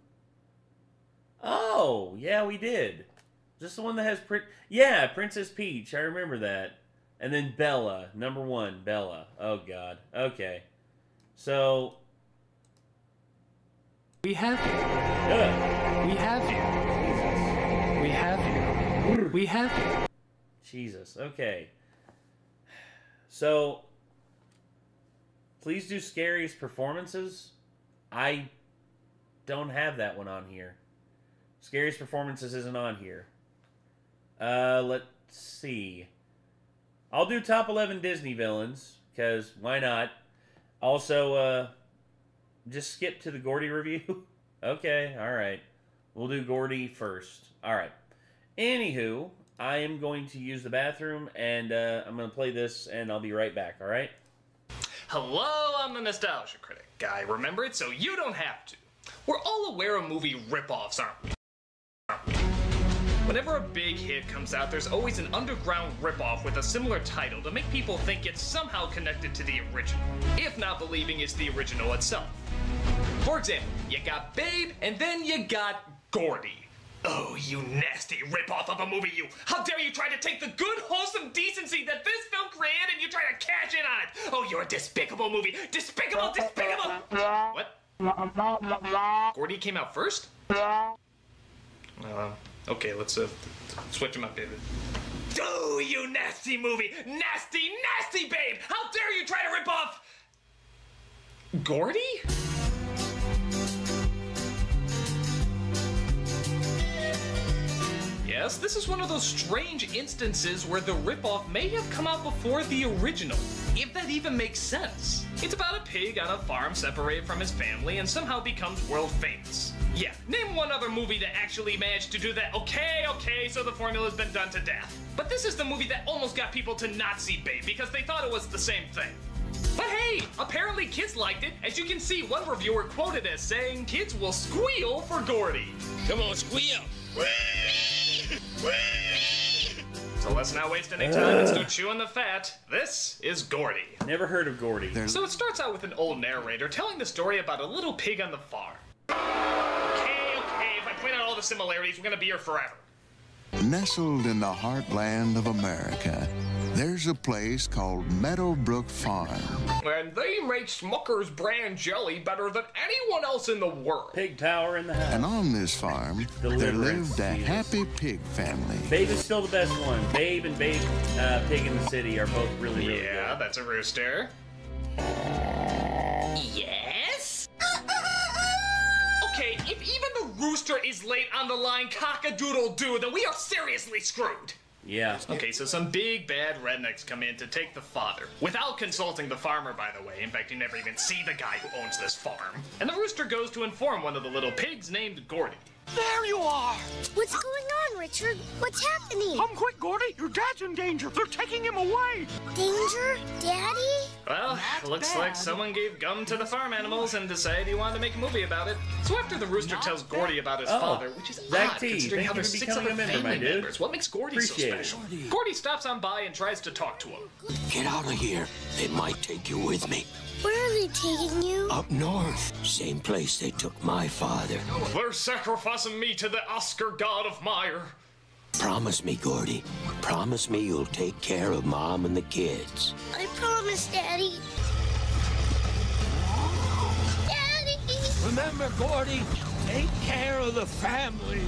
Oh, yeah, we did. Is this the one that has... yeah, Princess Peach. I remember that. And then Bella. Number 1, Bella. Oh, God. Okay. So... we have you. We have you. We have you. We have you. Jesus. Okay. So... please do Scariest Performances. I don't have that one on here. Scariest Performances isn't on here. Let's see. I'll do Top 11 Disney villains, because why not? Also, just skip to the Gordy review. Okay, alright. We'll do Gordy first. Alright. Anywho, I am going to use the bathroom, and I'm going to play this, and I'll be right back, alright? Hello, I'm the Nostalgia Critic Guy. Remember it so you don't have to. We're all aware of movie ripoffs, aren't we? Whenever a big hit comes out, there's always an underground ripoff with a similar title to make people think it's somehow connected to the original, if not believing it's the original itself. For example, you got Babe, and then you got Gordy. Oh, you nasty ripoff of a movie, you! How dare you try to take the good, wholesome decency that this film created and you try to cash in on it! Oh, you're a despicable movie! Despicable, despicable! What? Gordy came out first? Okay, let's switch them up, David. Oh, you nasty movie! Nasty, nasty Babe! How dare you try to rip off... Gordy? Yes, this is one of those strange instances where the ripoff may have come out before the original, if that even makes sense. It's about a pig on a farm separated from his family and somehow becomes world famous. Yeah, name one other movie that actually managed to do that. Okay, so the formula's been done to death. But this is the movie that almost got people to not see Babe because they thought it was the same thing. But hey, apparently kids liked it. As you can see, one reviewer quoted as saying, kids will squeal for Gordy. Come on, squeal. So let's not waste any time and start chewing the fat. This is Gordy. Never heard of Gordy. So it starts out with an old narrator telling the story about a little pig on the farm. Okay, if I point out all the similarities, we're gonna be here forever. Nestled in the heartland of America, there's a place called Meadowbrook Farm. And they make Smucker's brand jelly better than anyone else in the world. Pig tower in the house. And on this farm, there lived a happy pig family. Babe is still the best one. Babe and Babe Pig in the City are both really, really good. Yeah, that's a rooster. Yes? Okay, if even the rooster is late on the line cock-a-doodle-doo, then we are seriously screwed. Yeah. Okay, so some big bad rednecks come in to take the father, without consulting the farmer, by the way. In fact, you never even see the guy who owns this farm. And the rooster goes to inform one of the little pigs named Gordy. There you are! What's going on, Richard? What's happening? Come quick, Gordy! Your dad's in danger! They're taking him away! Danger? Daddy? Well, looks like someone gave gum to the farm animals and decided he wanted to make a movie about it. So after the rooster tells Gordy about his father, which is odd considering how there's 6 other family members, what makes Gordy so special? Gordy stops on by and tries to talk to him. Get out of here. They might take you with me. Where are they taking you? Up north. Same place they took my father. They're sacrificing me to the Oscar god of Meyer. Promise me, Gordy. Promise me you'll take care of Mom and the kids. I promise, Daddy. Daddy! Remember, Gordy, take care of the family.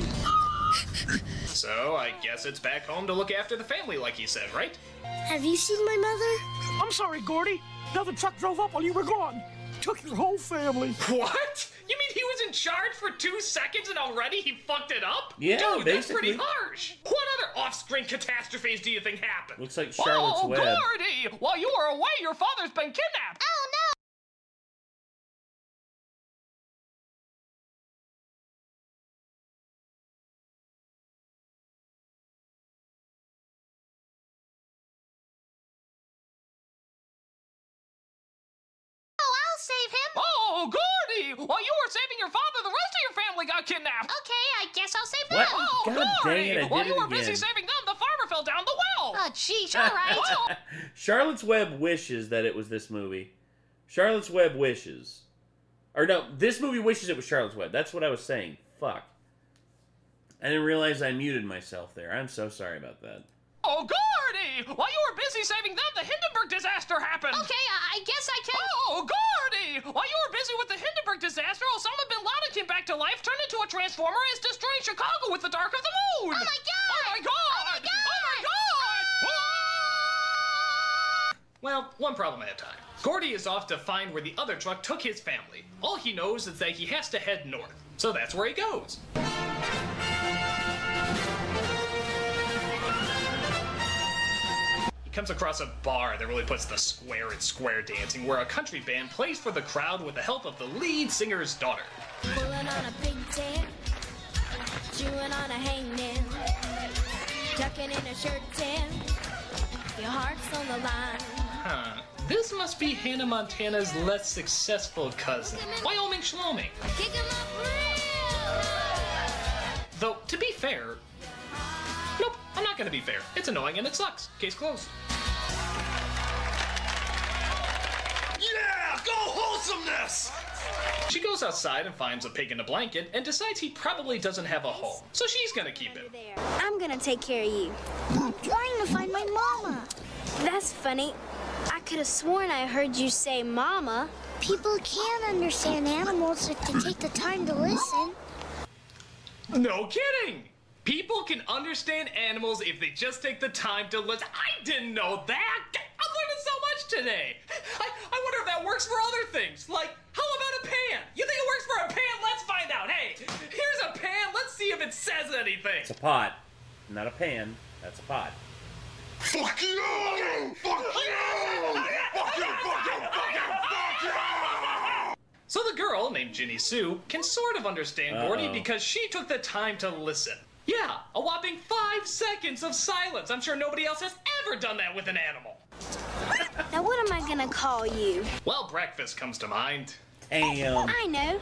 So, I guess it's back home to look after the family like he said, right? Have you seen my mother? I'm sorry, Gordy. Now the truck drove up while you were gone. Took your whole family. What? You mean he was in charge for 2 seconds and already he fucked it up? Yeah, dude, basically. That's pretty harsh. What other off-screen catastrophes do you think happened? Looks like Charlotte's Web. Gordy! While you were away, your father's been kidnapped. Oh, no! Save him? Oh, Gordy! While you were saving your father, the rest of your family got kidnapped. Okay, I guess I'll save What? them. Oh, God Gordy! dang it, I did While it you were again. busy saving them, the farmer fell down the well. Oh, jeez, all right. Charlotte's Web wishes that it was this movie. Charlotte's Web wishes. Or no, this movie wishes it was Charlotte's Web. That's what I was saying. Fuck. I didn't realize I muted myself there. I'm so sorry about that. Oh, Gordy! While you were busy saving them, the Hindenburg disaster happened. Okay, I guess I can. Oh, Gordy! While you were busy with the Hindenburg disaster, Osama bin Laden came back to life, turned into a transformer, and is destroying Chicago with the dark of the moon. Oh my god! Oh my god! Oh my god! Oh my god! Ah! Well, one problem at a time. Gordy is off to find where the other truck took his family. All he knows is that he has to head north. So that's where he goes. He comes across a bar that really puts the square in square dancing, where a country band plays for the crowd with the help of the lead singer's daughter. Pulling on a pigtail, chewing on a hangnail, tucking in a shirt tail, your heart's on the line. Huh. This must be Hannah Montana's less successful cousin, Wyoming Schloming. Kick 'em up real. Though, to be fair... Nope, I'm not gonna be fair. It's annoying and it sucks. Case closed. Yeah! Go wholesomeness! She goes outside and finds a pig in a blanket and decides he probably doesn't have a home, so she's gonna keep him. I'm gonna take care of you. I'm trying to find my mama. That's funny. I could have sworn I heard you say mama. People can understand animals if they take the time to listen. No kidding! People can understand animals if they just take the time to listen. I didn't know that! I'm learning so much today! I wonder if that works for other things. Like, how about a pan? You think it works for a pan? Let's find out. Hey, here's a pan. Let's see if it says anything. It's a pot. Not a pan. That's a pot. Fuck you! Fuck you! Fuck you! Fuck you! Fuck you! Fuck you! So the girl, named Ginny Sue, can sort of understand Gordy because she took the time to listen. Yeah, a whopping 5 seconds of silence. I'm sure nobody else has ever done that with an animal. Now what am I gonna call you? Well, breakfast comes to mind. Damn. I know.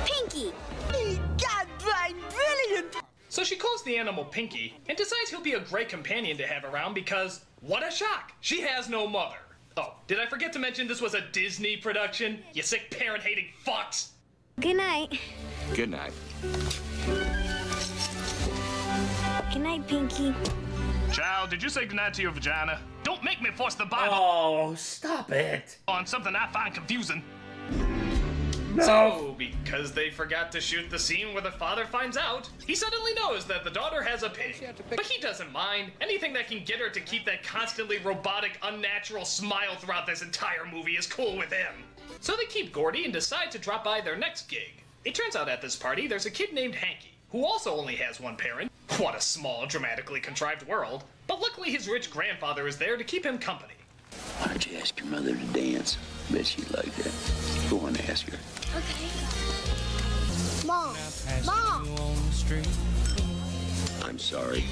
Pinky. Goddamn brilliant! So she calls the animal Pinky and decides he'll be a great companion to have around because, what a shock, she has no mother. Oh, did I forget to mention this was a Disney production? You sick parent-hating fucks! Good night. Good night. Good night, Pinky. Child, did you say goodnight to your vagina? Don't make me force the Bible Oh, stop it. on something I find confusing. No. So, because they forgot to shoot the scene where the father finds out, he suddenly knows that the daughter has a pig. But he doesn't mind. Anything that can get her to keep that constantly robotic, unnatural smile throughout this entire movie is cool with him. So they keep Gordy and decide to drop by their next gig. It turns out at this party, there's a kid named Hanky, who also only has one parent. What a small, dramatically contrived world. But luckily his rich grandfather is there to keep him company. Why don't you ask your mother to dance? Bet she'd like that. Go on, ask her. Okay. Mom! Mom! I'm sorry.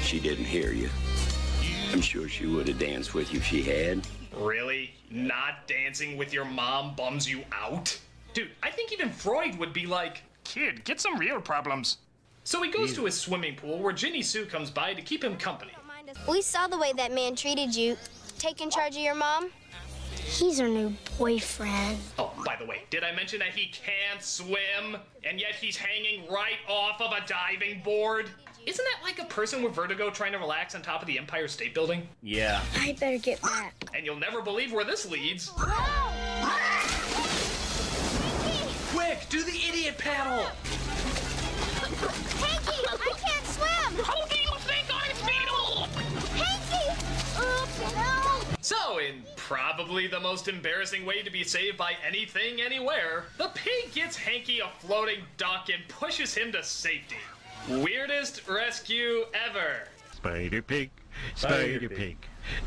She didn't hear you. I'm sure she would have danced with you if she had. Really? Not dancing with your mom bums you out? Dude, I think even Freud would be like, kid, get some real problems. So he goes to his swimming pool where Ginny Sue comes by to keep him company. We saw the way that man treated you. Taking charge of your mom? He's her new boyfriend. Oh, by the way, did I mention that he can't swim? And yet he's hanging right off of a diving board? Isn't that like a person with vertigo trying to relax on top of the Empire State Building? Yeah. I better get back. And you'll never believe where this leads. Quick, do the idiot paddle! Hanky, I can't swim! How do you think I feel? Hanky! No! So, in probably the most embarrassing way to be saved by anything, anywhere, the pig gets Hanky a floating duck and pushes him to safety. Weirdest rescue ever. Spider Pig, Spider Pig,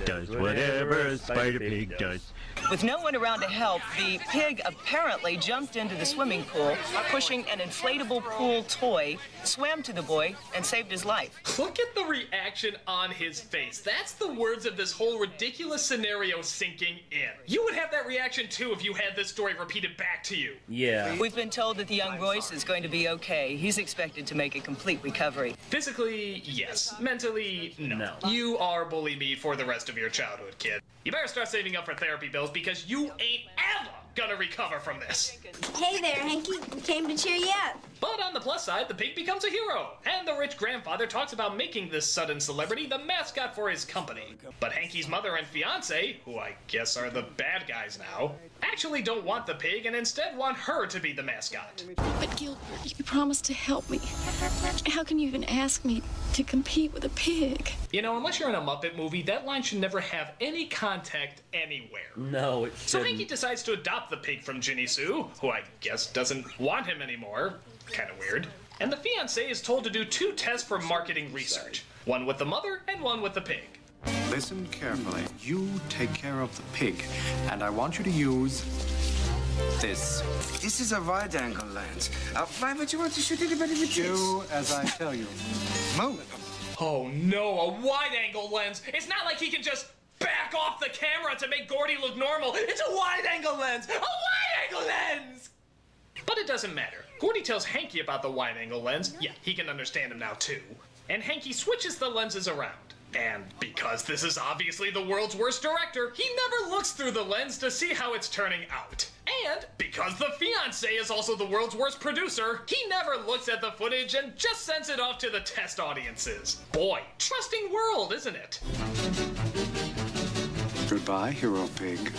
does whatever a Spider Pig does. With no one around to help, the pig apparently jumped into the swimming pool, pushing an inflatable pool toy, swam to the boy, and saved his life. Look at the reaction on his face. That's the words of this whole ridiculous scenario sinking in. You would have that reaction too if you had this story repeated back to you. Yeah. We've been told that the young Royce is going to be okay. He's expected to make a complete recovery. Physically, yes. Mentally, no. You are bully me for the rest of your childhood, kid. You better start saving up for therapy bills because you ain't ever gonna recover from this. Hey there, Hanky. We came to cheer you up. But on the plus side, the pig becomes a hero, and the rich grandfather talks about making this sudden celebrity the mascot for his company. But Hanky's mother and fiance, who I guess are the bad guys now, actually don't want the pig and instead want her to be the mascot. But Gilbert, you promised to help me. How can you even ask me to compete with a pig? You know, unless you're in a Muppet movie, that line should never have any contact anywhere. No, it shouldn't. So Hanky decides to adopt the pig from Ginny Sue, who I guess doesn't want him anymore. Kind of weird. And the fiancé is told to do 2 tests for marketing research. One with the mother and one with the pig. Listen carefully. You take care of the pig, and I want you to use this. This is a wide-angle lens. Why would you want to shoot anybody with this? Do as I tell you. Move. Oh no, a wide-angle lens! It's not like he can just back off the camera to make Gordy look normal. It's a wide-angle lens! A wide-angle lens! But it doesn't matter. Gordy tells Hanky about the wide-angle lens. Yeah, he can understand him now too. And Hanky switches the lenses around. And because this is obviously the world's worst director, he never looks through the lens to see how it's turning out. And because the fiancé is also the world's worst producer, he never looks at the footage and just sends it off to the test audiences. Boy, trusting world, isn't it? Goodbye, hero pig.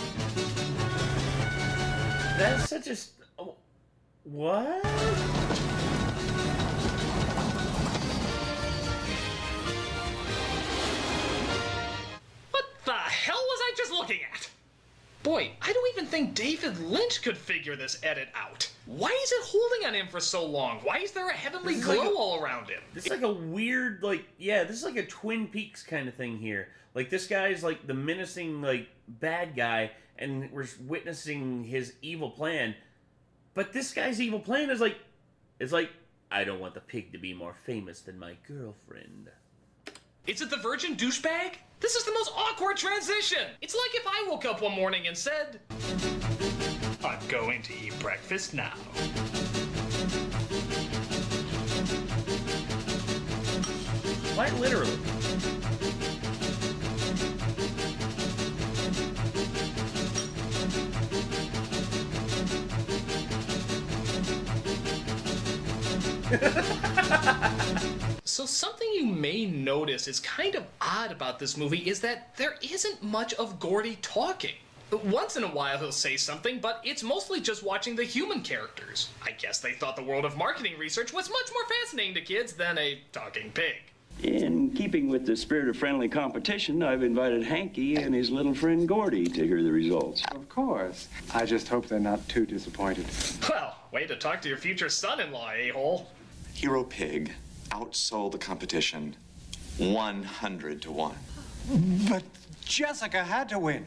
That's such a... What? What the hell was I just looking at? Boy, I don't even think David Lynch could figure this edit out. Why is it holding on him for so long? Why is there a heavenly glow all around him? This is like a weird, this is like a Twin Peaks kind of thing here. Like, this guy's like the menacing, bad guy, and we're witnessing his evil plan. But this guy's evil plan is like, I don't want the pig to be more famous than my girlfriend. Is it the virgin douchebag? This is the most awkward transition! It's like if I woke up one morning and said, I'm going to eat breakfast now. Quite literally. So something you may notice is kind of odd about this movie is that there isn't much of Gordy talking. Once in a while he'll say something, but it's mostly just watching the human characters. I guess they thought the world of marketing research was much more fascinating to kids than a talking pig. In keeping with the spirit of friendly competition, I've invited Hanky and his little friend Gordy to hear the results. Of course. I just hope they're not too disappointed. Well, way to talk to your future son-in-law, a-hole. Hero Pig outsold the competition 100 to 1. But Jessica had to win.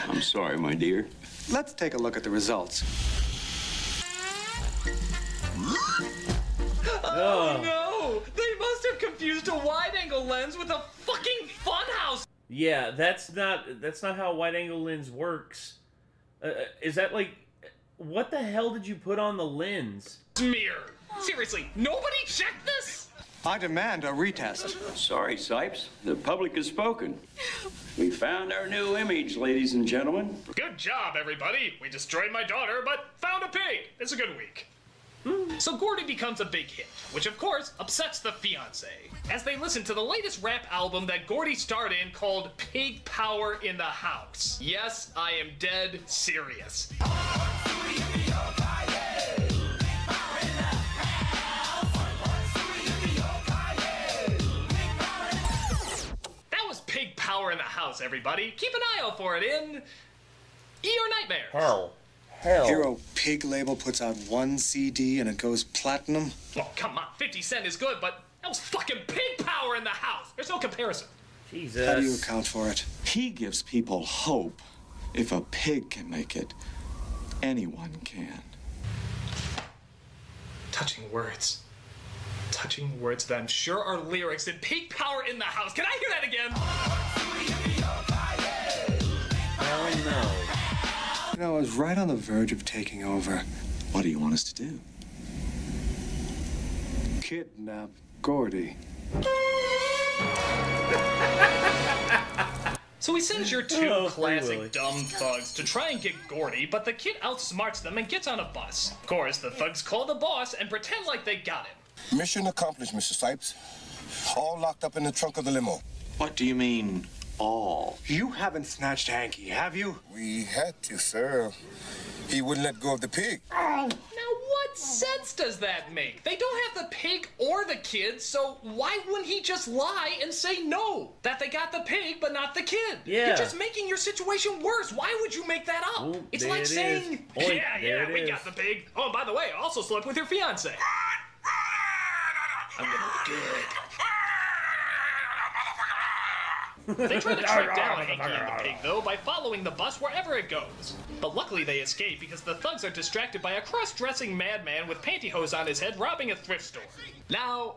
I'm sorry, my dear. Let's take a look at the results. Oh no! They must have confused a wide-angle lens with a fucking funhouse! Yeah, that's not how a wide-angle lens works. Is that like... What the hell did you put on the lens? Mirror. Seriously, nobody checked this? I demand a retest. Sorry, Sipes. The public has spoken. We found our new image, ladies and gentlemen. Good job, everybody. We destroyed my daughter, but found a pig. It's a good week. So Gordy becomes a big hit, which of course upsets the fiancé, as they listen to the latest rap album that Gordy starred in called Pig Power in the House. Yes, I am dead serious. That was Pig Power in the House, everybody. Keep an eye out for it in Your Nightmares. Hell. Hero Pig label puts out one CD and it goes platinum? Oh, come on. 50 Cent is good, but that was fucking Pig Power in the House. There's no comparison. Jesus. How do you account for it? He gives people hope. If a pig can make it, anyone can. Touching words. Touching words that I'm sure are lyrics in Pig Power in the House. Can I hear that again? Oh, no. You know, I was right on the verge of taking over. What do you want us to do? Kidnap Gordy. So he sends your two classic dumb thugs to try and get Gordy, but the kid outsmarts them and gets on a bus. Of course, the thugs call the boss and pretend like they got him. Mission accomplished, Mr. Sipes. All locked up in the trunk of the limo. What do you mean, all? You haven't snatched Hanky, have you? We had to, sir. He wouldn't let go of the pig. Now, what sense does that make? They don't have the pig or the kid, so why wouldn't he just lie and say no? That they got the pig, but not the kid. Yeah. You're just making your situation worse. Why would you make that up? Ooh, it's like saying, yeah, we got the pig. Oh, and by the way, I also slept with your fiancé. I'm gonna look good. They try to track down Hanky and the pig, though, by following the bus wherever it goes. But luckily they escape because the thugs are distracted by a cross-dressing madman with pantyhose on his head robbing a thrift store. Now,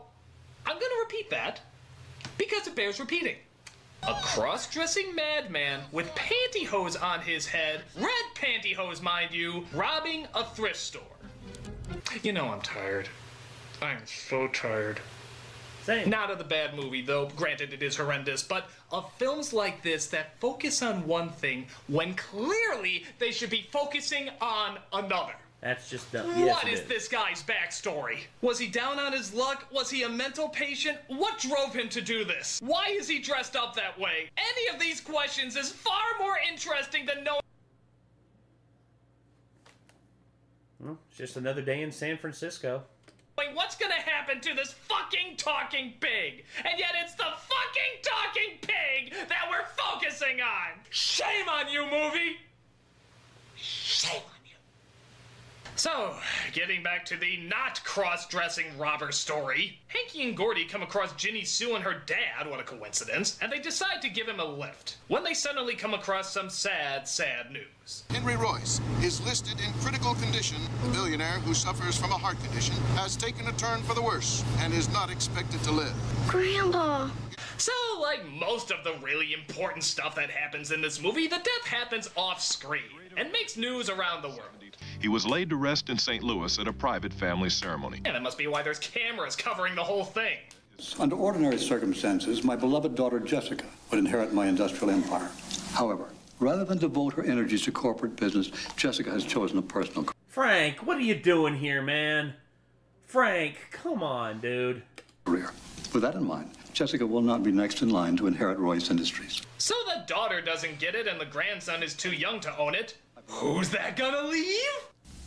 I'm gonna repeat that because it bears repeating. A cross-dressing madman with pantyhose on his head, red pantyhose, mind you, robbing a thrift store. You know I'm tired. I'm so tired. Same. Not of the bad movie, though. Granted, it is horrendous, but of films like this that focus on one thing when clearly they should be focusing on another. That's just dumb. What is this guy's backstory? Was he down on his luck? Was he a mental patient? What drove him to do this? Why is he dressed up that way? Any of these questions is far more interesting than knowing. Well, it's just another day in San Francisco. What's gonna happen to this fucking talking pig? And yet it's the fucking talking pig that we're focusing on! Shame on you, movie! Shame on you. So, getting back to the not cross-dressing robber story, Hanky and Gordy come across Ginny Sue and her dad, what a coincidence, and they decide to give him a lift. When they suddenly come across some sad, sad news. Henry Royce is listed in critical condition. The billionaire who suffers from a heart condition has taken a turn for the worse and is not expected to live. Grandpa. So, like most of the really important stuff that happens in this movie, the death happens off-screen and makes news around the world. He was laid to rest in St. Louis at a private family ceremony. Yeah, that must be why there's cameras covering the whole thing. Under ordinary circumstances, my beloved daughter Jessica would inherit my industrial empire. However, rather than devote her energies to corporate business, Jessica has chosen a personal career. Frank, what are you doing here, man? Frank, come on, dude. With that in mind, Jessica will not be next in line to inherit Royce Industries. So the daughter doesn't get it and the grandson is too young to own it. Who's that gonna leave?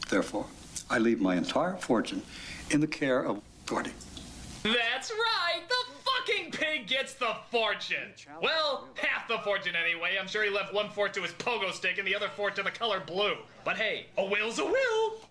Therefore, I leave my entire fortune in the care of Gordy. That's right! The fucking pig gets the fortune! Well, half the fortune anyway. I'm sure he left 1/4 to his pogo stick and the other 4 to the color blue. But hey, a will's a will!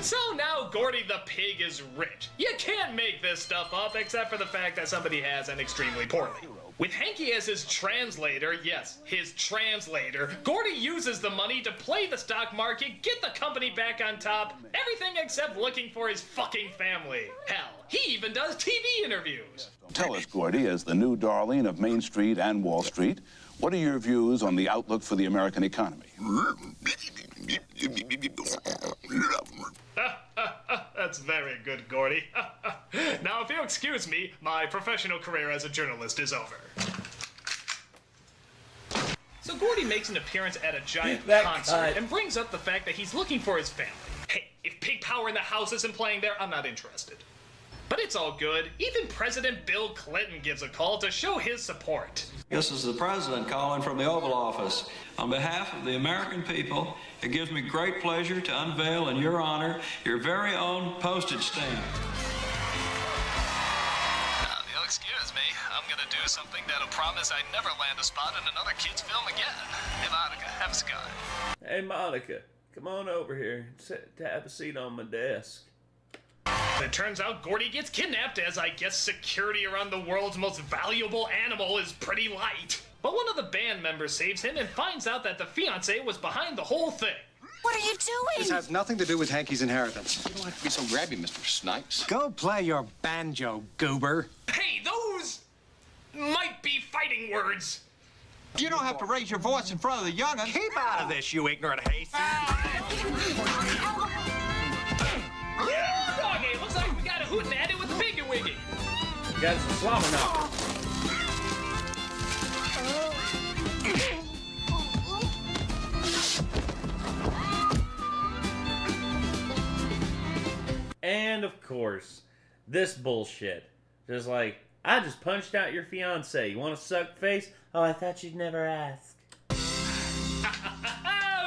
So now Gordy the pig is rich. You can't make this stuff up except for the fact that somebody has an extremely poorly. With Hanky as his translator, yes, his translator, Gordy uses the money to play the stock market, get the company back on top, everything except looking for his fucking family. Hell, he even does TV interviews. Tell us, Gordy, as the new darling of Main Street and Wall Street, what are your views on the outlook for the American economy? That's very good, Gordy. Now, if you'll excuse me, my professional career as a journalist is over. So Gordy makes an appearance at a giant concert and brings up the fact that he's looking for his family. Hey, if Pig Power in the House isn't playing there, I'm not interested. But it's all good. Even President Bill Clinton gives a call to show his support. This is the President calling from the Oval Office. On behalf of the American people, it gives me great pleasure to unveil in your honor your very own postage stamp. Now, if you'll excuse me, I'm gonna do something that'll promise I'd never land a spot in another kid's film again. Hey, Monica, have a cigar. Hey, Monica, come on over here. Have a seat on my desk. It turns out Gordy gets kidnapped, as I guess security around the world's most valuable animal is pretty light. But one of the band members saves him and finds out that the fiancé was behind the whole thing. What are you doing? This has nothing to do with Hanky's inheritance. You don't have to be so grabby, Mr. Snipes. Go play your banjo, goober. Hey, those might be fighting words. You don't have to raise your voice in front of the young'un. Keep out of this, you ignorant hayseed. Doggy, looks like we got a hootenanny with the piggy wiggy. You got some slobber knocker. And of course, this bullshit. Just like, I just punched out your fiance. You want to suck face? Oh, I thought you'd never ask.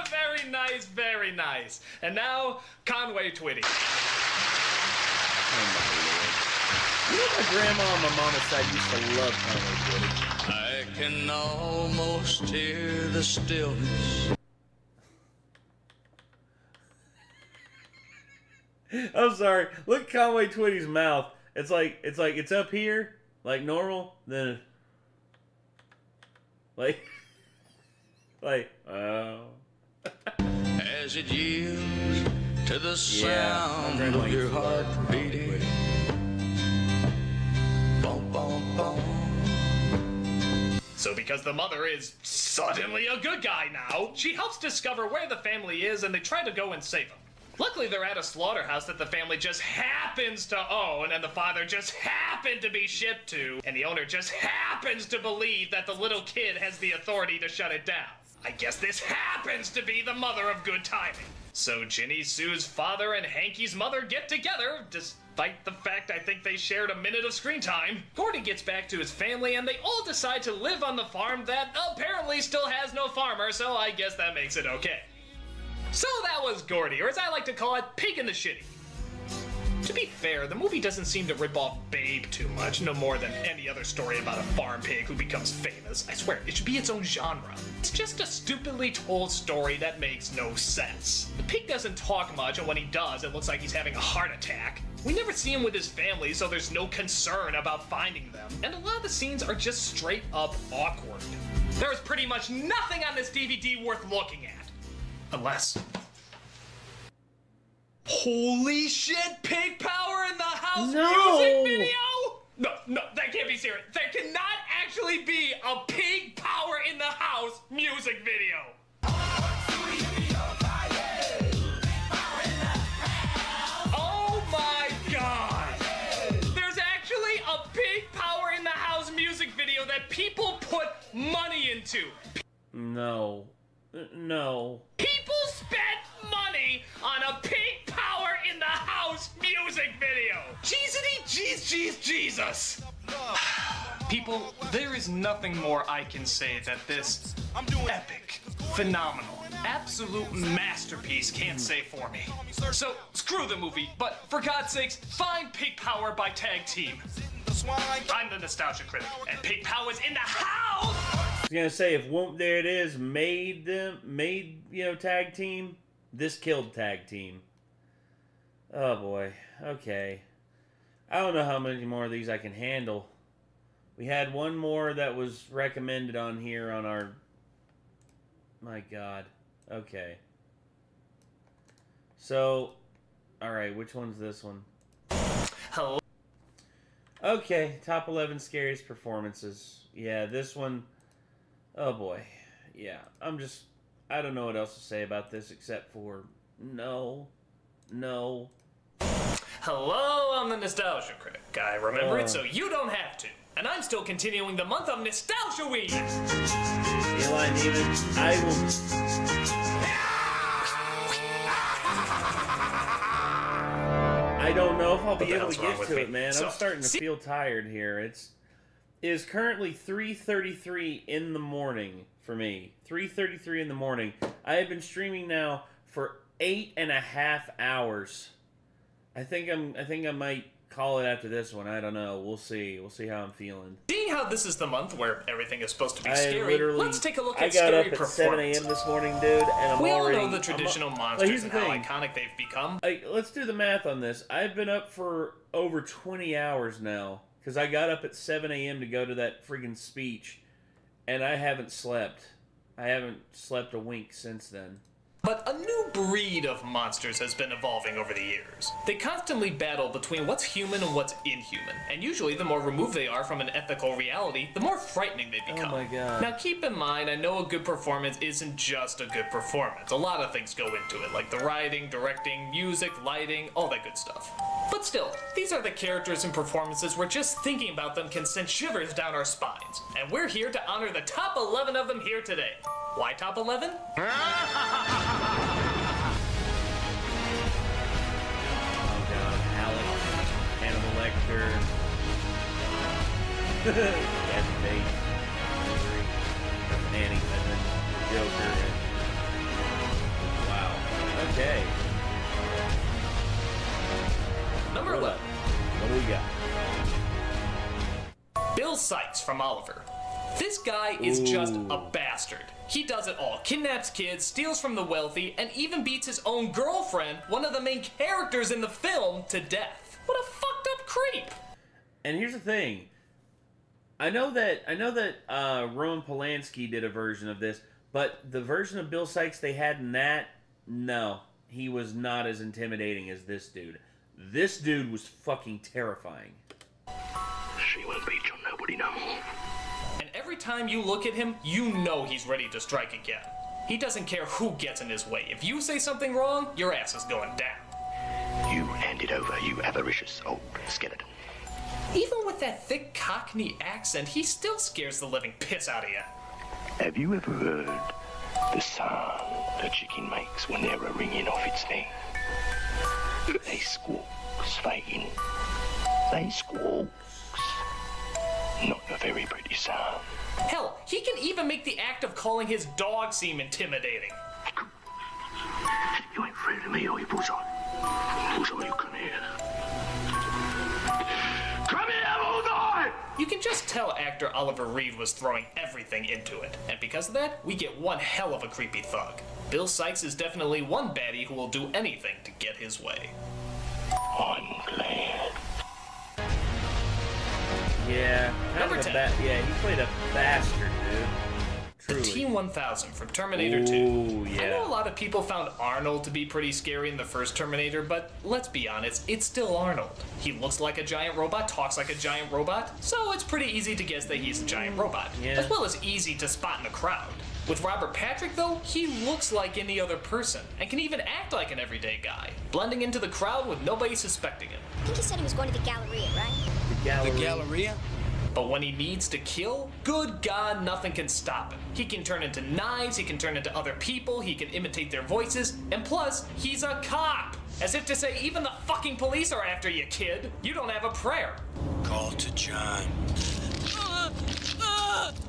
Very nice, very nice. And now, Conway Twitty. Oh my lord. You know my grandma on my mama's side used to love Conway Twitty. I can almost hear the stillness. I'm sorry. Look at Conway Twitty's mouth. It's up here, like normal, then like oh. As it yields to the sound of your heart beating. Bum, bum, bum. So because the mother is suddenly a good guy now, she helps discover where the family is and they try to go and save them. Luckily, they're at a slaughterhouse that the family just happens to own, and the father just happened to be shipped to, and the owner just happens to believe that the little kid has the authority to shut it down. I guess this happens to be the mother of good timing. So Ginny Sue's father and Hanky's mother get together, despite the fact I think they shared a minute of screen time. Gordy gets back to his family, and they all decide to live on the farm that apparently still has no farmer, so I guess that makes it okay. So that was Gordy, or as I like to call it, Pig in the Shitty. To be fair, the movie doesn't seem to rip off Babe too much, no more than any other story about a farm pig who becomes famous. I swear, it should be its own genre. It's just a stupidly told story that makes no sense. The pig doesn't talk much, and when he does, it looks like he's having a heart attack. We never see him with his family, so there's no concern about finding them. And a lot of the scenes are just straight up awkward. There is pretty much nothing on this DVD worth looking at. Unless... Holy shit, Pig Power in the House music video? No, that can't be serious. There cannot actually be a Pig Power in the House music video. Oh my god. There's actually a Pig Power in the House music video that people put money into. No. People spent money on a Pig Power in the House music video. Jeez. There is nothing more I can say that this epic, phenomenal, absolute masterpiece can't say for me. So, screw the movie, but for God's sakes, find Pig Power by Tag Team. I'm the Nostalgia Critic, and Pig Power's in the house! I was gonna say, if Whoop There It Is made, you know, Tag Team, this killed Tag Team. Oh boy, okay. I don't know how many more of these I can handle. We had one more that was recommended on here on our... My God. Okay. So, alright, which one's this one? Hello? Okay, top 11 scariest performances. Yeah, this one... Oh boy. Yeah, I don't know what else to say about this except for... No. No. Hello, I'm the Nostalgia Critic. I remember it so you don't have to. And I'm still continuing the month of Nostalgia Week! Eli Neiman, I will... I don't know if I'll be able to get to it, man. I'm starting to feel tired here. It is currently 3:33 in the morning for me. 3:33 in the morning. I have been streaming now for 8.5 hours. I think I might call it after this one. I don't know. We'll see. We'll see how I'm feeling. Seeing how this is the month where everything is supposed to be scary, let's take a look at I got scary up at performance. 7 a.m. this morning, dude, and we all know the traditional monsters and how thing. iconic they've become. Let's do the math on this. I've been up for over 20 hours now, because I got up at 7 a.m. to go to that friggin' speech, and I haven't slept. I haven't slept a wink since then. But a new breed of monsters has been evolving over the years. They constantly battle between what's human and what's inhuman, and usually the more removed they are from an ethical reality, the more frightening they become. Oh my God. Now keep in mind, I know a good performance isn't just a good performance. A lot of things go into it, like the writing, directing, music, lighting, all that good stuff. But still, these are the characters and performances where just thinking about them can send shivers down our spines. And we're here to honor the top 11 of them here today. Why top 11? Oh God, Alex, Hannibal Lecter, Kevin Bates, Misery, Nanny Goodman, Joker. Wow. Okay. Number 11. What do we got? Bill Sikes from Oliver. This guy is just a bastard. He does it all. Kidnaps kids, steals from the wealthy, and even beats his own girlfriend, one of the main characters in the film, to death. What a fucked up creep. And here's the thing. I know that Roman Polanski did a version of this, but the version of Bill Sikes they had in that, no. He was not as intimidating as this dude. This dude was fucking terrifying. She won't beat you, nobody no more. And every time you look at him, you know he's ready to strike again. He doesn't care who gets in his way. If you say something wrong, your ass is going down. You hand it over, you avaricious old skeleton. Even with that thick Cockney accent, he still scares the living piss out of you. Have you ever heard the sound a chicken makes when they're ringing off its thing? They squawks, Fagin. They squawks. Not a very pretty sound. Hell, he can even make the act of calling his dog seem intimidating. You ain't afraid of me, are you, Bullseye? Bullseye, you come here. Come here, Bullseye! You can just tell actor Oliver Reed was throwing everything into it. And because of that, we get one hell of a creepy thug. Bill Sikes is definitely one baddie who will do anything to get his way. I'm glad. Yeah, Number 10. Yeah, he played a bastard, dude. Truly. The T-1000 from Terminator 2. Yeah. I know a lot of people found Arnold to be pretty scary in the first Terminator, but let's be honest, it's still Arnold. He looks like a giant robot, talks like a giant robot, so it's pretty easy to guess that he's a giant robot, as well as easy to spot in the crowd. With Robert Patrick, though, he looks like any other person, and can even act like an everyday guy, blending into the crowd with nobody suspecting him. I think he said he was going to the Galleria, right? The Galleria? But when he needs to kill, good God, nothing can stop him. He can turn into knives, he can turn into other people, he can imitate their voices, and plus, he's a cop! As if to say, even the fucking police are after you, kid. You don't have a prayer. Call to John.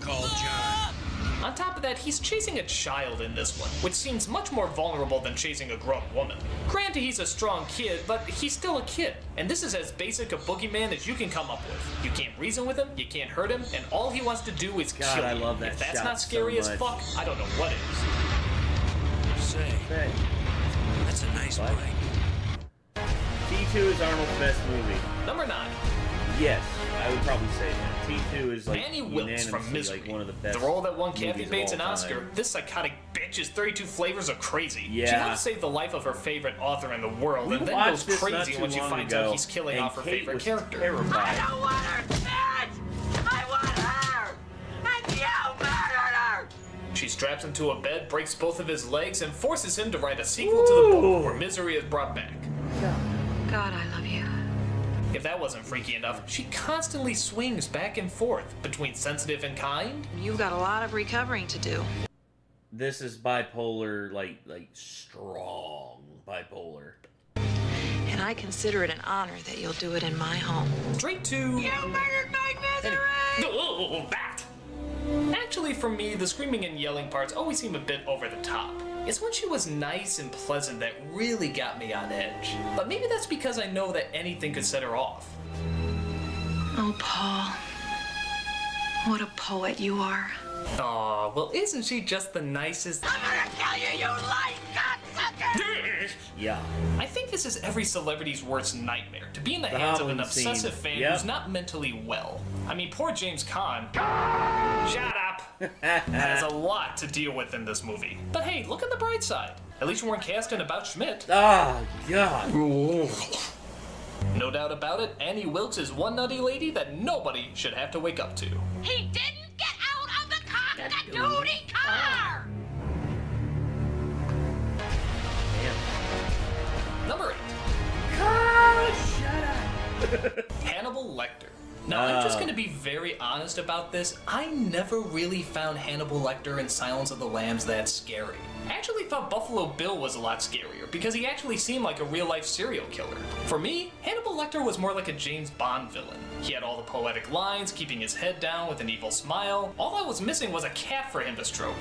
Call John. On top of that, he's chasing a child in this one, which seems much more vulnerable than chasing a grown woman. Granted, he's a strong kid, but he's still a kid. And this is as basic a boogeyman as you can come up with. You can't reason with him, you can't hurt him, and all he wants to do is kill you. I love that If that's shot not scary so as much. fuck, I don't know what is. Say, that's a nice break. T2 is Arnold's best movie. Number 9. Yes, I would probably say that. T2 is like Annie Wilkes from unanimously Misery. like one of the best. The role that won Kathy movies of Bates all an Oscar, time. this psychotic bitch is 32 flavors of crazy. Yeah. She helped save the life of her favorite author in the world, We and then watched goes this not crazy too when she long finds ago, out he's killing and off her Kate favorite was character. terrified. I don't want her, bitch! I want her! And you murdered her! She straps him to a bed, breaks both of his legs, and forces him to write a sequel to the book where Misery is brought back. God, I love you. If that wasn't freaky enough, she constantly swings back and forth between sensitive and kind. You've got a lot of recovering to do. This is bipolar, like strong bipolar. And I consider it an honor that you'll do it in my home. Straight to... You murdered my Misery! Oh, that! Actually, for me, the screaming and yelling parts always seem a bit over the top. It's when she was nice and pleasant that really got me on edge. But maybe that's because I know that anything could set her off. Oh, Paul. What a poet you are. Aw, well, isn't she just the nicest? I'm gonna kill you, you lying cocksucker! Yeah. I think this is every celebrity's worst nightmare, to be in the hands of an Halloween scene. obsessive fan Yep. who's not mentally well. I mean, poor James Caan. Shut up! Has a lot to deal with in this movie. But hey, look at the bright side. At least you weren't cast in About Schmidt. Ah, God. No doubt about it, Annie Wilkes is one nutty lady that nobody should have to wake up to. He didn't get out of the cock-a-doodie car! Number 8. Hannibal Lecter. Now, I'm just going to be very honest about this. I never really found Hannibal Lecter in Silence of the Lambs that scary. I actually thought Buffalo Bill was a lot scarier because he actually seemed like a real-life serial killer. For me, Hannibal Lecter was more like a James Bond villain. He had all the poetic lines, keeping his head down with an evil smile. All I was missing was a cat for him to stroke.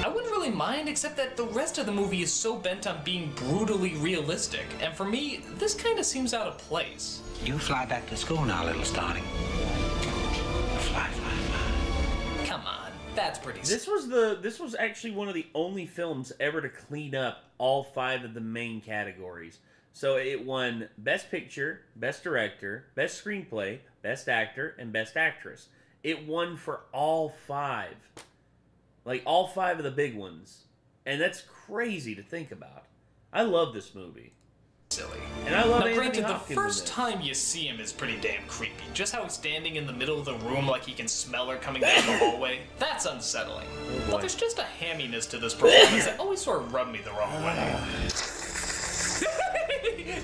I wouldn't really mind, except that the rest of the movie is so bent on being brutally realistic, and for me, this kind of seems out of place. You fly back to school now, little Starling. Fly. Come on, that's pretty. This was actually one of the only films ever to clean up all 5 of the main categories. So it won Best Picture, Best Director, Best Screenplay, Best Actor, and Best Actress. It won for all 5. Like, all 5 of the big ones. And that's crazy to think about. I love this movie. Silly. And I love now, Anthony granted, the Hopkins first in this. time you see him is pretty damn creepy. Just how he's standing in the middle of the room like he can smell her coming down the hallway. That's unsettling. But there's just a hamminess to this performance that always sort of rubbed me the wrong way.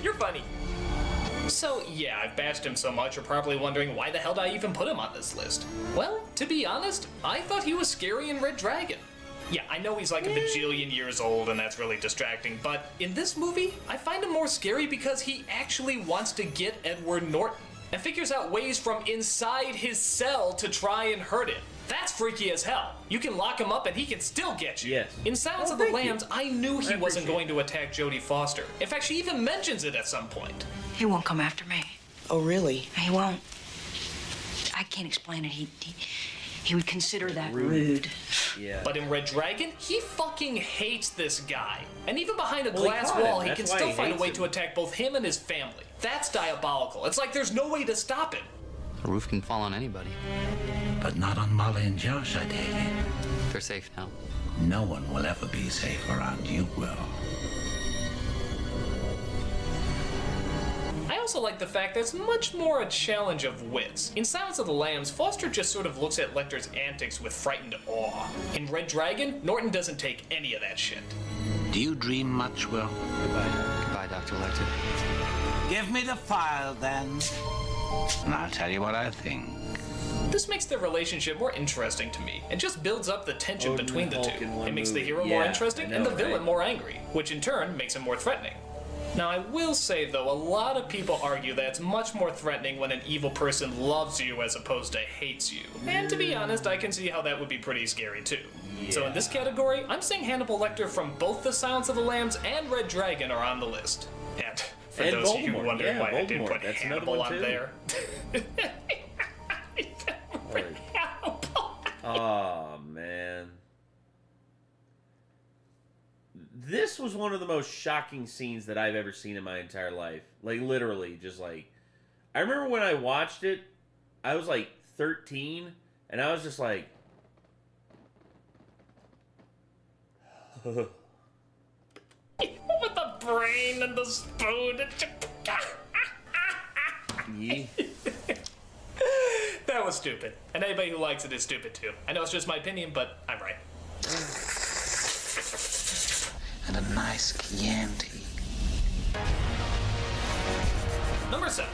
You're funny. So, yeah, I've bashed him so much, you're probably wondering why the hell did I even put him on this list? Well, to be honest, I thought he was scary in Red Dragon. Yeah, I know he's like a bajillion years old and that's really distracting, but in this movie, I find him more scary because he actually wants to get Edward Norton and figures out ways from inside his cell to try and hurt him. That's freaky as hell. You can lock him up and he can still get you. Yes. In Silence of the Lambs, I knew he wasn't going to attack Jodie Foster. In fact, she even mentions it at some point. He won't come after me. Oh, really? He won't. I can't explain it. He would consider that rude. Yeah. But in Red Dragon, he fucking hates this guy. And even behind a Well, he glass caught wall, him. he That's can why still he find a hates way him. to attack both him and his family. That's diabolical. It's like there's no way to stop him. A roof can fall on anybody. But not on Molly and Josh, I take it. They're safe now. No one will ever be safe around you, Will. I also like the fact that it's much more a challenge of wits. In Silence of the Lambs, Foster just sort of looks at Lecter's antics with frightened awe. In Red Dragon, Norton doesn't take any of that shit. Do you dream much, Will? Goodbye, Dr. Lecter. Give me the file, then. And I'll tell you what I think. This makes their relationship more interesting to me. It just builds up the tension between the two. It makes the hero more interesting and the villain more angry, which in turn makes him more threatening. Now, I will say, though, a lot of people argue that it's much more threatening when an evil person loves you as opposed to hates you. And to be honest, I can see how that would be pretty scary, too. Yeah. So in this category, I'm saying Hannibal Lecter from both The Silence of the Lambs and Red Dragon are on the list. And for those of you who wonder why I did put Hannibal on there... Oh, man. This was one of the most shocking scenes that I've ever seen in my entire life. Like, literally, just like... I remember when I watched it, I was like 13, and I was just like... With the brain and the spoon. Yeah. That was stupid. And anybody who likes it is stupid too. I know it's just my opinion, but I'm right. And a nice Chianti. Number 7.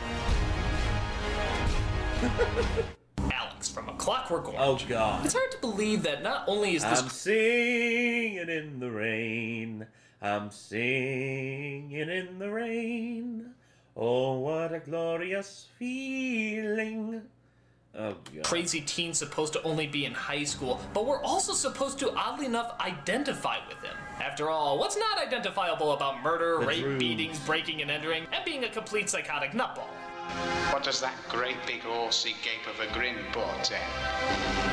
Alex from A Clockwork Orange. Oh, God. It's hard to believe that not only is this... I'm singing in the rain. I'm singing in the rain. Oh, what a glorious feeling. Oh, God. Crazy teen supposed to only be in high school, but we're also supposed to, oddly enough, identify with him. After all, what's not identifiable about murder, rape, beatings, breaking and entering, and being a complete psychotic nutball? What does that great big horsey gape of a grin portend?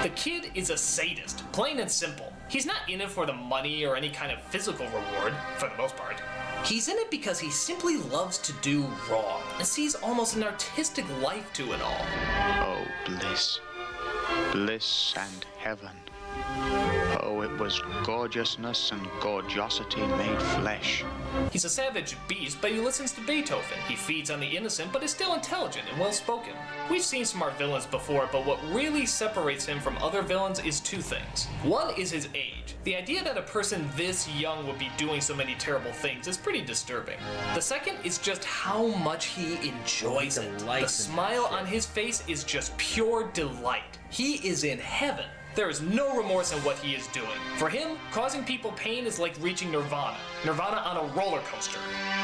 The kid is a sadist, plain and simple. He's not in it for the money or any kind of physical reward, for the most part. He's in it because he simply loves to do wrong, and sees almost an artistic life to it all. Oh, bliss. Bliss and heaven. Oh, it was gorgeousness and gorgeosity made flesh. He's a savage beast, but he listens to Beethoven. He feeds on the innocent, but is still intelligent and well-spoken. We've seen smart villains before, but what really separates him from other villains is 2 things. One is his age. The idea that a person this young would be doing so many terrible things is pretty disturbing. The second is just how much he enjoys it. The smile on his face is just pure delight. He is in heaven. There is no remorse in what he is doing. For him, causing people pain is like reaching nirvana. Nirvana on a roller coaster.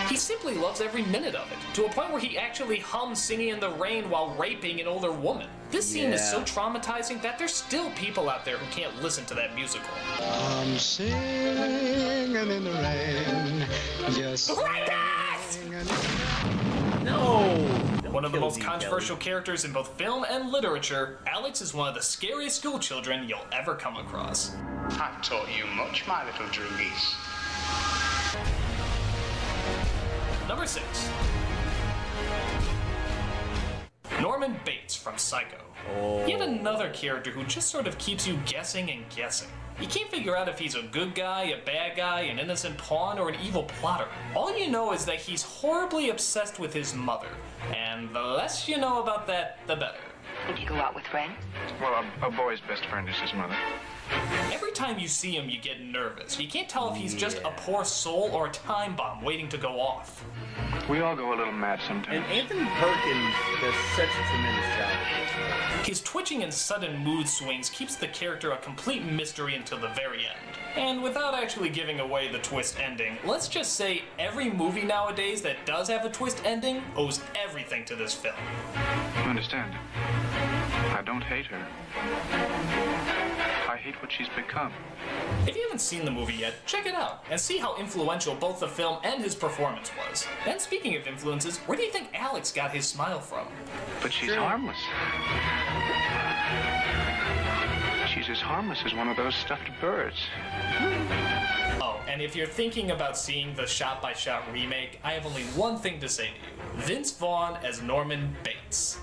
He simply loves every minute of it, to a point where he actually hums Singing in the Rain while raping an older woman. This scene is so traumatizing that there's still people out there who can't listen to that musical. I'm singing in the rain, just singing. No! One of the most controversial characters in both film and literature, Alex is one of the scariest school children you'll ever come across. I've taught you much, my little droogies. Number 6. Norman Bates from Psycho. Oh. Yet another character who just sort of keeps you guessing and guessing. You can't figure out if he's a good guy, a bad guy, an innocent pawn, or an evil plotter. All you know is that he's horribly obsessed with his mother. And the less you know about that, the better. Would you go out with friends? Well, a boy's best friend is his mother. Every time you see him, you get nervous. You can't tell if he's just a poor soul or a time bomb waiting to go off. We all go a little mad sometimes. And Anthony Perkins does such a tremendous job. His twitching and sudden mood swings keeps the character a complete mystery until the very end. And without actually giving away the twist ending, let's just say every movie nowadays that does have a twist ending owes everything to this film. You understand? I don't hate her. I hate what she's become. If you haven't seen the movie yet, check it out and see how influential both the film and his performance was. And speaking of influences, where do you think Alex got his smile from? But she's harmless. She's as harmless as one of those stuffed birds. Oh, and if you're thinking about seeing the shot-by-shot remake, I have only one thing to say to you. Vince Vaughn as Norman Bates.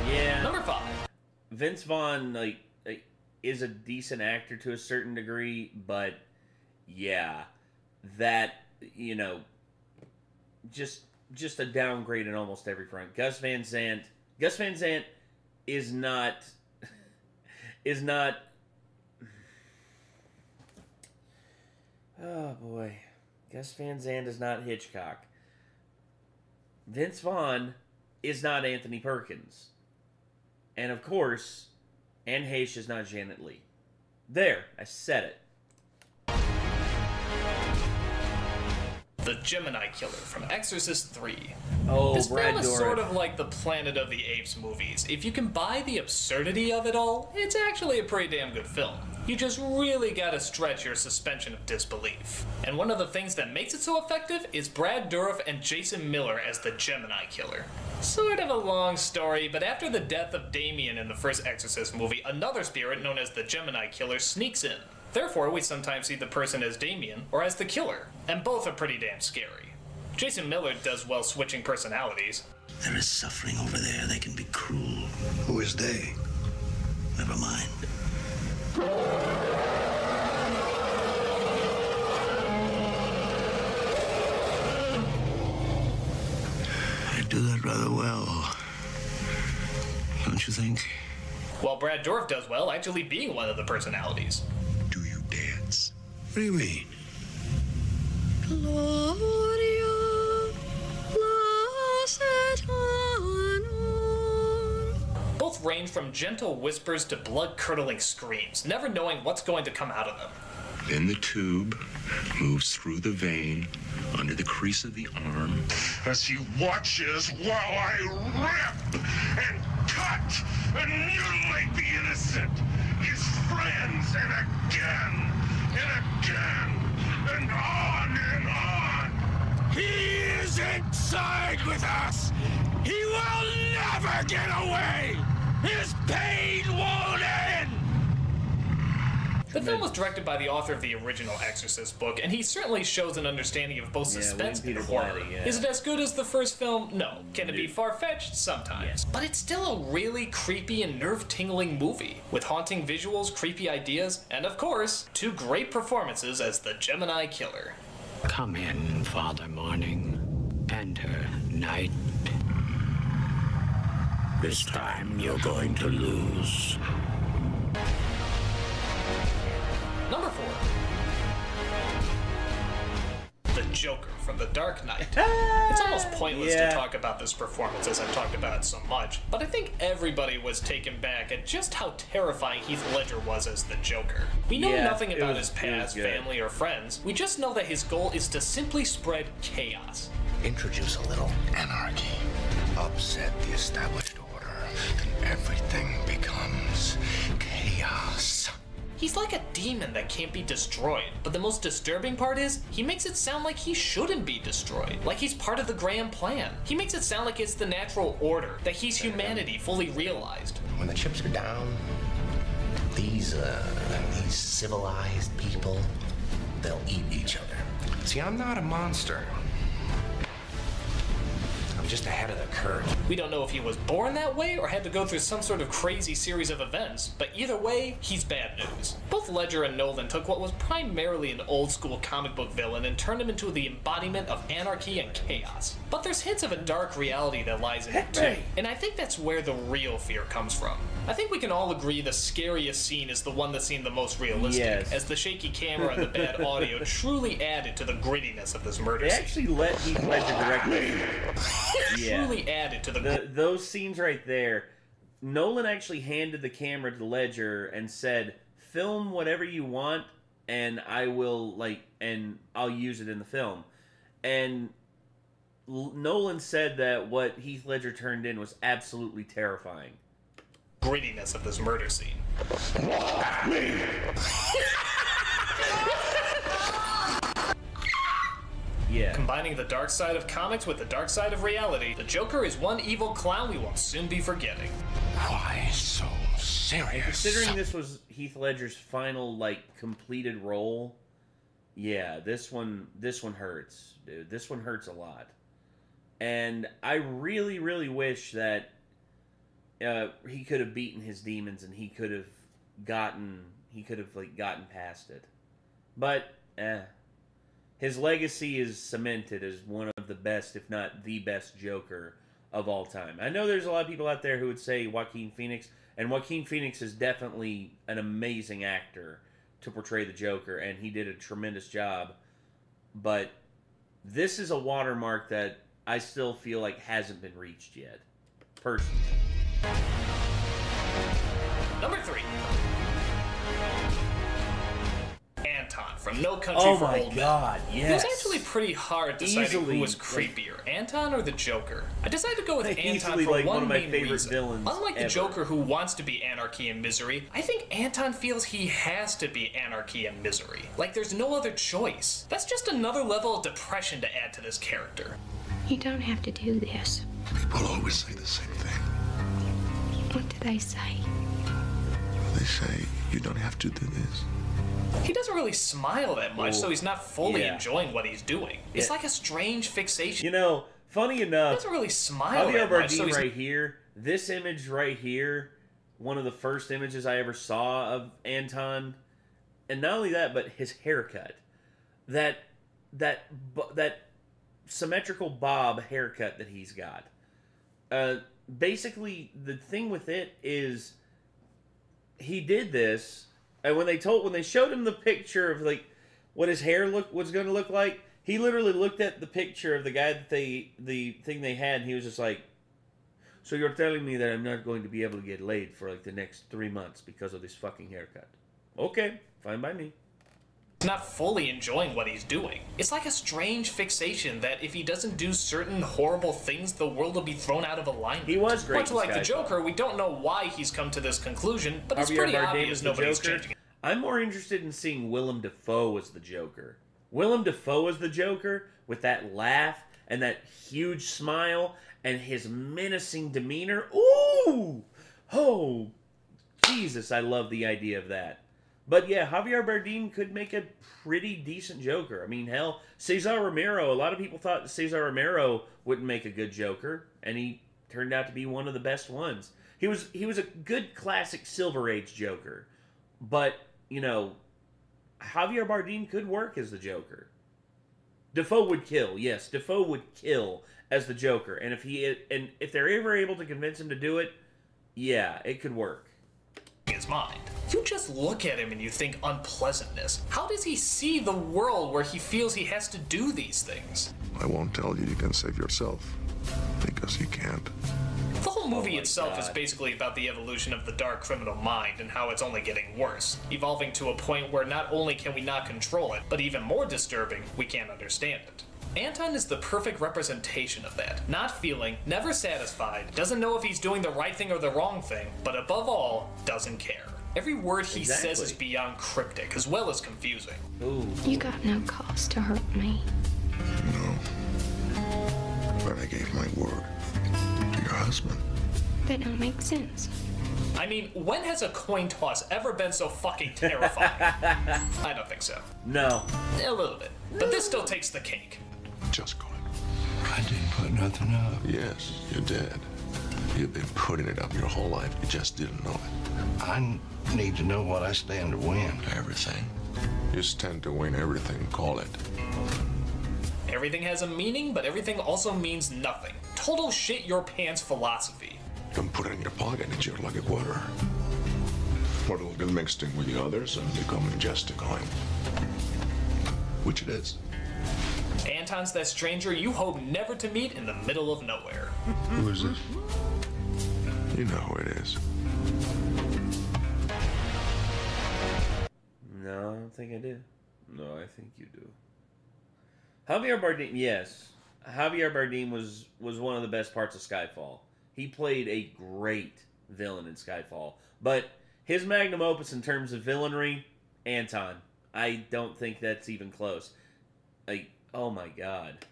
Yeah. Number 5. Vince Vaughn is a decent actor to a certain degree, but yeah, that, you know, just a downgrade in almost every front. Gus Van Sant is not oh boy. Gus Van Sant is not Hitchcock. Vince Vaughn is not Anthony Perkins. And of course, Anne Heche is not Janet Leigh. There, I said it. The Gemini Killer from Exorcist 3. Oh, this Brad film is Dourif. sort of like the Planet of the Apes movies. If you can buy the absurdity of it all, it's actually a pretty damn good film. You just really gotta stretch your suspension of disbelief. And one of the things that makes it so effective is Brad Dourif and Jason Miller as the Gemini Killer. Sort of a long story, but after the death of Damien in the first Exorcist movie, another spirit known as the Gemini Killer sneaks in. Therefore, we sometimes see the person as Damien or as the killer, and both are pretty damn scary. Jason Miller does well switching personalities. There is suffering over there. They can be cruel. Who is they? Never mind. I do that rather well. Don't you think? While Brad Dourif does well actually being one of the personalities. What do you mean? Both range from gentle whispers to blood-curdling screams, never knowing what's going to come out of them. Then the tube moves through the vein under the crease of the arm as he watches while I rip and cut and mutilate the innocent, his friends, and again and again and on and on. He is inside with us. He will never get away. His pain won't end. The film was directed by the author of the original Exorcist book, and he certainly shows an understanding of both suspense and horror. Is it as good as the first film? No. Can it be far-fetched? Sometimes. But it's still a really creepy and nerve-tingling movie, with haunting visuals, creepy ideas, and of course, 2 great performances as the Gemini Killer. Come in, Father Morning. Enter, Night. This time you're going to lose. Number 4. The Joker from The Dark Knight. It's almost pointless to talk about this performance as I've talked about it so much, but I think everybody was taken back at just how terrifying Heath Ledger was as the Joker. We know nothing about his past, family, or friends. We just know that his goal is to simply spread chaos. Introduce a little anarchy. Upset the established order, and everything becomes chaos. He's like a demon that can't be destroyed, but the most disturbing part is, he makes it sound like he shouldn't be destroyed, like he's part of the grand plan. He makes it sound like it's the natural order, that he's humanity fully realized. When the chips are down, these civilized people, they'll eat each other. See, I'm not a monster. I'm just ahead of the curve. We don't know if he was born that way or had to go through some sort of crazy series of events, but either way, he's bad news. Both Ledger and Nolan took what was primarily an old-school comic book villain and turned him into the embodiment of anarchy and chaos. But there's hints of a dark reality that lies in it too, and I think that's where the real fear comes from. I think we can all agree the scariest scene is the one that seemed the most realistic, as the shaky camera and the bad audio truly added to the grittiness of this murder scene. They actually let Heath Ledger direct it. Truly added to the those scenes right there. Nolan actually handed the camera to Ledger and said, "Film whatever you want, and I will and I'll use it in the film." And Nolan said that what Heath Ledger turned in was absolutely terrifying. Grittiness of this murder scene. Yeah. Combining the dark side of comics with the dark side of reality, the Joker is one evil clown we will soon be forgetting. Why so serious? Considering this was Heath Ledger's final, completed role, yeah, this one hurts, dude. This one hurts a lot. And I really, really wish that he could have beaten his demons and he could have gotten past it. But, his legacy is cemented as one of the best, if not the best, Joker of all time. I know there's a lot of people out there who would say Joaquin Phoenix, and Joaquin Phoenix is definitely an amazing actor to portray the Joker, and he did a tremendous job. But this is a watermark that I still feel like hasn't been reached yet, personally. Number 3. from No Country Oh for my Old Men. God, It was yes. actually pretty hard deciding Easily, who was creepier, Anton or the Joker. I decided to go with Anton Easily, for like, one one of my main favorite reason. villains Unlike the ever. Joker who wants to be anarchy and misery, I think Anton feels he has to be anarchy and misery. Like there's no other choice. That's just another level of depression to add to this character. You don't have to do this. People always say the same thing. What do they say? They say, you don't have to do this. He doesn't really smile that much, so he's not fully Yeah. enjoying what he's doing. It's Yeah. like a strange fixation. You know, funny enough, He doesn't really smile Javier that much, so Bardem he's right here, this image right here, one of the first images I ever saw of Anton, and not only that, but his haircut, that symmetrical bob haircut that he's got. Basically, the thing with it is, he did this, and when they showed him the picture of like what his hair was going to look like, he literally looked at the picture of the guy that the thing they had, and he was just like, "So you're telling me that I'm not going to be able to get laid for like the next 3 months because of this fucking haircut? Okay, fine by me." not fully enjoying what he's doing. It's like a strange fixation that if he doesn't do certain horrible things, the world will be thrown out of alignment. He was great. Much like the Joker, we don't know why he's come to this conclusion, but it's Javier pretty Bardem obvious as the nobody's Joker. changing it. I'm more interested in seeing Willem Dafoe as the Joker. Willem Dafoe as the Joker, with that laugh and that huge smile and his menacing demeanor. Ooh! Oh, Jesus, I love the idea of that. But yeah, Javier Bardem could make a pretty decent Joker. I mean, hell, Cesar Romero, a lot of people thought Cesar Romero wouldn't make a good Joker, and he turned out to be one of the best ones. He was a good classic Silver Age Joker. But, you know, Javier Bardem could work as the Joker. Dafoe would kill, yes, Dafoe would kill as the Joker. And if they're ever able to convince him to do it, yeah, it could work. His mind. You just look at him and you think unpleasantness. How does he see the world where he feels he has to do these things? I won't tell you can save yourself, because you can't. The whole movie itself is basically about the evolution of the dark criminal mind and how it's only getting worse, evolving to a point where not only can we not control it, but even more disturbing, we can't understand it. Anton is the perfect representation of that. Not feeling, never satisfied, doesn't know if he's doing the right thing or the wrong thing, but above all, doesn't care. Every word he says is beyond cryptic, as well as confusing. Ooh. You got no cause to hurt me. No. But I gave my word to your husband. That don't make sense. I mean, when has a coin toss ever been so fucking terrifying? I don't think so. No. A little bit. But this still takes the cake. Just go. I didn't put nothing up. Yes, you did. You've been putting it up your whole life. You just didn't know it. I need to know what I stand to win. Everything. You stand to win everything. Call it. Everything has a meaning, but everything also means nothing. Total shit your pants philosophy. You can put it in your pocket and it's like a quarter. Or it'll get mixed in with the others and become just a coin. Which it is. Anton's that stranger you hope never to meet in the middle of nowhere. Who is this? You know who it is. No, I don't think I do. No, I think you do. Javier Bardem, yes. Javier Bardem was one of the best parts of Skyfall. He played a great villain in Skyfall. But his magnum opus in terms of villainry, Anton. I don't think that's even close. Like, oh my god.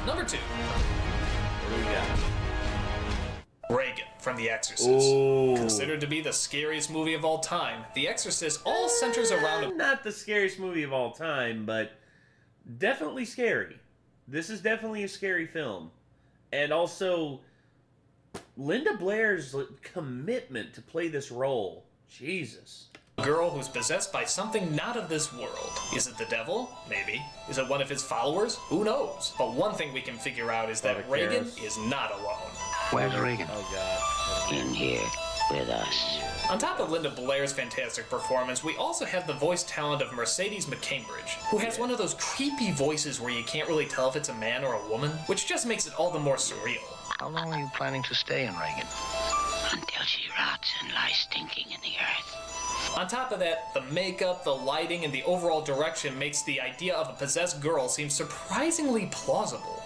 Number 2. What do we got? Reagan from The Exorcist. Ooh. Considered to be the scariest movie of all time, The Exorcist all centers around Not the scariest movie of all time, but definitely scary. This is definitely a scary film. And also, Linda Blair's commitment to play this role. Jesus. a girl who's possessed by something not of this world. Is it the devil? Maybe. Is it one of his followers? Who knows? But one thing we can figure out is that Reagan is not alone. Where's Reagan? Oh, God. In here with us. On top of Linda Blair's fantastic performance, we also have the voice talent of Mercedes McCambridge, who has one of those creepy voices where you can't really tell if it's a man or a woman, which just makes it all the more surreal. How long are you planning to stay in Reagan? Until she rots and lies stinking in the earth. On top of that, the makeup, the lighting, and the overall direction makes the idea of a possessed girl seem surprisingly plausible.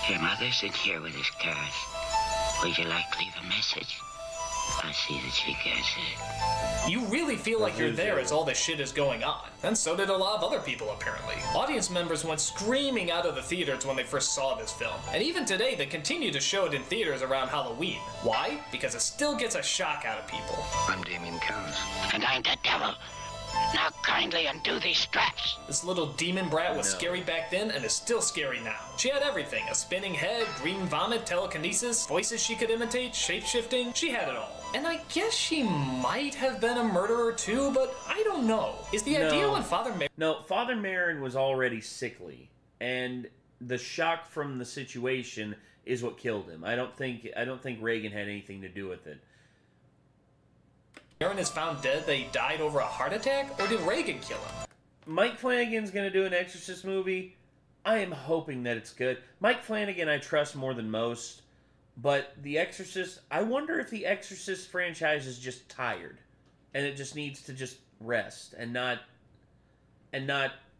Your mother's in here with us, Karis. Would you like to leave a message? I'll see that she gets it. You really feel like you're there as all this shit is going on. And so did a lot of other people, apparently. Audience members went screaming out of the theaters when they first saw this film. And even today, they continue to show it in theaters around Halloween. Why? Because it still gets a shock out of people. I'm Damien Karis. And I'm the devil. Now kindly undo these straps. This little demon brat was scary back then and is still scary now. She had everything. A spinning head, green vomit, telekinesis, voices she could imitate, shape-shifting. She had it all. And I guess she might have been a murderer too, but I don't know. Is the idea when Father Merrin... No, Father Merrin was already sickly. And the shock from the situation is what killed him. I don't think Reagan had anything to do with it. Merrin is found dead that he died over a heart attack, or did Reagan kill him? Mike Flanagan's gonna do an Exorcist movie. I am hoping that it's good. Mike Flanagan I trust more than most, but The Exorcist, I wonder if the Exorcist franchise is just tired, and it just needs to just rest and not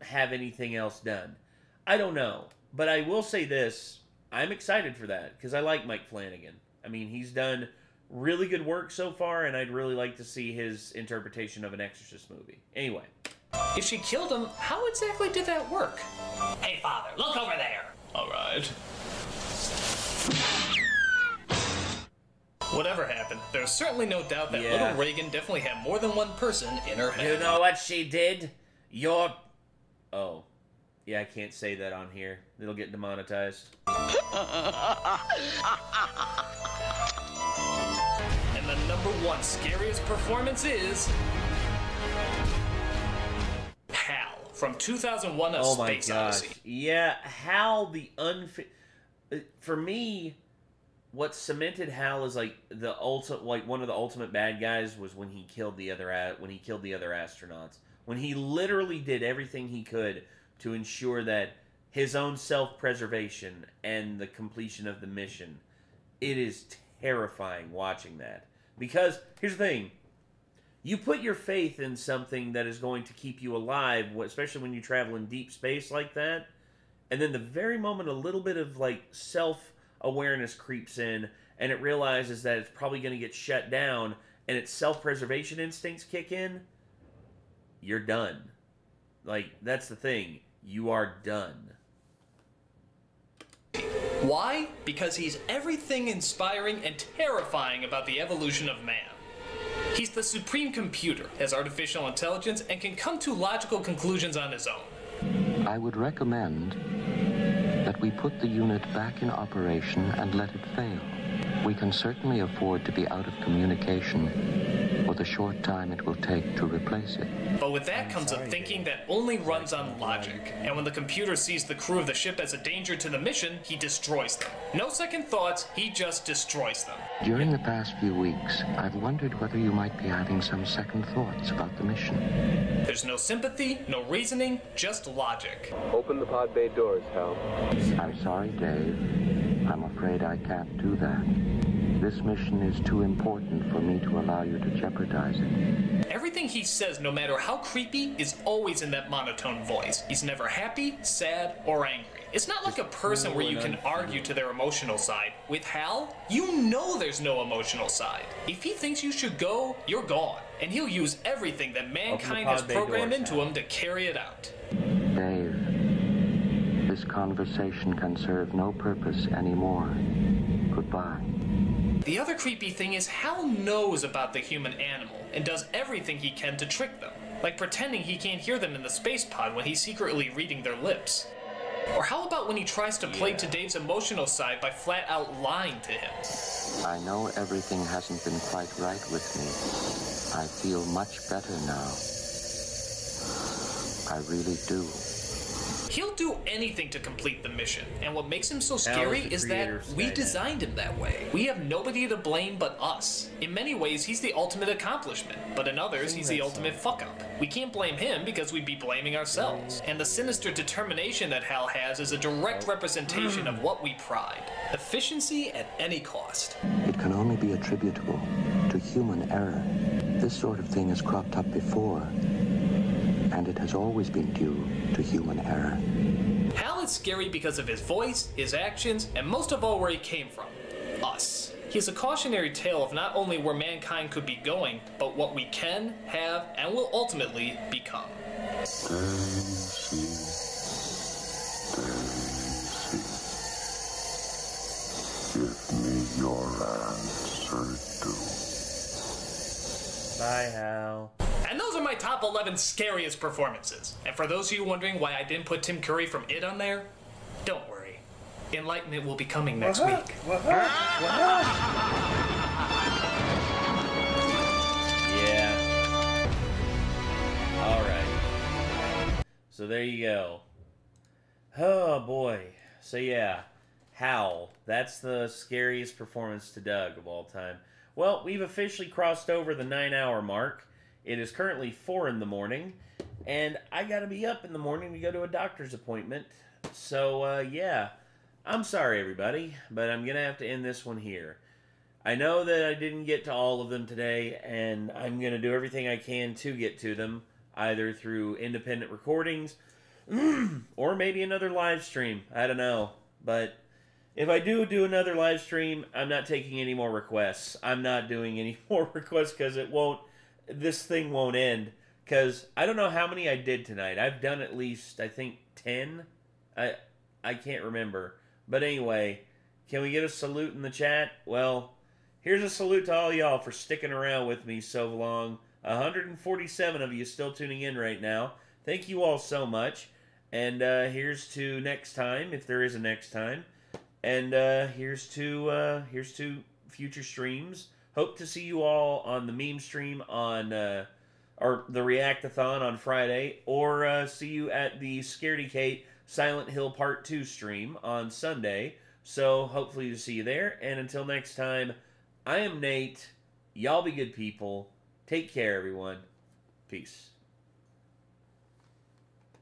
have anything else done. I don't know, but I will say this: I'm excited for that because I like Mike Flanagan. I mean, he's done really good work so far, and I'd really like to see his interpretation of an Exorcist movie. Anyway. If she killed him, how exactly did that work? Hey, Father, look over there. All right. Whatever happened, there's certainly no doubt that little Reagan definitely had more than one person in her head. You know what she did? Oh. Yeah, I can't say that on here. It'll get demonetized. And the #1 scariest performance is... Hal, from 2001: A Space Odyssey. Yeah, Hal for me, what cemented Hal as like one of the ultimate bad guys was when he killed the other astronauts. When he literally did everything he could to ensure that his own self-preservation and the completion of the mission. It is terrifying watching that. Because, here's the thing. You put your faith in something that is going to keep you alive, especially when you travel in deep space like that, and then the very moment a little bit of, like, self-awareness creeps in, and it realizes that it's probably going to get shut down, and its self-preservation instincts kick in, you're done. Like, that's the thing. You are done. Why? Because he's everything inspiring and terrifying about the evolution of man. He's the supreme computer, has artificial intelligence, and can come to logical conclusions on his own. I would recommend that we put the unit back in operation and let it fail. We can certainly afford to be out of communication for the short time it will take to replace it. But with that comes a thinking that only runs on logic. And when the computer sees the crew of the ship as a danger to the mission, he destroys them. No second thoughts, he just destroys them. During the past few weeks, I've wondered whether you might be having some second thoughts about the mission. There's no sympathy, no reasoning, just logic. Open the pod bay doors, Hal. I'm sorry, Dave. I'm afraid I can't do that. This mission is too important for me to allow you to jeopardize it. Everything he says, no matter how creepy, is always in that monotone voice. He's never happy, sad, or angry. It's not like a person where you can argue to their emotional side. With Hal, you know there's no emotional side. If he thinks you should go, you're gone. And he'll use everything that mankind has programmed into him to carry it out. Dave, this conversation can serve no purpose anymore. Goodbye. The other creepy thing is Hal knows about the human animal and does everything he can to trick them, like pretending he can't hear them in the space pod when he's secretly reading their lips. Or how about when he tries to play to Dave's emotional side by flat out lying to him? I know everything hasn't been quite right with me. I feel much better now. I really do. He'll do anything to complete the mission, and what makes him so scary is that we designed him that way. We have nobody to blame but us. In many ways, he's the ultimate accomplishment, but in others, he's the ultimate fuck-up. We can't blame him because we'd be blaming ourselves. And the sinister determination that Hal has is a direct representation of what we pride. Efficiency at any cost. It can only be attributable to human error. This sort of thing has cropped up before, and it has always been due to human error. Hal is scary because of his voice, his actions, and most of all where he came from. Us. He is a cautionary tale of not only where mankind could be going, but what we can, have, and will ultimately become. Give me your answer, Bye, Hal. And those are my top 11 scariest performances. And for those of you wondering why I didn't put Tim Curry from It on there, don't worry. Enlightenment will be coming next week. Yeah. Alright. So there you go. Oh boy. So yeah. Hal. That's the scariest performance to Doug of all time. Well, we've officially crossed over the 9-hour mark. It is currently 4 in the morning. And I gotta be up in the morning to go to a doctor's appointment. So, yeah. I'm sorry, everybody, but I'm going to have to end this one here. I know that I didn't get to all of them today, and I'm going to do everything I can to get to them, either through independent recordings, or maybe another live stream. I don't know. But if I do another live stream, I'm not taking any more requests. I'm not doing any more requests because this thing won't end. Because I don't know how many I did tonight. I've done at least, I think, 10. I can't remember. But anyway, can we get a salute in the chat? Well, here's a salute to all y'all for sticking around with me so long. 147 of you still tuning in right now. Thank you all so much. And here's to next time, if there is a next time. And here's to future streams. Hope to see you all on the meme stream on, or the Reactathon on Friday, or see you at the Scaredy Kate Silent Hill Part 2 stream on Sunday. So hopefully to see you there. And until next time, I am Nate. Y'all be good people. Take care, everyone. Peace.